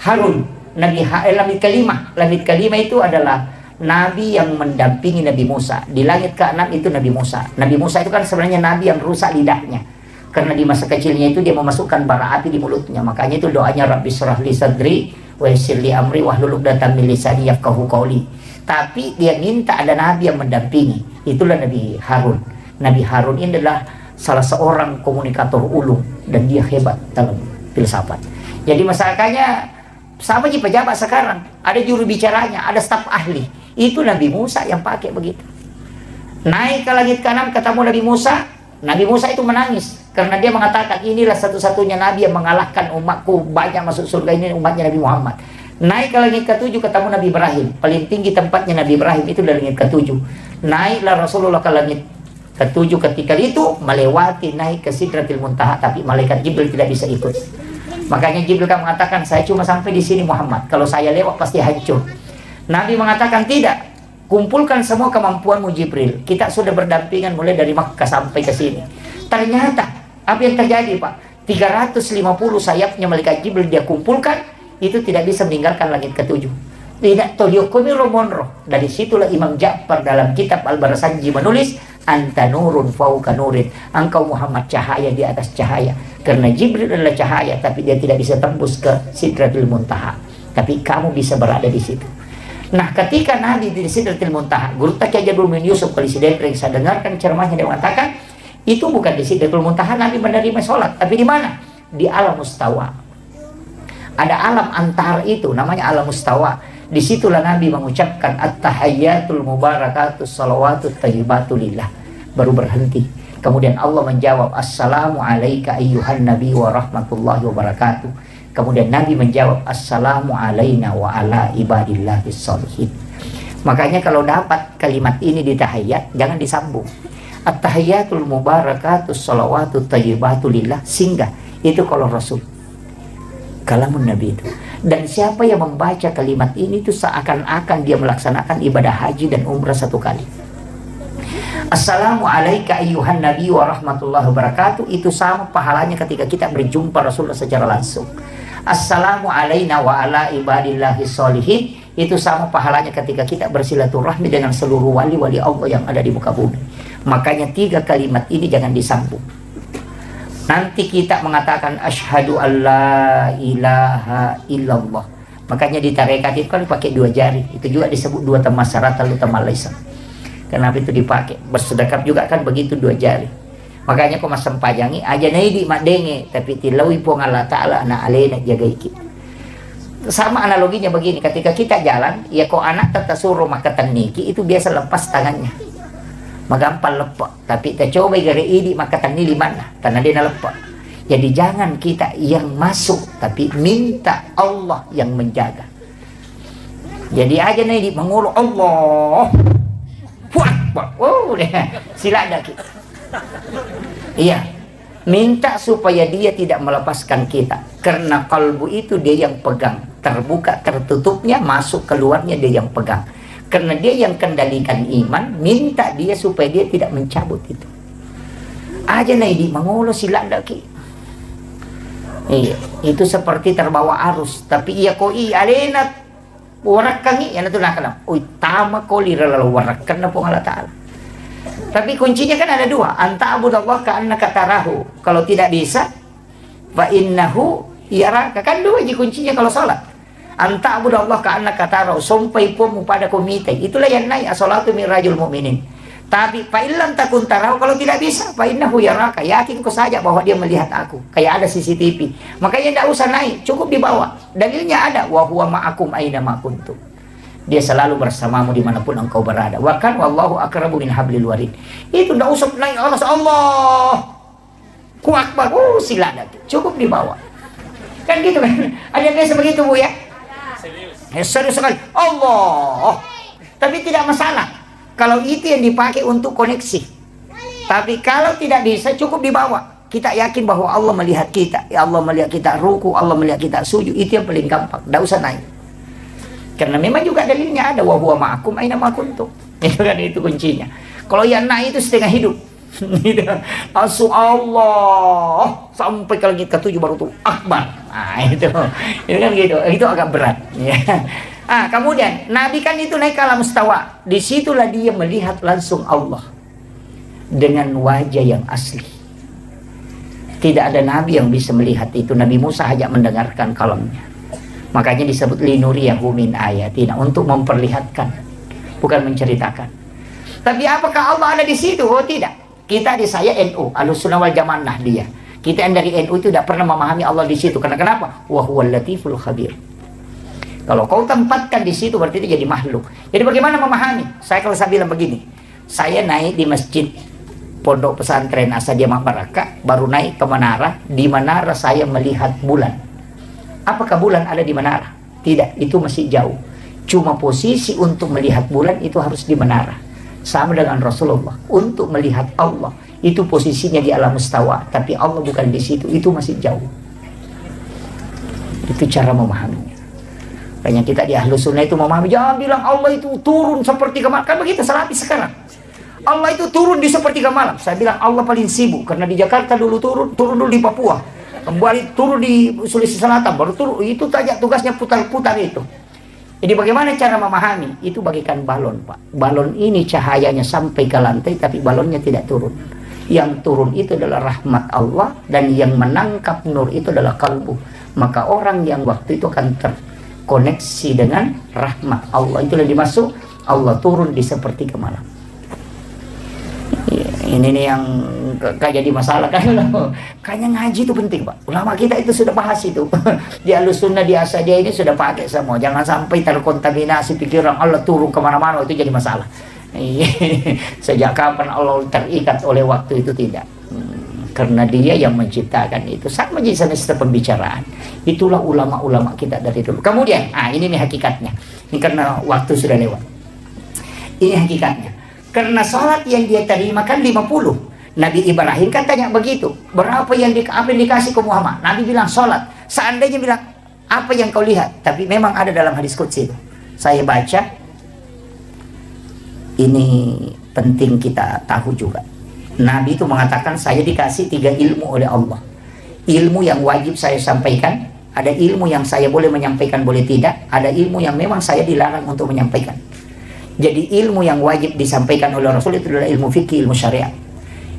Harun. Langit ke-5. Langit ke-5 itu adalah Nabi yang mendampingi Nabi Musa. Di langit ke-6 itu Nabi Musa. Nabi Musa itu kan sebenarnya Nabi yang rusak lidahnya. Karena di masa kecilnya itu dia memasukkan bara api di mulutnya. Makanya itu doanya Rabbi shrah li sadri wa yassir li amri wahlul 'uqdatam min lisani yafqahu qawli. Tapi dia minta ada Nabi yang mendampingi. Itulah Nabi Harun. Nabi Harun ini adalah salah seorang komunikator ulung dan dia hebat dalam filsafat. Jadi masyarakatnya sama aja pejabat sekarang. Ada juru bicaranya, ada staf ahli. Itu Nabi Musa yang pakai begitu. Naik ke langit ke-6 ketemu Nabi Musa. Nabi Musa itu menangis karena dia mengatakan inilah satu-satunya Nabi yang mengalahkan umatku banyak masuk surga ini umatnya Nabi Muhammad. Naik ke langit ke-7 ketemu Nabi Ibrahim. Paling tinggi tempatnya Nabi Ibrahim itu dari langit ke-7. Naiklah Rasulullah ke langit ke-7 ketika itu melewati naik ke Sidratil Muntaha, tapi malaikat Jibril tidak bisa ikut. Makanya Jibril kan mengatakan saya cuma sampai di sini Muhammad. Kalau saya lewat pasti hancur. Nabi mengatakan tidak. Kumpulkan semua kemampuanmu Jibril. Kita sudah berdampingan mulai dari Makkah sampai ke sini. Ternyata apa yang terjadi Pak? 350 sayapnya malaikat Jibril dia kumpulkan. Itu tidak bisa meninggalkan langit ke-7. Tidak toliokomi romonroh. Dari situlah Imam Ja'far dalam kitab Al-Barasanji menulis anta nurun fauqa nurin, engkau Muhammad cahaya di atas cahaya. Karena Jibril adalah cahaya, tapi dia tidak bisa tembus ke Sidratul Muntaha, tapi kamu bisa berada di situ. Nah, ketika Nabi di Sidratul Muntaha, Guru Kiai Jadul bin Yusuf Presiden yang saya dengarkan ceramahnya, dia mengatakan itu bukan di Sidratul Muntaha Nabi menerima sholat, tapi di mana? Di alam mustawa. Ada alam antara itu, namanya alam mustawa. Disitulah Nabi mengucapkan at-tahayyatul mubarakatus salawatut thayyibatu lillah. Baru berhenti. Kemudian Allah menjawab, assalamu alayka ayyuhan nabi wa rahmatullahi wa barakatuh. Kemudian Nabi menjawab, assalamu alayna wa ala ibadillahis sholihin. Makanya kalau dapat kalimat ini di tahayyat, jangan disambung. At-tahayyatul mubarakatus salawatut thayyibatu lillah, singgah. Itu kalau Rasul, kalamun Nabi itu. Dan siapa yang membaca kalimat ini itu seakan-akan dia melaksanakan ibadah haji dan umrah satu kali. Assalamu alayka ayyuhan nabi wa rahmatullahi wa barakatuh, itu sama pahalanya ketika kita berjumpa Rasulullah secara langsung. Assalamu alayna wa ala ibadillahi sholihin, itu sama pahalanya ketika kita bersilaturahmi dengan seluruh wali-wali Allah yang ada di muka bumi. Makanya 3 kalimat ini jangan disambung. Nanti kita mengatakan asyhadu alla ilaha illallah. Makanya di tarekat itu kan pakai 2 jari. Itu juga disebut 2 tamasarat lalu tamalaisa. Kenapa itu dipakai? Bersedekap juga kan begitu 2 jari. Makanya kau masam pajangi aja naidi mak denge, tapi tilawi pong Allah Ta'ala na alena jaga iki. Sama analoginya begini, ketika kita jalan, ya kau anak tata suruh makatan niki, itu biasa lepas tangannya. Magampang lepak, tapi kita coba gari ini makatan nili mana, karena dia lepak. Jadi jangan kita yang masuk, tapi minta Allah yang menjaga. Jadi aja naidi mengulu Allah. Sila ada kita. Iya, minta supaya dia tidak melepaskan kita, karena kalbu itu dia yang pegang, terbuka tertutupnya, masuk keluarnya dia yang pegang. Karena dia yang kendalikan iman, minta dia supaya dia tidak mencabut itu. Aja naidi mengulo sila ada ki. Iya, itu seperti terbawa arus, tapi iya koi alena warakangi yan itu nakalam. Uy tama ko lirala warakan na po Allah Ta'ala. Tapi kuncinya kan ada 2. Anta abudallah ka'annaka tarahu. Kalau tidak bisa, fa innahu yaraka. Kan 2 aja kuncinya kalau salat. Anta abudallah ka'annaka tarahu. Sampai pun pada komite. Itulah yang naik as-salatu mirajul mu'minin. Tapi fa illam takun tarahu, kalau tidak bisa, fa innahu yaraka. Yakin ko saja bahwa dia melihat aku. Kayak ada CCTV. Makanya tidak usah naik, cukup di bawah. Dalilnya ada, wa huwa ma'akum aina ma kuntum. Dia selalu bersamamu dimanapun engkau berada. Wa kan wallahu aqrabu min hablil warid. Itu tidak usah naik atas Allah. Ku akbar, sila ada. Cukup di bawah. Kan gitu kan? Ada yang biasa begitu Bu ya? Serius sekali. Allah. Tapi tidak masalah kalau itu yang dipakai untuk koneksi. Tapi kalau tidak bisa, cukup di bawah. Kita yakin bahwa Allah melihat kita. Ya Allah melihat kita ruku, Allah melihat kita sujud. Itu yang paling gampang. Tidak usah naik. Karena memang juga dalilnya ada, wa huwa ma'akum aina ma kuntum. Itu kan itu kuncinya. Kalau yang naik itu setengah hidup. Gitu. Langsung Allah sampai ke langit ke-7 baru tuh akbar. Nah, itu kan gitu. Itu agak berat. Ya. Kemudian Nabi kan itu naik ke alam mustawa. Disitulah dia melihat langsung Allah dengan wajah yang asli. Tidak ada nabi yang bisa melihat itu. Nabi Musa hanya mendengarkan kalamnya. Makanya disebut linuriyahu min ayatina, untuk memperlihatkan, bukan menceritakan. Tapi apakah Allah ada di situ? Oh tidak. Kita di saya NU, Ahlussunnah wal Jamaah dia. Kita yang dari NU itu tidak pernah memahami Allah di situ. Karena kenapa? Wa huwal latiful khabir. Kalau kau tempatkan di situ berarti itu jadi makhluk. Jadi bagaimana memahami? Kalau saya bilang begini, saya naik di masjid Pondok Pesantren Asadiah Baraka, baru naik ke menara. Di menara saya melihat bulan. Apakah bulan ada di menara? Tidak, itu masih jauh. Cuma posisi untuk melihat bulan itu harus di menara. Sama dengan Rasulullah, untuk melihat Allah itu posisinya di alam mustawa, tapi Allah bukan di situ, itu masih jauh. Itu cara memahaminya. Banyak kita di Ahlussunnah itu memahami, jangan bilang Allah itu turun sepertiga malam. Kan begitu salafi sekarang. Allah itu turun di sepertiga malam. Saya bilang Allah paling sibuk, karena di Jakarta dulu turun dulu di Papua. Kembali turun di Sulawesi Selatan, baru turun. Itu saja tugasnya putar-putar itu. Jadi bagaimana cara memahami? Itu bagaikan balon, Pak. Balon ini cahayanya sampai ke lantai, tapi balonnya tidak turun. Yang turun itu adalah rahmat Allah, dan yang menangkap nur itu adalah kalbu. Maka orang yang waktu itu akan terkoneksi dengan rahmat Allah. Itulah dimaksud Allah turun di sepertiga malam. Ini nih yang kayak jadi masalah kan. Kayaknya ngaji itu penting, Pak. Ulama kita itu sudah bahas itu. Di Ahlussunnah, di Asadiyah ini sudah pakai semua. Jangan sampai terkontaminasi pikiran Allah turun kemana-mana, itu jadi masalah. Sejak kapan Allah terikat oleh waktu itu? Tidak. Karena dia yang menciptakan itu. Sama jadi semesta pembicaraan. Itulah ulama-ulama kita dari dulu. Kemudian, ini nih hakikatnya. Ini karena waktu sudah lewat. Ini hakikatnya. Karena sholat yang dia terima kan 50. Nabi Ibrahim kan tanya begitu. Berapa yang dikasih ke Muhammad? Nabi bilang sholat. Seandainya bilang, apa yang kau lihat? Tapi memang ada dalam hadis qudsi itu. Saya baca. Ini penting kita tahu juga. Nabi itu mengatakan, saya dikasih 3 ilmu oleh Allah. Ilmu yang wajib saya sampaikan. Ada ilmu yang saya boleh menyampaikan, boleh tidak. Ada ilmu yang memang saya dilarang untuk menyampaikan. Jadi ilmu yang wajib disampaikan oleh Rasul itu adalah ilmu fikih, ilmu syariat.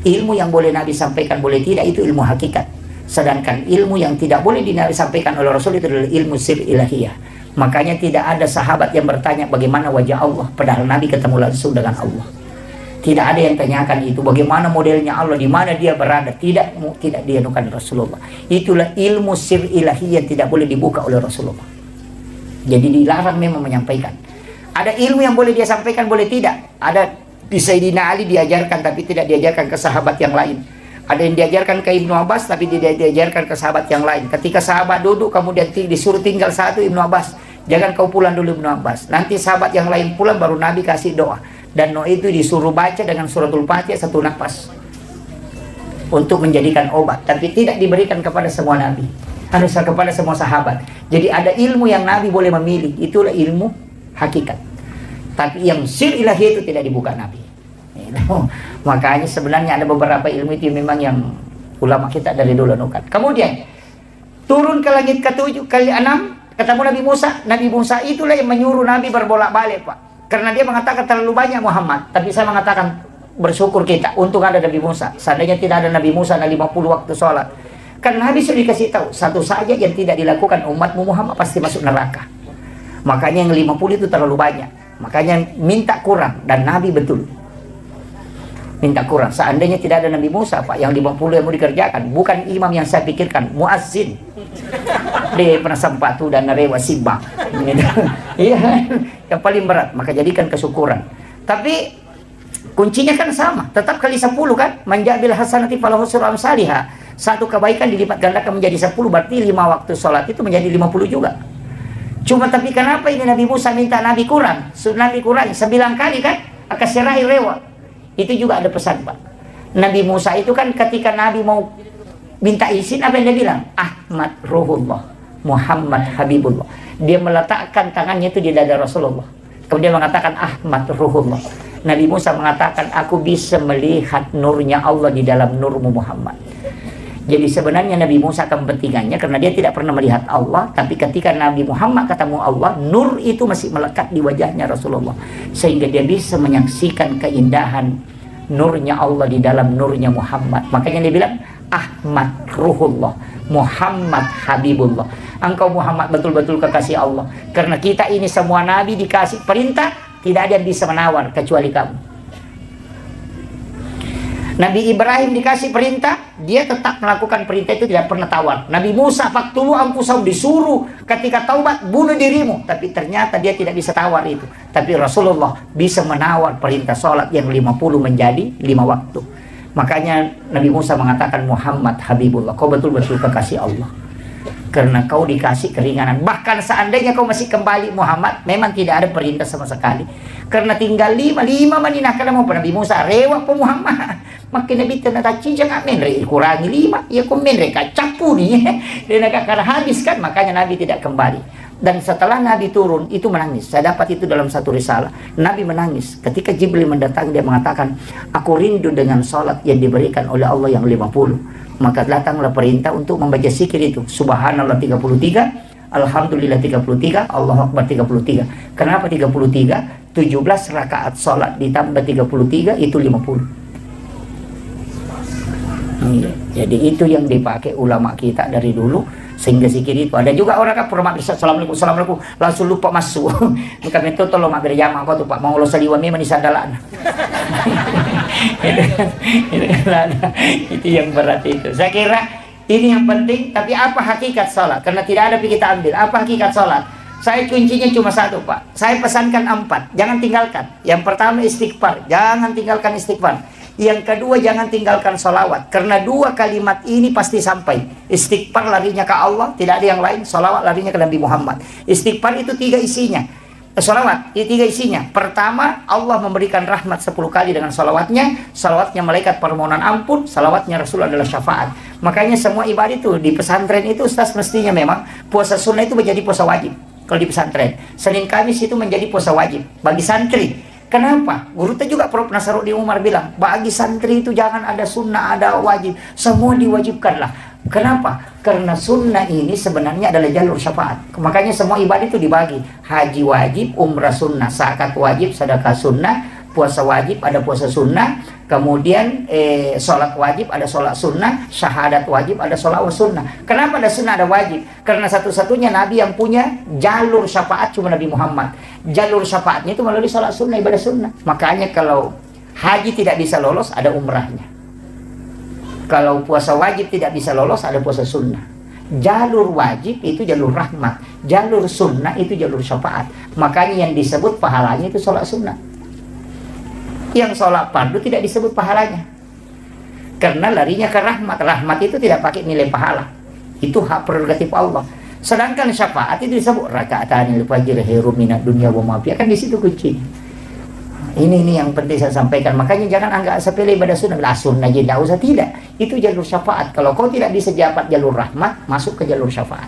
Ilmu yang boleh Nabi sampaikan, boleh tidak, itu ilmu hakikat. Sedangkan ilmu yang tidak boleh disampaikan oleh Rasul itu adalah ilmu sir ilahiyah. Makanya tidak ada sahabat yang bertanya bagaimana wajah Allah, padahal Nabi ketemu langsung dengan Allah. Tidak ada yang tanyakan itu, bagaimana modelnya Allah, di mana dia berada. Tidak dianukan Rasulullah. Itulah ilmu sir ilahiyah yang tidak boleh dibuka oleh Rasulullah. Jadi dilarang memang menyampaikan. Ada ilmu yang boleh dia sampaikan, boleh tidak. Ada di Sayyidina Ali diajarkan, tapi tidak diajarkan ke sahabat yang lain. Ada yang diajarkan ke Ibnu Abbas, tapi tidak diajarkan ke sahabat yang lain. Ketika sahabat duduk, kemudian disuruh tinggal satu Ibnu Abbas. Jangan kau pulang dulu Ibnu Abbas. Nanti sahabat yang lain pulang, baru Nabi kasih doa. Dan doa itu disuruh baca dengan suratul Fatihah 1 nafas. Untuk menjadikan obat. Tapi tidak diberikan kepada semua Nabi. Harus kepada semua sahabat. Jadi ada ilmu yang Nabi boleh memilih. Itulah ilmu hakikat. Tapi yang sir ilahi itu tidak dibuka Nabi. Makanya sebenarnya ada beberapa ilmu itu memang yang ulama kita dari dulu nukat. Kemudian turun ke langit ke-7 ke-6 ketemu Nabi Musa. Nabi Musa itulah yang menyuruh Nabi berbolak-balik, Pak. Karena dia mengatakan terlalu banyak Muhammad. Tapi saya mengatakan bersyukur kita untuk ada Nabi Musa. Seandainya tidak ada Nabi Musa, ada 50 waktu sholat. Karena Nabi sudah dikasih tahu, satu saja yang tidak dilakukan umatmu Muhammad pasti masuk neraka. Makanya yang 50 itu terlalu banyak. Makanya minta kurang. Dan Nabi betul minta kurang. Seandainya tidak ada Nabi Musa, Pak, yang 50 yang mau dikerjakan. Bukan imam yang saya pikirkan, muazzin. Dia pernah sempatu dan narewa simbang. Iya, yang paling berat. Maka jadikan kesyukuran. Tapi kuncinya kan sama. Tetap kali 10 kan. Manjabil hasanati falahu syarru amsalihha. Satu kebaikan dilipat gandakan menjadi 10. Berarti 5 waktu sholat itu menjadi 50 juga. Cuma tapi kenapa ini Nabi Musa minta Nabi kurang? Nabi kurang 9 kali kan? Akasirahi rewa. Itu juga ada pesan, Pak. Nabi Musa itu kan ketika Nabi mau minta izin, apa yang dia bilang? Ahmad Ruhullah, Muhammad Habibullah. Dia meletakkan tangannya itu di dada Rasulullah. Kemudian mengatakan Ahmad Ruhullah. Nabi Musa mengatakan, aku bisa melihat nurnya Allah di dalam nurmu Muhammad. Jadi sebenarnya Nabi Musa kepentingannya karena dia tidak pernah melihat Allah, tapi ketika Nabi Muhammad ketemu Allah, nur itu masih melekat di wajahnya Rasulullah, sehingga dia bisa menyaksikan keindahan nurnya Allah di dalam nurnya Muhammad. Makanya dia bilang Ahmad Ruhullah, Muhammad Habibullah. Engkau Muhammad betul-betul kekasih Allah. Karena kita ini semua Nabi dikasih perintah, tidak ada yang bisa menawar kecuali kamu. Nabi Ibrahim dikasih perintah, dia tetap melakukan perintah itu, tidak pernah tawar. Nabi Musa, faktulu anfusahum, disuruh ketika taubat, bunuh dirimu. Tapi ternyata dia tidak bisa tawar itu. Tapi Rasulullah bisa menawar perintah sholat yang 50 menjadi 5 waktu. Makanya Nabi Musa mengatakan Muhammad Habibullah, kau betul-betul kekasih Allah. Karena kau dikasih keringanan. Bahkan seandainya kau masih kembali Muhammad, memang tidak ada perintah sama sekali. Karena tinggal 5 maninah karena mau Nabi Musa rewa po Muhammad. Makin Nabi tenataci jangan menre kurangi 5. Ya kau menre kacapu nih. Dan karena habis kan, makanya Nabi tidak kembali. Dan setelah Nabi turun itu menangis. Saya dapat itu dalam satu risalah. Nabi menangis ketika Jibril mendatangi, dia mengatakan, aku rindu dengan sholat yang diberikan oleh Allah yang 50. Maka datanglah perintah untuk membaca zikir itu. Subhanallah 33, Alhamdulillah 33, Allahu Akbar 33. Kenapa 33? 17 rakaat sholat ditambah 33 itu 50. Jadi itu yang dipakai ulama kita dari dulu, sehingga zikir itu. Ada juga orang kan pernah maghrib assalamualaikum assalamualaikum langsung lupa masuk. Bukan itu tolong maghrib jamaah kau tuh Pak mau lo saliwami manis andalan. Itu yang berat itu. Saya kira ini yang penting. Tapi apa hakikat sholat? Karena tidak ada kita ambil. Apa hakikat sholat? Saya kuncinya cuma satu Pak. Saya pesankan 4. Jangan tinggalkan. Yang pertama istighfar. Jangan tinggalkan istighfar. Yang kedua jangan tinggalkan sholawat. Karena 2 kalimat ini pasti sampai. Istighfar larinya ke Allah, tidak ada yang lain. Sholawat larinya ke Nabi Muhammad. Istighfar itu 3 isinya. Sholawat itu 3 isinya. Pertama, Allah memberikan rahmat 10 kali dengan sholawatnya. Sholawatnya malaikat permohonan ampun. Sholawatnya Rasul adalah syafaat. Makanya semua ibadah itu di pesantren itu Ustaz mestinya memang puasa sunnah itu menjadi puasa wajib. Kalau di pesantren Senin Kamis itu menjadi puasa wajib bagi santri. Kenapa? Guru itu juga Prof. Nasaruddin Umar bilang, bagi santri itu jangan ada sunnah, ada wajib. Semua diwajibkanlah. Kenapa? Karena sunnah ini sebenarnya adalah jalur syafaat. Makanya semua ibadah itu dibagi. Haji wajib, umrah sunnah, zakat wajib, sedekah sunnah, puasa wajib, ada puasa sunnah. Kemudian sholat wajib, ada sholat sunnah. Syahadat wajib, ada sholat sunnah. Kenapa ada sunnah, ada wajib? Karena satu-satunya Nabi yang punya jalur syafaat cuma Nabi Muhammad. Jalur syafaatnya itu melalui sholat sunnah, ibadah sunnah. Makanya kalau haji tidak bisa lolos, ada umrahnya. Kalau puasa wajib tidak bisa lolos, ada puasa sunnah. Jalur wajib itu jalur rahmat. Jalur sunnah itu jalur syafaat. Makanya yang disebut pahalanya itu sholat sunnah. Yang sholat fardu tidak disebut pahalanya. Karena larinya ke rahmat. Rahmat itu tidak pakai nilai pahala. Itu hak prerogatif Allah. Sedangkan syafaat itu disebut raka'atanil fajr khairum minad dunya wa ma fiha. Kan di situ kunci. Ini yang penting saya sampaikan. Makanya jangan anggap sepele ibadah sunnah. Lah sunnah aja tidak usah, tidak. Itu jalur syafaat. Kalau kau tidak bisa dapat jalur rahmat, masuk ke jalur syafaat.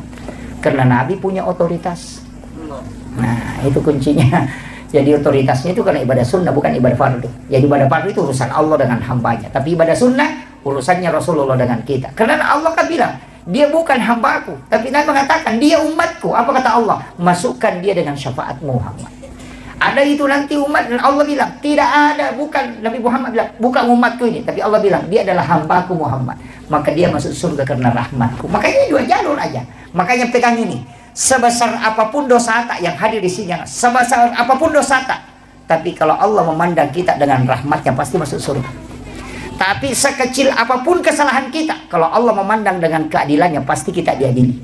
Karena Nabi punya otoritas. Nah, itu kuncinya. Jadi otoritasnya itu karena ibadah sunnah, bukan ibadah fardu. Jadi ibadah fardu itu urusan Allah dengan hambanya. Tapi ibadah sunnah urusannya Rasulullah dengan kita. Karena Allah kan bilang, dia bukan hambaku, tapi Nabi mengatakan dia umatku. Apa kata Allah? Masukkan dia dengan syafaat Muhammad. Ada itu nanti umat, dan Allah bilang tidak ada, bukan Nabi Muhammad bilang bukan umatku ini, tapi Allah bilang dia adalah hambaku Muhammad. Maka dia masuk surga karena rahmatku. Makanya 2 jalur aja. Makanya pegang ini. Sebesar apapun dosa tak yang hadir di sini, sebesar apapun dosa tak, tapi kalau Allah memandang kita dengan rahmatnya pasti masuk surga. Tapi sekecil apapun kesalahan kita, kalau Allah memandang dengan keadilannya pasti kita diadili.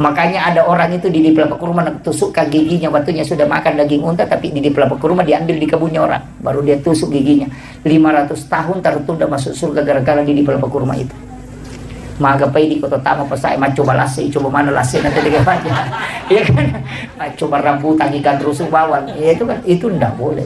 Makanya ada orang itu di pelapak kurma tusukkan giginya, waktunya sudah makan daging unta, tapi di pelapak kurma diambil di kebunnya orang, baru dia tusuk giginya. 500 tahun tertunda masuk surga gara-gara di pelapak kurma itu. Magapai di kota tama pasai coba lasi, coba mana lasi nanti dengan aja. Ya kan? Coba rambutan ikan rusuk bawang. Ya itu kan itu enggak boleh.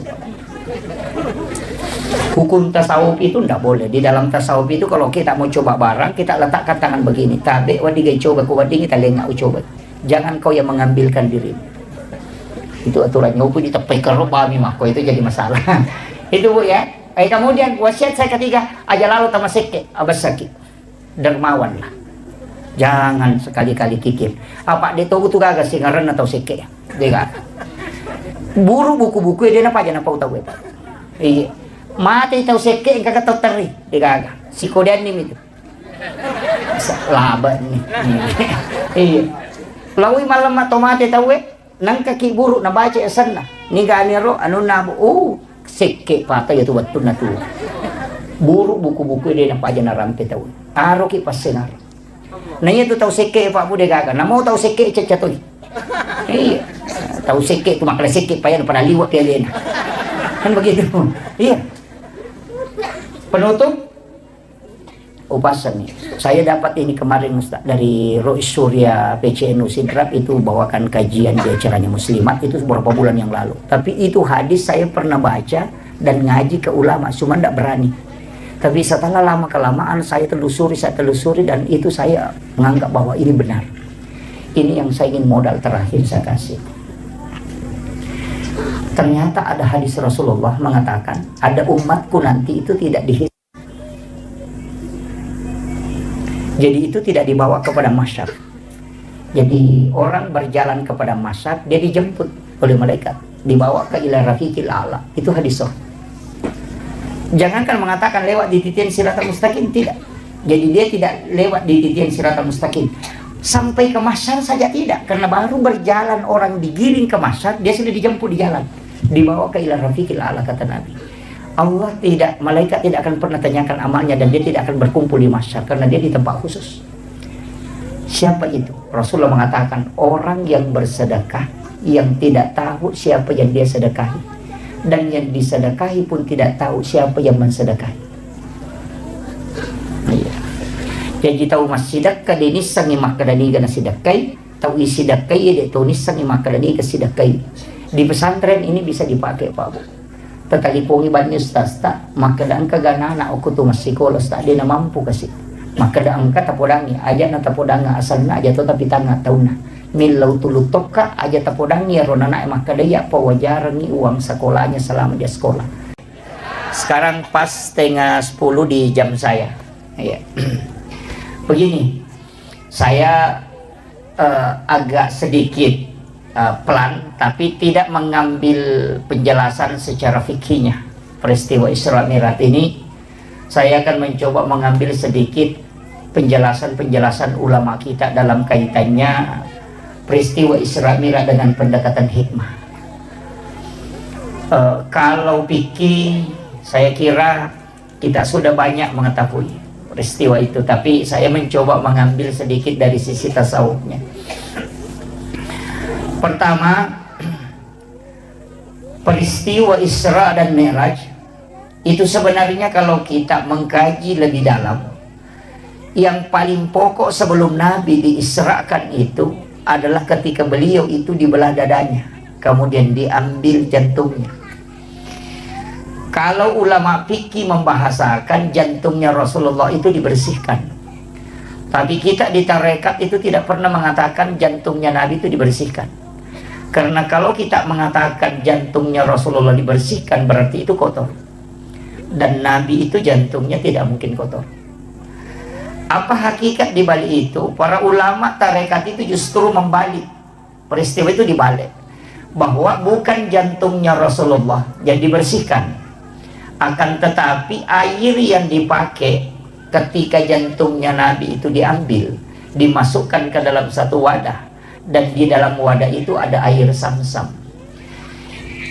Hukum tasawuf itu enggak boleh. Di dalam tasawuf itu kalau kita mau coba barang, kita letakkan tangan begini. Tabe wadigai coba ku wadingi talengak coba. Jangan kau yang mengambilkan diri. Itu aturannya hukum ditepai keruk pahami mah itu jadi masalah. Itu Bu ya. Kemudian wasiat saya ketiga, aja lalu tama seke abas sakit. Dermawan lah. Jangan sekali-kali kikir. Apa dia tahu tu gagas sih ngaran atau seke. Dia gagas. Buru buku-buku dia napa aja napa tahu itu. Iya. Mati tahu seke enggak tahu teri. Dia gagas. Si kodean ini itu. Laba nih. Iya. Lawi malam atau mati tahu nang kaki buruk na baca sana. Ni ganiro anu nabu seke patah ya tu betul na tu. Buruk buku-buku dia napa aja na rampe tahu. Aro ki pasenar. Nanya tu tahu seke Pak Bude gaga. Na mau tahu seke cecatoy. Iya. Tahu seke tu makala seke payan pada liwat dia lena. Kan begitu. Iya. Penutup upasan nih. Saya dapat ini kemarin Ustaz dari Rois Surya PCNU Sidrap itu bawakan kajian di acaranya Muslimat itu beberapa bulan yang lalu. Tapi itu hadis saya pernah baca dan ngaji ke ulama, cuma tidak berani. Tapi setelah lama kelamaan saya telusuri dan itu saya menganggap bahwa ini benar. Ini yang saya ingin modal terakhir saya kasih. Ternyata ada hadis Rasulullah mengatakan ada umatku nanti itu tidak dihisab. Jadi itu tidak dibawa kepada masyar. Jadi orang berjalan kepada masyar, dia dijemput oleh malaikat, dibawa ke ila rafiqil a'la. Itu hadis sahih. Jangankan mengatakan lewat di titian siratal mustaqim, tidak. Jadi dia tidak lewat di titian siratal mustaqim sampai ke masyar saja, tidak. Karena baru berjalan orang digiring ke masyar, dia sudah dijemput di jalan, dibawa ke ila rafiqil a'la, kata Nabi. Allah tidak, malaikat tidak akan pernah tanyakan amalnya, dan dia tidak akan berkumpul di masyar karena dia di tempat khusus. Siapa itu? Rasulullah mengatakan orang yang bersedekah yang tidak tahu siapa yang dia sedekahi, dan yang disedekahi pun tidak tahu siapa yang mensedekahi. Iya. Jadi tahu masyidak kadini sangi makadani gana sidakai, tahu isi dakai dia tahu nisangi makadani ke sidakai. Di pesantren ini bisa dipakai Pak Bu. Tekali pongi banyu stasta, maka da angka gana anak aku tu masih kolos tak dia na mampu kasih. Maka da angka tapodangi aja na tapodanga asalna aja tu tapi tanga tauna. Milau tulu toka aja tapodangi rona na maka daya pa wajarangi uang sekolahnya selama dia sekolah. Sekarang pas setengah 10 di jam saya. Ya. Begini, saya agak sedikit pelan, tapi tidak mengambil penjelasan secara fikihnya peristiwa Isra Mi'raj ini. Saya akan mencoba mengambil sedikit penjelasan-penjelasan ulama kita dalam kaitannya peristiwa Isra Mi'raj dengan pendekatan hikmah. Kalau fikih, saya kira kita sudah banyak mengetahui peristiwa itu, tapi saya mencoba mengambil sedikit dari sisi tasawufnya. Pertama, peristiwa Isra dan Mi'raj itu sebenarnya kalau kita mengkaji lebih dalam, yang paling pokok sebelum Nabi diisrakan itu adalah ketika beliau itu dibelah dadanya, kemudian diambil jantungnya. Kalau ulama fikih membahasakan jantungnya Rasulullah itu dibersihkan, tapi kita di tarekat itu tidak pernah mengatakan jantungnya Nabi itu dibersihkan. Karena kalau kita mengatakan jantungnya Rasulullah dibersihkan, berarti itu kotor. Dan Nabi itu jantungnya tidak mungkin kotor. Apa hakikat di balik itu? Para ulama tarekat itu justru membalik. Peristiwa itu dibalik. Bahwa bukan jantungnya Rasulullah yang dibersihkan. Akan tetapi air yang dipakai ketika jantungnya Nabi itu diambil, dimasukkan ke dalam satu wadah. Dan di dalam wadah itu ada air Samsam.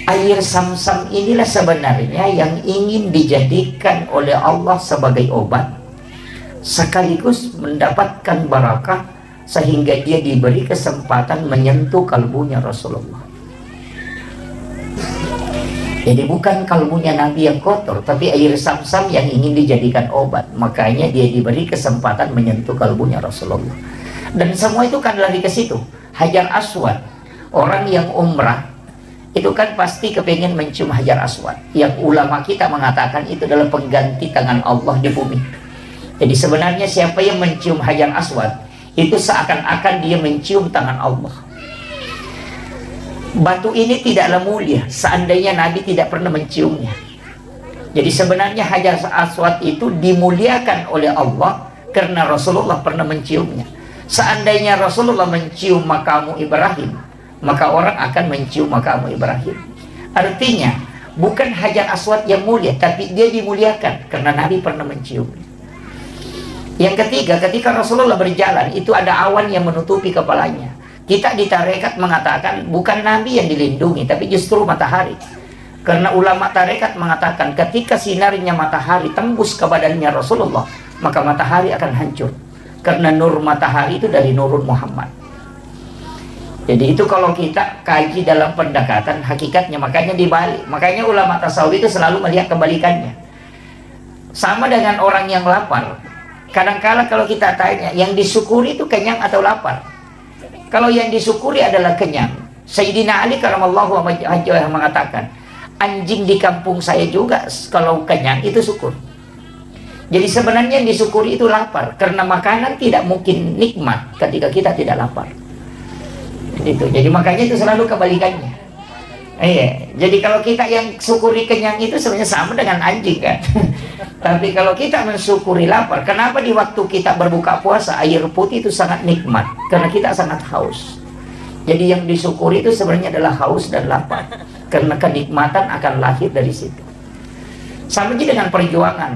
Air Samsam inilah sebenarnya yang ingin dijadikan oleh Allah sebagai obat, sekaligus mendapatkan barakah, sehingga dia diberi kesempatan menyentuh kalbunya Rasulullah. Jadi bukan kalbunya Nabi yang kotor, tapi air Samsam yang ingin dijadikan obat. Makanya dia diberi kesempatan menyentuh kalbunya Rasulullah. Dan semua itu kan lari ke situ. Hajar Aswad, orang yang umrah itu kan pasti kepengen mencium Hajar Aswad, yang ulama kita mengatakan itu adalah pengganti tangan Allah di bumi. Jadi sebenarnya siapa yang mencium Hajar Aswad itu seakan-akan dia mencium tangan Allah. Batu ini tidaklah mulia seandainya Nabi tidak pernah menciumnya. Jadi sebenarnya Hajar Aswad itu dimuliakan oleh Allah karena Rasulullah pernah menciumnya. Seandainya Rasulullah mencium makamu Ibrahim, maka orang akan mencium makamu Ibrahim. Artinya bukan Hajar Aswad yang mulia, tapi dia dimuliakan karena Nabi pernah mencium. Yang ketiga, ketika Rasulullah berjalan itu ada awan yang menutupi kepalanya. Kita di tarekat mengatakan bukan Nabi yang dilindungi, tapi justru matahari. Karena ulama tarekat mengatakan ketika sinarnya matahari tembus ke badannya Rasulullah, maka matahari akan hancur. Karena nur matahari itu dari nurun Muhammad. Jadi itu kalau kita kaji dalam pendekatan hakikatnya, makanya dibalik. Makanya ulama tasawuf itu selalu melihat kebalikannya. Sama dengan orang yang lapar. Kadang-kala kalau kita tanya, yang disyukuri itu kenyang atau lapar? Kalau yang disyukuri adalah kenyang. Sayyidina Ali karamallahu wajhahu mengatakan, anjing di kampung saya juga kalau kenyang itu syukur. Jadi sebenarnya yang disyukuri itu lapar, karena makanan tidak mungkin nikmat ketika kita tidak lapar. Itu. Jadi makanya itu selalu kebalikannya. Iya. Jadi kalau kita yang syukuri kenyang itu sebenarnya sama dengan anjing kan. Tapi kalau kita mensyukuri lapar, kenapa di waktu kita berbuka puasa air putih itu sangat nikmat? Karena kita sangat haus. Jadi yang disyukuri itu sebenarnya adalah haus dan lapar. Karena kenikmatan akan lahir dari situ. Sama juga dengan perjuangan.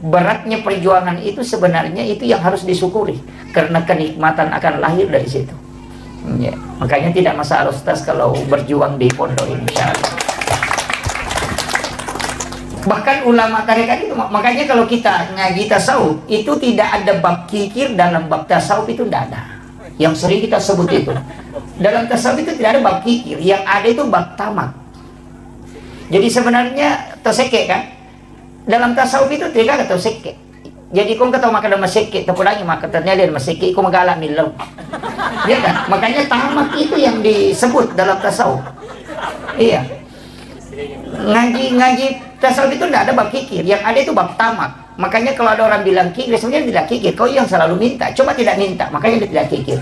Beratnya perjuangan itu sebenarnya itu yang harus disyukuri. Karena kenikmatan akan lahir dari situ. Ya. Makanya tidak masalah Ustaz kalau berjuang di pondok ini, insya Allah. Bahkan ulama tarekat itu, makanya kalau kita ngaji tasawuf itu tidak ada bab kikir dalam bab tasawuf, itu tidak ada. Yang sering kita sebut itu dalam tasawuf itu tidak ada bab kikir, yang ada itu bab tamak. Jadi sebenarnya toseke kan dalam tasawuf itu tidak ada toseke. Jadi kau kata makan dalam seke, terpulangi maka ternyata dalam seke kau mengalak milau, ya kan? Makanya tamak itu yang disebut dalam tasawuf. Iya. Ngaji tasawuf itu tidak ada bab kikir, yang ada itu bab tamak. Makanya kalau ada orang bilang kikir, sebenarnya tidak kikir, kau yang selalu minta, coba tidak minta, makanya dia tidak kikir.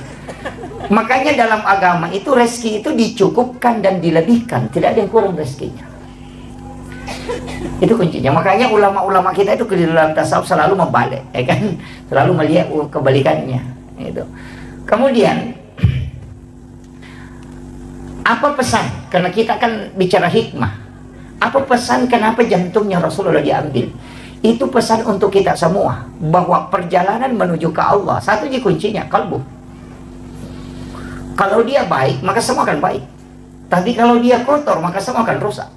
Makanya dalam agama itu rezeki itu dicukupkan dan dilebihkan, tidak ada yang kurang rezekinya. Itu kuncinya. Makanya ulama-ulama kita itu di dalam tasawuf selalu membalik, ya kan? Selalu melihat kebalikannya. Itu. Kemudian apa pesan? Karena kita kan bicara hikmah. Apa pesan kenapa jantungnya Rasulullah diambil? Itu pesan untuk kita semua, bahwa perjalanan menuju ke Allah, satu kuncinya kalbu. Kalau dia baik, maka semua akan baik. Tapi kalau dia kotor, maka semua akan rusak.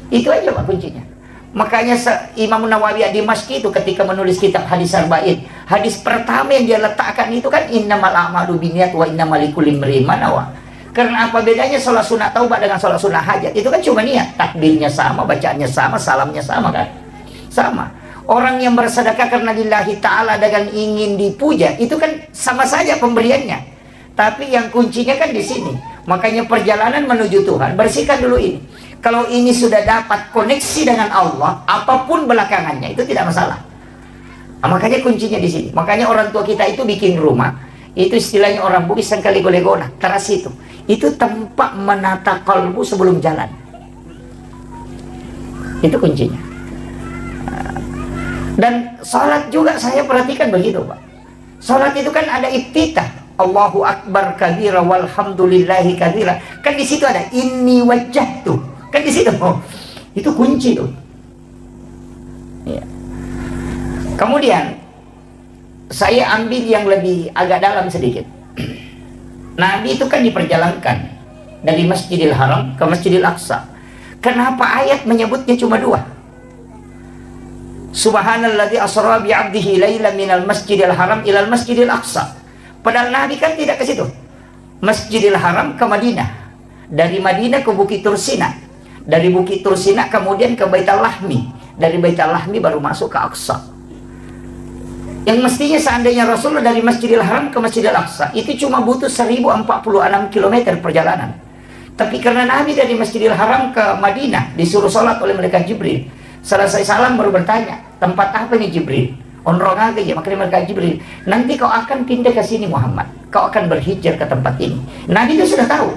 Itu aja Pak kuncinya. Makanya Imam Nawawi ad-Dimashqi itu ketika menulis kitab Hadis Arba'in, hadis pertama yang dia letakkan itu kan innamal a'malu binniyat wa innamal likulli imri'in ma nawa. Karena apa bedanya sholat sunat taubat dengan sholat sunat hajat? Itu kan cuma niat, takbirnya sama, bacaannya sama, salamnya sama kan? Sama. Orang yang bersedekah karena lillahi ta'ala dengan ingin dipuja, itu kan sama saja pemberiannya. Tapi yang kuncinya kan di sini. Makanya perjalanan menuju Tuhan, bersihkan dulu ini. Kalau ini sudah dapat koneksi dengan Allah, apapun belakangannya itu tidak masalah. Nah, makanya kuncinya di sini. Makanya orang tua kita itu bikin rumah, itu istilahnya orang Bugis kali golegona, teras itu tempat menata kalbu sebelum jalan. Itu kuncinya. Dan sholat juga saya perhatikan begitu Pak. Sholat itu kan ada iftitah, Allahu Akbar kabira walhamdulillahi kabira. Kan di situ ada inni wajjahtu. Kan di situ. Oh, itu kunci tuh. Ya. Kemudian saya ambil yang lebih agak dalam sedikit. Nabi itu kan diperjalankan dari Masjidil Haram ke Masjidil Aqsa. Kenapa ayat menyebutnya cuma dua? Subhanalladzi asra bi 'abdihi lailan minal Masjidil Haram ilal Masjidil Aqsa. Padahal Nabi kan tidak ke situ. Masjidil Haram ke Madinah. Dari Madinah ke Bukit Tursina. Dari Bukit Tursina kemudian ke Baitul Lahmi. Dari Baitul Lahmi baru masuk ke Aqsa. Yang mestinya seandainya Rasulullah dari Masjidil Haram ke Masjidil Aqsa itu cuma butuh 1046 km perjalanan. Tapi karena Nabi dari Masjidil Haram ke Madinah disuruh sholat oleh malaikat Jibril, selesai salam baru bertanya, tempat apa nih Jibril? Onrong aja ya, makanya malaikat Jibril, nanti kau akan pindah ke sini Muhammad, kau akan berhijrah ke tempat ini. Nabi itu sudah tahu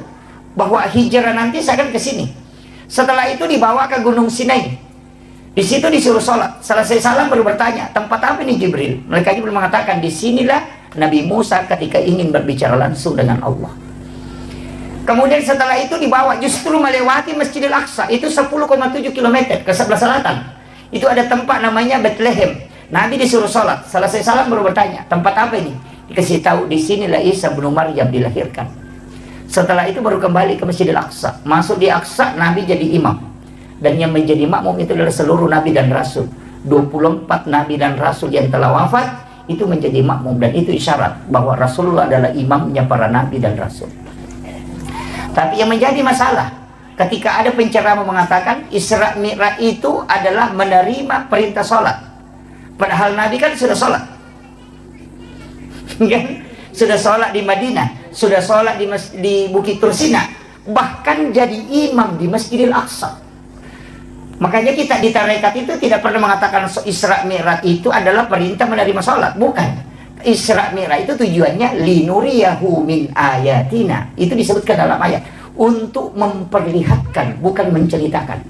bahwa hijrah nanti saya akan ke sini. Setelah itu dibawa ke Gunung Sinai. Di situ disuruh sholat. Selesai salam baru bertanya, tempat apa ini Jibril? Mereka Jibril mengatakan, disinilah Nabi Musa ketika ingin berbicara langsung dengan Allah. Kemudian setelah itu dibawa justru melewati Masjidil Aqsa. Itu 10,7 km ke sebelah selatan. Itu ada tempat namanya Bethlehem. Nabi disuruh sholat. Selesai salam baru bertanya, tempat apa ini? Dikasih tahu, disinilah Isa bin Maryam dilahirkan. Setelah itu baru kembali ke Masjidil Aqsa. Masuk di Aqsa, Nabi jadi imam. Dan yang menjadi makmum itu adalah seluruh nabi dan rasul. 24 nabi dan rasul yang telah wafat itu menjadi makmum, dan itu isyarat bahwa Rasulullah adalah imamnya para nabi dan rasul. Tapi yang menjadi masalah ketika ada penceramah mengatakan Isra Mi'raj itu adalah menerima perintah sholat, padahal Nabi kan sudah sholat. Kan? Sudah sholat di Madinah, sudah sholat di Bukit Tursina, bahkan jadi imam di Masjidil Aqsa. Makanya kita di tarekat itu tidak pernah mengatakan Isra Mi'raj itu adalah perintah menerima sholat. Bukan. Isra Mi'raj itu tujuannya linuriyahu min ayatina. Itu disebutkan dalam ayat. Untuk memperlihatkan, bukan menceritakan.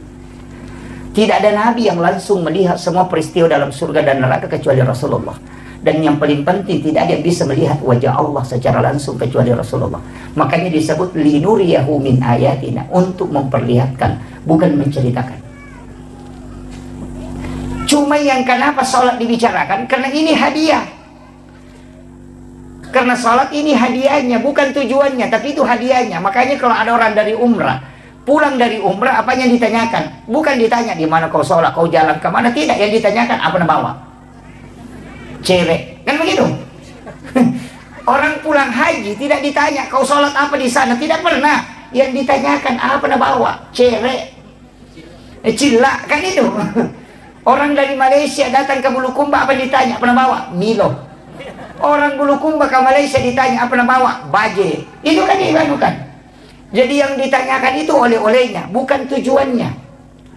Tidak ada nabi yang langsung melihat semua peristiwa dalam surga dan neraka kecuali Rasulullah. Dan yang paling penting, tidak ada yang bisa melihat wajah Allah secara langsung kecuali Rasulullah. Makanya disebut linuriyahu min ayatina, untuk memperlihatkan, bukan menceritakan. Cuma yang kenapa sholat dibicarakan, karena ini hadiah. Karena sholat ini hadiahnya, bukan tujuannya, tapi itu hadiahnya. Makanya kalau ada orang dari umrah, pulang dari umrah, apa yang ditanyakan? Bukan ditanya di mana kau sholat, kau jalan kemana, tidak. Yang ditanyakan apa bawa? Cewek, kan begitu. Orang pulang haji tidak ditanya kau sholat apa di sana, tidak pernah. Yang ditanyakan apa bawa? Cewek, cilak, kan itu. Orang dari Malaysia datang ke Bulukumba, apa ditanya? Apa bawa? Milo. Orang Bulukumba ke Malaysia ditanya apa bawa? Baje. Itu kan dibanukan. Jadi yang ditanyakan itu oleh-olehnya, bukan tujuannya.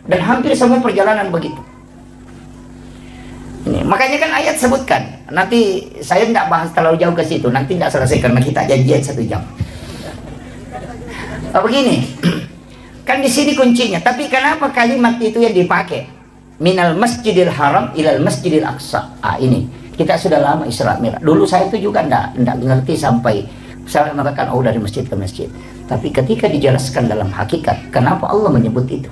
Dan hampir semua perjalanan begitu. Ini, makanya kan ayat sebutkan. Nanti saya tidak bahas terlalu jauh ke situ. Nanti tidak selesai karena kita janjian 1 jam. Begini, kan di sini kuncinya. Tapi kenapa kalimat itu yang dipakai? Minal masjidil haram ilal masjidil aqsa. Ini kita sudah lama Isra Mi'raj. Dulu saya itu juga tidak ngerti sampai saya mengatakan dari masjid ke masjid. Tapi ketika dijelaskan dalam hakikat, kenapa Allah menyebut itu?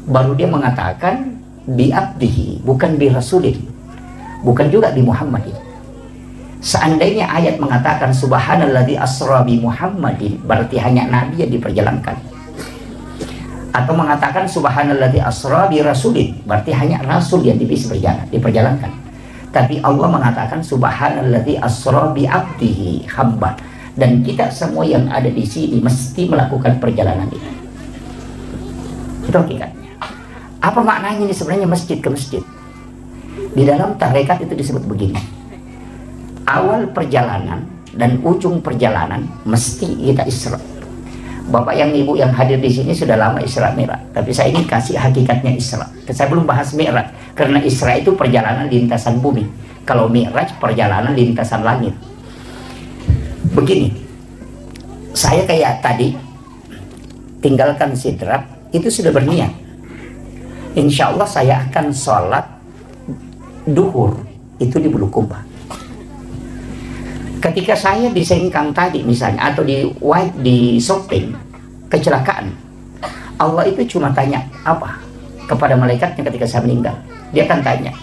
Baru dia mengatakan bi abdihi, bukan bi rasulin, bukan juga bi Muhammadin. Seandainya ayat mengatakan subhanalladzi asra bi Muhammadin, berarti hanya nabi yang diperjalankan. Atau mengatakan subhanalladzi asra bi rasulin, berarti hanya rasul yang bisa diperjalankan. Tapi Allah mengatakan subhanalladzi asra bi abdihi, hamba. Dan kita semua yang ada di sini mesti melakukan perjalanan itu. Itu hakikatnya. Apa maknanya ini sebenarnya masjid ke masjid? Di dalam tarekat itu disebut begini. Awal perjalanan dan ujung perjalanan mesti kita Isra. Bapak yang ibu yang hadir di sini sudah lama Isra Mi'raj, tapi saya ini kasih hakikatnya Isra. Saya belum bahas Mi'raj karena Isra itu perjalanan lintasan bumi. Kalau Mi'raj perjalanan lintasan langit. Begini, saya kayak tadi tinggalkan Sidrap itu sudah berniat. Insya Allah saya akan sholat duhur itu di Bulukumba. Ketika saya di Sengkang tadi misalnya, atau di shopping, kecelakaan, Allah itu cuma tanya apa kepada malaikatnya ketika saya meninggal. Dia akan tanya,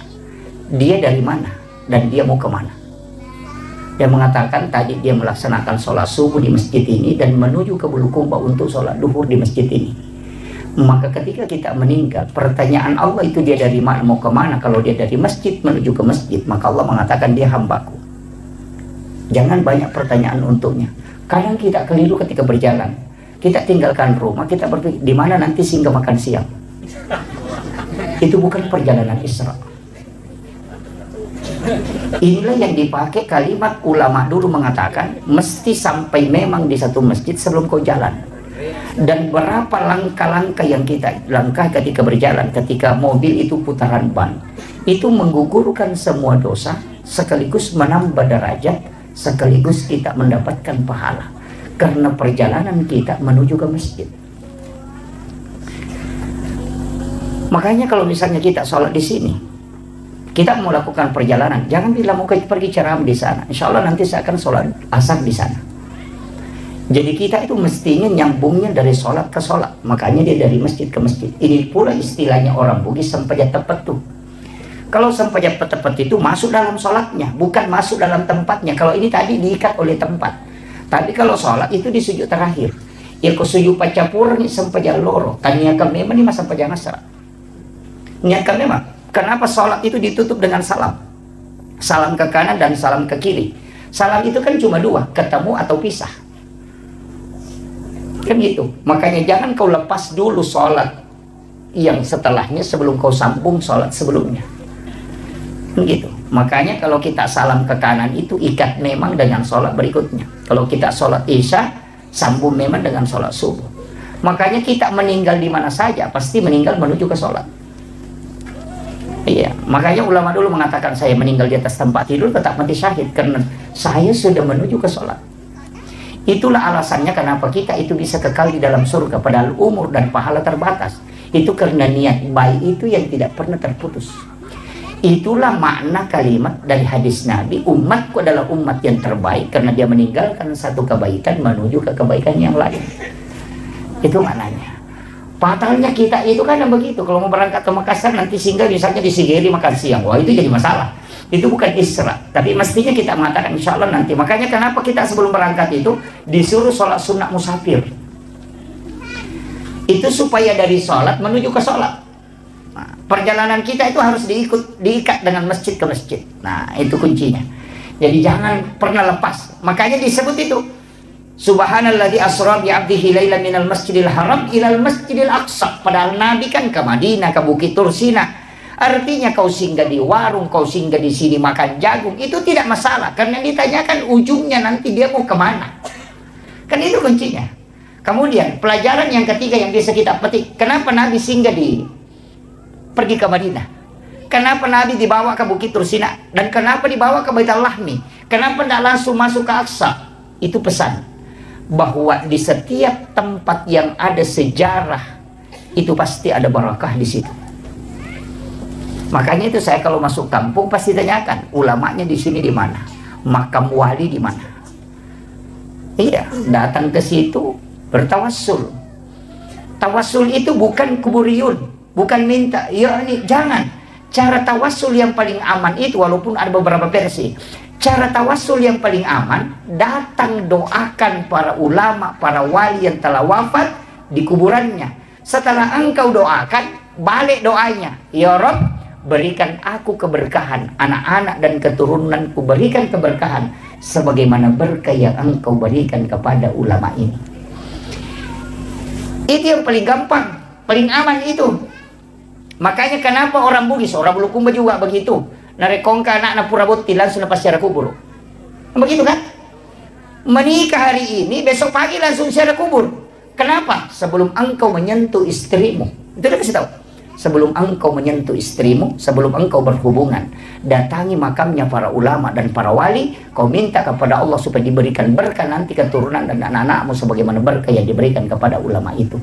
dia dari mana dan dia mau kemana. Dia mengatakan tadi dia melaksanakan sholat subuh di masjid ini dan menuju ke Bulukumba untuk sholat duhur di masjid ini. Maka ketika kita meninggal, pertanyaan Allah itu dia dari mana, mau kemana. Kalau dia dari masjid menuju ke masjid, maka Allah mengatakan dia hambaku. Jangan banyak pertanyaan untuknya. Kadang kita keliru ketika berjalan. Kita tinggalkan rumah, kita berpikir di mana nanti singgah makan siang. Itu bukan perjalanan Isra. Inilah yang dipakai kalimat ulama dulu mengatakan mesti sampai memang di satu masjid sebelum kau jalan. Dan berapa langkah-langkah yang kita langkah ketika berjalan, ketika mobil itu putaran ban, itu menggugurkan semua dosa, sekaligus menambah derajat, sekaligus kita mendapatkan pahala karena perjalanan kita menuju ke masjid. Makanya kalau misalnya kita sholat di sini, kita mau lakukan perjalanan, jangan bilang mau pergi ceramah di sana. Insya Allah nanti saya akan sholat asar di sana. Jadi kita itu mestinya nyambungnya dari sholat ke sholat. Makanya dia dari masjid ke masjid. Ini pula istilahnya orang Bugis sempajat tepat tuh. Kalau sempajat tepat itu masuk dalam sholatnya, bukan masuk dalam tempatnya. Kalau ini tadi diikat oleh tempat. Tapi kalau sholat itu di sujud terakhir. Ya ke sujud pacapur ni sempajat loro. Tanyakan memang ni masa sempajat ngasra. Niatkan memang. Kenapa sholat itu ditutup dengan salam? Salam ke kanan dan salam ke kiri. Salam itu kan cuma dua, ketemu atau pisah. Kan gitu. Makanya jangan kau lepas dulu sholat yang setelahnya sebelum kau sambung sholat sebelumnya. Gitu. Makanya kalau kita salam ke kanan itu ikat memang dengan sholat berikutnya. Kalau kita sholat isya, sambung memang dengan sholat subuh. Makanya kita meninggal di mana saja pasti meninggal menuju ke sholat. Iya, makanya ulama dulu mengatakan saya meninggal di atas tempat tidur tetap mati syahid karena saya sudah menuju ke sholat. Itulah alasannya kenapa kita itu bisa kekal di dalam surga padahal umur dan pahala terbatas. Itu karena niat baik itu yang tidak pernah terputus. Itulah makna kalimat dari hadis Nabi, umatku adalah umat yang terbaik karena dia meninggalkan satu kebaikan menuju ke kebaikan yang lain. Itu maknanya. Fatalnya kita itu kan begitu. Kalau mau berangkat ke Makassar nanti singgah misalnya di Sigeri makan siang. Wah, itu jadi masalah. Itu bukan Isra. Tapi mestinya kita mengatakan insya Allah nanti. Makanya kenapa kita sebelum berangkat itu disuruh sholat sunat musafir. Itu supaya dari sholat menuju ke sholat. Nah, perjalanan kita itu harus diikat dengan masjid ke masjid. Nah, itu kuncinya. Jadi jangan pernah lepas. Makanya disebut itu. Subhanalladzi asra bi 'abdihi lailan minal masjidil haram ilal masjidil aqsa. Padahal Nabi kan ke Madinah, ke Bukit Tursina. Artinya kau singgah di warung, kau singgah di sini makan jagung, itu tidak masalah. Karena ditanyakan ujungnya nanti dia mau kemana. Kan itu kuncinya. Kemudian pelajaran yang ketiga yang bisa kita petik. Kenapa Nabi singgah pergi ke Madinah? Kenapa Nabi dibawa ke Bukit Tursina? Dan kenapa dibawa ke Baitul Lahmi? Kenapa tidak langsung masuk ke Aqsa? Itu pesan. Bahwa di setiap tempat yang ada sejarah itu pasti ada barakah di situ. Makanya itu saya kalau masuk kampung pasti tanyakan ulamanya di sini di mana, makam wali di mana. Iya, datang ke situ bertawassul. Tawassul itu bukan kuburiyun, bukan minta. Ya ini jangan. Cara tawassul yang paling aman itu walaupun ada beberapa versi. Cara tawassul yang paling aman, datang doakan para ulama, para wali yang telah wafat di kuburannya. Setelah engkau doakan, balik doanya. Ya Rabb, berikan aku keberkahan, anak-anak dan keturunanku berikan keberkahan, sebagaimana berkah yang engkau berikan kepada ulama ini. Itu yang paling gampang, paling aman itu. Makanya kenapa orang Bugis, orang Bulukumba juga begitu. Narekongka anak-anak Purabotti langsung lepas secara kubur. Begitu kan? Menikah hari ini, besok pagi langsung secara kubur. Kenapa? Sebelum engkau menyentuh istrimu. Itu dia kasih tahu. Sebelum engkau menyentuh istrimu, sebelum engkau berhubungan, datangi makamnya para ulama dan para wali. Kau minta kepada Allah supaya diberikan berkah nanti keturunan dan anak-anakmu sebagaimana berkah yang diberikan kepada ulama itu.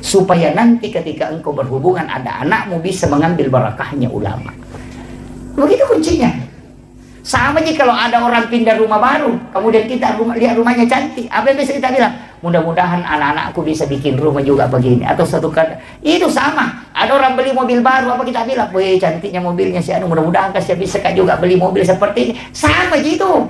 Supaya nanti ketika engkau berhubungan ada anakmu bisa mengambil barakahnya ulama. Begitu kuncinya. Sama aja kalau ada orang pindah rumah baru, kemudian kita lihat rumahnya cantik, apa yang bisa kita bilang? Mudah-mudahan anak-anakku bisa bikin rumah juga begini. Atau satu kata, itu sama. Ada orang beli mobil baru, apa kita bilang? Wih, cantiknya mobilnya si anu, mudah-mudahan kasih bisa juga beli mobil seperti ini. Sama gitu.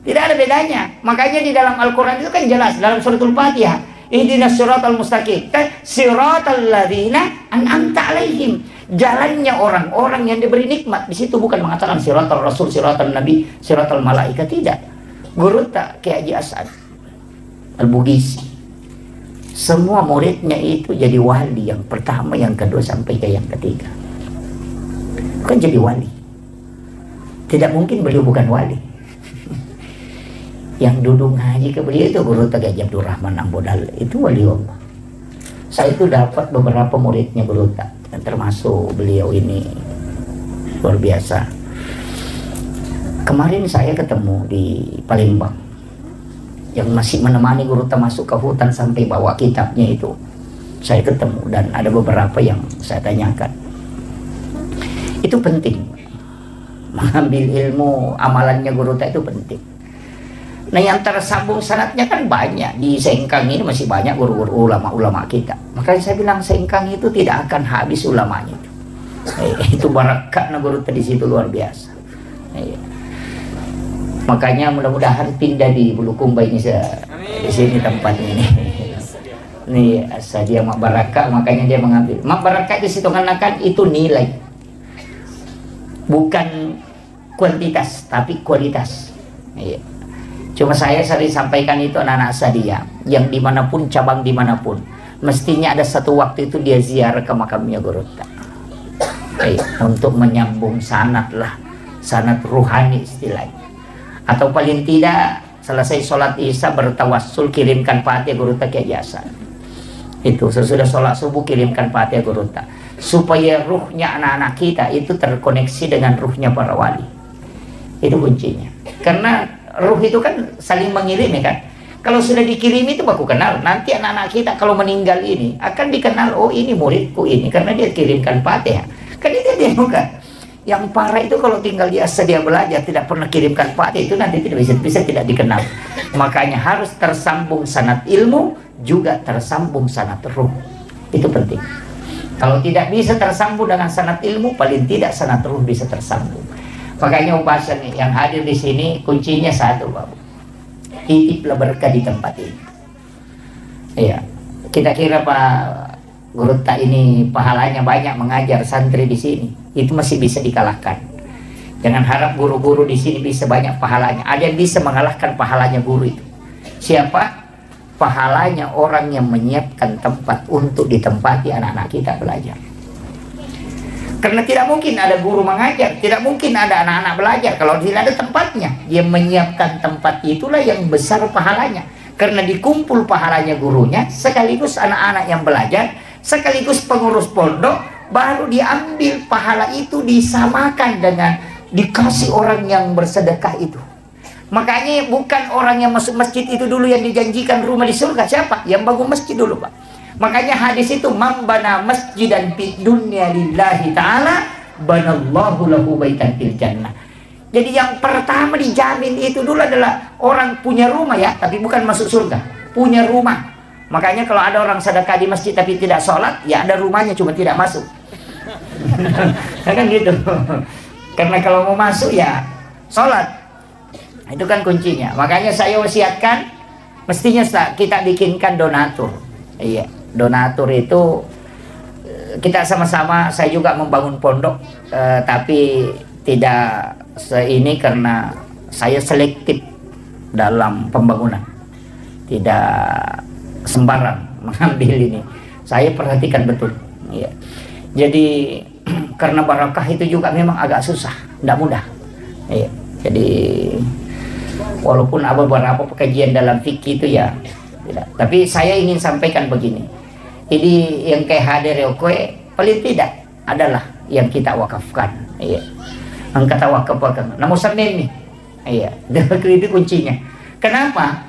Tidak ada bedanya. Makanya di dalam Al-Quran itu kan jelas, dalam suratul Fatihah, ihdinas siratal mustaqim, siratal ladzina an'amta alaihim. Jalannya orang-orang yang diberi nikmat. Di situ bukan mengatakan siratal rasul, siratal nabi, siratal malaikat, tidak. Guru tak Kiai Haji As'ad Al-Bugisi, semua muridnya itu jadi wali, yang pertama, yang kedua sampai ke yang ketiga. Kan jadi wali. Tidak mungkin beliau bukan wali. Yang duduk ngaji ke beliau itu Guru tak Haji Abdul Rahman Ambodal, itu wali Allah. Saya itu dapat beberapa muridnya Guru tak, dan termasuk beliau ini luar biasa. Kemarin saya ketemu di Palembang, yang masih menemani Guru tak masuk ke hutan sampai bawa kitabnya itu. Saya ketemu dan ada beberapa yang saya tanyakan. Itu penting. Mengambil ilmu amalannya Guru tak itu penting. Nah, yang tersambung sanatnya kan banyak. Di Sengkang ini masih banyak guru-guru ulama-ulama kita. Makanya saya bilang Sengkang itu tidak akan habis ulamanya itu. Itu barakah guru tadi situ luar biasa. Makanya mudah-mudahan pindah di Bulukumba ini di sini tempatnya ini. Nih dia Mak Barakah, makanya dia mengambil. Mak Barakah di situ kan itu nilai. Bukan kuantitas tapi kualitas. Iya. Cuma saya sering sampaikan itu anak-anak Sadia yang dimanapun, cabang dimanapun, mestinya ada satu waktu itu dia ziarah ke makamnya Guru tak. Untuk menyambung sanad lah, sanad ruhani istilahnya. Atau paling tidak selesai sholat isya bertawassul kirimkan Fatihah Guru tak Kiai Haji. Itu sesudah sholat subuh kirimkan Fatihah Guru tak, supaya ruhnya anak-anak kita itu terkoneksi dengan ruhnya para wali. Itu kuncinya. Karena ruh itu kan saling mengirim ya kan. Kalau sudah dikirim itu baku kenal. Nanti anak-anak kita kalau meninggal ini akan dikenal, oh ini muridku ini karena dia kirimkan Fatihah. Kan itu dia bukan. Yang parah itu kalau tinggal dia sedia belajar tidak pernah kirimkan Fatihah, itu nanti tidak bisa tidak dikenal. Makanya harus tersambung sanad ilmu, juga tersambung sanad ruh. Itu penting. Kalau tidak bisa tersambung dengan sanad ilmu, paling tidak sanad ruh bisa tersambung. Makanya upasan yang hadir di sini kuncinya satu, Bapak. Titiplah berkah di tempat ini. Iya, kita kira Pak Guru Tak ini pahalanya banyak mengajar santri di sini, itu masih bisa dikalahkan. Jangan harap guru-guru di sini bisa banyak pahalanya. Ada yang bisa mengalahkan pahalanya guru itu. Siapa? Pahalanya orang yang menyiapkan tempat untuk ditempati anak-anak kita belajar. Karena tidak mungkin ada guru mengajar, tidak mungkin ada anak-anak belajar kalau tidak ada tempatnya. Dia menyiapkan tempat itulah yang besar pahalanya. Karena dikumpul pahalanya gurunya, sekaligus anak-anak yang belajar, sekaligus pengurus pondok, baru diambil pahala itu disamakan dengan dikasih orang yang bersedekah itu. Makanya bukan orang yang masuk masjid itu dulu yang dijanjikan rumah di surga. Siapa? Yang bangun masjid dulu, Pak. Makanya hadis itu, mambana masjidan fid dunya lillahi ta'ala banallahu lahu baitan fil jannah. Jadi yang pertama dijamin itu dulu adalah orang punya rumah ya, tapi bukan masuk surga, punya rumah. Makanya kalau ada orang sedekah di masjid tapi tidak sholat, ya ada rumahnya cuma tidak masuk. Kan gitu. Karena kalau mau masuk ya sholat. Itu kan kuncinya. Makanya saya wasiatkan mestinya kita bikinkan donatur. Iya, donatur itu kita sama-sama. Saya juga membangun pondok, tapi tidak ini karena saya selektif dalam pembangunan, tidak sembarang mengambil ini. Saya perhatikan betul. Iya. Jadi karena barakah itu juga memang agak susah, tidak mudah. Iya. Jadi walaupun ada beberapa kajian dalam fikih itu ya tidak. Tapi saya ingin sampaikan begini. Jadi yang kayak hadir kue paling tidak adalah yang kita wakafkan. Iya. Angkat wakaf-wakaf. Namun sampai nih. Iya. Itu kuncinya. Kenapa?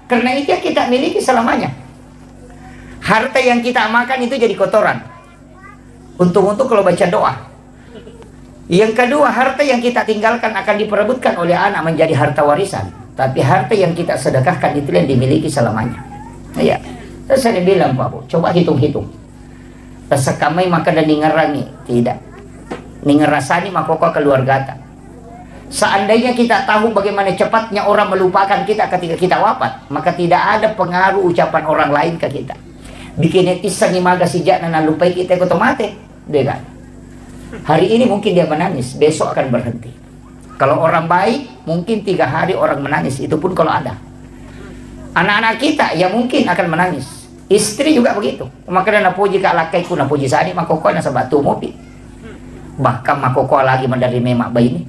Karena itu yang kita miliki selamanya. Harta yang kita makan itu jadi kotoran. Untung-untung kalau baca doa. Yang kedua, harta yang kita tinggalkan akan diperebutkan oleh anak menjadi harta warisan. Tapi harta yang kita sedekahkan itu yang dimiliki selamanya. Iya. Terus saya bilang, Pak Bu, coba hitung-hitung. Sekamai maka dan ningerangi. Tidak. Ningerasani makoka keluarga. Seandainya kita tahu bagaimana cepatnya orang melupakan kita ketika kita wafat, maka tidak ada pengaruh ucapan orang lain ke kita. Bikin netizen maga sejak nana lupai kita otomatis. Dia kan? Hari ini mungkin dia menangis, besok akan berhenti. Kalau orang baik, mungkin 3 hari orang menangis, itu pun kalau ada. Anak-anak kita, ya mungkin akan menangis. Istri juga begitu. Maka na puji ka lakay ko na puji sani makoko na sa batu mopi. Bahkan makoko lagi mandari memak bayi ini.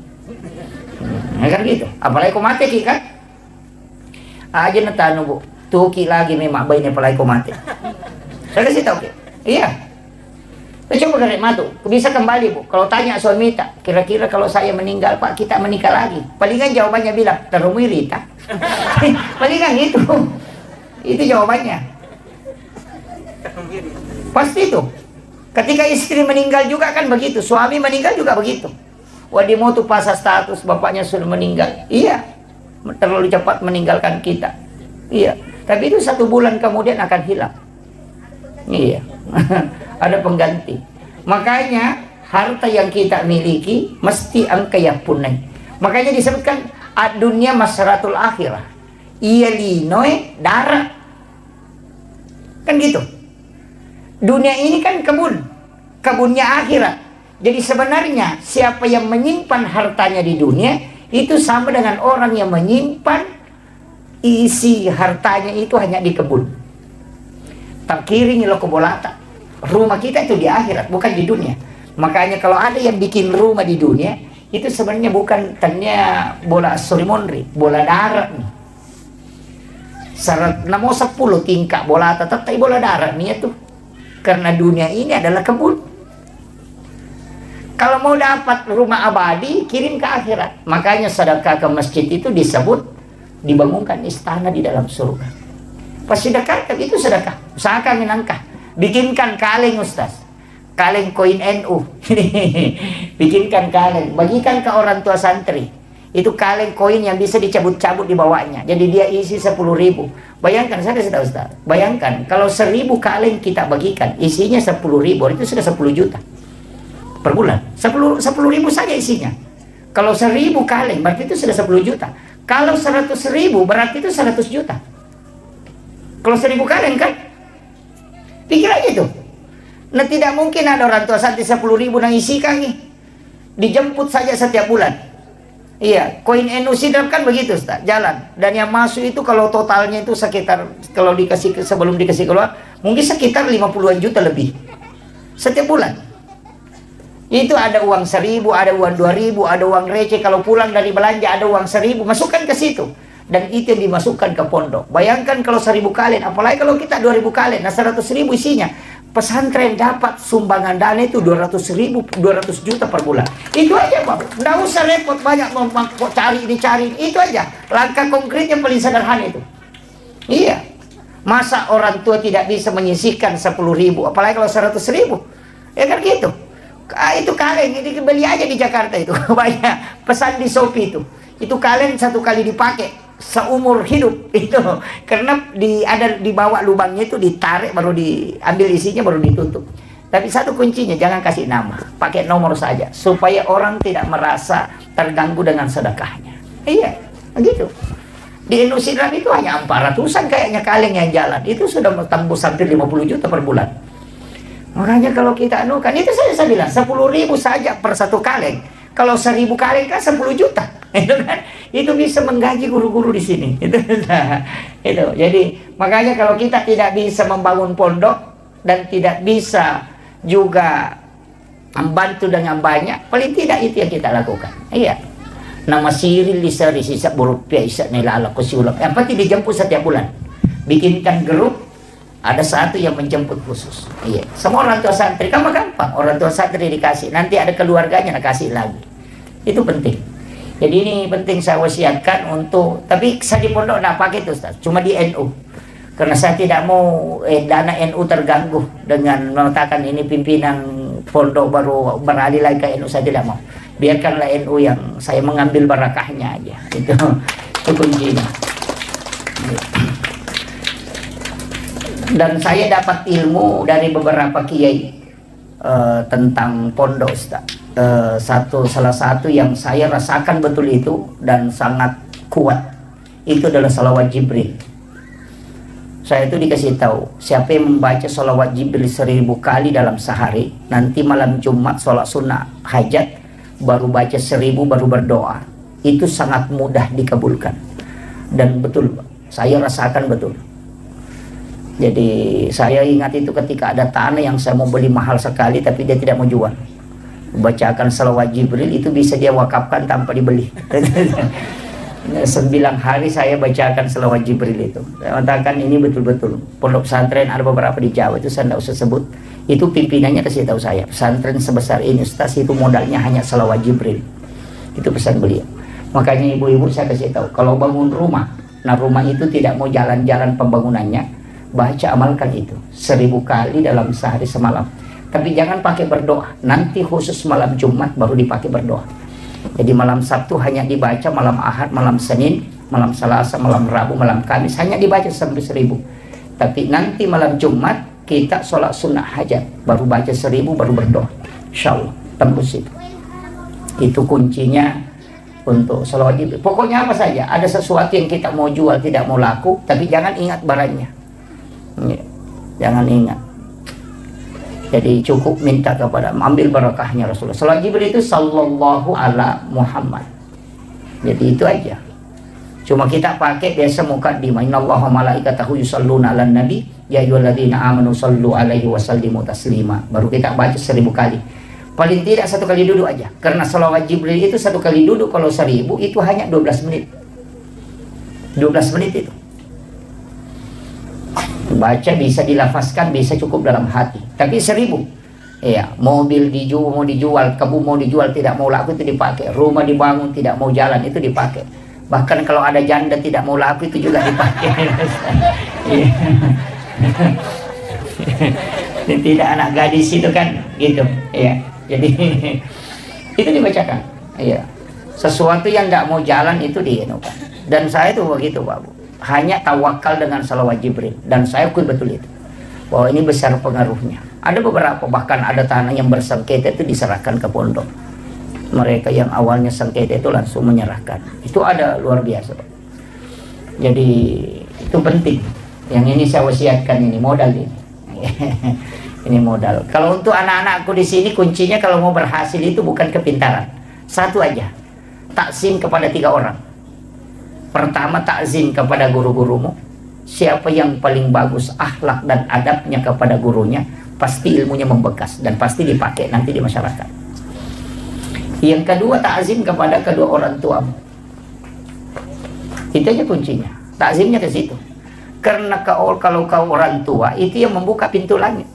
Kan gitu. Apalagi ko mati ki kan? Aja na tano bu, tuki lagi memak bayi ini apalagi ko mati. Saya kasih tahu ki. Iya. Coba dari matu, bisa kembali Bu. Kalau tanya suami tak, kira-kira kalau saya meninggal Pak, kita menikah lagi. Palingan jawabannya bilang, terumiri tak? Palingan gitu. Itu jawabannya. Pasti itu. Ketika istri meninggal juga kan begitu, suami meninggal juga begitu. Wah dia mau tuh pasang status bapaknya sudah meninggal. Iya, terlalu cepat meninggalkan kita. Iya, tapi itu 1 bulan kemudian akan hilang. Iya. Ada pengganti. Makanya harta yang kita miliki mesti angka yang punai. Makanya disebutkan dunia masyaratul akhirah. Iya linoe darah. Kan gitu. Dunia ini kan kebunnya akhirat. Jadi sebenarnya siapa yang menyimpan hartanya di dunia itu sama dengan orang yang menyimpan isi hartanya itu hanya di kebun. Tak kiring lo kebolata. Rumah kita itu di akhirat, bukan di dunia. Makanya kalau ada yang bikin rumah di dunia, itu sebenarnya bukan tanya bola surimonri, bola darat nih. Namo 10 tingkat bola tetap bola darat nih itu. Karena dunia ini adalah kebun. Kalau mau dapat rumah abadi, kirim ke akhirat. Makanya sedekah ke masjid itu disebut dibangunkan istana di dalam surga. Pas sedekahkan itu sedekah. Usahakan menangkah. Bikinkan kaleng Ustaz, kaleng koin NU. Bikinkan kaleng, bagikan ke orang tua santri. Itu kaleng koin yang bisa dicabut-cabut di bawahnya. Jadi dia isi 10.000. Bayangkan, saya kasih tahu Ustaz. Bayangkan kalau 1.000 kaleng kita bagikan, isinya 10.000, itu sudah 10 juta per bulan. 10.000 saja isinya. Kalau 1.000 kaleng berarti itu sudah 10 juta. Kalau 100.000 berarti itu 100 juta. Kalau 1.000 kaleng kan? Pikir aja itu. Nah, tidak mungkin ada orang tua santri 10.000 yang isi kami. Dijemput saja setiap bulan. Iya, koin NU sidap kan begitu Ustaz, jalan. Dan yang masuk itu kalau totalnya itu sekitar, kalau dikasih sebelum dikasih keluar, mungkin sekitar 50-an juta lebih setiap bulan. Itu ada uang 1.000, ada uang 2.000, ada uang receh. Kalau pulang dari belanja ada uang 1.000, masukkan ke situ. Dan itu yang dimasukkan ke pondok. Bayangkan kalau 1.000 kalian, apalagi kalau kita 2.000 kalian, nah 100.000 isinya. Pesantren dapat sumbangan dana itu 200.000, 200 juta per bulan. Itu aja Pak, nggak usah repot banyak cari ini cari, itu aja. Langkah konkretnya paling sederhana itu. Iya, masa orang tua tidak bisa menyisihkan 10.000, apalagi kalau 100.000, ya kan gitu. Itu kaleng, ini beli aja di Jakarta itu banyak, pesan di Shopee itu kaleng 1 kali dipakai seumur hidup itu, karena ada dibawa lubangnya itu, ditarik baru diambil isinya baru ditutup. Tapi satu kuncinya, jangan kasih nama, pakai nomor saja supaya orang tidak merasa terganggu dengan sedekahnya. Iya, begitu. Di Indonesia itu hanya 400-an kayaknya kaleng yang jalan, itu sudah tembus sampai 50 juta per bulan. Makanya kalau kita anukan, itu saya bilang 10.000 saja per 1 kaleng. Kalau 1.000 kaleng kan 10 juta. Itu kan, itu bisa menggaji guru-guru di sini. Itu. Jadi makanya kalau kita tidak bisa membangun pondok dan tidak bisa juga membantu dengan banyak, paling tidak itu yang kita lakukan. Iya. Nama siril lisari sisa berupiah isa nilala kusiulap. Yang penting dijemput setiap bulan. Bikinkan grup, ada satu yang menjemput khusus. Iya. Semua orang tua santri kan gampang. Orang tua santri dikasih, nanti ada keluarganya nak kasih lagi. Itu penting. Jadi ini penting saya wasiatkan untuk, tapi saya di pondok tidak pakai itu Ustaz, cuma di NU. Karena saya tidak mau dana NU terganggu dengan mengatakan ini pimpinan pondok baru beralih lagi ke NU, saya tidak mau. Biarkanlah NU yang saya mengambil barakahnya aja. Itu kuncinya. Dan saya dapat ilmu dari beberapa kiai tentang pondok Ustaz. Salah satu yang saya rasakan betul itu dan sangat kuat itu adalah salawat Jibril. Saya itu dikasih tahu, siapa yang membaca salawat Jibril 1.000 kali dalam sehari, nanti malam Jumat sholat sunnah hajat, baru baca 1.000 baru berdoa, itu sangat mudah dikabulkan. Dan betul, saya rasakan betul. Jadi saya ingat itu ketika ada tanah yang saya mau beli mahal sekali tapi dia tidak mau jual, bacakan salawat Jibril itu bisa dia wakafkan tanpa dibeli. 9 hari saya bacakan salawat Jibril itu. Saya katakan ini betul-betul pondok pesantren ada beberapa di Jawa itu saya tidak usah sebut. Itu pimpinannya kasih tahu saya, pesantren sebesar ini Ustaz itu modalnya hanya salawat Jibril. Itu pesan beliau. Makanya ibu-ibu saya kasih tahu, kalau bangun rumah, nah rumah itu tidak mau jalan-jalan pembangunannya, baca amalkan itu 1.000 kali dalam sehari semalam. Tapi jangan pakai berdoa, nanti khusus malam Jumat baru dipakai berdoa. Jadi malam Sabtu hanya dibaca, malam Ahad, malam Senin, malam Selasa, malam Rabu, malam Kamis hanya dibaca sampai 1.000. Tapi nanti malam Jumat kita sholat sunnah hajat, baru baca 1.000 baru berdoa. Insyaallah tembus itu. Itu kuncinya untuk salawat Jibril. Pokoknya apa saja, ada sesuatu yang kita mau jual tidak mau laku, tapi jangan ingat barangnya. Jangan ingat. Jadi cukup minta kepada, ambil barakahnya Rasulullah. Salawat Jibril itu sallallahu ala Muhammad. Jadi itu aja. Cuma kita pakai biasa mukaddimah. Innallaha malaikatahu yusalluna 'alan nabi ya ayyuhalladzina amanu sallu 'alaihi wa sallimu taslima. Baru kita baca 1.000 kali. Paling tidak 1 kali duduk aja. Karena salawat Jibril itu 1 kali duduk, kalau 1.000 itu hanya 12 menit. 12 menit itu. Baca bisa dilafazkan, bisa cukup dalam hati. Tapi 1.000, ya, mobil mau dijual, kebun mau dijual tidak mau laku itu dipakai, rumah dibangun tidak mau jalan itu dipakai. Bahkan kalau ada janda tidak mau laku itu juga dipakai. Tidak, anak gadis itu kan gitu ya. Jadi itu dibacakan ya. Sesuatu yang tidak mau jalan itu dienukan. Dan saya itu begitu Pak Bu, hanya tawakal dengan salawat Jibril. Dan saya akui betul itu, bahwa ini besar pengaruhnya. Ada beberapa, bahkan ada tanah yang bersengketa itu diserahkan ke pondok. Mereka yang awalnya sengketa itu langsung menyerahkan. Itu ada, luar biasa Pak. Jadi itu penting. Yang ini saya wasiatkan, ini modal ini. Ini modal. Kalau untuk anak-anakku di sini, kuncinya kalau mau berhasil itu bukan kepintaran. Satu aja, takzim kepada 3 orang. Pertama, takzim kepada guru-gurumu. Siapa yang paling bagus akhlak dan adabnya kepada gurunya, pasti ilmunya membekas dan pasti dipakai nanti di masyarakat. Yang kedua, takzim kepada kedua orang tuamu. Itu aja kuncinya. Takzimnya ke situ. Karena kalau kau orang tua, itu yang membuka pintu langit.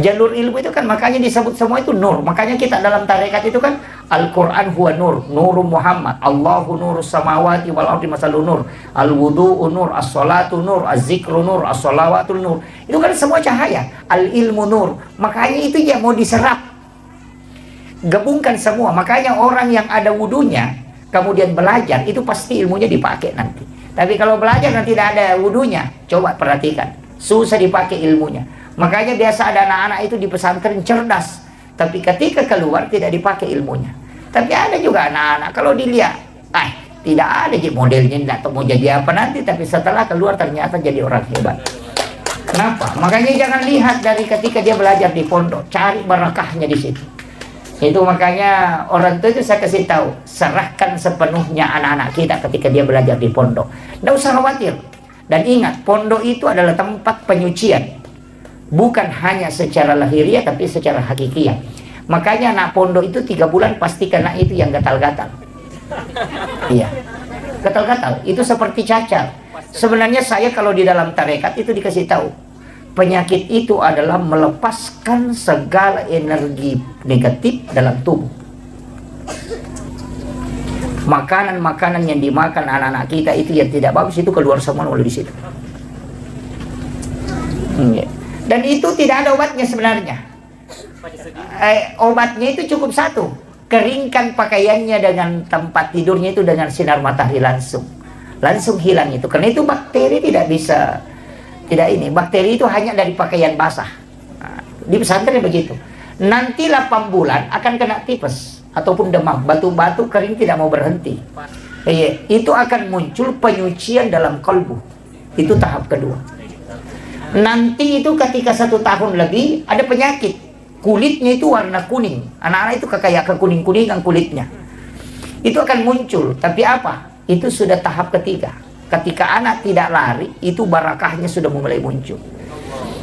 Jalur ilmu itu kan makanya disebut semua itu nur. Makanya kita dalam tarekat itu kan Al-Quran huwa nur, nuru Muhammad, Allahu nurus samawati wal ardi masalun nur, al-wudu'u nur, as-salatu nur, az-zikru nur, as-salawatul nur. Itu kan semua cahaya. Al-ilmu nur. Makanya itu yang mau diserap. Gabungkan semua. Makanya orang yang ada wudunya kemudian belajar, itu pasti ilmunya dipakai nanti. Tapi kalau belajar dan tidak ada wudunya, coba perhatikan, susah dipakai ilmunya. Makanya biasa ada anak-anak itu di pesantren cerdas, tapi ketika keluar tidak dipakai ilmunya. Tapi ada juga anak-anak kalau dilihat, tidak ada modelnya, tidak tahu mau jadi apa nanti, tapi setelah keluar ternyata jadi orang hebat. Kenapa? Makanya jangan lihat dari ketika dia belajar di pondok, cari barakahnya di situ. Itu makanya orang tua itu saya kasih tahu, serahkan sepenuhnya anak-anak kita ketika dia belajar di pondok. Tidak usah khawatir. Dan ingat, pondok itu adalah tempat penyucian. Bukan hanya secara lahiriah, tapi secara hakikiah. Makanya anak pondok itu 3 bulan pasti kena itu yang gatal-gatal. Iya, gatal-gatal. Itu seperti cacar. Sebenarnya saya kalau di dalam tarekat itu dikasih tahu, penyakit itu adalah melepaskan segala energi negatif dalam tubuh. Makanan-makanan yang dimakan anak-anak kita itu yang tidak bagus, itu keluar semua melalui di situ. Dan itu tidak ada obatnya sebenarnya. Obatnya itu cukup satu, keringkan pakaiannya dengan tempat tidurnya itu dengan sinar matahari langsung hilang itu. Karena itu bakteri tidak bisa, bakteri itu hanya dari pakaian basah. Di pesantren begitu. Nanti 8 bulan akan kena tipes ataupun demam, batu-batu kering tidak mau berhenti. Itu akan muncul penyucian dalam kalbu. Itu tahap kedua. Nanti itu ketika 1 tahun lebih ada penyakit, kulitnya itu warna kuning. Anak-anak itu kayak kekuning-kuningan kulitnya. Itu akan muncul. Tapi apa? Itu sudah tahap ketiga. Ketika anak tidak lari, itu barakahnya sudah mulai muncul.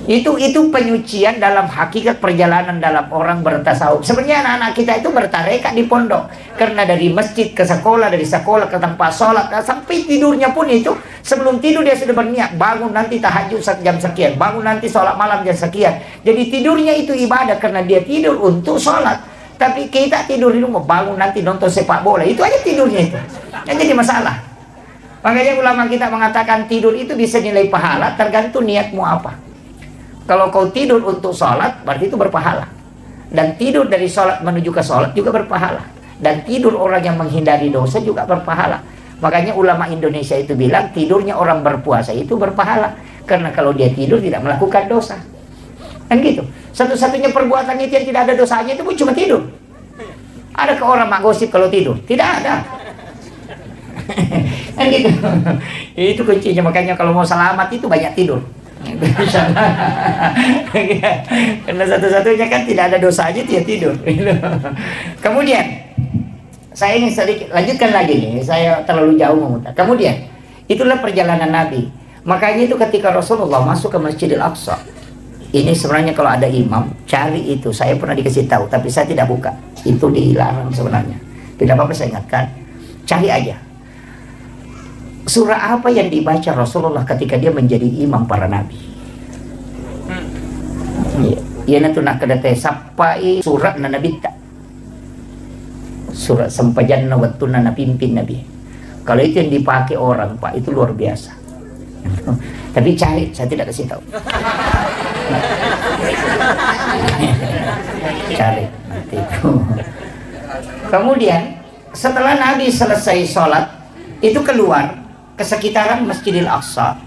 Itu penyucian dalam hakikat perjalanan dalam orang bertasawuf. Sebenarnya anak-anak kita itu bertarekat di pondok. Karena dari masjid ke sekolah, dari sekolah ke tempat sholat, sampai tidurnya pun itu, sebelum tidur dia sudah berniat, bangun nanti tahajud jam sekian, bangun nanti sholat malam jam sekian. Jadi tidurnya itu ibadah karena dia tidur untuk sholat. Tapi kita tidur di rumah, bangun nanti nonton sepak bola, itu aja tidurnya itu. Yang jadi masalah. Makanya ulama kita mengatakan tidur itu bisa nilai pahala tergantung niatmu apa. Kalau kau tidur untuk sholat, berarti itu berpahala. Dan tidur dari sholat menuju ke sholat juga berpahala. Dan tidur orang yang menghindari dosa juga berpahala. Makanya ulama Indonesia itu bilang, tidurnya orang berpuasa itu berpahala. Karena kalau dia tidur tidak melakukan dosa. Kan gitu. Satu-satunya perbuatan itu yang tidak ada dosanya itu pun cuma tidur. Adakah orang mak gosip kalau tidur? Tidak ada. Kan gitu. Itu kuncinya. Makanya kalau mau selamat itu banyak tidur. Karena satu-satunya kan tidak ada dosanya dia tidur. Kemudian saya ingin sedikit lanjutkan lagi nih, saya terlalu jauh memutar. Kemudian itulah perjalanan Nabi. Makanya itu ketika Rasulullah masuk ke Masjidil Aqsa, ini sebenarnya kalau ada imam cari itu, saya pernah dikasih tahu tapi saya tidak buka, itu dilarang sebenarnya. Tidak apa-apa saya ingatkan, cari aja surah apa yang dibaca Rasulullah ketika dia menjadi imam para nabi. Ya nanti nak kedate sampai surat na nabita. Surat sampajan na waktu na napimpin nabi. Kalau itu yang dipakai orang, Pak, itu luar biasa. Tapi cari, saya tidak kasih tahu. Cari nanti itu. Kemudian setelah Nabi selesai sholat, itu keluar ke sekitaran Masjidil Aqsa.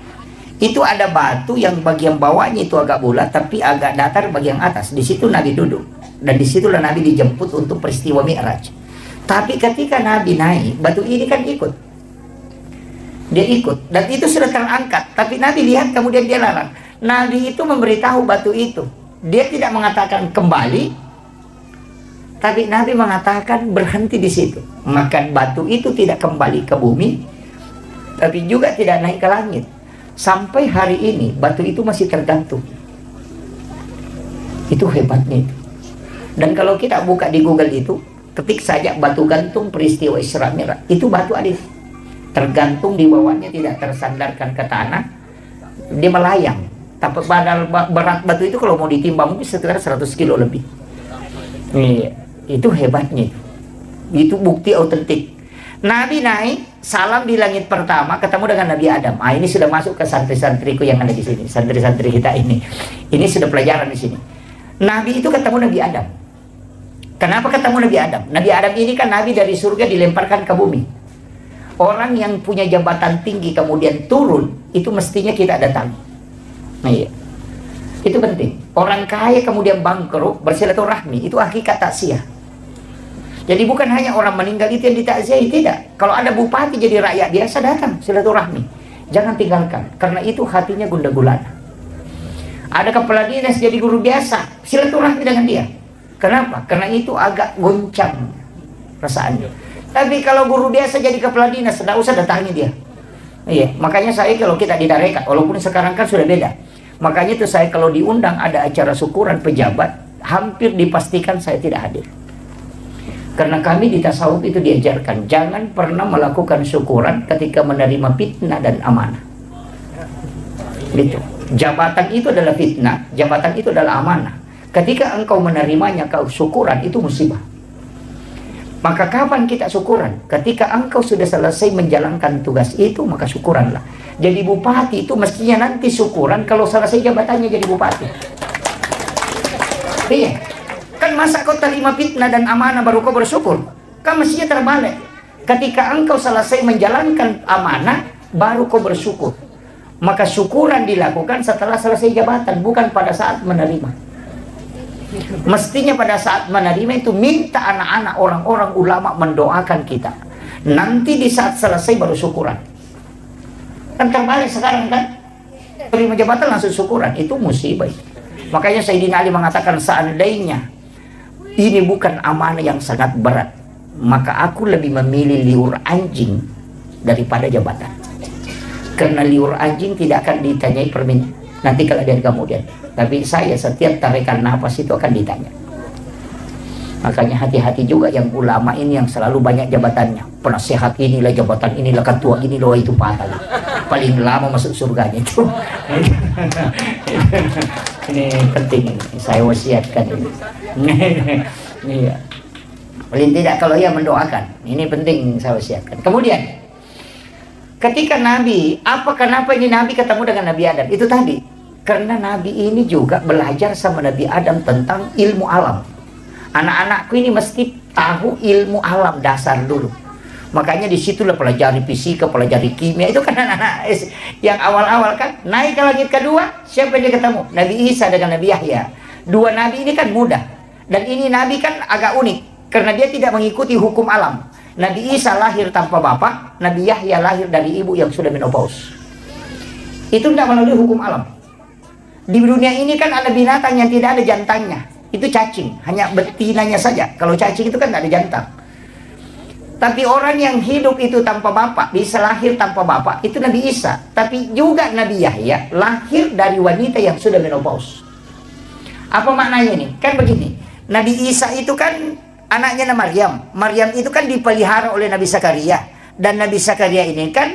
Itu ada batu yang bagian bawahnya itu agak bulat, tapi agak datar bagian atas. Di situ Nabi duduk, dan disitulah Nabi dijemput untuk peristiwa Mi'raj. Tapi ketika Nabi naik, batu ini kan ikut. Dia ikut, dan itu sudah terangkat. Tapi Nabi lihat, kemudian dia larang. Nabi itu memberitahu batu itu. Dia tidak mengatakan kembali, tapi Nabi mengatakan berhenti di situ. Maka batu itu tidak kembali ke bumi, tapi juga tidak naik ke langit. Sampai hari ini batu itu masih tergantung. Itu hebatnya itu. Dan kalau kita buka di Google itu, ketik saja batu gantung peristiwa Isra Mi'raj, itu batu ada tergantung di bawahnya, tidak tersandarkan ke tanah, dia melayang. Tapi berat batu itu kalau mau ditimbang mungkin sekitar 100 kilo lebih. Iya, itu hebatnya. Itu bukti autentik. Nabi naik, salam di langit pertama, ketemu dengan Nabi Adam. Ini sudah masuk ke santri-santriku yang ada di sini, santri-santri kita ini. Ini sudah pelajaran di sini. Nabi itu ketemu Nabi Adam. Kenapa ketemu Nabi Adam? Nabi Adam ini kan Nabi dari surga dilemparkan ke bumi. Orang yang punya jabatan tinggi kemudian turun, itu mestinya kita datangi. Nah, iya. Itu penting. Orang kaya kemudian bangkrut, bersilaturahmi, itu hakikat takziah. Jadi bukan hanya orang meninggal itu yang ditakziahi, tidak. Kalau ada bupati jadi rakyat biasa, datang silaturahmi. Jangan tinggalkan, karena itu hatinya gundah gulana. Ada kepala dinas jadi guru biasa, silaturahmi dengan dia. Kenapa? Karena itu agak goncang perasaannya. Tapi kalau guru biasa jadi kepala dinas, tidak usah datangi dia. Iya, makanya saya kalau kita di Darekat, walaupun sekarang kan sudah beda. Makanya itu saya kalau diundang ada acara syukuran pejabat, hampir dipastikan saya tidak hadir. Karena kami di tasawuf itu diajarkan, jangan pernah melakukan syukuran ketika menerima fitnah dan amanah. Gitu. Jabatan itu adalah fitnah, jabatan itu adalah amanah. Ketika engkau menerimanya, kau syukuran, itu musibah. Maka kapan kita syukuran? Ketika engkau sudah selesai menjalankan tugas itu, maka syukuranlah. Jadi bupati itu mestinya nanti syukuran kalau selesai jabatannya jadi bupati. Iya. Kan masa kau terima fitnah dan amanah baru kau bersyukur? Kan mestinya terbalik. Ketika engkau selesai menjalankan amanah, baru kau bersyukur. Maka syukuran dilakukan setelah selesai jabatan, bukan pada saat menerima. Mestinya pada saat menerima itu minta anak-anak, orang-orang ulama mendoakan kita. Nanti di saat selesai baru syukuran. Kan terbalik sekarang kan? Terima jabatan langsung syukuran, itu musibah. Makanya Sayyidina Ali mengatakan, seandainya ini bukan amanah yang sangat berat, maka aku lebih memilih liur anjing daripada jabatan. Karena liur anjing tidak akan ditanyai permintaan nanti kalau dia kemudian. Tapi saya setiap tarikan nafas itu akan ditanya. Makanya hati-hati juga yang ulama ini yang selalu banyak jabatannya. Penasehat inilah, jabatan inilah, ketua inilah, itu patah. Paling lama masuk surganya itu. Ini penting, saya wasiatkan ini. Iya. Paling tidak kalau ia mendoakan, ini penting saya wasiatkan. Kemudian ketika Nabi, kenapa ini Nabi ketemu dengan Nabi Adam? Itu tadi. Karena Nabi ini juga belajar sama Nabi Adam tentang ilmu alam. Anak-anakku ini mesti tahu ilmu alam dasar dulu. Makanya disitulah pelajari fisika, pelajari kimia. Itu kan anak-anak yang awal-awal kan. Naik ke langit kedua, siapa yang dia ketemu? Nabi Isa dengan Nabi Yahya. Dua Nabi ini kan mudah. Dan ini Nabi kan agak unik. Karena dia tidak mengikuti hukum alam. Nabi Isa lahir tanpa bapak. Nabi Yahya lahir dari ibu yang sudah menopause. Itu tidak melalui hukum alam. Di dunia ini kan ada binatang yang tidak ada jantannya. Itu cacing, hanya betinanya saja. Kalau cacing itu kan tidak ada jantan. Tapi orang yang hidup itu tanpa bapak, bisa lahir tanpa bapak, itu Nabi Isa. Tapi juga Nabi Yahya lahir dari wanita yang sudah menopause. Apa maknanya ini? Kan begini, Nabi Isa itu kan anaknya Maryam. Maryam itu kan dipelihara oleh Nabi Zakaria. Dan Nabi Zakaria ini kan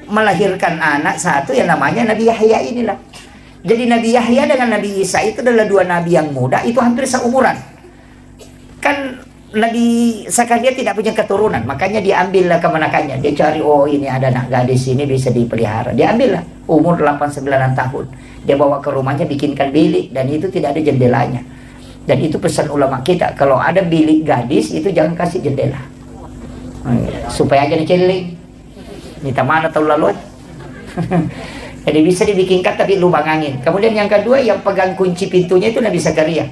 melahirkan anak satu yang namanya Nabi Yahya inilah. Jadi Nabi Yahya dengan Nabi Isa itu adalah dua nabi yang muda, itu hampir seumuran. Kan Nabi Zakaria tidak punya keturunan, makanya diambillah kemenakannya. Dia cari, oh ini ada anak gadis ini bisa dipelihara. Dia ambillah, umur 8-9 tahun. Dia bawa ke rumahnya, bikinkan bilik, dan itu tidak ada jendelanya. Dan itu pesan ulama kita, kalau ada bilik gadis itu jangan kasih jendela. Supaya aja diceliling. Minta mana tahu lalu. Jadi bisa dibikinkan tapi lubang angin. Kemudian yang kedua, yang pegang kunci pintunya itu Nabi Zakaria.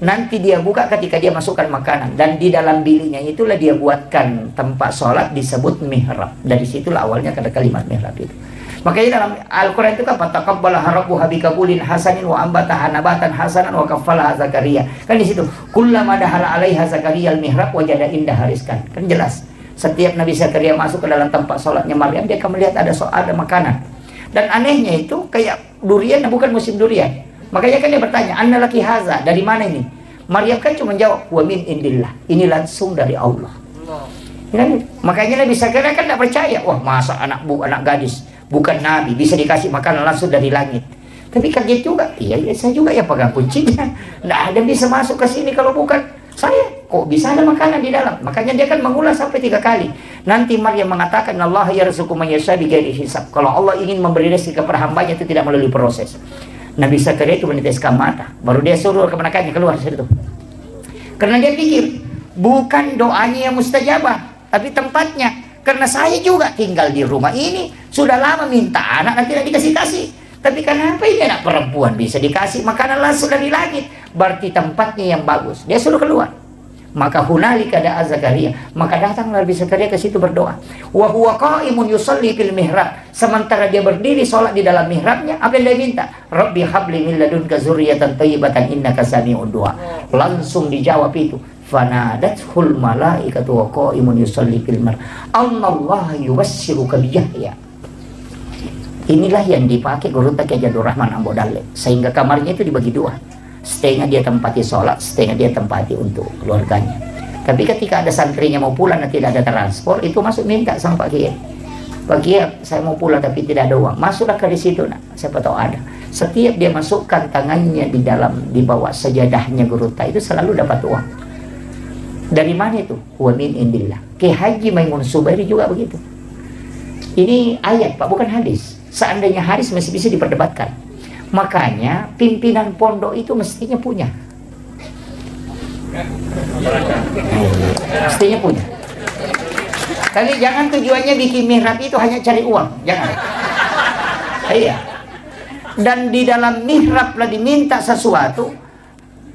Nanti dia buka ketika dia masukkan makanan, dan di dalam biliknya itulah dia buatkan tempat sholat disebut mihrab. Dari situlah awalnya ada kalimat mihrab itu. Makanya dalam Al-Quran itu kan fataqabbalaha rabbuha biqabulin hasanin wa ambataha nabatan hasanan wa kaffalaha Zakaria. Kan di situ kullama dahala 'alaiha Zakaria al-mihrab wajada indaha rizqan. Kan jelas. Setiap Nabi Zakaria masuk ke dalam tempat sholatnya Maryam, dia akan melihat ada makanan. Dan anehnya itu kayak durian, bukan musim durian. Makanya kan dia bertanya, "Anna laki haza?" Dari mana ini? Maryam kan cuma jawab, "Wa min indillah." Ini langsung dari Allah. Ya, makanya Nabi Zakaria kan tidak percaya. Wah, masa anak gadis bukan nabi bisa dikasih makanan langsung dari langit. Tapi kaget juga. Iya, saya juga ya pegang kuncinya. Tidak ada yang bisa masuk ke sini kalau bukan saya. Kok bisa ada makanan di dalam? Makanya dia kan mengulas sampai 3 kali. Nanti Maryam mengatakan, Allah yarzuqu man yasha bighairi hisab. Kalau Allah ingin memberi rezeki kepada hambanya itu tidak melalui proses. Nabi Zakaria itu meneteskan mata, baru dia suruh kemenakannya keluar dari situ. Karena dia pikir bukan doanya yang mustajabah, tapi tempatnya. Karena saya juga tinggal di rumah ini sudah lama minta anak dan tidak dikasih-kasih. Tapi kenapa ini anak perempuan bisa dikasih makanan langsung dari langit? Berarti tempatnya yang bagus. Dia suruh keluar. Maka hunalika da'a Zakaria, maka datang Nabi Zakaria ke situ berdoa. Wa huwa qa'imun yusalli fil mihrab, sementara dia berdiri sholat di dalam mihrabnya, apa yang dia minta? Rabbi habli min ladunka dzurriyyatan thayyibatan innaka sami'ud du'a. Langsung dijawab itu. Fanadathul malaikatu wa qa'imun yusalli fil mihrab. Allah yubassiruka bi Yahya. Inilah yang dipakai Guru Kiai Jadul Rahman Ambo Dalek, sehingga kamarnya itu dibagi 2. Setengah dia tempati sholat, setengah dia tempati untuk keluarganya. Tapi ketika ada santrinya mau pulang dan tidak ada transport, itu masuk minta sama Pak Kiai. Pak Kiai, saya mau pulang tapi tidak ada uang. Masuklah ke di situ, nak. Siapa tahu ada. Setiap dia masukkan tangannya di bawah sajadahnya Guru itu selalu dapat uang. Dari mana itu? Wa min indillah. Ki Haji Maimun Subairi juga begitu. Ini ayat, Pak, bukan hadis. Seandainya hadis masih bisa diperdebatkan. Makanya pimpinan pondok itu mestinya punya. Mestinya punya. Tapi jangan tujuannya bikin mihrab itu hanya cari uang. Jangan. Iya. Dan di dalam mihrab lah diminta sesuatu,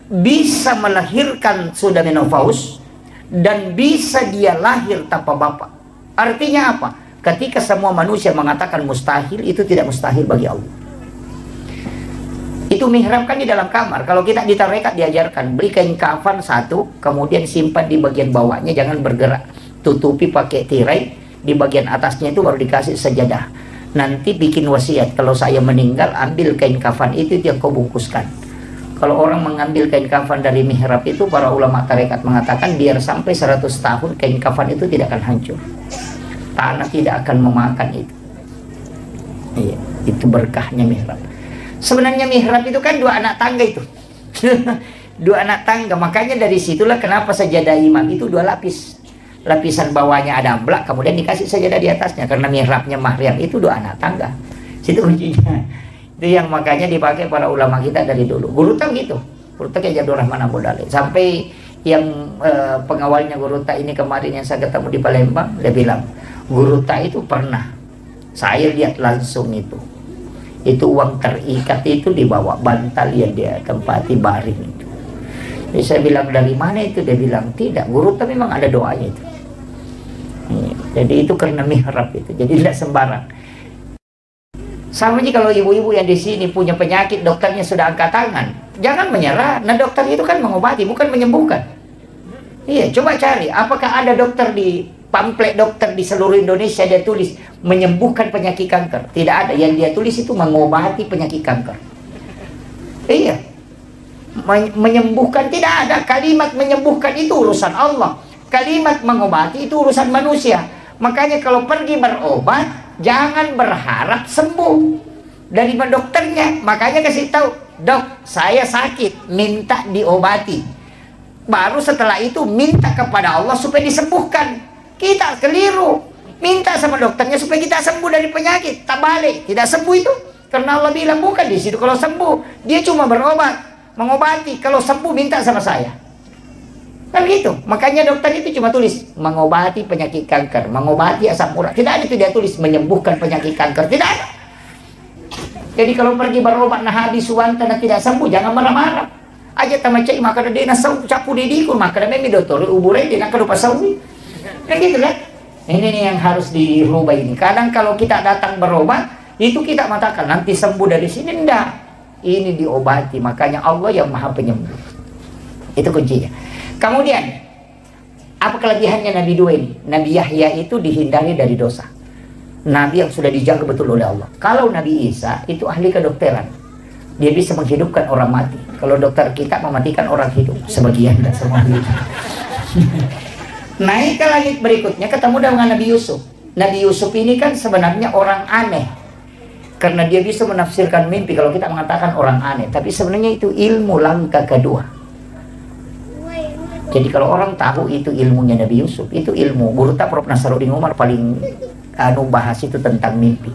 bisa melahirkan sudah menopause, dan bisa dia lahir tanpa bapak. Artinya apa? Ketika semua manusia mengatakan mustahil, itu tidak mustahil bagi Allah. Itu mihrab kan di dalam kamar. Kalau kita di tarekat diajarkan, beli kain kafan 1, kemudian simpan di bagian bawahnya, jangan bergerak. Tutupi pakai tirai, di bagian atasnya itu baru dikasih sajadah. Nanti bikin wasiat, kalau saya meninggal, ambil kain kafan itu yang kau bungkuskan. Kalau orang mengambil kain kafan dari mihrab itu, para ulama tarekat mengatakan biar sampai 100 tahun kain kafan itu tidak akan hancur. Tanah tidak akan memakan itu. Iya, itu berkahnya mihrab. Sebenarnya mihrab itu kan 2 anak tangga itu. 2 anak tangga. Makanya dari situlah kenapa sajadah imam itu 2 lapis. Lapisan bawahnya ada amblak, kemudian dikasih sajadah di atasnya. Karena mihrabnya Maryam itu 2 anak tangga. Situ kuncinya. Itu yang makanya dipakai para ulama kita dari dulu. Guru tahu gitu. Guru tahu kayak Jadul Rahman Abu Dalek. Sampai yang pengawalnya Guru tahu ini kemarin yang saya ketemu di Palembang, dia bilang, Guru tahu itu pernah. Saya lihat langsung itu. Itu uang terikat itu dibawa bantal yang dia tempati baring itu. Jadi saya bilang dari mana itu? Dia bilang tidak, Guru tapi memang ada doanya itu. Jadi itu karena mihrab itu. Jadi tidak sembarang. Sama aja kalau ibu-ibu yang di sini punya penyakit, dokternya sudah angkat tangan, jangan menyerah. Nah dokter itu kan mengobati, bukan menyembuhkan. Iya, coba cari apakah ada dokter di pamflet dokter di seluruh Indonesia dia tulis menyembuhkan penyakit kanker. Tidak ada. Yang dia tulis itu mengobati penyakit kanker. Iya, menyembuhkan tidak ada. Kalimat menyembuhkan itu urusan Allah, kalimat mengobati itu urusan manusia. Makanya kalau pergi berobat jangan berharap sembuh dari dokternya. Makanya kasih tahu, dok saya sakit minta diobati. baru setelah itu minta kepada Allah supaya disembuhkan. Kita keliru, minta sama dokternya supaya kita sembuh dari penyakit, tak balik, tidak sembuh itu. Karena Allah bilang bukan di situ kalau sembuh, dia cuma berobat, mengobati. Kalau sembuh minta sama saya, kan gitu. Makanya dokter itu cuma tulis mengobati penyakit kanker, mengobati asam urat. Tidak ada itu dia tulis menyembuhkan penyakit kanker, tidak ada. Jadi kalau pergi berobat nah habis suwanta nah tidak sembuh, jangan marah-marah. Aja tamacai maka dia nasau capu didikun maka demi dokter ubure dia nak lupa sawi. Kan gitu kan? Ini nih yang harus dirubah ini. Kadang kalau kita datang berobat itu kita mengatakan nanti sembuh dari sini, enggak. Ini diobati, makanya Allah yang Maha Penyembuh. Itu kuncinya. Kemudian apa kelebihannya Nabi dua ini? Nabi Yahya itu dihindari dari dosa. Nabi yang sudah dijaga betul oleh Allah. Kalau Nabi Isa itu ahli kedokteran, dia bisa menghidupkan orang mati. Kalau dokter kita mematikan orang hidup, sebagian dan semua hidup. Naik ke langit berikutnya ketemu dengan Nabi Yusuf. Nabi Yusuf ini kan sebenarnya orang aneh, karena dia bisa menafsirkan mimpi. Kalau kita mengatakan orang aneh, tapi sebenarnya itu ilmu langkah kedua. Jadi kalau orang tahu itu ilmunya Nabi Yusuf, itu ilmu. Guru tak Prof. Nasaruddin Umar paling bahas itu tentang mimpi.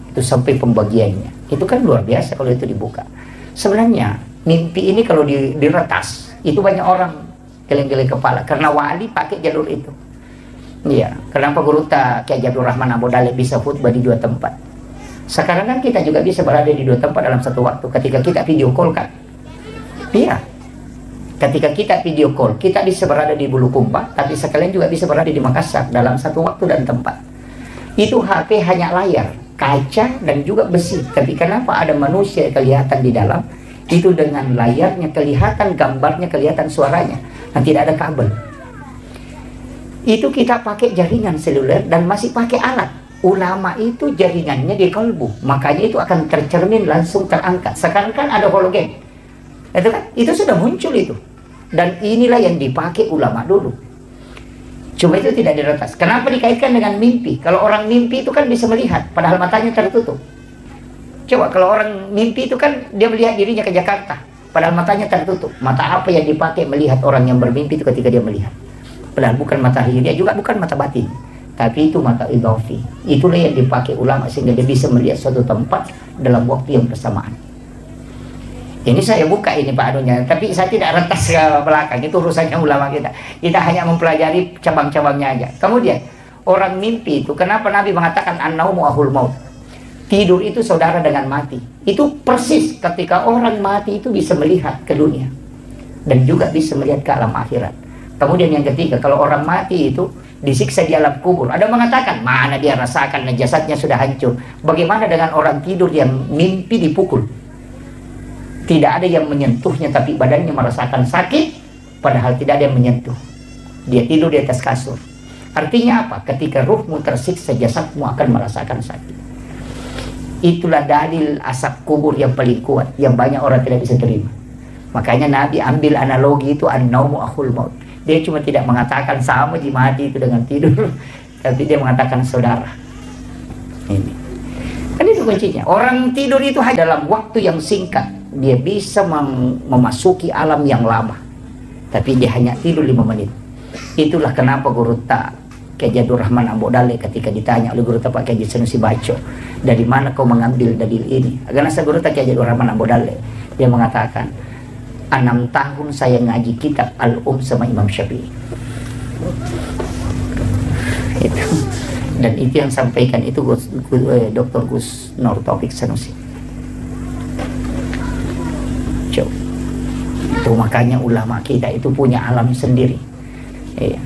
Itu sampai pembagiannya. Itu kan luar biasa kalau itu dibuka. Sebenarnya mimpi ini kalau diretas, itu banyak orang geleng-geleng kepala. Karena wali pakai jalur itu. Iya. Kenapa Guru tak Kiai Abdul Rahman Abu Dalib bisa khutbah di dua tempat? Sekarang kan kita juga bisa berada di dua tempat dalam satu waktu. Ketika kita video call kan. Iya. Ketika kita video call, kita bisa berada di Bulukumba, tapi sekalian juga bisa berada di Makassar dalam satu waktu dan tempat. Itu HP hanya layar, kaca dan juga besi. Tapi kenapa ada manusia kelihatan di dalam? Itu dengan layarnya kelihatan, gambarnya kelihatan, suaranya. Nah, tidak ada kabel. Itu kita pakai jaringan seluler dan masih pakai alat. Ulama itu jaringannya di kalbu, makanya itu akan tercermin langsung terangkat. Sekarang kan ada hologen. Itu kan, itu sudah muncul itu. Dan inilah yang dipakai ulama dulu. Cuma itu tidak diretas. Kenapa dikaitkan dengan mimpi? Kalau orang mimpi itu kan bisa melihat, padahal matanya tertutup. Coba kalau orang mimpi itu kan dia melihat dirinya ke Jakarta, padahal matanya tertutup. Mata apa yang dipakai melihat orang yang bermimpi itu ketika dia melihat? Padahal bukan mata dia juga bukan mata batin, tapi itu mata idhafi. Itulah yang dipakai ulama sehingga dia bisa melihat suatu tempat dalam waktu yang bersamaan. Ini saya buka ini Pak Anunya, tapi saya tidak retas ke belakang, itu urusannya ulama kita. Kita hanya mempelajari cabang-cabangnya aja. Kemudian, orang mimpi itu, kenapa Nabi mengatakan an-naumu ahul maut? Tidur itu saudara dengan mati. Itu persis ketika orang mati itu bisa melihat ke dunia. Dan juga bisa melihat ke alam akhirat. Kemudian yang ketiga, kalau orang mati itu disiksa di alam kubur. Ada mengatakan, mana dia rasakan jasadnya sudah hancur. Bagaimana dengan orang tidur yang mimpi dipukul? Tidak ada yang menyentuhnya, tapi badannya merasakan sakit, padahal tidak ada yang menyentuh. Dia tidur di atas kasur. Artinya apa? Ketika ruhmu tersiksa, jasadmu akan merasakan sakit. Itulah dalil asap kubur yang paling kuat, yang banyak orang tidak bisa terima. Makanya Nabi ambil analogi itu an-naumu akhul maut. Dia cuma tidak mengatakan sama di mati itu dengan tidur, tapi dia mengatakan saudara. Ini kan itu kuncinya. Orang tidur itu hanya dalam waktu yang singkat. Dia bisa memasuki alam yang lama, tapi dia hanya tidur 5 menit. Itulah kenapa Guru tak Kiai Abdul Rahman Abu Dalib ketika ditanya oleh Guru tak Pak Kiai Sanusi Baco, dari mana kau mengambil dalil ini? Karena saya Guru tak Kiai Abdul Rahman Abu Dalib, dia mengatakan 6 tahun saya ngaji kitab sama Imam Syafi'i. Itu. Dan itu yang sampaikan itu Dr. Gus Nur Taufik Sanusi. Itu makanya ulama kita itu punya alam sendiri. Iya.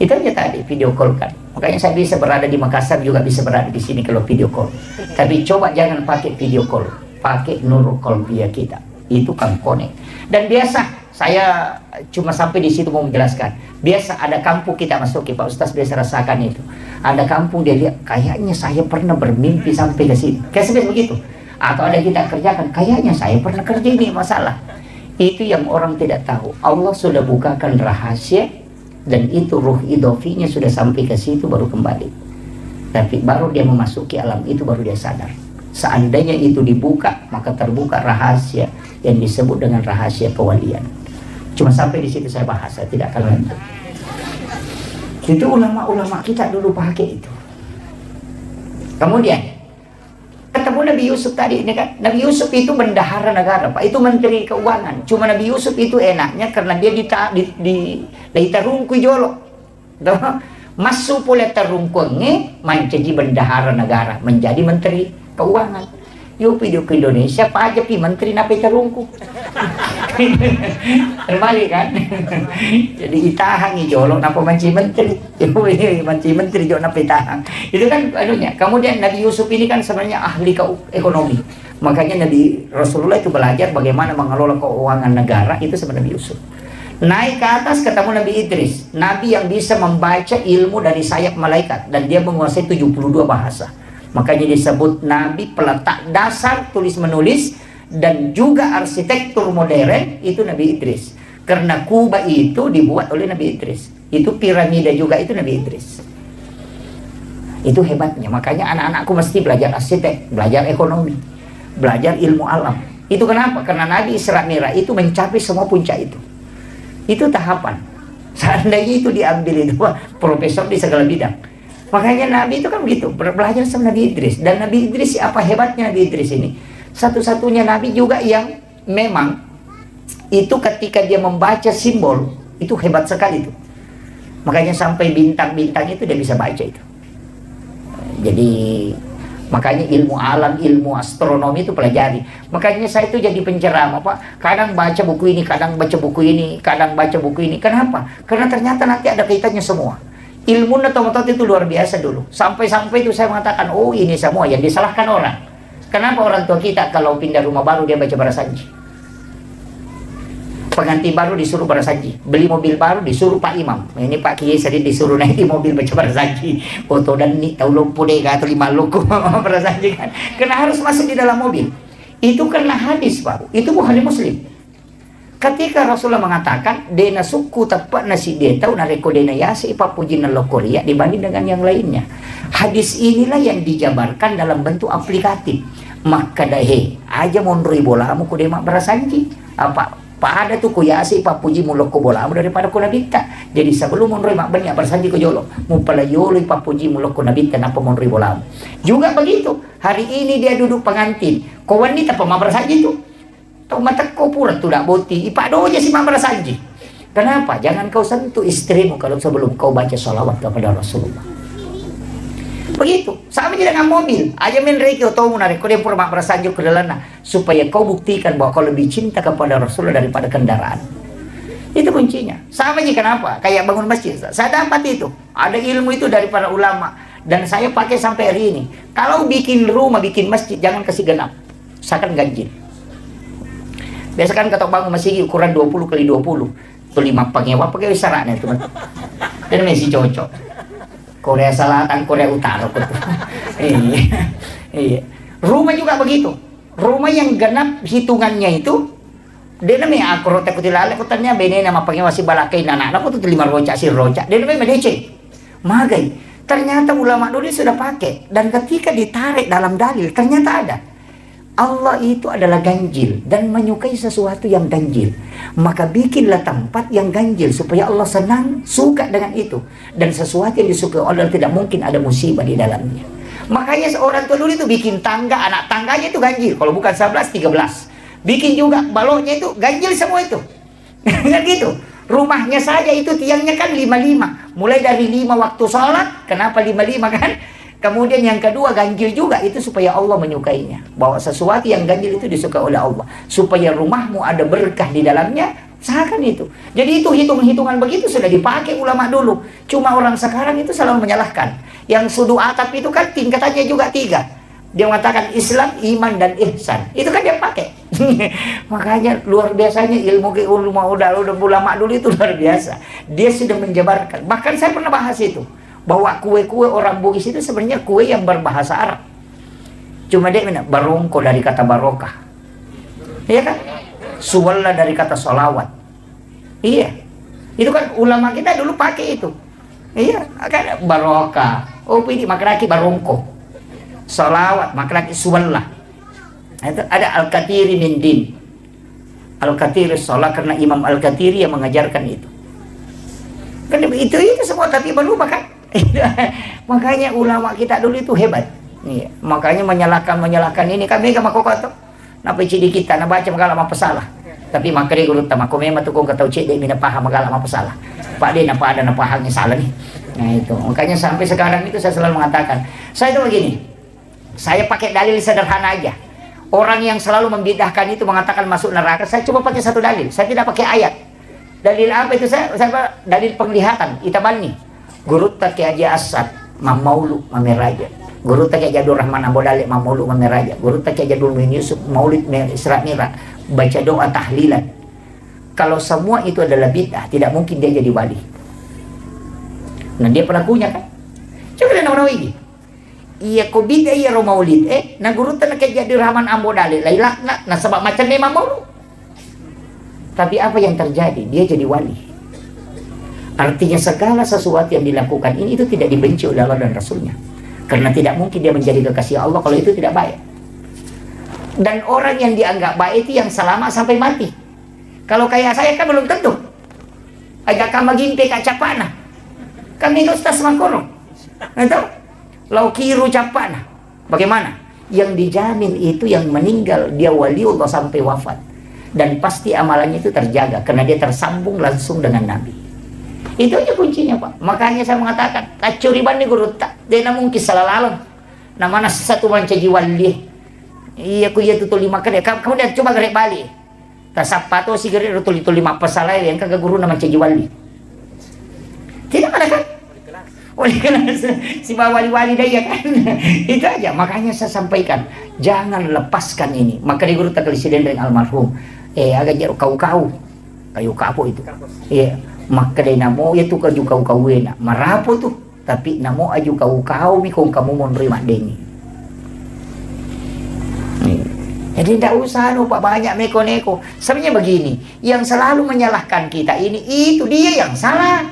Itu aja tadi video call kan. Makanya saya bisa berada di Makassar juga bisa berada di sini kalau video call. Tapi coba jangan pakai video call, pakai nurul qalbiyah kita. Itu kan connect. Dan biasa saya cuma sampai di situ mau menjelaskan. Biasa ada kampung kita masuki, Pak Ustaz biasa rasakan itu. Ada kampung dia lihat kayaknya saya pernah bermimpi sampai ke sini. Kayak begitu. Atau ada kita kerjakan kayaknya saya pernah kerja ini masalah. Itu yang orang tidak tahu. Allah sudah bukakan rahasia dan itu ruh idhofinya sudah sampai ke situ baru kembali. Tapi baru dia memasuki alam itu baru dia sadar. Seandainya itu dibuka, maka terbuka rahasia yang disebut dengan rahasia kewalian. Cuma sampai di situ saya bahas, saya tidak akan lanjut. Itu ulama-ulama kita dulu pakai itu. Kemudian ketemu Nabi Yusuf tadi ini kan, Nabi Yusuf itu bendahara negara, Pak, itu menteri keuangan. Cuma Nabi Yusuf itu enaknya karena dia ditarungku jolo. Masuk pula tarungkunge menjadi bendahara negara, menjadi menteri keuangan. Yuk hidup ke Indonesia, Pak aja pi menteri nape tarungku. Terbalik kan? Jadi itahan jolo napa manci menteri. Ini manci menteri jolo napa itahan. Itu kan anunya. Kemudian Nabi Yusuf ini kan sebenarnya ahli ekonomi. Makanya Nabi Rasulullah itu belajar bagaimana mengelola keuangan negara itu sama Nabi Yusuf. Naik ke atas ketemu Nabi Idris, Nabi yang bisa membaca ilmu dari sayap malaikat dan dia menguasai 72 bahasa. Makanya disebut Nabi peletak dasar tulis menulis dan juga arsitektur modern itu Nabi Idris. Karena Kuba itu dibuat oleh Nabi Idris. Itu piramida juga itu Nabi Idris. Itu hebatnya. Makanya anak-anakku mesti belajar arsitek, belajar ekonomi, belajar ilmu alam. Itu kenapa? Karena Nabi Isra Mi'raj itu mencapai semua puncak itu. Itu tahapan. Seandainya itu diambil itu profesor di segala bidang. Makanya Nabi itu kan begitu, belajar sama Nabi Idris. Dan Nabi Idris, apa hebatnya Nabi Idris ini? Satu-satunya Nabi juga yang memang itu ketika dia membaca simbol, itu hebat sekali itu. Makanya sampai bintang-bintang itu dia bisa baca itu. Jadi makanya ilmu alam, ilmu astronomi itu pelajari. Makanya saya itu jadi penceramah, Pak. Kadang baca buku ini, kadang baca buku ini, kadang baca buku ini. Kenapa? Karena ternyata nanti ada kaitannya semua. Ilmu otomatis itu luar biasa dulu. Sampai-sampai itu saya mengatakan, oh ini semua yang disalahkan orang. Kenapa orang tua kita kalau pindah rumah baru dia baca barasanji? Pengantin baru disuruh barasanji. Beli mobil baru disuruh Pak Imam. Ini Pak Kiai sering disuruh naik di mobil baca barasanji. Foto dan ni tahu lupa deh atau 5 loko barasanji kan. Karena harus masuk di dalam mobil. Itu karena hadis, Pak. Itu Bukhari Muslim. Ketika Rasulullah mengatakan dena suku tepat nasi dia tahu nareko dena yasi papuji nalokoria dibanding dengan yang lainnya. Hadis inilah yang dijabarkan dalam bentuk aplikatif. Maka dahe aja monroi bolamu ku demak berasanji. Apa pada tuh ku yasi papuji muloko bolamu daripada ku nabita. Jadi sebelum monroi mak banyak berasanji ku jolo. Mupala yolo papuji muloko nabita napa monroi bolamu. Juga begitu. Hari ini dia duduk pengantin. Kau wanita pemah berasanji tuh. Tau mata kau pura tu dak boti ipak doja si mama sanji. Kenapa? Jangan kau sentuh istrimu kalau sebelum kau baca sholawat kepada Rasulullah. Begitu. Sama je dengan mobil. Aja main reki atau menarik kau dia pura mak bersanjuk ke dalamnya supaya kau buktikan bahwa kau lebih cinta kepada Rasulullah daripada kendaraan. Itu kuncinya. Sama je kenapa? Kayak bangun masjid. Saya dapat itu. Ada ilmu itu dari para ulama dan saya pakai sampai hari ini. Kalau bikin rumah, bikin masjid jangan kasih genap. Usahakan ganjil. Biasa kan kata bangun masih ukuran 20 kali 20 itu 5 pengewa pakai sarannya itu dan masih cocok Korea Selatan Korea Utara iya. Rumah juga begitu, rumah yang genap hitungannya itu dia namanya aku rotek kutilale kutanya bene nama pengewa si balakai anak aku tuh 5 rocak si rocak dia namanya medece magai. Ternyata ulama dulu sudah pakai dan ketika ditarik dalam dalil ternyata ada. Allah itu adalah ganjil dan menyukai sesuatu yang ganjil. Maka bikinlah tempat yang ganjil supaya Allah senang, suka dengan itu. Dan sesuatu yang disukai Allah tidak mungkin ada musibah di dalamnya. Makanya seorang tua dulu itu bikin tangga, anak tangganya itu ganjil. Kalau bukan 11, 13. Bikin juga baloknya itu ganjil semua itu. Kan gitu. Rumahnya saja itu tiangnya kan 55. Mulai dari 5 waktu sholat. Kenapa 55 kan? Kemudian yang kedua ganjil juga itu supaya Allah menyukainya. Bahwa sesuatu yang ganjil itu disukai oleh Allah. Supaya rumahmu ada berkah di dalamnya. Usahakan itu. Jadi itu hitung-hitungan begitu sudah dipakai ulama dulu. Cuma orang sekarang itu selalu menyalahkan. Yang sudu atap itu kan tingkatannya juga 3. Dia mengatakan Islam, iman, dan ihsan. Itu kan dia pakai. Makanya luar biasanya ilmu ulama dulu itu luar biasa. Dia sudah menjabarkan. Bahkan saya pernah bahas itu. Bahwa kue-kue orang Bugis itu sebenarnya kue yang berbahasa Arab. Cuma dia barongko dari kata barokah. Iya kan? Suwalla dari kata solawat. Iya. Itu kan ulama kita dulu pakai itu. Iya. Kan barokah. Oh pilih makraki barongko. Solawat makraki suwalla. Itu ada al-katiri min din. Al-Kathir sholat karena Imam Al-Kathiri yang mengajarkan itu. Kan itu semua tapi berubah kan. Makanya ulama kita dulu itu hebat. Iya, makanya menyalahkan ini kami ke makokoto. Napa cidi kita na baca magala mapasalah. Tapi makare guru tama ko memang tu kung kataw cidi mina paham magala mapasalah. Pak dia napa ada napa hangnya salah nih. Nah itu. Makanya sampai sekarang itu saya selalu mengatakan, saya itu begini. Saya pakai dalil sederhana aja. Orang yang selalu membidahkan itu mengatakan masuk neraka, saya coba pakai satu dalil. Saya tidak pakai ayat. Dalil apa itu saya dalil penglihatan. Itabani. Guru tak Haji Asad mamaulu mameraja. Guru tak Jadul Rahman Ambodalik mamaulu mameraja. Guru tak Jadul Yusuf maulid Isra Mi'raj baca doa tahlilan. Kalau semua itu adalah bid'ah, tidak mungkin dia jadi wali. Nah dia pelakunya kan. Coba dia nama ini. Iya ko bid'ah iya ro maulid. Na guru tak Jadul Rahman Ambodalik lailah na sebab macam ni mamaulu. Tapi apa yang terjadi? Dia jadi wali. Artinya segala sesuatu yang dilakukan ini itu tidak dibenci oleh Allah dan Rasulnya. Karena tidak mungkin dia menjadi kekasih Allah kalau itu tidak baik. Dan orang yang dianggap baik itu yang selamat sampai mati. Kalau kayak saya kan belum tentu. Agak kama gimpe kak capana. Kami ustaz makoro. Itu lau kiru capana. Bagaimana? Yang dijamin itu yang meninggal dia waliullah sampai wafat. Dan pasti amalannya itu terjaga karena dia tersambung langsung dengan Nabi. Itu aja kuncinya Pak. Makanya saya mengatakan kacuriban nih guru tak dia namun kisah lalang. Namanya satu mancaji wali. Iya ku iya tutul lima kali. Kamu lihat coba gerek balik. Tasapato si gerek tutul lima pasalai yang kagak guru nama mancaji wali. Tidak ada kan? Oleh kelas si wali-wali dia kan. Itu aja. Makanya saya sampaikan jangan lepaskan ini. Maka di guru tak presiden dengan almarhum. Agak jauh kau kayu kapo itu. Iya. Maka dia namo ya tu kaju kau na marapo tuh. Tapi namo aju kau mi kung kamu mau nerima deni. Jadi tidak usah Pak banyak neko-neko. Sebenarnya begini, yang selalu menyalahkan kita ini itu dia yang salah.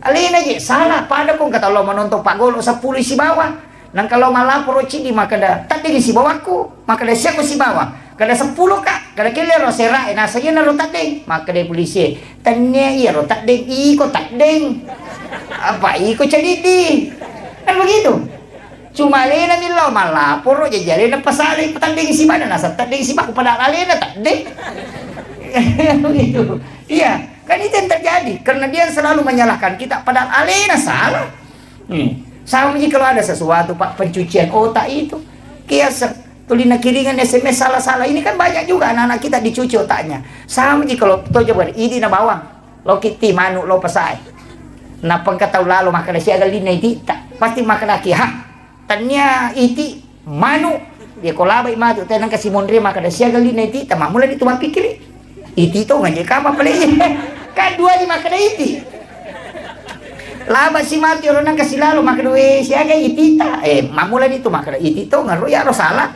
Alin aja salah. Pada kung kata lo menonton Pak Golo 10 si bawah. Nang kalau malah poroci di maka dah tak ding si bawahku, maka dah siapa si bawah. Kada 10 kak, kada kila ro sera na saya na ro tak ding. Maka dah polisi tanya iya ro tak ding, iko tak ding. Apa iko cadidi. Kan begitu. Cuma lena milo malah poro jajari na pasali patanding si mana nasa tak ding si baku pada alena tak ding. Begitu. Iya, kan itu yang terjadi karena dia selalu menyalahkan kita padahal alena salah. Sama aja kalau ada sesuatu Pak pencucian otak itu kias tulina kiringan SMS salah-salah ini kan banyak juga anak-anak kita dicuci otaknya. Sama aja kalau to coba ini na bawang lo kiti manu lo pasai na pangkatau lalu maka siaga lina iti pasti maka laki tanya iti manu dia kolabay matu tenang kasih mondre maka siaga lina iti tamamula itu mapikiri iti to ngajak kama pala kan dua di maka iti laba si mati orang nang kasih lalu maka siaga itita mamulan itu maka itito ngaro ya ro salah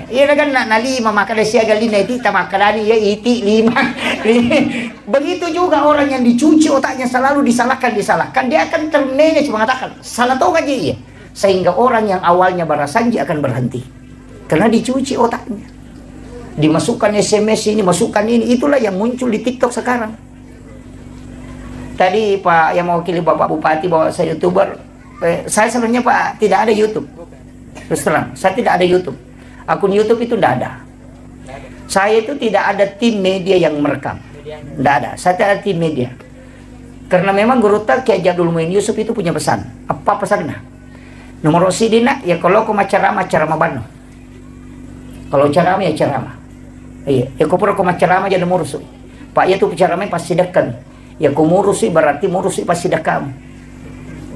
iya kan na 5 maka siaga lina itita maka dani ya iti 5 begitu juga orang yang dicuci otaknya selalu disalahkan dia akan termanage mengatakan salah tau aja iya sehingga orang yang awalnya barasanji akan berhenti karena dicuci otaknya dimasukkan SMS ini masukkan ini itulah yang muncul di TikTok sekarang. Tadi Pak yang mewakili Bapak Bupati bahwa saya YouTuber, saya sebenarnya Pak tidak ada YouTube. Terus terang, saya tidak ada YouTube. Akun YouTube itu tidak ada. Saya itu tidak ada tim media yang merekam. Tidak ada. Saya tidak ada tim media. Karena memang Guru Tak Kiai Jadul Muin Yusuf itu punya pesan. Apa pesannya? Nomor sidina ya kalau kau ceramah bano. Kalau ceramah ya ceramah. Iya, ya kau pura kau ceramah jadi murus. Pak ya tuh ceramah pasti dekat. Ya kau murusi berarti murusi pasti dah kamu.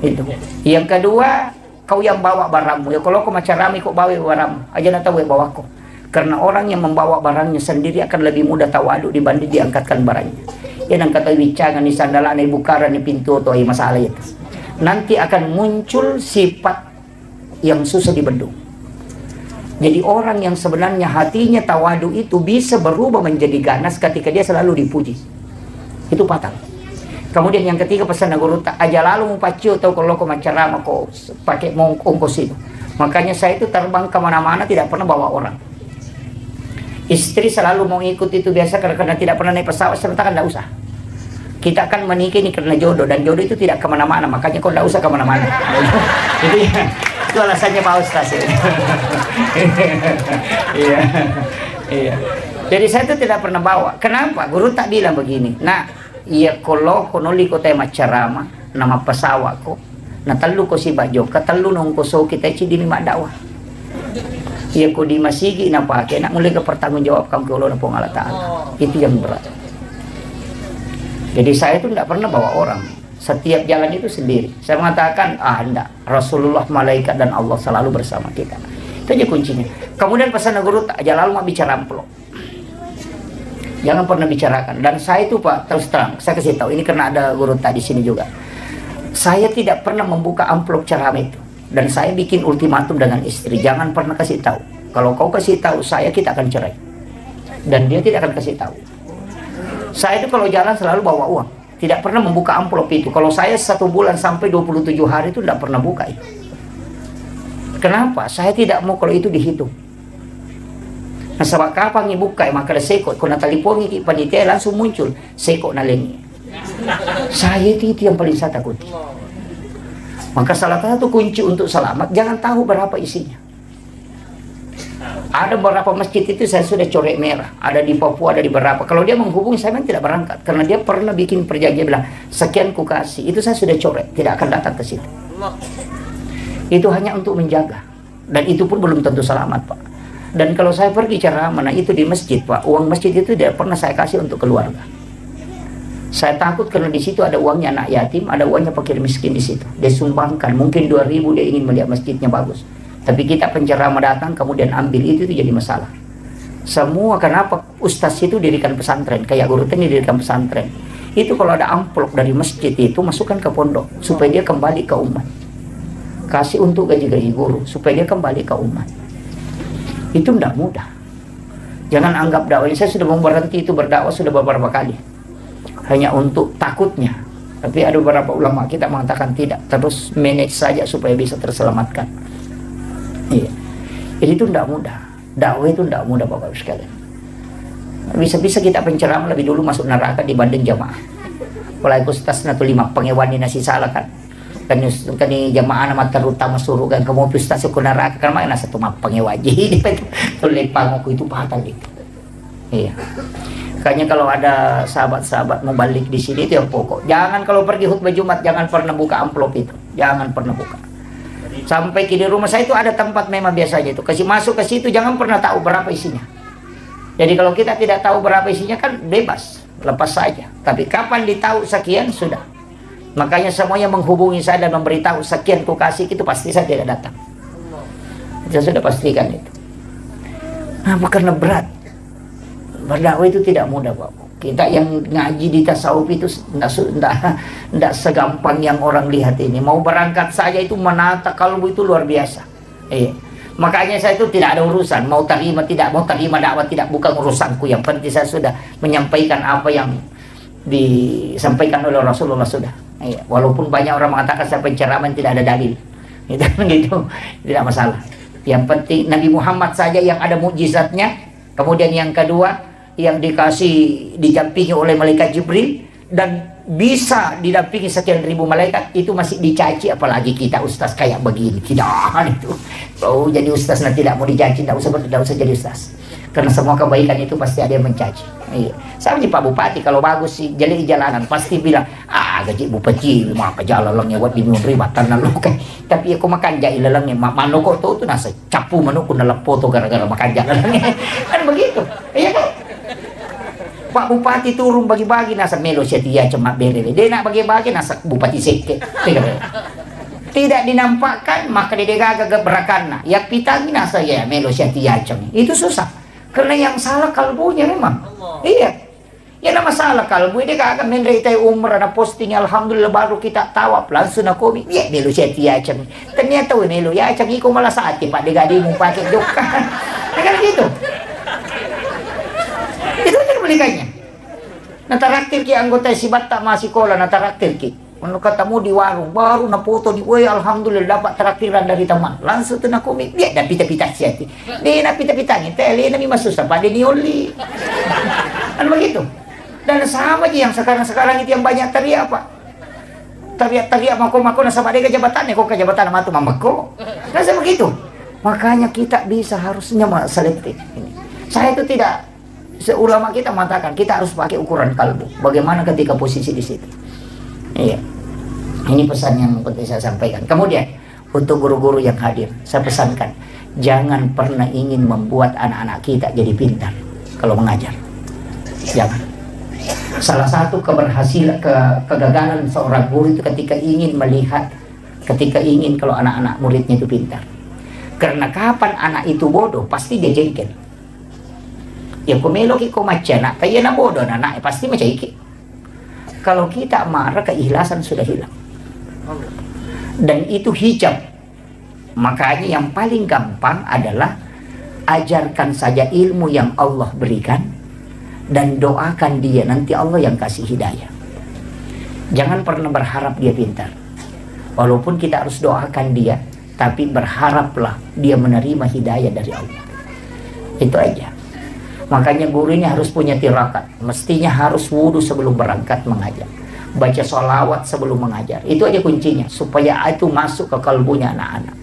Itu. Yang kedua, kau yang bawa barangmu. Ya kalau kau macam rami kau bawa barangmu. Aja nak tahu ya bawa kau. Karena orang yang membawa barangnya sendiri akan lebih mudah tawadu dibanding diangkatkan barangnya. Ya nang kata wicangan ni sandalan ni bukaran ni pintu atau masalah itu. Nanti akan muncul sifat yang susah dibendung. Jadi orang yang sebenarnya hatinya tawadu itu bisa berubah menjadi ganas ketika dia selalu dipuji. Itu fatal. Kemudian yang ketiga pesan Guru Tak aja lalu mau pacu atau kalau kau ceramah kau pakai ongkos itu. Makanya saya itu terbang kemana-mana tidak pernah bawa orang. Istri selalu mau ikut itu biasa karena tidak pernah naik pesawat, serta kan tidak usah. Kita akan menikah ini karena jodoh, dan jodoh itu tidak kemana-mana, makanya kau tidak usah kemana-mana. Itu ya, itu alasannya Pak Ustaz. Iya, iya. Jadi saya itu tidak pernah bawa. Kenapa? Guru tak bilang begini. Nah, iya kalau konoli ko tema carama nama pesawat ko. Nah telu ko si bajo, katelu nung ko so kita di lima dakwah. Iya ko di masigi na pakai, nak mulai ke pertanggungjawabkan ke Allah na Allah Ta'ala. Itu yang berat. Jadi saya itu tidak pernah bawa orang. Setiap jalan itu sendiri. Saya mengatakan, enggak. Rasulullah, malaikat, dan Allah selalu bersama kita. Itu aja kuncinya. Kemudian pesan guru, tak jalan mau bicara amplop. Jangan pernah bicarakan. Dan saya itu Pak, terus terang, saya kasih tahu. Ini karena ada guru tak di sini juga. Saya tidak pernah membuka amplop ceramah itu. Dan saya bikin ultimatum dengan istri, jangan pernah kasih tahu. Kalau kau kasih tahu saya, kita akan cerai. Dan dia tidak akan kasih tahu. Saya itu kalau jalan selalu bawa uang, tidak pernah membuka amplop itu. Kalau saya 1 bulan sampai 27 hari itu tidak pernah buka itu. Kenapa? Saya tidak mau kalau itu dihitung. Nah, sebab kapan dibuka, maka ada sekot. Kalau talipongi panitia langsung muncul sekot nalengi. Saya itu yang paling saya takuti. Maka salah satu kunci untuk selamat, jangan tahu berapa isinya. Ada beberapa masjid itu saya sudah coret merah. Ada di Papua, ada di berapa. Kalau dia menghubungi saya memang tidak berangkat. Karena dia pernah bikin perjanjian bilang, sekian ku kasih. Itu saya sudah coret, tidak akan datang ke situ. Itu hanya untuk menjaga. Dan itu pun belum tentu selamat, Pak. Dan kalau saya pergi ceramah, mana itu di masjid, Pak. Uang masjid itu tidak pernah saya kasih untuk keluarga. Saya takut karena di situ ada uangnya anak yatim, ada uangnya fakir miskin di situ. Dia sumbangkan, mungkin 2.000 dia ingin melihat masjidnya bagus. Tapi kita penceramah datang kemudian ambil itu jadi masalah. Semua kenapa ustaz itu dirikan pesantren, kayak guru ini dirikan pesantren. Itu kalau ada amplop dari masjid itu masukkan ke pondok supaya dia kembali ke umat. Kasih untuk gaji-gaji guru supaya dia kembali ke umat. Itu tidak mudah. Jangan anggap dakwah. Saya sudah berhenti itu berdakwah sudah beberapa kali. Hanya untuk takutnya. Tapi ada beberapa ulama kita mengatakan tidak, terus manage saja supaya bisa terselamatkan. Iya. Jadi itu tidak mudah. Dakwah itu tidak mudah Bapak sekalian. Bisa-bisa kita penceramah lebih dulu masuk neraka dibanding jamaah. Kalau Ustaz natu 5 pengewani nasi salah kan. Kan jamaah nama terutama suruh kan kamu Ustaz ke neraka kan mana satu map pengewaji itu lepang aku itu patah gitu. Iya. Makanya kalau ada sahabat-sahabat mau balik di sini itu yang pokok. Jangan kalau pergi khutbah Jumat jangan pernah buka amplop itu. Jangan pernah buka. Sampai di rumah saya itu ada tempat memang biasanya itu. Kasih masuk ke situ jangan pernah tahu berapa isinya. Jadi kalau kita tidak tahu berapa isinya kan bebas, lepas saja. Tapi kapan ditahu sekian sudah. Makanya semuanya menghubungi saya dan memberitahu sekian ku kasih itu pasti saya tidak datang. Saya sudah pastikan itu. Nah, karena berat. Berdakwah itu tidak mudah, Pak. Kita yang ngaji di tasawuf itu tidak segampang yang orang lihat ini. Mau berangkat saja itu menata kalbu itu luar biasa. Makanya saya itu tidak ada urusan. Mau terima tidak, mau terima dakwah tidak, bukan urusanku. Yang penting saya sudah menyampaikan apa yang disampaikan oleh Rasulullah sudah. Walaupun banyak orang mengatakan saya penceramah tidak ada dalil. Gitu, tidak masalah. Yang penting Nabi Muhammad saja yang ada mukjizatnya. Kemudian yang kedua, yang didampingi oleh malaikat Jibril dan bisa didampingi sekian ribu malaikat, itu masih dicaci, apalagi kita ustaz kayak begini. Tidak itu. Oh, jadi ustaz nah tidak mau dicaci, tidak usah jadi ustaz. Karena semua kebaikan itu pasti ada yang mencaci. Iya. Sama Pak Bupati kalau bagus sih jadi di jalanan pasti bilang, gaji bupati maka jalan langnya buat bingung ribatan lalu kan. Tapi aku makan jai lalangnya mano kok tuh nasa capu mano ku nalap foto gara-gara makan jalan langnya. Kan begitu. Iya kan? Pak Bupati turun bagi-bagi nasa melo setia cuma berele. Dia nak bagi-bagi nasa Bupati seke. Tidak dinampakkan maka dia gagak berakan. Ya pitagi nasa ya melo setia cuma. Itu susah. Karena yang salah kalbunya memang. Iya. Ya nama salah kalbu dia kagak menderita umrah na posting alhamdulillah baru kita tawaf langsung na komi. Ya melo setia cuma. Ternyata melo ya cuma iko malah saat Pak digadimu pakai joka. Kan gitu. Itu aja kebalikannya. Nataraktir ki anggota si batak masih kola nataraktir ki. ketemu di warung, baru na foto di, woi alhamdulillah dapat traktiran dari teman. Langsung tu nak komik, dia dah pita-pita siati. Dia nak pita-pita ni, tele na masuk sampai dia nioli. Kan begitu. Dan sama aja yang sekarang itu yang banyak teriak apa? Teriak mako-mako na sama dia ke jabatan, kok ke jabatan sama tu mamako. Rasa begitu. Makanya kita bisa harusnya selektif ini. Saya itu tidak, ulama kita mengatakan kita harus pakai ukuran kalbu. Bagaimana ketika posisi di situ. Iya. Ini pesan yang penting saya sampaikan. Kemudian untuk guru-guru yang hadir, saya pesankan jangan pernah ingin membuat anak-anak kita jadi pintar kalau mengajar. Jangan. Salah satu keberhasilan, kegagalan seorang guru itu ketika ingin melihat, ketika ingin kalau anak-anak muridnya itu pintar. Karena kapan anak itu bodoh, pasti dia jengkel. Ya kumelo ki kumaca nak, kaya na bodoh anak pasti macam iki. Kalau kita marah, keikhlasan sudah hilang. Dan itu hijab. Makanya yang paling gampang adalah ajarkan saja ilmu yang Allah berikan dan doakan dia, nanti Allah yang kasih hidayah. Jangan pernah berharap dia pintar. Walaupun kita harus doakan dia, tapi berharaplah dia menerima hidayah dari Allah. Itu aja. Makanya guru ini harus punya tirakat. Mestinya harus wudu sebelum berangkat mengajar. Baca sholawat sebelum mengajar. Itu aja kuncinya. Supaya itu masuk ke kalbunya anak-anak.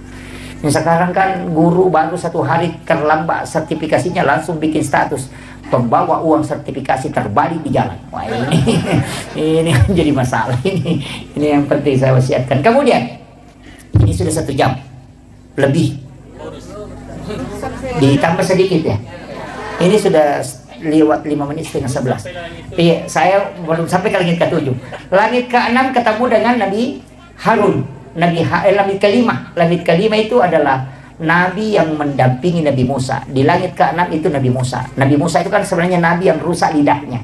Yang sekarang kan guru baru 1 hari terlambat sertifikasinya langsung bikin status. Pembawa uang sertifikasi terbalik di jalan. Wah ini jadi masalah. Ini yang penting saya wasiatkan. Kemudian, ini sudah 1 jam. Lebih. Ditambah sedikit ya. Ini sudah lewat 5 menit setengah 11. Iya, saya belum sampai ke langit ke-7. Langit ke-6 ketemu dengan Nabi Harun. Langit ke-5. Langit ke-5 itu adalah Nabi yang mendampingi Nabi Musa. Di langit ke-6 itu Nabi Musa. Nabi Musa itu kan sebenarnya Nabi yang rusak lidahnya.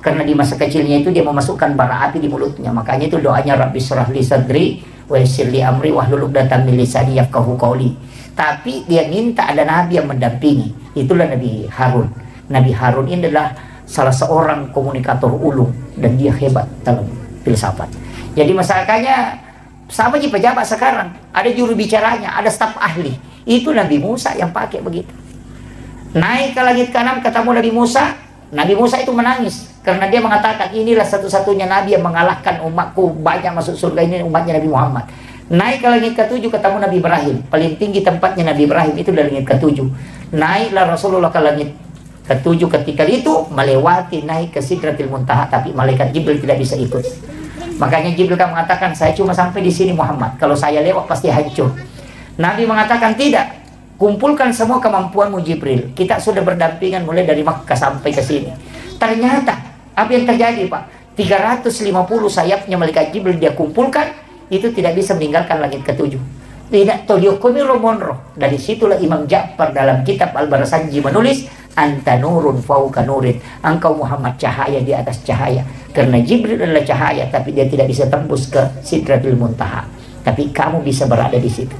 Karena di masa kecilnya itu dia memasukkan bara api di mulutnya. Makanya itu doanya Rabbi syrah li sadri wa yassir li amri wahlul 'uqdatam min lisani yafqahu qawli. Tapi dia minta ada Nabi yang mendampingi. Itulah Nabi Harun. Nabi Harun ini adalah salah seorang komunikator ulung dan dia hebat dalam filsafat. Jadi masyarakatnya sama aja pejabat sekarang. Ada juru bicaranya, ada staf ahli. Itu Nabi Musa yang pakai begitu. Naik ke langit ke-6 ketemu Nabi Musa. Nabi Musa itu menangis karena dia mengatakan inilah satu-satunya Nabi yang mengalahkan umatku, banyak masuk surga ini umatnya Nabi Muhammad. Naik ke langit ke-7 ketemu Nabi Ibrahim. Paling tinggi tempatnya Nabi Ibrahim itu dari langit ke-7. Naiklah Rasulullah ke langit ke-7 ketika itu melewati naik ke Sidratil Muntaha, tapi malaikat Jibril tidak bisa ikut. Makanya Jibril kan mengatakan saya cuma sampai di sini Muhammad. Kalau saya lewat pasti hancur. Nabi mengatakan tidak. Kumpulkan semua kemampuanmu Jibril. Kita sudah berdampingan mulai dari Makkah sampai ke sini. Ternyata apa yang terjadi Pak? 350 sayapnya malaikat Jibril dia kumpulkan. Itu tidak bisa meninggalkan langit ke-7. Tidak toliokomi romonroh. Dari situlah Imam Ja'far dalam kitab Al-Barasanji menulis anta nurun fauqa nurin. Engkau Muhammad cahaya di atas cahaya. Karena Jibril adalah cahaya, tapi dia tidak bisa tembus ke Sidratul Muntaha. Tapi kamu bisa berada di situ.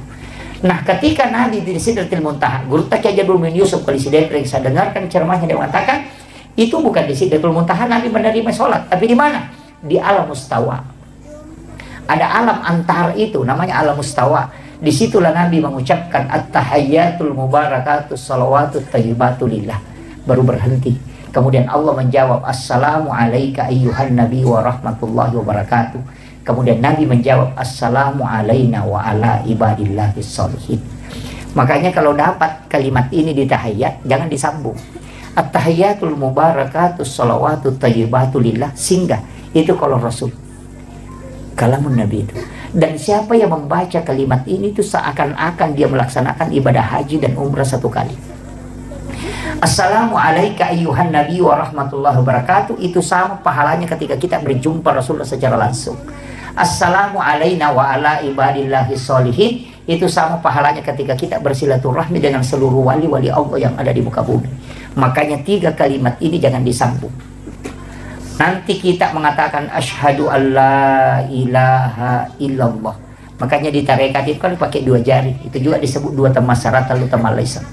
Nah, ketika Nabi di Sidratul Muntaha, Guru Takia Jabir bin Yusuf Kalisi Depreng, saya dengarkan ceramahnya, dia mengatakan itu bukan di Sidratul Muntaha Nabi menerima sholat, tapi di mana? Di alam mustawa. Ada alam antara itu, namanya alam mustawa. Disitulah Nabi mengucapkan at-tahayyatul mubarakatus salawatut thayyibatu lillah. Baru berhenti. Kemudian Allah menjawab assalamu alayka ayyuhan nabi wa rahmatullahi wa barakatuh. Kemudian Nabi menjawab assalamu alayna wa ala ibadillahis sholihin. Makanya kalau dapat kalimat ini di tahayyat jangan disambung. At-tahayyatul mubarakatus salawatut thayyibatu lillah, singgah. Itu kalau Rasul, kalamun Nabi itu. Dan siapa yang membaca kalimat ini itu seakan-akan dia melaksanakan ibadah haji dan umrah 1 kali. Assalamu alayka ayyuhan nabi wa rahmatullahi wa barakatuh. Itu sama pahalanya ketika kita berjumpa Rasulullah secara langsung. Assalamu alayna wa ala ibadillahis sholihin. Itu sama pahalanya ketika kita bersilaturahmi dengan seluruh wali-wali Allah yang ada di muka bumi. Makanya 3 kalimat ini jangan disambung. Nanti kita mengatakan asyhadu alla ilaha illallah. Makanya di tarekat itu kan pakai 2 jari. Itu juga disebut 2 tamasyarat lalu tamalaisa.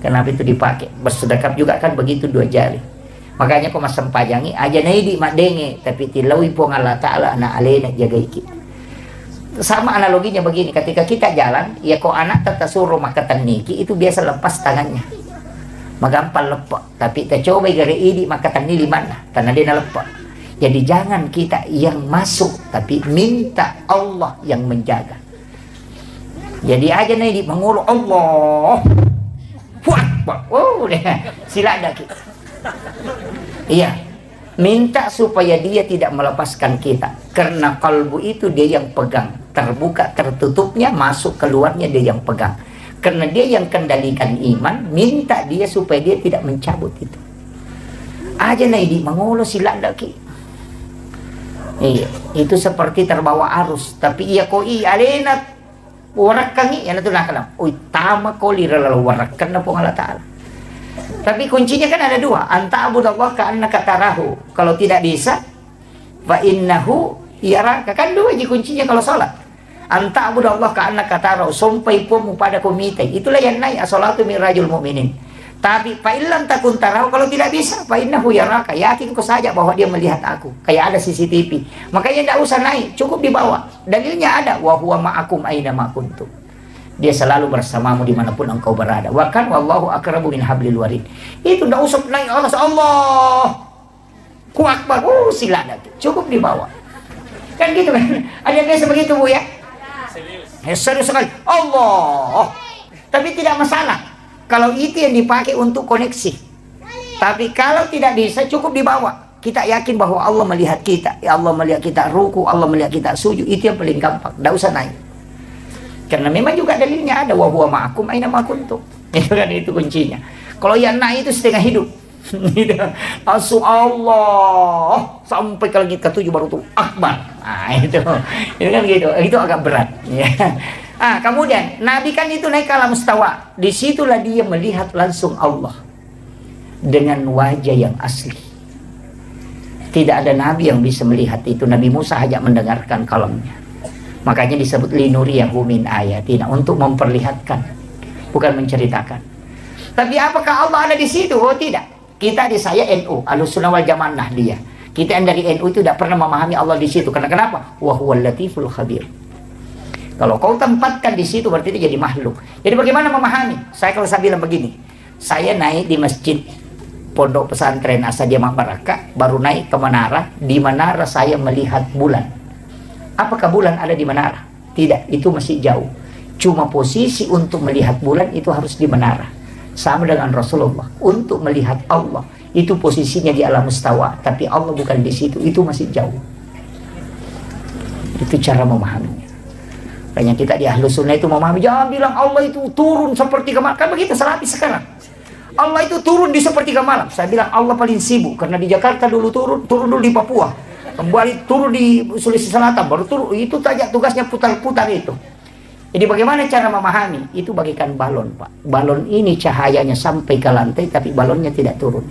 Kenapa itu dipakai? Bersedekap juga kan begitu 2 jari. Makanya kau masam pajangi aja naidi mak denge tapi tilawi pun Allah Ta'ala na alena jaga kita. Sama analoginya begini, ketika kita jalan ya kau anak tata suruh makatan niki itu biasa lepas tangannya magampal lepak, tapi kita coba gara idi makatan nili mana tanah dia lepak. Jadi jangan kita yang masuk tapi minta Allah yang menjaga. Jadi aja naidi mengulu Allah Akbar. Oh, sila ada kita. Iya, minta supaya dia tidak melepaskan kita, karena kalbu itu dia yang pegang, terbuka tertutupnya, masuk keluarnya dia yang pegang, karena dia yang kendalikan iman. Minta dia supaya dia tidak mencabut itu. Aja naidi mengulu sila ada kita. Iya, itu seperti terbawa arus, tapi iya koi alena warakangi yana tu nak kalam. Oi tama ko lirala warakan na po Allah Ta'ala. Tapi kuncinya kan ada dua, anta abudallah ka'annaka tarahu. Kalau tidak bisa fa innahu yaraka, kan dua aja kuncinya kalau salat. Anta abudallah ka'annaka tarahu, sampai pun pada komite. Itulah yang naik as-salatu mirajul mu'minin. Tapi fa illam takun tarahu, kalau tidak bisa fa innahu yaraka, yakin kau saja bahwa dia melihat aku, kayak ada CCTV. Makanya tidak usah naik, cukup dibawa. Dalilnya ada, wa huwa ma'akum aina ma kuntum. Dia selalu bersamamu dimanapun engkau berada. Wa kan wallahu aqrabu min hablil warid. Itu tidak usah naik Allah Akbar, sila ada, cukup dibawa. Kan gitu kan? Ada yang biasa begitu Bu ya? Serius sekali. Allah. Tapi tidak masalah kalau itu yang dipakai untuk koneksi. Tapi kalau tidak bisa, cukup dibawa. Kita yakin bahwa Allah melihat kita. Ya Allah melihat kita ruku, Allah melihat kita sujud. Itu yang paling gampang. Tidak usah naik. Karena memang juga dalilnya ada. Wa huwa ma'akum aina ma kuntum. Itu kan itu kuncinya. Kalau yang naik itu setengah hidup. Asu Allah sampai ke langit ke-7 baru tuh akbar. Nah itu kan gitu. Itu agak berat. Ya. Kemudian Nabi kan itu naik ke alam mustawa. Disitulah dia melihat langsung Allah dengan wajah yang asli. Tidak ada Nabi yang bisa melihat itu. Nabi Musa hanya mendengarkan kalamnya. Makanya disebut linuriyahu min ayatina, untuk memperlihatkan, bukan menceritakan. Tapi apakah Allah ada di situ? Oh tidak. Kita di saya NU, Ahlussunnah wal Jamaah dia. Kita yang dari NU itu tidak pernah memahami Allah di situ. Karena kenapa? Wa huwal latiful khabir. Kalau kau tempatkan di situ berarti dia jadi makhluk. Jadi bagaimana memahami? Kalau saya bilang begini, saya naik di masjid Pondok Pesantren Asadiamah Barakah, baru naik ke menara. Di menara saya melihat bulan. Apakah bulan ada di menara? Tidak, itu masih jauh. Cuma posisi untuk melihat bulan itu harus di menara. Sama dengan Rasulullah, untuk melihat Allah itu posisinya di alam mustawa, tapi Allah bukan di situ, itu masih jauh. Itu cara memahaminya. Banyak kita di Ahlussunnah itu memahami, jangan bilang Allah itu turun sepertiga malam. Kan begitu Salafi sekarang. Allah itu turun di sepertiga malam. Saya bilang Allah paling sibuk, karena di Jakarta dulu turun dulu di Papua, kembali turun di Sulawesi Selatan, baru turun. Itu saja tugasnya, putar-putar itu. Jadi bagaimana cara memahami? Itu bagikan balon, Pak. Balon ini cahayanya sampai ke lantai, tapi balonnya tidak turun.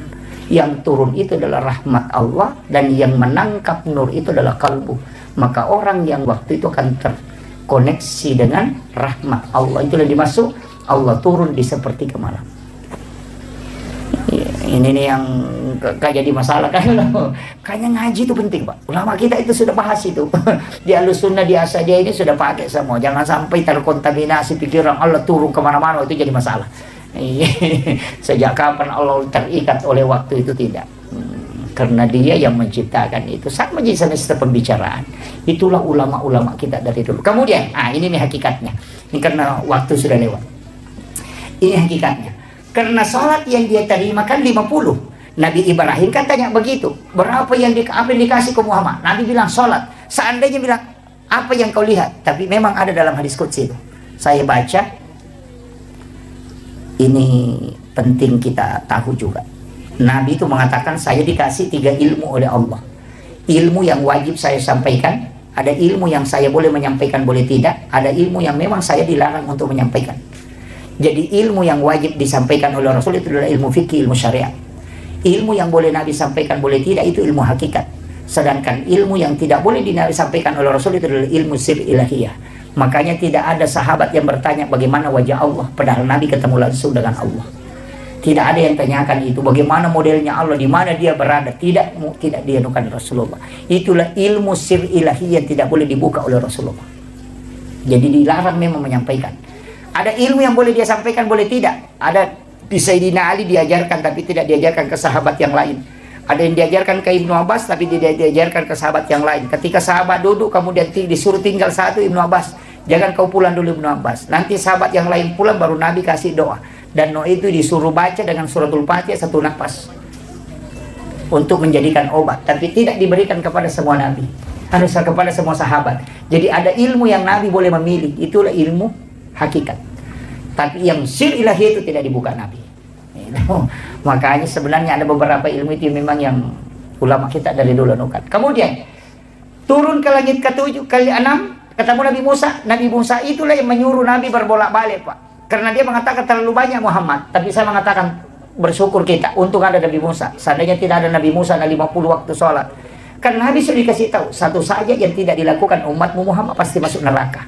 Yang turun itu adalah rahmat Allah, dan yang menangkap nur itu adalah kalbu. Maka orang yang waktu itu akan terkoneksi dengan rahmat Allah. Itulah dimaksud Allah turun di sepertiga malam. Ini nih yang gak jadi masalah kan. Kayaknya ngaji itu penting, Pak. Ulama kita itu sudah bahas itu. Di Ahlussunnah di Asadiah ini sudah pakai semua. Jangan sampai terkontaminasi pikiran Allah turun kemana-mana, itu jadi masalah. Sejak kapan Allah terikat oleh waktu itu? Tidak. Karena dia yang menciptakan itu. Sama jadi semester pembicaraan. Itulah ulama-ulama kita dari dulu. Kemudian, ini nih hakikatnya. Ini karena waktu sudah lewat. Ini hakikatnya. Karena sholat yang dia terima kan 50. Nabi Ibrahim kan tanya begitu, berapa yang dikasih ke Muhammad? Nabi bilang sholat. Seandainya bilang, apa yang kau lihat? Tapi memang ada dalam hadis qudsi itu. Saya baca, ini penting kita tahu juga. Nabi itu mengatakan, saya dikasih 3 ilmu oleh Allah. Ilmu yang wajib saya sampaikan, ada ilmu yang saya boleh menyampaikan, boleh tidak, ada ilmu yang memang saya dilarang untuk menyampaikan. Jadi ilmu yang wajib disampaikan oleh Rasul itu adalah ilmu fikih, ilmu syariat. Ilmu yang boleh Nabi sampaikan, boleh tidak, itu ilmu hakikat. Sedangkan ilmu yang tidak boleh disampaikan oleh Rasul itu adalah ilmu sir ilahiyah. Makanya tidak ada sahabat yang bertanya bagaimana wajah Allah, padahal Nabi ketemu langsung dengan Allah. Tidak ada yang tanyakan itu. Bagaimana modelnya Allah, di mana dia berada. Tidak dianukan Rasulullah. Itulah ilmu sir ilahi yang tidak boleh dibuka oleh Rasulullah. Jadi dilarang memang menyampaikan. Ada ilmu yang boleh dia sampaikan, boleh tidak. Ada di Sayyidina Ali diajarkan, tapi tidak diajarkan ke sahabat yang lain. Ada yang diajarkan ke Ibnu Abbas, tapi tidak diajarkan ke sahabat yang lain. Ketika sahabat duduk, kemudian disuruh tinggal satu Ibnu Abbas. Jangan kau pulang dulu Ibnu Abbas. Nanti sahabat yang lain pulang, baru Nabi kasih doa. Dan doa itu disuruh baca dengan suratul Fatihah satu nafas untuk menjadikan obat, tapi tidak diberikan kepada semua nabi, harus kepada semua sahabat. Jadi ada ilmu yang nabi boleh memilih, itulah ilmu hakikat. Tapi yang sir ilahi itu tidak dibuka nabi. Makanya sebenarnya ada beberapa ilmu itu memang yang ulama kita dari dulu nukan. Kemudian turun ke langit ke-7 ke-6 ketemu Nabi Musa. Nabi Musa itulah yang menyuruh Nabi berbolak-balik, Pak. Karena dia mengatakan terlalu banyak Muhammad. Tapi saya mengatakan bersyukur kita untuk ada Nabi Musa. Seandainya tidak ada Nabi Musa, ada 50 waktu sholat. Karena Nabi sudah dikasih tahu, satu saja yang tidak dilakukan umatmu Muhammad pasti masuk neraka.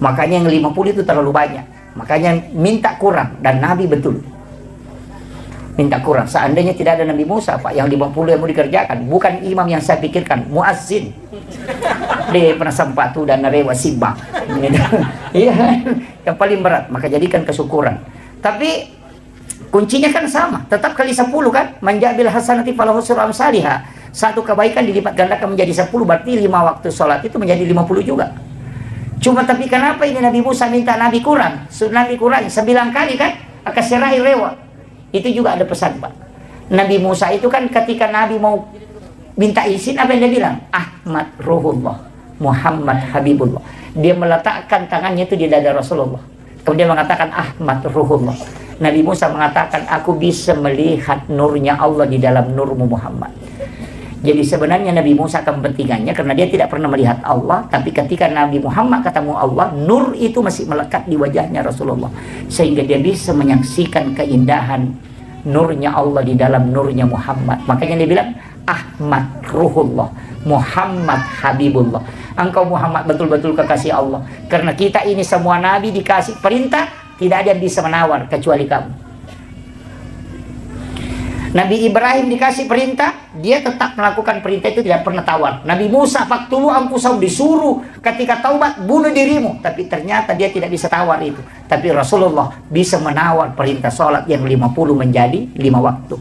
Makanya yang 50 itu terlalu banyak. Makanya minta kurang. Dan Nabi betul minta kurang. Seandainya tidak ada Nabi Musa, Pak, yang 50 yang mau dikerjakan. Bukan imam yang saya pikirkan, muazzin. Dia pernah sempatu dan narewa sibang. Iya, yang paling berat. Maka jadikan kesyukuran. Tapi kuncinya kan sama, tetap kali 10 kan. Manjabil hasanati falahu syu'ru amsalihha. Satu kebaikan dilipat gandakan menjadi 10, berarti 5 waktu sholat itu menjadi 50 juga. Cuma tapi kenapa ini Nabi Musa minta Nabi kurang? Nabi kurang 9 kali kan? Akasirai rewa. Itu juga ada pesan, Pak. Nabi Musa itu kan ketika Nabi mau minta izin, apa yang dia bilang? Ahmad Ruhullah, Muhammad Habibullah. Dia meletakkan tangannya itu di dada Rasulullah. Kemudian mengatakan Ahmad Ruhullah. Nabi Musa mengatakan, aku bisa melihat nurnya Allah di dalam nurmu Muhammad. Jadi sebenarnya Nabi Musa kepentingannya karena dia tidak pernah melihat Allah, tapi ketika Nabi Muhammad ketemu Allah, nur itu masih melekat di wajahnya Rasulullah, sehingga dia bisa menyaksikan keindahan nurnya Allah di dalam nurnya Muhammad. Makanya dia bilang Ahmad Ruhullah, Muhammad Habibullah. Engkau Muhammad betul-betul kekasih Allah. Karena kita ini semua nabi dikasih perintah, tidak ada yang bisa menawar kecuali kamu. Nabi Ibrahim dikasih perintah, dia tetap melakukan perintah itu, tidak pernah tawar. Nabi Musa faktulu angkusau disuruh ketika taubat bunuh dirimu, tapi ternyata dia tidak bisa tawar itu. Tapi Rasulullah bisa menawar perintah sholat yang 50 menjadi 5 waktu.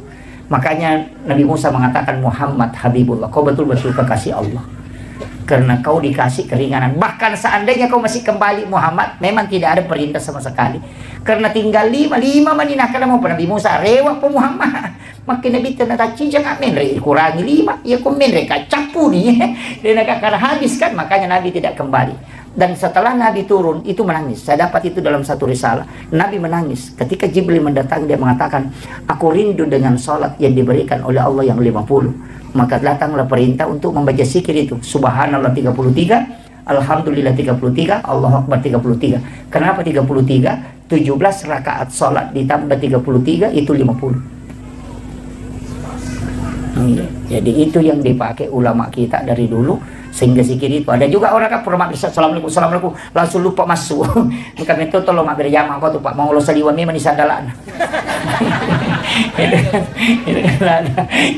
Makanya Nabi Musa mengatakan Muhammad Habibullah, kau betul-betul kekasih Allah. Karena kau dikasih keringanan. Bahkan seandainya kau masih kembali Muhammad, memang tidak ada perintah sama sekali. Karena tinggal 5 maninah karena mau Nabi Musa rewa po Muhammad. Makin Nabi tanda jangan menre kurangi 5, ya kau menre kacapu nih. Dan karena habis kan, makanya Nabi tidak kembali. Dan setelah Nabi turun itu menangis. Saya dapat itu dalam satu risalah. Nabi menangis ketika Jibril mendatangi, dia mengatakan, aku rindu dengan sholat yang diberikan oleh Allah yang 50. Maka datanglah perintah untuk membaca zikir itu. Subhanallah 33, Alhamdulillah 33, Allahu Akbar 33. Kenapa 33? 17 rakaat sholat ditambah 33 itu 50. Jadi itu yang dipakai ulama kita dari dulu, sehingga zikir itu. Ada juga orang kan pernah assalamualaikum, assalamualaikum, langsung lupa masuk. Kami itu tolong mampir jamaah kau tuh Pak, mau lo saliwa memang di sandalan.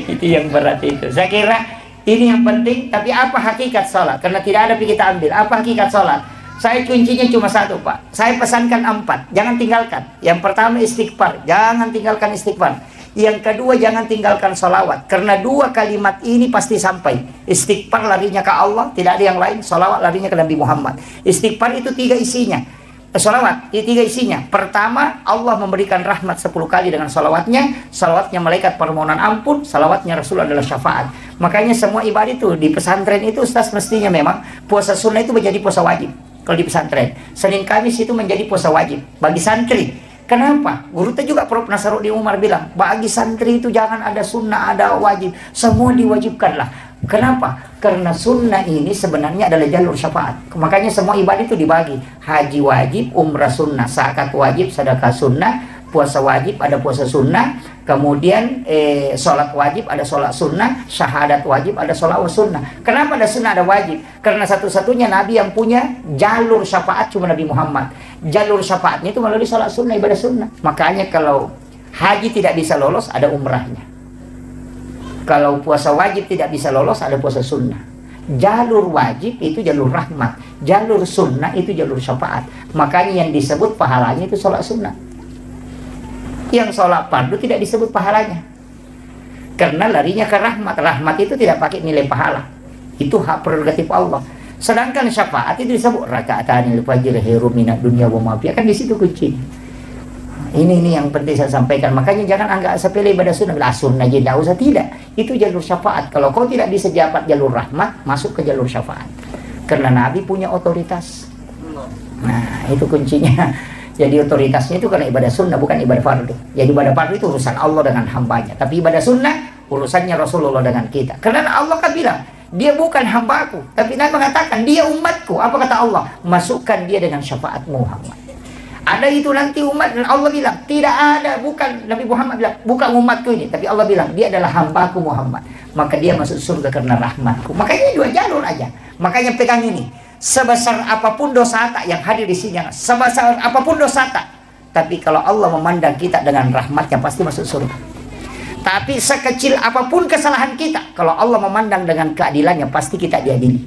Itu yang berat itu. Saya kira ini yang penting. Tapi apa hakikat sholat? Karena tidak ada kita ambil. Apa hakikat sholat? Saya kuncinya cuma satu, Pak. Saya pesankan 4, jangan tinggalkan. Yang pertama istighfar, jangan tinggalkan istighfar. Yang kedua jangan tinggalkan sholawat. Karena 2 kalimat ini pasti sampai. Istighfar larinya ke Allah, tidak ada yang lain. Sholawat larinya ke Nabi Muhammad. Istighfar itu 3 isinya. Sholawat itu 3 isinya. Pertama, Allah memberikan rahmat 10 kali dengan sholawatnya. Sholawatnya malaikat permohonan ampun. Sholawatnya Rasul adalah syafaat. Makanya semua ibadah itu di pesantren itu Ustaz mestinya memang puasa sunnah itu menjadi puasa wajib. Kalau di pesantren Senin Kamis itu menjadi puasa wajib bagi santri. Kenapa? Guru itu juga Prof. Nasaruddin Umar bilang, bagi santri itu jangan ada sunnah, ada wajib. Semua diwajibkanlah. Kenapa? Karena sunnah ini sebenarnya adalah jalur syafaat. Makanya semua ibadah itu dibagi. Haji wajib, umrah sunnah, zakat wajib, sedekah sunnah, puasa wajib, ada puasa sunnah. Kemudian sholat wajib, ada sholat sunnah. Syahadat wajib, ada sholat sunnah. Kenapa ada sunnah, ada wajib? Karena satu-satunya Nabi yang punya jalur syafaat cuma Nabi Muhammad. Jalur syafaatnya itu melalui sholat sunnah, ibadah sunnah. Makanya kalau Haji tidak bisa lolos, ada umrahnya. Kalau puasa wajib tidak bisa lolos, ada puasa sunnah. Jalur wajib itu jalur rahmat, jalur sunnah itu jalur syafaat. Makanya yang disebut pahalanya itu sholat sunnah. Yang sholat fardu tidak disebut pahalanya, karena larinya ke rahmat. Rahmat itu tidak pakai nilai pahala, itu hak prerogatif Allah. Sedangkan syafaat itu disebut raka'atanil fajr khairum minad dunya wa ma fiha. Kan di situ kunci. Ini yang penting saya sampaikan. Makanya jangan anggap sepele ibadah sunnah. Lah sunnah aja tidak usah, tidak. Itu jalur syafaat. Kalau kau tidak bisa dapat jalur rahmat, masuk ke jalur syafaat. Karena Nabi punya otoritas. Nah, itu kuncinya. Jadi otoritasnya itu karena ibadah sunnah, bukan ibadah fardu. Jadi ibadah fardu itu urusan Allah dengan hambanya. Tapi ibadah sunnah urusannya Rasulullah dengan kita. Karena Allah kan bilang, dia bukan hambaku, tapi Nabi mengatakan dia umatku. Apa kata Allah? Masukkan dia dengan syafaat Muhammad. Ada itu nanti umat, dan Allah bilang tidak ada, bukan Nabi Muhammad bilang bukan umatku ini, tapi Allah bilang dia adalah hambaku Muhammad. Maka dia masuk surga karena rahmatku. Makanya dua jalur aja. Makanya pegang ini. Sebesar apapun dosa tak yang hadir di sini, sebesar apapun dosa tak, tapi kalau Allah memandang kita dengan rahmatnya pasti masuk surga. Tapi sekecil apapun kesalahan kita, kalau Allah memandang dengan keadilannya pasti kita diadili.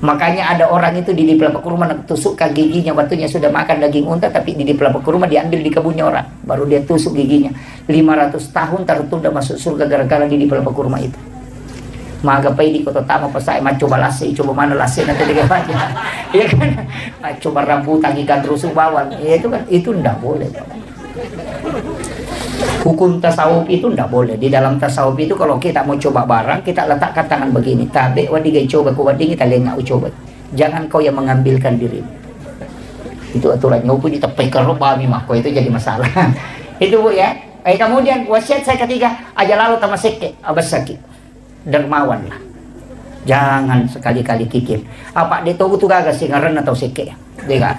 Makanya ada orang itu di pelapak kurma tusukkan giginya, batunya sudah makan daging unta, tapi di pelapak kurma diambil di kebunnya orang, baru dia tusuk giginya. 500 tahun tertunda masuk surga gara-gara di pelapak kurma itu. Magapai di kota tama pasai coba lase, coba mana lase nanti dia baca. Ya kan? Coba rambutan ikan rusuk bawang. Ya itu kan, itu ndak boleh. Hukum tasawuf itu ndak boleh. Di dalam tasawuf itu kalau kita mau coba barang, kita letakkan tangan begini. Tabe wadigai coba kuwading kita lengak coba. Jangan kau yang mengambilkan diri. Itu aturannya hukum di tepi keroba mimah kau itu jadi masalah. Itu Bu ya. Kemudian wasiat saya ketiga, aja lalu tamaseke abasaki. Dermawan lah. Jangan sekali-kali kikir. Apa dia tahu tu gagah sih ngaran atau seke. Dia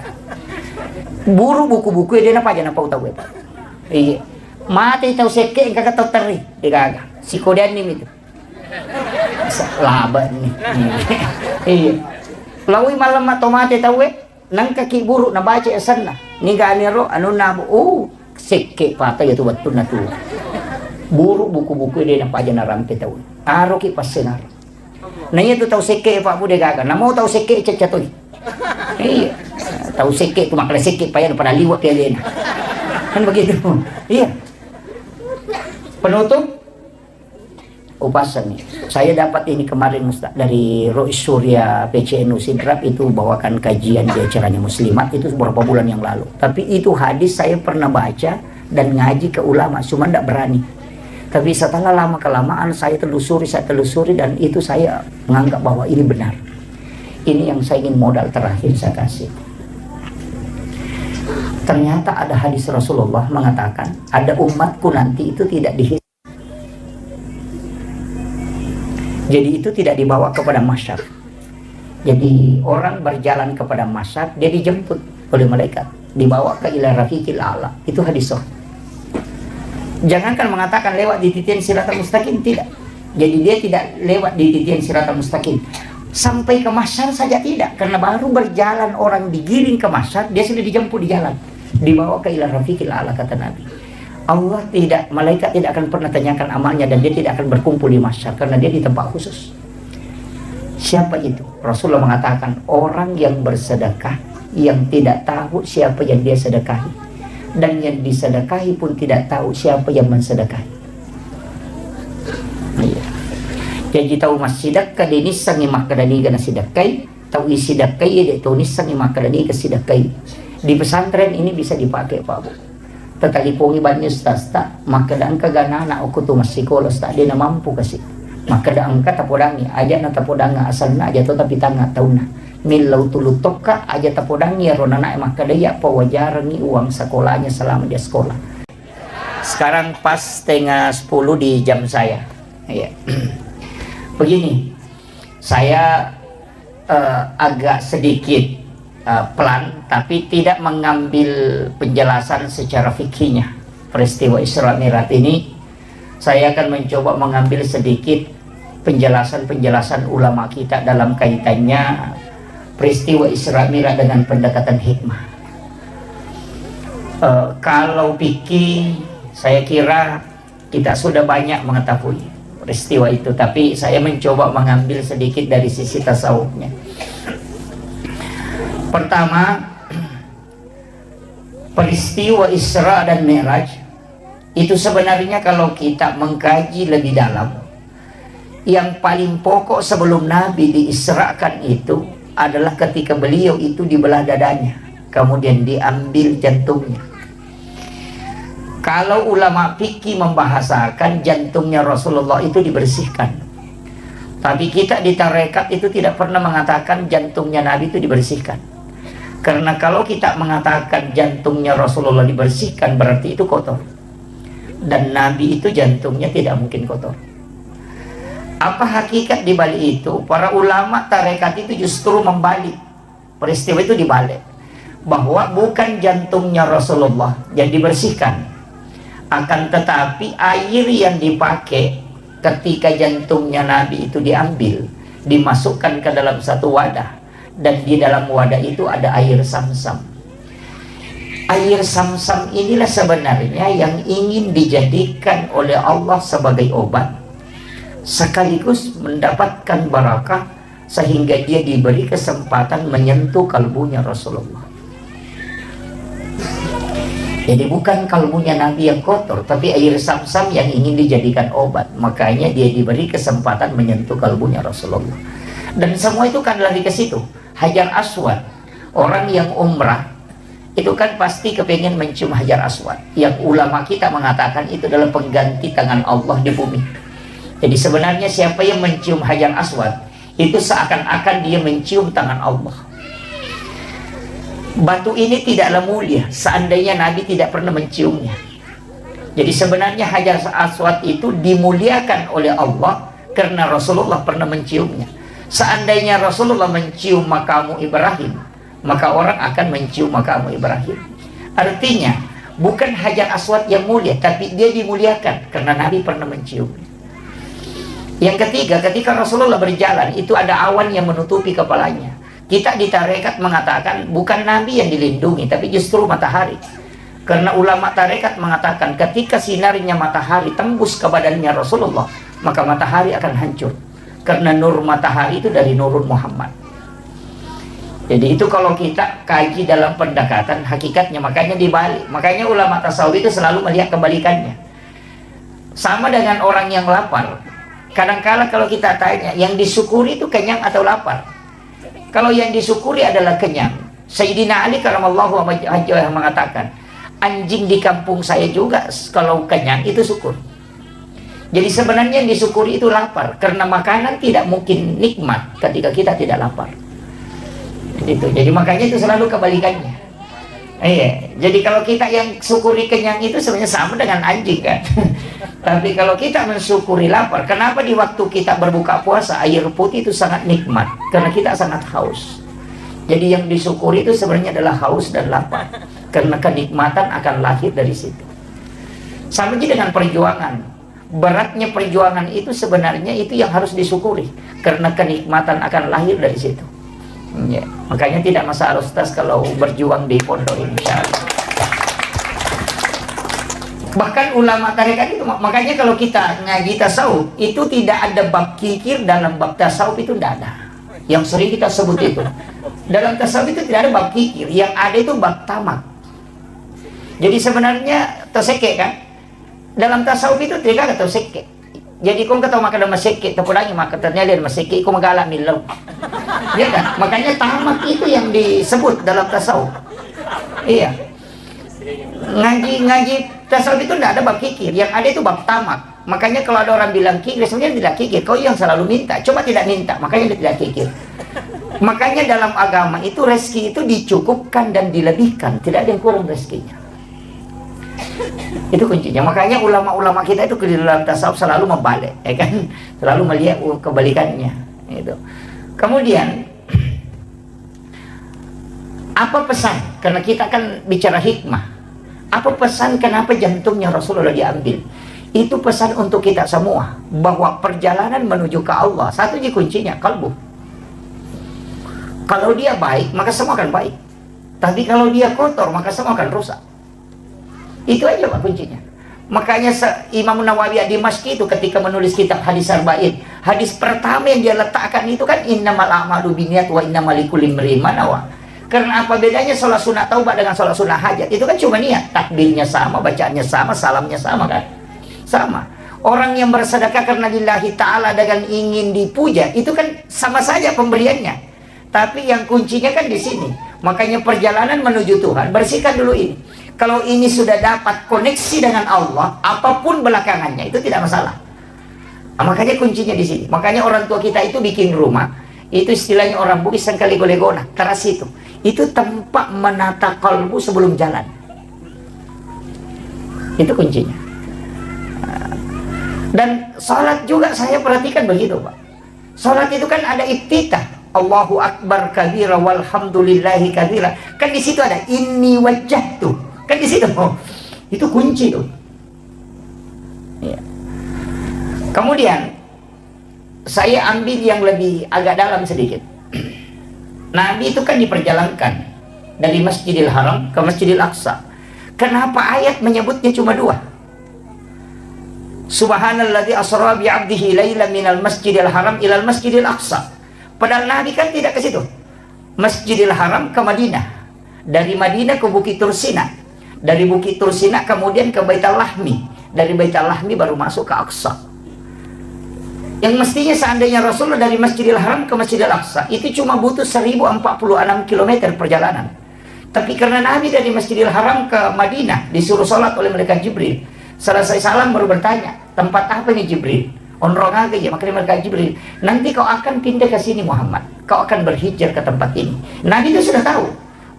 buru buku-buku dia apa aja tahu apa. Iya. Mati tahu seke kagak tahu teri. Dia gagah. Si kodean ini itu. Laba nih. Iya. Lawi malam atau mati tahu nang kaki buruk na baca sana. Ni ganiro anu nabu seke patah ya tu betul na tu. Buruk buku-buku dia nampak aja narampe tahu. Aro ki pasenar. Nanya tu tahu seke Pak Bude gaga. Namo tahu seke cecatoy. Iya. Tahu seke tu makna seke payan pada liwat dia lena. Kan begitu. Iya. Penutup upasan nih. Saya dapat ini kemarin Ustaz dari Rois Surya PCNU Sidrap itu bawakan kajian di acaranya Muslimat itu beberapa bulan yang lalu. Tapi itu hadis saya pernah baca dan ngaji ke ulama, cuma tidak berani. Tapi setelah lama kelamaan saya telusuri dan itu saya menganggap bahwa ini benar. Ini yang saya ingin modal terakhir saya kasih. Ternyata ada hadis Rasulullah mengatakan ada umatku nanti itu tidak dihisab. Jadi itu tidak dibawa kepada masyar. Jadi orang berjalan kepada masyar, dia dijemput oleh malaikat, dibawa ke ila rafiqil a'la. Itu hadis sahih. Jangankan mengatakan lewat di titian siratal mustaqim, tidak. Jadi dia tidak lewat di titian siratal mustaqim sampai ke masyar saja tidak, karena baru berjalan orang digiring ke masyar, dia sudah dijemput di jalan, dibawa ke ila rafiqil a'la kata Nabi. Allah tidak, malaikat tidak akan pernah tanyakan amalnya dan dia tidak akan berkumpul di masyar karena dia di tempat khusus. Siapa itu? Rasulullah mengatakan orang yang bersedekah yang tidak tahu siapa yang dia sedekahi, dan yang disedekahi pun tidak tahu siapa yang mensedekahi. Iya. Jadi tahu mas sedekah di nisangi makadani gana sedekahi, tahu isi sedekahi dia tahu nisangi makadani ke sedekahi. Di pesantren ini bisa dipakai Pak Bu. Tetalipungi banyak stasta, maka daan ka gana na aku tu mas psikolos tak dia na mampu kasih. Maka daan ka tapodangi aja na tapodanga asal na aja to tapi tanga tahu na. Milau tulutok ka aja tapodangi rona na maka daya pawajarangi uang sekolahnya selama dia sekolah. Sekarang pas setengah 10 di jam saya. Iya. Begini, saya agak sedikit pelan, tapi tidak mengambil penjelasan secara fikihnya peristiwa Isra Mi'raj ini. Saya akan mencoba mengambil sedikit penjelasan ulama kita dalam kaitannya peristiwa Isra Mi'raj dengan pendekatan hikmah. Kalau fikih Saya kira kita sudah banyak mengetahui peristiwa itu, tapi saya mencoba mengambil sedikit dari sisi tasawufnya. Pertama, peristiwa Isra dan Mi'raj itu sebenarnya kalau kita mengkaji lebih dalam, yang paling pokok sebelum Nabi diisrakan itu adalah ketika beliau itu dibelah dadanya, kemudian diambil jantungnya. Kalau ulama fikih membahasakan jantungnya Rasulullah itu dibersihkan, tapi kita di tarekat itu tidak pernah mengatakan jantungnya Nabi itu dibersihkan. Karena kalau kita mengatakan jantungnya Rasulullah dibersihkan, berarti itu kotor. Dan Nabi itu jantungnya tidak mungkin kotor. Apa hakikat di balik itu? Para ulama tarekat itu justru membalik. Peristiwa itu dibalik, bahwa bukan jantungnya Rasulullah yang dibersihkan, akan tetapi air yang dipakai ketika jantungnya Nabi itu diambil, dimasukkan ke dalam satu wadah, dan di dalam wadah itu ada air Sam-Sam. Air Sam-Sam inilah sebenarnya yang ingin dijadikan oleh Allah sebagai obat, sekaligus mendapatkan barakah, sehingga dia diberi kesempatan menyentuh kalbunya Rasulullah. Jadi bukan kalbunya Nabi yang kotor, tapi air Sam-Sam yang ingin dijadikan obat. Makanya dia diberi kesempatan menyentuh kalbunya Rasulullah. Dan semua itu kan lari ke situ. Hajar Aswad, orang yang umrah itu kan pasti kepengen mencium Hajar Aswad, yang ulama kita mengatakan itu adalah pengganti tangan Allah di bumi. Jadi sebenarnya siapa yang mencium Hajar Aswad itu seakan-akan dia mencium tangan Allah. Batu ini tidaklah mulia seandainya Nabi tidak pernah menciumnya. Jadi sebenarnya Hajar Aswad itu dimuliakan oleh Allah karena Rasulullah pernah menciumnya. Seandainya Rasulullah mencium makamu Ibrahim, maka orang akan mencium makamu Ibrahim. Artinya bukan Hajar Aswad yang mulia, tapi dia dimuliakan karena Nabi pernah menciumnya. Yang ketiga, ketika Rasulullah berjalan itu ada awan yang menutupi kepalanya. Kita di tarekat mengatakan bukan Nabi yang dilindungi, tapi justru matahari. Karena ulama tarekat mengatakan ketika sinarnya matahari tembus ke badannya Rasulullah, maka matahari akan hancur. Karena nur matahari itu dari nurun Muhammad. Jadi itu kalau kita kaji dalam pendekatan hakikatnya, makanya dibalik. Makanya ulama tasawuf itu selalu melihat kebalikannya. Sama dengan orang yang lapar. Kadang-kala kalau kita tanya, yang disyukuri itu kenyang atau lapar? Kalau yang disyukuri adalah kenyang. Sayyidina Ali karamallahu wajhahu mengatakan, anjing di kampung saya juga kalau kenyang itu syukur. Jadi sebenarnya yang disyukuri itu lapar, karena makanan tidak mungkin nikmat ketika kita tidak lapar. Gitu. Jadi makanya itu selalu kebalikannya. Iya. Jadi kalau kita yang syukuri kenyang itu sebenarnya sama dengan anjing kan. Tapi kalau kita mensyukuri lapar, kenapa di waktu kita berbuka puasa air putih itu sangat nikmat? Karena kita sangat haus. Jadi yang disyukuri itu sebenarnya adalah haus dan lapar, karena kenikmatan akan lahir dari situ. Sama juga dengan perjuangan. Beratnya perjuangan itu sebenarnya itu yang harus disyukuri, karena kenikmatan akan lahir dari situ. Ya, makanya tidak masalah Ustaz kalau berjuang di pondok ini, insyaallah. Bahkan ulama tarekat itu, makanya kalau kita ngaji tasawuf itu tidak ada bab kikir dalam bab tasawuf, itu tidak ada. Yang sering kita sebut itu dalam tasawuf itu tidak ada bab kikir, yang ada itu bab tamak. Jadi sebenarnya terseke kan dalam tasawuf itu tidak ada terseke. Jadi kau kata makan dalam maseke, terpulangi maka ternyata dalam maseke kau mengalak milau. Ya kan? Makanya tamak itu yang disebut dalam tasawuf. Iya. Ngaji tasawuf itu tidak ada bab kikir, yang ada itu bab tamak. Makanya kalau ada orang bilang kikir, sebenarnya tidak kikir, kau yang selalu minta, cuma tidak minta, makanya dia tidak kikir. Makanya dalam agama itu rezeki itu dicukupkan dan dilebihkan, tidak ada yang kurang rezekinya. Itu kuncinya. Makanya ulama-ulama kita itu di dalam tasawuf selalu membalik, ya kan? Selalu melihat kebalikannya. Itu. Kemudian apa pesan? Karena kita kan bicara hikmah. Apa pesan kenapa jantungnya Rasulullah diambil? Itu pesan untuk kita semua, bahwa perjalanan menuju ke Allah satu aja kuncinya, kalbu. Kalau dia baik, maka semua akan baik. Tapi kalau dia kotor, maka semua akan rusak. Itu aja Pak kuncinya. Makanya Imam Nawawi ad-Dimashqi itu ketika menulis kitab Hadis Arba'in, hadis pertama yang dia letakkan itu kan innamal a'malu binniyat wa innamal likulli imri'in ma nawa. Karena apa bedanya sholat sunat taubat dengan sholat sunat hajat? Itu kan cuma niat, takbirnya sama, bacaannya sama, salamnya sama kan? Sama. Orang yang bersedekah karena lillahi ta'ala dengan ingin dipuja, itu kan sama saja pemberiannya. Tapi yang kuncinya kan di sini. Makanya perjalanan menuju Tuhan, bersihkan dulu ini. Kalau ini sudah dapat koneksi dengan Allah, apapun belakangannya, itu tidak masalah. Nah, makanya kuncinya di sini. Makanya orang tua kita itu bikin rumah, itu istilahnya orang Bugis kali golegona, teras itu. Itu tempat menata kalbu sebelum jalan. Itu kuncinya. Dan sholat juga saya perhatikan begitu, Pak. Sholat itu kan ada iftitah, Allahu Akbar kabira walhamdulillahi kabira. Kan di situ ada inni wajjahtu. Kan di situ. Itu kunci tuh. Ya. Kemudian saya ambil yang lebih agak dalam sedikit. Nabi itu kan diperjalankan dari Masjidil Haram ke Masjidil Aqsa. Kenapa ayat menyebutnya cuma dua? Subhanalladzi asra bi 'abdihi lailan minal Masjidil Haram ilal Masjidil Aqsa. Padahal Nabi kan tidak ke situ. Masjidil Haram ke Madinah. Dari Madinah ke Bukit Tursina. Dari Bukit Tursina kemudian ke Baitul Lahmi. Dari Baitul Lahmi baru masuk ke Aqsa. Yang mestinya seandainya Rasulullah dari Masjidil Haram ke Masjidil Aqsa itu cuma butuh 1046 km perjalanan. Tapi karena Nabi dari Masjidil Haram ke Madinah disuruh sholat oleh malaikat Jibril, selesai salam baru bertanya, tempat apa nih Jibril? Onrong aja, makanya malaikat Jibril, nanti kau akan pindah ke sini Muhammad, kau akan berhijrah ke tempat ini. Nabi itu sudah tahu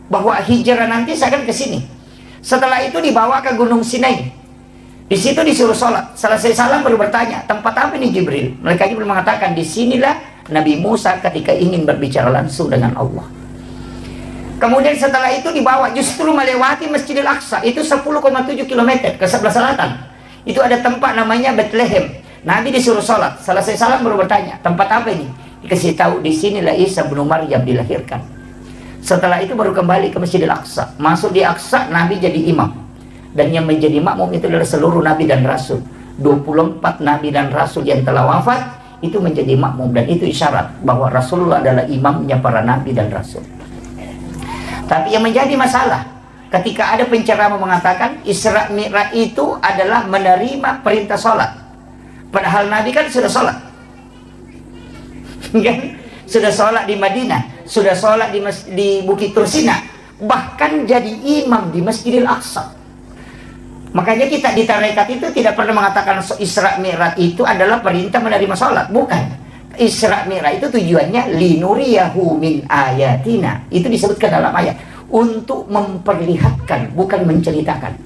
bahwa hijrah nanti saya akan ke sini. Setelah itu dibawa ke Gunung Sinai. Di situ disuruh sholat. Selesai salam baru bertanya, tempat apa ini Jibril? Malaikat Jibril mengatakan, disinilah Nabi Musa ketika ingin berbicara langsung dengan Allah. Kemudian setelah itu dibawa justru melewati Masjidil Aqsa. Itu 10,7 km ke sebelah selatan. Itu ada tempat namanya Bethlehem. Nabi disuruh sholat. Selesai salam baru bertanya, tempat apa ini? Dikasih tahu, disinilah Isa bin Maryam dilahirkan. Setelah itu baru kembali ke Masjidil Aqsa. Masuk di Aqsa, Nabi jadi imam. Dan yang menjadi makmum itu adalah seluruh Nabi dan Rasul. 24 Nabi dan Rasul yang telah wafat itu menjadi makmum. Dan itu isyarat bahwa Rasulullah adalah imamnya para Nabi dan Rasul. Tapi yang menjadi masalah ketika ada penceramah mengatakan Isra Mi'raj itu adalah menerima perintah sholat. Padahal Nabi kan sudah sholat. Kan? Sudah sholat di Madinah, sudah sholat di Bukit Tursina, bahkan jadi imam di Masjidil Aqsa. Makanya kita di tarekat itu tidak pernah mengatakan Isra Mi'raj itu adalah perintah menerima sholat. Bukan. Isra Mi'raj itu tujuannya linuriyahu min ayatina. Itu disebutkan dalam ayat. Untuk memperlihatkan, bukan menceritakan.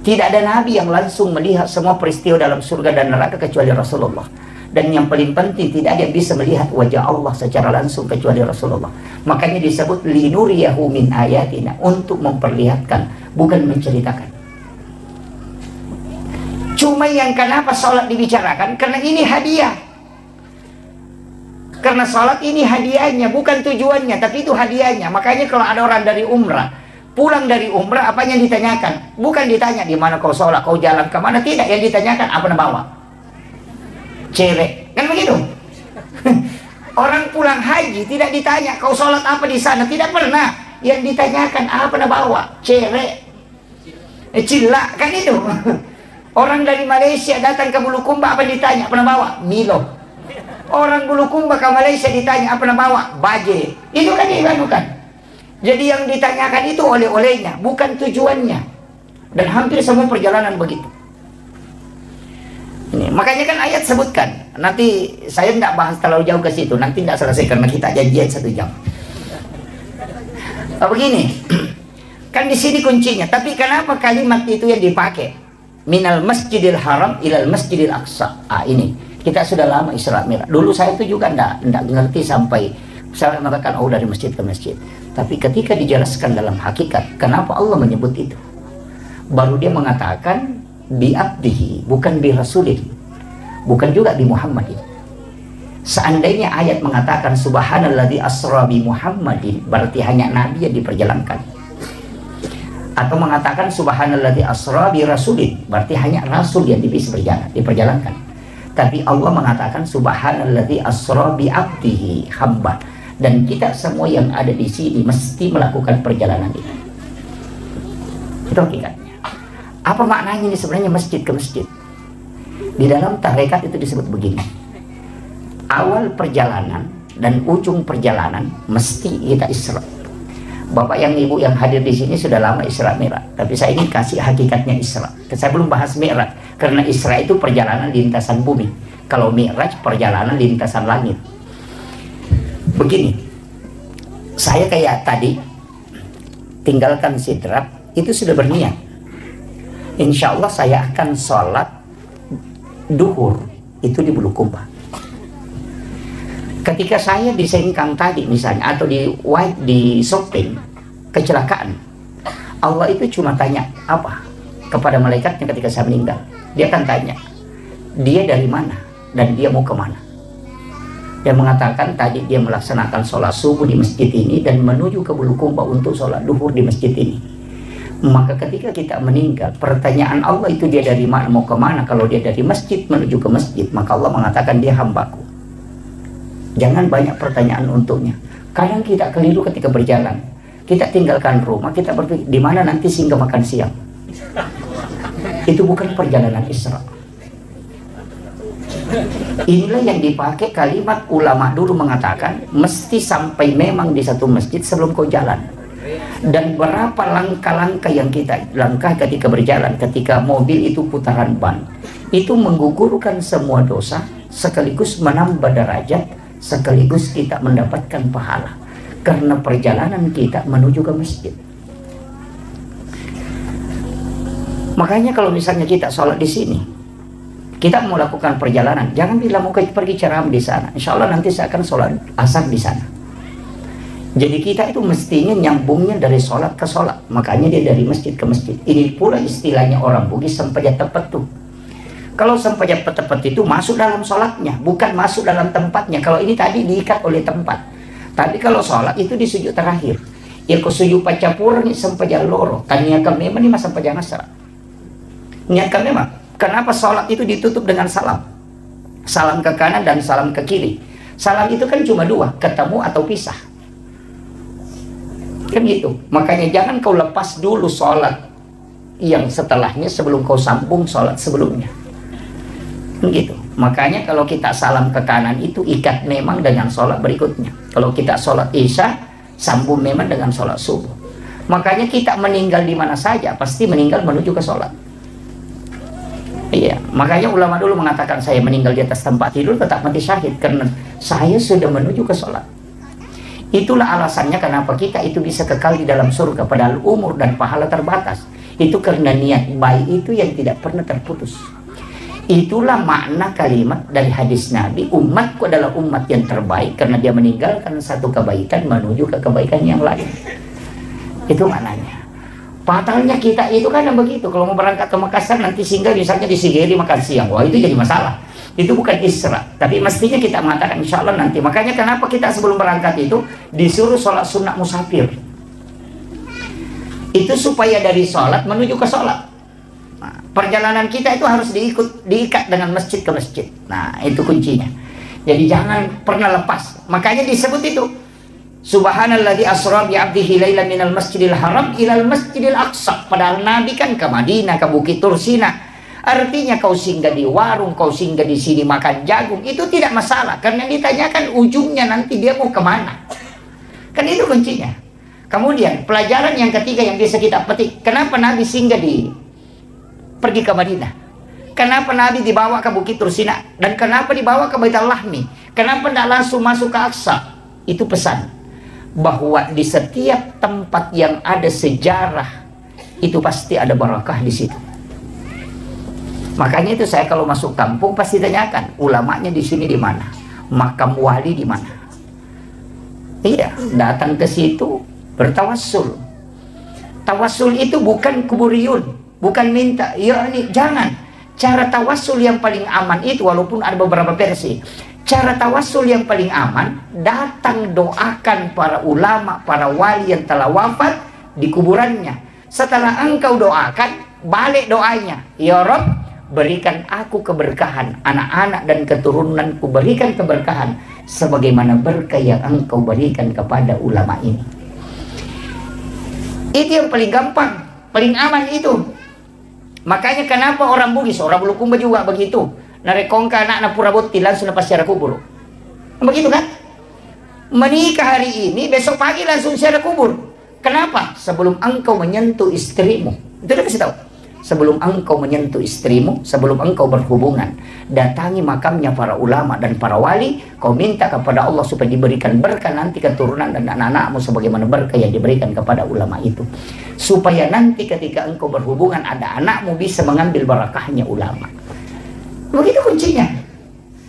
Tidak ada nabi yang langsung melihat semua peristiwa dalam surga dan neraka kecuali Rasulullah. Dan yang paling penting, tidak ada yang bisa melihat wajah Allah secara langsung kecuali Rasulullah. Makanya disebut linuriyahu min ayatina. Untuk memperlihatkan, bukan menceritakan. Cuma yang kenapa sholat dibicarakan? Karena ini hadiah. Karena sholat ini hadiahnya, bukan tujuannya, tapi itu hadiahnya. Makanya kalau ada orang dari umrah, pulang dari umrah, apa yang ditanyakan? Bukan ditanya, di mana kau sholat, kau jalan kemana? Tidak, yang ditanyakan, apa yang bawa? Cewek. Kan begitu? Orang pulang haji, tidak ditanya, kau sholat apa di sana? Tidak pernah. Yang ditanyakan, apa yang bawa? Cewek. Cilak, kan itu? Orang dari Malaysia datang ke Bulukumba, apa ditanya? Apa bawa? Milo. Orang Bulukumba ke Malaysia ditanya, apa bawa? Baje. Itu kan dilakukan. Jadi yang ditanyakan itu oleh-olehnya, bukan tujuannya. Dan hampir semua perjalanan begitu. Ini, makanya kan ayat sebutkan. Nanti saya tidak bahas terlalu jauh ke situ. Nanti tidak selesai karena kita janjian 1 jam. Begini, kan di sini kuncinya. Tapi kenapa kalimat itu yang dipakai? Minal Masjidil Haram ilal Masjidil Aqsa. Ini kita sudah lama Isra Mi'raj. Dulu saya itu juga enggak ngerti sampai saya mengatakan dari masjid ke masjid. Tapi ketika dijelaskan dalam hakikat, kenapa Allah menyebut itu? Baru dia mengatakan bi abdihi, bukan bi rasulih. Bukan juga bi Muhammadin. Seandainya ayat mengatakan subhanalladzi asra bi Muhammadin, berarti hanya nabi yang diperjalankan. Atau mengatakan subhanalladzi asra bi rasulin, berarti hanya rasul yang bisa diperjalankan. Tapi Allah mengatakan subhanalladzi asra bi abdihi, hamba. Dan kita semua yang ada di sini mesti melakukan perjalanan itu. Itu hakikatnya. Apa maknanya ini sebenarnya masjid ke masjid? Di dalam tarekat itu disebut begini. Awal perjalanan dan ujung perjalanan mesti kita Isra. Bapak yang ibu yang hadir di sini sudah lama Isra Mi'raj, tapi saya ingin kasih hakikatnya Isra. Saya belum bahas Mi'raj karena Isra itu perjalanan lintasan bumi. Kalau Mi'raj perjalanan lintasan langit. Begini, saya kayak tadi tinggalkan Sidrap itu sudah berniat. Insya Allah saya akan sholat duhur itu di Bulukumba. Ketika saya di Sengkang tadi misalnya, atau di shopping, kecelakaan, Allah itu cuma tanya apa kepada malaikatnya ketika saya meninggal. Dia akan tanya, dia dari mana dan dia mau kemana. Dia mengatakan tadi dia melaksanakan sholat subuh di masjid ini dan menuju ke Bulukumba untuk sholat duhur di masjid ini. Maka ketika kita meninggal, pertanyaan Allah itu dia dari mana, mau kemana. Kalau dia dari masjid menuju ke masjid, maka Allah mengatakan dia hambaku. Jangan banyak pertanyaan untuknya. Kadang kita keliru ketika berjalan. Kita tinggalkan rumah, kita berpikir di mana nanti singgah makan siang. Itu bukan perjalanan Isra. Inilah yang dipakai kalimat ulama dulu mengatakan mesti sampai memang di satu masjid sebelum kau jalan. Dan berapa langkah-langkah yang kita langkah ketika berjalan, ketika mobil itu putaran ban, itu menggugurkan semua dosa sekaligus menambah derajat, sekaligus kita mendapatkan pahala karena perjalanan kita menuju ke masjid. Makanya kalau misalnya kita sholat di sini, kita mau lakukan perjalanan, jangan bilang mau pergi ceramah di sana. Insya Allah nanti saya akan sholat asar di sana. Jadi kita itu mestinya nyambungnya dari sholat ke sholat. Makanya dia dari masjid ke masjid. Ini pula istilahnya orang Bugis sempajat tepat tuh. Kalau sempajat tepat itu masuk dalam sholatnya, bukan masuk dalam tempatnya. Kalau ini tadi diikat oleh tempat. Tapi kalau sholat itu di sujud terakhir. Ya ke sujud pacapur nih sempajat loro. Taniakan memang nih masa sempajat nasra. Niatkan memang. Kenapa sholat itu ditutup dengan salam? Salam ke kanan dan salam ke kiri. Salam itu kan cuma dua, ketemu atau pisah. Kan gitu. Makanya jangan kau lepas dulu sholat yang setelahnya sebelum kau sambung sholat sebelumnya. Gitu. Makanya kalau kita salam ke kanan itu ikat memang dengan sholat berikutnya. Kalau kita sholat isya, sambung memang dengan sholat subuh. Makanya kita meninggal di mana saja pasti meninggal menuju ke sholat. Iya, makanya ulama dulu mengatakan saya meninggal di atas tempat tidur tetap mati syahid karena saya sudah menuju ke sholat. Itulah alasannya kenapa kita itu bisa kekal di dalam surga padahal umur dan pahala terbatas. Itu karena niat baik itu yang tidak pernah terputus. Itulah makna kalimat dari hadis Nabi, umatku adalah umat yang terbaik karena dia meninggalkan satu kebaikan menuju ke kebaikan yang lain. Itu maknanya. Fatalnya kita itu kan begitu. Kalau mau berangkat ke Makassar nanti singgah misalnya di Sigeri makan siang. Wah itu jadi masalah. Itu bukan Isra. Tapi mestinya kita mengatakan insya Allah nanti. Makanya kenapa kita sebelum berangkat itu disuruh sholat sunnah musafir. Itu supaya dari sholat menuju ke sholat. Nah, perjalanan kita itu harus diikat dengan masjid ke masjid. Nah itu kuncinya. Jadi jangan pernah lepas. Makanya disebut itu Subhanalladzi asra bi 'abdihi lailan minal masjidil haram ilal masjidil aqsa. Padahal Nabi kan ke Madinah, ke Bukit Tursina. Artinya kau singgah di warung, kau singgah di sini makan jagung, itu tidak masalah. Karena ditanyakan ujungnya nanti dia mau kemana. Kan itu kuncinya. Kemudian pelajaran yang ketiga yang bisa kita petik. Kenapa Nabi singgah pergi ke Madinah? Kenapa Nabi dibawa ke Bukit Tursina? Dan kenapa dibawa ke Baitul Lahmi? Kenapa tidak langsung masuk ke Aqsa? Itu pesan. Bahwa di setiap tempat yang ada sejarah itu pasti ada barakah di situ. Makanya itu saya kalau masuk kampung pasti tanyakan ulamanya di sini di mana, makam wali di mana. Iya, datang ke situ bertawassul. Tawassul itu bukan kuburiyun, bukan minta. Ya ini jangan. Cara tawassul yang paling aman itu walaupun ada beberapa versi. Cara tawassul yang paling aman, datang doakan para ulama, para wali yang telah wafat di kuburannya. Setelah engkau doakan, balik doanya, ya Rabb, berikan aku keberkahan, anak-anak dan keturunanku berikan keberkahan sebagaimana berkah yang engkau berikan kepada ulama ini. Itu yang paling gampang, paling aman itu. Makanya kenapa orang Bugis, orang Bulukumba juga begitu. Narekongka anak-anak puraboti langsung lepas secara kubur. Begitu kan? Menikah hari ini, besok pagi langsung secara kubur. Kenapa? Sebelum engkau menyentuh istrimu. Itu udah kasih tahu. Sebelum engkau menyentuh istrimu, sebelum engkau berhubungan, datangi makamnya para ulama dan para wali, kau minta kepada Allah supaya diberikan berkah nanti keturunan dan anak-anakmu sebagaimana berkah yang diberikan kepada ulama itu. Supaya nanti ketika engkau berhubungan ada anakmu bisa mengambil barakahnya ulama. Begitu kuncinya.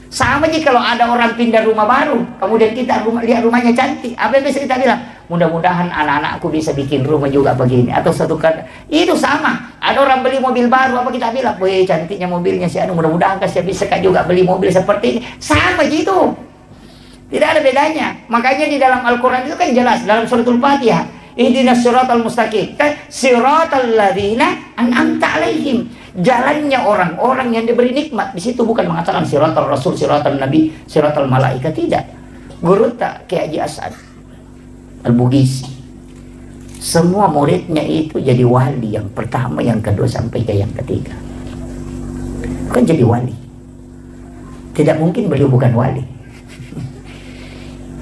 Sama aja kalau ada orang pindah rumah baru, kemudian kita lihat rumahnya cantik, apa yang bisa kita bilang? Mudah-mudahan anak-anakku bisa bikin rumah juga begini. Atau satu kali, itu sama. Ada orang beli mobil baru, apa kita bilang? Wih, cantiknya mobilnya si anu, mudah-mudahan kasih bisa juga beli mobil seperti ini. Sama gitu. Tidak ada bedanya. Makanya di dalam Al-Quran itu kan jelas, dalam suratul Fatihah, ihdinas siratal mustaqim, kan siratal ladzina an'amta alaihim. Jalannya orang-orang yang diberi nikmat. Di situ bukan mengatakan siratal rasul, siratal nabi, siratal malaikat, tidak. Guru tak Kiai Haji As'ad Al-Bugisi, semua muridnya itu jadi wali, yang pertama, yang kedua sampai ke yang ketiga. Kan jadi wali. Tidak mungkin beliau bukan wali.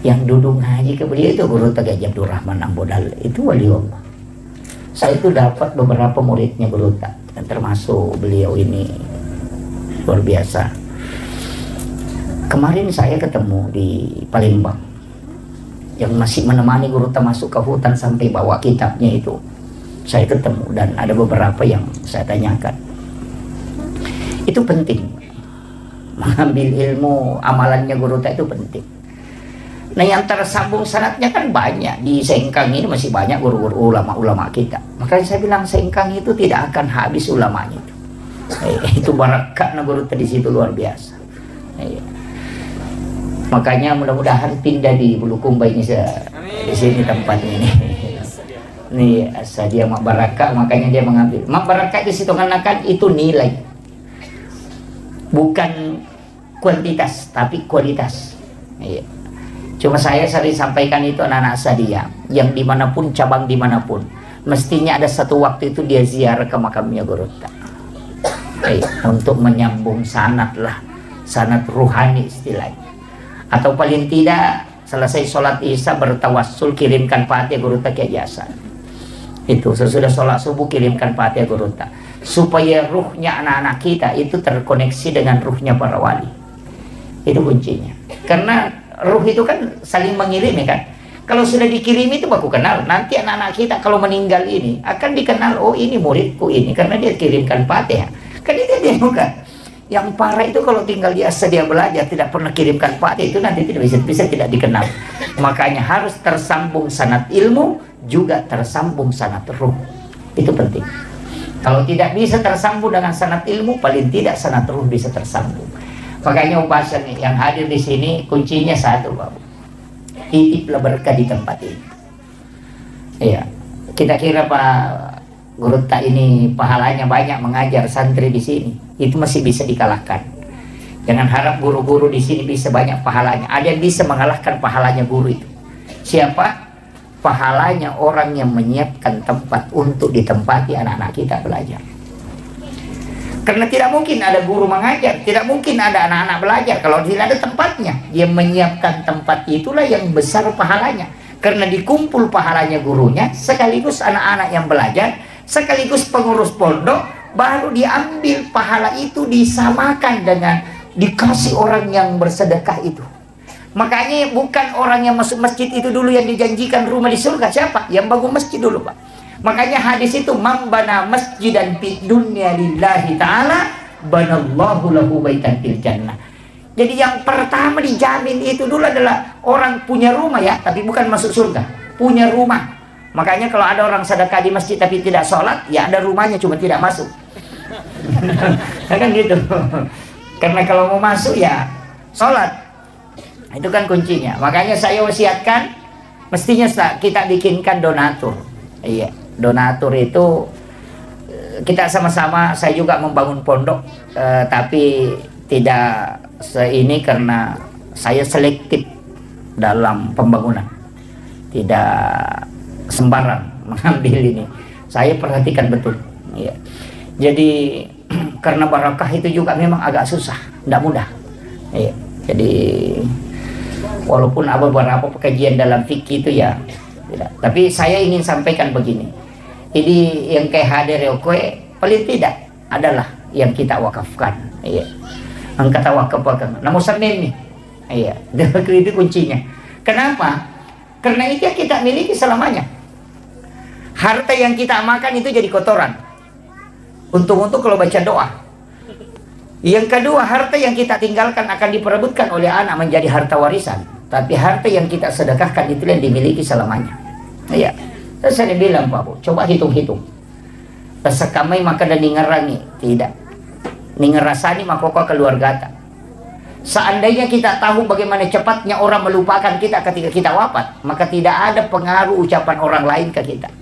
Yang duduk ngaji ke beliau itu Guru Kiai Haji Abdul Rahman Ambodal, itu wali Allah. Saya itu dapat beberapa muridnya Guru Tak, dan termasuk beliau ini luar biasa. Kemarin saya ketemu di Palembang, yang masih menemani Guru Tak masuk ke hutan sampai bawa kitabnya itu. Saya ketemu dan ada beberapa yang saya tanyakan. Itu penting. Mengambil ilmu, amalannya Guru Tak itu penting. Nah, yang tersambung sanadnya kan banyak. Di Sengkang ini masih banyak guru-guru ulama-ulama kita. Makanya saya bilang Sengkang itu tidak akan habis ulamanya itu. Itu barakah Guru tadi situ luar biasa. Makanya mudah-mudahan pindah di Bulukumba ini di sini tempat ini. Nih dia mak barakah, makanya dia mengambil. Mak barakah di situ kan itu nilai. Bukan kuantitas tapi kualitas. Iya. Cuma saya sering sampaikan itu anak-anak saya yang dimanapun, cabang dimanapun, mestinya ada satu waktu itu dia ziarah ke makamnya Guru Tak, untuk menyambung sanad lah, sanad ruhani istilahnya. Atau paling tidak selesai sholat isya bertawassul kirimkan Fatihah Guru Tak Kiai Haji As'ad. Itu sesudah sholat subuh kirimkan Fatihah Guru Tak, supaya ruhnya anak-anak kita itu terkoneksi dengan ruhnya para wali. Itu kuncinya. Karena ruh itu kan saling mengirim ya kan. Kalau sudah dikirim itu baku kenal. Nanti anak-anak kita kalau meninggal ini akan dikenal, oh ini muridku ini, karena dia kirimkan Fatihah. Kan itu dia bukan. Yang parah itu kalau tinggal dia sedia belajar tidak pernah kirimkan Fatihah, itu nanti tidak bisa tidak dikenal. Makanya harus tersambung sanad ilmu, juga tersambung sanad ruh. Itu penting. Kalau tidak bisa tersambung dengan sanad ilmu, paling tidak sanad ruh bisa tersambung. Makanya upasan yang hadir di sini kuncinya satu, Bapak. Titiplah berkah di tempat ini. Iya. Kita kira Pak Guru Tak ini pahalanya banyak mengajar santri di sini. Itu masih bisa dikalahkan. Jangan harap guru-guru di sini bisa banyak pahalanya. Ada yang bisa mengalahkan pahalanya guru itu. Siapa? Pahalanya orang yang menyiapkan tempat untuk ditempati anak-anak kita belajar. Karena tidak mungkin ada guru mengajar, tidak mungkin ada anak-anak belajar kalau tidak ada tempatnya. Dia menyiapkan tempat itulah yang besar pahalanya. Karena dikumpul pahalanya gurunya, sekaligus anak-anak yang belajar, sekaligus pengurus pondok, baru diambil pahala itu disamakan dengan dikasih orang yang bersedekah itu. Makanya bukan orang yang masuk masjid itu dulu yang dijanjikan rumah di surga. Siapa? Yang bangun masjid dulu, Pak. Makanya hadis itu, mambana masjidan fid dunya lillahi ta'ala banallahu lahu baitan fil jannah. Jadi yang pertama dijamin itu dulu adalah orang punya rumah ya, tapi bukan masuk surga, punya rumah. Makanya kalau ada orang sedekah di masjid tapi tidak sholat, ya ada rumahnya cuma tidak masuk. Kan gitu. Karena kalau mau masuk ya sholat. Itu kan kuncinya. Makanya saya wasiatkan mestinya kita bikinkan donatur. Iya. Donatur itu kita sama-sama, saya juga membangun pondok, tapi tidak ini karena saya selektif dalam pembangunan, tidak sembarang mengambil ini. Saya perhatikan betul. Ya. Jadi karena barakah itu juga memang agak susah, tidak mudah. Ya. Jadi walaupun ada beberapa kajian dalam fikih itu ya, tidak. Tapi saya ingin sampaikan begini. Ini yang kayak hadir paling tidak adalah yang kita wakafkan. Iya. Yang kata wakaf-wakaf. Namun sampai nih. Iya. Itu kuncinya. Kenapa? Karena itu yang kita miliki selamanya. Harta yang kita makan itu jadi kotoran. Untung-untung kalau baca doa. Yang kedua, harta yang kita tinggalkan akan diperebutkan oleh anak menjadi harta warisan. Tapi harta yang kita sedekahkan itu yang dimiliki selamanya. Iya. Terus saya bilang, Pak Bu, coba hitung-hitung. Sekamai maka dan ningerangi. Tidak. Ningerasani maka kau keluarga. Seandainya kita tahu bagaimana cepatnya orang melupakan kita ketika kita wafat, maka tidak ada pengaruh ucapan orang lain ke kita.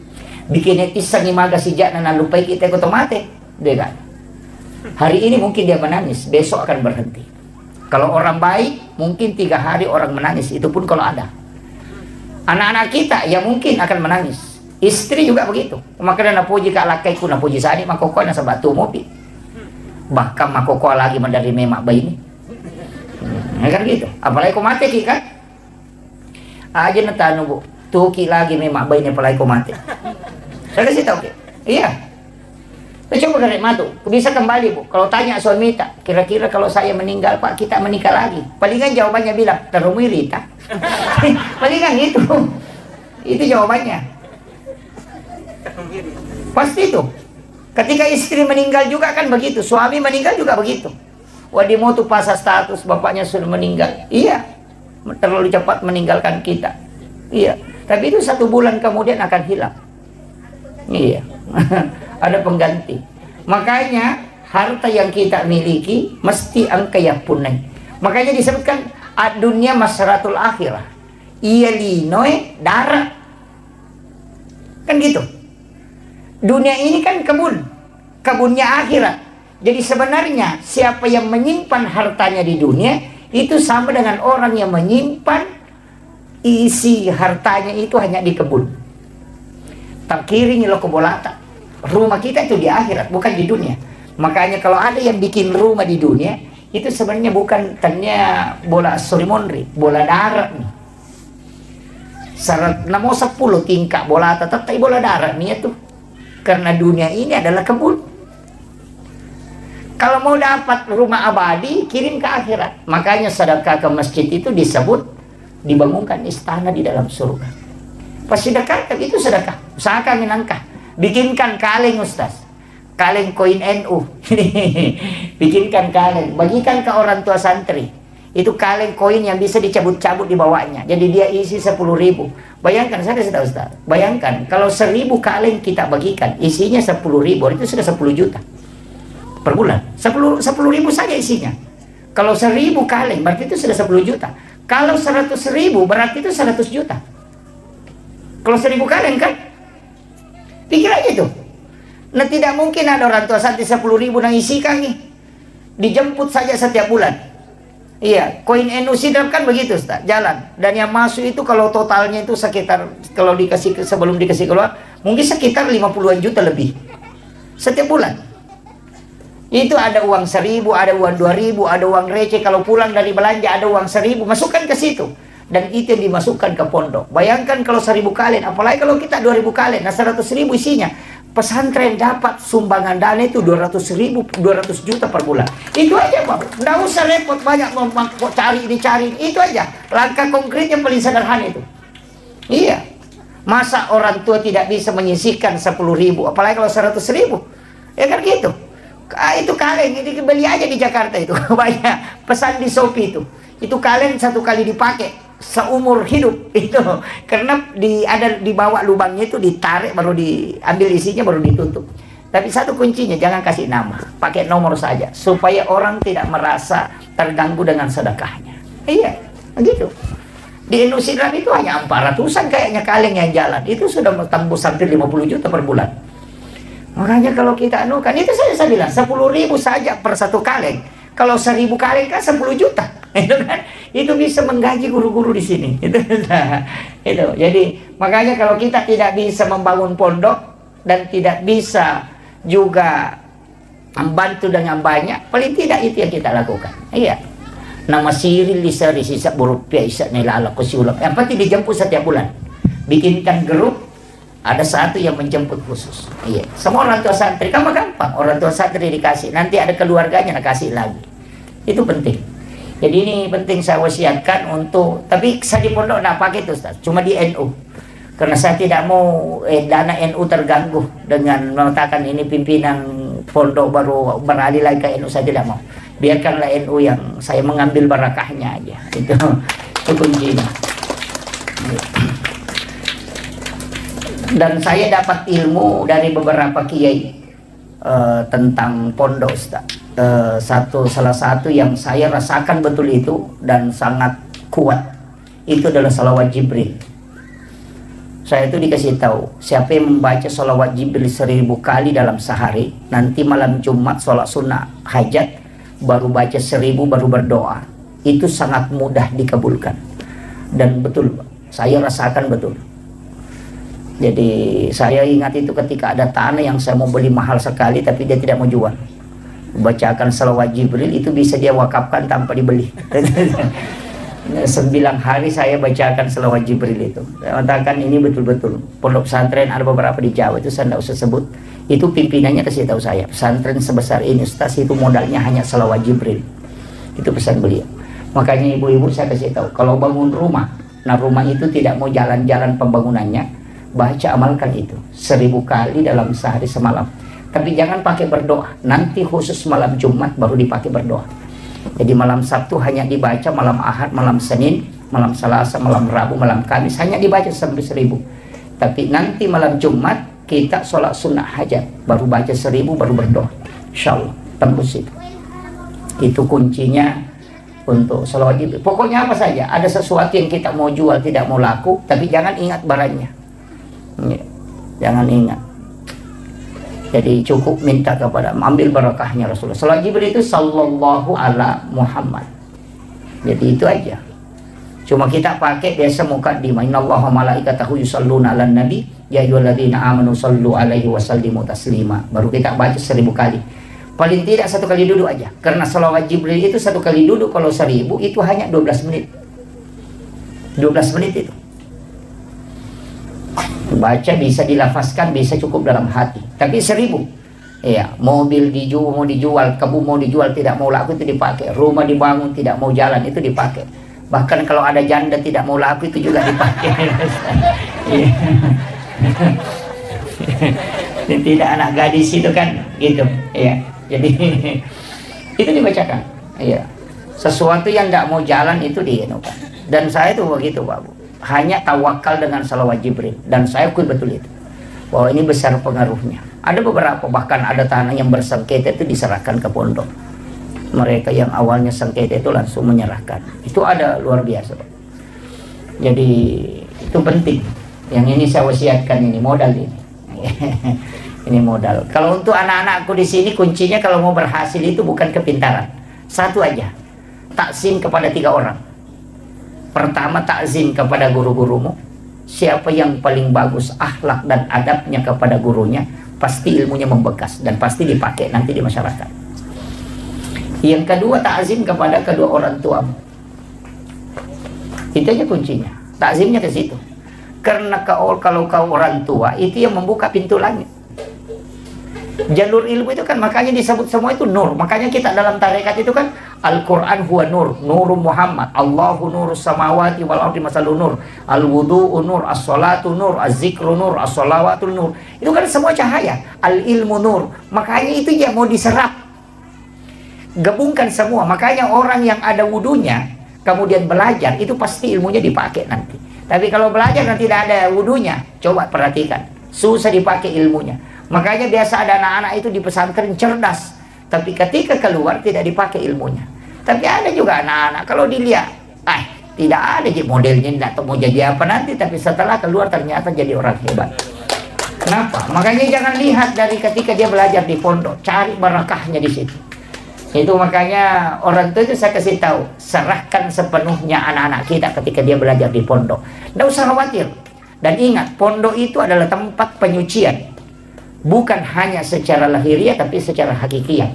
Bikin netizen imaga sejak nana lupai kita otomatis. Kan? Hari ini mungkin dia menangis, besok akan berhenti. Kalau orang baik, mungkin 3 hari orang menangis. Itu pun kalau ada. Anak-anak kita ya mungkin akan menangis. Istri juga begitu. Maka na puji ka lakaiku na puji sani makoko na sa batu mopi. Bahkan makoko lagi mandari memak bayi ini. Kan gitu. Apalagi ko mati ki kan? Aja na tano Bu. Tuki lagi memak bayi ini apalagi ko mati. Saya kasih tahu. Iya. Coba karek matu. Bisa kembali Bu. Kalau tanya suami tak, kira-kira kalau saya meninggal Pak, kita menikah lagi. Palingan jawabannya bilang, terumiri tak? Palingan itu. Itu jawabannya. Pasti itu. Ketika istri meninggal juga kan begitu, suami meninggal juga begitu. Wadi mau tuh pasang status bapaknya sudah meninggal. Iya, terlalu cepat meninggalkan kita. Iya, tapi itu 1 bulan kemudian akan hilang. Iya, ada pengganti. Makanya harta yang kita miliki mesti angkaya punai. Makanya disebutkan dunia masaratul akhirah. Iya linoe darah. Kan gitu. Dunia ini kan kebunnya akhirat. Jadi sebenarnya siapa yang menyimpan hartanya di dunia itu sama dengan orang yang menyimpan isi hartanya itu hanya di kebun. Takiring lo kebolata. Rumah kita itu di akhirat, bukan di dunia. Makanya kalau ada yang bikin rumah di dunia, itu sebenarnya bukan tanya bola solimonri, bola darat nih. Syarat namo 10 tingkah bola tetap bola darat nih itu. Karena dunia ini adalah kebun. Kalau mau dapat rumah abadi, kirim ke akhirat. Makanya sedekah ke masjid itu disebut dibangunkan istana di dalam surga. Pas sedekah itu sedekah. Usahakan minangkah. Bikinkan kaleng Ustaz. Kaleng koin NU. Bikinkan kaleng. Bagikan ke orang tua santri. Itu kaleng koin yang bisa dicabut-cabut di bawahnya. Jadi dia isi 10.000. Bayangkan, saya kasih tahu Ustaz. Bayangkan, kalau 1.000 kaleng kita bagikan, isinya 10.000, itu sudah 10 juta. Per bulan. 10.000 saja isinya. Kalau 1.000 kaleng, berarti itu sudah 10 juta. Kalau 100.000, berarti itu 100 juta. Kalau 1.000 kaleng kan? Pikir aja itu. Nah tidak mungkin ada orang tua santri 10.000 yang isikan nih. Dijemput saja setiap bulan. Iya, koin NU sidap kan begitu Ustaz, jalan. Dan yang masuk itu kalau totalnya itu sekitar, kalau dikasih sebelum dikasih keluar, mungkin sekitar 50-an juta lebih. Setiap bulan. Itu ada uang 1.000, ada uang 2.000, ada uang receh. Kalau pulang dari belanja ada uang 1.000, masukkan ke situ. Dan itu yang dimasukkan ke pondok. Bayangkan kalau 1.000 kalian, apalagi kalau kita 2.000 kalian, nah 100.000 isinya. Pesantren dapat sumbangan dana itu 200.000, 200 juta per bulan. Itu aja Pak. Nggak usah repot banyak cari ini cari. Itu aja. Langkah konkretnya paling sederhana itu. Iya. Masa orang tua tidak bisa menyisihkan 10.000, apalagi kalau 100.000. Ya kan gitu. Itu kaleng, ini beli aja di Jakarta itu. Banyak pesan di Shopee itu. Itu kaleng 1 kali dipakai seumur hidup itu, karena ada dibawa lubangnya itu, ditarik baru diambil isinya baru ditutup. Tapi satu kuncinya, jangan kasih nama, pakai nomor saja supaya orang tidak merasa terganggu dengan sedekahnya. Iya, begitu. Di NU Sidrap itu hanya 400-an kayaknya kaleng yang jalan. Itu sudah tembus hampir 50 juta per bulan. Makanya kalau kita anukan, itu saya bilang 10.000 saja per satu kaleng. Kalau 1.000 kaleng kan 10 juta. Itu kan, itu bisa menggaji guru-guru di sini. Itu. Jadi makanya kalau kita tidak bisa membangun pondok dan tidak bisa juga membantu dengan banyak, paling tidak itu yang kita lakukan. Iya. Nama Siril Lisari sisa berupiah isa nila ala kusiulam. Yang penting dijemput setiap bulan. Bikinkan grup, ada satu yang menjemput khusus. Iya. Semua orang tua santri kan gampang. Orang tua santri dikasih, nanti ada keluarganya nak kasih lagi. Itu penting. Jadi ini penting saya wasiatkan untuk, tapi saya di pondok nak pakai itu Ustaz, cuma di NU. Karena saya tidak mau dana NU terganggu dengan mengatakan ini pimpinan pondok baru beralih lagi ke NU, saya tidak mau. Biarkanlah NU yang saya mengambil barakahnya aja. Itu kuncinya. Dan saya dapat ilmu dari beberapa kiai tentang pondok Ustaz. Salah satu yang saya rasakan betul itu dan sangat kuat itu adalah salawat Jibril. Saya itu dikasih tahu, siapa yang membaca salawat Jibril 1000 kali dalam sehari, nanti malam Jumat sholat sunnah hajat, baru baca 1000 baru berdoa, itu sangat mudah dikabulkan. Dan betul, saya rasakan betul. Jadi saya ingat itu ketika ada tanah yang saya mau beli mahal sekali tapi dia tidak mau jual, bacakan salawat Jibril itu bisa dia wakafkan tanpa dibeli. 9 hari saya bacakan salawat Jibril itu. Saya katakan ini betul-betul pondok pesantren ada beberapa di Jawa itu saya tidak usah sebut. Itu pimpinannya kasih tahu saya, pesantren sebesar ini Ustaz itu modalnya hanya salawat Jibril. Itu pesan beliau. Makanya ibu-ibu saya kasih tahu, kalau bangun rumah, nah rumah itu tidak mau jalan-jalan pembangunannya, baca amalkan itu 1000 kali dalam sehari semalam. Tapi jangan pakai berdoa, nanti khusus malam Jumat baru dipakai berdoa. Jadi malam Sabtu hanya dibaca, malam Ahad, malam Senin, malam Selasa, malam Rabu, malam Kamis hanya dibaca sampai 1000. Tapi nanti malam Jumat kita sholat sunnah hajat, baru baca 1000 baru berdoa. Insyaallah tembus itu. Itu kuncinya untuk salawat Jibril. Pokoknya apa saja, ada sesuatu yang kita mau jual tidak mau laku, tapi jangan ingat barangnya. Jangan ingat. Jadi cukup minta kepada, ambil barakahnya Rasulullah. Salawat Jibril itu sallallahu ala Muhammad. Jadi itu aja. Cuma kita pakai biasa mukaddimah. Innallaha malaikatahu yusholluna 'alan nabi ya ayyuhalladzina amanu shollu 'alaihi wa sallimu taslima. Baru kita baca 1000 kali. Paling tidak 1 kali duduk aja. Karena salawat Jibril itu 1 kali duduk, kalau 1000 itu hanya 12 menit. 12 menit itu. Baca bisa dilafazkan, bisa cukup dalam hati. Tapi 1000. Ya, mobil dijual, mau dijual, kebun mau dijual, tidak mau laku itu dipakai. Rumah dibangun tidak mau jalan itu dipakai. Bahkan kalau ada janda tidak mau laku itu juga dipakai. Tidak anak gadis itu kan gitu. Ya. Jadi itu dibacakan. Ya. Sesuatu yang tidak mau jalan itu dienukan. Dan saya itu begitu, Pak Bu. Hanya tawakal dengan salawat Jibril, dan saya akui betul itu bahwa ini besar pengaruhnya. Ada beberapa, bahkan ada tanah yang bersengketa itu diserahkan ke pondok. Mereka yang awalnya sengketa itu langsung menyerahkan. Itu ada luar biasa, Pak. Jadi itu penting. Yang ini saya wasiatkan, ini modal ini. Ini modal. Kalau untuk anak-anakku di sini kuncinya kalau mau berhasil itu bukan kepintaran. Satu aja, takzim kepada 3 orang. Pertama, takzim kepada guru-gurumu. Siapa yang paling bagus akhlak dan adabnya kepada gurunya, pasti ilmunya membekas dan pasti dipakai nanti di masyarakat. Yang kedua, takzim kepada kedua orang tuamu. Itu aja kuncinya. Takzimnya ke situ. Karena kalau kau orang tua itu yang membuka pintu langit. Jalur ilmu itu kan makanya disebut semua itu nur. Makanya kita dalam tarekat itu kan Al-Quran huwa nur, nuru Muhammad, Allahu nurus samawati wal ardi masalun nur, al-wudu'u nur, as-salatu nur, az-zikru nur, as-salawatu nur. Itu kan semua cahaya. Al-ilmu nur. Makanya itu ya mau diserap. Gabungkan semua. Makanya orang yang ada wudunya kemudian belajar itu pasti ilmunya dipakai nanti. Tapi kalau belajar dan tidak ada wudunya, coba perhatikan, susah dipakai ilmunya. Makanya biasa ada anak-anak itu di pesantren cerdas, tapi ketika keluar tidak dipakai ilmunya. Tapi ada juga anak-anak kalau dilihat, Tidak ada modelnya, tidak tahu mau jadi apa nanti, tapi setelah keluar ternyata jadi orang hebat. Kenapa? Makanya jangan lihat dari ketika dia belajar di pondok, cari barakahnya di situ. Itu makanya orang tua itu saya kasih tahu, serahkan sepenuhnya anak-anak kita ketika dia belajar di pondok. Tidak usah khawatir. Dan ingat, pondok itu adalah tempat penyucian. Bukan hanya secara lahiriah, tapi secara hakikiah.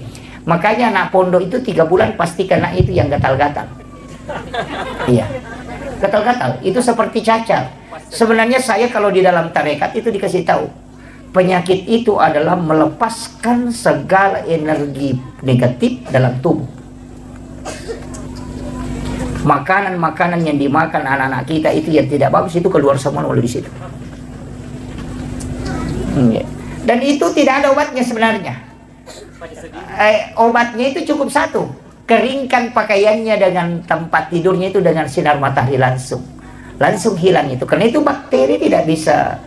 Makanya anak pondok itu 3 bulan pasti kena itu yang gatal-gatal. Iya, gatal-gatal itu seperti cacar. Sebenarnya saya kalau di dalam tarekat itu dikasih tahu, penyakit itu adalah melepaskan segala energi negatif dalam tubuh. Makanan-makanan yang dimakan anak-anak kita itu yang tidak bagus itu keluar semua melalui situ. Dan itu tidak ada obatnya sebenarnya. Obatnya itu cukup satu, keringkan pakaiannya dengan tempat tidurnya itu dengan sinar matahari langsung hilang itu. Karena itu bakteri tidak bisa,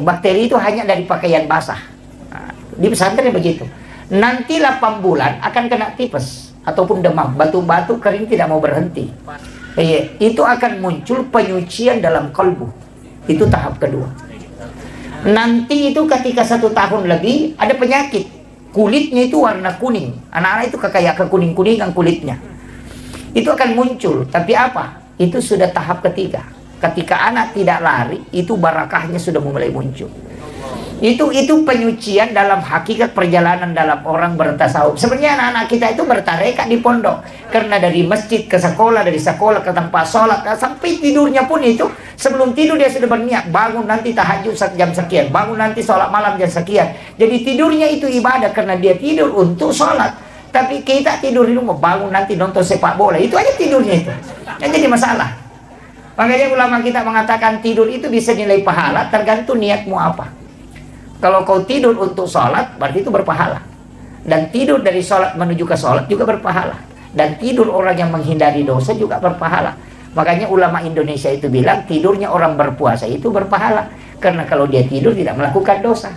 bakteri itu hanya dari pakaian basah. Di pesantren begitu. Nanti 8 bulan akan kena tipes ataupun demam, batu-batu kering tidak mau berhenti. Itu akan muncul penyucian dalam kalbu. Itu tahap kedua. Nanti itu ketika 1 tahun lebih ada penyakit, kulitnya itu warna kuning. Anak-anak itu kayak kekuning-kuningan kulitnya. Itu akan muncul. Tapi apa? Itu sudah tahap ketiga. Ketika anak tidak lari, itu barakahnya sudah mulai muncul. Itu penyucian dalam hakikat perjalanan dalam orang bertasawuf. Sebenarnya anak-anak kita itu bertarekat di pondok. Karena dari masjid ke sekolah, dari sekolah ke tempat sholat, sampai tidurnya pun itu, sebelum tidur dia sudah berniat, bangun nanti tahajud jam sekian, bangun nanti sholat malam jam sekian. Jadi tidurnya itu ibadah karena dia tidur untuk sholat. Tapi kita tidur di rumah, bangun nanti nonton sepak bola, itu aja tidurnya itu. Yang jadi masalah. Makanya ulama kita mengatakan tidur itu bisa nilai pahala tergantung niatmu apa. Kalau kau tidur untuk sholat, berarti itu berpahala. Dan tidur dari sholat menuju ke sholat juga berpahala. Dan tidur orang yang menghindari dosa juga berpahala. Makanya ulama Indonesia itu bilang, tidurnya orang berpuasa itu berpahala. Karena kalau dia tidur tidak melakukan dosa.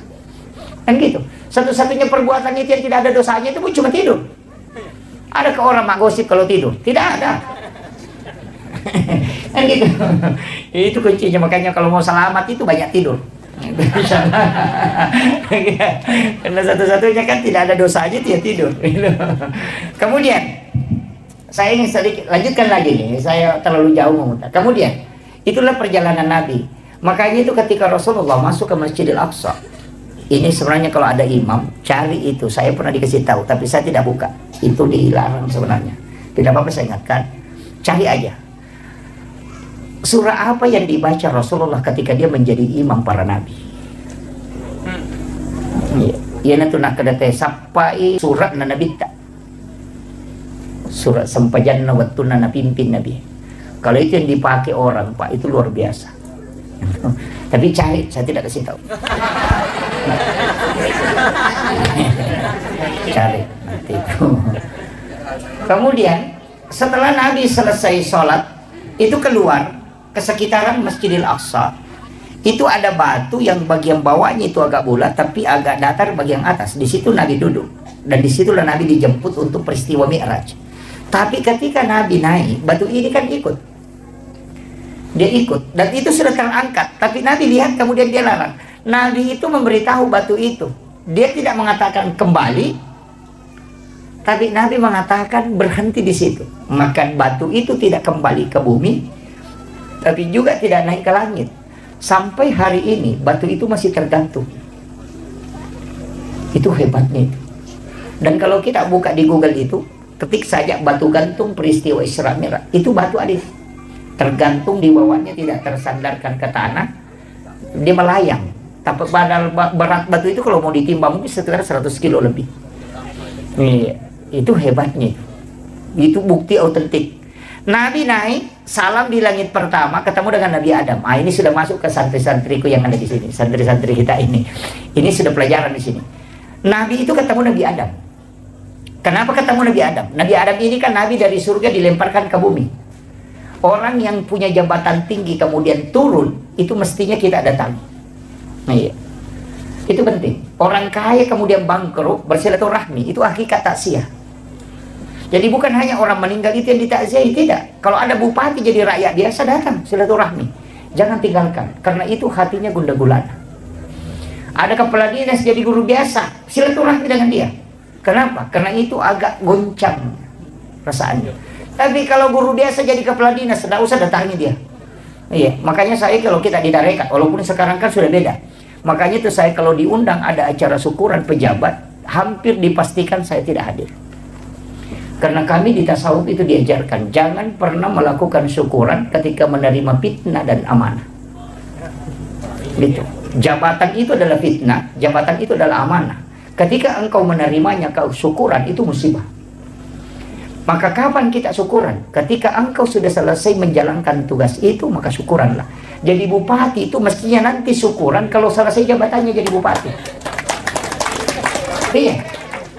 Kan gitu. Satu-satunya perbuatan itu yang tidak ada dosanya itu pun cuma tidur. Adakah orang mak gosip kalau tidur? Tidak ada. Kan gitu. Itu kuncinya. Makanya kalau mau selamat itu banyak tidur. Karena satu-satunya kan tidak ada dosanya dia tidur. Kemudian saya ingin sedikit lanjutkan lagi nih, saya terlalu jauh memutar. Kemudian itulah perjalanan Nabi. Makanya itu ketika Rasulullah masuk ke Masjidil Aqsa, ini sebenarnya kalau ada imam cari itu, saya pernah dikasih tahu tapi saya tidak buka, itu dilarang sebenarnya. Tidak apa-apa saya ingatkan, cari aja surah apa yang dibaca Rasulullah ketika dia menjadi imam para nabi. Ya nanti nak kedate sampai surat na nabi tak. Surat sempajan na waktu na pimpin nabi. Kalau itu yang dipakai orang Pak, itu luar biasa. Tapi cari, saya tidak kasih tahu. Cari nanti itu. Kemudian setelah Nabi selesai sholat, itu keluar ke sekitaran Masjidil Aqsa. Itu ada batu yang bagian bawahnya itu agak bulat tapi agak datar bagian atas. Di situ Nabi duduk dan disitulah Nabi dijemput untuk peristiwa Mi'raj. Tapi ketika Nabi naik, batu ini kan ikut. Dia ikut dan itu sudah terangkat. Tapi Nabi lihat kemudian dia larang. Nabi itu memberitahu batu itu. Dia tidak mengatakan kembali, tapi Nabi mengatakan berhenti di situ. Maka batu itu tidak kembali ke bumi, tapi juga tidak naik ke langit. Sampai hari ini batu itu masih tergantung. Itu hebatnya itu. Dan kalau kita buka di Google itu, ketik saja batu gantung peristiwa Isra Mi'raj, itu batu ada tergantung di bawahnya, tidak tersandarkan ke tanah, dia melayang. Tapi berat batu itu kalau mau ditimbang mungkin sekitar 100 kilo lebih. Itu hebatnya. Itu bukti autentik. Nabi naik, salam di langit pertama, ketemu dengan Nabi Adam. Ini sudah masuk ke santri-santriku yang ada di sini, santri-santri kita ini. Ini sudah pelajaran di sini. Nabi itu ketemu Nabi Adam. Kenapa ketemu Nabi Adam? Nabi Adam ini kan Nabi dari surga dilemparkan ke bumi. Orang yang punya jabatan tinggi kemudian turun, itu mestinya kita datang. Itu penting. Orang kaya kemudian bangkrut, bersilaturahmi, itu hakikat taksiyah. Jadi bukan hanya orang meninggal itu yang ditakziahi, tidak. Kalau ada bupati jadi rakyat biasa, datang silaturahmi, jangan tinggalkan, karena itu hatinya gundah gulana. Ada kepala dinas jadi guru biasa, silaturahmi dengan dia. Kenapa? Karena itu agak goncang perasaannya. Tapi kalau guru biasa jadi kepala dinas, tidak usah datangi dia. Iya, makanya saya kalau kita di tarekat, walaupun sekarang kan sudah beda, makanya itu saya kalau diundang ada acara syukuran pejabat, hampir dipastikan saya tidak hadir. Karena kami di tasawuf itu diajarkan jangan pernah melakukan syukuran ketika menerima fitnah dan amanah. Gitu. Jabatan itu adalah fitnah, jabatan itu adalah amanah. Ketika engkau menerimanya kau syukuran, itu musibah. Maka kapan kita syukuran? Ketika engkau sudah selesai menjalankan tugas itu, maka syukuranlah. Jadi bupati itu mestinya nanti syukuran kalau selesai jabatannya jadi bupati. Iya.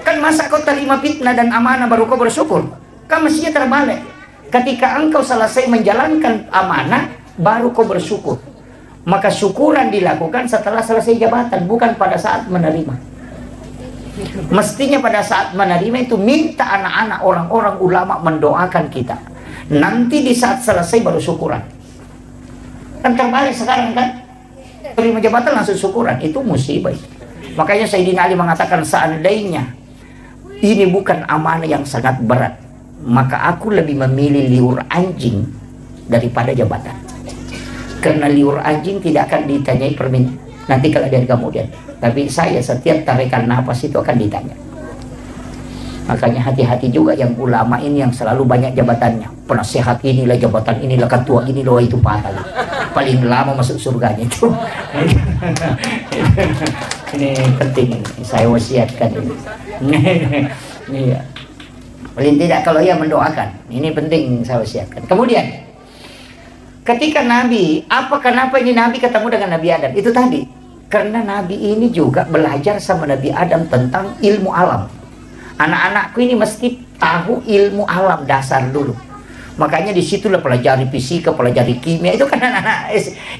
Kan masa kau terima fitnah dan amanah baru kau bersyukur? Kan mestinya terbalik. Ketika engkau selesai menjalankan amanah, baru kau bersyukur. Maka syukuran dilakukan setelah selesai jabatan, bukan pada saat menerima. Mestinya pada saat menerima itu minta anak-anak orang-orang ulama mendoakan kita. Nanti di saat selesai baru syukuran. Kan terbalik sekarang kan? Terima jabatan langsung syukuran, itu musibah. Makanya Sayyidina Ali mengatakan seandainya ini bukan amanah yang sangat berat, maka aku lebih memilih liur anjing daripada jabatan. Karena liur anjing tidak akan ditanyai permintaan nanti kalau dari kemudian. Tapi saya setiap tarikan nafas itu akan ditanya. Makanya hati-hati juga yang ulama ini yang selalu banyak jabatannya. Penasehat inilah jabatan inilah, ketua inilah, itu patah. Paling lama masuk surganya itu. Ini penting, saya wasiatkan ini. Iya. Paling tidak kalau ia mendoakan, ini penting saya wasiatkan. Kemudian ketika Nabi, kenapa ini Nabi ketemu dengan Nabi Adam? Itu tadi, karena Nabi ini juga belajar sama Nabi Adam tentang ilmu alam. Anak-anakku ini mesti tahu ilmu alam dasar dulu. Makanya disitulah pelajari fisika, pelajari kimia. Itu kan anak-anak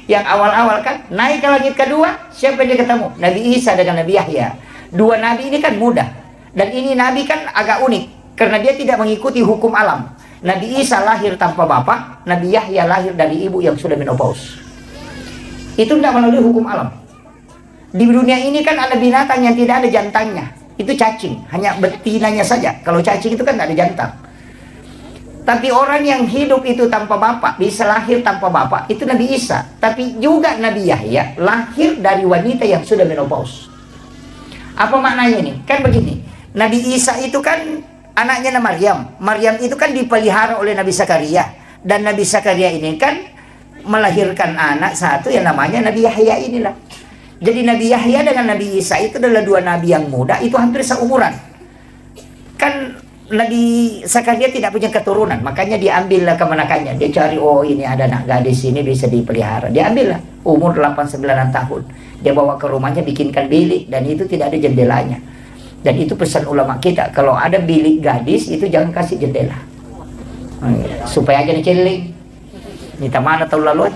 yang awal-awal kan. Naik ke langit kedua, siapa yang dia ketemu? Nabi Isa dengan Nabi Yahya. Dua Nabi ini kan mudah. Dan ini Nabi kan agak unik, karena dia tidak mengikuti hukum alam. Nabi Isa lahir tanpa bapak, Nabi Yahya lahir dari ibu yang sudah menopause. Itu tidak melalui hukum alam. Di dunia ini kan ada binatang yang tidak ada jantannya. Itu cacing, hanya betinanya saja. Kalau cacing itu kan tidak ada jantan. Tapi orang yang hidup itu tanpa bapak, bisa lahir tanpa bapak, itu Nabi Isa. Tapi juga Nabi Yahya lahir dari wanita yang sudah menopause. Apa maknanya ini? Kan begini, Nabi Isa itu kan anaknya Maryam. Maryam itu kan dipelihara oleh Nabi Zakaria. Dan Nabi Zakaria ini kan melahirkan anak satu yang namanya Nabi Yahya inilah. Jadi Nabi Yahya dengan Nabi Isa itu adalah dua nabi yang muda, itu hampir seumuran. Kan Nabi Zakaria tidak punya keturunan, makanya diambillah kemenakannya. Dia cari, oh ini ada anak gadis ini bisa dipelihara. Diambillah, umur 8-9 tahun. Dia bawa ke rumahnya, bikinkan bilik, dan itu tidak ada jendelanya. Dan itu pesan ulama kita, kalau ada bilik gadis itu jangan kasih jendela. Supaya aja diciling. Minta mana tahu laluan.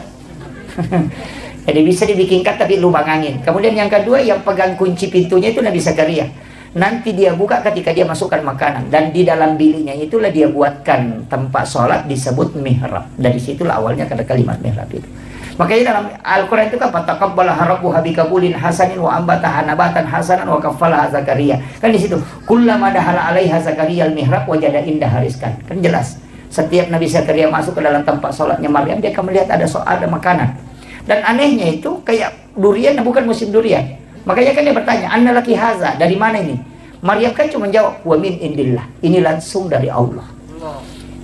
Jadi bisa dibikinkan tapi lubang angin. Kemudian yang kedua, yang pegang kunci pintunya itu Nabi Zakaria. Nanti dia buka ketika dia masukkan makanan. Dan di dalam biliknya itulah dia buatkan tempat sholat disebut mihrab. Dari situlah awalnya ada kalimat mihrab itu. Makanya dalam Al-Quran itu kan fataqabbalaha rabbuha biqabulin hasanin wa ambataha nabatan hasanan wa kaffalaha Zakaria. Kan di situ kullama dahala 'alaiha Zakaria al-mihrab wajada indaha rizqan. Kan jelas. Setiap Nabi Zakaria masuk ke dalam tempat sholatnya Maryam, dia akan melihat ada makanan. Dan anehnya itu kayak durian, bukan musim durian. Makanya kan dia bertanya, "Anna laki haza?" Dari mana ini? Maryam kan cuma jawab, "Wa min indillah." Ini langsung dari Allah.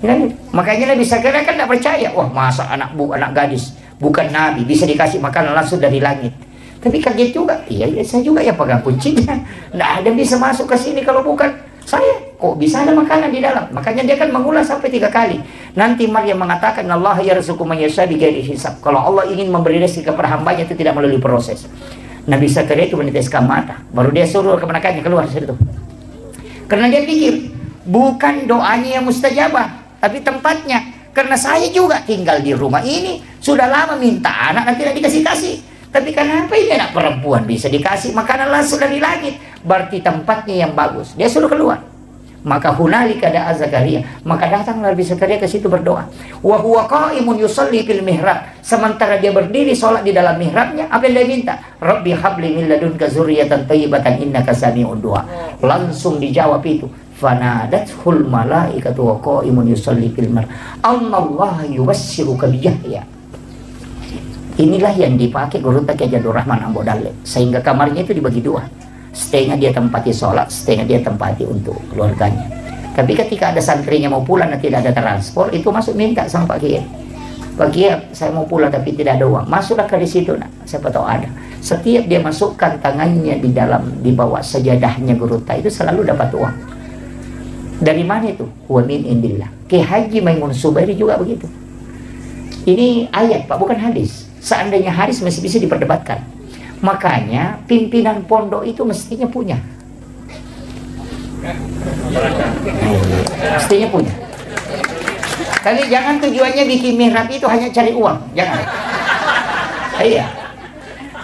Ya, makanya Nabi Zakaria kan tidak percaya. Wah, masa anak gadis bukan nabi bisa dikasih makanan langsung dari langit. Tapi kaget juga. Iya, saya juga yang pegang kuncinya. Tidak ada yang bisa masuk ke sini kalau bukan saya. Kok bisa ada makanan di dalam? Makanya dia kan mengulas sampai 3 kali. Nanti Maryam mengatakan, Allah yarzuqu man yasha bighairi hisab. Kalau Allah ingin memberi rezeki kepada hambanya itu tidak melalui proses. Nabi Zakaria itu meneteskan mata. Baru dia suruh kemenakannya keluar dari situ. Karena dia pikir, bukan doanya yang mustajabah, tapi tempatnya. Karena saya juga tinggal di rumah ini, sudah lama minta anak, nanti dikasih-kasih. Tapi kenapa ini anak perempuan bisa dikasih makanan langsung dari langit? Berarti tempatnya yang bagus. Dia suruh keluar. Maka hunalika da'a Zakaria, maka datanglah Nabi Zakaria ke situ berdoa. Wa huwa qa'imun yusalli fil mihrab, sementara dia berdiri salat di dalam mihrabnya, apa yang dia minta? Rabbi habli min ladunka dzurriyyatan thayyibatan innaka sami'ud du'a. Langsung dijawab itu. Fanadathul malaikatu wa qa'imun yusalli fil mihrab. Allah yubassiruka bi Yahya. Inilah yang dipakai Guru Kiai Abdul Rahman Ambo Dalek, sehingga kamarnya itu dibagi dua. Setengah dia tempati sholat, setengah dia tempati untuk keluarganya. Tapi ketika ada santrinya mau pulang dan tidak ada transport, itu masuk minta sama Pak Kiai. Pak Kiai, saya mau pulang tapi tidak ada uang. Masuklah ke di situ, nak. Siapa tahu ada. Setiap dia masukkan tangannya di bawah sajadahnya Guru itu selalu dapat uang. Dari mana itu? Wa min indillah. Ki Haji Maimun Subairi juga begitu. Ini ayat, Pak, bukan hadis. Seandainya hadis masih bisa diperdebatkan. Makanya pimpinan pondok itu mestinya punya. Mestinya punya. Tapi jangan tujuannya bikin mihrab itu hanya cari uang. Jangan. Iya.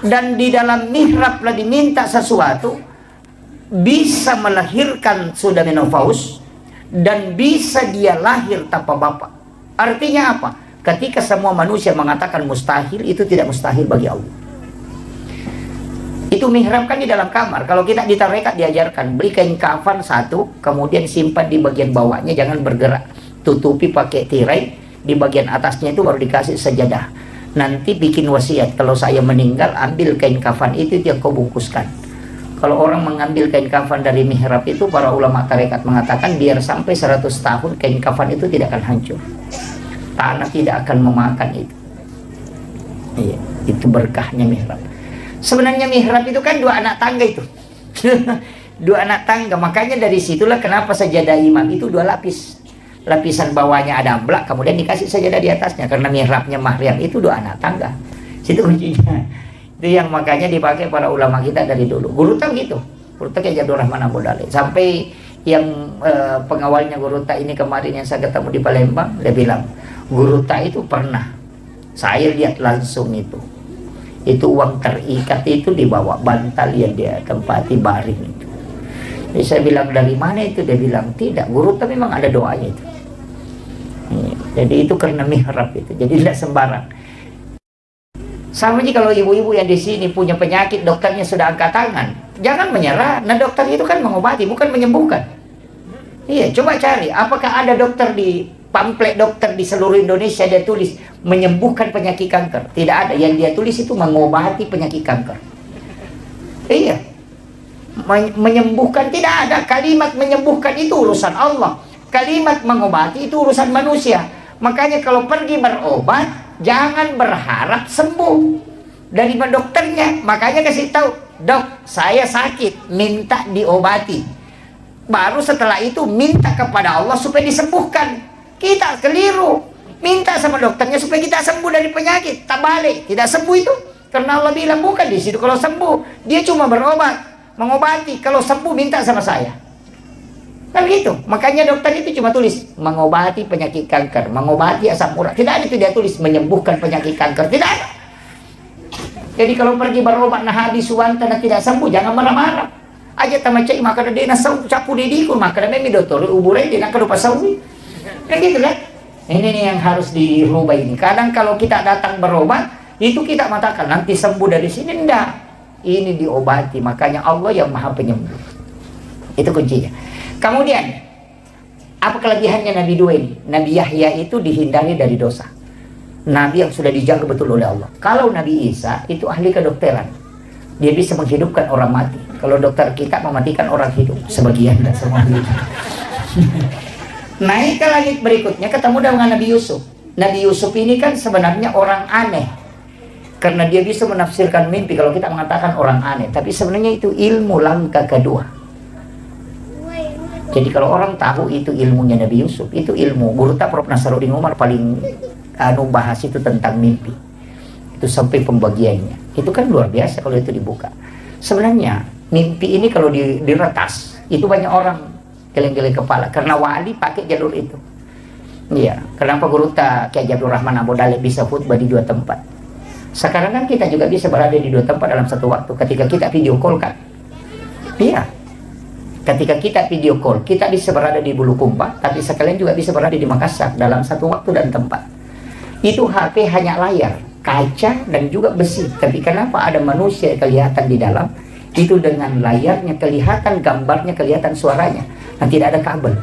Dan di dalam mihrab lah diminta sesuatu, bisa melahirkan sudah menopause, dan bisa dia lahir tanpa bapak. Artinya apa? Ketika semua manusia mengatakan mustahil, itu tidak mustahil bagi Allah. Itu mihrab kan di dalam kamar. Kalau kita di tarekat diajarkan, beli kain kafan satu, kemudian simpan di bagian bawahnya, jangan bergerak. Tutupi pakai tirai, di bagian atasnya itu baru dikasih sajadah. Nanti bikin wasiat, kalau saya meninggal, ambil kain kafan itu yang kau bungkuskan. Kalau orang mengambil kain kafan dari mihrab itu, para ulama tarekat mengatakan biar sampai 100 tahun kain kafan itu tidak akan hancur. Tanah tidak akan memakan itu. Iya, itu berkahnya mihrab. Sebenarnya mihrab itu kan dua anak tangga itu. Dua anak tangga, makanya dari situlah kenapa sajadah imam itu dua lapis. Lapisan bawahnya ada amblak, kemudian dikasih sajadah di atasnya, karena mihrabnya Maryam itu dua anak tangga. Situ kuncinya. Itu yang makanya dipakai para ulama kita dari dulu. Guru tahu gitu. Guru tahu kayak Abdul Rahman Abu Dalek. Sampai yang pengawalnya Guru tahu ini kemarin yang saya ketemu di Palembang, dia bilang, Guru tahu itu pernah. Saya lihat langsung itu. Itu uang terikat itu dibawa bantal yang dia tempati baring itu. Jadi saya bilang, dari mana itu? Dia bilang, tidak, Guru tahu memang ada doanya itu. Jadi itu karena mihrab itu. Jadi tidak sembarang. Sama aja kalau ibu-ibu yang di sini punya penyakit, dokternya sudah angkat tangan, jangan menyerah. Nah, dokter itu kan mengobati, bukan menyembuhkan. Iya, coba cari apakah ada dokter di pamflet dokter di seluruh Indonesia dia tulis menyembuhkan penyakit kanker. Tidak ada. Yang dia tulis itu mengobati penyakit kanker. Iya, menyembuhkan tidak ada. Kalimat menyembuhkan itu urusan Allah, kalimat mengobati itu urusan manusia. Makanya kalau pergi berobat, jangan berharap sembuh dari dokternya. Makanya kasih tahu, dok, saya sakit, minta diobati. Baru setelah itu minta kepada Allah supaya disembuhkan. Kita keliru, minta sama dokternya supaya kita sembuh dari penyakit. Tak balik, tidak sembuh itu. Karena Allah bilang bukan di situ kalau sembuh. Dia cuma berobat, mengobati. Kalau sembuh minta sama saya. Kan gitu. Makanya dokter itu cuma tulis mengobati penyakit kanker, mengobati asam urat. Tidak ada itu dia tulis menyembuhkan penyakit kanker. Tidak ada. Jadi kalau pergi berobat nah habis suwanta nah tidak sembuh, jangan marah-marah. Aja tamacai maka dia nasau capu didikun maka demi dokter uburai dia nak lupa sawi. Kan gitu kan? Ini nih yang harus dirubah ini. Kadang kalau kita datang berobat, itu kita mengatakan nanti sembuh dari sini, enggak. Ini diobati, makanya Allah yang Maha Penyembuh. Itu kuncinya. Kemudian, apa kelebihannya Nabi dua ini? Nabi Yahya itu dihindari dari dosa. Nabi yang sudah dijaga betul oleh Allah. Kalau Nabi Isa itu ahli kedokteran. Dia bisa menghidupkan orang mati. Kalau dokter kita mematikan orang hidup. Sebagian, dan semua hidup. Naik ke langit berikutnya ketemu dengan Nabi Yusuf. Nabi Yusuf ini kan sebenarnya orang aneh. Karena dia bisa menafsirkan mimpi kalau kita mengatakan orang aneh. Tapi sebenarnya itu ilmu langkah kedua. Jadi kalau orang tahu itu ilmunya Nabi Yusuf, itu ilmu. Guru tak Prof. Nasaruddin Umar paling bahas itu tentang mimpi. Itu sampai pembagiannya. Itu kan luar biasa kalau itu dibuka. Sebenarnya mimpi ini kalau diretas, itu banyak orang geleng-geleng kepala. Karena wali pakai jalur itu. Iya. Kenapa Guru tak Kiai Abdul Rahman Abu Dalek bisa khutbah di dua tempat? Sekarang kan kita juga bisa berada di dua tempat dalam satu waktu ketika kita video call kan. Iya. Ketika kita video call, kita bisa berada di Bulukumba, tapi sekalian juga bisa berada di Makassar dalam satu waktu dan tempat. Itu HP hanya layar, kaca dan juga besi. Tapi kenapa ada manusia kelihatan di dalam? Itu dengan layarnya kelihatan, gambarnya kelihatan, suaranya. Dan tidak ada kabel.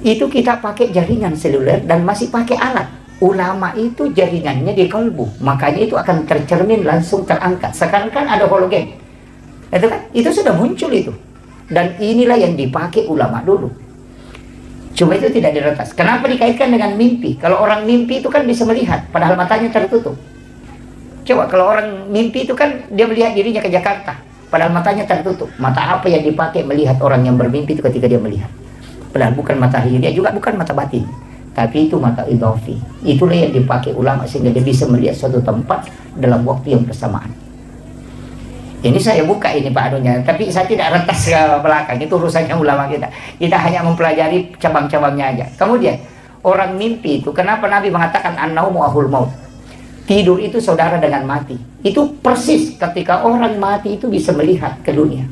Itu kita pakai jaringan seluler dan masih pakai alat. Ulama itu jaringannya di kalbu, makanya itu akan tercermin langsung terangkat. Sekarang kan ada hologen. Itu kan, itu sudah muncul itu. Dan inilah yang dipakai ulama dulu. Cuma itu tidak diretas. Kenapa dikaitkan dengan mimpi? Kalau orang mimpi itu kan bisa melihat, padahal matanya tertutup. Coba kalau orang mimpi itu kan dia melihat dirinya ke Jakarta, padahal matanya tertutup. Mata apa yang dipakai melihat orang yang bermimpi itu ketika dia melihat? Padahal bukan mata dia juga bukan mata batin, tapi itu mata idhofi. Itulah yang dipakai ulama sehingga dia bisa melihat suatu tempat dalam waktu yang bersamaan. Ini saya buka ini Pak Anunya, tapi saya tidak rentas ke belakang, itu urusannya ulama kita. Kita hanya mempelajari cabang-cabangnya aja. Kemudian, orang mimpi itu, kenapa Nabi mengatakan an-naumu ahul maut? Tidur itu saudara dengan mati. Itu persis ketika orang mati itu bisa melihat ke dunia.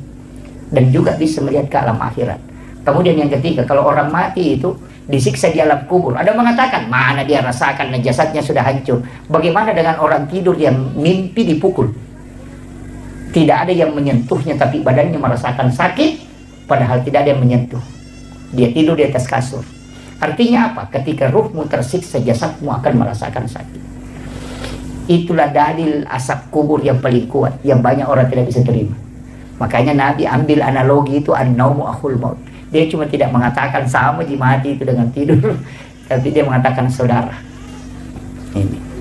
Dan juga bisa melihat ke alam akhirat. Kemudian yang ketiga, kalau orang mati itu disiksa di alam kubur. Ada mengatakan, mana dia rasakan jasadnya sudah hancur. Bagaimana dengan orang tidur yang mimpi dipukul? Tidak ada yang menyentuhnya, tapi badannya merasakan sakit, padahal tidak ada yang menyentuh. Dia tidur di atas kasur. Artinya apa? Ketika ruhmu tersiksa, jasadmu akan merasakan sakit. Itulah dalil asap kubur yang paling kuat, yang banyak orang tidak bisa terima. Makanya Nabi ambil analogi itu, an-naumu akhul maut. Dia cuma tidak mengatakan sama di mati itu dengan tidur, tapi dia mengatakan saudara. Ini.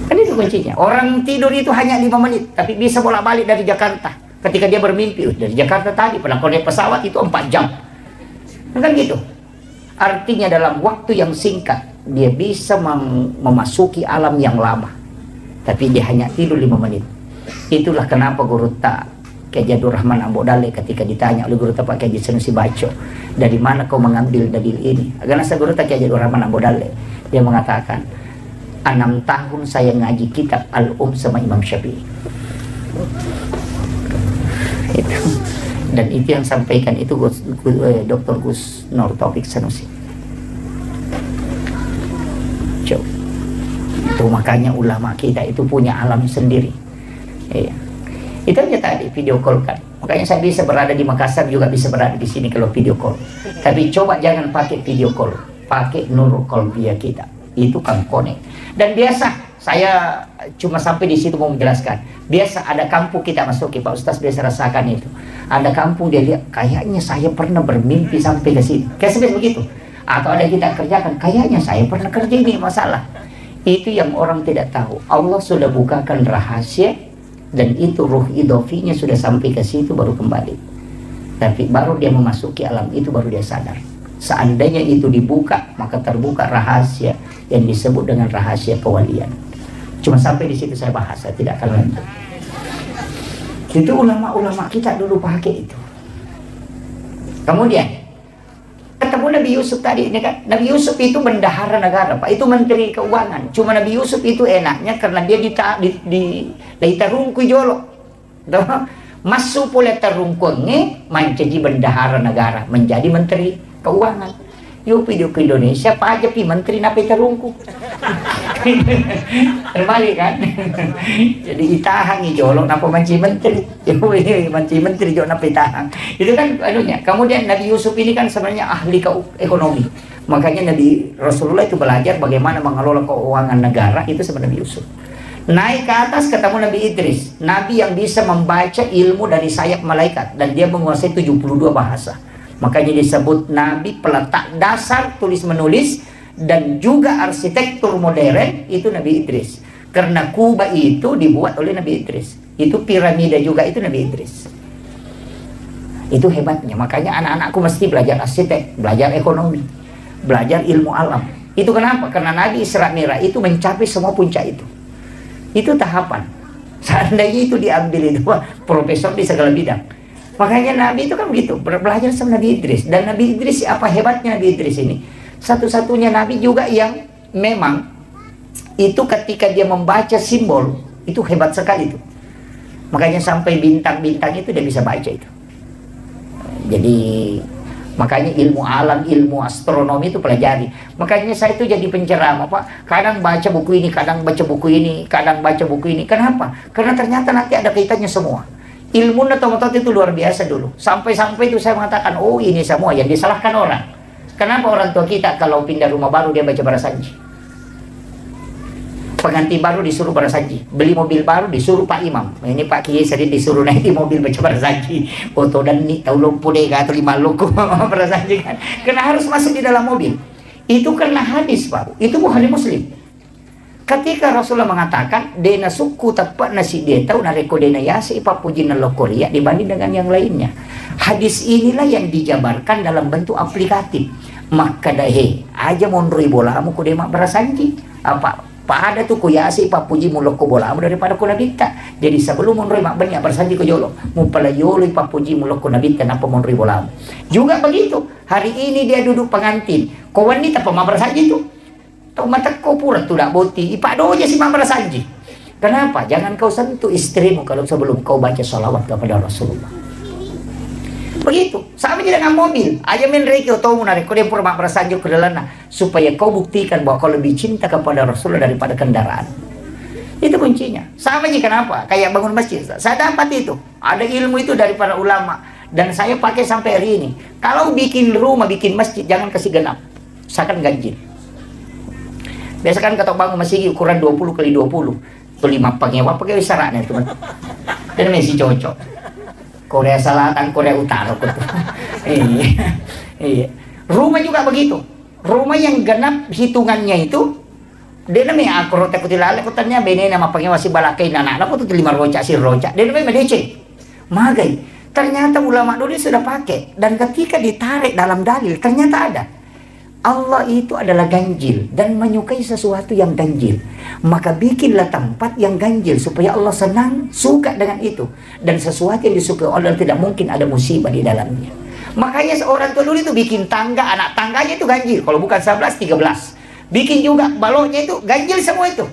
Kan itu kuncinya. Orang tidur itu hanya 5 menit, tapi bisa bolak-balik dari Jakarta. Ketika dia bermimpi, dari Jakarta tadi, pernah naik pesawat itu 4 jam. Kan gitu. Artinya dalam waktu yang singkat, dia bisa memasuki alam yang lama. Tapi dia hanya tidur 5 menit. Itulah kenapa Guru Tak Kiai Jadul Rahman Ambodale ketika ditanya oleh Guru Tak Pak Kiai Sanusi Baco, dari mana kau mengambil dalil ini? Karena Guru Tak Kiai Jadul Rahman Ambodale, dia mengatakan, 6 tahun saya ngaji kitab sama Imam Syafi'i. Itu. Dan itu yang sampaikan itu Dr. Gus Nur Taufik Sanusi. Coba. Itu makanya ulama kita itu punya alam sendiri. Iya. Itu aja tadi video call kan. Makanya saya bisa berada di Makassar juga bisa berada di sini kalau video call. Tapi coba jangan pakai video call, pakai Nurul Qalbiyah kita. Itu kan connect. Dan biasa, saya cuma sampai di situ mau menjelaskan. Biasa ada kampung kita masuki, Pak Ustaz biasa rasakan itu. Ada kampung dia lihat, kayaknya saya pernah bermimpi sampai ke sini. Kayak seperti begitu. Atau ada kita kerjakan, kayaknya saya pernah kerja ini masalah. Itu yang orang tidak tahu. Allah sudah bukakan rahasia, dan itu ruh idhofinya sudah sampai ke situ baru kembali. Tapi baru dia memasuki alam itu baru dia sadar. Seandainya itu dibuka, maka terbuka rahasia yang disebut dengan rahasia kewalian. Cuma sampai di situ saya bahas, saya tidak akan lanjut. Itu ulama-ulama kita dulu pakai itu. Kemudian ketemu Nabi Yusuf tadi ini kan, Nabi Yusuf itu bendahara negara, Pak, itu menteri keuangan. Cuma Nabi Yusuf itu enaknya karena dia ditarungku jolo. Masuk pula tarungkunge menjadi bendahara negara, menjadi menteri keuangan. Yuk video ke Indonesia, Pak aja pi menteri nape terungku. Terbalik kan? Jadi itahan jolo napa manci menteri. Yuk ini manci menteri jolo nape tahang. Itu kan anunya. Kemudian Nabi Yusuf ini kan sebenarnya ahli ekonomi. Makanya Nabi Rasulullah itu belajar bagaimana mengelola keuangan negara itu sama Nabi Yusuf. Naik ke atas ketemu Nabi Idris, Nabi yang bisa membaca ilmu dari sayap malaikat dan dia menguasai 72 bahasa. Makanya disebut Nabi peletak dasar tulis menulis dan juga arsitektur modern itu Nabi Idris. Karena Kuba itu dibuat oleh Nabi Idris. Itu piramida juga itu Nabi Idris. Itu hebatnya. Makanya anak-anakku mesti belajar arsitek, belajar ekonomi, belajar ilmu alam. Itu kenapa? Karena Nabi Isra Mi'raj itu mencapai semua puncak itu. Itu tahapan. Seandainya itu diambil itu profesor di segala bidang. Makanya Nabi itu kan begitu, belajar sama Nabi Idris. Dan Nabi Idris, apa hebatnya Nabi Idris ini? Satu-satunya Nabi juga yang memang itu ketika dia membaca simbol, itu hebat sekali itu. Makanya sampai bintang-bintang itu dia bisa baca itu. Jadi makanya ilmu alam, ilmu astronomi itu pelajari. Makanya saya itu jadi penceramah, Pak. Kadang baca buku ini, kadang baca buku ini, kadang baca buku ini. Kenapa? Karena ternyata nanti ada kaitannya semua. Ilmu otot itu luar biasa dulu. Sampai-sampai itu saya mengatakan, oh ini semua yang disalahkan orang. Kenapa orang tua kita kalau pindah rumah baru dia baca Barasanji? Pengantin baru disuruh Barasanji, beli mobil baru disuruh Pak Imam. Ini Pak Kiai sering disuruh naik di mobil baca Barasanji. Foto dan ini tahu lumpuh deh atau 5 loko Barasanji kan. Karena harus masuk di dalam mobil. Itu karena hadis, Pak. Itu Bukhari Muslim. Ketika Rasulullah mengatakan dena suku tepat nasi dia tahu nareko dena yasi papuji nalokoria dibanding dengan yang lainnya. Hadis inilah yang dijabarkan dalam bentuk aplikatif. Maka dahe aja monroi bolamu ku demak Barasanji. Apa pada tuh kuyasi papuji muloko bolamu daripada ku nabita. Jadi sebelum monroi mak banyak Barasanji ku jolo mupala yolo papuji muloko nabita napa monroi bolamu. Juga begitu. Hari ini dia duduk pengantin. Kau wanita pemah Barasanji itu. Tahu mata kau pura tu dak boti. Ipak doja si mak Barasanji. Kenapa? Jangan kau sentuh istrimu kalau sebelum kau baca salawat kepada Rasulullah. Begitu. Sama juga dengan mobil. Aja main reki atau menarik kau dia pura mak Barasanji ke dalam supaya kau buktikan bahwa kau lebih cinta kepada Rasulullah daripada kendaraan. Itu kuncinya. Sama aja kenapa? Kayak bangun masjid. Saya dapat itu. Ada ilmu itu dari para ulama dan saya pakai sampai hari ini. Kalau bikin rumah, bikin masjid jangan kasih genap. Usahakan ganjil. Biasa kan kata bangun masjid ukuran 20 kali 20. Itu 5 pengewa pakai syaratnya teman. Dan masih cocok. Korea Selatan, Korea Utara gitu. Iya. Rumah juga begitu. Rumah yang genap hitungannya itu dia namanya akro tekutilale kotanya bene nama pengewa si balakai anak aku tuh 5 roca si roca. Dia namanya medece. Magai. Ternyata ulama dulu sudah pakai dan ketika ditarik dalam dalil ternyata ada. Allah itu adalah ganjil dan menyukai sesuatu yang ganjil. Maka bikinlah tempat yang ganjil supaya Allah senang, suka dengan itu. Dan sesuatu yang disukai Allah tidak mungkin ada musibah di dalamnya. Makanya seorang tua dulu itu bikin tangga, anak tangganya itu ganjil. Kalau bukan 11, 13. Bikin juga baloknya itu ganjil semua itu.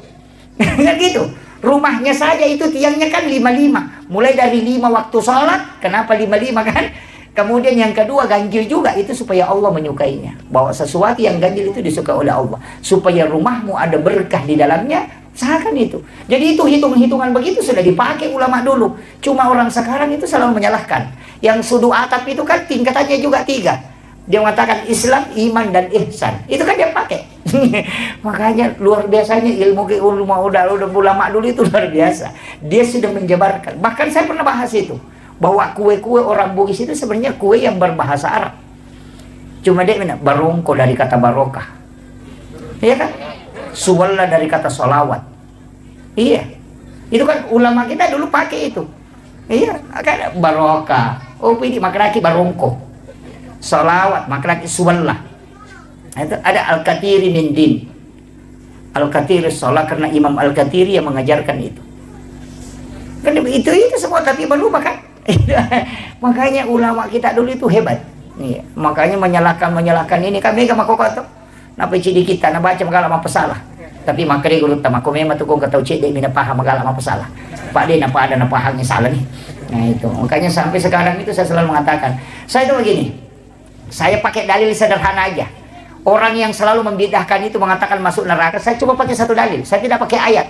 Kan gitu. Rumahnya saja itu tiangnya kan 55. Mulai dari 5 waktu sholat. Kenapa 55 kan? Kemudian yang kedua ganjil juga itu supaya Allah menyukainya. Bahwa sesuatu yang ganjil itu disukai oleh Allah. Supaya rumahmu ada berkah di dalamnya. Usahakan itu. Jadi itu hitung-hitungan begitu sudah dipakai ulama dulu. Cuma orang sekarang itu selalu menyalahkan. Yang sudu atap itu kan tingkatannya juga 3. Dia mengatakan Islam, iman, dan ihsan. Itu kan dia pakai. Makanya luar biasanya ilmu ulama dulu itu luar biasa. Dia sudah menjabarkan. Bahkan saya pernah bahas itu. Bahwa kue-kue orang Bugis itu sebenarnya kue yang berbahasa Arab. Cuma dia bilang barongko dari kata barokah. Iya kan? Suwalla dari kata solawat. Iya. Itu kan ulama kita dulu pakai itu. Iya, kan barokah. Oh, pilih makraki barongko. Solawat makraki suwalla. Itu ada Al-Katiri min din. Al-Katiri sholat karena Imam Al-Katiri yang mengajarkan itu. Kan itu semua tapi berubah kan? Makanya ulama kita dulu itu hebat. Iya. Makanya menyalahkan ini kami gak mau kata. Napa ciri kita na baca magala mapasalah. Tapi makare guru tama ko memang tuh kung kataw cik mina paham magala mapasalah. Pak dia napa ada napa hangnya salah nih. Nah itu. Makanya sampai sekarang itu saya selalu mengatakan, saya itu begini. Saya pakai dalil sederhana aja. Orang yang selalu membidahkan itu mengatakan masuk neraka, saya coba pakai satu dalil. Saya tidak pakai ayat.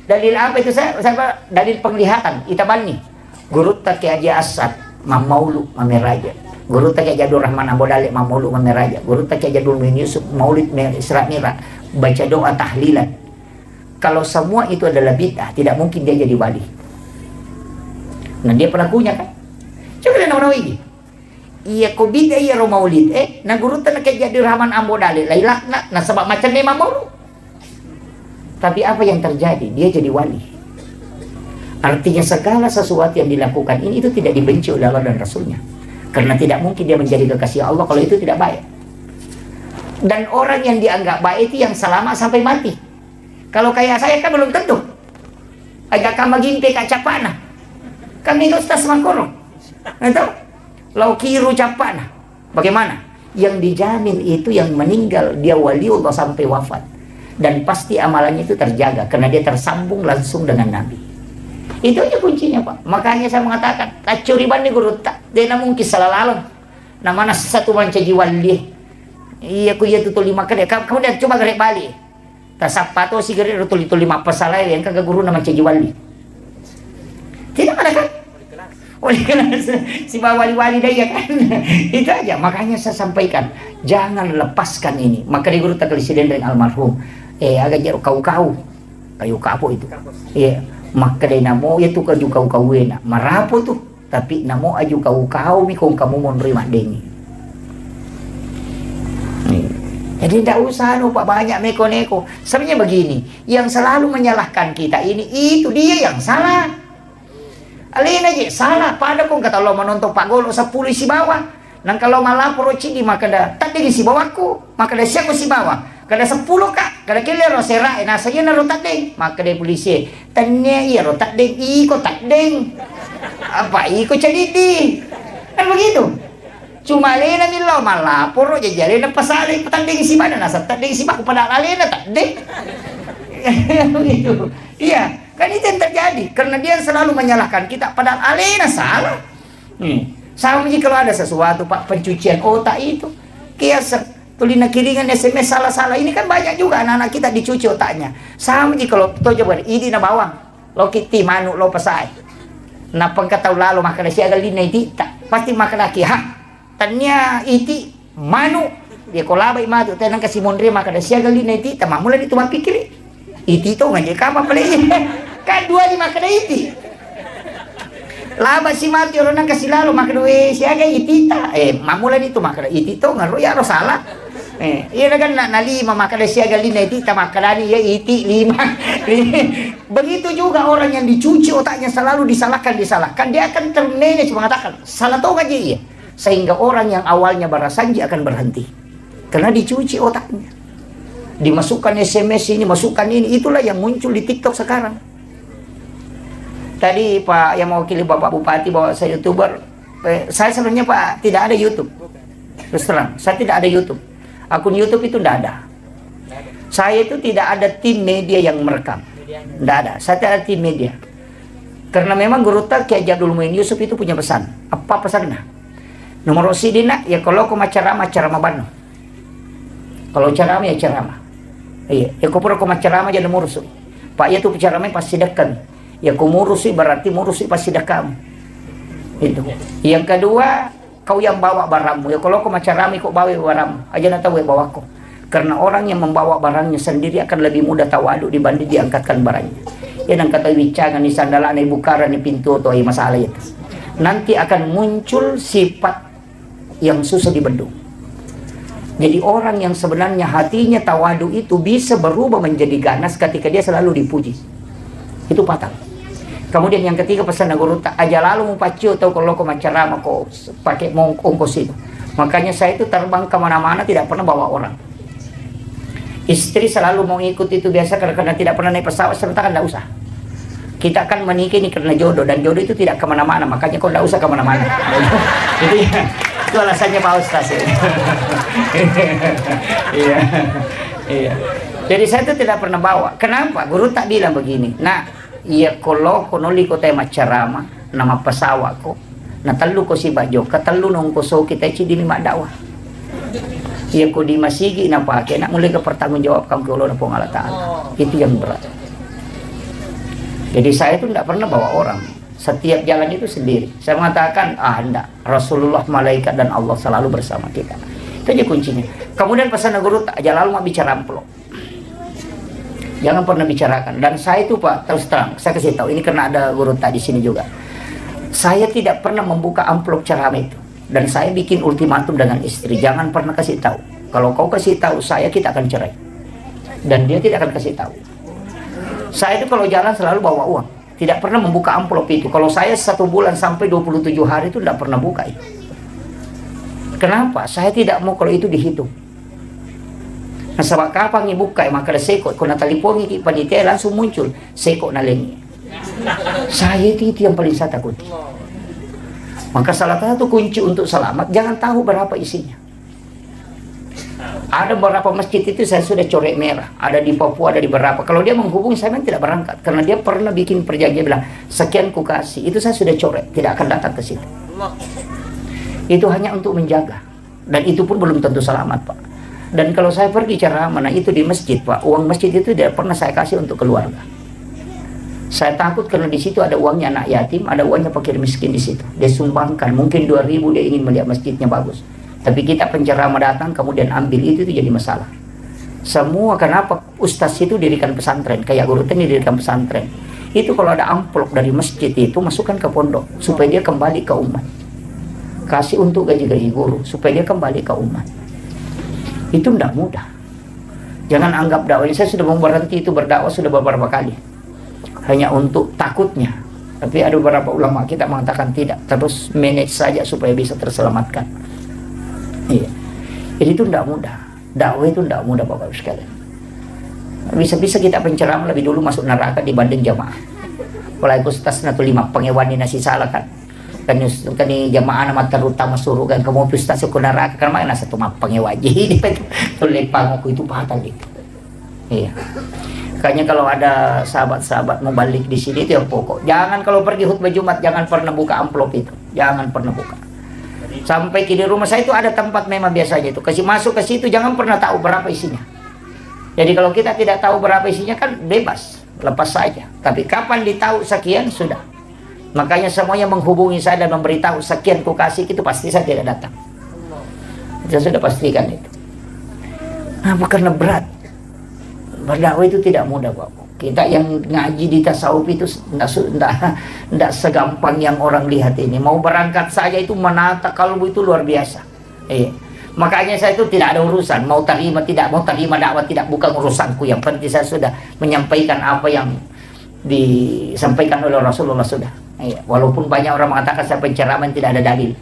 Dalil apa itu saya dalil penglihatan itabani. Guru tak aja asad mamaulu mameraja. Guru tak aja Rahman Abodalik mamaulu mameraja. Guru tak aja Min Yusuf maulid Isra Mi'raj baca doa tahlilan. Kalau semua itu adalah bid'ah, tidak mungkin dia jadi wali. Nah dia pelakunya kan. Coba dia nama ini. Iya ko bid'ah iya ro maulid. Na guru tak aja Rahman Abodalik lailah na sebab macam ni mamaulu. Tapi apa yang terjadi? Dia jadi wali. Artinya segala sesuatu yang dilakukan ini itu tidak dibenci oleh Allah dan Rasulnya. Karena tidak mungkin dia menjadi kekasih Allah kalau itu tidak baik. Dan orang yang dianggap baik itu yang selamat sampai mati. Kalau kayak saya kan belum tentu. Agak kamagimpe kacapana. Kami itu ustaz makoro. Itu lau kiru capana. Bagaimana? Yang dijamin itu yang meninggal dia waliullah sampai wafat. Dan pasti amalannya itu terjaga karena dia tersambung langsung dengan Nabi. Itu aja kuncinya Pak. Makanya saya mengatakan, kacuriban nih guru tak. Dia mungkin salah lalang. namanya satu manca jiwali. Iya ku iya tutul lima kade. Kamu dah coba gerek balik. Tasapato si gerek tutul lima pasalah yang kagak guru nama manca jiwali. Tidak ada kan? Oleh kelas si wali-wali daya kan. Itu aja. Makanya saya sampaikan, jangan lepaskan ini. Maka di guru tak presiden dengan almarhum. Agak jauh kau kayu kapo itu. Iya. Maka dari namo itu kaju kau enak. Marapo tuh. Tapi namo aju kau mi kong kamu mau nerima dengi. Jadi tidak usah lupa banyak neko-neko. Sebenarnya begini, yang selalu menyalahkan kita ini itu dia yang salah. Alin aja salah. Pada kong kata lo menonton Pak Golo 10 si bawah. Nang kalau malah cidi maka dah tak ding si bawahku, maka dah siapa si bawah. Kada 10 kak, kada kile ro sera na saya na ro tak ding. Maka dia polisi tanya iya ro tak ding, iko tak ding. Apa iko cadidi. Kan begitu. Cuma lena milo malapor jadi na pasali petanding si mana nasa tak ding si baku pada alena tak ding. Begitu. Iya, kan itu yang terjadi karena dia selalu menyalahkan kita padahal alena salah. Sama jika kalau ada sesuatu Pak pencucian otak itu kias tulina kiringan SMS salah-salah ini kan banyak juga anak-anak kita dicuci otaknya. Sama jika kalau to coba ini na bawang lo kiti manu lo pasai na pangkatau lalu makan si agal lina iti pasti makan laki tanya iti manu dia kolabay matu tenang kasih mondre makan si agal lina iti tamamulan itu mapikir iti to ngajak kama pala kan dua di makan iti laba si mati orang nang kasih lalu makan siaga itita mamulan itu makan itito ngaruh ya salah iya kan na lima makan siaga lina itita makan ya iti lima begitu juga orang yang dicuci otaknya selalu disalahkan dia akan termanage mengatakan salah tau aja iya sehingga orang yang awalnya barasanji akan berhenti karena dicuci otaknya dimasukkan SMS ini masukkan ini itulah yang muncul di TikTok sekarang. Tadi Pak yang mewakili Bapak Bupati bahwa saya YouTuber, saya sebenarnya Pak tidak ada YouTube. Terus terang, saya tidak ada YouTube. Akun YouTube itu tidak ada. Saya itu tidak ada tim media yang merekam. Tidak ada. Saya tidak ada tim media. Karena memang Guru Tak Kiai Abdul Muin Yusuf itu punya pesan. Apa pesannya? Nomor sidina ya kalau kau ceramah bano. Kalau ceramah ya ceramah. Iya, ya kau pura kau ceramah jadi murus. Pak ya tuh ceramah pasti dekat. Ya kau murusi berarti murusi pasti dah kamu. Itu. Yang kedua, kau yang bawa barangmu. Ya kalau kau macam rami kau bawa barangmu. Aja nak tahu bawa kau. Karena orang yang membawa barangnya sendiri akan lebih mudah tawadu dibanding diangkatkan barangnya. Ya dan kata wicangan ni sandalan ni bukaran ni pintu atau masalah itu. Nanti akan muncul sifat yang susah dibendung. Jadi orang yang sebenarnya hatinya tawadu itu bisa berubah menjadi ganas ketika dia selalu dipuji. Itu patah. Kemudian yang ketiga pesan Guru Tak aja lalu mau pacu atau kalau kau menceramah kau pakai ongkos itu. Makanya saya itu terbang kemana-mana tidak pernah bawa orang. Istri selalu mau ikut itu biasa karena tidak pernah naik pesawat serta kan tidak usah. Kita akan menikah ini karena jodoh dan jodoh itu tidak kemana-mana makanya kau tidak usah kemana-mana. Itu ya, itu alasannya Pak Ustaz. Iya, iya. Jadi saya itu tidak pernah bawa. Kenapa? Guru Tak bilang begini. Nah, iya kalau konoli ko tayo macarama nama pesawat ko. Natalu ko si Bajo. Katalu nung ko so kita ci di lima dakwah. Iya ko di masigi na pakai. Nak mulai ke pertanggung jawab kamu kalau na pong Allah Ta'ala. Itu yang berat. Jadi saya itu tidak pernah bawa orang. Setiap jalan itu sendiri. Saya mengatakan, enggak. Rasulullah, malaikat dan Allah selalu bersama kita. Itu aja kuncinya. Kemudian pesan Guru Tak aja lalu mau bicara amplop. Jangan pernah bicarakan. Dan saya itu Pak, terus terang, saya kasih tahu ini karena ada Guru Tak di sini juga. Saya tidak pernah membuka amplop ceramah itu. Dan saya bikin ultimatum dengan istri, jangan pernah kasih tahu. Kalau kau kasih tahu saya, kita akan cerai. Dan dia tidak akan kasih tahu. Saya itu kalau jalan selalu bawa uang. Tidak pernah membuka amplop itu. Kalau saya 1 bulan sampai 27 hari itu tidak pernah buka itu. Kenapa? Saya tidak mau kalau itu dihitung. Nah, sebab kapan ibuka maka ada sekot. Kau natalipon ini panitia langsung muncul sekot na lengi. Saya itu yang paling saya takut. Maka salah satu kunci untuk selamat jangan tahu berapa isinya. Ada beberapa masjid itu saya sudah coret merah. Ada di Papua, ada di berapa. Kalau dia menghubungi saya memang tidak berangkat karena dia pernah bikin perjanjian bilang sekian ku kasih. Itu saya sudah coret, tidak akan datang ke situ. Itu hanya untuk menjaga, dan itu pun belum tentu selamat, Pak. Dan kalau saya pergi ceramah, nah itu di masjid, Pak, uang masjid itu tidak pernah saya kasih untuk keluarga. Saya takut karena di situ ada uangnya anak yatim, ada uangnya fakir miskin di situ. Dia sumbangkan, mungkin 2.000 dia ingin melihat masjidnya bagus. Tapi kita penceramah datang kemudian ambil itu jadi masalah. Semua kenapa ustaz itu dirikan pesantren, kayak guru ini dirikan pesantren. Itu kalau ada amplop dari masjid itu masukkan ke pondok supaya dia kembali ke umat. Kasih untuk gaji-gaji guru supaya dia kembali ke umat. Itu tidak mudah. Jangan anggap dakwah. Saya sudah berhenti itu berdakwah sudah beberapa kali. Hanya untuk takutnya. Tapi ada beberapa ulama kita mengatakan tidak. Terus manage saja supaya bisa terselamatkan. Iya. Jadi itu tidak mudah. Dakwah itu tidak mudah, Bapak sekalian. Bisa-bisa kita penceramah lebih dulu masuk neraka dibanding jamaah. Kalau ustaz natu 5 pengewani nasi salah kan. Kan jamaah nama terutama suruh kan kamu ustaz ke neraka kan mana satu mah pengewaji ini itu lepang aku itu batal itu. Iya. Makanya kalau ada sahabat-sahabat mau balik di sini itu yang pokok. Jangan kalau pergi khutbah Jumat jangan pernah buka amplop itu. Jangan pernah buka. Sampai di rumah saya itu ada tempat memang biasanya itu. Kasih masuk ke situ jangan pernah tahu berapa isinya. Jadi kalau kita tidak tahu berapa isinya kan bebas, lepas saja. Tapi kapan ditahu sekian sudah. Makanya semuanya menghubungi saya dan memberitahu sekian ku kasih itu pasti saya tidak datang. Saya sudah pastikan itu. Nah, karena berat. Berdakwah itu tidak mudah, Pak. Kita yang ngaji di tasawuf itu tidak segampang yang orang lihat ini. Mau berangkat saja itu menata kalbu itu luar biasa. Iya. Makanya saya itu tidak ada urusan. Mau terima dakwah tidak, bukan urusanku. Yang penting saya sudah menyampaikan apa yang disampaikan oleh Rasulullah sudah. Iya. Walaupun banyak orang mengatakan saya penceramah tidak ada dalil.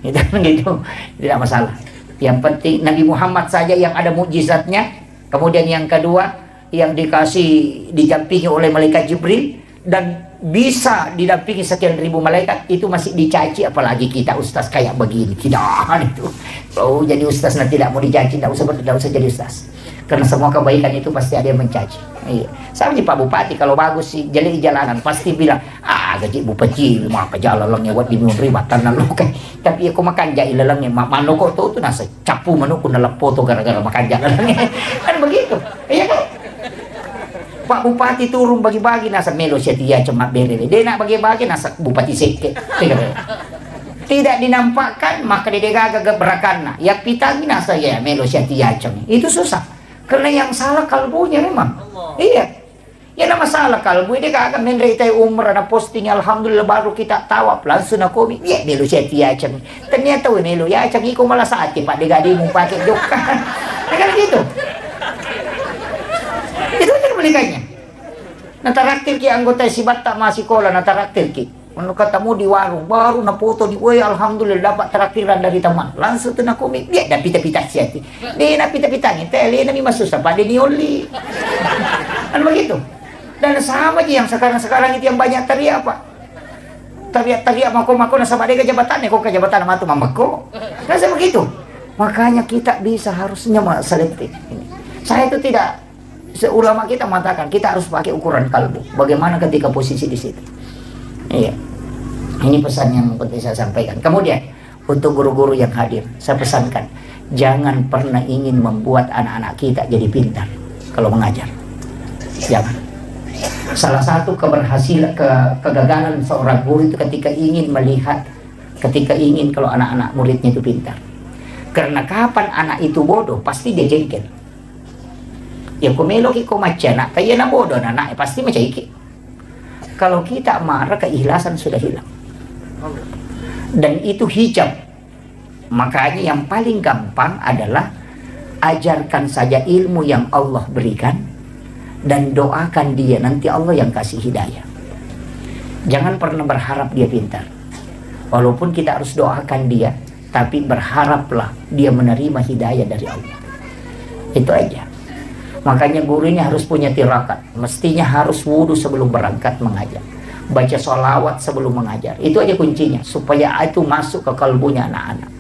Itu gitu. Tidak masalah. Yang penting Nabi Muhammad saja yang ada mukjizatnya. Kemudian yang kedua yang didampingi oleh malaikat Jibril dan bisa didampingi sekian ribu malaikat itu masih dicaci, apalagi kita ustaz kayak begini. Tidak itu. Oh jadi ustaz nah tidak mau dicaci, tidak usah jadi ustaz. Karena semua kebaikan itu pasti ada yang mencaci. Iya. Sama Pak Bupati kalau bagus sih jadi di jalanan pasti bilang gaji bupati maka jalan langnya buat diminum ribatan lalu kan. Tapi aku makan jahil lalangnya mano kok tuh nasa capu mano ku nalap foto gara-gara makan jalan langnya. Kan begitu. Iya kan? Pak Bupati turun bagi-bagi nasa melo setia cemat berele. Dia nak bagi-bagi nasa Bupati seke. Tidak dinampakkan maka dia gagak berakan. Ya pitagi nasa ya melo setia cem. Itu susah. Karena yang salah kalbunya memang. Iya. Ya nama salah kalbu dia kagak menderita umrah na posting alhamdulillah baru kita tawaf langsung aku ya melo setia cem. Ternyata we melo ya cem iko malah saat Pak dia gadimu pakai jokan. Kan gitu. Itu belikannya. Nataraktir ki anggota sibat tak masih kola nataraktir ki. Kalau ketemu di warung baru na foto di alhamdulillah dapat traktiran dari teman. Langsung tu nak komik dia dah pita-pita siati. Dia nak pita-pita ni tele na mi masusah pada ni oli. Kan begitu. Dan sama aja yang sekarang itu yang banyak teriak Pak. Teriak mako-mako na sama dia ke jabatan kok ke jabatan sama tu mamako. Rasa begitu. Makanya kita bisa harusnya selektif ini. Saya itu tidak ulama kita mengatakan kita harus pakai ukuran kalbu. Bagaimana ketika posisi di situ? Iya. Ini pesan yang penting saya sampaikan. Kemudian untuk guru-guru yang hadir, saya pesankan jangan pernah ingin membuat anak-anak kita jadi pintar kalau mengajar. Jangan. Salah satu keberhasilan kegagalan seorang guru itu ketika ingin kalau anak-anak muridnya itu pintar. Karena kapan anak itu bodoh pasti dia jengkel. Ya kumelo ki kumaca nak kaya na bodoh anak pasti macam iki. Kalau kita marah keikhlasan sudah hilang. Dan itu hijab. Makanya yang paling gampang adalah ajarkan saja ilmu yang Allah berikan dan doakan dia nanti Allah yang kasih hidayah. Jangan pernah berharap dia pintar. Walaupun kita harus doakan dia, tapi berharaplah dia menerima hidayah dari Allah. Itu aja. Makanya guru ini harus punya tirakat. Mestinya harus wudu sebelum berangkat mengajar. Baca sholawat sebelum mengajar. Itu aja kuncinya. Supaya itu masuk ke kalbunya anak-anak.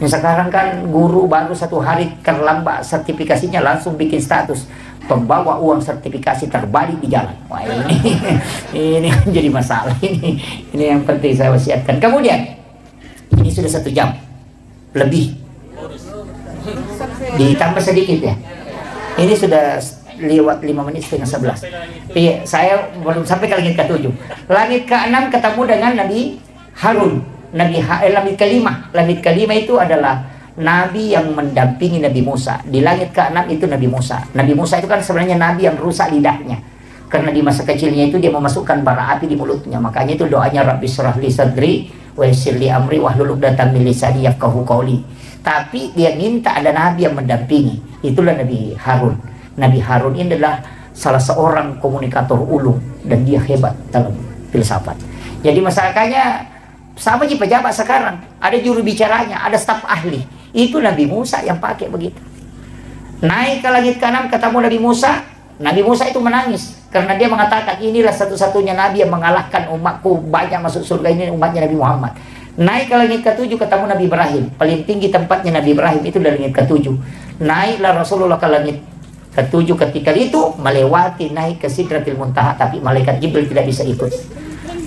Yang sekarang kan guru baru 1 hari terlambat sertifikasinya langsung bikin status. Pembawa uang sertifikasi terbalik di jalan. Wah ini jadi masalah. Ini yang penting saya wasiatkan. Kemudian, ini sudah 1 jam. lebih. Ditambah sedikit ya. Ini sudah lewat 5 menit setengah 11. Iya, saya belum sampai ke langit ke-7. Langit ke-6 ketemu dengan Nabi Harun. Langit kelima. Langit kelima itu adalah Nabi yang mendampingi Nabi Musa. Di langit ke-6 itu Nabi Musa. Nabi Musa itu kan sebenarnya Nabi yang rusak lidahnya. Karena di masa kecilnya itu dia memasukkan bara api di mulutnya. Makanya itu doanya Rabbi shrah li sadri wa yassir li amri wahlul 'uqdatam min lisani yafqahu qawli. Tapi dia minta ada Nabi yang mendampingi. Itulah Nabi Harun. Nabi Harun ini adalah salah seorang komunikator ulung. Dan dia hebat dalam filsafat. Jadi masyarakatnya sama aja pejabat sekarang. Ada juru bicaranya, ada staf ahli. Itu Nabi Musa yang pakai begitu. Naik ke langit ke-6 ketemu Nabi Musa. Nabi Musa itu menangis. Karena dia mengatakan inilah satu-satunya Nabi yang mengalahkan umatku. Banyak masuk surga ini umatnya Nabi Muhammad. Naik ke langit ke-7 ketemu Nabi Ibrahim. Paling tinggi tempatnya Nabi Ibrahim itu dari langit ke-7. Naiklah Rasulullah ke langit ke-7 ketika itu melewati naik ke Sidratil Muntaha, tapi malaikat Jibril tidak bisa ikut.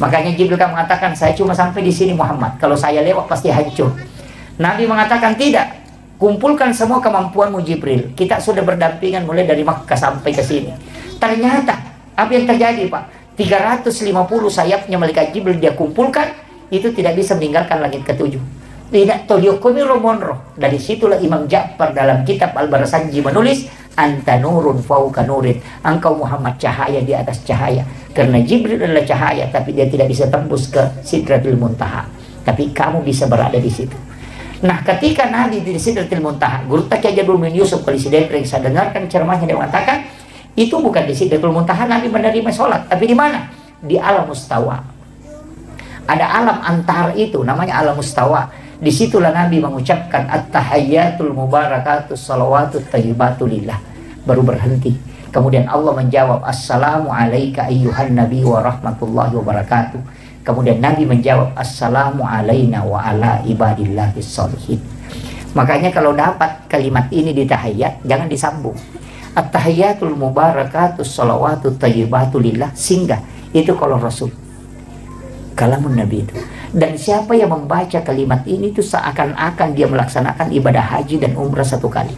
Makanya Jibril kan mengatakan saya cuma sampai di sini Muhammad. Kalau saya lewat pasti hancur. Nabi mengatakan tidak. Kumpulkan semua kemampuanmu Jibril. Kita sudah berdampingan mulai dari Makkah sampai ke sini. Ternyata apa yang terjadi Pak? 350 sayapnya malaikat Jibril dia kumpulkan. Itu tidak bisa meninggalkan langit ke-7. Tidak toliyokumi romonroh. Dari situlah Imam Ja'far dalam kitab Al-Barasanji menulis anta nurun fauqa nurin. Engkau Muhammad cahaya di atas cahaya. Karena Jibril adalah cahaya, tapi dia tidak bisa tembus ke Sidratul Muntaha. Tapi kamu bisa berada di situ. Nah, ketika Nabi di Sidratul Muntaha, Guru Kiai Jadul bin Yusuf Kalisi Depreng, saya dengarkan ceramahnya, dia mengatakan itu bukan di Sidratul Muntaha Nabi menerima sholat, tapi di mana? Di alam mustawa. Ada alam antara itu, namanya alam mustawa. Disitulah Nabi mengucapkan at-tahayyatul mubarakatus salawatut thayyibatu lillah. Baru berhenti. Kemudian Allah menjawab assalamu alayka ayyuhan nabi wa rahmatullahi wa barakatuh. Kemudian Nabi menjawab assalamu alayna wa ala ibadillahis sholihin. Makanya kalau dapat kalimat ini di tahayyat jangan disambung. At-tahayyatul mubarakatus salawatut thayyibatu lillah, singgah. Itu kalau Rasul, kalamun Nabi itu. Dan siapa yang membaca kalimat ini itu seakan-akan dia melaksanakan ibadah haji dan umrah satu kali.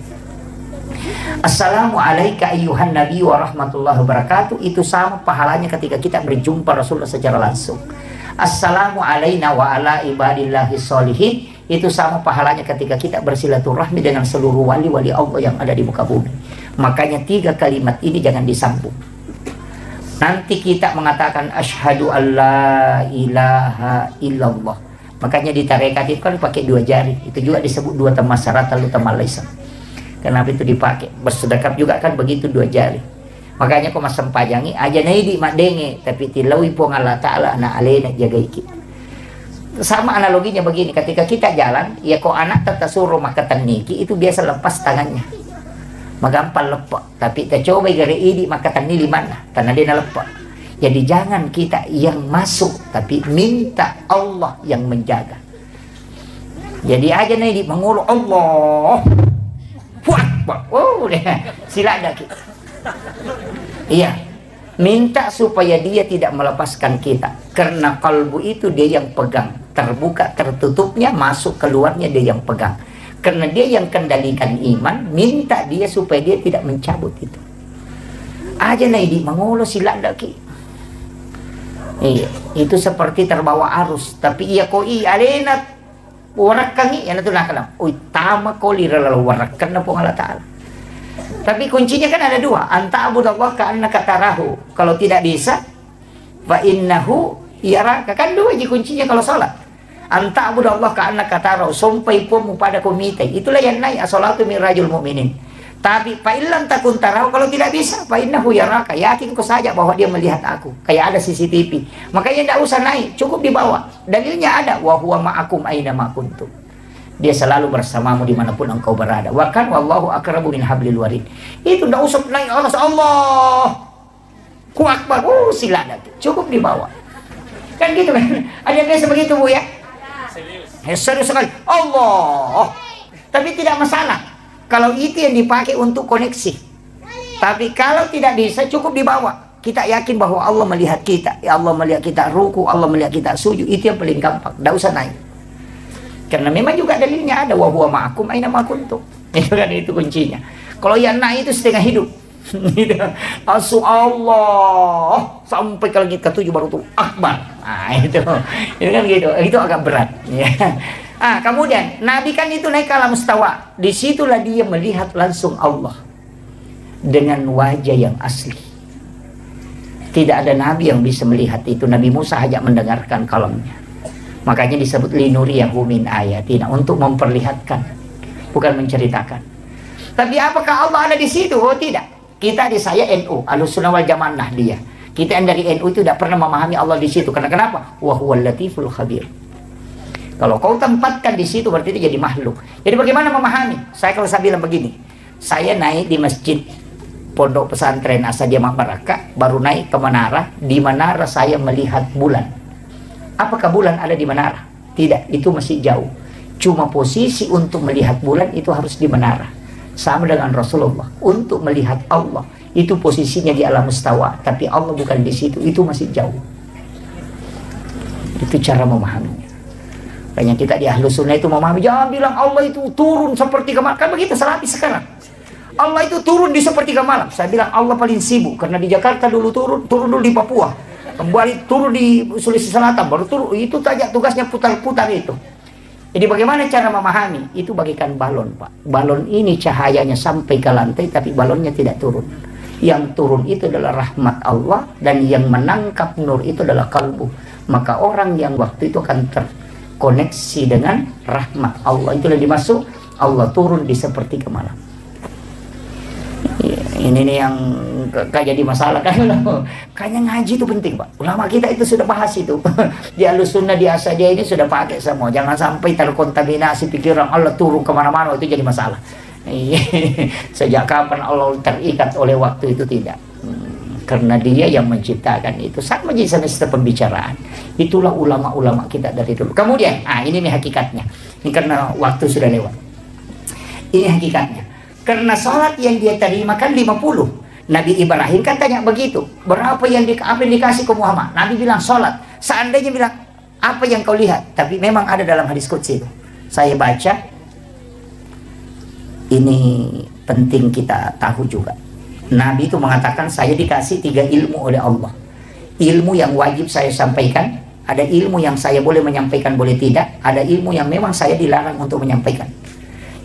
Assalamu alayka ayyuhan nabi wa rahmatullahi wa barakatuh. Itu sama pahalanya ketika kita berjumpa Rasulullah secara langsung. Assalamu alayna wa ala ibadillahis sholihin. Itu sama pahalanya ketika kita bersilaturahmi dengan seluruh wali-wali Allah yang ada di muka bumi. Makanya 3 kalimat ini jangan disambung. Nanti kita mengatakan asyhadu alla ilaha illallah. Makanya di tarekat itu kan pakai 2 jari. Itu juga disebut 2 tamasyarat lalu tamalaisan. Kenapa itu dipakai? Bersedekap juga kan begitu 2 jari. Makanya kau masam pajangi aja naidi madenge tapi tilawi pong Allah Ta'ala na alena jaga iki. Sama analoginya begini, ketika kita jalan, ya kau anak tata suruh makatan niki itu biasa lepas tangannya. Magampal lepak, tapi kita coba gare ini maka tani mana tanah dia lepak. Jadi jangan kita yang masuk, tapi minta Allah yang menjaga. Jadi aja nih mengulu Allah, sila ada kita. Iya, minta supaya dia tidak melepaskan kita, karena kalbu itu dia yang pegang, terbuka tertutupnya, masuk keluarnya dia yang pegang. Karena dia yang kendalikan iman, minta dia supaya dia tidak mencabut itu. Aja naidi mengulo sila daki. Iya, itu seperti terbawa arus. Tapi iya koi alena warakangi, yan itu nakalam. Uy, tama ko lira lalu warakan na po Allah Ta'ala. Tapi kuncinya kan ada 2. Anta abudallah ka'annaka tarahu. Kalau tidak bisa, fa innahu yaraka. Kan 2 aja kuncinya kalau salat. Anta abudallah ka'annaka tarahu, sampai po mo pada komite. Itulah yang naik as-salatu mirajul mu'minin. Tapi fa illam takun tarahu, kalau tidak bisa, fa innahu yaraka. Yakin ko saja bahwa dia melihat aku. Kayak ada CCTV. Makanya tidak usah naik, cukup di bawah. Dalilnya ada, wa huwa ma'akum aina ma kuntum. Dia selalu bersamamu dimanapun engkau berada. Wa kan wallahu aqrabu min hablil warid. Itu tidak usah naik Allah. Ku akbar. Silakan. Cukup di bawah. Kan gitu kan? Ada yang biasa begitu Bu ya? Serius sekali. Allah. Tapi tidak masalah kalau itu yang dipakai untuk koneksi. Tapi kalau tidak bisa, cukup dibawa. Kita yakin bahwa Allah melihat kita. Ya Allah melihat kita ruku, Allah melihat kita sujud. Itu yang paling gampang. Tidak usah naik. Karena memang juga dalilnya ada, wa huwa ma'akum aina ma kuntum. Itu kan, itu kuncinya. Kalau yang naik itu setengah hidup. Gitu. Asu Allah sampai ke langit ke-7 baru tuh akbar. Nah, itu kan gitu. Itu agak berat. Ya. Kemudian Nabi kan itu naik ke alam istawa. Disitulah dia melihat langsung Allah dengan wajah yang asli. Tidak ada Nabi yang bisa melihat itu. Nabi Musa hanya mendengarkan kalamnya. Makanya disebut linuriyahu min ayatina, untuk memperlihatkan, bukan menceritakan. Tapi apakah Allah ada di situ? Oh tidak. Kita di saya NU, Ahlussunnah wal Jamaah dia. Kita yang dari NU itu tidak pernah memahami Allah di situ. Karena kenapa? Wa huwal latiful khabir. Kalau kau tempatkan di situ berarti itu jadi makhluk. Jadi bagaimana memahami? Kalau saya bilang begini, saya naik di masjid Pondok Pesantren Asadiah Baraka, baru naik ke menara. Di menara saya melihat bulan. Apakah bulan ada di menara? Tidak, itu masih jauh. Cuma posisi untuk melihat bulan itu harus di menara. Sama dengan Rasulullah, untuk melihat Allah itu posisinya di alam istawa, tapi Allah bukan di situ, itu masih jauh. Itu cara memahaminya. Banyak kita di Ahlussunnah itu memahami, jangan bilang Allah itu turun sepertiga malam. Kan begitu Salafi sekarang. Allah itu turun di sepertiga malam. Saya bilang Allah paling sibuk, karena di Jakarta dulu turun dulu di Papua, kembali turun di Sulawesi Selatan, baru turun. Itu saja tugasnya, putar-putar itu. Jadi bagaimana cara memahami? Itu bagikan balon, Pak. Balon ini cahayanya sampai ke lantai, tapi balonnya tidak turun. Yang turun itu adalah rahmat Allah, dan yang menangkap nur itu adalah kalbu. Maka orang yang waktu itu akan terkoneksi dengan rahmat Allah. Itulah dimaksud Allah turun di sepertiga malam. Ini nih yang kayak jadi masalah kan. Kayaknya ngaji itu penting, Pak. Ulama kita itu sudah bahas itu. Di Ahlussunnah di Asadiah ini sudah pakai semua. Jangan sampai terkontaminasi pikiran Allah turun kemana-mana, itu jadi masalah. Sejak kapan Allah terikat oleh waktu itu? Tidak. Karena dia yang menciptakan itu. Sama jadi semester pembicaraan. Itulah ulama-ulama kita dari dulu. Kemudian, ini nih hakikatnya. Ini karena waktu sudah lewat. Ini hakikatnya. Karena sholat yang dia terima kan 50. Nabi Ibrahim kan tanya begitu, berapa yang dikasih ke Muhammad? Nabi bilang sholat. Seandainya bilang, apa yang kau lihat? Tapi memang ada dalam hadis qudsi itu. Saya baca, ini penting kita tahu juga. Nabi itu mengatakan, saya dikasih 3 ilmu oleh Allah. Ilmu yang wajib saya sampaikan, ada ilmu yang saya boleh menyampaikan, boleh tidak, ada ilmu yang memang saya dilarang untuk menyampaikan.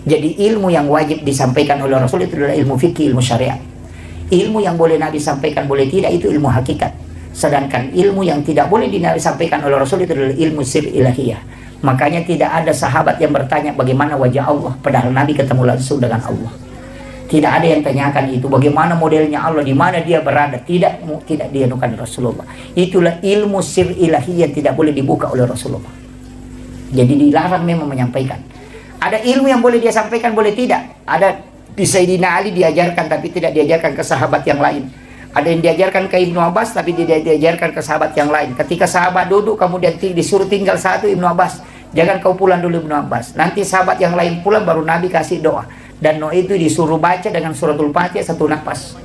Jadi ilmu yang wajib disampaikan oleh Rasul itu adalah ilmu fikih, ilmu syariat. Ilmu yang boleh Nabi sampaikan, boleh tidak, itu ilmu hakikat. Sedangkan ilmu yang tidak boleh disampaikan oleh Rasul itu adalah ilmu sir ilahiyah. Makanya tidak ada sahabat yang bertanya bagaimana wajah Allah, padahal Nabi ketemu langsung dengan Allah. Tidak ada yang tanyakan itu, bagaimana modelnya Allah, di mana dia berada. Tidak dianukan Rasulullah. Itulah ilmu sir ilahiyah yang tidak boleh dibuka oleh Rasulullah. Jadi dilarang memang menyampaikan. Ada ilmu yang boleh dia sampaikan, boleh tidak. Ada di Sayyidina Ali diajarkan, tapi tidak diajarkan ke sahabat yang lain. Ada yang diajarkan ke Ibnu Abbas, tapi tidak diajarkan ke sahabat yang lain. Ketika sahabat duduk, kemudian disuruh tinggal satu, Ibnu Abbas, jangan kau pulang dulu Ibnu Abbas. Nanti sahabat yang lain pulang, baru Nabi kasih doa. Dan doa itu disuruh baca dengan suratul Fatihah 1 nafas.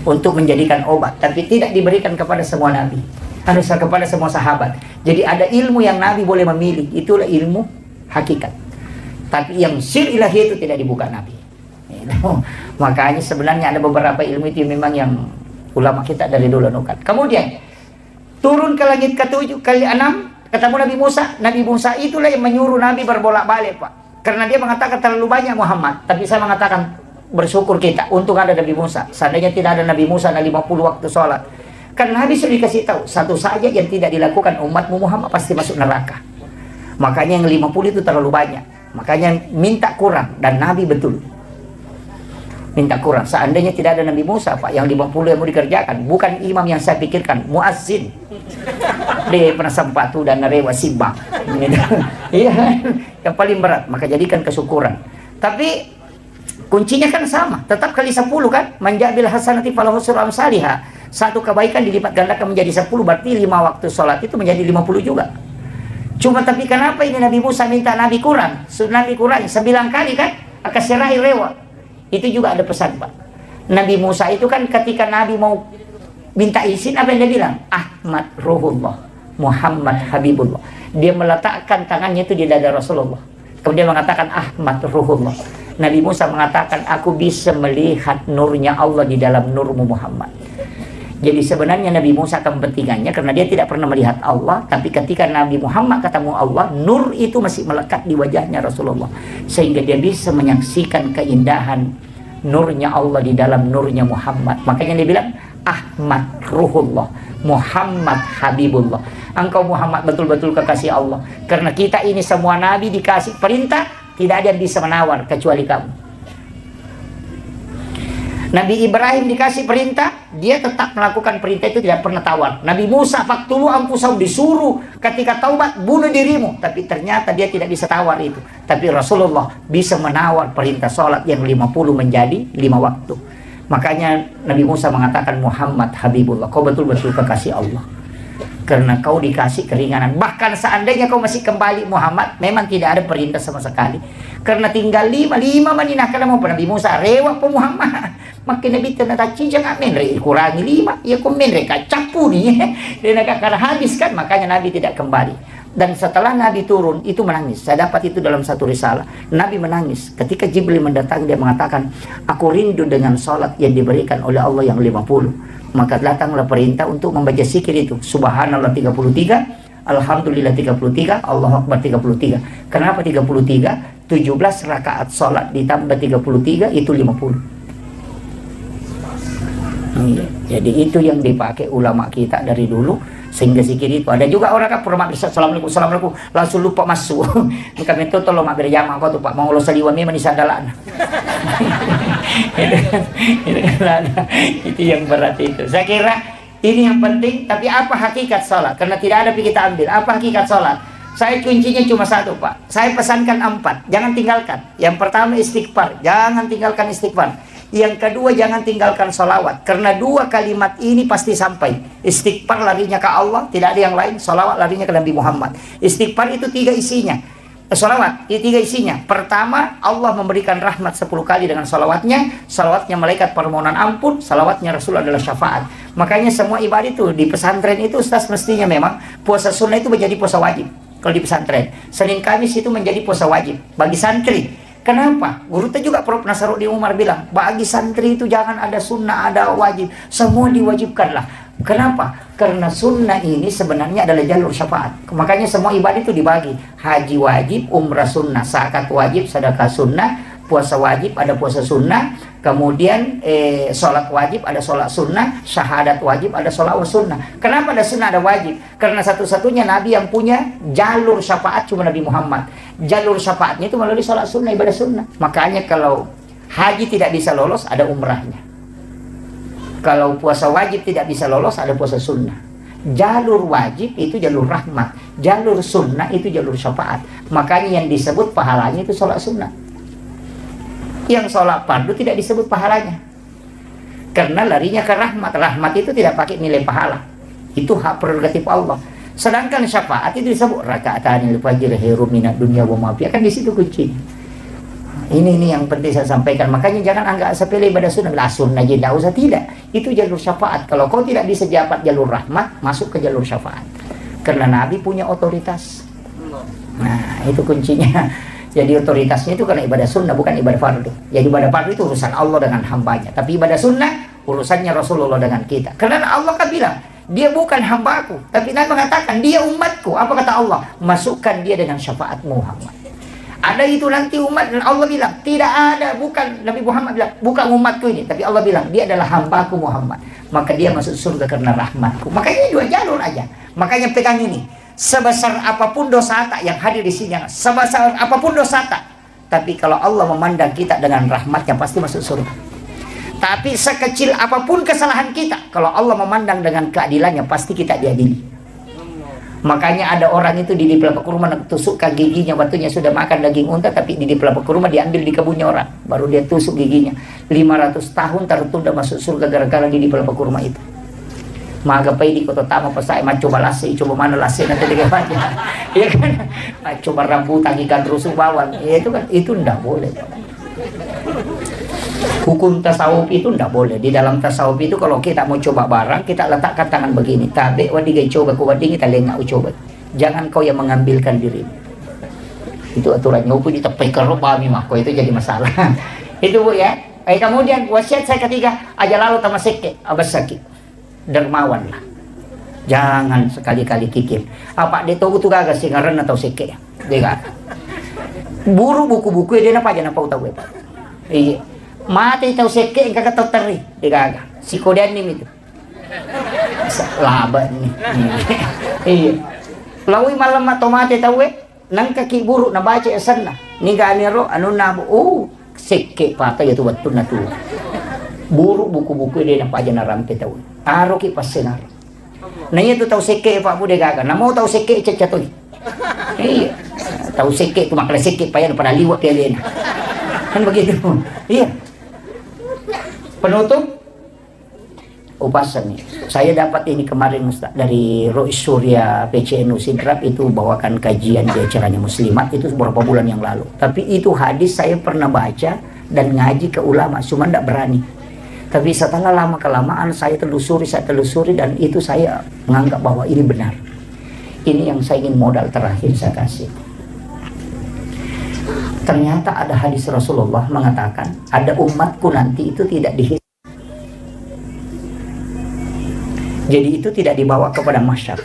Untuk menjadikan obat. Tapi tidak diberikan kepada semua Nabi. Harus kepada semua sahabat. Jadi ada ilmu yang Nabi boleh memilih. Itulah ilmu hakikat. Tapi yang sir ilahi itu tidak dibuka Nabi. Makanya sebenarnya ada beberapa ilmu itu memang yang ulama kita dari dulu nukat. Kemudian turun ke langit ke-7 kali 6, ketemu Nabi Musa. Nabi Musa itulah yang menyuruh Nabi berbolak-balik, Pak. Karena dia mengatakan terlalu banyak Muhammad. Tapi saya mengatakan bersyukur kita untuk ada Nabi Musa. Seandainya tidak ada Nabi Musa, ada 50 waktu sholat. Karena Nabi sudah dikasih tahu, satu saja yang tidak dilakukan umatmu Muhammad pasti masuk neraka. Makanya yang 50 itu terlalu banyak. Makanya minta kurang. Dan Nabi betul minta kurang. Seandainya tidak ada Nabi Musa, Pak, yang 50 yang mau dikerjakan. Bukan imam yang saya pikirkan, muazzin di Penasempatu dan Narewa Simbang. Iya, yang paling berat. Maka jadikan kesyukuran. Tapi kuncinya kan sama. Tetap kali 10 kan. Manjabil hasanati falahu syu'ru amsalihha. Satu kebaikan dilipat gandakan menjadi 10. Berarti 5 waktu sholat itu menjadi 50 juga. Cuma tapi kenapa ini Nabi Musa minta Nabi kurang? Nabi kurang 9 kali kan? Akasirai rewa. Itu juga ada pesan, Pak. Nabi Musa itu kan ketika Nabi mau minta izin, apa yang dia bilang? Ahmad ruhullah. Muhammad Habibullah. Dia meletakkan tangannya itu di dada Rasulullah. Kemudian mengatakan Ahmad Ruhullah. Nabi Musa mengatakan, aku bisa melihat nurnya Allah di dalam nurmu Muhammad. Jadi sebenarnya Nabi Musa kepentingannya karena dia tidak pernah melihat Allah, tapi ketika Nabi Muhammad ketemu Allah, nur itu masih melekat di wajahnya Rasulullah, sehingga dia bisa menyaksikan keindahan nurnya Allah di dalam nurnya Muhammad. Makanya dia bilang Ahmad Ruhullah, Muhammad Habibullah. Engkau Muhammad betul-betul kekasih Allah. Karena kita ini semua nabi dikasih perintah, tidak ada yang bisa menawar kecuali kamu. Nabi Ibrahim dikasih perintah, dia tetap melakukan perintah itu, tidak pernah tawar. Nabi Musa faktulu ampusau, disuruh ketika taubat bunuh dirimu, tapi ternyata dia tidak bisa tawar itu. Tapi Rasulullah bisa menawar perintah sholat yang 50 menjadi 5 waktu. Makanya Nabi Musa mengatakan Muhammad Habibullah, kau betul-betul kekasih Allah. Karena kau dikasih keringanan. Bahkan seandainya kau masih kembali Muhammad, memang tidak ada perintah sama sekali. Karena tinggal 5 maninah karena mau Nabi Musa rewa po Muhammad. Makin Nabi tenataci jangan menre kurangi 5, ya kau menre kacapu nih. Dan karena habis kan, makanya Nabi tidak kembali. Dan setelah Nabi turun itu menangis. Saya dapat itu dalam satu risalah. Nabi menangis ketika Jibril mendatangi, dia mengatakan, aku rindu dengan sholat yang diberikan oleh Allah yang 50. Maka datanglah perintah untuk membaca zikir itu. Subhanallah 33, Alhamdulillah 33, Allahu Akbar 33. Kenapa 33? 17 rakaat sholat ditambah 33 itu 50. Jadi itu yang dipakai ulama kita dari dulu, sehingga zikir itu. Ada juga orang kan pernah assalamualaikum, assalamualaikum, langsung lupa masuk. Kami itu tolong mampir jamaah kau tuh Pak, mau lo saliwa memang di sandalan. Itu yang berat itu. Saya kira ini yang penting. Tapi apa hakikat sholat? Karena tidak ada kita ambil. Apa hakikat sholat? Saya kuncinya cuma satu Pak. Saya pesankan 4, jangan tinggalkan. Yang pertama istighfar, jangan tinggalkan istighfar. Yang kedua jangan tinggalkan sholawat. Karena 2 kalimat ini pasti sampai. Istighfar larinya ke Allah, tidak ada yang lain. Sholawat larinya ke Nabi Muhammad. Istighfar itu 3 isinya. Sholawat itu 3 isinya. Pertama, Allah memberikan rahmat 10 kali dengan sholawatnya. Sholawatnya malaikat permohonan ampun. Sholawatnya Rasul adalah syafaat. Makanya semua ibadah itu di pesantren itu Ustaz mestinya memang puasa sunnah itu menjadi puasa wajib. Kalau di pesantren Senin Kamis itu menjadi puasa wajib bagi santri. Kenapa? Guru itu juga Prof. Nasaruddin Umar bilang, bagi santri itu jangan ada sunnah, ada wajib. Semua diwajibkanlah. Kenapa? Karena sunnah ini sebenarnya adalah jalur syafaat. Makanya semua ibadah itu dibagi. Haji wajib, umrah sunnah, zakat wajib, sedekah sunnah, puasa wajib, ada puasa sunnah. Kemudian sholat wajib, ada sholat sunnah. Syahadat wajib, ada sholat sunnah. Kenapa ada sunnah, ada wajib? Karena satu-satunya Nabi yang punya jalur syafaat cuma Nabi Muhammad. Jalur syafaatnya itu melalui sholat sunnah, ibadah sunnah. Makanya kalau haji tidak bisa lolos, ada umrahnya. Kalau puasa wajib tidak bisa lolos, ada puasa sunnah. Jalur wajib itu jalur rahmat. Jalur sunnah itu jalur syafaat. Makanya yang disebut pahalanya itu sholat sunnah. Yang sholat fardu tidak disebut pahalanya, karena larinya ke rahmat. Rahmat itu tidak pakai nilai pahala, itu hak prerogatif Allah. Sedangkan syafaat itu disebut raka'atanil fajr khairum minad dunya wa ma fiha, kan di situ kuncinya. Ini yang penting saya sampaikan. Makanya jangan anggap sepele ibadah sunnah, lah sunnah aja tidak usah, tidak. Itu jalur syafaat. Kalau kau tidak bisa dapat jalur rahmat, masuk ke jalur syafaat. Karena Nabi punya otoritas. Nah, itu kuncinya. Jadi otoritasnya itu karena ibadah sunnah, bukan ibadah fardu. Jadi ibadah fardu itu urusan Allah dengan hambanya. Tapi ibadah sunnah urusannya Rasulullah dengan kita. Karena Allah kan bilang, dia bukan hambaku, tapi Nabi mengatakan dia umatku. Apa kata Allah? Masukkan dia dengan syafaat Muhammad. Ada itu nanti umat, dan Allah bilang tidak ada, bukan Nabi Muhammad bilang bukan umatku ini, tapi Allah bilang dia adalah hambaku Muhammad. Maka dia masuk surga karena rahmatku. Makanya 2 jalur aja. Makanya pegang ini. Sebesar apapun dosa tak yang hadir di sini, sebesar apapun dosa tak, tapi kalau Allah memandang kita dengan rahmatnya pasti masuk surga. Tapi sekecil apapun kesalahan kita, kalau Allah memandang dengan keadilannya pasti kita diadili. Makanya ada orang itu di pelapak kurma tusukkan giginya, batunya sudah makan daging unta, tapi di pelapak kurma diambil di kebunnya orang, baru dia tusuk giginya. 500 tahun tertunda masuk surga gara-gara di pelapak kurma itu. Magapai di kota tama pasai coba lasi, coba mana lasi nanti bagaimana, ya kan? Coba rambutan ikan rusuk bawang, ya itu kan itu ndak boleh. Hukum tasawuf itu tidak boleh. Di dalam tasawuf itu kalau kita mau coba barang, kita letakkan tangan begini. Tabe wadi gay coba ku wadi kita lengak coba. Jangan kau yang mengambilkan diri. Itu aturannya. Hukum di tepi kerupa mimah. Kau itu jadi masalah. Itu Bu ya. Kemudian wasiat saya ketiga, aja lalu tama seke abas sakit. Dermawan lah. Jangan sekali-kali kikir. Apa dia tahu tu gagah sih ngaran atau seke. Dia buru buku-buku dia apa aja napa tahu apa. Iya. Mati tahu seke engkau tahu teri. Dia gagah. Si kodean ini itu. Laba nih. Iya. Lawi malam atau mati tahu nang kaki buru na baca sana. Ni ganiro anu nabu. Seke patah itu betul na tuh. Buru buku-buku dia nampak aja narampe tahu. Aro ki pasenar. Nah itu tahu seke Pak Bude gaga. Nah mau tahu seke cecatoy. Iya. Tahu seke tu makna seke payan pada liwat dia lena. Kan begitu. Iya. Penutup upasan nih. Saya dapat ini kemarin Ustaz dari Rois Surya PCNU Sidrap itu bawakan kajian di acaranya Muslimat itu beberapa bulan yang lalu. Tapi itu hadis saya pernah baca dan ngaji ke ulama, cuma tidak berani. Tapi setelah lama kelamaan saya telusuri dan itu saya menganggap bahwa ini benar. Ini yang saya ingin modal terakhir saya kasih. Ternyata ada hadis Rasulullah mengatakan ada umatku nanti itu tidak dihisab. Jadi itu tidak dibawa kepada masyar.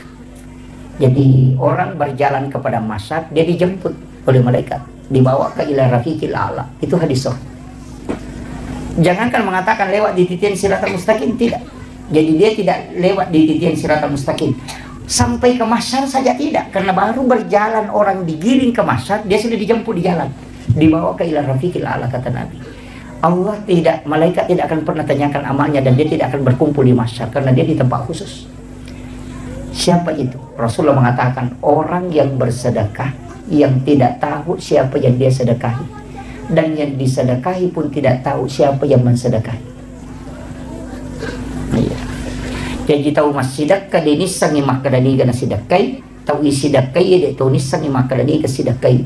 Jadi orang berjalan kepada masyar, dia dijemput oleh malaikat, dibawa ke ila rafiqil a'la. Itu hadis sahih. Jangankan mengatakan lewat di titian siratal mustaqim, tidak. Jadi dia tidak lewat di titian siratal mustaqim. Sampai ke masyar saja tidak, karena baru berjalan orang digiring ke masyar, dia sudah dijemput di jalan, dibawa ke ila rafiqil a'la kata Nabi. Allah tidak, malaikat tidak akan pernah tanyakan amalnya dan dia tidak akan berkumpul di masyar karena dia di tempat khusus. Siapa itu? Rasulullah mengatakan orang yang bersedekah yang tidak tahu siapa yang dia sedekahi dan yang disedekahi pun tidak tahu siapa yang mensedekahi. Iya. Jadi tahu masyidak ini sangi makadani kana sidakai, tahu isi dakai dia tahu ni sangi makadani ke sidakai.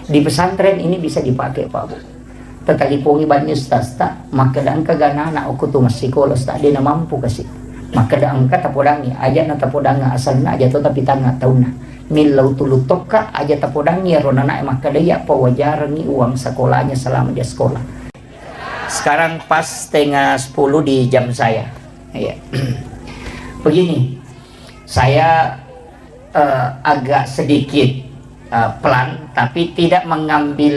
Di pesantren ini bisa dipakai Pak Bu. Tatalipungi banyus tasta maka daan ka ganana o kutu masikolos ta di na mampu kasi maka daan ka tapodangi aja na tapodanga asal na aja to tapi tanga tauna milau tulutok ka aja tapodangi rona na maka daya pawajarangi uang sekolahnya selama dia sekolah. Sekarang pas setengah 10 di jam saya. Iya. Begini, saya agak sedikit pelan, tapi tidak mengambil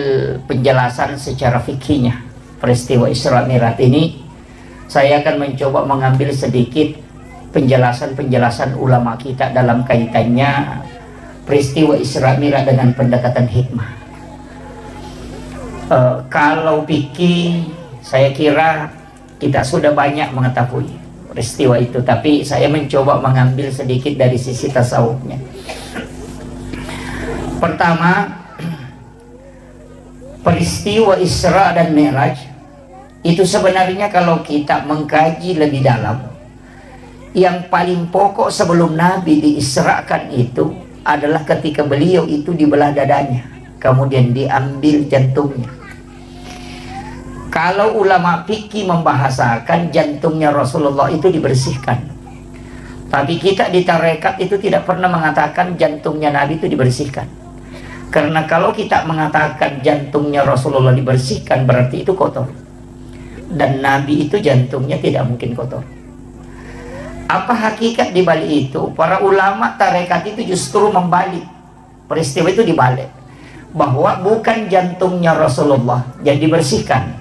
penjelasan secara fikihnya peristiwa Isra Mi'raj ini. Saya akan mencoba mengambil sedikit penjelasan ulama kita dalam kaitannya peristiwa Isra Mi'raj dengan pendekatan hikmah. Kalau fikih, saya kira kita sudah banyak mengetahui peristiwa itu, tapi saya mencoba mengambil sedikit dari sisi tasawufnya. Pertama, peristiwa Isra dan Mi'raj itu sebenarnya kalau kita mengkaji lebih dalam, yang paling pokok sebelum Nabi diisrakan itu adalah ketika beliau itu dibelah dadanya, kemudian diambil jantungnya. Kalau ulama fikih membahasakan jantungnya Rasulullah itu dibersihkan, tapi kita di tarekat itu tidak pernah mengatakan jantungnya Nabi itu dibersihkan. Karena kalau kita mengatakan jantungnya Rasulullah dibersihkan berarti itu kotor. Dan Nabi itu jantungnya tidak mungkin kotor. Apa hakikat di balik itu? Para ulama tarekat itu justru membalik. Peristiwa itu dibalik. Bahwa bukan jantungnya Rasulullah yang dibersihkan.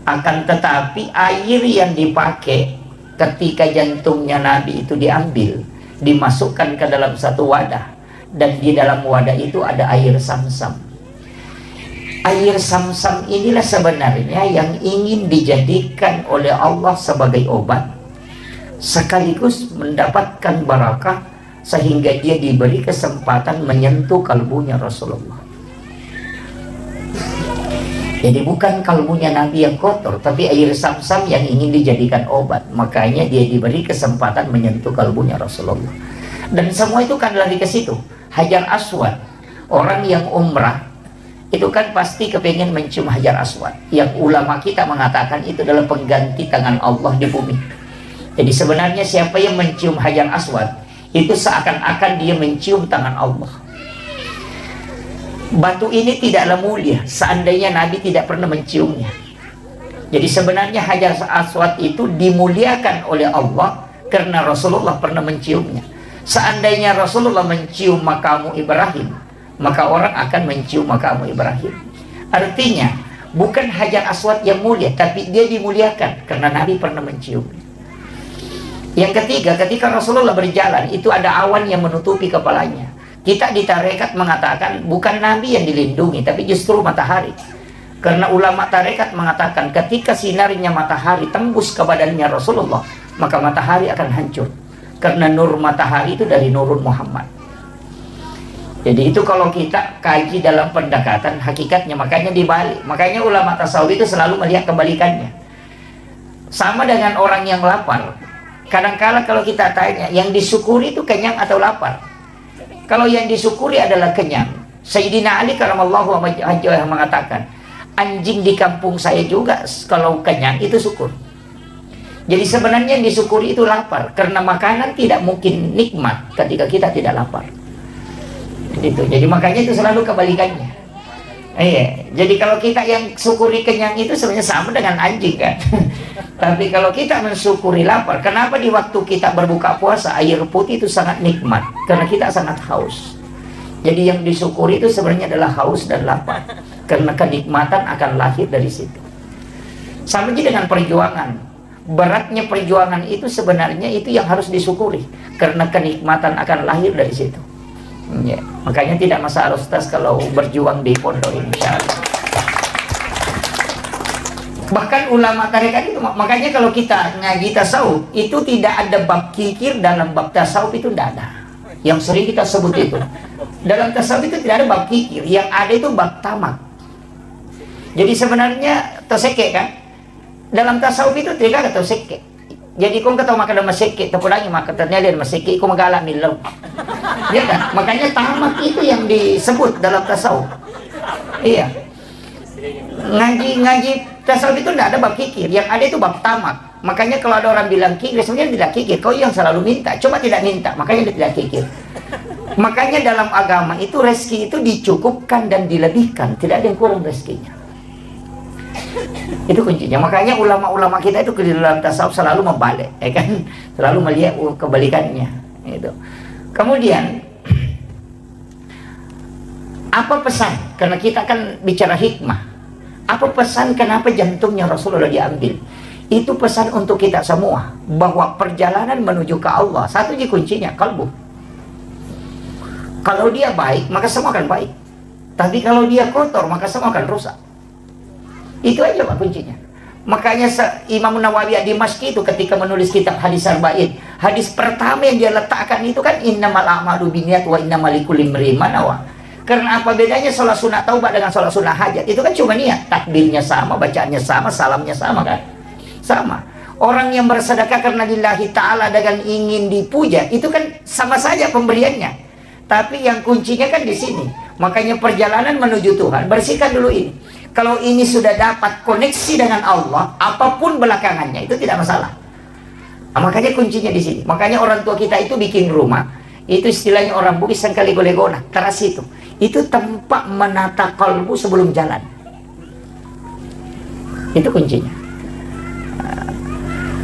Akan tetapi air yang dipakai ketika jantungnya Nabi itu diambil, dimasukkan ke dalam satu wadah. Dan di dalam wadah itu ada air Sam-Sam. Air Sam-Sam inilah sebenarnya yang ingin dijadikan oleh Allah sebagai obat, sekaligus mendapatkan barakah sehingga dia diberi kesempatan menyentuh kalbunya Rasulullah. Jadi bukan kalbunya Nabi yang kotor, tapi air Sam-Sam yang ingin dijadikan obat. Makanya dia diberi kesempatan menyentuh kalbunya Rasulullah. Dan semua itu kan lari ke situ. Hajar Aswad, orang yang umrah itu kan pasti kepengen mencium Hajar Aswad, yang ulama kita mengatakan itu adalah pengganti tangan Allah di bumi. Jadi sebenarnya siapa yang mencium Hajar Aswad itu seakan-akan dia mencium tangan Allah. Batu ini tidaklah mulia seandainya Nabi tidak pernah menciumnya. Jadi sebenarnya Hajar Aswad itu dimuliakan oleh Allah karena Rasulullah pernah menciumnya. Seandainya Rasulullah mencium makamu Ibrahim, maka orang akan mencium makamu Ibrahim. Artinya bukan Hajar Aswad yang mulia, tapi dia dimuliakan karena Nabi pernah menciumnya. Yang ketiga, ketika Rasulullah berjalan, itu ada awan yang menutupi kepalanya. Kita di tarekat mengatakan bukan Nabi yang dilindungi, tapi justru matahari. Karena ulama tarekat mengatakan ketika sinarnya matahari tembus ke badannya Rasulullah, maka matahari akan hancur. Karena nur matahari itu dari nurun Muhammad. Jadi itu kalau kita kaji dalam pendekatan hakikatnya, makanya dibalik. Makanya ulama tasawuf itu selalu melihat kebalikannya. Sama dengan orang yang lapar. Kadang-kala kalau kita tanya, yang disyukuri itu kenyang atau lapar? Kalau yang disyukuri adalah kenyang, Sayyidina Ali karamallahu wajhahu mengatakan, anjing di kampung saya juga kalau kenyang itu syukur. Jadi sebenarnya yang disyukuri itu lapar, karena makanan tidak mungkin nikmat ketika kita tidak lapar. Gitu. Jadi makanya itu selalu kebalikannya. Iya. Jadi kalau kita yang syukuri kenyang itu sebenarnya sama dengan anjing kan. Tapi kalau kita mensyukuri lapar, kenapa di waktu kita berbuka puasa air putih itu sangat nikmat? Karena kita sangat haus. Jadi yang disyukuri itu sebenarnya adalah haus dan lapar. Karena kenikmatan akan lahir dari situ. Sama juga dengan perjuangan. Beratnya perjuangan itu sebenarnya itu yang harus disyukuri. Karena kenikmatan akan lahir dari situ. Ya, makanya tidak masalah Ustaz kalau berjuang di pondok ini, insyaallah. Bahkan ulama tarekat itu, makanya kalau kita ngaji tasawuf itu tidak ada bab kikir dalam bab tasawuf, itu tidak ada. Yang sering kita sebut itu dalam tasawuf itu tidak ada bab kikir, yang ada itu bab tamak. Jadi sebenarnya terseke kan dalam tasawuf itu tidak ada terseke. Jadi kau kata makan dalam maseke, terpulangi maka ternyata dalam maseke, kau mengalak milau. Ya kan? Makanya tamak itu yang disebut dalam tasawuf. Iya. Ngaji tasawuf itu tidak ada bab kikir, yang ada itu bab tamak. Makanya kalau ada orang bilang kikir, sebenarnya tidak kikir. Kau yang selalu minta, coba tidak minta, makanya dia tidak kikir. Makanya dalam agama itu rezeki itu dicukupkan dan dilebihkan, tidak ada yang kurang rezekinya. Itu kuncinya. Makanya ulama-ulama kita itu di dalam tasawuf selalu membalik, ya kan? Selalu melihat kebalikannya. Itu. Kemudian apa pesan? Karena kita kan bicara hikmah. Apa pesan kenapa jantungnya Rasulullah diambil? Itu pesan untuk kita semua, bahwa perjalanan menuju ke Allah satu aja kuncinya, kalbu. Kalau dia baik, maka semua akan baik. Tapi kalau dia kotor, maka semua akan rusak. Itu aja Pak kuncinya. Makanya Imam Nawawi ad-Dimashqi itu ketika menulis kitab Hadis Arba'in, hadis pertama yang dia letakkan itu kan innamal a'malu binniyat wa innamal likulli imri'in ma nawa. Karena apa bedanya sholat sunat taubat dengan sholat sunat hajat? Itu kan cuma niat, takbirnya sama, bacaannya sama, salamnya sama kan? Sama. Orang yang bersedekah karena lillahi ta'ala dengan ingin dipuja, itu kan sama saja pemberiannya. Tapi yang kuncinya kan di sini. Makanya perjalanan menuju Tuhan, bersihkan dulu ini. Kalau ini sudah dapat koneksi dengan Allah, apapun belakangannya itu tidak masalah. Nah, makanya kuncinya di sini. Makanya orang tua kita itu bikin rumah, itu istilahnya orang Bugis kali golegona, teras itu. Itu tempat menata kalbu sebelum jalan. Itu kuncinya.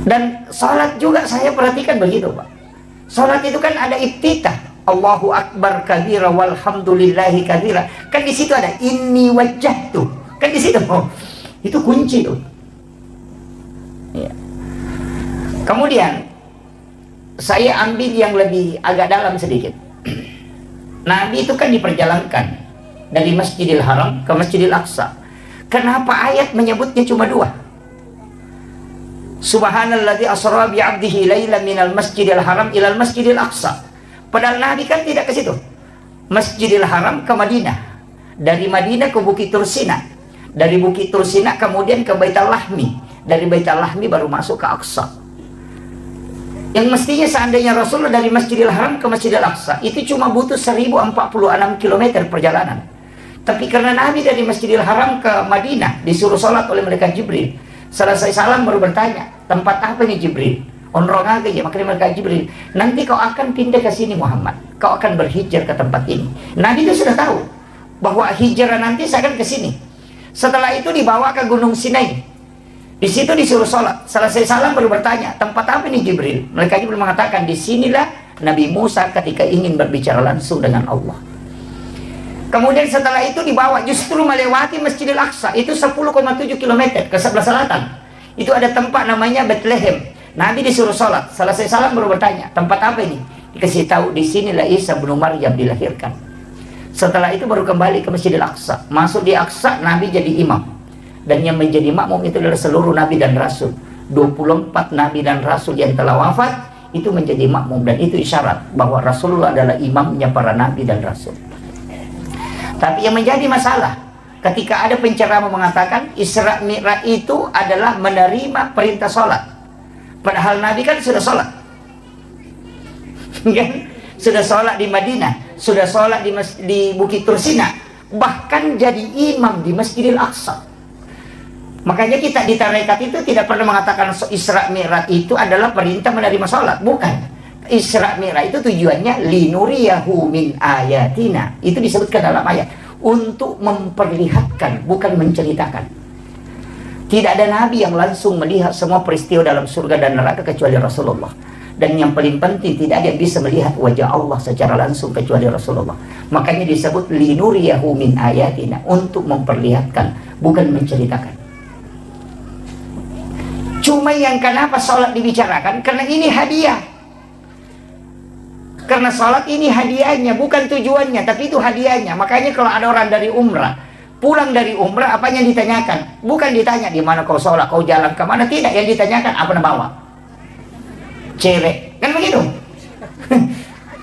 Dan sholat juga saya perhatikan begitu Pak. Sholat itu kan ada iftitah, Allahu Akbar kabira walhamdulillahi kabira. Kan di situ ada inni wajjahtu. Kan di situ, itu kunci tuh. Ya. Kemudian saya ambil yang lebih agak dalam sedikit. Nabi itu kan diperjalankan dari Masjidil Haram ke Masjidil Aqsa. Kenapa ayat menyebutnya cuma dua? Subhanalladzi asra bi 'abdihi lailan minal Masjidil Haram ilal Masjidil Aqsa. Padahal Nabi kan tidak ke situ. Masjidil Haram ke Madinah. Dari Madinah ke Bukit Tursina. Dari Bukit Tursina kemudian ke Baitul Lahmi. Dari Baitul Lahmi baru masuk ke Aqsa. Yang mestinya seandainya Rasulullah dari Masjidil Haram ke Masjidil Aqsa itu cuma butuh 1046 km perjalanan. Tapi karena Nabi dari Masjidil Haram ke Madinah disuruh sholat oleh malaikat Jibril, selesai salam baru bertanya, tempat apa ini Jibril? Onrong aja ya, makanya malaikat Jibril, nanti kau akan pindah ke sini Muhammad, kau akan berhijrah ke tempat ini. Nabi itu sudah tahu bahwa hijrah nanti saya akan ke sini. Setelah itu dibawa ke Gunung Sinai. Di situ disuruh sholat. Selesai salam baru bertanya, tempat apa ini Jibril? Malaikat Jibril mengatakan, disinilah Nabi Musa ketika ingin berbicara langsung dengan Allah. Kemudian setelah itu dibawa justru melewati Masjidil Aqsa. Itu 10,7 km ke sebelah selatan. Itu ada tempat namanya Bethlehem. Nabi disuruh sholat. Selesai salam baru bertanya, tempat apa ini? Dikasih tahu, disinilah Isa bin Maryam dilahirkan. Setelah itu baru kembali ke Masjidil Aqsa. Masuk di Aqsa, Nabi jadi imam. Dan yang menjadi makmum itu adalah seluruh Nabi dan Rasul. 24 Nabi dan Rasul yang telah wafat itu menjadi makmum. Dan itu isyarat bahwa Rasulullah adalah imamnya para Nabi dan Rasul. Tapi yang menjadi masalah, ketika ada penceramah mengatakan Isra Mi'raj itu adalah menerima perintah sholat. Padahal Nabi kan sudah sholat. Sudah sholat di Madinah, sudah sholat di Bukit Tursina, bahkan jadi imam di Masjidil Aqsa. Makanya kita di tarekat itu tidak pernah mengatakan Isra Mi'raj itu adalah perintah menerima sholat. Bukan. Isra Mi'raj itu tujuannya linuriyahu min ayatina. Itu disebutkan dalam ayat. Untuk memperlihatkan, bukan menceritakan. Tidak ada nabi yang langsung melihat semua peristiwa dalam surga dan neraka kecuali Rasulullah. Dan yang paling penting, tidak ada yang bisa melihat wajah Allah secara langsung kecuali Rasulullah. Makanya disebut linuriyahu min ayatina. Untuk memperlihatkan, bukan menceritakan. Cuma yang kenapa sholat dibicarakan? Karena ini hadiah. Karena sholat ini hadiahnya, bukan tujuannya, tapi itu hadiahnya. Makanya kalau ada orang dari umrah, pulang dari umrah, apa yang ditanyakan? Bukan ditanya di mana kau sholat, kau jalan kemana. Tidak, yang ditanyakan apa nak bawa? Cewek, kan begitu?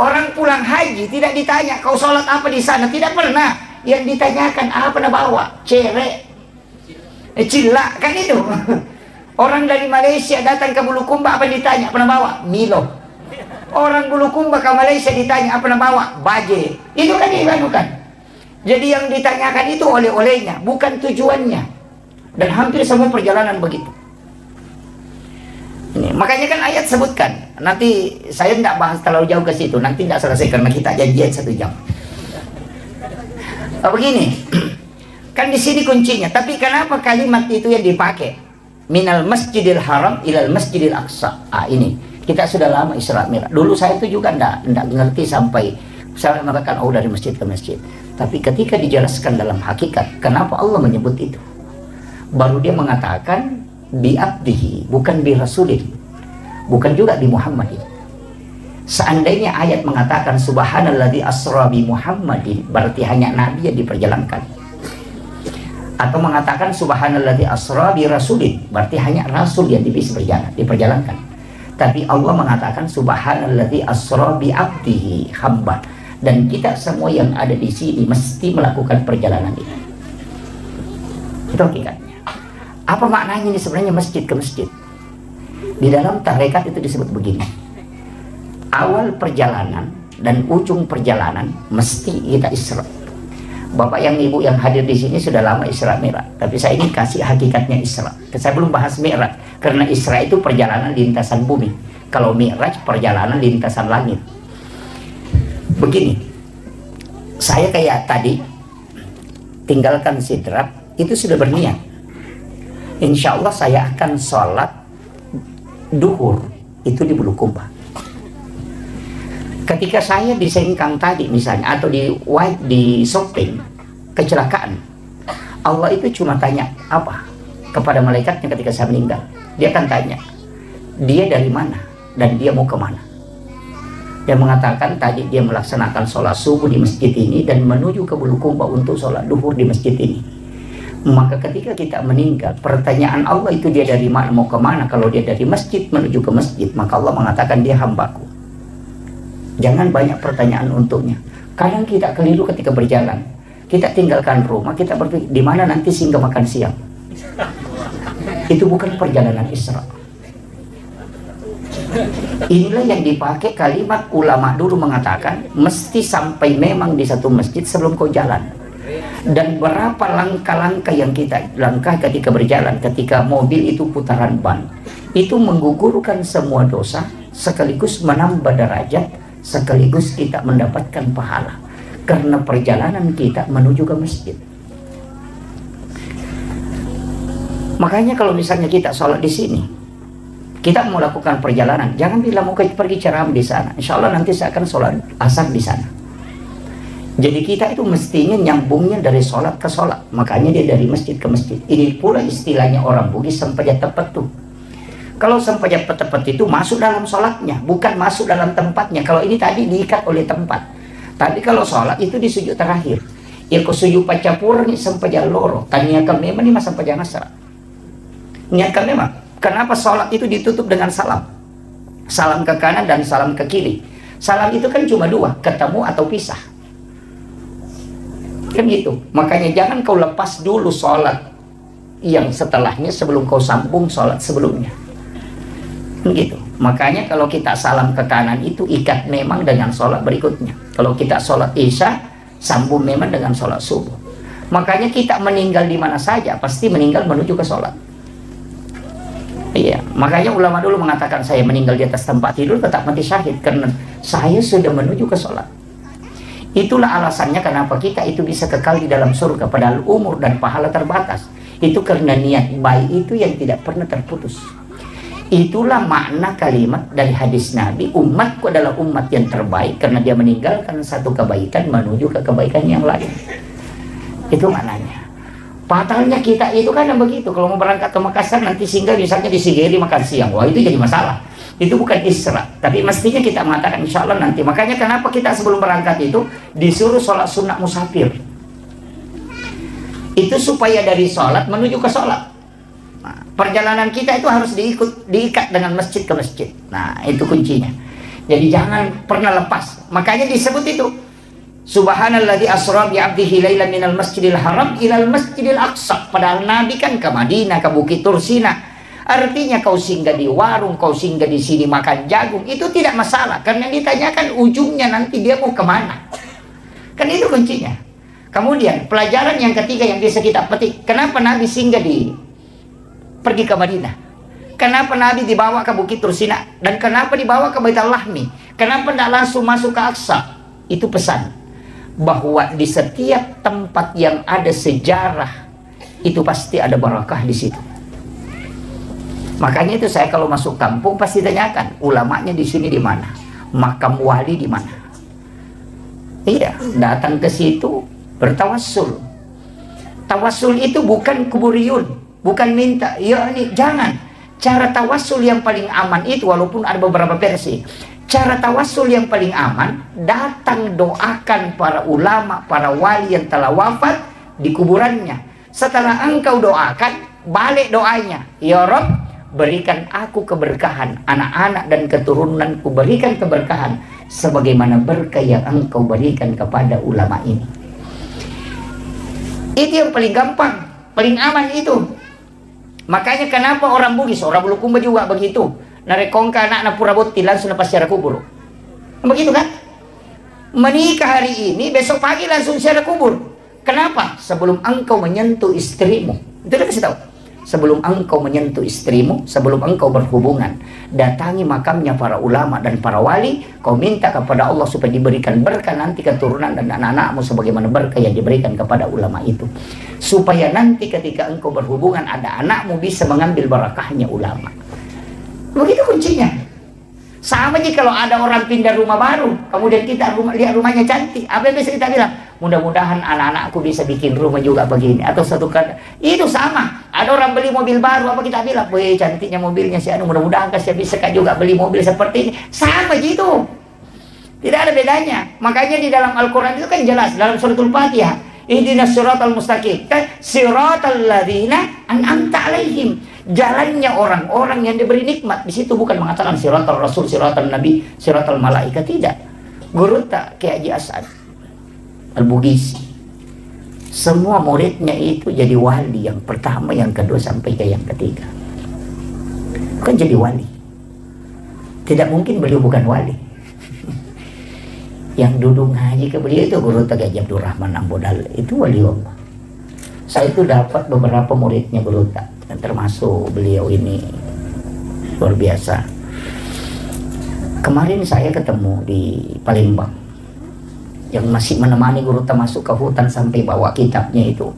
Orang pulang haji tidak ditanya kau sholat apa di sana, tidak pernah. Yang ditanyakan apa nak bawa? Cewek, cilak, kan itu. Orang dari Malaysia datang ke Bulukumba, apa yang ditanya? Apa nak bawa? Milo. Orang Bulukumba ke Malaysia ditanya apa nak bawa? Baje. Itu kan dibanukan. Jadi yang ditanyakan itu oleh-olehnya, bukan tujuannya. Dan hampir semua perjalanan begitu. Ini, makanya kan ayat sebutkan. Nanti saya tidak bahas terlalu jauh ke situ. Nanti tidak selesai karena kita janjian 1 jam. Begini, kan di sini kuncinya. Tapi kenapa kalimat itu yang dipakai? Minal Masjidil Haram ilal Masjidil Aqsa. Ini kita sudah lama Isra Mi'raj. Dulu saya itu juga enggak ngerti sampai saya mengatakan dari masjid ke masjid. Tapi ketika dijelaskan dalam hakikat kenapa Allah menyebut itu, baru dia mengatakan bi abdihi, bukan bi rasulih, bukan juga bi Muhammadin. Seandainya ayat mengatakan subhanalladzi asra bi Muhammadin, berarti hanya nabi yang diperjalankan. Atau mengatakan subhanalladzi asra bi rasulin, berarti hanya rasul yang bisa diperjalankan. Tapi Allah mengatakan subhanalladzi asra bi abdihi, hamba. Dan kita semua yang ada di sini mesti melakukan perjalanan itu. Itu hakikatnya. Apa maknanya ini sebenarnya masjid ke masjid? Di dalam tarekat itu disebut begini. Awal perjalanan dan ujung perjalanan mesti kita Isra. Bapak yang ibu yang hadir di sini sudah lama Isra Mi'raj, tapi saya ini kasih hakikatnya Isra. Saya belum bahas Mi'raj karena Isra itu perjalanan lintasan bumi. Kalau Mi'raj perjalanan lintasan langit. Begini, saya kayak tadi tinggalkan Sidrap itu sudah berniat. Insya Allah saya akan sholat duhur itu di Bulukumba. Ketika saya di Sengkang tadi misalnya, atau di shopping, kecelakaan, Allah itu cuma tanya apa kepada malaikatnya ketika saya meninggal. Dia akan tanya, dia dari mana dan dia mau kemana. Dia mengatakan tadi dia melaksanakan sholat subuh di masjid ini dan menuju ke Bulukumba untuk sholat duhur di masjid ini. Maka ketika kita meninggal, pertanyaan Allah itu dia dari mana mau kemana. Kalau dia dari masjid menuju ke masjid, maka Allah mengatakan dia hambaku. Jangan banyak pertanyaan untuknya. Kadang kita keliru ketika berjalan. Kita tinggalkan rumah, kita berpikir di mana nanti singgah makan siang. Itu bukan perjalanan Isra. Inilah yang dipakai kalimat ulama dulu mengatakan mesti sampai memang di satu masjid sebelum kau jalan. Dan berapa langkah-langkah yang kita langkah ketika berjalan, ketika mobil itu putaran ban, itu menggugurkan semua dosa, sekaligus menambah derajat, sekaligus kita mendapatkan pahala karena perjalanan kita menuju ke masjid. Makanya kalau misalnya kita sholat di sini, kita mau lakukan perjalanan, jangan bilang mau pergi ceramah di sana. Insya Allah nanti saya akan sholat asar di sana. Jadi kita itu mestinya nyambungnya dari sholat ke sholat. Makanya dia dari masjid ke masjid. Ini pula istilahnya orang Bugis sempajat tepat tuh. Kalau sempajat tepat itu masuk dalam sholatnya, bukan masuk dalam tempatnya. Kalau ini tadi diikat oleh tempat. Tapi kalau sholat itu di sujud terakhir. Ya ke sujud pacapur nih sempajat loro. Tanyakan memang ini masa sempajat nasra. Niatkan memang. Kenapa sholat itu ditutup dengan salam? Salam ke kanan dan salam ke kiri. Salam itu kan cuma dua, ketemu atau pisah. Kan gitu. Makanya jangan kau lepas dulu sholat yang setelahnya sebelum kau sambung sholat sebelumnya. Kan gitu. Makanya kalau kita salam ke kanan itu ikat memang dengan sholat berikutnya. Kalau kita sholat isya, sambung memang dengan sholat subuh. Makanya kita meninggal di mana saja pasti meninggal menuju ke sholat. Iya, makanya ulama dulu mengatakan saya meninggal di atas tempat tidur tetap mati syahid karena saya sudah menuju ke sholat. Itulah alasannya kenapa kita itu bisa kekal di dalam surga padahal umur dan pahala terbatas. Itu karena niat baik itu yang tidak pernah terputus. Itulah makna kalimat dari hadis Nabi, umatku adalah umat yang terbaik karena dia meninggalkan satu kebaikan menuju ke kebaikan yang lain. Itu maknanya. Fatalnya kita itu kan begitu. Kalau mau berangkat ke Makassar nanti singgah misalnya di Sigeri makan siang. Wah itu jadi masalah. Itu bukan Isra, tapi mestinya kita mengatakan insya Allah nanti. Makanya kenapa kita sebelum berangkat itu disuruh sholat sunnah musafir. Itu supaya dari sholat menuju ke sholat. Nah, perjalanan kita itu harus diikat dengan masjid ke masjid. Nah itu kuncinya. Jadi jangan pernah lepas. Makanya disebut itu Subhanalladzi asra bi 'abdihi lailan minal masjidil haram ilal masjidil aqsa. Padahal Nabi kan ke Madinah, ke Bukit Tursina. Artinya kau singgah di warung, kau singgah di sini makan jagung, itu tidak masalah. Karena ditanyakan ujungnya nanti dia mau kemana. Kan itu kuncinya. Kemudian pelajaran yang ketiga yang bisa kita petik. Kenapa Nabi singgah pergi ke Madinah? Kenapa Nabi dibawa ke Bukit Tursina? Dan kenapa dibawa ke Baitul Lahmi? Kenapa tidak langsung masuk ke Aqsa? Itu pesan. Bahwa di setiap tempat yang ada sejarah, itu pasti ada barakah di situ. Makanya itu saya kalau masuk kampung pasti tanyakan ulamanya di sini di mana, makam wali di mana. Iya, datang ke situ bertawassul. Tawassul itu bukan kuburiyun, bukan minta. Ya ini jangan. Cara tawassul yang paling aman itu walaupun ada beberapa versi. Cara tawassul yang paling aman datang doakan para ulama, para wali yang telah wafat di kuburannya. Setelah engkau doakan, balik doanya. Ya Rabb, berikan aku keberkahan, anak-anak dan keturunanku berikan keberkahan sebagaimana berkah yang engkau berikan kepada ulama ini. Itu yang paling gampang, paling aman itu. Makanya kenapa orang Bugis, orang Bulukumba juga begitu. Narekongka anak-anak Purabotti langsung lepas secara kubur. Begitu kan? Menikah hari ini, besok pagi langsung secara kubur. Kenapa? Sebelum engkau menyentuh istrimu. Itu udah kasih tahu. Sebelum engkau menyentuh istrimu, sebelum engkau berhubungan, datangi makamnya para ulama dan para wali, kau minta kepada Allah supaya diberikan berkah nanti keturunan dan anak-anakmu sebagaimana berkah yang diberikan kepada ulama itu. Supaya nanti ketika engkau berhubungan ada anakmu bisa mengambil barakahnya ulama. Begitu kuncinya. Sama aja kalau ada orang pindah rumah baru, kemudian kita lihat rumahnya cantik, apa yang bisa kita bilang? Mudah-mudahan anak-anakku bisa bikin rumah juga begini. Atau satu kata, itu sama. Ada orang beli mobil baru, apa kita bilang? Wih, cantiknya mobilnya si anu, mudah-mudahan saya bisa juga beli mobil seperti ini. Sama gitu. Tidak ada bedanya. Makanya di dalam Al-Quran itu kan jelas, dalam suratul Fatihah. Ihdinas siratal mustaqim. Siratal ladzina an'amta alaihim. Jalannya orang-orang yang diberi nikmat. Di situ bukan mengatakan siratal rasul, siratal nabi, siratal malaikat, tidak. Guru tak Kiai Haji As'ad Al-Bugisi. Semua muridnya itu jadi wali, yang pertama, yang kedua sampai ke yang ketiga. Kan jadi wali. Tidak mungkin beliau bukan wali. Yang duduk ngaji ke beliau itu Guru Haji Abdul Rahman Ambodal, itu wali Allah. Saya itu dapat beberapa muridnya Guru dan termasuk beliau ini luar biasa. Kemarin saya ketemu di Palembang yang masih menemani Guru masuk ke hutan sampai bawa kitabnya itu.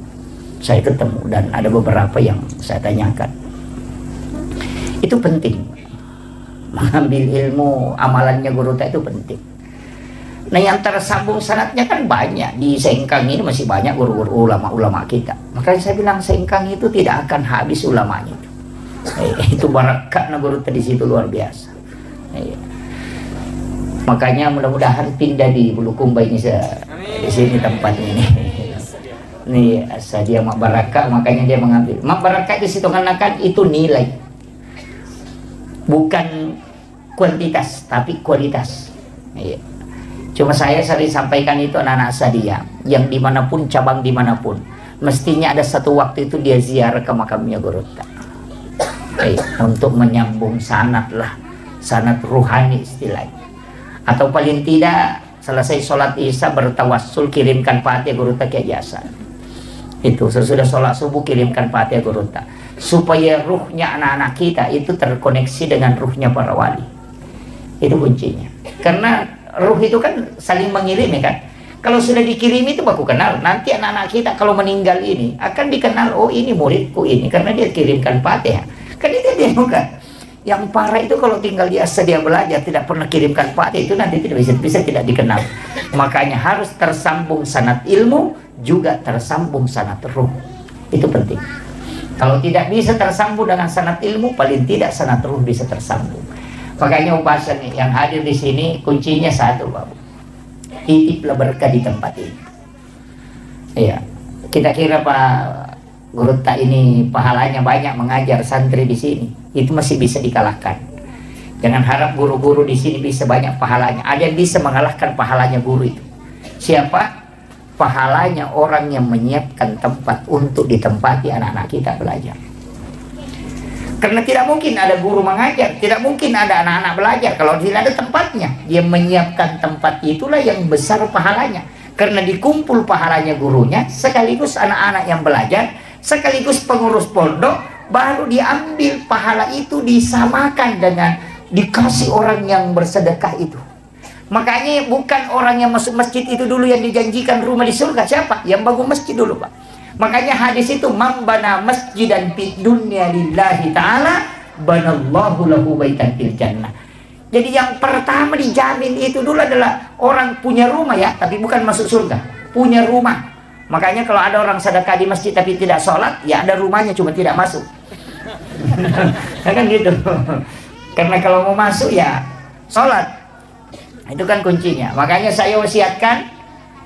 Saya ketemu dan ada beberapa yang saya tanyakan. Itu penting. Mengambil ilmu amalannya Guru itu penting. Nah, yang tersambung sanatnya kan banyak. Di Sengkang ini masih banyak guru-guru ulama-ulama kita. Makanya saya bilang Sengkang itu tidak akan habis ulamanya itu. Itu barakah Guru di situ luar biasa. Makanya mudah-mudahan pindah di Bulukumba ini di sini tempat ini. Nih dia Mak Barakah, makanya dia mengambil. Mak Barakah di situ kan itu nilai. Bukan kuantitas tapi kualitas. Cuma saya sering sampaikan itu anak-anak saya yang dimanapun, cabang dimanapun, mestinya ada satu waktu itu dia ziarah ke makamnya Guru untuk menyambung sanad lah, sanad ruhani istilahnya. Atau paling tidak selesai sholat isya bertawassul kirimkan Fatihah Guru Kiai Hasan. Itu sesudah sholat subuh kirimkan Fatihah Guru supaya ruhnya anak-anak kita itu terkoneksi dengan ruhnya para wali. Itu kuncinya. Karena ruh itu kan saling mengirim ya kan. Kalau sudah dikirim itu baku kenal. Nanti anak-anak kita kalau meninggal ini akan dikenal, oh ini muridku ini karena dia kirimkan Fatihah. Kan itu dia bukan. Yang parah itu kalau tinggal dia sedia belajar tidak pernah kirimkan Fatihah, itu nanti tidak bisa tidak dikenal. Makanya harus tersambung sanad ilmu juga tersambung sanad ruh. Itu penting. Kalau tidak bisa tersambung dengan sanad ilmu, paling tidak sanad ruh bisa tersambung. Makanya upasan yang hadir di sini kuncinya satu, Bapak. Titiplah berkah di tempat ini. Iya. Kita kira Pak Guru ini pahalanya banyak mengajar santri di sini. Itu masih bisa dikalahkan. Jangan harap guru-guru di sini bisa banyak pahalanya. Ada yang bisa mengalahkan pahalanya guru itu. Siapa? Pahalanya orang yang menyiapkan tempat untuk ditempati anak-anak kita belajar. Karena tidak mungkin ada guru mengajar, tidak mungkin ada anak-anak belajar kalau tidak ada tempatnya. Dia menyiapkan tempat itulah yang besar pahalanya. Karena dikumpul pahalanya gurunya, sekaligus anak-anak yang belajar, sekaligus pengurus pondok, baru diambil pahala itu disamakan dengan dikasih orang yang bersedekah itu. Makanya bukan orang yang masuk masjid itu dulu yang dijanjikan rumah di surga. Siapa? Yang bangun masjid dulu, Pak. Makanya hadis itu mambana masjidan fid dunya lillahi ta'ala banallahu lahu baitan fil jannah. Jadi yang pertama dijamin itu dulu adalah orang punya rumah ya, tapi bukan masuk surga, punya rumah. Makanya kalau ada orang sedekah di masjid tapi tidak sholat, ya ada rumahnya cuma tidak masuk. Kan gitu. Karena kalau mau masuk ya sholat. Itu kan kuncinya. Makanya saya wasiatkan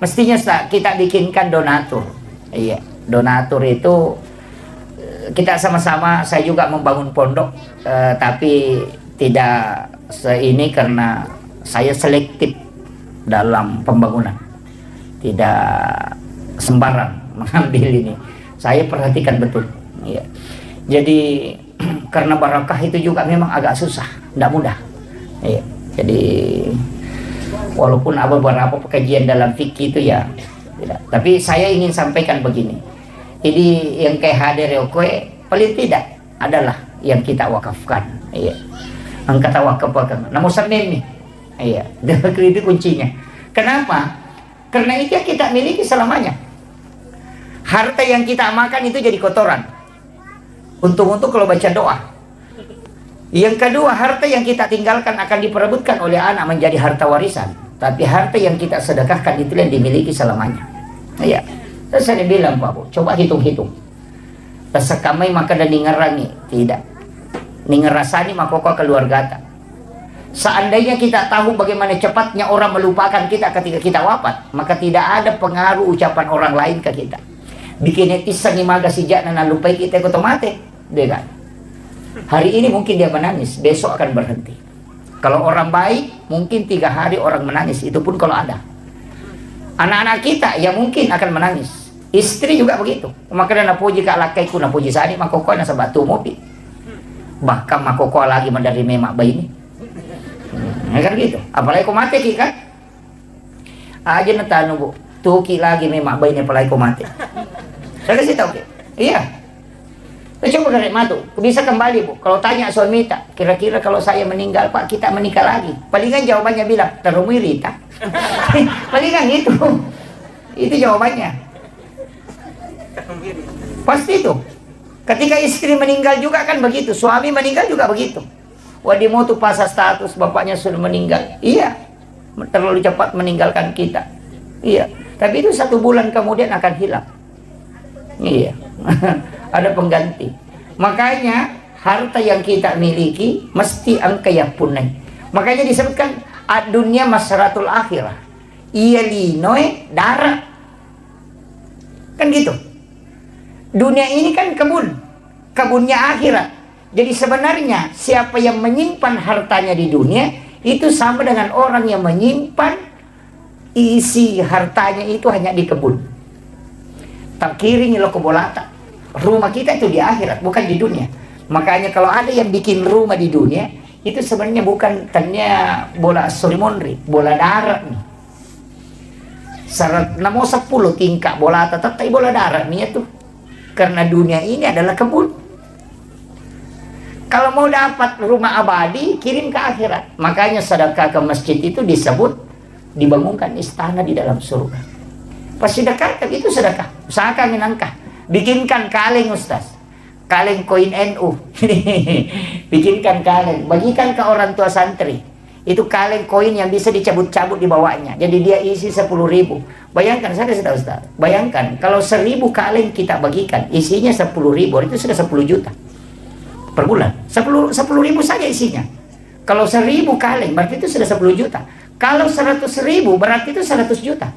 mestinya kita bikinkan donatur. Iya. Donatur itu kita sama-sama, saya juga membangun pondok, tapi tidak ini karena saya selektif dalam pembangunan, tidak sembarang mengambil ini. Saya perhatikan betul. Ya. Jadi karena barakah itu juga memang agak susah, tidak mudah. Ya. Jadi walaupun ada beberapa kajian dalam fikih itu ya tidak. Tapi saya ingin sampaikan begini. Jadi yang kayak hadir paling tidak adalah yang kita wakafkan. Iya. Yang kita wakafkan. Namun sampai nih. Iya. Itu kuncinya. Kenapa? Karena itu yang kita miliki selamanya. Harta yang kita makan itu jadi kotoran. Untung-untung kalau baca doa. Yang kedua, harta yang kita tinggalkan akan diperebutkan oleh anak menjadi harta warisan. Tapi harta yang kita sedekahkan itu yang dimiliki selamanya. Iya. Terus saya bilang, Pak Bu, coba hitung-hitung. Tersekamai maka dan ningerangi. Tidak. Ningerasani maka kau keluarga. Seandainya kita tahu bagaimana cepatnya orang melupakan kita ketika kita wafat, maka tidak ada pengaruh ucapan orang lain ke kita. Bikin netizen imaga sejak nana lupai kita otomatis. Dia kan? Hari ini mungkin dia menangis, besok akan berhenti. Kalau orang baik, mungkin 3 hari orang menangis, itu pun kalau ada. Anak-anak kita ya mungkin akan menangis. Istri juga begitu. Maka na puji ka lakaiku na puji sani makoko na sa batu mopi. Bahkan makoko lagi mendari memak bayi ini. Kan gitu. Apalagi kau mati kan. aja netanu bu, tuki lagi memang bayi nepalai ko mati. Saya kasih tahu, iya. Coba kerek matu, bisa kembali bu. Kalau tanya suami tak, kira-kira kalau saya meninggal pak, kita menikah lagi. Palingan jawabannya bilang, terumiri tak. Palingan itu jawabannya. Pasti itu. Ketika istri meninggal juga kan begitu, suami meninggal juga begitu. Wah dia mau tuh pasang status bapaknya sudah meninggal. Iya, terlalu cepat meninggalkan kita. Iya, tapi itu 1 bulan kemudian akan hilang. Iya. Ada pengganti. Makanya harta yang kita miliki mesti angkaya punai. Makanya disebutkan dunia masaratul akhirah. Iya linoe darah. Kan gitu. Dunia ini kan kebunnya akhirat. Jadi sebenarnya siapa yang menyimpan hartanya di dunia itu sama dengan orang yang menyimpan isi hartanya itu hanya di kebun. Takiri lo kebolata. Rumah kita itu di akhirat, bukan di dunia. Makanya kalau ada yang bikin rumah di dunia, itu sebenarnya bukan tanya bola solimonri, bola darat nih. Syarat namo 10 tingkah bola tetap bola darat nih itu. Karena dunia ini adalah kebun. Kalau mau dapat rumah abadi, kirim ke akhirat. Makanya sedekah ke masjid itu disebut dibangunkan istana di dalam surga. Pas sedekah itu sedekah. Usahakan menangkah. Bikinkan kaleng Ustaz, kaleng koin NU. Bikinkan kaleng, bagikan ke orang tua santri. Itu kaleng koin yang bisa dicabut-cabut di bawahnya. Jadi dia isi 10.000. Bayangkan, saya kasih tahu Ustaz. Bayangkan kalau 1.000 kaleng kita bagikan, isinya 10.000, itu sudah 10 juta per bulan. 10.000 saja isinya. Kalau 1.000 kaleng berarti itu sudah 10 juta. Kalau 100.000 berarti itu 100 juta.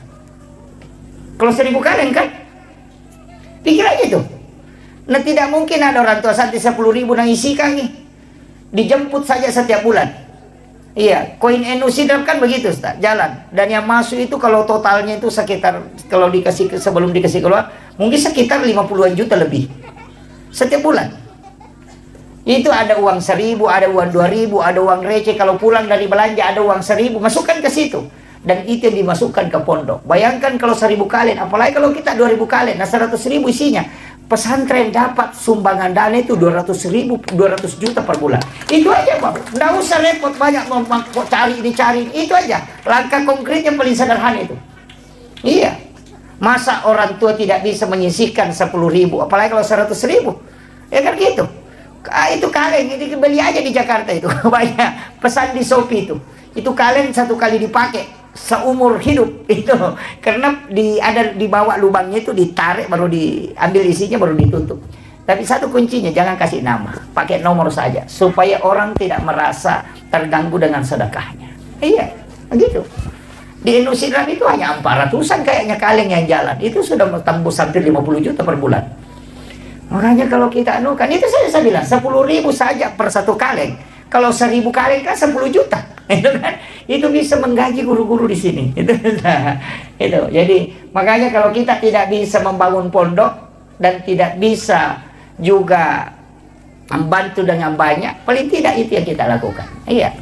Kalau 1.000 kaleng kan? Pikir aja tuh. Nah tidak mungkin ada orang tua santri 10.000 yang isikan nih. Dijemput saja setiap bulan. Iya, koin NU sidap kan begitu Ustaz, jalan. Dan yang masuk itu kalau totalnya itu sekitar, kalau dikasih sebelum dikasih keluar, mungkin sekitar 50-an juta lebih. Setiap bulan. Itu ada uang 1.000, ada uang 2.000, ada uang receh. Kalau pulang dari belanja ada uang 1.000, masukkan ke situ. Dan itu yang dimasukkan ke pondok. Bayangkan kalau 1.000 kalian, apalagi kalau kita 2.000 kalian, nah 100.000 isinya. Pesantren dapat sumbangan dana itu 200.000, 200 juta per bulan. Itu aja Pak. Nggak usah repot banyak cari ini cari. Itu aja. Langkah konkret yang paling sederhana itu. Iya. Masa orang tua tidak bisa menyisihkan 10.000, apalagi kalau 100.000. Ya kan gitu. Itu kaleng, itu beli aja di Jakarta itu. Banyak pesan di Shopee itu. Itu kaleng 1 kali dipakai seumur hidup itu, karena ada di bawah lubangnya itu ditarik baru diambil isinya baru ditutup. Tapi satu kuncinya, jangan kasih nama, pakai nomor saja supaya orang tidak merasa terganggu dengan sedekahnya. Iya, begitu. Di Indonesia itu hanya 400-an kayaknya kaleng yang jalan, itu sudah tembus hampir 50 juta per bulan. Makanya kalau kita anukan, itu saya bilang 10.000 saja per 1 kaleng. Kalau 1.000 kaleng kan 10 juta. Itu kan, itu bisa menggaji guru-guru di sini. Itu. Jadi makanya kalau kita tidak bisa membangun pondok dan tidak bisa juga membantu dengan banyak, paling tidak itu yang kita lakukan. Iya.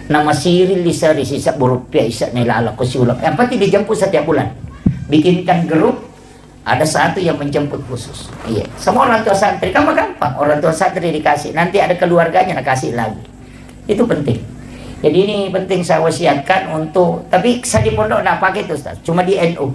Nama siril lisari sisa berupiah isa nilala kusiulang. Yang penting dijemput setiap bulan. Bikinkan grup, ada satu yang menjemput khusus. Iya. Semua orang tua santri, kamu gampang. Orang tua santri dikasih, nanti ada keluarganya kasih lagi. Itu penting. Jadi ini penting saya wasiatkan untuk, tapi saya di pondok tidak pakai itu Ustaz, cuma di NU.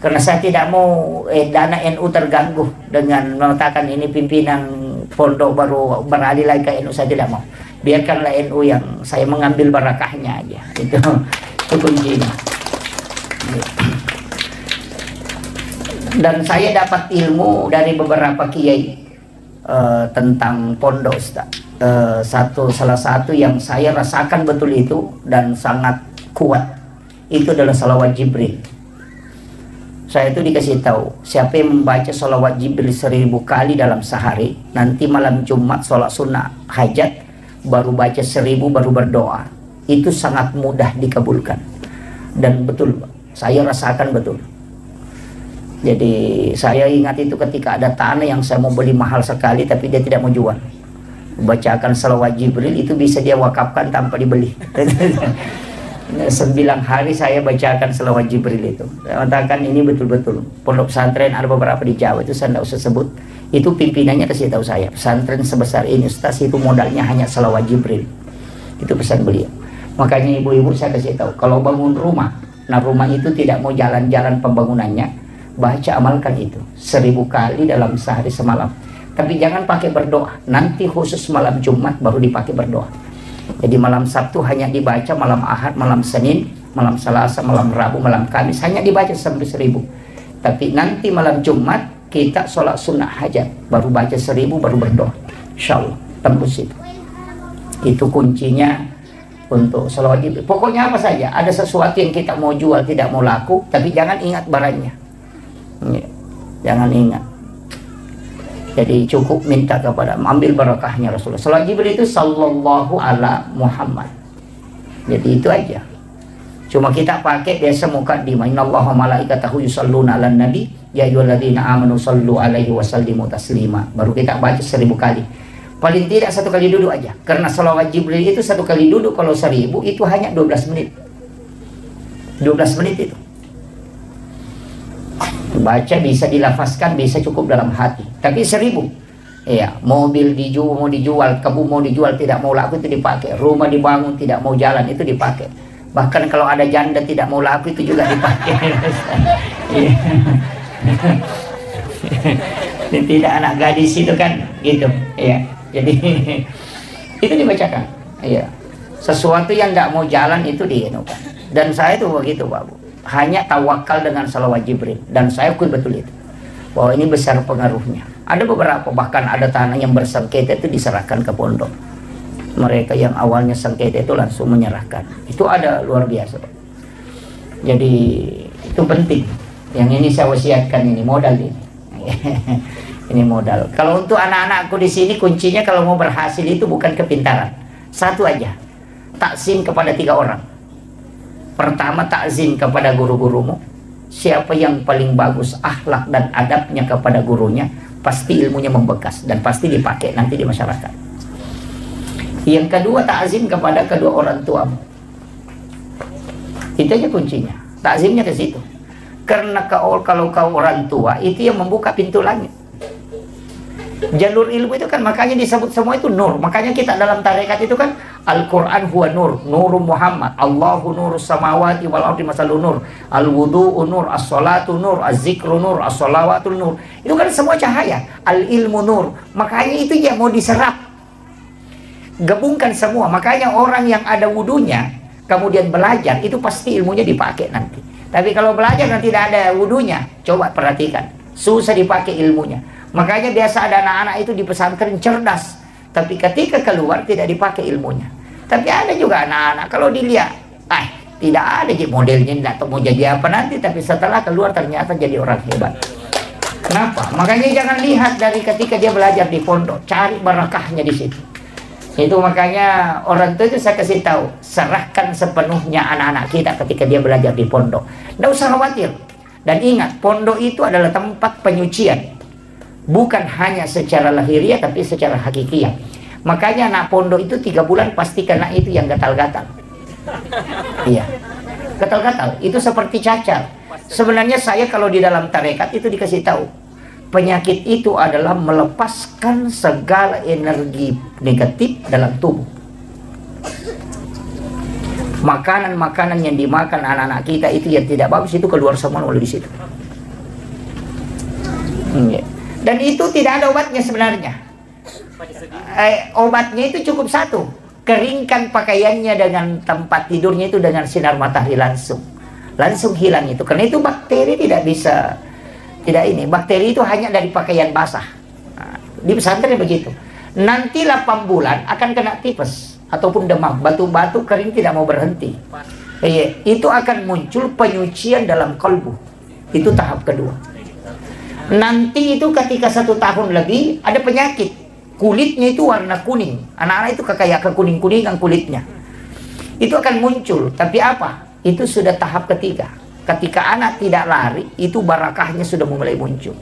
Karena saya tidak mau dana NU terganggu dengan mengatakan ini pimpinan pondok baru beralih lagi ke NU, saya tidak mau. Biarkanlah NU yang saya mengambil barakahnya aja. Itu kuncinya. Dan saya dapat ilmu dari beberapa kiai tentang pondok Ustaz. Salah satu yang saya rasakan betul itu dan sangat kuat itu adalah salawat Jibril. Saya itu dikasih tahu, siapa yang membaca salawat Jibril 1.000 kali dalam sehari, nanti malam Jumat sholat sunnah hajat baru baca 1.000 baru berdoa, itu sangat mudah dikabulkan. Dan betul, saya rasakan betul. Jadi saya ingat itu ketika ada tanah yang saya mau beli mahal sekali tapi dia tidak mau jual, bacakan salawat Jibril itu bisa dia wakafkan tanpa dibeli. 9 hari saya bacakan selawat Jibril itu. Saya katakan ini betul-betul pondok pesantren ada beberapa di Jawa itu saya tidak usah sebut. Itu pimpinannya kasih tahu saya, pesantren sebesar ini Ustaz itu modalnya hanya selawat Jibril. Itu pesan beliau. Makanya ibu-ibu saya kasih tahu, kalau bangun rumah, nah rumah itu tidak mau jalan-jalan pembangunannya, baca amalkan itu 1000 kali dalam sehari semalam. Tapi jangan pakai berdoa. Nanti khusus malam Jumat baru dipakai berdoa. Jadi malam Sabtu hanya dibaca, malam Ahad, malam Senin, malam Selasa, malam Rabu, malam Kamis hanya dibaca sampai 1000. Tapi nanti malam Jumat kita sholat sunnah hajat, baru baca 1000, baru berdoa. Insya Allah tembus itu. Itu kuncinya untuk sholawat Jibril. Pokoknya apa saja, ada sesuatu yang kita mau jual tidak mau laku, tapi jangan ingat barangnya. Jangan ingat. Jadi cukup minta kepada, ambil barakahnya Rasulullah. Salawat Jibril itu sallallahu ala Muhammad. Jadi itu aja. Cuma kita pakai biasa mukaddimah. Innallaha malaikatahu yusholluna 'alan nabi ya ayyuhalladzina amanu shollu 'alaihi wa sallimu taslima. Baru kita baca 1000 kali. Paling tidak 1 kali duduk aja. Karena salawat Jibril itu 1 kali duduk, kalau 1000 itu hanya 12 menit. 12 menit itu. Baca bisa dilafazkan, bisa cukup dalam hati. Tapi 1000, ya, mobil mau dijual, kebun mau dijual, tidak mau laku itu dipakai. Rumah dibangun tidak mau jalan itu dipakai. Bahkan kalau ada janda tidak mau laku itu juga dipakai. Tidak anak gadis itu kan gitu, ya. Jadi itu dibacakan, ya. Sesuatu yang tidak mau jalan itu dienukan. Dan saya itu begitu, Pak Bu. Hanya tawakal dengan salawat Jibril, dan saya akui betul itu bahwa ini besar pengaruhnya. Ada beberapa, bahkan ada tanah yang bersengketa itu diserahkan ke pondok. Mereka yang awalnya sengketa itu langsung menyerahkan. Itu ada luar biasa. Jadi itu penting. Yang ini saya wasiatkan, ini modal ini. Ini modal. Kalau untuk anak-anakku di sini kuncinya kalau mau berhasil itu bukan kepintaran. Satu aja, takzim kepada 3 orang. Pertama, takzim kepada guru-gurumu. Siapa yang paling bagus akhlak dan adabnya kepada gurunya, pasti ilmunya membekas dan pasti dipakai nanti di masyarakat. Yang kedua, takzim kepada kedua orang tuamu. Itu aja kuncinya. Takzimnya ke situ. Karena kalau kau orang tua itu yang membuka pintu langit. Jalur ilmu itu kan makanya disebut semua itu nur. Makanya kita dalam tarekat itu kan Al-Quran huwa nur, nuru Muhammad, Allahu nurus samawati wal ardi masalun nur, al-wudu'u nur, as-salatu nur, az-zikru nur, as-salawatu nur. Itu kan semua cahaya. Al-ilmu nur. Makanya itu ya mau diserap. Gabungkan semua. Makanya orang yang ada wudunya kemudian belajar itu pasti ilmunya dipakai nanti. Tapi kalau belajar dan tidak ada wudunya, coba perhatikan, susah dipakai ilmunya. Makanya biasa ada anak-anak itu di pesantren cerdas, tapi ketika keluar tidak dipakai ilmunya. Tapi ada juga anak-anak kalau dilihat, tidak ada modelnya, tidak tahu mau jadi apa nanti, tapi setelah keluar ternyata jadi orang hebat. Kenapa? Makanya jangan lihat dari ketika dia belajar di pondok, cari barakahnya di situ. Itu makanya orang tua itu saya kasih tahu, serahkan sepenuhnya anak-anak kita ketika dia belajar di pondok. Tidak usah khawatir. Dan ingat, pondok itu adalah tempat penyucian. Bukan hanya secara lahiriah tapi secara hakikiah. Makanya anak pondok itu 3 bulan pasti kena itu yang gatal-gatal. Iya, gatal-gatal itu seperti cacar. Sebenarnya saya kalau di dalam tarekat itu dikasih tahu, penyakit itu adalah melepaskan segala energi negatif dalam tubuh. Makanan-makanan yang dimakan anak-anak kita itu yang tidak bagus itu keluar semua melalui situ. Dan itu tidak ada obatnya sebenarnya. Obatnya itu cukup 1, keringkan pakaiannya dengan tempat tidurnya itu dengan sinar matahari langsung hilang itu. Karena itu bakteri tidak bisa, bakteri itu hanya dari pakaian basah. Di pesantren begitu. Nanti 8 bulan akan kena tipes ataupun demam, batu-batu kering tidak mau berhenti. Itu akan muncul penyucian dalam kalbu. Itu tahap kedua. Nanti itu ketika 1 tahun lebih ada penyakit, kulitnya itu warna kuning. Anak-anak itu kayak kekuning-kuningan kulitnya. Itu akan muncul. Tapi apa? Itu sudah tahap ketiga. Ketika anak tidak lari, itu barakahnya sudah mulai muncul.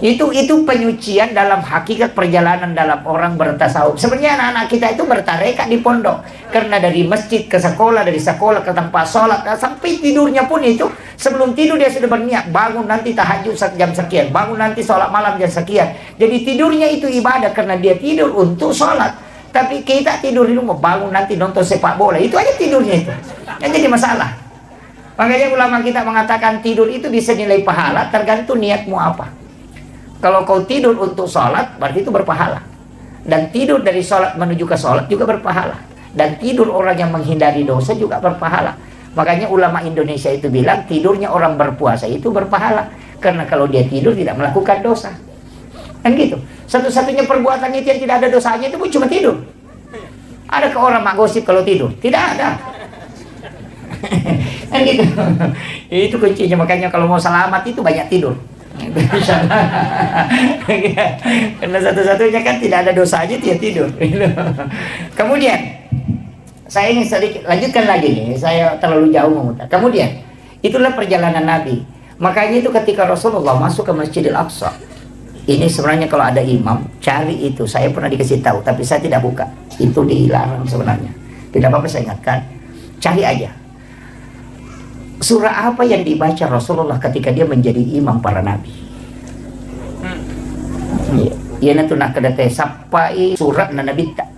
Itu penyucian dalam hakikat perjalanan dalam orang bertasawuf. Sebenarnya anak-anak kita itu bertarekat di pondok, karena dari masjid ke sekolah, dari sekolah ke tempat sholat, sampai tidurnya pun itu sebelum tidur dia sudah berniat bangun nanti tahajud jam sekian, bangun nanti sholat malam jam sekian. Jadi tidurnya itu ibadah karena dia tidur untuk sholat. Tapi kita tidur di rumah, bangun nanti nonton sepak bola, itu aja tidurnya itu. Yang jadi masalah. Makanya ulama kita mengatakan tidur itu bisa nilai pahala tergantung niatmu apa. Kalau kau tidur untuk sholat, berarti itu berpahala. Dan tidur dari sholat menuju ke sholat juga berpahala. Dan tidur orang yang menghindari dosa juga berpahala. Makanya ulama Indonesia itu bilang, tidurnya orang berpuasa itu berpahala. Karena kalau dia tidur tidak melakukan dosa. Kan gitu. Satu-satunya perbuatan itu yang tidak ada dosanya itu pun cuma tidur. Adakah orang mak gosip kalau tidur? Tidak ada. Kan gitu. Itu kuncinya. Makanya kalau mau selamat itu banyak tidur. Karena satu-satunya kan tidak ada dosanya dia tidur. Kemudian saya ingin sedikit lanjutkan lagi nih, saya terlalu jauh memutar. Kemudian itulah perjalanan Nabi. Makanya itu ketika Rasulullah masuk ke Masjidil Aqsa, ini sebenarnya kalau ada imam cari itu, saya pernah dikasih tahu tapi saya tidak buka, itu dilarang sebenarnya. Tidak apa-apa, saya ingatkan, cari aja surah apa yang dibaca Rasulullah ketika dia menjadi imam para nabi. Ia nanti nak kedate sampai surat na nabi tak.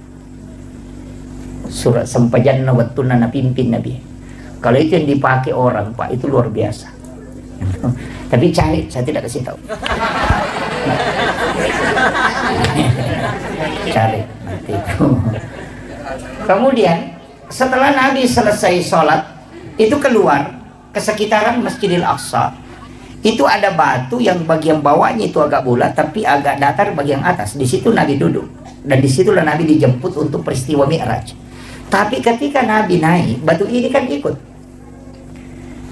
Surat sempajan na waktu na pimpin nabi. Kalau itu yang dipakai orang, Pak, itu luar biasa. Tapi cari, saya tidak kasih tahu. Cari nanti itu. Kemudian setelah Nabi selesai sholat, itu keluar ke sekitaran Masjidil Aqsa. Itu ada batu yang bagian bawahnya itu agak bulat tapi agak datar bagian atas. Di situ Nabi duduk dan disitulah Nabi dijemput untuk peristiwa Mi'raj. Tapi ketika Nabi naik, batu ini kan ikut.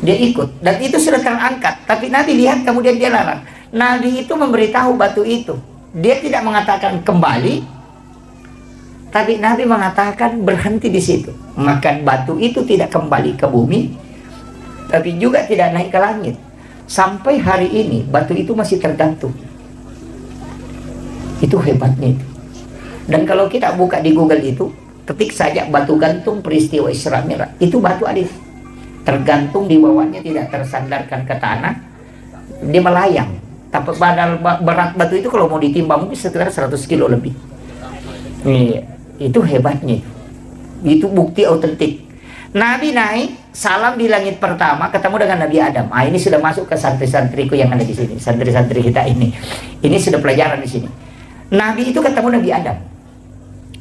Dia ikut dan itu sudah terangkat. Tapi Nabi lihat kemudian dia larang. Nabi itu memberitahu batu itu. Dia tidak mengatakan kembali, tapi Nabi mengatakan berhenti di situ. Maka batu itu tidak kembali ke bumi, tapi juga tidak naik ke langit. Sampai hari ini batu itu masih tergantung. Itu hebatnya itu. Dan kalau kita buka di Google itu, ketik saja batu gantung peristiwa Isra Mi'raj, itu batu ada tergantung di bawahnya, tidak tersandarkan ke tanah, dia melayang. Tapi berat batu itu kalau mau ditimbang mungkin sekitar 100 kilo lebih. Itu hebatnya. Itu bukti autentik. Nabi naik, salam di langit pertama, ketemu dengan Nabi Adam. Ini sudah masuk ke santri-santriku yang ada di sini, santri-santri kita ini. Ini sudah pelajaran di sini. Nabi itu ketemu Nabi Adam.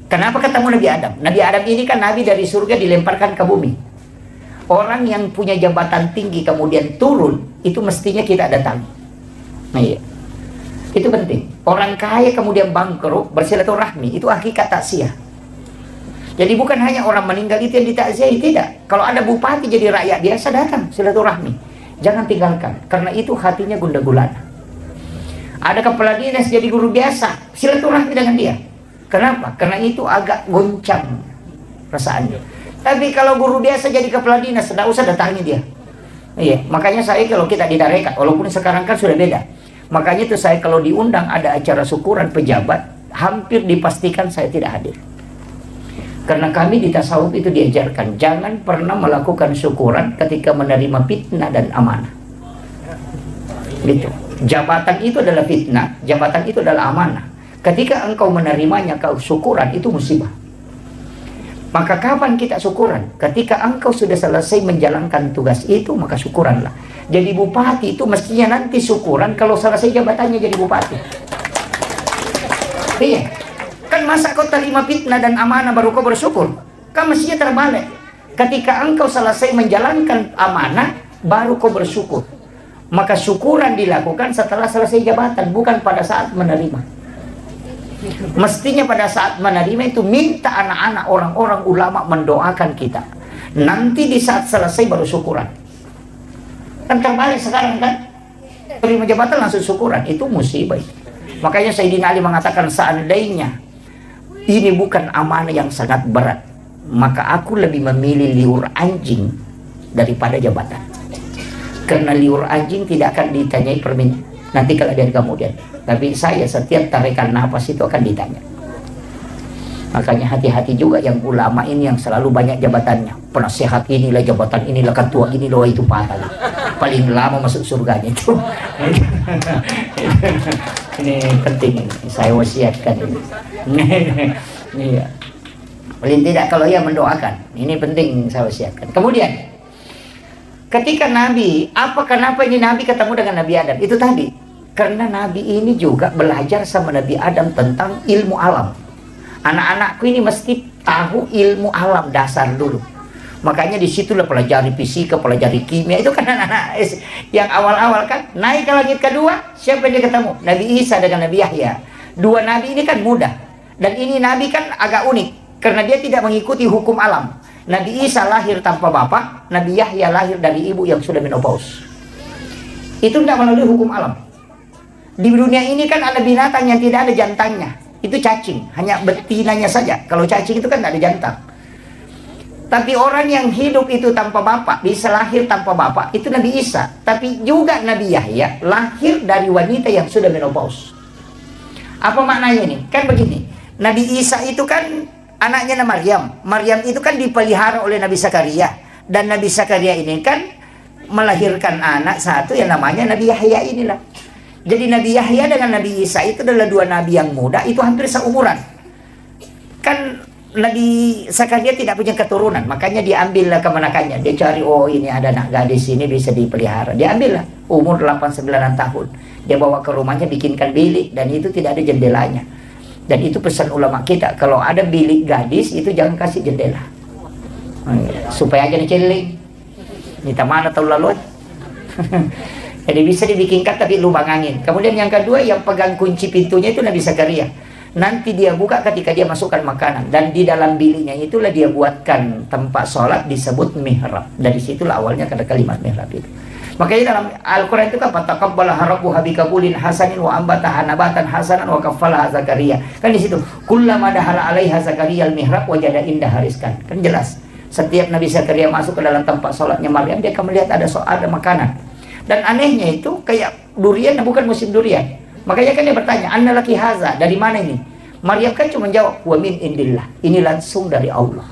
Kenapa ketemu Nabi Adam? Nabi Adam ini kan Nabi dari surga dilemparkan ke bumi. Orang yang punya jabatan tinggi kemudian turun, itu mestinya kita datangi. Iya. Itu penting. Orang kaya kemudian bangkrut, bersilaturahmi, itu hakikat takziah. Jadi bukan hanya orang meninggal itu yang ditakziahi, tidak. Kalau ada bupati jadi rakyat biasa, datang silaturahmi. Jangan tinggalkan, karena itu hatinya gundah gulana. Ada kepala dinas jadi guru biasa, silaturahmi dengan dia. Kenapa? Karena itu agak goncang perasaannya. Tapi kalau guru biasa jadi kepala dinas, tidak usah datangi dia. Iya, makanya saya kalau kita didarekat, walaupun sekarang kan sudah beda. Makanya itu saya kalau diundang ada acara syukuran pejabat, hampir dipastikan saya tidak hadir. Karena kami di tasawuf itu diajarkan jangan pernah melakukan syukuran ketika menerima fitnah dan amanah. Gitu. Jabatan itu adalah fitnah, jabatan itu adalah amanah. Ketika engkau menerimanya kau syukuran, itu musibah. Maka kapan kita syukuran? Ketika engkau sudah selesai menjalankan tugas itu, maka syukuranlah. Jadi bupati itu mestinya nanti syukuran kalau selesai jabatannya jadi bupati. Iya. Kan masa kau terima fitnah dan amanah baru kau bersyukur? Kan mestinya terbalik. Ketika engkau selesai menjalankan amanah, baru kau bersyukur. Maka syukuran dilakukan setelah selesai jabatan, bukan pada saat menerima. Mestinya pada saat menerima itu minta anak-anak orang-orang ulama mendoakan kita. Nanti di saat selesai baru syukuran. Kan terbalik sekarang kan? Terima jabatan langsung syukuran, itu musibah. Makanya Sayyidina Ali mengatakan seandainya ini bukan amanah yang sangat berat, maka aku lebih memilih liur anjing daripada jabatan. Karena liur anjing tidak akan ditanyai permintaan. Nanti kalau dari kemudian. Tapi saya setiap tarikan nafas itu akan ditanya. Makanya hati-hati juga yang ulama ini yang selalu banyak jabatannya. Penasehat inilah, jabatan inilah, ketua ini loh, itu patah. Paling lama masuk surganya itu. Ini penting, saya wasiatkan. Iya. Paling tidak kalau ia mendoakan, ini penting saya wasiatkan. Kemudian, ketika Nabi, kenapa ini Nabi ketemu dengan Nabi Adam? Itu tadi, karena Nabi ini juga belajar sama Nabi Adam tentang ilmu alam. Anak-anakku ini mesti tahu ilmu alam dasar dulu. Makanya disitulah pelajari fisika, pelajari kimia. Itu kan anak-anak yang awal-awal kan. Naik ke langit kedua, siapa yang dia ketemu? Nabi Isa dengan Nabi Yahya. Dua Nabi ini kan mudah. Dan ini Nabi kan agak unik, karena dia tidak mengikuti hukum alam. Nabi Isa lahir tanpa bapak, Nabi Yahya lahir dari ibu yang sudah menopause. Itu tidak melalui hukum alam. Di dunia ini kan ada binatang yang tidak ada jantannya. Itu cacing, hanya betinanya saja. Kalau cacing itu kan tidak ada jantan. Tapi orang yang hidup itu tanpa bapak, bisa lahir tanpa bapak, itu Nabi Isa. Tapi juga Nabi Yahya lahir dari wanita yang sudah menopause. Apa maknanya ini? Kan begini, Nabi Isa itu kan anaknya Maryam. Maryam itu kan dipelihara oleh Nabi Zakaria. Dan Nabi Zakaria ini kan melahirkan anak satu yang namanya Nabi Yahya inilah. Jadi Nabi Yahya dengan Nabi Isa itu adalah dua nabi yang muda, itu hampir seumuran. Kan Nabi Zakaria tidak punya keturunan, makanya diambillah kemenakannya. Dia cari, oh ini ada anak gadis ini bisa dipelihara. Diambillah, umur 8-9 tahun. Dia bawa ke rumahnya, bikinkan bilik, dan itu tidak ada jendelanya. Dan itu pesan ulama kita, kalau ada bilik gadis itu jangan kasih jendela. Supaya aja diceling. Minta mana tahu lalu. Jadi bisa dibikinkan tapi lubang angin. Kemudian yang kedua, yang pegang kunci pintunya itu Nabi Zakaria. Nanti dia buka ketika dia masukkan makanan. Dan di dalam biliknya itulah dia buatkan tempat sholat disebut mihrab. Dari situlah awalnya ada kalimat mihrab itu. Makanya dalam Al-Quran itu kan fataqabbalaha rabbuha biqabulin hasanin wa ambataha nabatan hasanan wa kaffalaha Zakaria. Kan di situ kullama dahala 'alaiha Zakaria al-mihrab wajada indaha rizqan. Kan jelas. Setiap Nabi Zakaria masuk ke dalam tempat sholatnya Maryam, dia akan melihat ada makanan. Dan anehnya itu kayak durian, bukan musim durian. Makanya kan dia bertanya, "Anna laki haza?" Dari mana ini? Maryam kan cuma jawab, "Wa min indillah." Ini langsung dari Allah.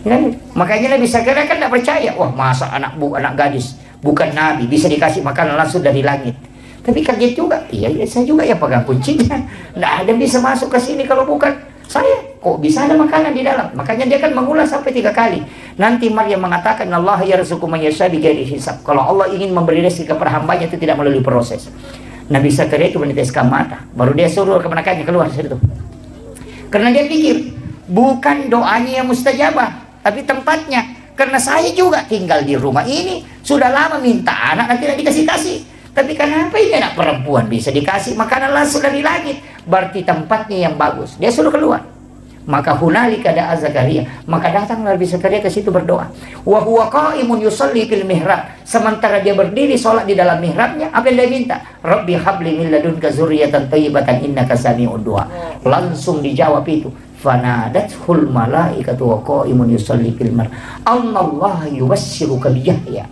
Kan? Makanya Nabi Zakaria kan tidak percaya. Wah, masa anak gadis bukan nabi bisa dikasih makanan langsung dari langit. Tapi kaget juga. Iya, saya juga yang pegang kuncinya. Tidak ada yang bisa masuk ke sini kalau bukan saya. Kok bisa ada makanan di dalam? Makanya dia kan mengulas sampai 3 kali. Nanti Maryam mengatakan, Allah yarzuqu man yasha bighairi hisab. Kalau Allah ingin memberi rezeki kepada hambanya itu tidak melalui proses. Nabi Zakaria itu meneteskan mata. Baru dia suruh kemenakannya keluar dari situ. Karena dia pikir, bukan doanya yang mustajabah, tapi tempatnya. Karena saya juga tinggal di rumah ini, sudah lama minta anak, nanti tidak dikasih-kasih. Tapi kenapa ini anak perempuan bisa dikasih makanan langsung dari langit? Berarti tempatnya yang bagus. Dia suruh keluar. Maka hunalika da'a Zakaria. Maka datang Nabi Zakaria ke situ berdoa. Wa huwa qa'imun yusalli fil mihrab. Sementara dia berdiri sholat di dalam mihrabnya, apa yang dia minta? Rabbi habli min ladunka dzurriyyatan thayyibatan innaka sami'ud du'a. Langsung dijawab itu. Fanadathul malaikatu wa qa'imun yusalli fil mihrab. Allah yubassiruka bi Yahya.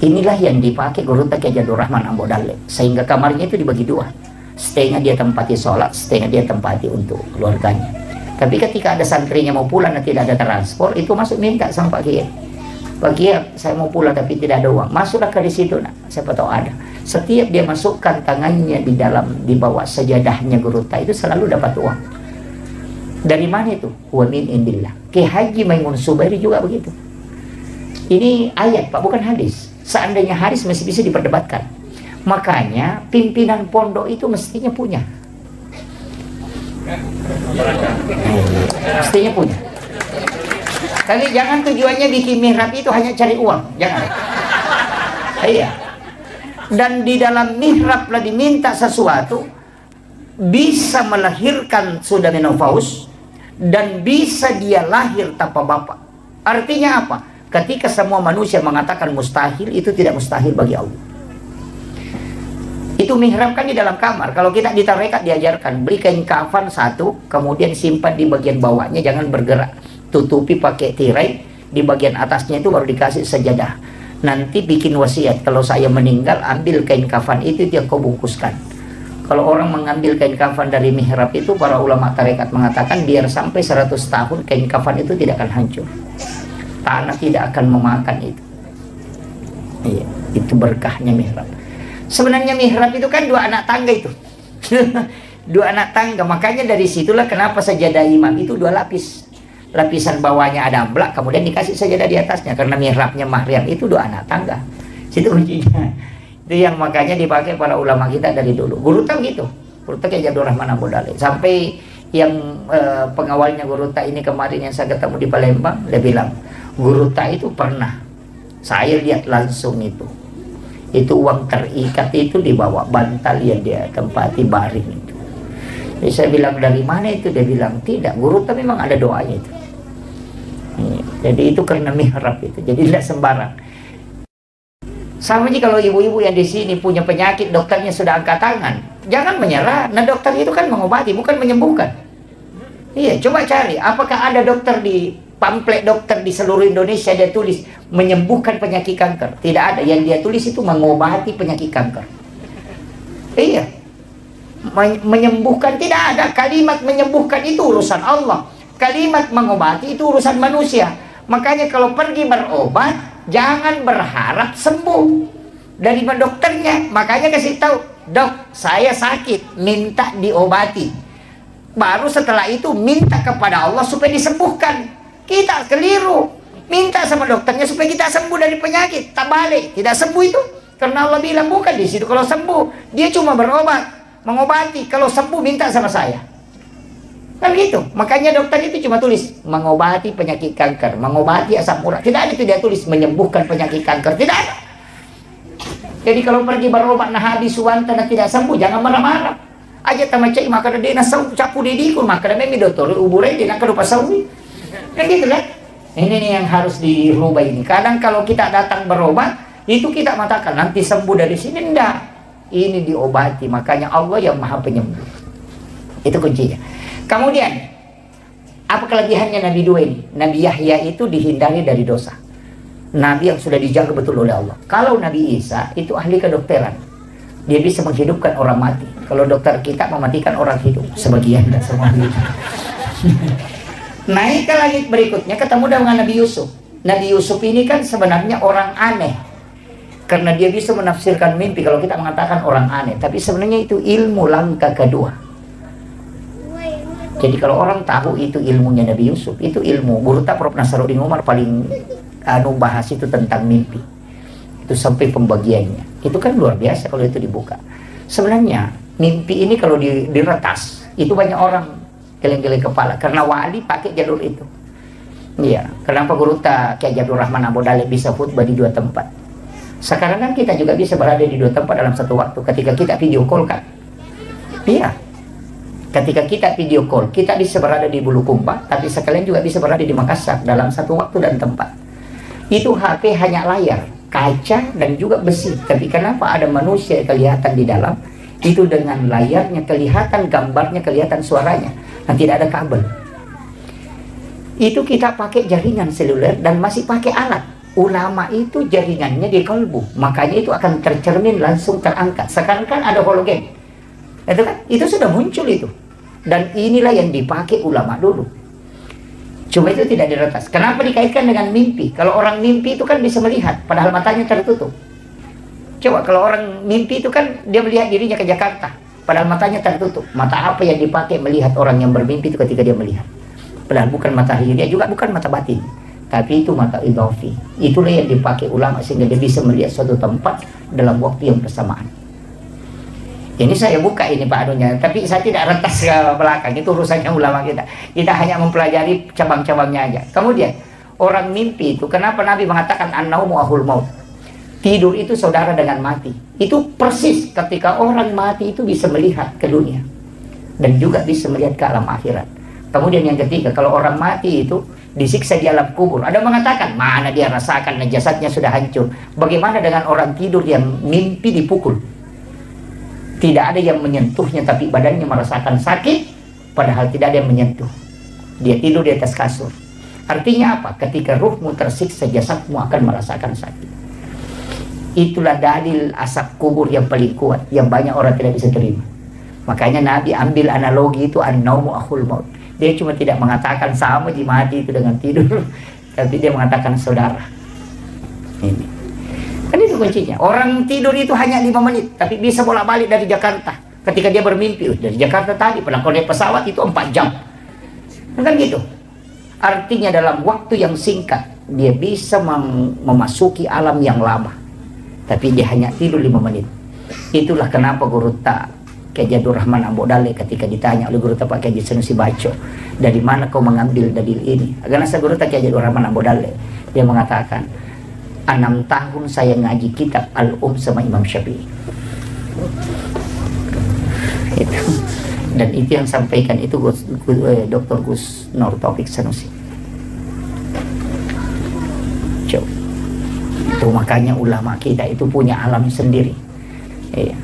Inilah yang dipakai Guru Taqi Jadul Rahman Ambo Dalek. Sehingga kamarnya itu dibagi 2. Setengah dia tempati sholat, setengah dia tempati untuk keluarganya. Tapi ketika ada santrinya mau pulang dan tidak ada transport, itu masuk minta sama Pak Kiai. Pak Kiai, saya mau pulang tapi tidak ada uang. Masuklah ke di situ, nah. Siapa tahu ada. Setiap dia masukkan tangannya di bawah sajadahnya Guru Taqi itu selalu dapat uang. Dari mana itu? Wa min indillah. Ki Haji Maimun Subairi juga begitu. Ini ayat Pak, bukan hadis. Seandainya hadis masih bisa diperdebatkan. Makanya pimpinan pondok itu mestinya punya. Mestinya punya. Tapi jangan tujuannya bikin mihrab itu hanya cari uang. Jangan. Iya. Dan di dalam mihrab lah diminta sesuatu, bisa melahirkan sudah menopause, dan bisa dia lahir tanpa bapak. Artinya apa? Ketika semua manusia mengatakan mustahil, itu tidak mustahil bagi Allah. Itu mihrab kan di dalam kamar. Kalau kita di tarekat diajarkan, beli kain kafan 1, kemudian simpan di bagian bawahnya, jangan bergerak. Tutupi pakai tirai, di bagian atasnya itu baru dikasih sajadah. nanti bikin wasiat, kalau saya meninggal ambil kain kafan itu yang kau bungkuskan. Kalau orang mengambil kain kafan dari mihrab itu, para ulama tarekat mengatakan biar sampai 100 tahun kain kafan itu tidak akan hancur, tanah tidak akan memakan itu. Iya, itu berkahnya mihrab. Sebenarnya mihrab itu kan 2 anak tangga itu. 2 anak tangga, makanya dari situlah kenapa sajadah imam itu 2 lapis. Lapisan bawahnya ada amblak, kemudian dikasih sajadah di atasnya, karena mihrabnya Maryam itu 2 anak tangga. Situ kuncinya. Itu yang makanya dipakai para ulama kita dari dulu. Guru tak gitu. Guru tak kayak Abdul Rahman Abu Dalil. Sampai yang pengawalnya Guru tak ini kemarin yang saya ketemu di Palembang, dia bilang, Guru tak itu pernah saya lihat langsung itu uang terikat itu dibawa bantal yang dia tempati baring itu. Jadi saya bilang, dari mana itu? Dia bilang, tidak, Guru tak memang ada doanya itu. Jadi itu karena mihrab itu. Jadi tidak sembarang. Sama aja kalau ibu-ibu yang di sini punya penyakit, dokternya sudah angkat tangan, jangan menyerah. Nah, dokter itu kan mengobati, bukan menyembuhkan. Iya, coba cari apakah ada dokter di pamflet dokter di seluruh Indonesia dia tulis menyembuhkan penyakit kanker. Tidak ada. Yang dia tulis itu mengobati penyakit kanker. Iya, menyembuhkan tidak ada. Kalimat menyembuhkan itu urusan Allah, kalimat mengobati itu urusan manusia. Makanya kalau pergi berobat, jangan berharap sembuh dari dokternya. Makanya kasih tahu, dok, saya sakit, minta diobati. Baru setelah itu minta kepada Allah supaya disembuhkan. Kita keliru, minta sama dokternya supaya kita sembuh dari penyakit. Tak balik, tidak sembuh itu. Karena Allah bilang bukan di situ kalau sembuh. Dia cuma berobat, mengobati. Kalau sembuh minta sama saya. Kan gitu. Makanya dokter itu cuma tulis mengobati penyakit kanker, mengobati asam urat. Tidak ada itu dia tulis menyembuhkan penyakit kanker. Tidak ada. Jadi kalau pergi berobat nah habis suwanta nah tidak sembuh, jangan marah-marah. Aja tamacai maka dia nasau capu didikun maka memi dokter ubure dia nak lupa sawi. Kan gitu kan? Ini nih yang harus dirubah ini. Kadang kalau kita datang berobat, itu kita mengatakan nanti sembuh dari sini, enggak. Ini diobati. Makanya Allah yang Maha Penyembuh. Itu kuncinya. Kemudian, apa kelebihannya Nabi 2 ini? Nabi Yahya itu dihindari dari dosa. Nabi yang sudah dijaga betul oleh Allah. Kalau Nabi Isa itu ahli kedokteran. Dia bisa menghidupkan orang mati. Kalau dokter kita mematikan orang hidup. Sebagian, tidak semua. Naik ke langit berikutnya ketemu dengan Nabi Yusuf. Nabi Yusuf ini kan sebenarnya orang aneh. Karena dia bisa menafsirkan mimpi. Kalau kita mengatakan orang aneh. Tapi sebenarnya itu ilmu langkah kedua. Jadi kalau orang tahu itu ilmunya Nabi Yusuf, itu ilmu. Guru tak Prof. Nasaruddin Umar paling bahas itu tentang mimpi. Itu sampai pembagiannya. Itu kan luar biasa kalau itu dibuka. Sebenarnya mimpi ini kalau diretas, itu banyak orang geleng-geleng kepala. Karena wali pakai jalur itu. Iya. Kenapa Guru tak Kiai Abdul Rahman Abu Dalil bisa khutbah di 2 tempat? Sekarang kan kita juga bisa berada di 2 tempat dalam satu waktu. Ketika kita video call kan. Iya. Ketika kita video call, kita bisa berada di Bulukumba, tapi sekalian juga bisa berada di Makassar dalam satu waktu dan tempat. Itu HP hanya layar, kaca dan juga besi. Tapi kenapa ada manusia kelihatan di dalam? Itu dengan layarnya kelihatan, gambarnya kelihatan, suaranya. Dan tidak ada kabel. Itu kita pakai jaringan seluler dan masih pakai alat. Ulama itu jaringannya di kalbu, makanya itu akan tercermin langsung terangkat. Sekarang kan ada hologen. Itu kan, itu sudah muncul itu. Dan inilah yang dipakai ulama dulu. Cuma itu tidak diretas. Kenapa dikaitkan dengan mimpi? Kalau orang mimpi itu kan bisa melihat, padahal matanya tertutup. Coba kalau orang mimpi itu kan dia melihat dirinya ke Jakarta, padahal matanya tertutup. Mata apa yang dipakai melihat orang yang bermimpi itu ketika dia melihat? Padahal bukan mata dia juga bukan mata batin, tapi itu mata idhafi. Itulah yang dipakai ulama sehingga dia bisa melihat suatu tempat dalam waktu yang bersamaan. Ini saya buka ini Pak Anunya, tapi saya tidak rentas ke belakang, itu urusannya ulama kita. Kita hanya mempelajari cabang-cabangnya aja. Kemudian, orang mimpi itu, kenapa Nabi mengatakan an-naumu ahul maut? Tidur itu saudara dengan mati. Itu persis ketika orang mati itu bisa melihat ke dunia. Dan juga bisa melihat ke alam akhirat. Kemudian yang ketiga, kalau orang mati itu disiksa di alam kubur. Ada mengatakan, mana dia rasakan jasadnya sudah hancur. Bagaimana dengan orang tidur yang mimpi dipukul? Tidak ada yang menyentuhnya, tapi badannya merasakan sakit, padahal tidak ada yang menyentuh. Dia tidur di atas kasur. Artinya apa? Ketika ruhmu tersiksa, jasadmu akan merasakan sakit. Itulah dalil asap kubur yang paling kuat, yang banyak orang tidak bisa terima. Makanya Nabi ambil analogi itu, an-naumu akhul maut. Dia cuma tidak mengatakan sama di mati itu dengan tidur, tapi dia mengatakan saudara. Ini kan itu kuncinya. Orang tidur itu hanya 5 menit, tapi bisa bolak-balik dari Jakarta. Ketika dia bermimpi, dari Jakarta tadi pernah kalau naik pesawat itu 4 jam. Kan gitu. Artinya dalam waktu yang singkat dia bisa memasuki alam yang lama, tapi dia hanya tidur 5 menit. Itulah kenapa Guru Tak Kiai Abdul Rahman Ambo Dale ketika ditanya oleh Guru Tak Pak Kiai Sanusi Baco, dari mana kau mengambil dalil ini? Karena saya Guru Tak Kiai Abdul Rahman Ambo Dale, dia mengatakan 6 tahun saya ngaji kitab Al-Um sama Imam Syafi'i. Itu. Dan itu yang sampaikan itu Dr. Gus Nur Taufik Sanusi. Coba. Itu makanya ulama kita itu punya alam sendiri. Iya.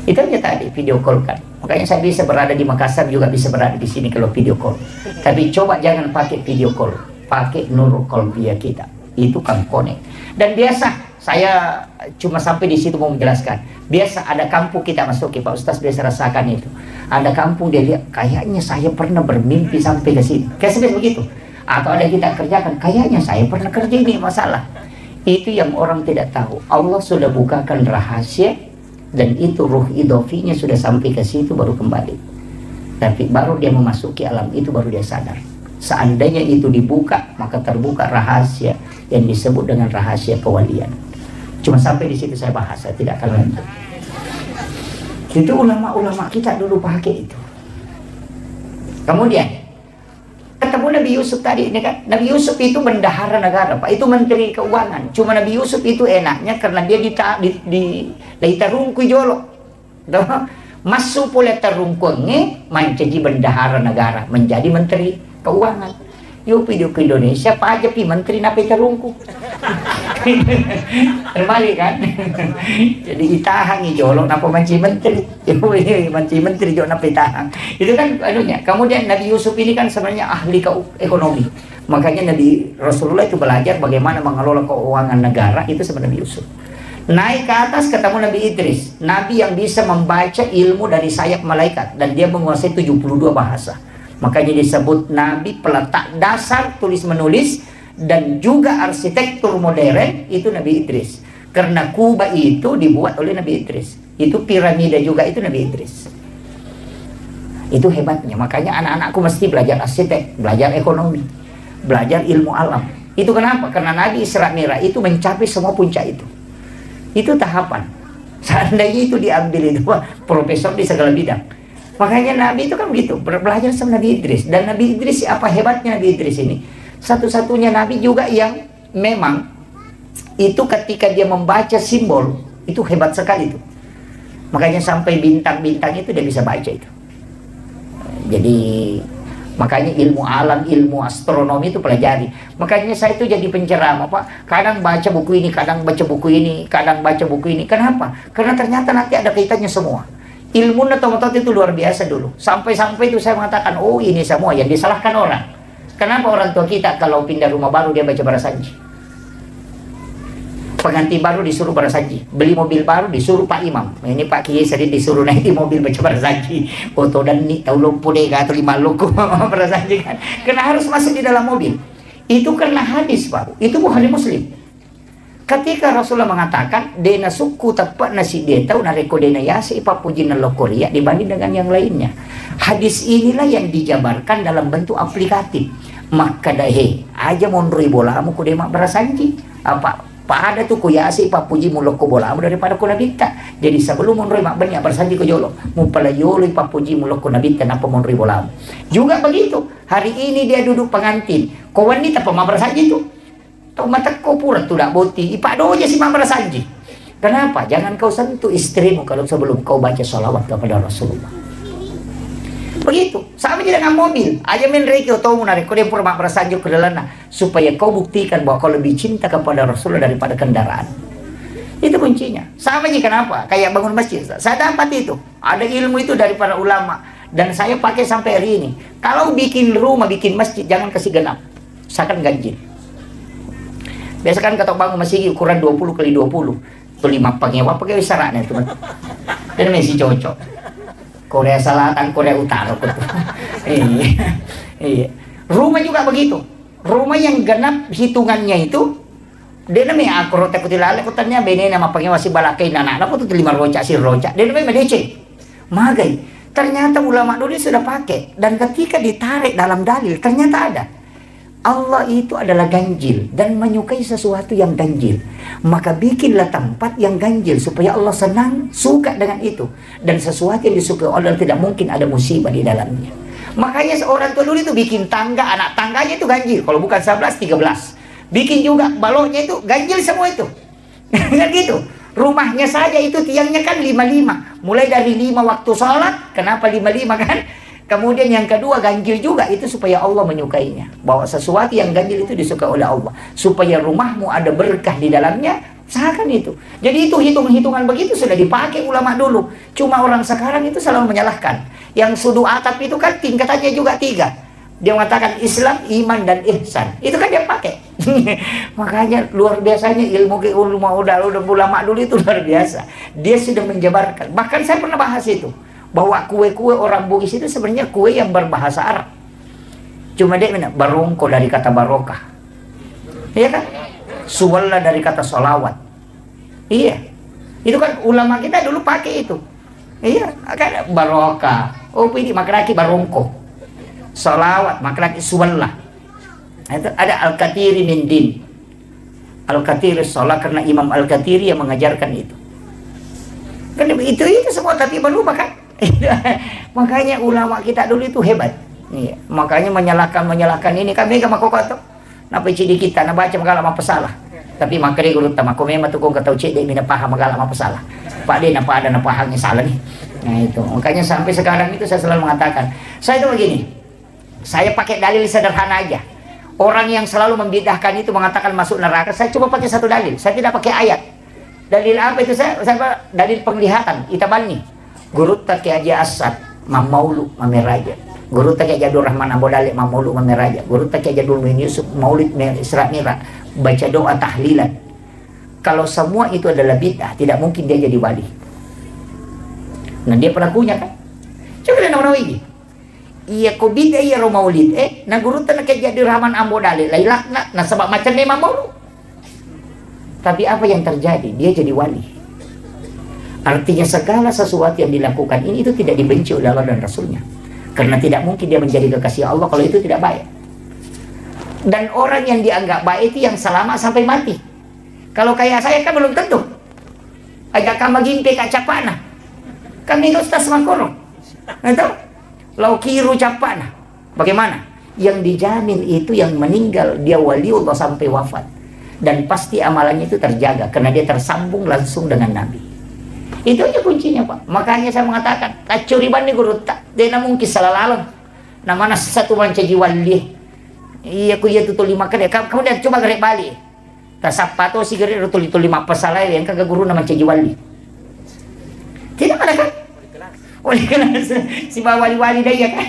Itu aja tadi video call kan. Makanya saya bisa berada di Makassar juga bisa berada di sini kalau video call. Tapi coba jangan pakai video call, pakai Nurul Qalbiyah kita. Itu kan connect. Dan biasa saya cuma sampai di situ mau menjelaskan. Biasa ada kampung kita masuk, Pak Ustaz biasa rasakan itu. Ada kampung dia lihat, kayaknya saya pernah bermimpi sampai ke sini. Kayak begitu. Atau ada kita kerjakan, kayaknya saya pernah kerja ini masalah. Itu yang orang tidak tahu. Allah sudah bukakan rahasia dan itu ruh idofinya sudah sampai ke situ baru kembali. Tapi baru dia memasuki alam itu baru dia sadar. Seandainya itu dibuka, maka terbuka rahasia yang disebut dengan rahasia kewalian. Cuma sampai di situ saya bahas, saya tidak akan lanjut. Itu ulama-ulama kita dulu pakai itu. Kemudian ketemu Nabi Yusuf tadi ini kan, Nabi Yusuf itu bendahara negara, Pak, itu menteri keuangan. Cuma Nabi Yusuf itu enaknya karena dia ditarungku jolo. Masuk pula tarungkunya menjadi bendahara negara, menjadi menteri keuangan. Yuk video ke Indonesia, Pak aja pi menteri napi terungku. Terbalik kan? Jadi itahan jolo napa manci menteri. Ini manci menteri jolo napi tahang. Itu kan anunya. Kemudian Nabi Yusuf ini kan sebenarnya ahli ekonomi. Makanya Nabi Rasulullah itu belajar bagaimana mengelola keuangan negara itu sama Nabi Yusuf. Naik ke atas ketemu Nabi Idris, Nabi yang bisa membaca ilmu dari sayap malaikat dan dia menguasai 72 bahasa. Makanya disebut Nabi peletak dasar tulis menulis dan juga arsitektur modern itu Nabi Idris. Karena Kuba itu dibuat oleh Nabi Idris. Itu piramida juga itu Nabi Idris. Itu hebatnya. Makanya anak-anakku mesti belajar arsitek, belajar ekonomi, belajar ilmu alam. Itu kenapa? Karena Nabi Isra Mi'raj itu mencapai semua puncak itu. Itu tahapan. Seandainya itu diambil itu profesor di segala bidang. Makanya Nabi itu kan begitu, belajar sama Nabi Idris. Dan Nabi Idris, apa hebatnya Nabi Idris ini? Satu-satunya Nabi juga yang memang itu ketika dia membaca simbol, itu hebat sekali itu. Makanya sampai bintang-bintang itu dia bisa baca itu. Jadi makanya ilmu alam, ilmu astronomi itu pelajari. Makanya saya itu jadi penceramah, Pak. Kadang baca buku ini, kadang baca buku ini, kadang baca buku ini. Kenapa? Karena ternyata nanti ada kaitannya semua. Ilmu otot itu luar biasa dulu. Sampai-sampai itu saya mengatakan, oh ini semua yang disalahkan orang. Kenapa orang tua kita kalau pindah rumah baru dia baca Barasanji? Pengantin baru disuruh Barasanji. Beli mobil baru disuruh Pak Imam. Ini Pak Kiai sering disuruh naik di mobil baca Barasanji. Foto dan ni tahu lumpuh deh atau 5 loko Barasanji kan. Karena harus masuk di dalam mobil. Itu karena hadis, Pak. Itu Bukhari Muslim. Ketika Rasulullah mengatakan dena suku tepat nasi dia tahu nareko dena yasi papuji nalokoria dibanding dengan yang lainnya. Hadis inilah yang dijabarkan dalam bentuk aplikatif. Maka dahe aja monroi bolamu ku demak Barasanji. Apa pada tuh ku yasi papuji muloko bolamu daripada ku nabita. Jadi sebelum monroi mak banyak Barasanji ku jolo. Mupala yolo papuji muloko nabita napa monroi bolamu. Juga begitu. Hari ini dia duduk pengantin. Kau wanita pemah Barasanji itu. Tau mata kau pura tu dak boti ipak doja si Mama Barasanji. Kenapa? Jangan kau sentuh istrimu kalau sebelum kau baca salawat kepada Rasulullah. Begitu. Sama je dengan mobil. Aja main reki atau menarik kau dia pura Mama Barasanji ke dalam supaya kau buktikan bahwa kau lebih cinta kepada Rasulullah daripada kendaraan. Itu kuncinya. Sama je kenapa? Kayak bangun masjid. Saya dapat itu. Ada ilmu itu dari para ulama dan saya pakai sampai hari ini. Kalau bikin rumah, bikin masjid jangan kasih genap. Usahakan ganjil. Biasa kan kata bangun masjid ukuran 20 kali 20. Tu 5 pengewa pakai sarannya tu. Dan masih cocok. Korea Selatan, Korea Utara tuh. Iya. Rumah juga begitu. Rumah yang genap hitungannya itu dia namanya akro tekutilale kutanya bene nama pengewa si balakai anak aku tuh 5 roca si roca. Dia namanya medece. Magai. Ternyata ulama dulu sudah pakai dan ketika ditarik dalam dalil ternyata ada. Allah itu adalah ganjil dan menyukai sesuatu yang ganjil. Maka bikinlah tempat yang ganjil supaya Allah senang, suka dengan itu. Dan sesuatu yang disukai Allah tidak mungkin ada musibah di dalamnya. Makanya seorang tua dulu itu bikin tangga, anak tangganya itu ganjil. Kalau bukan 11, 13. Bikin juga baloknya itu ganjil semua itu. Kan gitu. Rumahnya saja itu tiangnya kan 55. Mulai dari 5 waktu sholat. Kenapa 55 kan? Kemudian yang kedua ganjil juga itu supaya Allah menyukainya. Bahwa sesuatu yang ganjil itu disukai oleh Allah. Supaya rumahmu ada berkah di dalamnya. Usahakan itu. Jadi itu hitung-hitungan begitu sudah dipakai ulama dulu. Cuma orang sekarang itu selalu menyalahkan. Yang sudu atap itu kan tingkatannya juga 3. Dia mengatakan Islam, iman, dan ihsan. Itu kan dia pakai. Makanya luar biasanya ilmu ulama dulu itu luar biasa. Dia sudah menjabarkan. Bahkan saya pernah bahas itu. Bahwa kue-kue orang Bugis itu sebenarnya kue yang berbahasa Arab. Cuma dia barongko dari kata barokah. Iya kan? Suwalla dari kata solawat. Iya. Itu kan ulama kita dulu pakai itu. Iya. Kan barokah. Oh ini makraki barongko. Solawat makraki suwalla. Itu ada Al-Katiri min din. Al-Katiri sholat karena Imam Al-Katiri yang mengajarkan itu. Kan itu semua tapi berubah kan? Makanya ulama kita dulu itu hebat. Iya. Makanya menyalahkan ini kan mereka makokoto. Napa cidi kita na baca magala mapasalah. Tapi makare guru tama ko memang tuh kung kataw cidi mina paham magala mapasalah. Pak dia napa ada napa hangnya salah nih. Nah itu. Makanya sampai sekarang itu saya selalu mengatakan, saya itu begini. Saya pakai dalil sederhana aja. Orang yang selalu membidahkan itu mengatakan masuk neraka, saya coba pakai satu dalil. Saya tidak pakai ayat. Dalil apa itu saya dalil penglihatan itabani guru tak aja asad mamaulu mameraja guru tak aja Rahman Abodale mamaulu mameraja guru tak aja dulu Yusuf maulid Isra Mi'raj baca doa tahlilan. Kalau semua itu adalah bid'ah tidak mungkin dia jadi wali. Nah dia pelakunya kan coba dia nama ini iya ko bid'ah iya ro maulid na guru tak aja Rahman Abodale lailah na sebab macam ni mamaulu. Tapi apa yang terjadi? Dia jadi wali. Artinya segala sesuatu yang dilakukan ini itu tidak dibenci oleh Allah dan Rasulnya. Karena tidak mungkin dia menjadi kekasih Allah kalau itu tidak baik. Dan orang yang dianggap baik itu yang selamat sampai mati. Kalau kayak saya kan belum tentu. Agak kamagimpe kacapana. Kami ustaz makoro. Atau laukiru capana. Bagaimana? Yang dijamin itu yang meninggal dia waliullah sampai wafat. Dan pasti amalannya itu terjaga karena dia tersambung langsung dengan Nabi. Itu aja kuncinya Pak. Makanya saya mengatakan kacuriban nih guru tak dia namun kisah lalang namanya satu mancaji wali. Iya ku iya tutul 5 kali kamu dah coba gerek balik tasapato si gerek tutul 5 pasalah yang kagak guru nama mancaji wali tidak ada kan oleh kelas si wali-wali daya kan.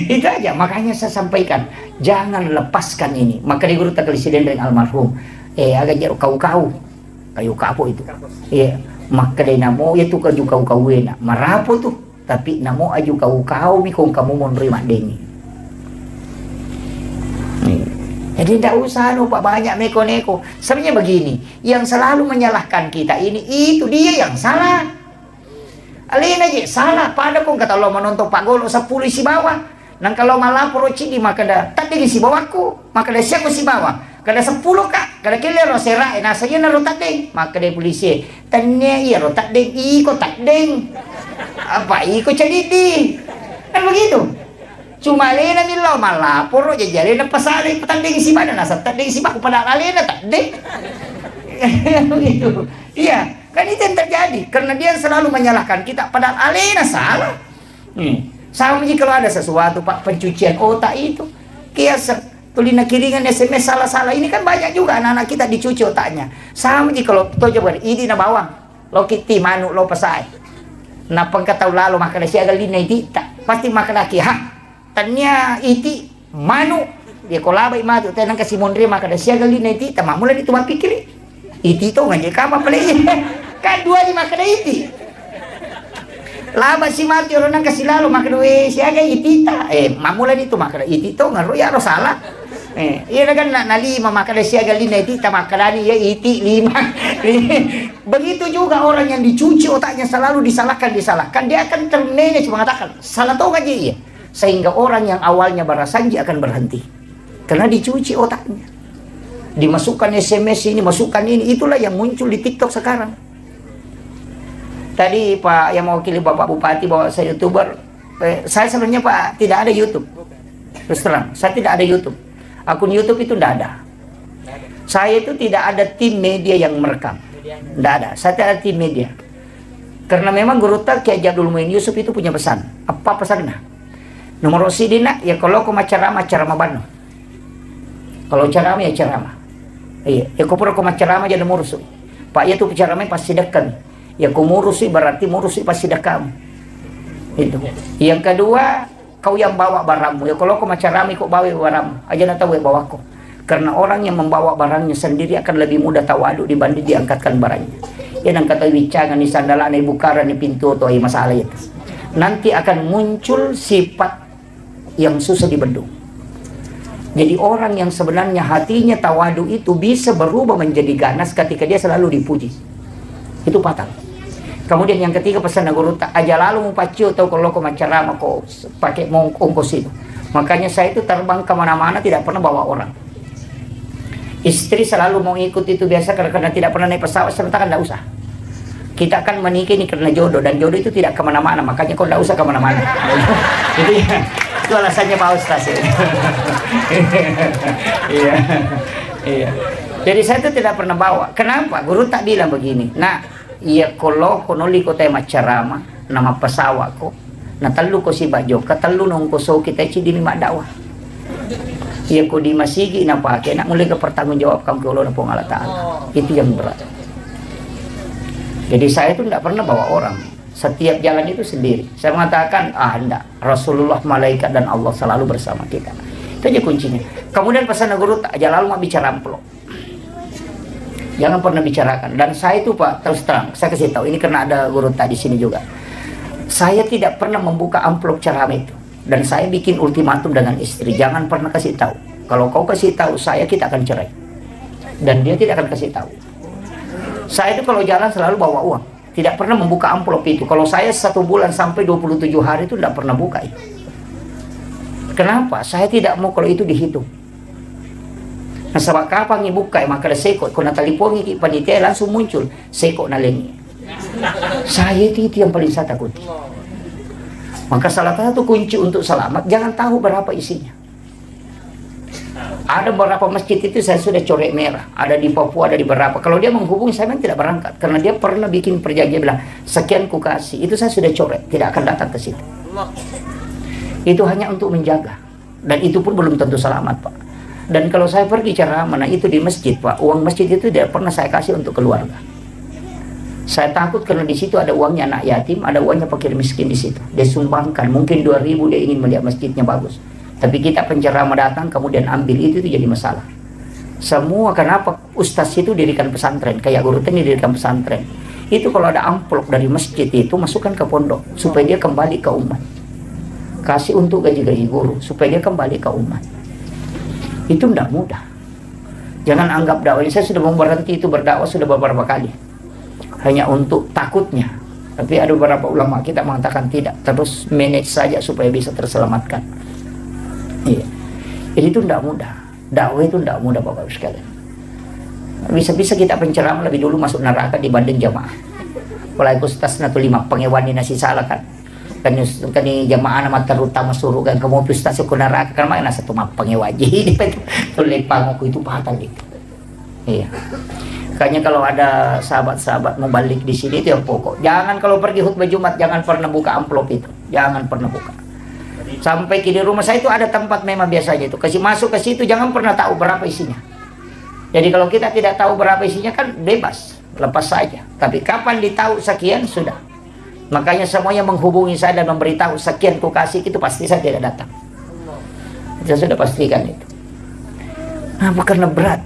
Itu aja makanya saya sampaikan jangan lepaskan ini. Maka di guru tak presiden dengan almarhum agak jauh kau kayu kapo itu iya maka dari namo itu kaju kau enak marapo tuh tapi namo aju kau mi kung kamu mau nerima deni. Jadi tidak usah Pak banyak neko-neko. Sebenarnya begini yang selalu menyalahkan kita ini itu dia yang salah. Alin aja salah pada kung kata lo menonton Pak Golo 10 si bawah. Nang kalau malah cidi maka dah tak si bawahku maka dah siapa si bawah. Kada 10 kak, kada kila ro sera, nasa yun na rotak ding. Maka dari polisi, tanya iya rotak ding, iko tak ding. Apa iko cadidi? Kan begitu. Cuma lena milo malapor ro jajari na pasali patanding si mana nasa tanding si baku pada alena tak ding. Begitu. Iya, kan itu yang terjadi karena dia selalu menyalahkan kita padahal alena salah. Sama jika kalau ada sesuatu Pak pencucian otak itu kias tulina kiringan SMS salah-salah ini kan banyak juga anak-anak kita dicuci otaknya. Sama jika kalau tojo ber ini na bawang lo kiti manu lo pasai na pangkataw lalo maka siya galina iti pasti maka laki ha tanya iti manu dia kolabay matu tanang kasi monre maka siya galina iti tamamula dito mapikiri iti to ngaji kama pala kan dua di makan iti laba si mati orang nang kasih lalu makan siaga itita mamula itu makan iti to ngaro ya ro salah iya kan na lima makan siaga lina itita makan ya iti lima begitu juga orang yang dicuci otaknya selalu disalahkan dia akan termanage mengatakan salah to ngaji ya sehingga orang yang awalnya barasanji akan berhenti karena dicuci otaknya, dimasukkan SMS ini, masukkan ini, itulah yang muncul di TikTok sekarang. Tadi Pak yang mewakili Bapak Bupati bahwa saya YouTuber, saya sebenarnya Pak tidak ada YouTube. Terus terang, saya tidak ada YouTube. Akun YouTube itu tidak ada. Saya itu tidak ada tim media yang merekam, tidak ada. Saya tidak ada tim media. Karena memang Guru Tak Kiai Abdul Muin Yusuf itu punya pesan. Apa pesannya? Nomor sidina ya kalau kau ceramah bano. Kalau ceramah ya ceramah. Iya, ya kau pura kau ceramah jadi murusi. Pak ya tuh ceramah pasti dekat. Ya kau murusi berarti murusi pasti dekat. Itu. Yang kedua, kau yang bawa barangmu. Ya kalau kau ceramah kau bawa barangmu. Aja nak tahu ya bawa kau. Karena orang yang membawa barangnya sendiri akan lebih mudah tawadu dibanding diangkatkan barangnya. Ya dan kata wicangan di sandalan di bukaran di pintu atau masalah itu. Nanti akan muncul sifat yang susah dibendung. Jadi orang yang sebenarnya hatinya tawadu itu bisa berubah menjadi ganas ketika dia selalu dipuji. Itu fatal. Kemudian yang ketiga pesan Guru Tak aja lalu mau pacu atau kalau kau ceramah kau pakai ongkos itu. Makanya saya itu terbang kemana-mana tidak pernah bawa orang. Istri selalu mau ikut itu biasa karena tidak pernah naik pesawat serta kan tidak usah. Kita akan menikah ini karena jodoh dan jodoh itu tidak kemana-mana, makanya kau tidak usah kemana-mana. Itu ya. Itu alasannya Pak Ustaz ya. Iya. Iya. Jadi saya itu tidak pernah bawa. Kenapa? Guru Tak bilang begini. Nah, iya kalau konoli ko tema ceramah nama pesawat ko. Nah telu ko si bajo, katelu nong ko so kita ci di lima dakwah. Iya ko di masigi na pakai nak mulai ke pertanggungjawabkan ke Allah na Allah Ta'ala. Itu yang berat. Jadi saya itu tidak pernah bawa orang. Setiap jalan itu sendiri. Saya mengatakan, enggak. Rasulullah, malaikat, dan Allah selalu bersama kita. Itu aja kuncinya. Kemudian pesan Guru Tak aja lalu mau bicara amplop. Jangan pernah bicarakan. Dan saya itu Pak, terus terang, saya kasih tahu. Ini karena ada Guru Tak di sini juga. Saya tidak pernah membuka amplop ceramah itu. Dan saya bikin ultimatum dengan istri. Jangan pernah kasih tahu. Kalau kau kasih tahu saya, kita akan cerai. Dan dia tidak akan kasih tahu. Saya itu kalau jalan selalu bawa uang. Tidak pernah membuka amplop itu. Kalau saya 1 bulan sampai 27 hari itu tidak pernah buka itu. Kenapa? Saya tidak mau kalau itu dihitung. Nah, sebab kapan dibuka maka ada sekot. Kalau talipongi panitia langsung muncul sekot nalengi. Saya itu yang paling saya takut. Maka salah satu kunci untuk selamat jangan tahu berapa isinya. Ada beberapa masjid itu saya sudah coret merah. Ada di Papua, ada di berapa. Kalau dia menghubungi saya memang tidak berangkat. Karena dia pernah bikin perjanjian bilang, sekian ku kasih. Itu saya sudah coret. Tidak akan datang ke situ. Itu hanya untuk menjaga. Dan itu pun belum tentu selamat Pak. Dan kalau saya pergi ceramah, itu di masjid Pak. Uang masjid itu tidak pernah saya kasih untuk keluarga. Saya takut karena di situ ada uangnya anak yatim, ada uangnya fakir miskin di situ. Dia sumbangkan. Mungkin 2.000 dia ingin melihat masjidnya bagus. Tapi kita penceramah datang kemudian ambil itu jadi masalah. Semua kenapa ustaz itu dirikan pesantren, kayak Guru Tak ini dirikan pesantren. Itu kalau ada amplop dari masjid itu masukkan ke pondok supaya dia kembali ke umat. Kasih untuk gaji-gaji guru supaya dia kembali ke umat. Itu tidak mudah. Jangan anggap dakwah. Saya sudah mau berhenti itu berdakwah sudah beberapa kali. Hanya untuk takutnya. Tapi ada beberapa ulama kita mengatakan tidak, terus manage saja supaya bisa terselamatkan. Iya. Jadi itu tidak mudah. Dakwah itu tidak mudah Bapak Ibu sekalian. Bisa-bisa kita penceramah lebih dulu masuk neraka dibanding jamaah. Apalagi ustaz natu 5 pengewani nasi salah kan. Kan jamaah nama terutama suruh kan kamu ustaz ke neraka kan mana satu map pengewaji itu lepang aku itu fatal itu. Iya. Makanya kalau ada sahabat-sahabat mau balik di sini itu yang pokok. Jangan kalau pergi khutbah Jumat jangan pernah buka amplop itu. Jangan pernah buka. Sampai di rumah saya itu ada tempat memang biasanya itu kasih masuk ke situ jangan pernah tahu berapa isinya. Jadi kalau kita tidak tahu berapa isinya kan bebas lepas saja. Tapi kapan ditahu sekian sudah. Makanya semuanya menghubungi saya dan memberitahu sekian ku kasih itu pasti saya tidak datang. Saya sudah pastikan itu. Nah, karena berat.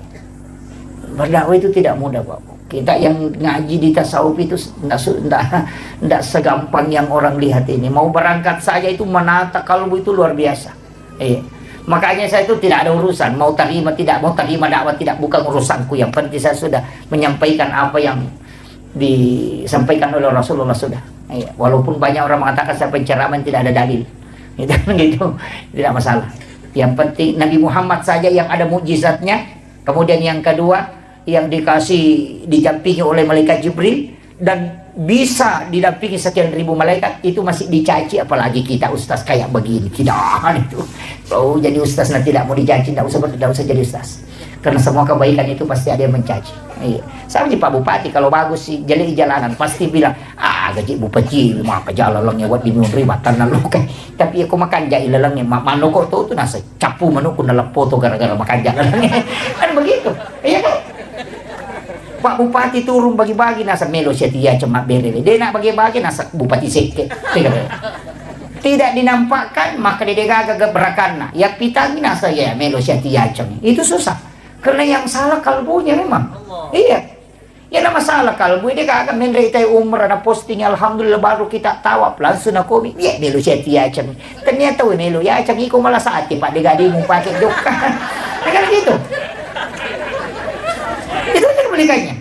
Berdakwah itu tidak mudah, Pak. Kita yang ngaji di tasawuf itu enggak segampang yang orang lihat ini. Mau berangkat saja itu menata kalbu itu luar biasa. Iya. Makanya saya itu tidak ada urusan mau terima dakwah tidak, bukan urusanku. Yang penting saya sudah menyampaikan apa yang disampaikan oleh Rasulullah sudah. Iya. Walaupun banyak orang mengatakan saya penceramah tidak ada dalil. Gitu. Tidak masalah. Yang penting Nabi Muhammad saja yang ada mukjizatnya. Kemudian yang kedua, yang didampingi oleh malaikat Jibril dan bisa didampingi sekian ribu malaikat, itu masih dicaci, apalagi kita ustaz kayak begini. Tidak itu. Kalau jadi ustaz nah tidak mau dicaci, tidak usah jadi ustaz. Karena semua kebaikan itu pasti ada yang mencaci. Iya. Sama Pak Bupati kalau bagus sih jadi di jalanan pasti bilang, gaji bupati maka jalan langnya buat diminum ribatan lalu kan. Tapi aku makan jahil lalangnya mano kok tuh nasa capu mano ku dalam foto gara-gara makan jalan langnya. Kan begitu. Iya kan? Pak Bupati turun bagi-bagi nasa melo setia cuma berele. Dia nak bagi-bagi nasa Bupati seke. Tidak dinampakkan maka dia gagak berakan. Ya pitangi nasa ya melo setia cuma. Itu susah. Karena yang salah kalbunya memang. Iya. Ya nama salah kalbu dia kagak menderita umrah na posting alhamdulillah baru kita tawab langsung na komi. Ya melo setia cuma. Ternyata we melo ya cuma iko malah saat Pak digadimu pakai dokan. Kan gitu. Itu aja kebalikannya.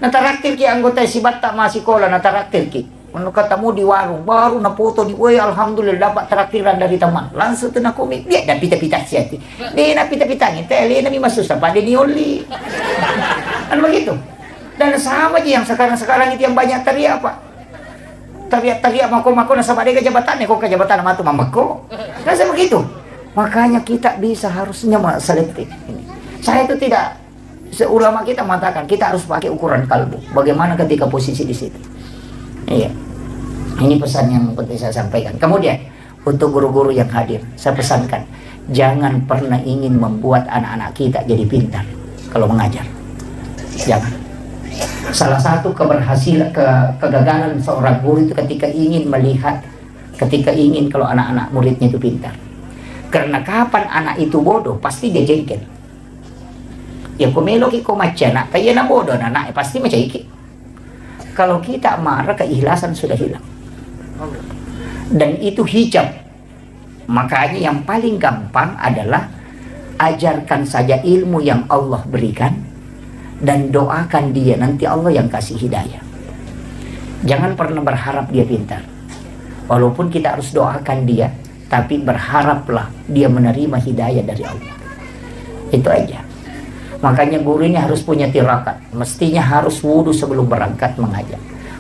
Nataraktir ki anggota si Batak masih kola nataraktir ki. Kalau ketemu di warung baru na foto di alhamdulillah dapat traktiran dari teman. Langsung tu na komik dia dan pita-pita siati. Dia na pita-pitangin tele na masuk sampai dia nioli. Kan begitu. Dan sama aja yang sekarang itu yang banyak teriak Pak. Teriak mako na sama dia kejabatannya kok kejabatan sama tu mamako. Rasa begitu. Makanya kita bisa harusnya selektif. Saya itu tidak ulama kita mengatakan kita harus pakai ukuran kalbu. Bagaimana ketika posisi di situ? Iya. Ini pesan yang penting saya sampaikan. Kemudian untuk guru-guru yang hadir, saya pesankan jangan pernah ingin membuat anak-anak kita jadi pintar kalau mengajar. Jangan. Salah satu kegagalan seorang guru itu ketika ingin kalau anak-anak muridnya itu pintar. Karena kapan anak itu bodoh, pasti dia jengkel. Ya kumelo ki kumaca nak kaya na bodoh anak pasti macam iki. Kalau kita marah keikhlasan sudah hilang. Dan itu hijab. Makanya yang paling gampang adalah ajarkan saja ilmu yang Allah berikan dan doakan dia, nanti Allah yang kasih hidayah. Jangan pernah berharap dia pintar. Walaupun kita harus doakan dia, tapi berharaplah dia menerima hidayah dari Allah. Itu aja. Makanya guru ini harus punya tirakat. Mestinya harus wudu sebelum berangkat mengajar.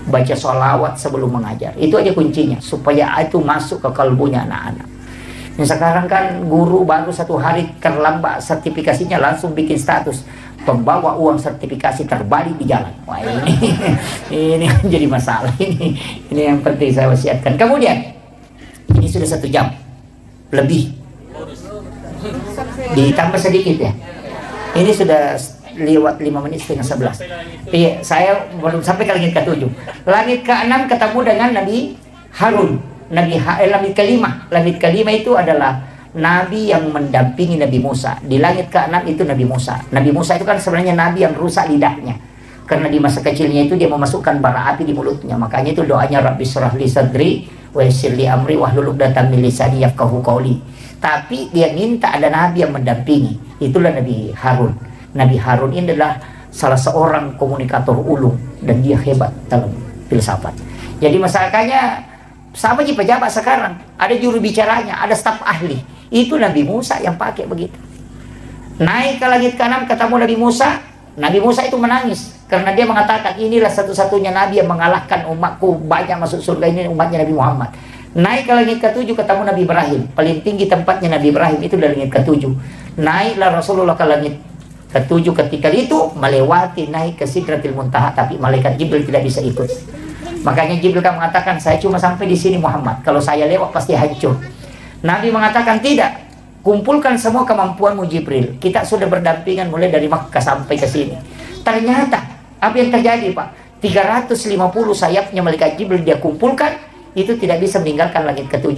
Baca sholawat sebelum mengajar. Itu aja kuncinya. Supaya itu masuk ke kalbunya anak-anak. Nah, sekarang kan guru baru 1 hari terlambat sertifikasinya langsung bikin status. Pembawa uang sertifikasi terbalik di jalan. Wah ini jadi masalah. Ini yang penting saya wasiatkan. Kemudian, ini sudah 1 jam. Lebih. Ditambah sedikit ya. Ini sudah lewat 5 menit setengah 11. Iya, saya belum sampai ke langit ke-7. Langit ke-6 ketemu dengan Nabi Harun. Langit ke-5. Langit ke-5 itu adalah Nabi yang mendampingi Nabi Musa. Di langit ke-6 itu Nabi Musa. Nabi Musa itu kan sebenarnya Nabi yang rusak lidahnya. Karena di masa kecilnya itu dia memasukkan bara api di mulutnya. Makanya itu doanya Rabbi shrah li sadri wa yassir li amri wahlul 'uqdatam min lisani yafqahu qawli. Tapi dia minta ada Nabi yang mendampingi. Itulah Nabi Harun. Nabi Harun ini adalah salah seorang komunikator ulung dan dia hebat dalam filsafat. Jadi masyarakatnya sama aja pejabat sekarang. Ada juru bicaranya, ada staf ahli. Itu Nabi Musa yang pakai begitu. Naik ke langit ke-6 ketemu Nabi Musa. Nabi Musa itu menangis karena dia mengatakan inilah satu-satunya Nabi yang mengalahkan umatku banyak masuk surga ini umatnya Nabi Muhammad. Naik ke langit ke-7 ketemu Nabi Ibrahim. Paling tinggi tempatnya Nabi Ibrahim itu dari langit ke-7. Naiklah Rasulullah ke langit ke-7 ketika itu melewati naik ke Sidratil Muntaha, tapi malaikat Jibril tidak bisa ikut. Makanya Jibril kan mengatakan saya cuma sampai di sini Muhammad. Kalau saya lewat pasti hancur. Nabi mengatakan tidak. Kumpulkan semua kemampuanmu Jibril. Kita sudah berdampingan mulai dari Makkah sampai ke sini. Ternyata apa yang terjadi Pak? 350 sayapnya malaikat Jibril dia kumpulkan. Itu tidak bisa meninggalkan langit ke-7.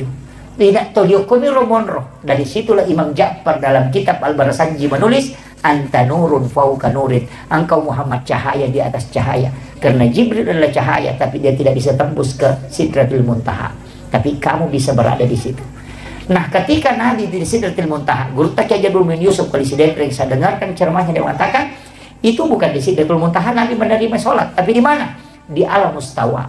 Tidak toliokomi romonro. Dari situlah Imam Ja'far dalam kitab Al-Barasanji menulis anta nurun fauqa nurin, engkau Muhammad cahaya di atas cahaya. Karena Jibril adalah cahaya, tapi dia tidak bisa tembus ke Sidratul Muntaha, tapi kamu bisa berada di situ. Nah, ketika Nabi di Sidratul Muntaha, Guru Tajabur bin Yusuf Qalisi Dekreng, saya dengarkan ceramahnya, dia mengatakan itu bukan di Sidratul Muntaha Nabi menerima sholat, tapi di mana? Di alam mustawa.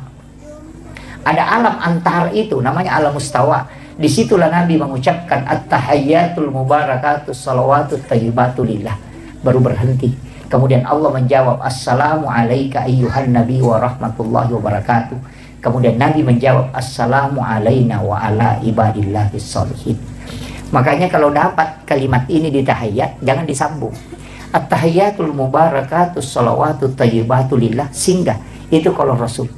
Ada alam antara itu, namanya alam mustawa. Disitulah Nabi mengucapkan at-tahayyatul mubarakatus salawatut thayyibatu lillah. Baru berhenti. Kemudian Allah menjawab, assalamu alayka ayyuhan nabi wa rahmatullahi wa barakatuh. Kemudian Nabi menjawab, assalamu alayna wa ala ibadillahis sholihin. Makanya kalau dapat kalimat ini di tahiyat, jangan disambung. At-tahiyyatul mubarakatus salawatut thayyibatu lillah, singgah. Itu kalau Rasul,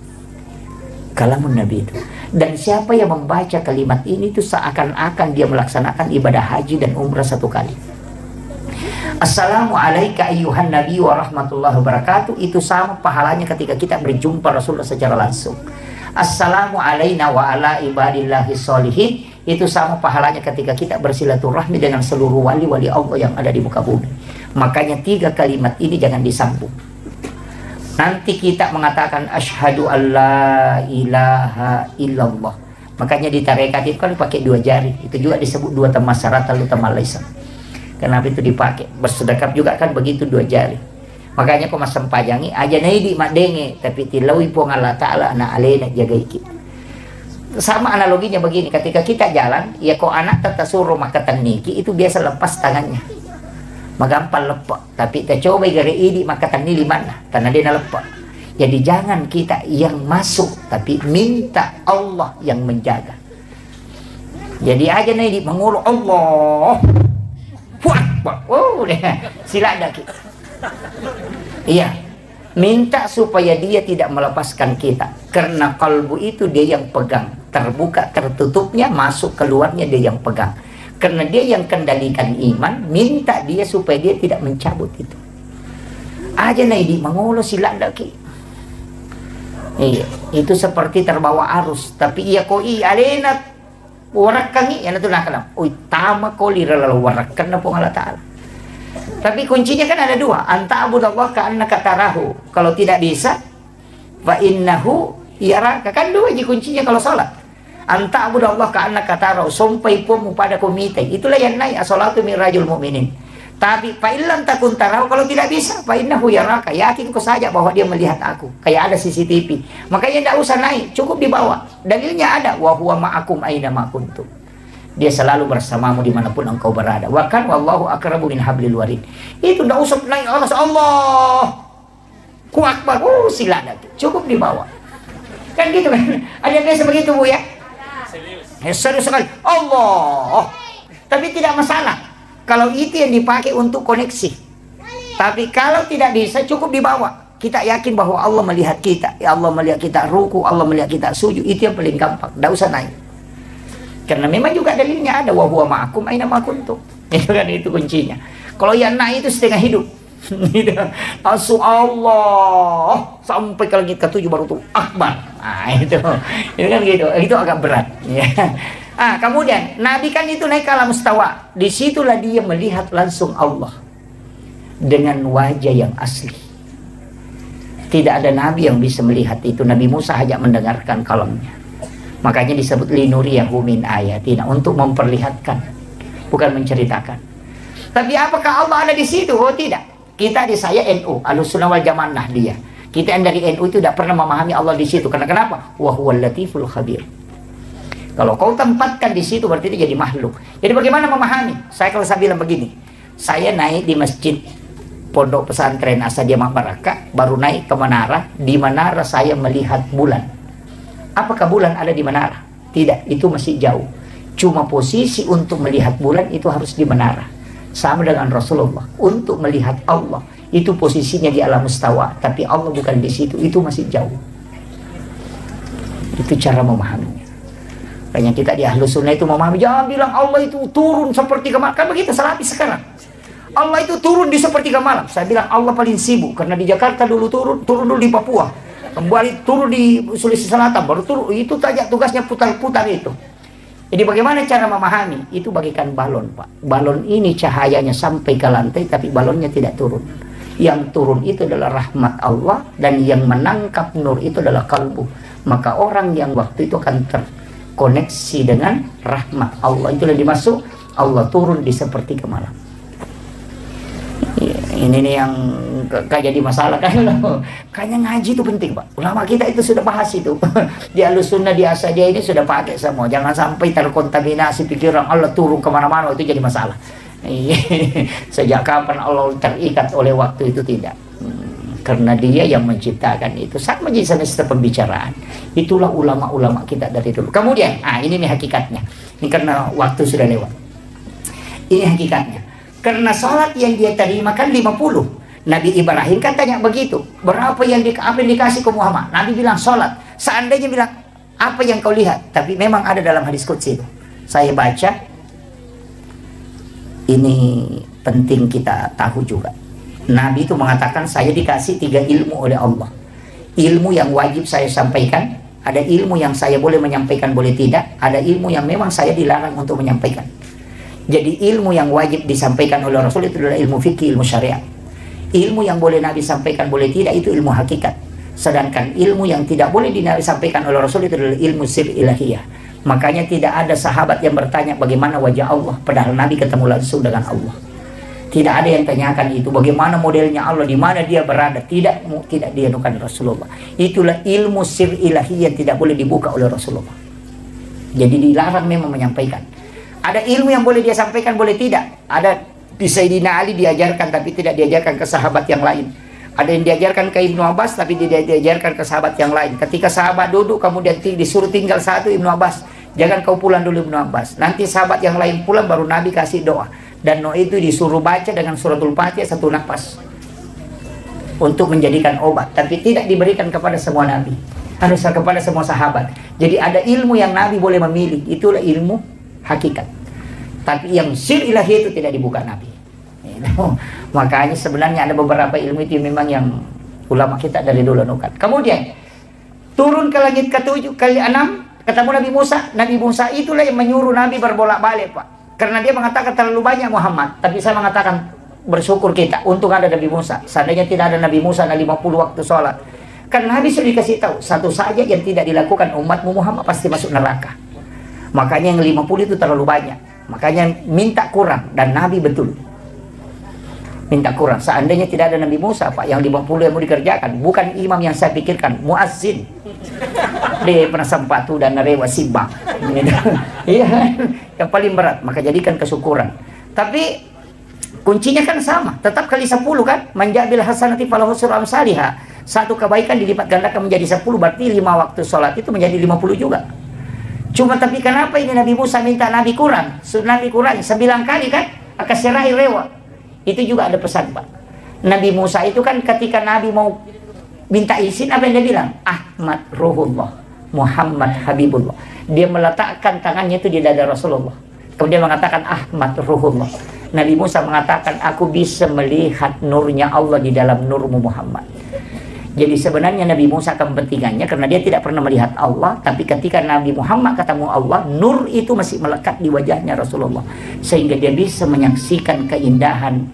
kalamun Nabi itu. Dan siapa yang membaca kalimat ini itu seakan-akan dia melaksanakan ibadah haji dan umrah satu kali. Assalamu alayka ayyuhan nabi wa rahmatullahi wa barakatuh, itu sama pahalanya ketika kita berjumpa Rasulullah secara langsung. Assalamu alayna wa ala ibadillahis sholihin, itu sama pahalanya ketika kita bersilaturahmi dengan seluruh wali-wali Allah yang ada di muka bumi. Makanya 3 kalimat ini jangan disambung. Nanti kita mengatakan asyhadu alla ilaha illallah. Makanya di tarekat itu kan pakai 2 jari. Itu juga disebut 2 tamasarat lalu tamalaisa. Kenapa itu dipakai? Bersedekap juga kan begitu 2 jari. Makanya kau masam pajangi aja naidi madenge, tapi tilawi pun Allah Ta'ala na alena jaga iki. Sama analoginya begini, ketika kita jalan, ya kau anak tata suruh makatan niki, itu biasa lepas tangannya. Magampal lepak, tapi kita coba gare ini maka tani di mana tanah dia lepak. Jadi jangan kita yang masuk, tapi minta Allah yang menjaga. Jadi aja nih mengulu Allah, sila ada kita. Iya, minta supaya dia tidak melepaskan kita, karena kalbu itu dia yang pegang, terbuka tertutupnya, masuk keluarnya dia yang pegang. Karena dia yang kendalikan iman, minta dia supaya dia tidak mencabut itu. Aja naidi mengulo sila daki. Iya, itu seperti terbawa arus. Tapi iya ko alena warak kangi, yan ito nakalam. Uy, tama ko liralaw warak kan na po Allah Ta'ala. Tapi kuncinya kan ada 2. Anta abudallah ka'annaka tarahu. Kalau tidak bisa, fa innahu yaraka. Kan 2 aja kuncinya kalau salat. Anta abudallah ka'annaka tarahu, sampai pun pada komite. Itulah yang naik as-salatu mirajul mu'minin. Tapi fa illam takun tarahu, kalau tidak bisa, fa innahu yaraka. Yakin ko saja bahwa dia melihat aku. Kayak ada CCTV. Makanya tidak usah naik, cukup di bawah. Dalilnya ada, wa huwa ma'akum aina ma kuntum. Dia selalu bersamamu dimanapun engkau berada. Wa kan wallahu aqrabu min hablil warid. Itu tidak usah naik Allah. Ku akbar, silakan. Cukup di bawah. Kan gitu kan? Ada yang biasa begitu Bu ya? Serius sekali. Allah. Tapi tidak masalah kalau itu yang dipakai untuk koneksi. Tapi kalau tidak bisa, cukup dibawa. Kita yakin bahwa Allah melihat kita. Ya Allah melihat kita ruku, Allah melihat kita sujud. Itu yang paling gampang. Tidak usah naik. Karena memang juga dalilnya ada, wa huwa ma'akum aina ma kuntum. Itu kan, itu kuncinya. Kalau yang naik itu setengah hidup. Gitu. Allah sampai ke langit ke-7 baru tuh akbar. Nah, itu kan gitu. Itu agak berat ya. Kemudian Nabi kan itu naik ke alam mustawa. Disitulah dia melihat langsung Allah dengan wajah yang asli. Tidak ada nabi yang bisa melihat itu. Nabi Musa hanya mendengarkan kalamnya. Makanya disebut linuriyahu min ayatina, untuk memperlihatkan, bukan menceritakan. Tapi apakah Allah ada di situ? Oh tidak. Kita di saya NU, Ahlussunnah wal Jamaah Nahdliyah. Kita yang dari NU itu tidak pernah memahami Allah di situ. Karena kenapa? Wa huwal latiful khabir. Kalau kau tempatkan di situ berarti dia jadi makhluk. Jadi bagaimana memahami? Kalau saya bilang begini, saya naik di masjid Pondok Pesantren Asadiamah Barakah, baru naik ke menara. Di menara saya melihat bulan. Apakah bulan ada di menara? Tidak, itu masih jauh. Cuma posisi untuk melihat bulan itu harus di menara. Sama dengan Rasulullah, untuk melihat Allah itu posisinya di alam mustawa, tapi Allah bukan di situ, itu masih jauh. Itu cara memahaminya. Makanya kita di Ahlussunnah itu memahami, jangan bilang Allah itu turun sepertiga malam. Kan begitu Salafi sekarang. Allah itu turun di sepertiga malam. Saya bilang Allah paling sibuk, karena di Jakarta dulu turun dulu di Papua, kembali turun di Sulawesi Selatan, baru turun. Itu saja tugasnya putar-putar itu. Jadi bagaimana cara memahami? Itu bagikan balon, Pak. Balon ini cahayanya sampai ke lantai, tapi balonnya tidak turun. Yang turun itu adalah rahmat Allah, dan yang menangkap nur itu adalah kalbu. Maka orang yang waktu itu akan terkoneksi dengan rahmat Allah. Itulah dimaksud Allah turun di sepertiga malam. Ini nih yang kayak jadi masalah kan. Kayaknya ngaji itu penting, Pak. Ulama kita itu sudah bahas itu. Di Ahlussunnah, di Asadiah ini sudah pakai semua. Jangan sampai terkontaminasi pikiran Allah turun kemana-mana, itu jadi masalah. Sejak kapan Allah terikat oleh waktu itu? Tidak. Karena dia yang menciptakan itu. Sama jadi semesta pembicaraan. Itulah ulama-ulama kita dari dulu. Kemudian, ini nih hakikatnya. Ini karena waktu sudah lewat. Ini hakikatnya. Karena sholat yang dia terima kan 50. Nabi Ibrahim kan tanya begitu. Berapa yang dikasih ke Muhammad? Nabi bilang sholat. Seandainya bilang, apa yang kau lihat? Tapi memang ada dalam hadis qudsi itu. Saya baca. Ini penting kita tahu juga. Nabi itu mengatakan, saya dikasih 3 ilmu oleh Allah. Ilmu yang wajib saya sampaikan. Ada ilmu yang saya boleh menyampaikan, boleh tidak. Ada ilmu yang memang saya dilarang untuk menyampaikan. Jadi ilmu yang wajib disampaikan oleh Rasul itu adalah ilmu fikih, ilmu syariat. Ilmu yang boleh Nabi sampaikan, boleh tidak, itu ilmu hakikat. Sedangkan ilmu yang tidak boleh disampaikan oleh Rasul itu adalah ilmu sir ilahiyah. Makanya tidak ada sahabat yang bertanya bagaimana wajah Allah, padahal Nabi ketemu langsung dengan Allah. Tidak ada yang tanyakan itu, bagaimana modelnya Allah, di mana dia berada. Tidak dianukan Rasulullah. Itulah ilmu sir ilahiyah yang tidak boleh dibuka oleh Rasulullah. Jadi dilarang memang menyampaikan. Ada ilmu yang boleh dia sampaikan, boleh tidak. Ada di Sayyidina Ali diajarkan, tapi tidak diajarkan ke sahabat yang lain. Ada yang diajarkan ke Ibnu Abbas, tapi tidak diajarkan ke sahabat yang lain. Ketika sahabat duduk, kemudian disuruh tinggal satu, Ibnu Abbas, jangan kau pulang dulu Ibnu Abbas. Nanti sahabat yang lain pulang, baru Nabi kasih doa. Dan doa itu disuruh baca dengan suratul Fatihah 1 nafas. Untuk menjadikan obat. Tapi tidak diberikan kepada semua Nabi. Harus kepada semua sahabat. Jadi ada ilmu yang Nabi boleh memilih. Itulah ilmu hakikat. Tapi yang sir ilahi itu tidak dibuka Nabi. Makanya sebenarnya ada beberapa ilmu itu memang yang ulama kita dari dulu nukan. Kemudian turun ke langit ke-7 ke-6 ketemu Nabi Musa. Nabi Musa itulah yang menyuruh Nabi berbolak-balik, Pak. Karena dia mengatakan terlalu banyak Muhammad. Tapi saya mengatakan bersyukur kita untuk ada Nabi Musa. Seandainya tidak ada Nabi Musa, ada 50 waktu sholat. Karena Nabi sudah dikasih tahu, satu saja yang tidak dilakukan umatmu Muhammad pasti masuk neraka. Makanya yang 50 itu terlalu banyak. Makanya minta kurang. Dan Nabi betul minta kurang. Seandainya tidak ada Nabi Musa, Pak, yang 50 yang mau dikerjakan. Bukan imam yang saya pikirkan, muazzin. Dia pernah sempatu dan narewa sibang. Iya, yang paling berat. Maka jadikan kesyukuran. Tapi kuncinya kan sama. Tetap kali 10 kan. Manjabil hasanati falahu syarru amsalihha. Satu kebaikan dilipat gandakan menjadi 10. Berarti 5 waktu sholat itu menjadi 50 juga. Cuma tapi kenapa ini Nabi Musa minta Nabi kurang? Nabi kurang 9 kali kan? Akasirahi rewa. Itu juga ada pesan, Pak. Nabi Musa itu kan ketika Nabi mau minta izin, apa yang dia bilang? Ahmad Ruhullah, Muhammad Habibullah. Dia meletakkan tangannya itu di dada Rasulullah. Kemudian mengatakan Ahmad Ruhullah. Nabi Musa mengatakan, aku bisa melihat nurnya Allah di dalam nurmu Muhammad. Jadi sebenarnya Nabi Musa kepentingannya karena dia tidak pernah melihat Allah, tapi ketika Nabi Muhammad ketemu Allah, nur itu masih melekat di wajahnya Rasulullah, sehingga dia bisa menyaksikan keindahan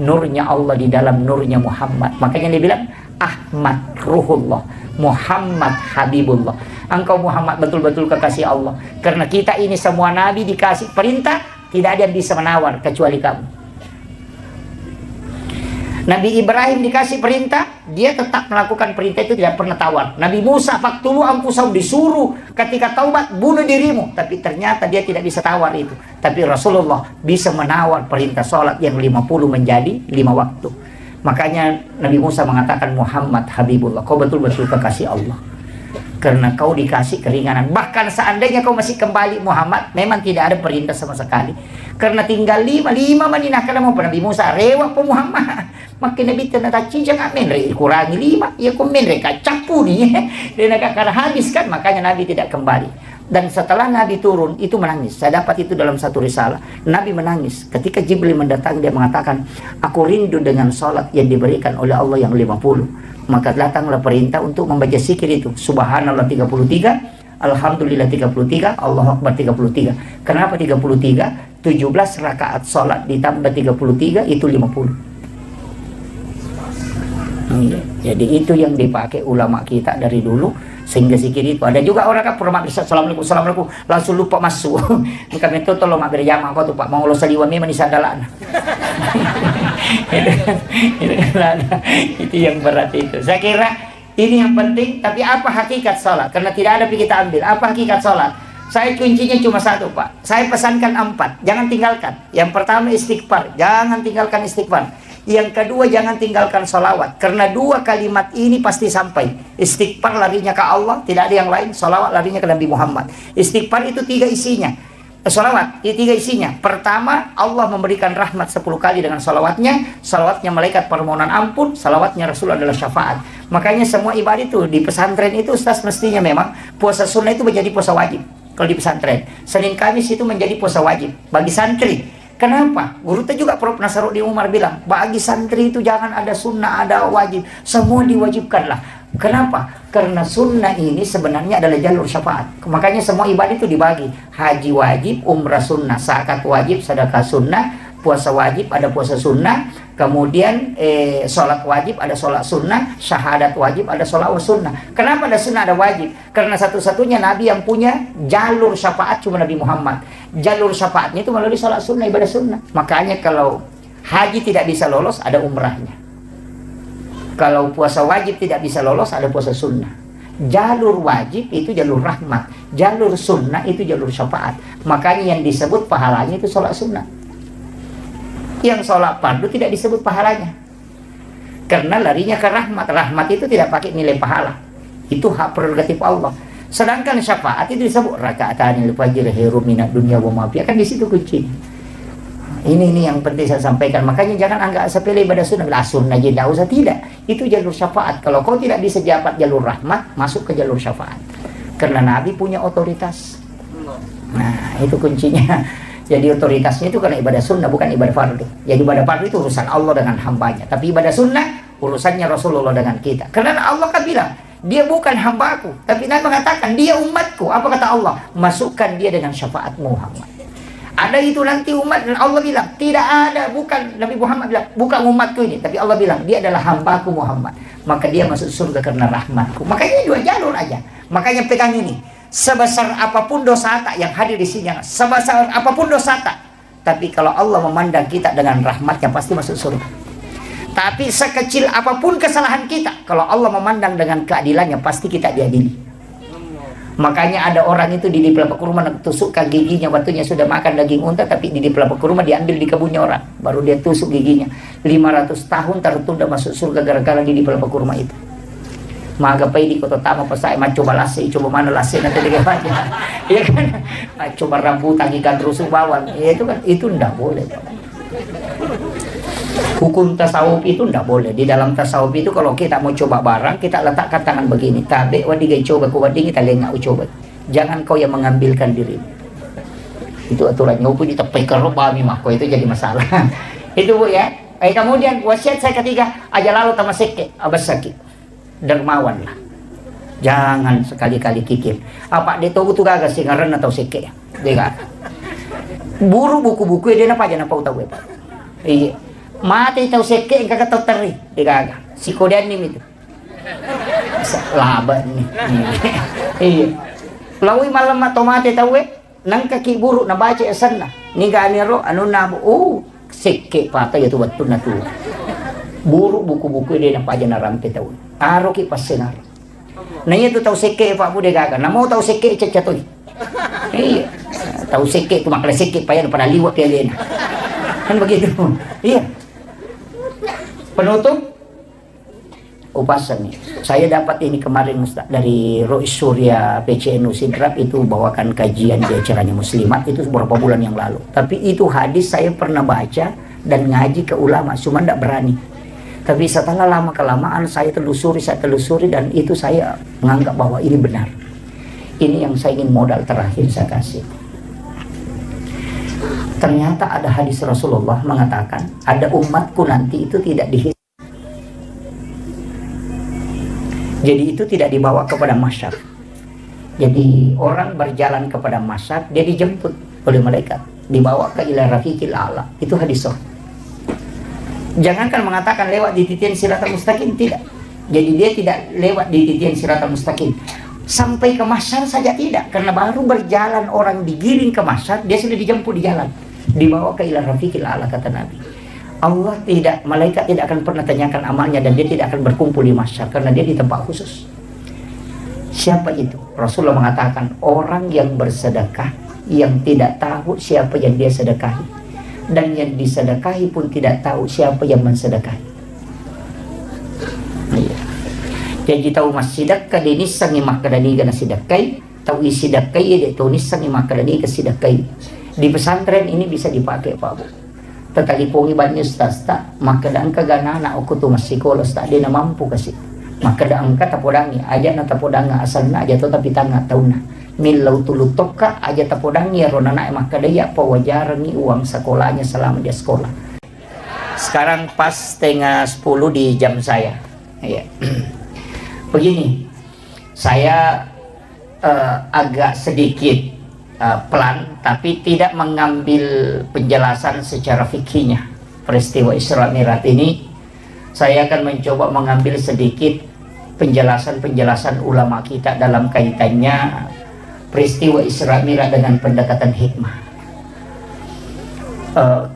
nurnya Allah di dalam nurnya Muhammad. Makanya dia bilang Ahmad Ruhullah, Muhammad Habibullah. Engkau Muhammad betul-betul kekasih Allah. Karena kita ini semua Nabi dikasih perintah, tidak ada yang bisa menawar kecuali kamu. Nabi Ibrahim dikasih perintah, dia tetap melakukan perintah itu, tidak pernah tawar. Nabi Musa, faktulu anfusahum, disuruh ketika taubat, bunuh dirimu. Tapi ternyata dia tidak bisa tawar itu. Tapi Rasulullah bisa menawar perintah sholat yang 50 menjadi 5 waktu. Makanya Nabi Musa mengatakan Muhammad Habibullah, kau betul-betul kekasih Allah. Karena kau dikasih keringanan. Bahkan seandainya kau masih kembali Muhammad, memang tidak ada perintah sama sekali. Karena tinggal 5 maninah karena mau Nabi Musa rewa po Muhammad. Makin Nabi tanda cijang amin kurangi 5 ya komen mereka capu nih. Dan karena habis kan, makanya Nabi tidak kembali. Dan setelah Nabi turun itu menangis. Saya dapat itu dalam satu risalah. Nabi menangis ketika Jibril mendatangi, dia mengatakan, aku rindu dengan sholat yang diberikan oleh Allah yang 50. Maka datanglah perintah untuk membaca zikir itu, subhanallah 33, Alhamdulillah 33, Allahu Akbar 33. Kenapa 33? 17 rakaat sholat ditambah 33 itu 50. Jadi itu yang dipakai ulama kita dari dulu, sehingga zikir itu. Ada juga orang kan pernah assalamualaikum, assalamualaikum, langsung lupa masuk. Kami itu tolong mager jamaah kau tuh Pak, mau lo saliwa memang di sandalan. Itu yang berat itu. Saya kira ini yang penting. Tapi apa hakikat sholat? Karena tidak ada kita ambil. Apa hakikat sholat? Saya kuncinya cuma satu Pak. Saya pesankan 4, jangan tinggalkan. Yang pertama istighfar, jangan tinggalkan istighfar. Yang kedua jangan tinggalkan salawat, karena 2 kalimat ini pasti sampai. Istighfar larinya ke Allah, tidak ada yang lain. Salawat larinya ke Nabi Muhammad. Istighfar itu 3 isinya. Salawat itu 3 isinya. Pertama, Allah memberikan rahmat 10 kali dengan salawatnya. Salawatnya malaikat permohonan ampun. Salawatnya Rasul adalah syafaat. Makanya semua ibadah itu di pesantren itu Ustaz mestinya memang puasa sunnah itu menjadi puasa wajib. Kalau di pesantren Senin Kamis itu menjadi puasa wajib bagi santri. Kenapa? Guru itu juga Prof. Nasaruddin Umar bilang, bagi santri itu jangan ada sunnah, ada wajib. Semua diwajibkanlah. Kenapa? Karena sunnah ini sebenarnya adalah jalur syafaat. Makanya semua ibadah itu dibagi. Haji wajib, umrah sunnah, zakat wajib, sedekah sunnah, puasa wajib, ada puasa sunnah. Kemudian sholat wajib, ada sholat sunnah. Syahadat wajib, ada sholat sunnah. Kenapa ada sunnah, ada wajib? Karena satu-satunya Nabi yang punya jalur syafaat cuma Nabi Muhammad. Jalur syafaatnya itu melalui sholat sunnah, ibadah sunnah. Makanya kalau haji tidak bisa lolos, ada umrahnya. Kalau puasa wajib tidak bisa lolos, ada puasa sunnah. Jalur wajib itu jalur rahmat. Jalur sunnah itu jalur syafaat. Makanya yang disebut pahalanya itu sholat sunnah. Yang sholat fardu tidak disebut pahalanya, karena larinya ke rahmat. Rahmat itu tidak pakai nilai pahala. Itu hak prerogatif Allah. Sedangkan syafaat itu disebut raka'atanil fajr khairum minad dunya wa ma fiha. Kan di situ kunci. Ini yang penting saya sampaikan. Makanya jangan anggap sepele ibadah sunnah. Lah sunnah aja tidak usah, tidak. Itu jalur syafaat. Kalau kau tidak bisa dapat jalur rahmat, masuk ke jalur syafaat. Karena Nabi punya otoritas. Nah, itu kuncinya. Jadi otoritasnya itu karena ibadah sunnah, bukan ibadah fardu. Jadi ibadah fardu itu urusan Allah dengan hambanya. Tapi ibadah sunnah urusannya Rasulullah dengan kita. Karena Allah kan bilang, dia bukan hambaku, tapi Nabi mengatakan dia umatku. Apa kata Allah? Masukkan dia dengan syafaat Muhammad. Ada itu nanti umat, dan Allah bilang tidak ada, bukan Nabi Muhammad bilang bukan umatku ini, tapi Allah bilang dia adalah hambaku Muhammad. Maka dia masuk surga karena rahmatku. Makanya 2 jalur aja. Makanya pegang ini. Sebesar apapun dosa tak yang hadir di sini, sebesar apapun dosa tak, tapi kalau Allah memandang kita dengan rahmatnya pasti masuk surga. Tapi sekecil apapun kesalahan kita, kalau Allah memandang dengan keadilannya pasti kita diadili. Makanya ada orang itu di pelapa kurma tusukkan giginya, batunya sudah makan daging unta, tapi di pelapa kurma diambil di kebunnya orang, baru dia tusuk giginya. 500 tahun tertunda masuk surga gara-gara di pelapa kurma itu. Magapai di kota tama pasai coba lase, coba mana lase nanti bagaimana, ya kan? Coba rambutan ikan rusuk bawang, ya itu kan, itu ndak boleh. Hukum tasawuf itu ndak boleh. Di dalam tasawuf itu kalau kita mau coba barang, kita letakkan tangan begini, tabe wadigai coba kuwading kita lengak coba. Jangan kau yang mengambilkan diri. Itu aturannya hukum di tepi keroba mimah, kau itu jadi masalah. Itu Bu ya. Kemudian wasiat saya ketiga, aja lalu tamaseke abas sakit. Dermawan lah, jangan sekali-kali kikir. Apa dia tahu tu gagas sih ngaran atau seke dia gak buru buku-buku dia apa aja napa tahu apa iya mati tahu seke kagak tahu teri dia gak si kodean nih itu laba nih iya lawi malam atau mati tahu nang kaki buru na baca sana ni gani ro anu nabu seke patah ya tu betul na tu buru buku-buku dia apa aja narampe tahu aro ki pasenar. Nanya tu tahu seke Pak Bude gaga. Namo tahu seke cecatoy. Iya. Tahu seke tu makna seke payan pada liwat dia lena. Kan begitu. Iya. Penutup upasan nih. Saya dapat ini kemarin Ustaz dari Rois Surya PCNU Sidrap itu bawakan kajian di acaranya Muslimat itu beberapa bulan yang lalu. Tapi itu hadis saya pernah baca dan ngaji ke ulama, cuma tidak berani. Tapi setelah lama kelamaan saya telusuri dan itu saya menganggap bahwa ini benar. Ini yang saya ingin modal terakhir saya kasih. Ternyata ada hadis Rasulullah mengatakan ada umatku nanti itu tidak dihisab. Jadi itu tidak dibawa kepada masyar. Jadi orang berjalan kepada masyad, dia dijemput oleh malaikat, dibawa ke ila rafiqil a'la. Itu hadis sahih. Jangankan mengatakan lewat di titian siratal mustaqim, tidak. Jadi dia tidak lewat di titian siratal mustaqim sampai ke masyad saja, tidak. Karena baru berjalan orang digiring ke masyad, dia sudah dijemput di jalan, dibawa ke ila rafiqil a'la, kata Nabi. Allah tidak, malaikat tidak akan pernah tanyakan amalnya, dan dia tidak akan berkumpul di masyar karena dia di tempat khusus. Siapa itu? Rasulullah mengatakan orang yang bersedekah yang tidak tahu siapa yang dia sedekahi, dan yang disedekahi pun tidak tahu siapa yang mensedekahi. Jadi tahu masyidak di nisangi makadani gana sidakai, tahu isidakai itu nisangi makadani ke sidakai. Di pesantren ini bisa dipakai Pak Bu. Tetalipungi banyak stasta, maka daan kagana na aku tu masih kolos tak dia na mampu kasih. Maka daan kata podangi aja na tapodanga asal na aja tu tapi tanga tahu na. Milau tulu toka aja tapodangi rona na maka dia pawajarangi uang sekolahnya selama dia sekolah. Sekarang pas 9:30 di jam saya. Ya. Begini, saya agak sedikit pelan, tapi tidak mengambil penjelasan secara fikihnya peristiwa Isra Mi'raj ini. Saya akan mencoba mengambil sedikit penjelasan ulama kita dalam kaitannya peristiwa Isra Mi'raj dengan pendekatan hikmah.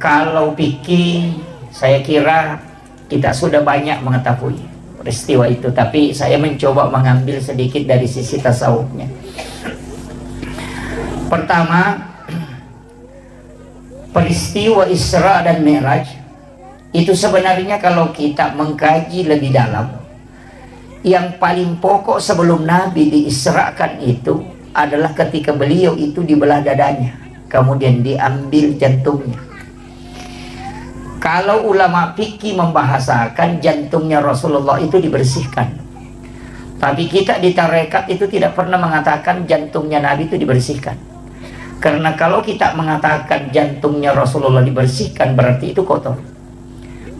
Kalau fikih, saya kira kita sudah banyak mengetahui peristiwa itu, tapi saya mencoba mengambil sedikit dari sisi tasawufnya. Pertama, peristiwa Isra dan Mi'raj itu sebenarnya kalau kita mengkaji lebih dalam, yang paling pokok sebelum Nabi diisrakan itu adalah ketika beliau itu dibelah dadanya, kemudian diambil jantungnya. Kalau ulama fikih membahasakan jantungnya Rasulullah itu dibersihkan, tapi kita di tarekat itu tidak pernah mengatakan jantungnya Nabi itu dibersihkan. Karena kalau kita mengatakan jantungnya Rasulullah dibersihkan, berarti itu kotor.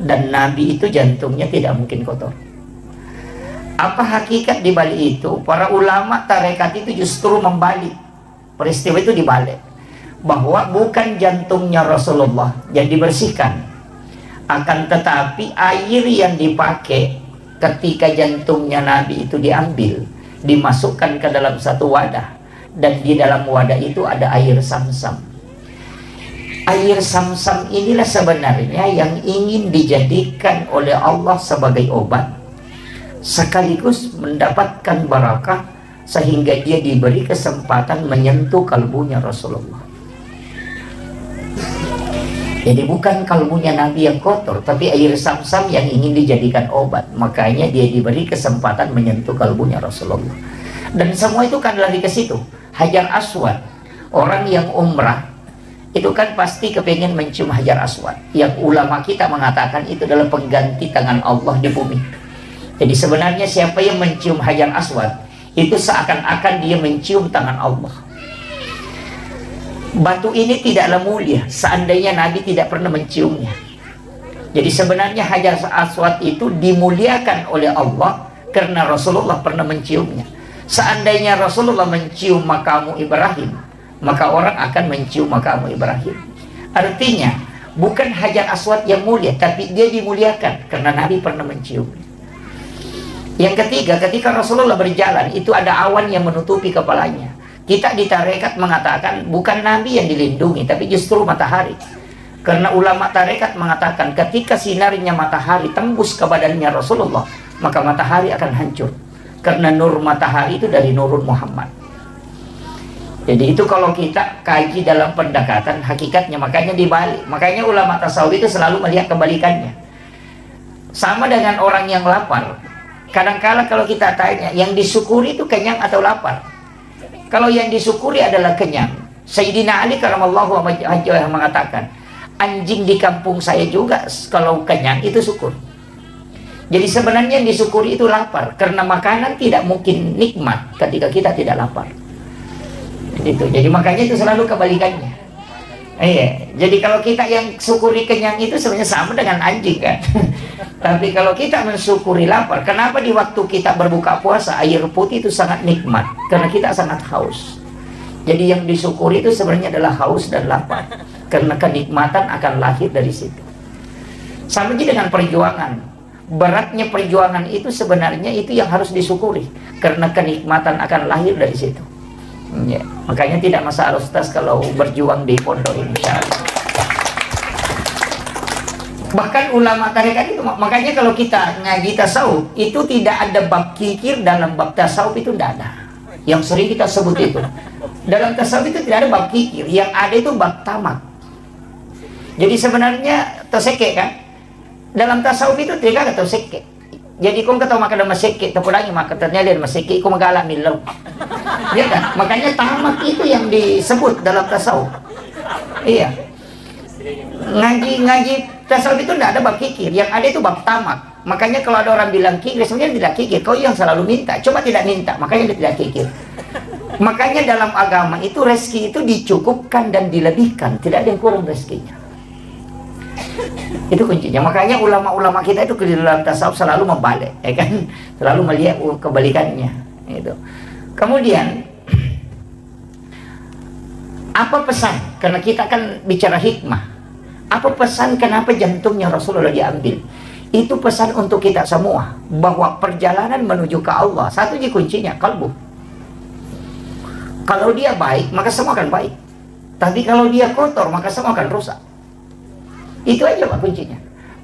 Dan Nabi itu jantungnya tidak mungkin kotor. Apa hakikat di balik itu? Para ulama tarekat itu justru membalik. Peristiwa itu dibalik. Bahwa bukan jantungnya Rasulullah yang dibersihkan. Akan tetapi air yang dipakai ketika jantungnya Nabi itu diambil, dimasukkan ke dalam satu wadah. Dan di dalam wadah itu ada air Samsam. Air Samsam inilah sebenarnya yang ingin dijadikan oleh Allah sebagai obat, sekaligus mendapatkan barakah, sehingga dia diberi kesempatan menyentuh kalbunya Rasulullah. Jadi bukan kalbunya Nabi yang kotor, tapi air Samsam yang ingin dijadikan obat. Makanya dia diberi kesempatan menyentuh kalbunya Rasulullah. Dan semua itu kan lari ke situ. Hajar Aswad, orang yang umrah itu kan pasti kepengen mencium Hajar Aswad, yang ulama kita mengatakan itu adalah pengganti tangan Allah di bumi. Jadi sebenarnya siapa yang mencium Hajar Aswad itu seakan-akan dia mencium tangan Allah. Batu ini tidaklah mulia seandainya Nabi tidak pernah menciumnya. Jadi sebenarnya Hajar Aswad itu dimuliakan oleh Allah karena Rasulullah pernah menciumnya. Seandainya Rasulullah mencium makamu Ibrahim, maka orang akan mencium makamu Ibrahim. Artinya bukan Hajar Aswad yang mulia, tapi dia dimuliakan karena Nabi pernah mencium. Yang ketiga, ketika Rasulullah berjalan itu ada awan yang menutupi kepalanya. Kita di tarekat mengatakan bukan Nabi yang dilindungi, tapi justru matahari. Karena ulama tarekat mengatakan ketika sinarnya matahari tembus ke badannya Rasulullah, maka matahari akan hancur. Karena nur matahari itu dari nurun Muhammad. Jadi itu kalau kita kaji dalam pendekatan hakikatnya, makanya dibalik. Makanya ulama tasawuf itu selalu melihat kebalikannya. Sama dengan orang yang lapar. Kadang-kala kalau kita tanya, yang disyukuri itu kenyang atau lapar? Kalau yang disyukuri adalah kenyang. Sayyidina Ali karamallahu wajhahu mengatakan, anjing di kampung saya juga kalau kenyang itu syukur. Jadi sebenarnya yang disyukuri itu lapar, karena makanan tidak mungkin nikmat ketika kita tidak lapar. Itu. Jadi makanya itu selalu kebalikannya. Iya, jadi kalau kita yang syukuri kenyang itu sebenarnya sama dengan anjing kan. Tapi kalau kita mensyukuri lapar, kenapa di waktu kita berbuka puasa air putih itu sangat nikmat? Karena kita sangat haus. Jadi yang disyukuri itu sebenarnya adalah haus dan lapar. Karena kenikmatan akan lahir dari situ. Sama juga dengan perjuangan. Beratnya perjuangan itu sebenarnya itu yang harus disyukuri. Karena kenikmatan akan lahir dari situ. Ya, makanya tidak masalah Ustaz kalau berjuang di pondok ini, insyaallah. Bahkan ulama tarekat itu, makanya kalau kita ngaji tasawuf itu tidak ada bab kikir dalam bab tasawuf, itu tidak ada. Yang sering kita sebut itu dalam tasawuf itu tidak ada bab kikir, yang ada itu bab tamak. Jadi sebenarnya terseke kan dalam tasawuf itu tidak ada terseke. Jadi kau kata makan maseke, terpulangi maka ternyata dia maseke, kau mengalak milau. Ya kan? Makanya tamak itu yang disebut dalam tasawuf. Iya. Ngaji tasawuf itu tidak ada bab kikir, yang ada itu bab tamak. Makanya kalau ada orang bilang kikir, sebenarnya tidak kikir. Kau yang selalu minta, coba tidak minta, makanya dia tidak kikir. Makanya dalam agama itu rezeki itu dicukupkan dan dilebihkan, tidak ada yang kurang rezekinya. Itu kuncinya. Makanya ulama-ulama kita itu di dalam tasawuf selalu membalik, ya kan? Selalu melihat kebalikannya. Itu. Kemudian apa pesan? Karena kita kan bicara hikmah. Apa pesan kenapa jantungnya Rasulullah diambil? Itu pesan untuk kita semua bahwa perjalanan menuju ke Allah satu di kuncinya kalbu. Kalau dia baik maka semua akan baik. Tapi kalau dia kotor maka semua akan rusak. Itu aja Pak kuncinya.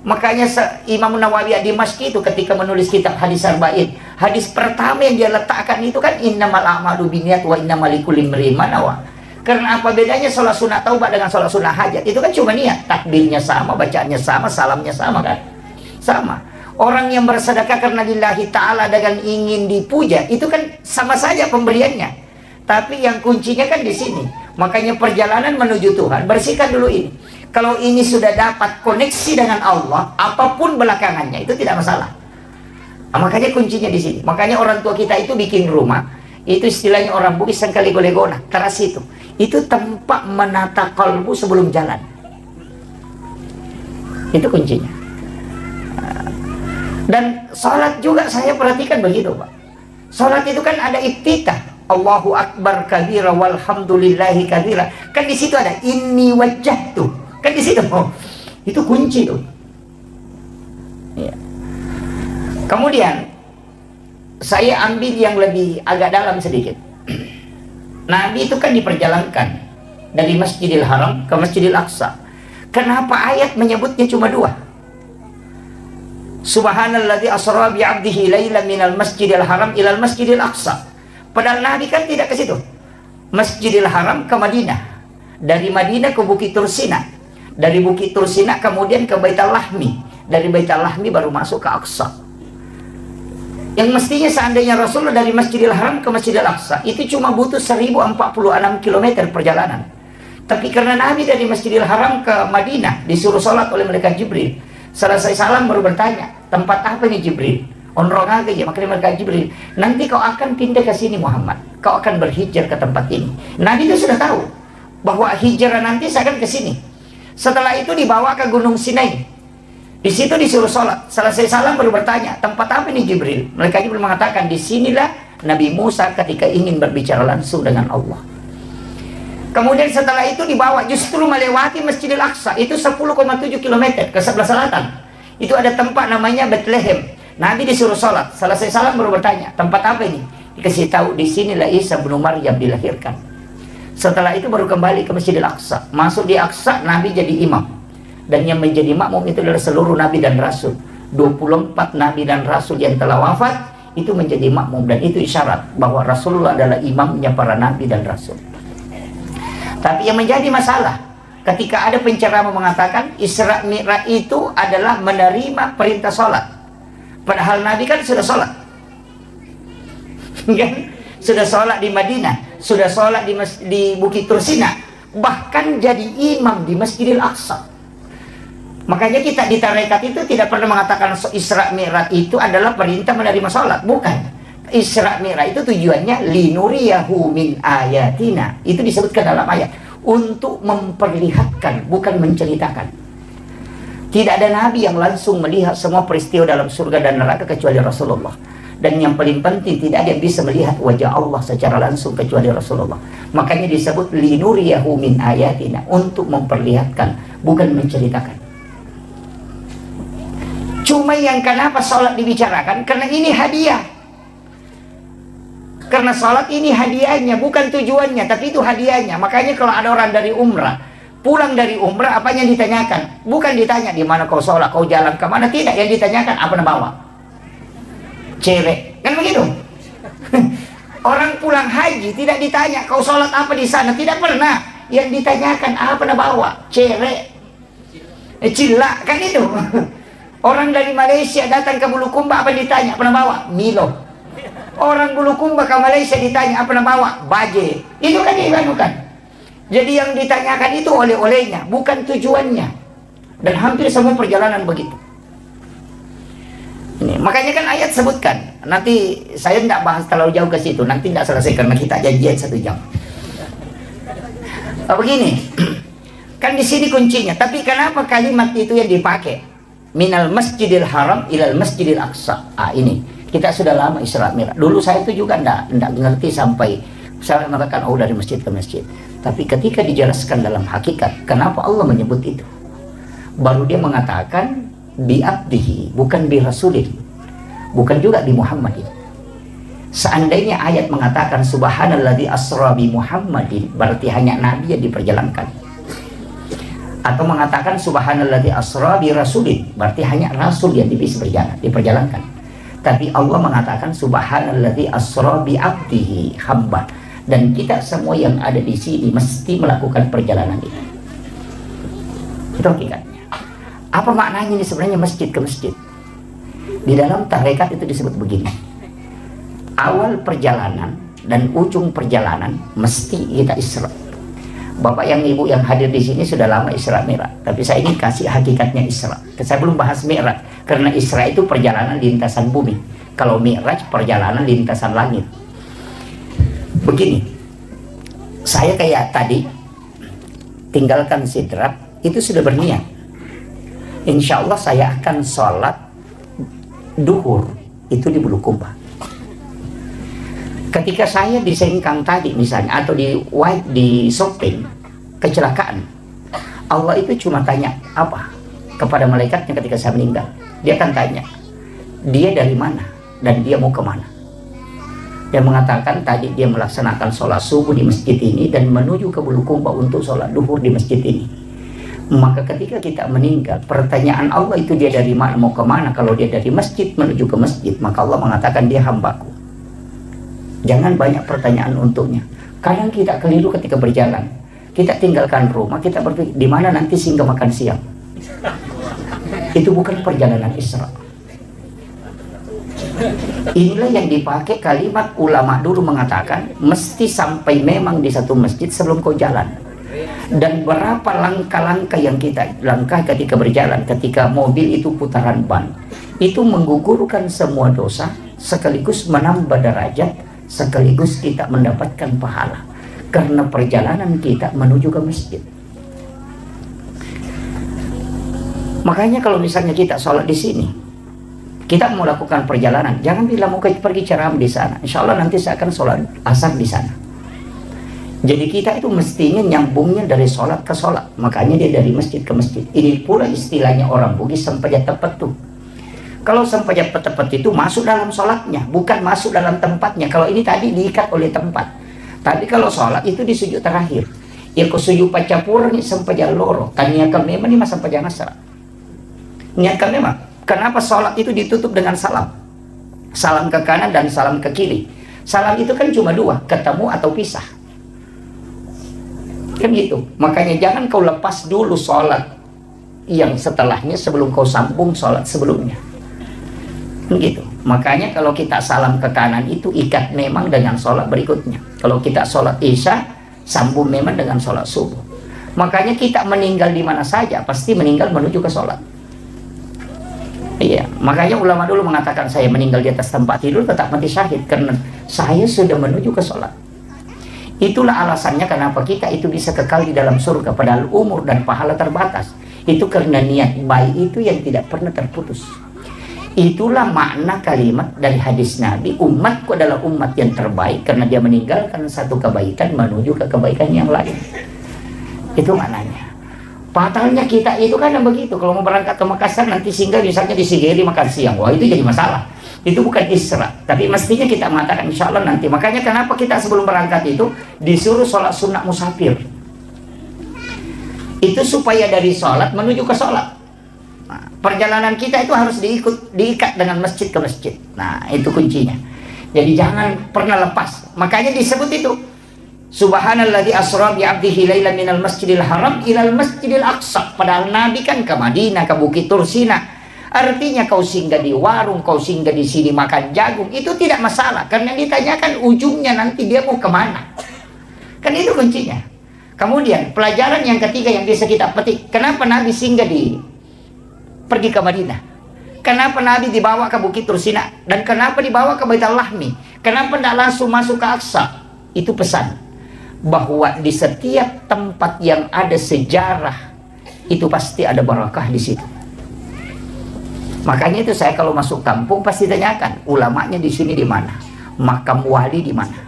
Makanya Imam Nawawi ad-Dimashqi itu ketika menulis kitab Hadis Arba'in, hadis pertama yang dia letakkan itu kan innamal a'malu binniyat wa innamal likulli imri'in ma nawa. Karena apa bedanya sholat sunat taubat dengan sholat sunat hajat? Itu kan cuma niat, takbirnya sama, bacaannya sama, salamnya sama kan? Sama. Orang yang bersedekah karena lillahi ta'ala dengan ingin dipuja, itu kan sama saja pemberiannya. Tapi yang kuncinya kan di sini. Makanya perjalanan menuju Tuhan, bersihkan dulu ini. Kalau ini sudah dapat koneksi dengan Allah, apapun belakangannya itu tidak masalah. Nah, makanya kuncinya di sini. Makanya orang tua kita itu bikin rumah, itu istilahnya orang Bugis sangkali golegona, teras itu. Itu tempat menata kalbu sebelum jalan. Itu kuncinya. Dan sholat juga saya perhatikan begitu Pak. Sholat itu kan ada iftitah, Allahu Akbar kabira walhamdulillahi kabira. Kan di situ ada inni wajjahtu. Kan di situ, itu kunci tuh. Ya. Kemudian saya ambil yang lebih agak dalam sedikit. Nabi itu kan diperjalankan dari Masjidil Haram ke Masjidil Aqsa. Kenapa ayat menyebutnya cuma dua? Subhanalladzi asra bi 'abdihi lailan minal Masjidil Haram ilal Masjidil Aqsa. Padahal Nabi kan tidak ke situ. Masjidil Haram ke Madinah. Dari Madinah ke Bukit Tursina. Dari Bukit Tursina kemudian ke Baitul Lahmi. Dari Baitul Lahmi baru masuk ke Aqsa. Yang mestinya seandainya Rasulullah dari Masjidil Haram ke Masjidil Aqsa itu cuma butuh 1046 km perjalanan. Tapi karena Nabi dari Masjidil Haram ke Madinah disuruh sholat oleh malaikat Jibril. Selesai salam baru bertanya, tempat apa nih Jibril? Onrong aja ya, makanya malaikat Jibril, nanti kau akan pindah ke sini Muhammad. Kau akan berhijrah ke tempat ini. Nabi itu sudah tahu bahwa hijrah nanti saya akan ke sini. Setelah itu dibawa ke Gunung Sinai. Di situ disuruh sholat. Selesai salam baru bertanya, tempat apa ini Jibril? Mereka Jibril mengatakan, disinilah Nabi Musa ketika ingin berbicara langsung dengan Allah. Kemudian setelah itu dibawa justru melewati Masjidil Aqsa. Itu 10,7 km ke sebelah selatan. Itu ada tempat namanya Bethlehem. Nabi disuruh sholat. Selesai salam baru bertanya, tempat apa ini? Dikasih tahu, disinilah Isa bin Maryam dilahirkan. Setelah itu baru kembali ke Masjidil Aqsa. Masuk di Aqsa, Nabi jadi imam. Dan yang menjadi makmum itu adalah seluruh Nabi dan Rasul. 24 Nabi dan Rasul yang telah wafat, itu menjadi makmum. Dan itu isyarat bahwa Rasulullah adalah imamnya para Nabi dan Rasul. Tapi yang menjadi masalah, ketika ada penceramah mengatakan, Isra Mi'raj itu adalah menerima perintah sholat. Padahal Nabi kan sudah sholat. Kan? Sudah sholat di Madinah, sudah sholat di Bukit Tursina, bahkan jadi imam di Masjidil Aqsa. Makanya kita di tarekat itu tidak pernah mengatakan Isra Mi'raj itu adalah perintah menerima sholat, bukan. Isra Mi'raj itu tujuannya linuriyahu min ayatina. Itu disebutkan dalam ayat. untuk memperlihatkan, bukan menceritakan. Tidak ada nabi yang langsung melihat semua peristiwa dalam surga dan neraka kecuali Rasulullah. Dan yang paling penting, tidak ada yang bisa melihat wajah Allah secara langsung kecuali Rasulullah. Makanya disebut linuriyahu min ayatina, untuk memperlihatkan, bukan menceritakan. Cuma yang kenapa sholat dibicarakan? Karena ini hadiah. Karena sholat ini hadiahnya, bukan tujuannya, tapi itu hadiahnya. Makanya kalau ada orang dari umrah, pulang dari umrah, apa yang ditanyakan? Bukan ditanya di mana kau sholat, kau jalan kemana. Tidak, yang ditanyakan apa nak bawa? Cewek, kan begitu? Orang pulang haji tidak ditanya kau sholat apa di sana, tidak pernah. Yang ditanyakan apa nak bawa? Cewek, cilak, kan itu. Orang dari Malaysia datang ke Bulukumba, apa ditanya? Apa nak bawa? Milo. Orang Bulukumba ke Malaysia ditanya apa nak bawa? Baje. Itu kan dibanukan. Jadi yang ditanyakan itu oleh-olehnya, bukan tujuannya. Dan hampir semua perjalanan begitu. Ini, makanya kan ayat sebutkan. Nanti saya tidak bahas terlalu jauh ke situ. Nanti tidak selesai karena kita janjian 1 jam. Begini, kan di sini kuncinya. Tapi kenapa kalimat itu yang dipakai? Minal masjidil haram ilal masjidil aqsa. Ini kita sudah lama Isra Mi'raj. Dulu saya itu juga tidak ngerti sampai saya mengatakan dari masjid ke masjid. Tapi ketika dijelaskan dalam hakikat, kenapa Allah menyebut itu? Baru dia mengatakan bi abdihi, bukan bi rasulih, bukan juga bi Muhammadin. Seandainya ayat mengatakan subhanalladzi asra bi Muhammadin, berarti hanya nabi yang diperjalankan. Atau mengatakan subhanalladzi asra bi rasulih, berarti hanya rasul yang bisa diperjalankan. Tapi Allah mengatakan subhanalladzi asra bi abdihi, hamba. Dan kita semua yang ada di sini mesti melakukan perjalanan itu. Itu hakikatnya. Apa maknanya ini sebenarnya masjid ke masjid? Di dalam tarekat itu disebut begini. Awal perjalanan dan ujung perjalanan mesti kita Isra. Bapak yang ibu yang hadir di sini sudah lama Isra Mi'raj. Tapi saya ini kasih hakikatnya Isra. Saya belum bahas Mi'raj. Karena Isra itu perjalanan lintasan bumi. Kalau Mi'raj perjalanan lintasan langit. Begini. Saya kayak tadi tinggalkan Sidrat, itu sudah berniat. Insya Allah saya akan sholat duhur itu di Bulukumba. Ketika saya di Sengkang tadi misalnya, atau di shopping, kecelakaan, Allah itu cuma tanya apa kepada malaikatnya ketika saya meninggal. Dia akan tanya, dia dari mana dan dia mau kemana. Dia mengatakan tadi dia melaksanakan sholat subuh di masjid ini dan menuju ke Bulukumba untuk sholat duhur di masjid ini. Maka ketika kita meninggal, pertanyaan Allah itu dia dari mana, mau kemana. Kalau dia dari masjid menuju ke masjid, maka Allah mengatakan dia hambaku. Jangan banyak pertanyaan untuknya. Kadang kita keliru ketika berjalan. Kita tinggalkan rumah, kita berpikir di mana nanti singgah makan siang. Itu bukan perjalanan Isra. Inilah yang dipakai kalimat ulama dulu mengatakan mesti sampai memang di satu masjid sebelum kau jalan. Dan berapa langkah-langkah yang kita langkah ketika berjalan, ketika mobil itu putaran ban, itu menggugurkan semua dosa, sekaligus menambah derajat, sekaligus kita mendapatkan pahala karena perjalanan kita menuju ke masjid. Makanya kalau misalnya kita sholat di sini, kita mau lakukan perjalanan, jangan bilang mau pergi ceramah di sana. Insya Allah nanti saya akan sholat asar di sana. Jadi kita itu mestinya nyambungnya dari sholat ke sholat. Makanya dia dari masjid ke masjid. Ini pula istilahnya orang Bugis sempajat tepat tuh. Kalau sempajat tepat itu masuk dalam sholatnya, bukan masuk dalam tempatnya. Kalau ini tadi diikat oleh tempat. Tapi kalau sholat itu di sujud terakhir. Ya ke sujud pacapur nih sempajat loro. Taniakan memang nih mas sempajat nasra. Niatkan memang. Kenapa sholat itu ditutup dengan salam? Salam ke kanan dan salam ke kiri. Salam itu kan cuma dua, ketemu atau pisah. Kan gitu. Makanya jangan kau lepas dulu sholat yang setelahnya sebelum kau sambung sholat sebelumnya. Gitu. Makanya kalau kita salam ke kanan itu ikat memang dengan sholat berikutnya. Kalau kita sholat isya, sambung memang dengan sholat subuh. Makanya kita meninggal di mana saja pasti meninggal menuju ke sholat. Iya, makanya ulama dulu mengatakan saya meninggal di atas tempat tidur tetap mati syahid karena saya sudah menuju ke sholat. Itulah alasannya kenapa kita itu bisa kekal di dalam surga padahal umur dan pahala terbatas. Itu karena niat baik itu yang tidak pernah terputus. Itulah makna kalimat dari hadis Nabi, umatku adalah umat yang terbaik karena dia meninggalkan satu kebaikan menuju ke kebaikan yang lain. Itu maknanya. Fatalnya kita itu kan begitu. Kalau mau berangkat ke Makassar nanti singgah misalnya di Sigeri makan siang. Wah, itu jadi masalah. Itu bukan Isra, tapi mestinya kita mengatakan insya Allah nanti. Makanya kenapa kita sebelum berangkat itu disuruh sholat sunat musafir. Itu supaya dari sholat menuju ke sholat. Nah, perjalanan kita itu harus diikat dengan masjid ke masjid. Nah, itu kuncinya. Jadi jangan pernah lepas. Makanya disebut itu Subhanalladzi asra bi 'abdihi lailan minal masjidil haram ilal masjidil aqsa. Padahal Nabi kan ke Madinah, ke Bukit Tursina. Artinya kau singgah di warung, kau singgah di sini makan jagung, itu tidak masalah. Karena ditanyakan ujungnya nanti dia mau kemana. Kan itu kuncinya. Kemudian pelajaran yang ketiga yang bisa kita petik. Kenapa Nabi singgah pergi ke Madinah? Kenapa Nabi dibawa ke Bukit Tursina? Dan kenapa dibawa ke Baitul Lahmi? Kenapa tidak langsung masuk ke Aqsa? Itu pesan. Bahwa di setiap tempat yang ada sejarah, itu pasti ada barakah di situ. Makanya itu saya kalau masuk kampung pasti tanyakan ulamanya di sini di mana, makam wali di mana.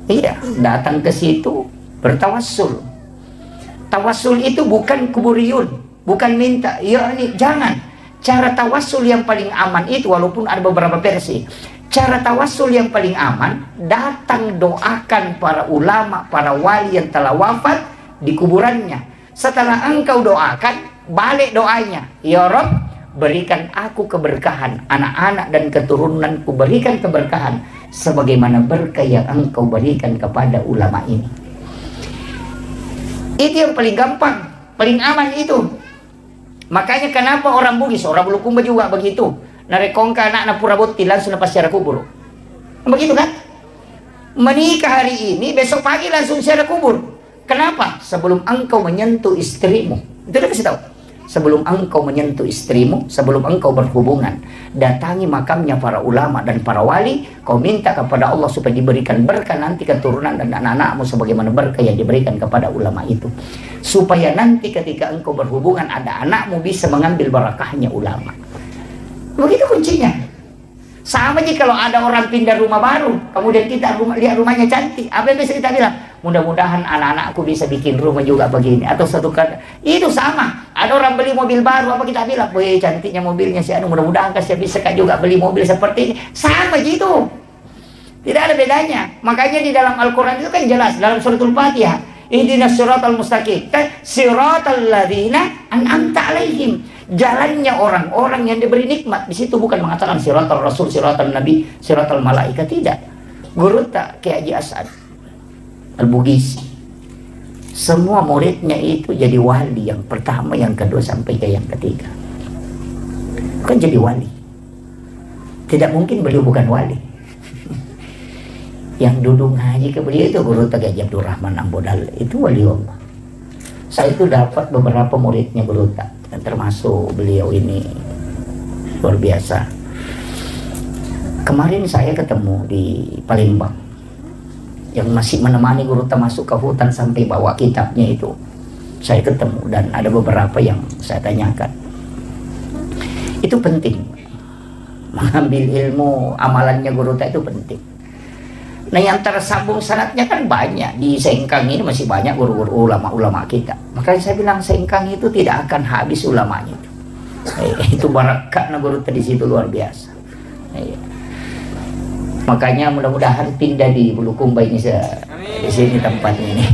Iya, datang ke situ bertawassul. Tawassul itu bukan kuburiyun, bukan minta. Ya ini jangan. Cara tawassul yang paling aman itu walaupun ada beberapa versi. Cara tawassul yang paling aman datang doakan para ulama, para wali yang telah wafat di kuburannya. Setelah engkau doakan, balik doanya. Ya Rabb, berikan aku keberkahan, anak-anak dan keturunanku berikan keberkahan sebagaimana berkah yang engkau berikan kepada ulama ini. Itu yang paling gampang, paling aman itu. Makanya kenapa orang Bugis, orang Bulukumba juga begitu. Narekongka anak-anak Purabotti langsung lepas secara kubur. Begitu kan? Menikah hari ini, besok pagi langsung secara kubur. Kenapa? Sebelum engkau menyentuh istrimu. Itu udah kasih tahu. Sebelum engkau menyentuh istrimu, sebelum engkau berhubungan, datangi makamnya para ulama dan para wali, kau minta kepada Allah supaya diberikan berkah nanti keturunan dan anak-anakmu sebagaimana berkah yang diberikan kepada ulama itu. Supaya nanti ketika engkau berhubungan ada anakmu bisa mengambil barakahnya ulama. Begitu kuncinya. Sama aja kalau ada orang pindah rumah baru, kemudian kita lihat rumahnya cantik, apa yang bisa kita bilang? Mudah-mudahan anak-anakku bisa bikin rumah juga begini. Atau satu kali, itu sama. Ada orang beli mobil baru, apa kita bilang? Wih, cantiknya mobilnya si anu, mudah-mudahan kasih bisa kan juga beli mobil seperti ini. Sama gitu. Tidak ada bedanya. Makanya di dalam Al-Quran itu kan jelas, dalam suratul Fatihah, ihdinas siratal mustaqim, siratal ladzina an'amta alaihim. Jalannya orang-orang yang diberi nikmat. Di situ bukan mengatakan siratal rasul, siratal nabi, siratal malaikat, tidak. Guru tak Kiai Haji As'ad Al-Bugisi, semua muridnya itu jadi wali, yang pertama, yang kedua sampai ke yang ketiga. Kan jadi wali. Tidak mungkin beliau bukan wali. Yang duduk ngaji ke beliau itu Guru tak Haji Abdul Rahman Ambodal, itu wali Allah. Saya itu dapat beberapa muridnya Guru tak, termasuk beliau ini luar biasa. Kemarin saya ketemu di Palembang, yang masih menemani Guru tak masuk ke hutan sampai bawa kitabnya itu. Saya ketemu dan ada beberapa yang saya tanyakan. Itu penting. Mengambil ilmu amalannya Guru tak itu penting. Nah, yang tersambung sanadnya kan banyak. Di Sengkang ini masih banyak guru-guru ulama-ulama kita. Makanya saya bilang Sengkang itu tidak akan habis ulamanya itu. Itu barakah Guru tadi situ luar biasa. Makanya mudah-mudahan pindah di Bulukumba ini di sini tempat ini.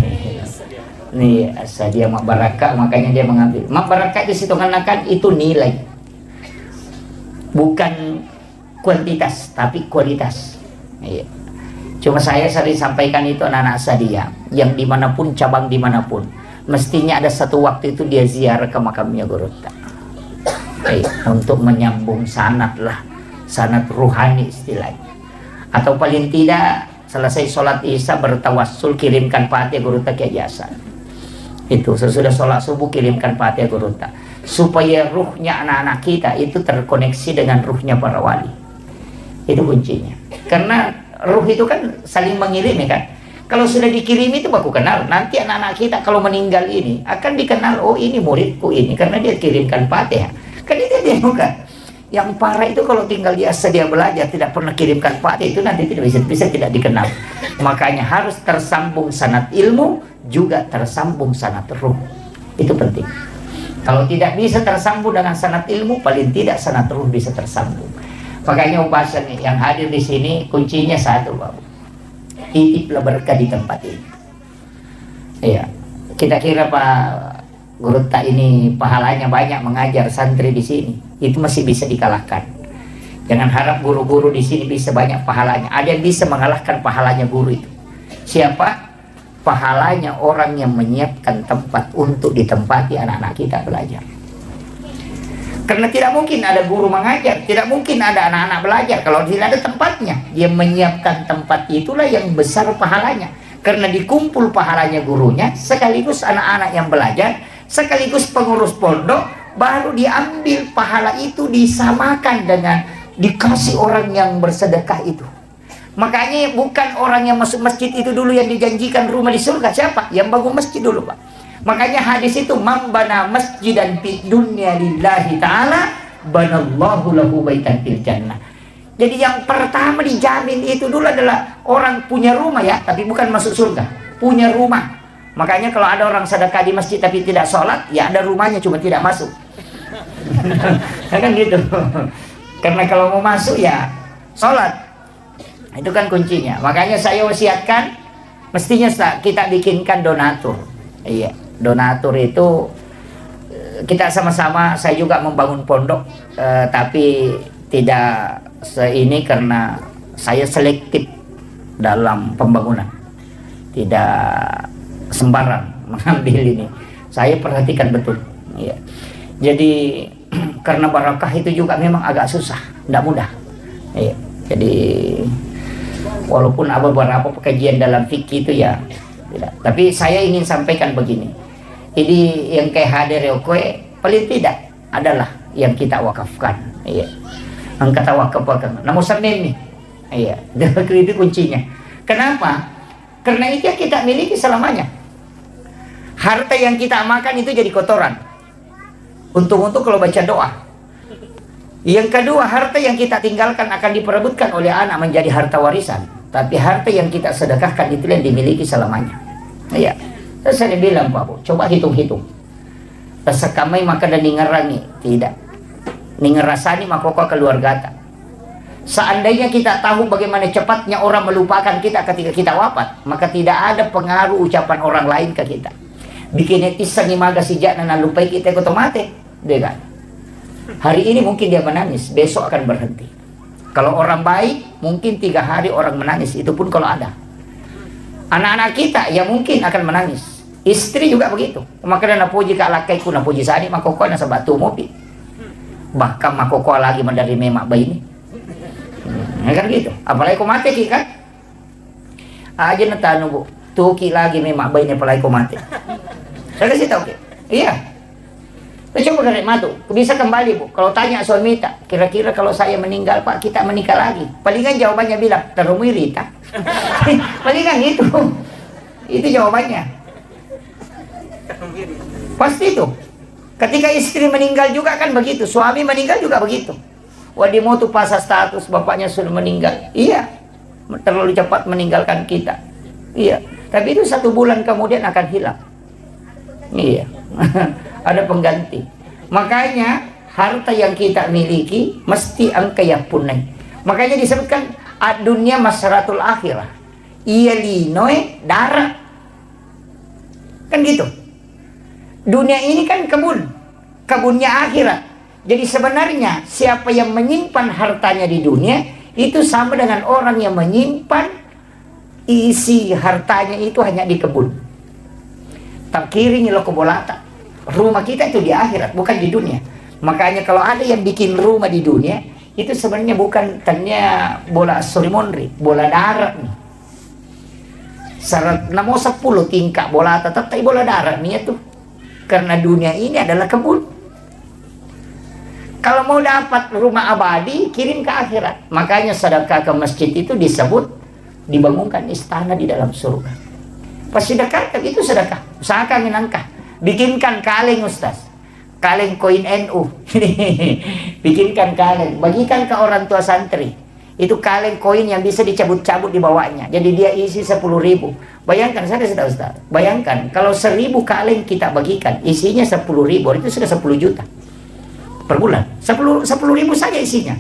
Nih asal dia mak barakah, makanya dia mengambil. Mak barakah di situ kan itu nilai. Bukan kuantitas tapi kualitas. Iya. Cuma saya sering sampaikan itu anak-anak saya yang dimanapun, cabang dimanapun, mestinya ada satu waktu itu dia ziarah ke makamnya Guru tak. Untuk menyambung sanad lah, sanad ruhani istilahnya. Atau paling tidak selesai sholat isya bertawassul kirimkan Fatihah Guru tak Kiai Hasan. Itu sesudah sholat subuh kirimkan Fatihah Guru tak, supaya ruhnya anak-anak kita itu terkoneksi dengan ruhnya para wali. Itu kuncinya. Karena ruh itu kan saling mengirim ya kan. Kalau sudah dikirim itu baku kenal. Nanti anak-anak kita kalau meninggal ini akan dikenal, oh ini muridku ini karena dia kirimkan Fatihah. Kan itu dia bukan. Yang parah itu kalau tinggal biasa dia belajar tidak pernah kirimkan Fatihah, itu nanti tidak bisa tidak dikenal. Makanya harus tersambung sanad ilmu, juga tersambung sanad ruh. Itu penting. Kalau tidak bisa tersambung dengan sanad ilmu, paling tidak sanad ruh bisa tersambung. Makanya upasan yang hadir di sini kuncinya satu, Bapak. Titiplah berkah di tempat ini. Iya, kita kira Pak Guru Tak ini pahalanya banyak mengajar santri di sini, itu masih bisa dikalahkan. Jangan harap guru-guru di sini bisa banyak pahalanya. Ada yang bisa mengalahkan pahalanya guru itu. Siapa? Pahalanya orang yang menyiapkan tempat untuk ditempati anak-anak kita belajar. Karena tidak mungkin ada guru mengajar, tidak mungkin ada anak-anak belajar kalau tidak ada tempatnya. Dia menyiapkan tempat itulah yang besar pahalanya. Karena dikumpul pahalanya gurunya, sekaligus anak-anak yang belajar, sekaligus pengurus pondok, baru diambil pahala itu disamakan dengan dikasih orang yang bersedekah itu. Makanya bukan orang yang masuk masjid itu dulu yang dijanjikan rumah di surga. Siapa? Yang bangun masjid dulu, Pak. Makanya hadis itu, mambana masjidan fid dunya lillahi ta'ala banallahu lahu baitan fil jannah. Jadi yang pertama dijamin itu dulu adalah orang punya rumah ya, tapi bukan masuk surga, punya rumah. Makanya kalau ada orang sedekah di masjid tapi tidak sholat, ya ada rumahnya cuma tidak masuk. Kan gitu. Karena kalau mau masuk ya sholat. Itu kan kuncinya. Makanya saya wasiatkan mestinya kita bikinkan donatur. Iya. Donatur itu kita sama-sama, saya juga membangun pondok, tapi tidak ini karena saya selektif dalam pembangunan, tidak sembarang mengambil ini, saya perhatikan betul ya. Jadi karena barakah itu juga memang agak susah, tidak mudah ya. Jadi walaupun ada beberapa kajian dalam fikih itu ya tidak. Tapi saya ingin sampaikan begini. Jadi yang kayak hadir paling tidak adalah yang kita wakafkan. Iya. Yang kita wakafkan. Namun sampai ini, iya. Itu kuncinya. Kenapa? Karena itu yang kita miliki selamanya. Harta yang kita makan itu jadi kotoran. Untung-untung kalau baca doa. Yang kedua, harta yang kita tinggalkan akan diperebutkan oleh anak menjadi harta warisan. Tapi harta yang kita sedekahkan itu yang dimiliki selamanya. Iya. Terus saya bilang, Pak Bu, coba hitung-hitung. Sekamai maka dan ningerangi. Tidak. Ningerasani maka kau keluarga. Seandainya kita tahu bagaimana cepatnya orang melupakan kita ketika kita wafat, maka tidak ada pengaruh ucapan orang lain ke kita. Bikin netizen maga sejak nana lupai kita otomatis. Dia kan? Hari ini mungkin dia menangis, besok akan berhenti. Kalau orang baik, mungkin 3 hari orang menangis. Itu pun kalau ada. Anak-anak kita ya mungkin akan menangis. Istri juga begitu. Maka na puji ka lakai ku na puji sani makoko na sa batu mopi. Bahkan makoko lagi mandari memak bayi ini. Kan gitu. Apalagi ko mati ki kan? Aja na tanu Bu. Tuki lagi memak bayi ini apalagi ko mati. Saya kasih tahu ki. Iya. Coba dari matu. Bisa kembali Bu. Kalau tanya suami tak, kira-kira kalau saya meninggal Pak, kita menikah lagi. Palingan jawabannya bilang terumiri tak. Palingan itu. Itu jawabannya. Pasti itu. Ketika istri meninggal juga kan begitu, suami meninggal juga begitu. Wah, dia mau tuh pasang status bapaknya sudah meninggal. Iya, terlalu cepat meninggalkan kita. Iya, tapi itu 1 bulan kemudian akan hilang. Iya, ada pengganti. Makanya harta yang kita miliki mesti angkaya punai. Makanya disebutkan dunia masyaratul akhirah. Iya linoe darah. Kan gitu. Dunia ini kan kebunnya akhirat. Jadi sebenarnya siapa yang menyimpan hartanya di dunia itu sama dengan orang yang menyimpan isi hartanya itu hanya di kebun. Takirinya lo kebolata. Rumah kita itu di akhirat, bukan di dunia. Makanya kalau ada yang bikin rumah di dunia, itu sebenarnya bukan tanya bola solimonri, bola darat nih. Syarat namo 10 tingkah bola tetap bola darat nih tuh. Karena dunia ini adalah kebun. Kalau mau dapat rumah abadi, kirim ke akhirat. Makanya sedekah ke masjid itu disebut dibangunkan istana di dalam surga. Pas sedekahkan itu sedekah. Usahakan menangkah. Bikinkan kaleng Ustaz. Kaleng koin NU. Bikinkan kaleng. Bagikan ke orang tua santri. Itu kaleng koin yang bisa dicabut-cabut di bawahnya. Jadi dia isi 10.000. Bayangkan, saya sudah Ustaz. Bayangkan kalau 1.000 kaleng kita bagikan, isinya 10.000, itu sudah 10 juta per bulan. 10.000 saja isinya.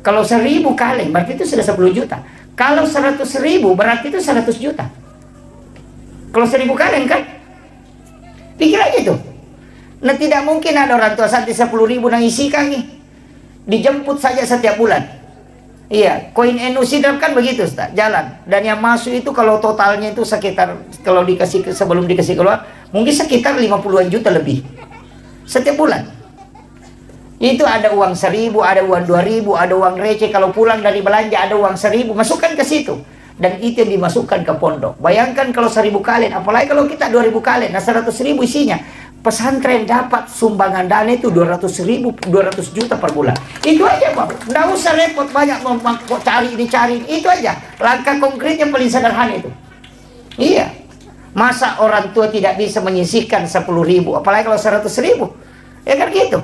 Kalau 1.000 kaleng berarti itu sudah 10 juta. Kalau 100.000 berarti itu 100 juta. Kalau 1.000 kaleng kan? Pikir aja itu. Nah, tidak mungkin ada orang tua santri 10.000 yang isikan nih. Dijemput saja setiap bulan. Iya, koin NU Sidap kan begitu Ustaz, jalan. Dan yang masuk itu kalau totalnya itu sekitar, kalau dikasih sebelum dikasih keluar, mungkin sekitar 50-an juta lebih. Setiap bulan. Itu ada uang 1.000, ada uang 2.000, ada uang receh. Kalau pulang dari belanja ada uang 1.000, masukkan ke situ. Dan itu yang dimasukkan ke pondok. Bayangkan kalau 1.000 kalian, apalagi kalau kita 2.000 kalian, nah 100.000 isinya. Pesantren dapat sumbangan dana itu 200.000, 200 juta per bulan. Itu aja Pak. Nggak usah repot banyak dicari. Itu aja. Langkah konkret yang paling sederhana itu. Iya. Masa orang tua tidak bisa menyisihkan 10.000, apalagi kalau 100.000. Ya kan gitu.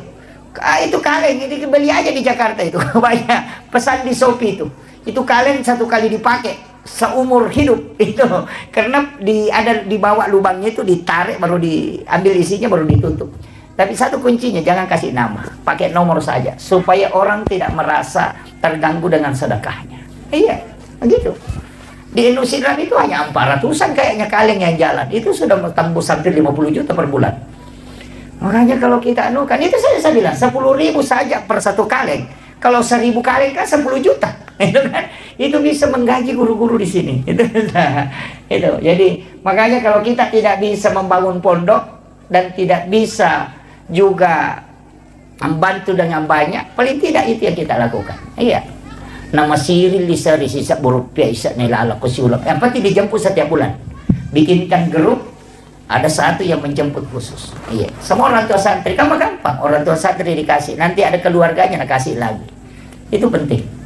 Itu kaleng, itu beli aja di Jakarta itu. Banyak pesan di Shopee itu. Itu kaleng 1 kali dipakai seumur hidup itu, karena ada di bawah lubangnya itu ditarik, baru diambil isinya, baru ditutup. Tapi satu kuncinya, jangan kasih nama, pakai nomor saja supaya orang tidak merasa terganggu dengan sedekahnya. Iya, begitu. Di Indonesia itu hanya 400-an kayaknya kaleng yang jalan, itu sudah tembus hampir 50 juta per bulan. Makanya kalau kita anukan, itu saya bilang 10.000 saja per 1 kaleng. Kalau 1.000 kaleng kan 10 juta. Itu kan, itu bisa menggaji guru-guru di sini. Itu. Jadi makanya kalau kita tidak bisa membangun pondok dan tidak bisa juga membantu dengan banyak, paling tidak itu yang kita lakukan. Iya. Nama siril lisari sisa berupiah isa nilala kusiulap. Yang penting dijemput setiap bulan. Bikinkan grup, ada satu yang menjemput khusus. Iya. Semua orang tua santri kan gampang. Orang tua santri dikasih, nanti ada keluarganya kasih lagi. Itu penting.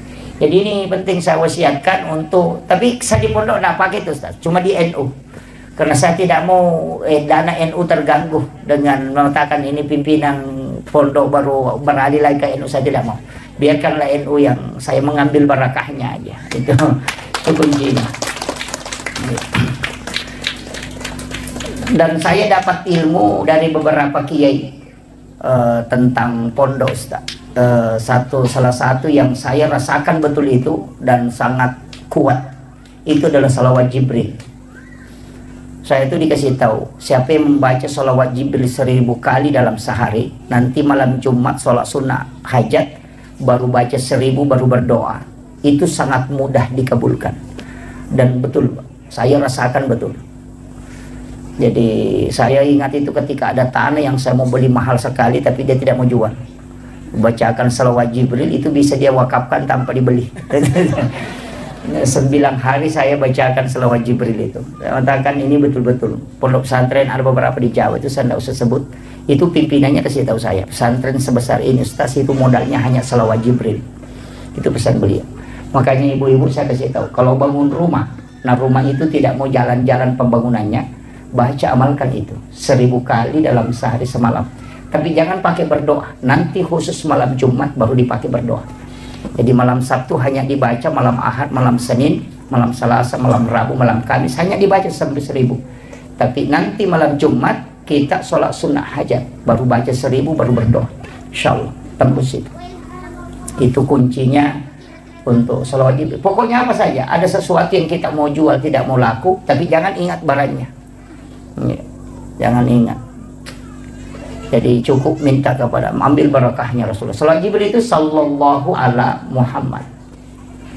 Jadi ini penting saya wasiatkan untuk, tapi saya di pondok tidak pakai itu Ustaz, cuma di NU. Karena saya tidak mau dana NU terganggu dengan mengatakan ini pimpinan pondok baru beralih lagi ke NU, saya tidak mau. Biarkanlah NU yang saya mengambil barakahnya aja. Itu kuncinya. Dan saya dapat ilmu dari beberapa kiai tentang pondok Ustaz. Salah satu yang saya rasakan betul itu dan sangat kuat itu adalah salawat Jibril. Saya itu dikasih tahu, siapa yang membaca salawat Jibril 1.000 kali dalam sehari, nanti malam Jumat sholat sunnah hajat, baru baca 1.000 baru berdoa, itu sangat mudah dikabulkan. Dan betul, saya rasakan betul. Jadi saya ingat itu ketika ada tanah yang saya mau beli mahal sekali tapi dia tidak mau jual, bacakan salawat Jibril itu bisa dia wakafkan tanpa dibeli. 9 hari saya bacakan salawat Jibril itu. Saya katakan ini betul-betul pondok pesantren ada beberapa di Jawa itu saya tidak usah sebut. Itu pimpinannya kasih tahu saya, pesantren sebesar ini Ustaz itu modalnya hanya salawat Jibril. Itu pesan beliau. Makanya ibu-ibu saya kasih tahu, kalau bangun rumah, nah rumah itu tidak mau jalan-jalan pembangunannya, baca amalkan itu 1.000 kali dalam sehari semalam. Tapi jangan pakai berdoa, nanti khusus malam Jumat baru dipakai berdoa. Jadi malam Sabtu hanya dibaca, malam Ahad, malam Senin, malam Selasa, malam Rabu, malam Kamis hanya dibaca sampai 1.000. Tapi nanti malam Jumat kita sholat sunnah hajat, baru baca 1.000 baru berdoa. Insyaallah tembus itu. Itu kuncinya untuk salawat Jibril. Pokoknya apa saja, ada sesuatu yang kita mau jual tidak mau laku, tapi jangan ingat barangnya. Jangan ingat. Jadi cukup minta kepada, ambil barakahnya Rasulullah. Salawat Jibril itu sallallahu ala Muhammad.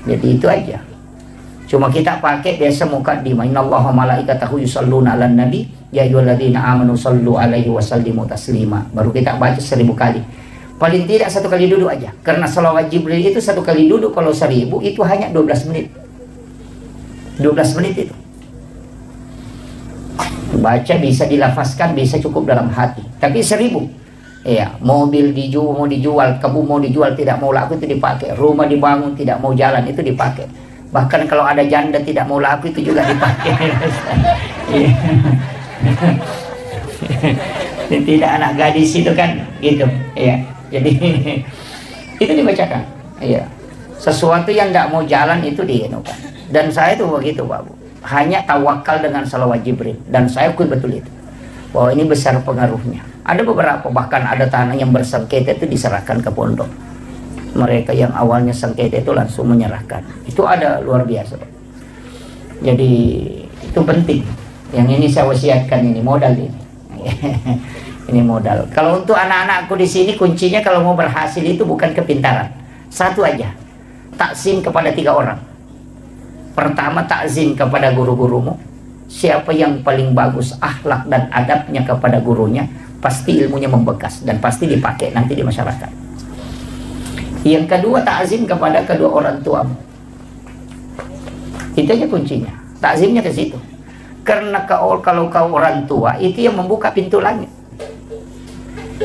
Jadi itu aja. Cuma kita pakai biasa mukaddimah. Innallaha malaikatahu yusholluna 'alan nabi ya ayyuhalladzina amanu shollu 'alaihi wa sallimu taslima. Baru kita baca 1.000 kali. Paling tidak 1 kali duduk aja. Karena salawat Jibril itu 1 kali duduk, kalau 1.000 itu hanya 12 menit. 12 menit itu. Baca bisa dilafazkan, bisa cukup dalam hati. Tapi 1.000, ya, mobil mau dijual, kebun mau dijual, tidak mau laku itu dipakai. Rumah dibangun tidak mau jalan itu dipakai. Bahkan kalau ada janda tidak mau laku itu juga dipakai. Tidak anak gadis itu kan gitu ya. Jadi itu dibacakan ya. Sesuatu yang tidak mau jalan itu dienukan. Dan saya itu begitu Pak Bu, hanya tawakal dengan salawat Jibril, dan saya akui betul itu bahwa ini besar pengaruhnya. Ada beberapa, bahkan ada tanah yang bersengketa itu diserahkan ke pondok. Mereka yang awalnya sengketa itu langsung menyerahkan. Itu ada luar biasa Pak. Jadi itu penting. Yang ini saya wasiatkan, ini modal ini. Ini modal. Kalau untuk anak-anakku di sini, kuncinya kalau mau berhasil itu bukan kepintaran. Satu aja, takzim kepada 3 orang. Pertama, takzim kepada guru-gurumu. Siapa yang paling bagus akhlak dan adabnya kepada gurunya, pasti ilmunya membekas dan pasti dipakai nanti di masyarakat. Yang kedua, takzim kepada kedua orang tuamu. Itu aja kuncinya. Takzimnya ke situ. Karena kalau kau orang tua, itu yang membuka pintu langit.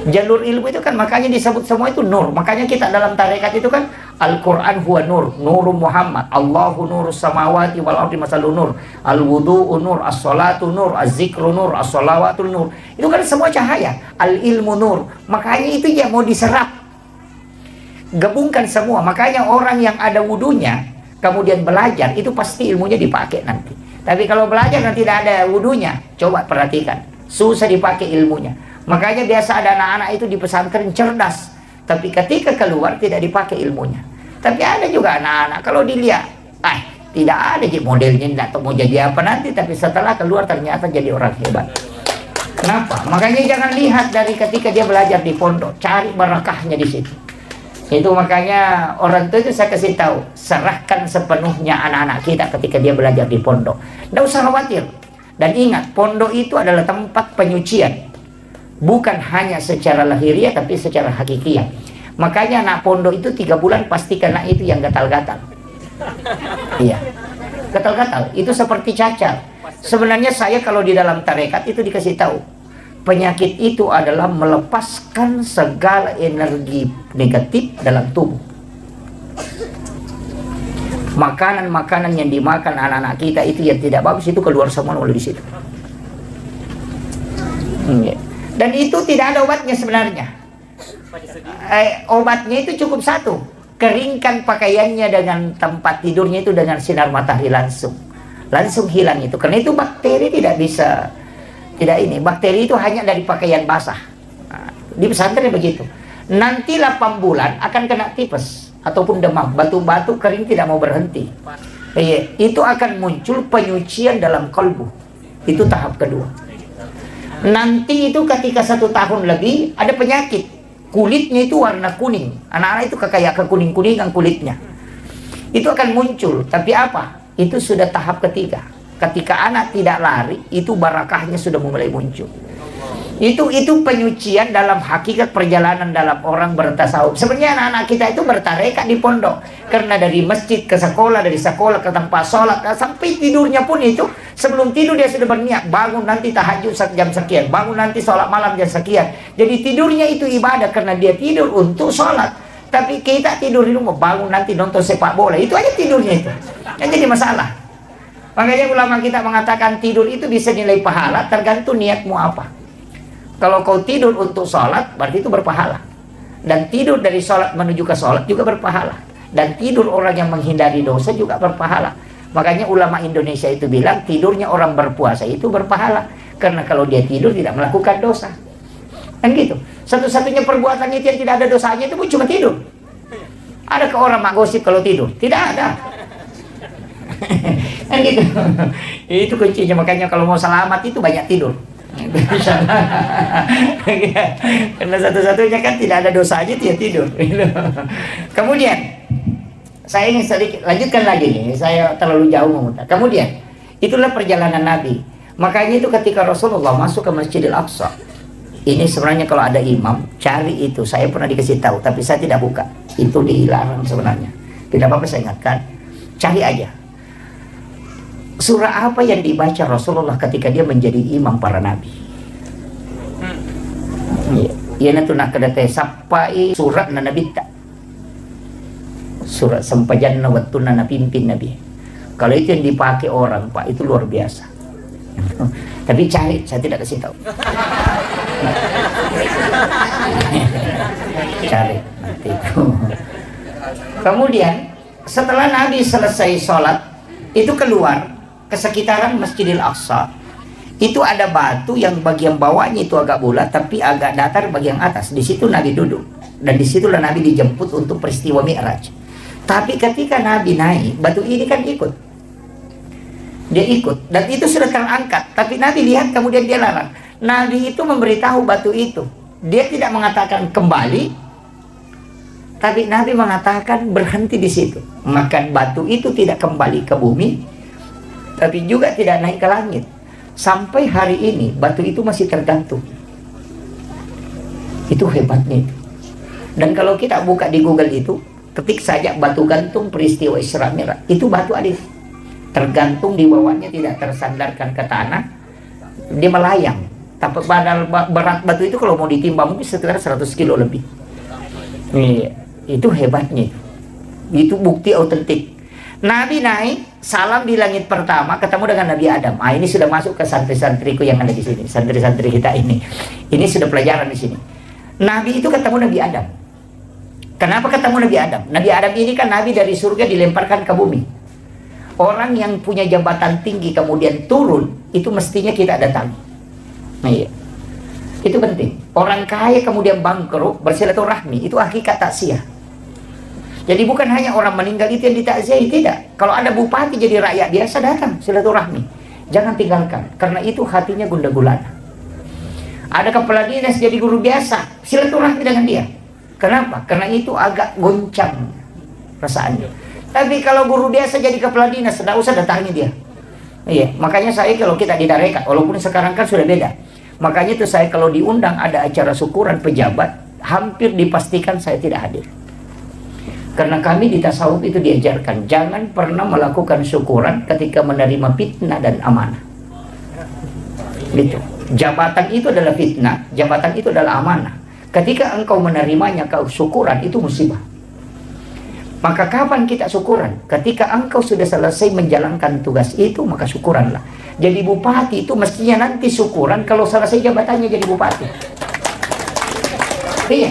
Jalur ilmu itu kan makanya disebut semua itu nur. Makanya kita dalam tarekat itu kan Al-Quran huwa nur, nuru Muhammad, Allahu nurus samawati wal ardi masalun nur, al-wudu'u nur, as-salatu nur, az-zikru nur, as-salawatu nur. Itu kan semua cahaya. Al-ilmu nur. Makanya itu ya mau diserap. Gabungkan semua. Makanya orang yang ada wudunya kemudian belajar, itu pasti ilmunya dipakai nanti. Tapi kalau belajar dan tidak ada wudunya, coba perhatikan, susah dipakai ilmunya. Makanya biasa ada anak-anak itu di pesantren cerdas, tapi ketika keluar tidak dipakai ilmunya. Tapi ada juga anak-anak kalau dilihat, tidak ada modelnya, tidak tahu mau jadi apa nanti, tapi setelah keluar ternyata jadi orang hebat. Kenapa? Makanya jangan lihat dari ketika dia belajar di pondok, cari barakahnya di situ. Itu makanya orang tua itu saya kasih tahu, serahkan sepenuhnya anak-anak kita ketika dia belajar di pondok. Tidak usah khawatir. Dan ingat, pondok itu adalah tempat penyucian. Bukan hanya secara lahiriah, tapi secara hakikiah. Makanya anak pondok itu 3 bulan pasti kena itu yang gatal-gatal. Iya, gatal-gatal. Itu seperti cacar. Sebenarnya saya kalau di dalam tarekat itu dikasih tahu, penyakit itu adalah melepaskan segala energi negatif dalam tubuh. Makanan-makanan yang dimakan anak-anak kita itu yang tidak bagus, itu keluar semua melalui situ. Dan itu tidak ada obatnya sebenarnya. Obatnya itu cukup satu, keringkan pakaiannya dengan tempat tidurnya itu dengan sinar matahari langsung hilang itu. Karena itu bakteri tidak bisa. Tidak ini, bakteri itu hanya dari pakaian basah. Nah, di pesantren begitu. Nanti 8 bulan akan kena tipes ataupun demam, batu-batu kering tidak mau berhenti. Itu akan muncul penyucian dalam kalbu. Itu tahap kedua. Nanti itu ketika 1 tahun lebih ada penyakit, kulitnya itu warna kuning. Anak-anak itu kayak kekuning-kuningan kulitnya. Itu akan muncul. Tapi apa? Itu sudah tahap ketiga. Ketika anak tidak lari, itu barakahnya sudah mulai muncul. Itu penyucian dalam hakikat perjalanan dalam orang bertasawuf. Sebenarnya anak-anak kita itu bertarekat di pondok. Karena dari masjid ke sekolah, dari sekolah ke tempat sholat, sampai tidurnya pun itu, sebelum tidur dia sudah berniat, bangun nanti tahajud jam sekian, bangun nanti sholat malam jam sekian. Jadi tidurnya itu ibadah karena dia tidur untuk sholat. Tapi kita tidur di rumah, bangun nanti nonton sepak bola, itu aja tidurnya itu. Yang jadi masalah. Makanya ulama kita mengatakan tidur itu bisa nilai pahala tergantung niatmu apa. Kalau kau tidur untuk sholat, berarti itu berpahala. Dan tidur dari sholat menuju ke sholat juga berpahala. Dan tidur orang yang menghindari dosa juga berpahala. Makanya ulama Indonesia itu bilang tidurnya orang berpuasa itu berpahala. Karena kalau dia tidur tidak melakukan dosa. Kan gitu. Satu-satunya perbuatan itu yang tidak ada dosanya itu pun cuma tidur. Adakah orang mak gosip kalau tidur? Tidak ada. Kan gitu. Itu kuncinya. Makanya kalau mau selamat itu banyak tidur. Karena satu-satunya kan tidak ada dosanya dia tidur. Kemudian saya ingin sedikit lanjutkan lagi nih, saya terlalu jauh memutar. Kemudian itulah perjalanan Nabi. Makanya itu ketika Rasulullah masuk ke Masjidil Aqsa, ini sebenarnya kalau ada imam cari itu, saya pernah dikasih tahu tapi saya tidak buka, itu dilarang sebenarnya. Tidak apa-apa saya ingatkan, cari aja surah apa yang dibaca Rasulullah ketika dia menjadi imam para nabi. Ya nanti nak kedate sampai surat na nabi tak. Surat sampajan na waktu na pimpin nabi. Kalau itu yang dipakai orang, Pak, itu luar biasa. Tapi cari, saya tidak kasih tahu. Cari nanti itu. Kemudian setelah Nabi selesai sholat, itu keluar ke sekitaran Masjidil Aqsa. Itu ada batu yang bagian bawahnya itu agak bulat, tapi agak datar bagian atas. Di situ Nabi duduk, dan disitulah Nabi dijemput untuk peristiwa Mi'raj. Tapi ketika Nabi naik, batu ini kan ikut. Dia ikut, dan itu sudah terangkat. Tapi Nabi lihat, kemudian dia larang. Nabi itu memberitahu batu itu. Dia tidak mengatakan kembali, tapi Nabi mengatakan berhenti di situ. Maka batu itu tidak kembali ke bumi, tapi juga tidak naik ke langit. Sampai hari ini batu itu masih tergantung. Itu hebatnya itu. Dan kalau kita buka di Google itu, ketik saja batu gantung peristiwa Isra Mi'raj, itu batu ada tergantung di bawahnya, tidak tersandarkan ke tanah, dia melayang. Tapi berat batu itu kalau mau ditimbang mungkin sekitar 100 kilo lebih. Itu hebatnya. Itu bukti autentik. Nabi naik, salam di langit pertama, ketemu dengan Nabi Adam. Ini sudah masuk ke santri-santriku yang ada di sini, santri-santri kita ini. Ini sudah pelajaran di sini. Nabi itu ketemu Nabi Adam. Kenapa ketemu Nabi Adam? Nabi Adam ini kan Nabi dari surga dilemparkan ke bumi. Orang yang punya jabatan tinggi kemudian turun, itu mestinya kita datangi. Iya. Itu penting. Orang kaya kemudian bangkrut, bersilaturahmi, itu hakikat takziah. Jadi bukan hanya orang meninggal itu yang ditakziahi, tidak. Kalau ada bupati jadi rakyat biasa, datang silaturahmi. Jangan tinggalkan, karena itu hatinya gundah gulana. Ada kepala dinas jadi guru biasa, silaturahmi dengan dia. Kenapa? Karena itu agak goncang perasaannya. Tapi kalau guru biasa jadi kepala dinas, tidak usah datangi dia. Iya, makanya saya kalau kita didarekat, walaupun sekarang kan sudah beda. Makanya itu saya kalau diundang ada acara syukuran pejabat, hampir dipastikan saya tidak hadir. Karena kami di tasawuf itu diajarkan, jangan pernah melakukan syukuran ketika menerima fitnah dan amanah. Gitu. Jabatan itu adalah fitnah, jabatan itu adalah amanah. Ketika engkau menerimanya kau syukuran, itu musibah. Maka kapan kita syukuran? Ketika engkau sudah selesai menjalankan tugas itu, maka syukuranlah. Jadi bupati itu mestinya nanti syukuran kalau selesai jabatannya jadi bupati. Iya.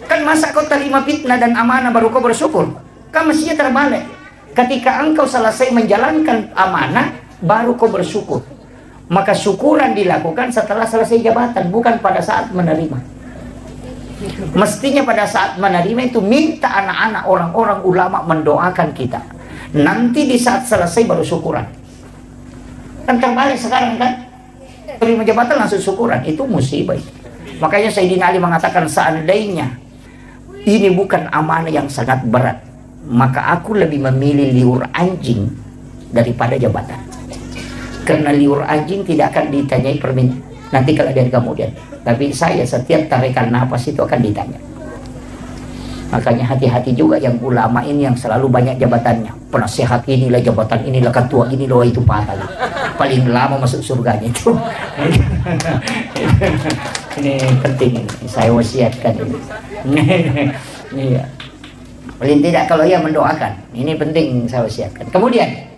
Kan masa kau terima fitnah dan amanah baru kau bersyukur? Kan mestinya terbalik. Ketika engkau selesai menjalankan amanah, baru kau bersyukur. Maka syukuran dilakukan setelah selesai jabatan, bukan pada saat menerima. Mestinya pada saat menerima itu minta anak-anak orang-orang ulama mendoakan kita. Nanti di saat selesai baru syukuran. Kan terbalik sekarang kan? Terima jabatan langsung syukuran, itu musibah. Makanya Sayyidina Ali mengatakan, seandainya ini bukan amanah yang sangat berat, maka aku lebih memilih liur anjing daripada jabatan. Karena liur anjing tidak akan ditanyai permintaan nanti kalau dari kemudian. Tapi saya setiap tarikan nafas itu akan ditanya. Makanya hati-hati juga yang ulama ini yang selalu banyak jabatannya. Penasehat inilah, jabatan inilah, ketua inilah, itu patah. Paling lama masuk surganya itu. Ini penting, ini saya wasiatkan ini. Iya. Paling tidak kalau ia mendoakan, ini penting saya wasiatkan. Kemudian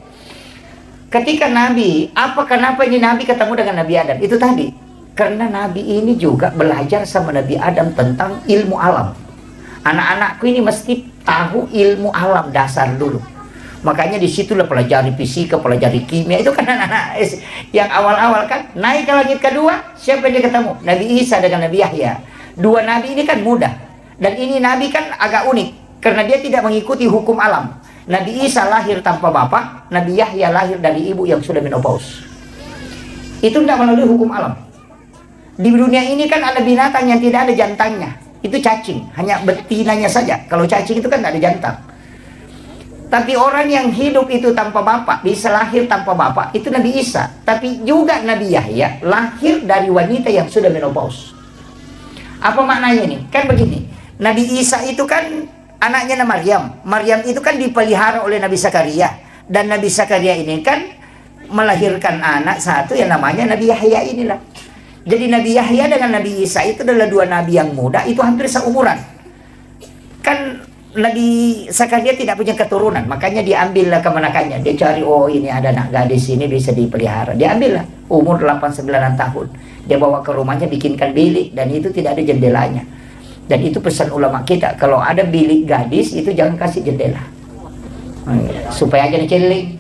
ketika Nabi, kenapa ini Nabi ketemu dengan Nabi Adam? Itu tadi, karena Nabi ini juga belajar sama Nabi Adam tentang ilmu alam. Anak-anakku ini mesti tahu ilmu alam dasar dulu. Makanya disitulah pelajari fisika, pelajari kimia. Itu kan anak-anak yang awal-awal kan. Naik ke langit kedua, siapa yang dia ketemu? Nabi Isa dengan Nabi Yahya. Dua Nabi ini kan mudah. Dan ini Nabi kan agak unik, karena dia tidak mengikuti hukum alam. Nabi Isa lahir tanpa bapak, Nabi Yahya lahir dari ibu yang sudah menopause. Itu tidak melalui hukum alam. Di dunia ini kan ada binatang yang tidak ada jantannya. Itu cacing, hanya betinanya saja. Kalau cacing itu kan tidak ada jantan. Tapi orang yang hidup itu tanpa bapak, bisa lahir tanpa bapak, itu Nabi Isa. Tapi juga Nabi Yahya lahir dari wanita yang sudah menopause. Apa maknanya nih? Kan begini, Nabi Isa itu kan anaknya Maryam. Maryam itu kan dipelihara oleh Nabi Zakaria. Dan Nabi Zakaria ini kan melahirkan anak satu yang namanya Nabi Yahya inilah. Jadi Nabi Yahya dengan Nabi Isa itu adalah dua nabi yang muda, itu hampir seumuran. Kan Nabi Zakaria tidak punya keturunan, makanya diambillah kemenakannya. Dia cari, oh ini ada anak gadis ini bisa dipelihara. Diambillah, umur 8-9 tahun. Dia bawa ke rumahnya, bikinkan bilik, dan itu tidak ada jendelanya. Dan itu pesan ulama kita, kalau ada bilik gadis itu jangan kasih jendela. Supaya aja dikeling.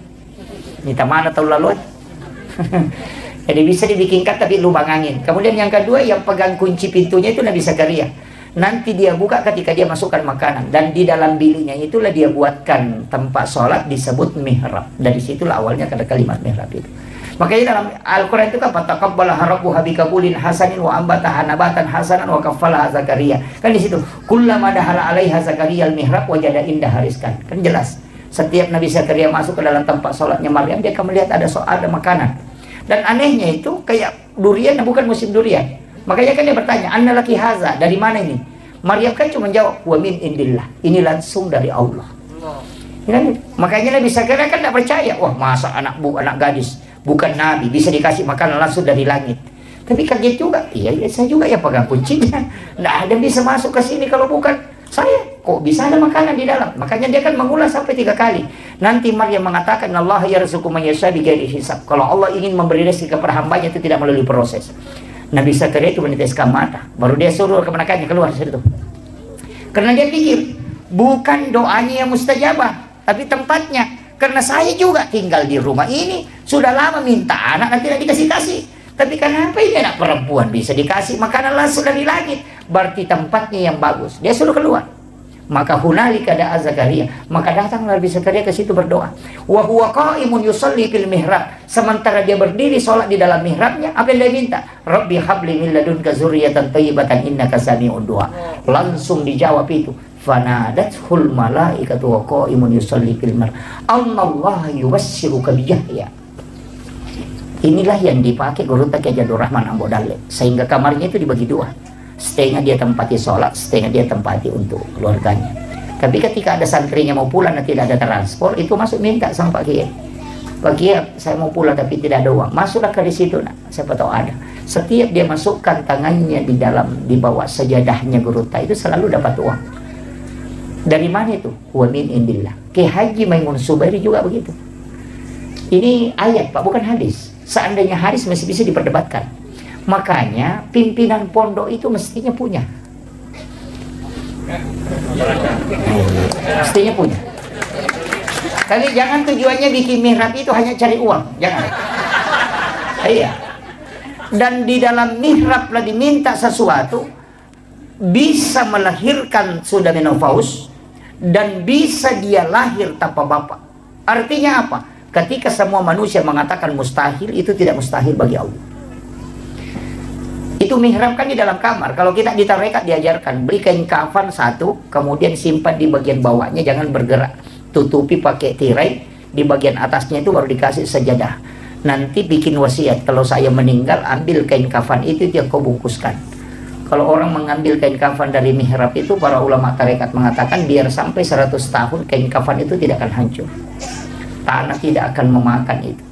Minta mana tahu lalu. Jadi bisa dibikinkan tapi lubang angin. Kemudian yang kedua, yang pegang kunci pintunya itu Nabi Zakaria. Nanti dia buka ketika dia masukkan makanan, dan di dalam biliknya itulah dia buatkan tempat sholat disebut mihrab. Dari situlah awalnya ada kalimat mihrab itu. Makanya dalam Al-Quran itu kan fataqabbalaha rabbuha biqabulin hasanin wa ambataha nabatan hasanan wa kaffalaha Zakaria. Kan di situ kullama dahala 'alaiha Zakaria al-mihrab wajada indaha rizqan. Kan jelas. Setiap Nabi Zakaria masuk ke dalam tempat sholatnya Maryam, dia akan melihat ada makanan. Dan anehnya itu kayak durian, bukan musim durian. Makanya kan dia bertanya, "Anna laki haza?" Dari mana ini? Maryam kan cuma jawab, "Wa min indillah." Ini langsung dari Allah. Ya, makanya Nabi Zakaria kan tidak percaya. Wah, masa anak gadis bukan nabi bisa dikasih makanan langsung dari langit. Tapi kaget juga. Iya, saya juga ya pegang kuncinya. Tidak ada yang bisa masuk ke sini kalau bukan saya. Kok bisa ada makanan di dalam? Makanya dia kan mengulas sampai 3 kali. Nanti Maryam mengatakan, Allah yarzuqu man yasha bighairi hisab. Kalau Allah ingin memberi rezeki kepada hambanya itu tidak melalui proses. Nabi Zakaria itu meneteskan mata, baru dia suruh kemenakannya keluar dari situ. Karena dia pikir bukan doanya yang mustajabah, tapi tempatnya. Karena saya juga tinggal di rumah ini sudah lama minta anak, nanti tidak dikasih. Tapi kenapa ini anak perempuan bisa dikasih makanan langsung dari langit? Berarti tempatnya yang bagus. Dia suruh keluar. Maka hunalika da'a Zakaria, maka datang Nabi Zakaria ke situ berdoa. Wa huwa qa'imun yusalli fil mihrab. Sementara dia berdiri sholat di dalam mihrabnya, apa yang dia minta? Rabbi habli min ladunka dzurriyyatan thayyibatan innaka sami'ud du'a. Langsung dijawab itu. Fanadathul malaikatu wa qa'imun yusalli fil mihrab. Allah yubassiruka bi Yahya. Inilah yang dipakai Guru Kiai Jadul Rahman Ambo Dalek, sehingga kamarnya itu dibagi 2. Setengah dia tempati sholat, setengah dia tempati untuk keluarganya. Tapi ketika ada santrinya mau pulang dan tidak ada transport, itu masuk minta sama Pak Kiai. Pak Kiai, saya mau pulang tapi tidak ada uang. Masuklah ke di situ, nak. Siapa tahu ada. Setiap dia masukkan tangannya di bawah sajadahnya Guru Ta itu selalu dapat uang. Dari mana itu? Wa min indillah. Kiai Haji Maimun Subairi juga begitu. Ini ayat, Pak, bukan hadis. Seandainya hadis masih bisa diperdebatkan. Makanya pimpinan pondok itu mestinya punya. Mestinya punya. Tapi jangan tujuannya bikin mihrab itu hanya cari uang. Jangan. Iya. Dan di dalam mihrab lah diminta sesuatu, bisa melahirkan sudah menopause, dan bisa dia lahir tanpa bapak. Artinya apa? Ketika semua manusia mengatakan mustahil, itu tidak mustahil bagi Allah. Itu mihrab kan di dalam kamar. Kalau kita di tarekat diajarkan, beli kain kafan 1, kemudian simpan di bagian bawahnya, jangan bergerak. Tutupi pakai tirai, di bagian atasnya itu baru dikasih sajadah. Nanti bikin wasiat, kalau saya meninggal, ambil kain kafan itu yang kau bungkuskan. Kalau orang mengambil kain kafan dari mihrab itu, para ulama tarekat mengatakan biar sampai 100 tahun kain kafan itu tidak akan hancur. Tanah tidak akan memakan itu.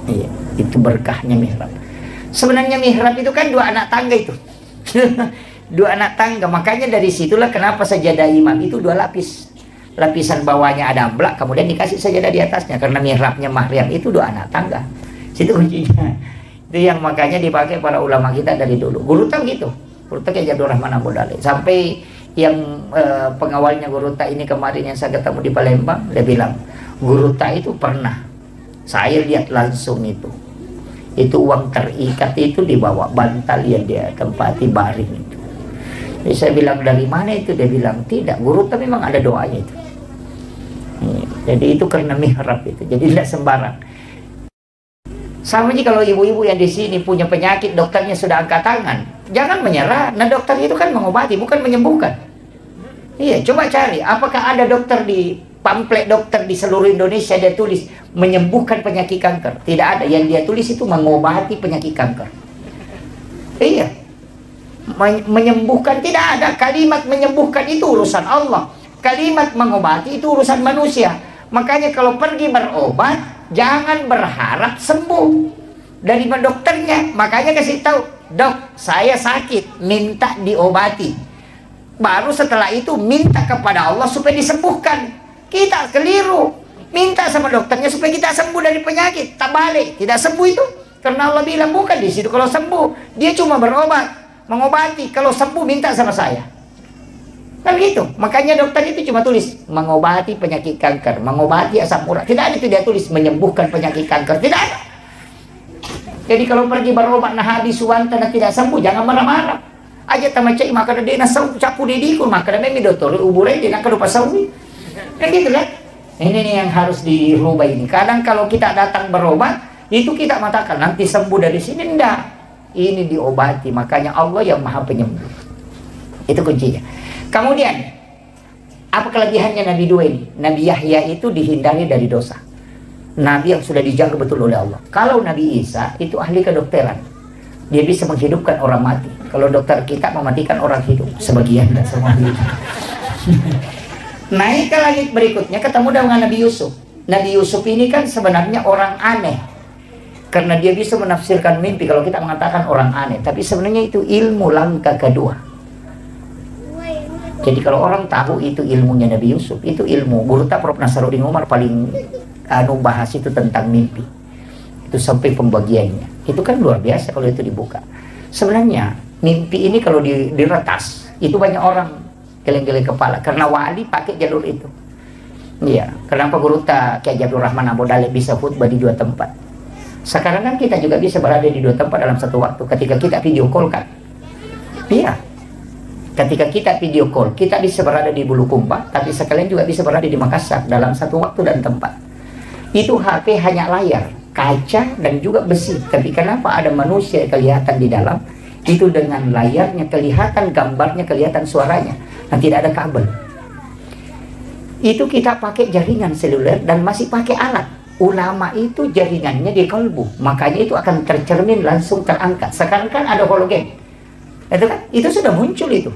Iya, itu berkahnya mihrab. Sebenarnya mihrab itu kan 2 anak tangga itu. 2 anak tangga. Makanya dari situlah kenapa sajadah imam itu 2 lapis. Lapisan bawahnya ada amblak, kemudian dikasih sajadah di atasnya. Karena mihrabnya Maryam itu 2 anak tangga. Situ kuncinya. Itu yang makanya dipakai para ulama kita dari dulu. Guru Ta gitu. Guru Ta Kiai Jadul Rahman Ambo Dalek. Sampai yang pengawalnya Guru Ta ini kemarin yang saya ketemu di Palembang, dia bilang, Guru Ta itu pernah. Saya lihat langsung itu uang terikat itu dibawa bantal yang dia tempati baring itu. Jadi saya bilang, dari mana itu? Dia bilang, tidak, Guru Ta memang ada doanya itu. Jadi itu karena mihrab itu. Jadi tidak sembarang. Sama aja kalau ibu-ibu yang di sini punya penyakit, dokternya sudah angkat tangan, jangan menyerah. Nah, dokter itu kan mengobati, bukan menyembuhkan. Iya, coba cari apakah ada dokter di pamflet dokter di seluruh Indonesia dia tulis menyembuhkan penyakit kanker. Tidak ada. Yang dia tulis itu mengobati penyakit kanker. Iya, menyembuhkan tidak ada. Kalimat menyembuhkan itu urusan Allah, kalimat mengobati itu urusan manusia. Makanya kalau pergi berobat, jangan berharap sembuh dari dokternya. Makanya kasih tahu, dok, saya sakit, minta diobati. baru setelah itu minta kepada Allah supaya disembuhkan. Kita keliru, minta sama dokternya supaya kita sembuh dari penyakit, tak balik, tidak sembuh itu. Karena Allah bilang bukan di situ kalau sembuh, dia cuma berobat, mengobati. Kalau sembuh minta sama saya. Kan gitu. Makanya dokter itu cuma tulis mengobati penyakit kanker, mengobati asam urat. Tidak ada itu dia tulis menyembuhkan penyakit kanker. Tidak ada. Jadi kalau pergi berobat nah habis suwanta dan tidak sembuh, jangan marah-marah. Aja tamacai maka dia nasau capu didikun maka dia dokter ubure dia nak lupa sawi. Kan gitu kan? Ini nih yang harus dirubah ini. Kadang kalau kita datang berobat, itu kita mengatakan nanti sembuh dari sini, enggak. Ini diobati, makanya Allah yang Maha Penyembuh. Itu kuncinya. Kemudian, apa kelebihannya Nabi dua ini? Nabi Yahya itu dihindari dari dosa. Nabi yang sudah dijaga betul oleh Allah. Kalau Nabi Isa itu ahli kedokteran. Dia bisa menghidupkan orang mati. Kalau dokter kita mematikan orang hidup. Sebagian, dan semua hidup. Naik ke langit berikutnya ketemu dengan Nabi Yusuf. Nabi Yusuf ini kan sebenarnya orang aneh. Karena dia bisa menafsirkan mimpi. Kalau kita mengatakan orang aneh. Tapi sebenarnya itu ilmu langkah kedua. Jadi kalau orang tahu itu ilmunya Nabi Yusuf, itu ilmu. Guru tak Prof. Nasaruddin Umar paling bahas itu tentang mimpi. Itu sampai pembagiannya. Itu kan luar biasa kalau itu dibuka. Sebenarnya mimpi ini kalau diretas, itu banyak orang geleng-geleng kepala. Karena wali pakai jalur itu. Iya. Kenapa Guru tak Kiai Abdul Rahman Abu Dalib bisa khutbah di dua tempat? Sekarang kan kita juga bisa berada di dua tempat dalam satu waktu. Ketika kita video call kan. Iya. Ketika kita video call, kita bisa berada di Bulukumba, tapi sekalian juga bisa berada di Makassar dalam satu waktu dan tempat. Itu HP hanya layar, kaca dan juga besi. Tapi kenapa ada manusia yang kelihatan di dalam? Itu dengan layarnya kelihatan, gambarnya kelihatan, suaranya. Dan tidak ada kabel. Itu kita pakai jaringan seluler dan masih pakai alat. Ulama itu jaringannya di kalbu. Makanya itu akan tercermin langsung terangkat. Sekarang kan ada hologen. Itu kan, itu sudah muncul itu.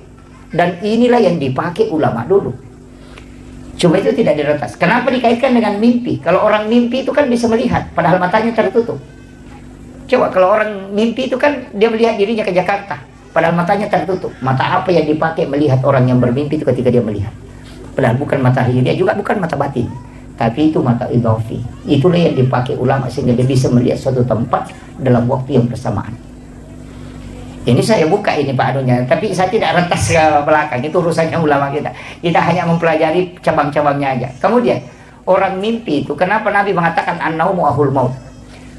Dan inilah yang dipakai ulama dulu. Cuma itu tidak diretas. Kenapa dikaitkan dengan mimpi? Kalau orang mimpi itu kan bisa melihat, padahal matanya tertutup. Coba kalau orang mimpi itu kan dia melihat dirinya ke Jakarta, padahal matanya tertutup. Mata apa yang dipakai melihat orang yang bermimpi itu ketika dia melihat? Padahal bukan mata dia juga bukan mata batin, tapi itu mata idhofi. Itulah yang dipakai ulama sehingga dia bisa melihat suatu tempat dalam waktu yang bersamaan. Ini saya buka ini Pak anunya, tapi saya tidak rentas ke belakang, itu urusannya ulama kita. Kita hanya mempelajari cabang-cabangnya aja. Kemudian, orang mimpi itu, kenapa Nabi mengatakan an-naumu ahul maut?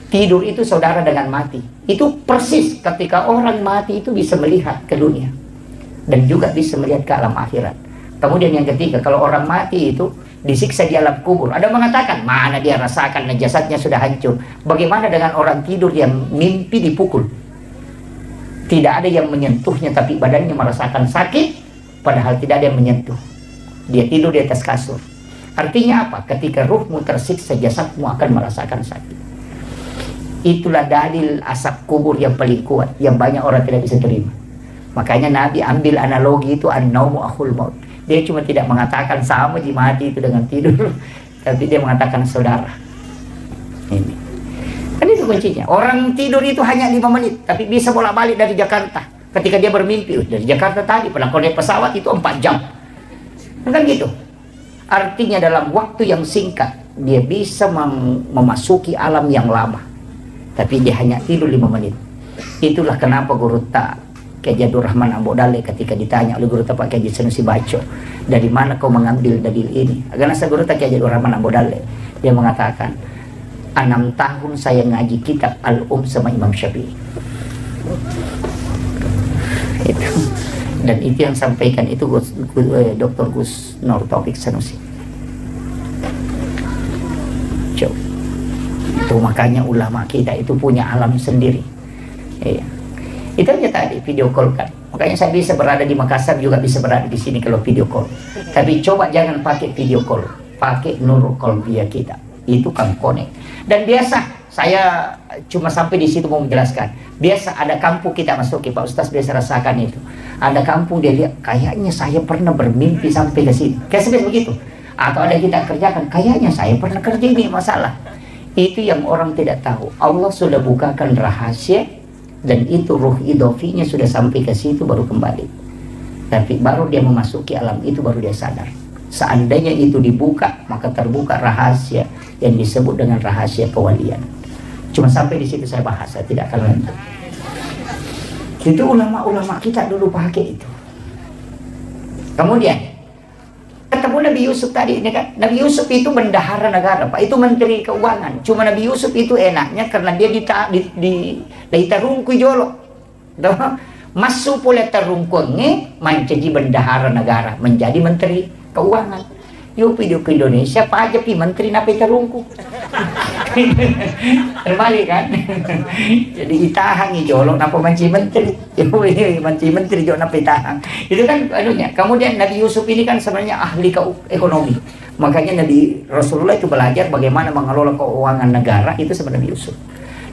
Tidur itu saudara dengan mati. Itu persis ketika orang mati itu bisa melihat ke dunia. Dan juga bisa melihat ke alam akhirat. Kemudian yang ketiga, kalau orang mati itu disiksa di alam kubur. Ada mengatakan, mana dia rasakan jasadnya sudah hancur. Bagaimana dengan orang tidur yang mimpi dipukul? Tidak ada yang menyentuhnya, tapi badannya merasakan sakit, padahal tidak ada yang menyentuh. Dia tidur di atas kasur. Artinya apa? Ketika ruhmu tersiksa, jasadmu akan merasakan sakit. Itulah dalil asap kubur yang paling kuat, yang banyak orang tidak bisa terima. Makanya Nabi ambil analogi itu an-naumu akhul maut. Dia cuma tidak mengatakan sama di mati itu dengan tidur, tapi dia mengatakan saudara. Ini. Kan itu kuncinya. Orang tidur itu hanya 5 menit, tapi bisa bolak-balik dari Jakarta. Ketika dia bermimpi, dari Jakarta tadi, pernah naik pesawat itu 4 jam. Kan gitu. Artinya dalam waktu yang singkat, dia bisa memasuki alam yang lama. Tapi dia hanya tidur 5 menit. Itulah kenapa Guru Tak Kiai Abdul Rahman Abu Dalib ketika ditanya oleh Guru Tak Pak Kiai Sanusi Baco, dari mana kau mengambil dalil ini? Karena Guru Tak Kiai Abdul Rahman Abu Dalib, dia mengatakan, 6 tahun saya ngaji kitab sama Imam Syafi'i. Itu. Dan itu yang sampaikan itu Dr. Gus Nur Taufik Sanusi. Coba. Itu makanya ulama kita itu punya alam sendiri. Iya. Itu aja tadi video call kan. Makanya saya bisa berada di Makassar juga bisa berada di sini kalau video call. Tapi coba jangan pakai video call, pakai Nurul Qalbiyah kita. Itu kan connect. Dan biasa saya cuma sampai di situ mau menjelaskan. Biasa ada kampung kita masuki, Pak Ustaz biasa rasakan itu. Ada kampung dia lihat kayaknya saya pernah bermimpi sampai ke sini. Kayak begitu. Atau ada kita kerjakan kayaknya saya pernah kerja ini masalah. Itu yang orang tidak tahu. Allah sudah bukakan rahasia dan itu ruh idhofinya sudah sampai ke situ baru kembali. Tapi baru dia memasuki alam itu, baru dia sadar. Seandainya itu dibuka, maka terbuka rahasia yang disebut dengan rahasia kewalian. Cuma sampai di situ saya bahas, saya tidak akan lanjut. Itu ulama-ulama kita dulu pakai itu. Kemudian ketemu Nabi Yusuf tadi ini kan, Nabi Yusuf itu bendahara negara, Pak, itu menteri keuangan. Cuma Nabi Yusuf itu enaknya karena dia ditarungku jolo. Masuk pula terungkungnya menjadi bendahara negara, menjadi menteri keuangan. Yuk hidup ke Indonesia, Pak aja pi menteri napi terungku. Terbalik kan? Jadi itahan jolo napa manci menteri. Yuk ini manci menteri jolo napi tahang. Itu kan anunya. Kemudian Nabi Yusuf ini kan sebenarnya ahli ekonomi. Makanya Nabi Rasulullah itu belajar bagaimana mengelola keuangan negara itu sama Nabi Yusuf.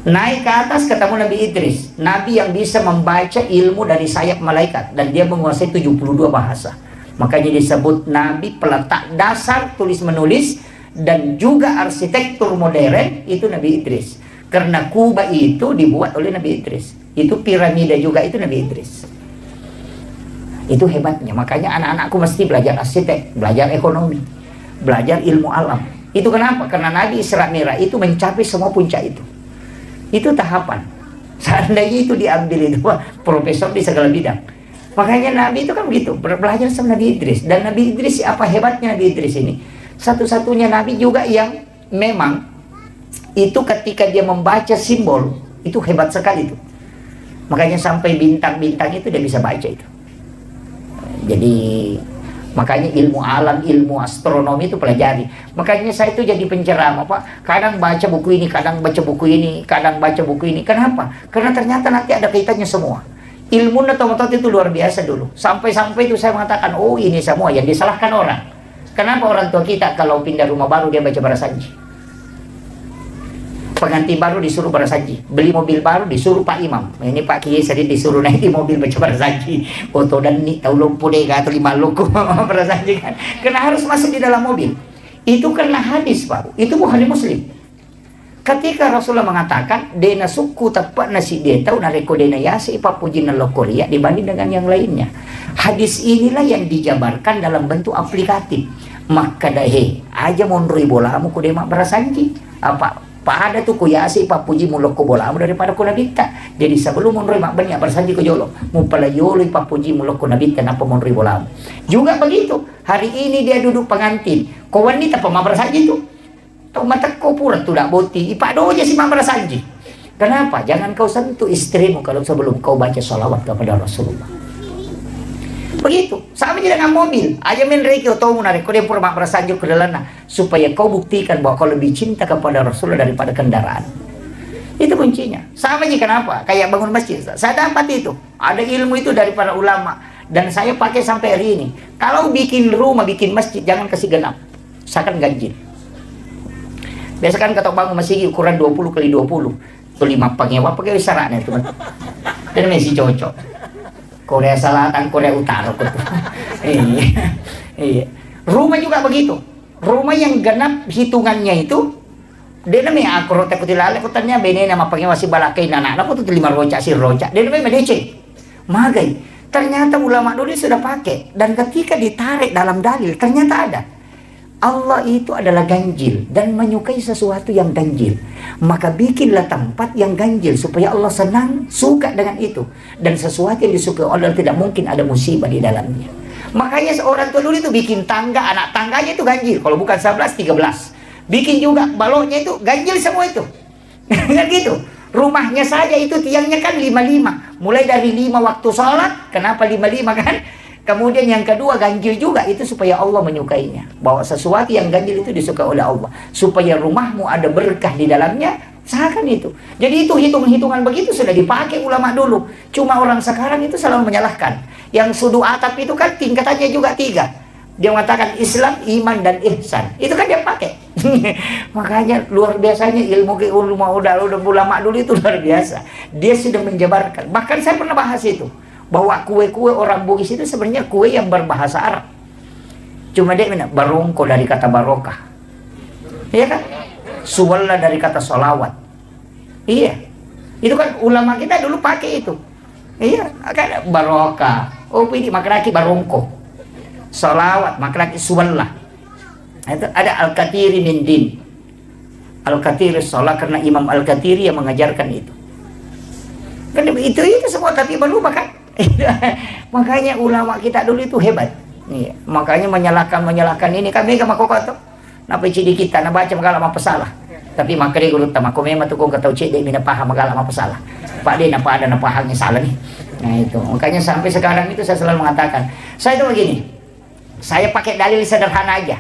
Naik ke atas ketemu Nabi Idris, Nabi yang bisa membaca ilmu dari sayap malaikat, dan dia menguasai 72 bahasa. Makanya disebut Nabi peletak dasar tulis menulis dan juga arsitektur modern itu Nabi Idris. Karena Kuba itu dibuat oleh Nabi Idris. Itu piramida juga itu Nabi Idris. Itu hebatnya. Makanya anak-anakku mesti belajar arsitek, belajar ekonomi, belajar ilmu alam. Itu kenapa? Karena Nabi Isra Mi'raj itu mencapai semua puncak itu. Itu tahapan. Seandainya itu diambil itu profesor di segala bidang. Makanya Nabi itu kan begitu, belajar sama Nabi Idris. Dan Nabi Idris, apa hebatnya Nabi Idris ini? Satu-satunya Nabi juga yang memang itu ketika dia membaca simbol itu hebat sekali itu. Makanya sampai bintang-bintang itu dia bisa baca itu. Jadi makanya ilmu alam, ilmu astronomi itu pelajari. Makanya saya itu jadi penceramah, Pak. Kadang baca buku ini, kadang baca buku ini, kadang baca buku ini. Kenapa? Karena ternyata nanti ada kaitannya semua. Ilmu otomatis itu luar biasa dulu. Sampai-sampai itu saya mengatakan, oh ini semua yang disalahkan orang. Kenapa orang tua kita kalau pindah rumah baru dia baca Barasanji? Pengantin baru disuruh Barasanji, beli mobil baru disuruh Pak Imam. Ini Pak Kiai sering disuruh naik di mobil baca Barasanji. Foto dan ni tahu lumpuh deh atau 5 loko Barasanji kan. Karena harus masuk di dalam mobil. Itu karena hadis, Pak. Itu Bukhari Muslim. Ketika Rasulullah mengatakan dena suku tepat nasi dia tahu nareko dena yasi papujina lokoria dibanding dengan yang lainnya. Hadis inilah yang dijabarkan dalam bentuk aplikatif. Maka dahe aja monroi bolamu ku demak Barasanji. Apa pada tuh kuyasi papuji muloko bolamu daripada ku nabita. Jadi sebelum monroi mak banyak Barasanji ku jolo mupala yolo papuji muloko nabita napa monroi bolamu. Juga begitu. Hari ini dia duduk pengantin. Kau wanita pemah Barasanji itu. Tahu mata kau pura tu tak boti. Ipak doa je si Mama Barasanji. Kenapa? Jangan kau sentuh istrimu kalau sebelum kau baca salawat kepada Rasulullah. Begitu. Sama je dengan mobil. Aja main reki atau menarik kau dia pura Mama Barasanji ke dalam supaya kau buktikan bahwa kau lebih cinta kepada Rasulullah daripada kendaraan. Itu kuncinya. Sama je kenapa? Kayak bangun masjid. Saya dapat itu. Ada ilmu itu dari para ulama dan saya pakai sampai hari ini. Kalau bikin rumah, bikin masjid jangan kasih genap. Usahakan ganjil. Biasa kan kata bangun masih ukuran 20 kali 20. Itu 5 pengewa pakai syaratnya itu. Dan masih cocok. Korea Selatan, Korea Utara gitu. Iya. Rumah juga begitu. Rumah yang genap hitungannya itu dia namanya aku rotek kutilale kutannya bene nama pengewa si balakai anak aku tuh 5 rocak si rocak. Dia namanya DC. Magai. Ternyata ulama dulu sudah pakai dan ketika ditarik dalam dalil ternyata ada. Allah itu adalah ganjil dan menyukai sesuatu yang ganjil. Maka bikinlah tempat yang ganjil supaya Allah senang, suka dengan itu. Dan sesuatu yang disukai Allah tidak mungkin ada musibah di dalamnya. Makanya seorang tua dulu itu bikin tangga, anak tangganya itu ganjil. Kalau bukan 11, 13. Bikin juga baloknya itu ganjil semua itu. Kan gitu. Rumahnya saja itu tiangnya kan 55. Mulai dari 5 waktu sholat. Kenapa 55 kan? Kemudian yang kedua ganjil juga itu supaya Allah menyukainya. Bahwa sesuatu yang ganjil itu disukai oleh Allah. Supaya rumahmu ada berkah di dalamnya. Usahakan itu. Jadi itu hitung-hitungan begitu sudah dipakai ulama dulu. Cuma orang sekarang itu selalu menyalahkan. Yang sudu atap itu kan tingkatannya juga 3. Dia mengatakan Islam, iman, dan ihsan. Itu kan dia pakai. Makanya luar biasanya ilmu ulama dulu itu luar biasa. Dia sudah menjabarkan. Bahkan saya pernah bahas itu. Bahwa kue-kue orang Bugis itu sebenarnya kue yang berbahasa Arab. Cuma dia bilang barongko dari kata barokah. Iya kan? Suwalla dari kata solawat. Iya. Itu kan ulama kita dulu pakai itu. Iya, kan barokah. Oh pilih makraki barongko. Salawat makraki suwallah. Itu ada Al-Kathiri min din. Al-Kathiri sholat karena Imam Al-Kathiri yang mengajarkan itu. Kan itu semua tapi belum kan. Makanya ulama kita dulu itu hebat. Iya, makanya menyalahkan ini kami ke makokoto. Napa cidi kita na baca magala mapasalah. Tapi makare guru tama ko memang tuh kung kataw cidi mina paham magala mapasalah. Pak dia napa ada napa hangnya salah nih. Nah itu makanya sampai sekarang itu saya selalu mengatakan saya itu begini. Saya pakai dalil sederhana aja.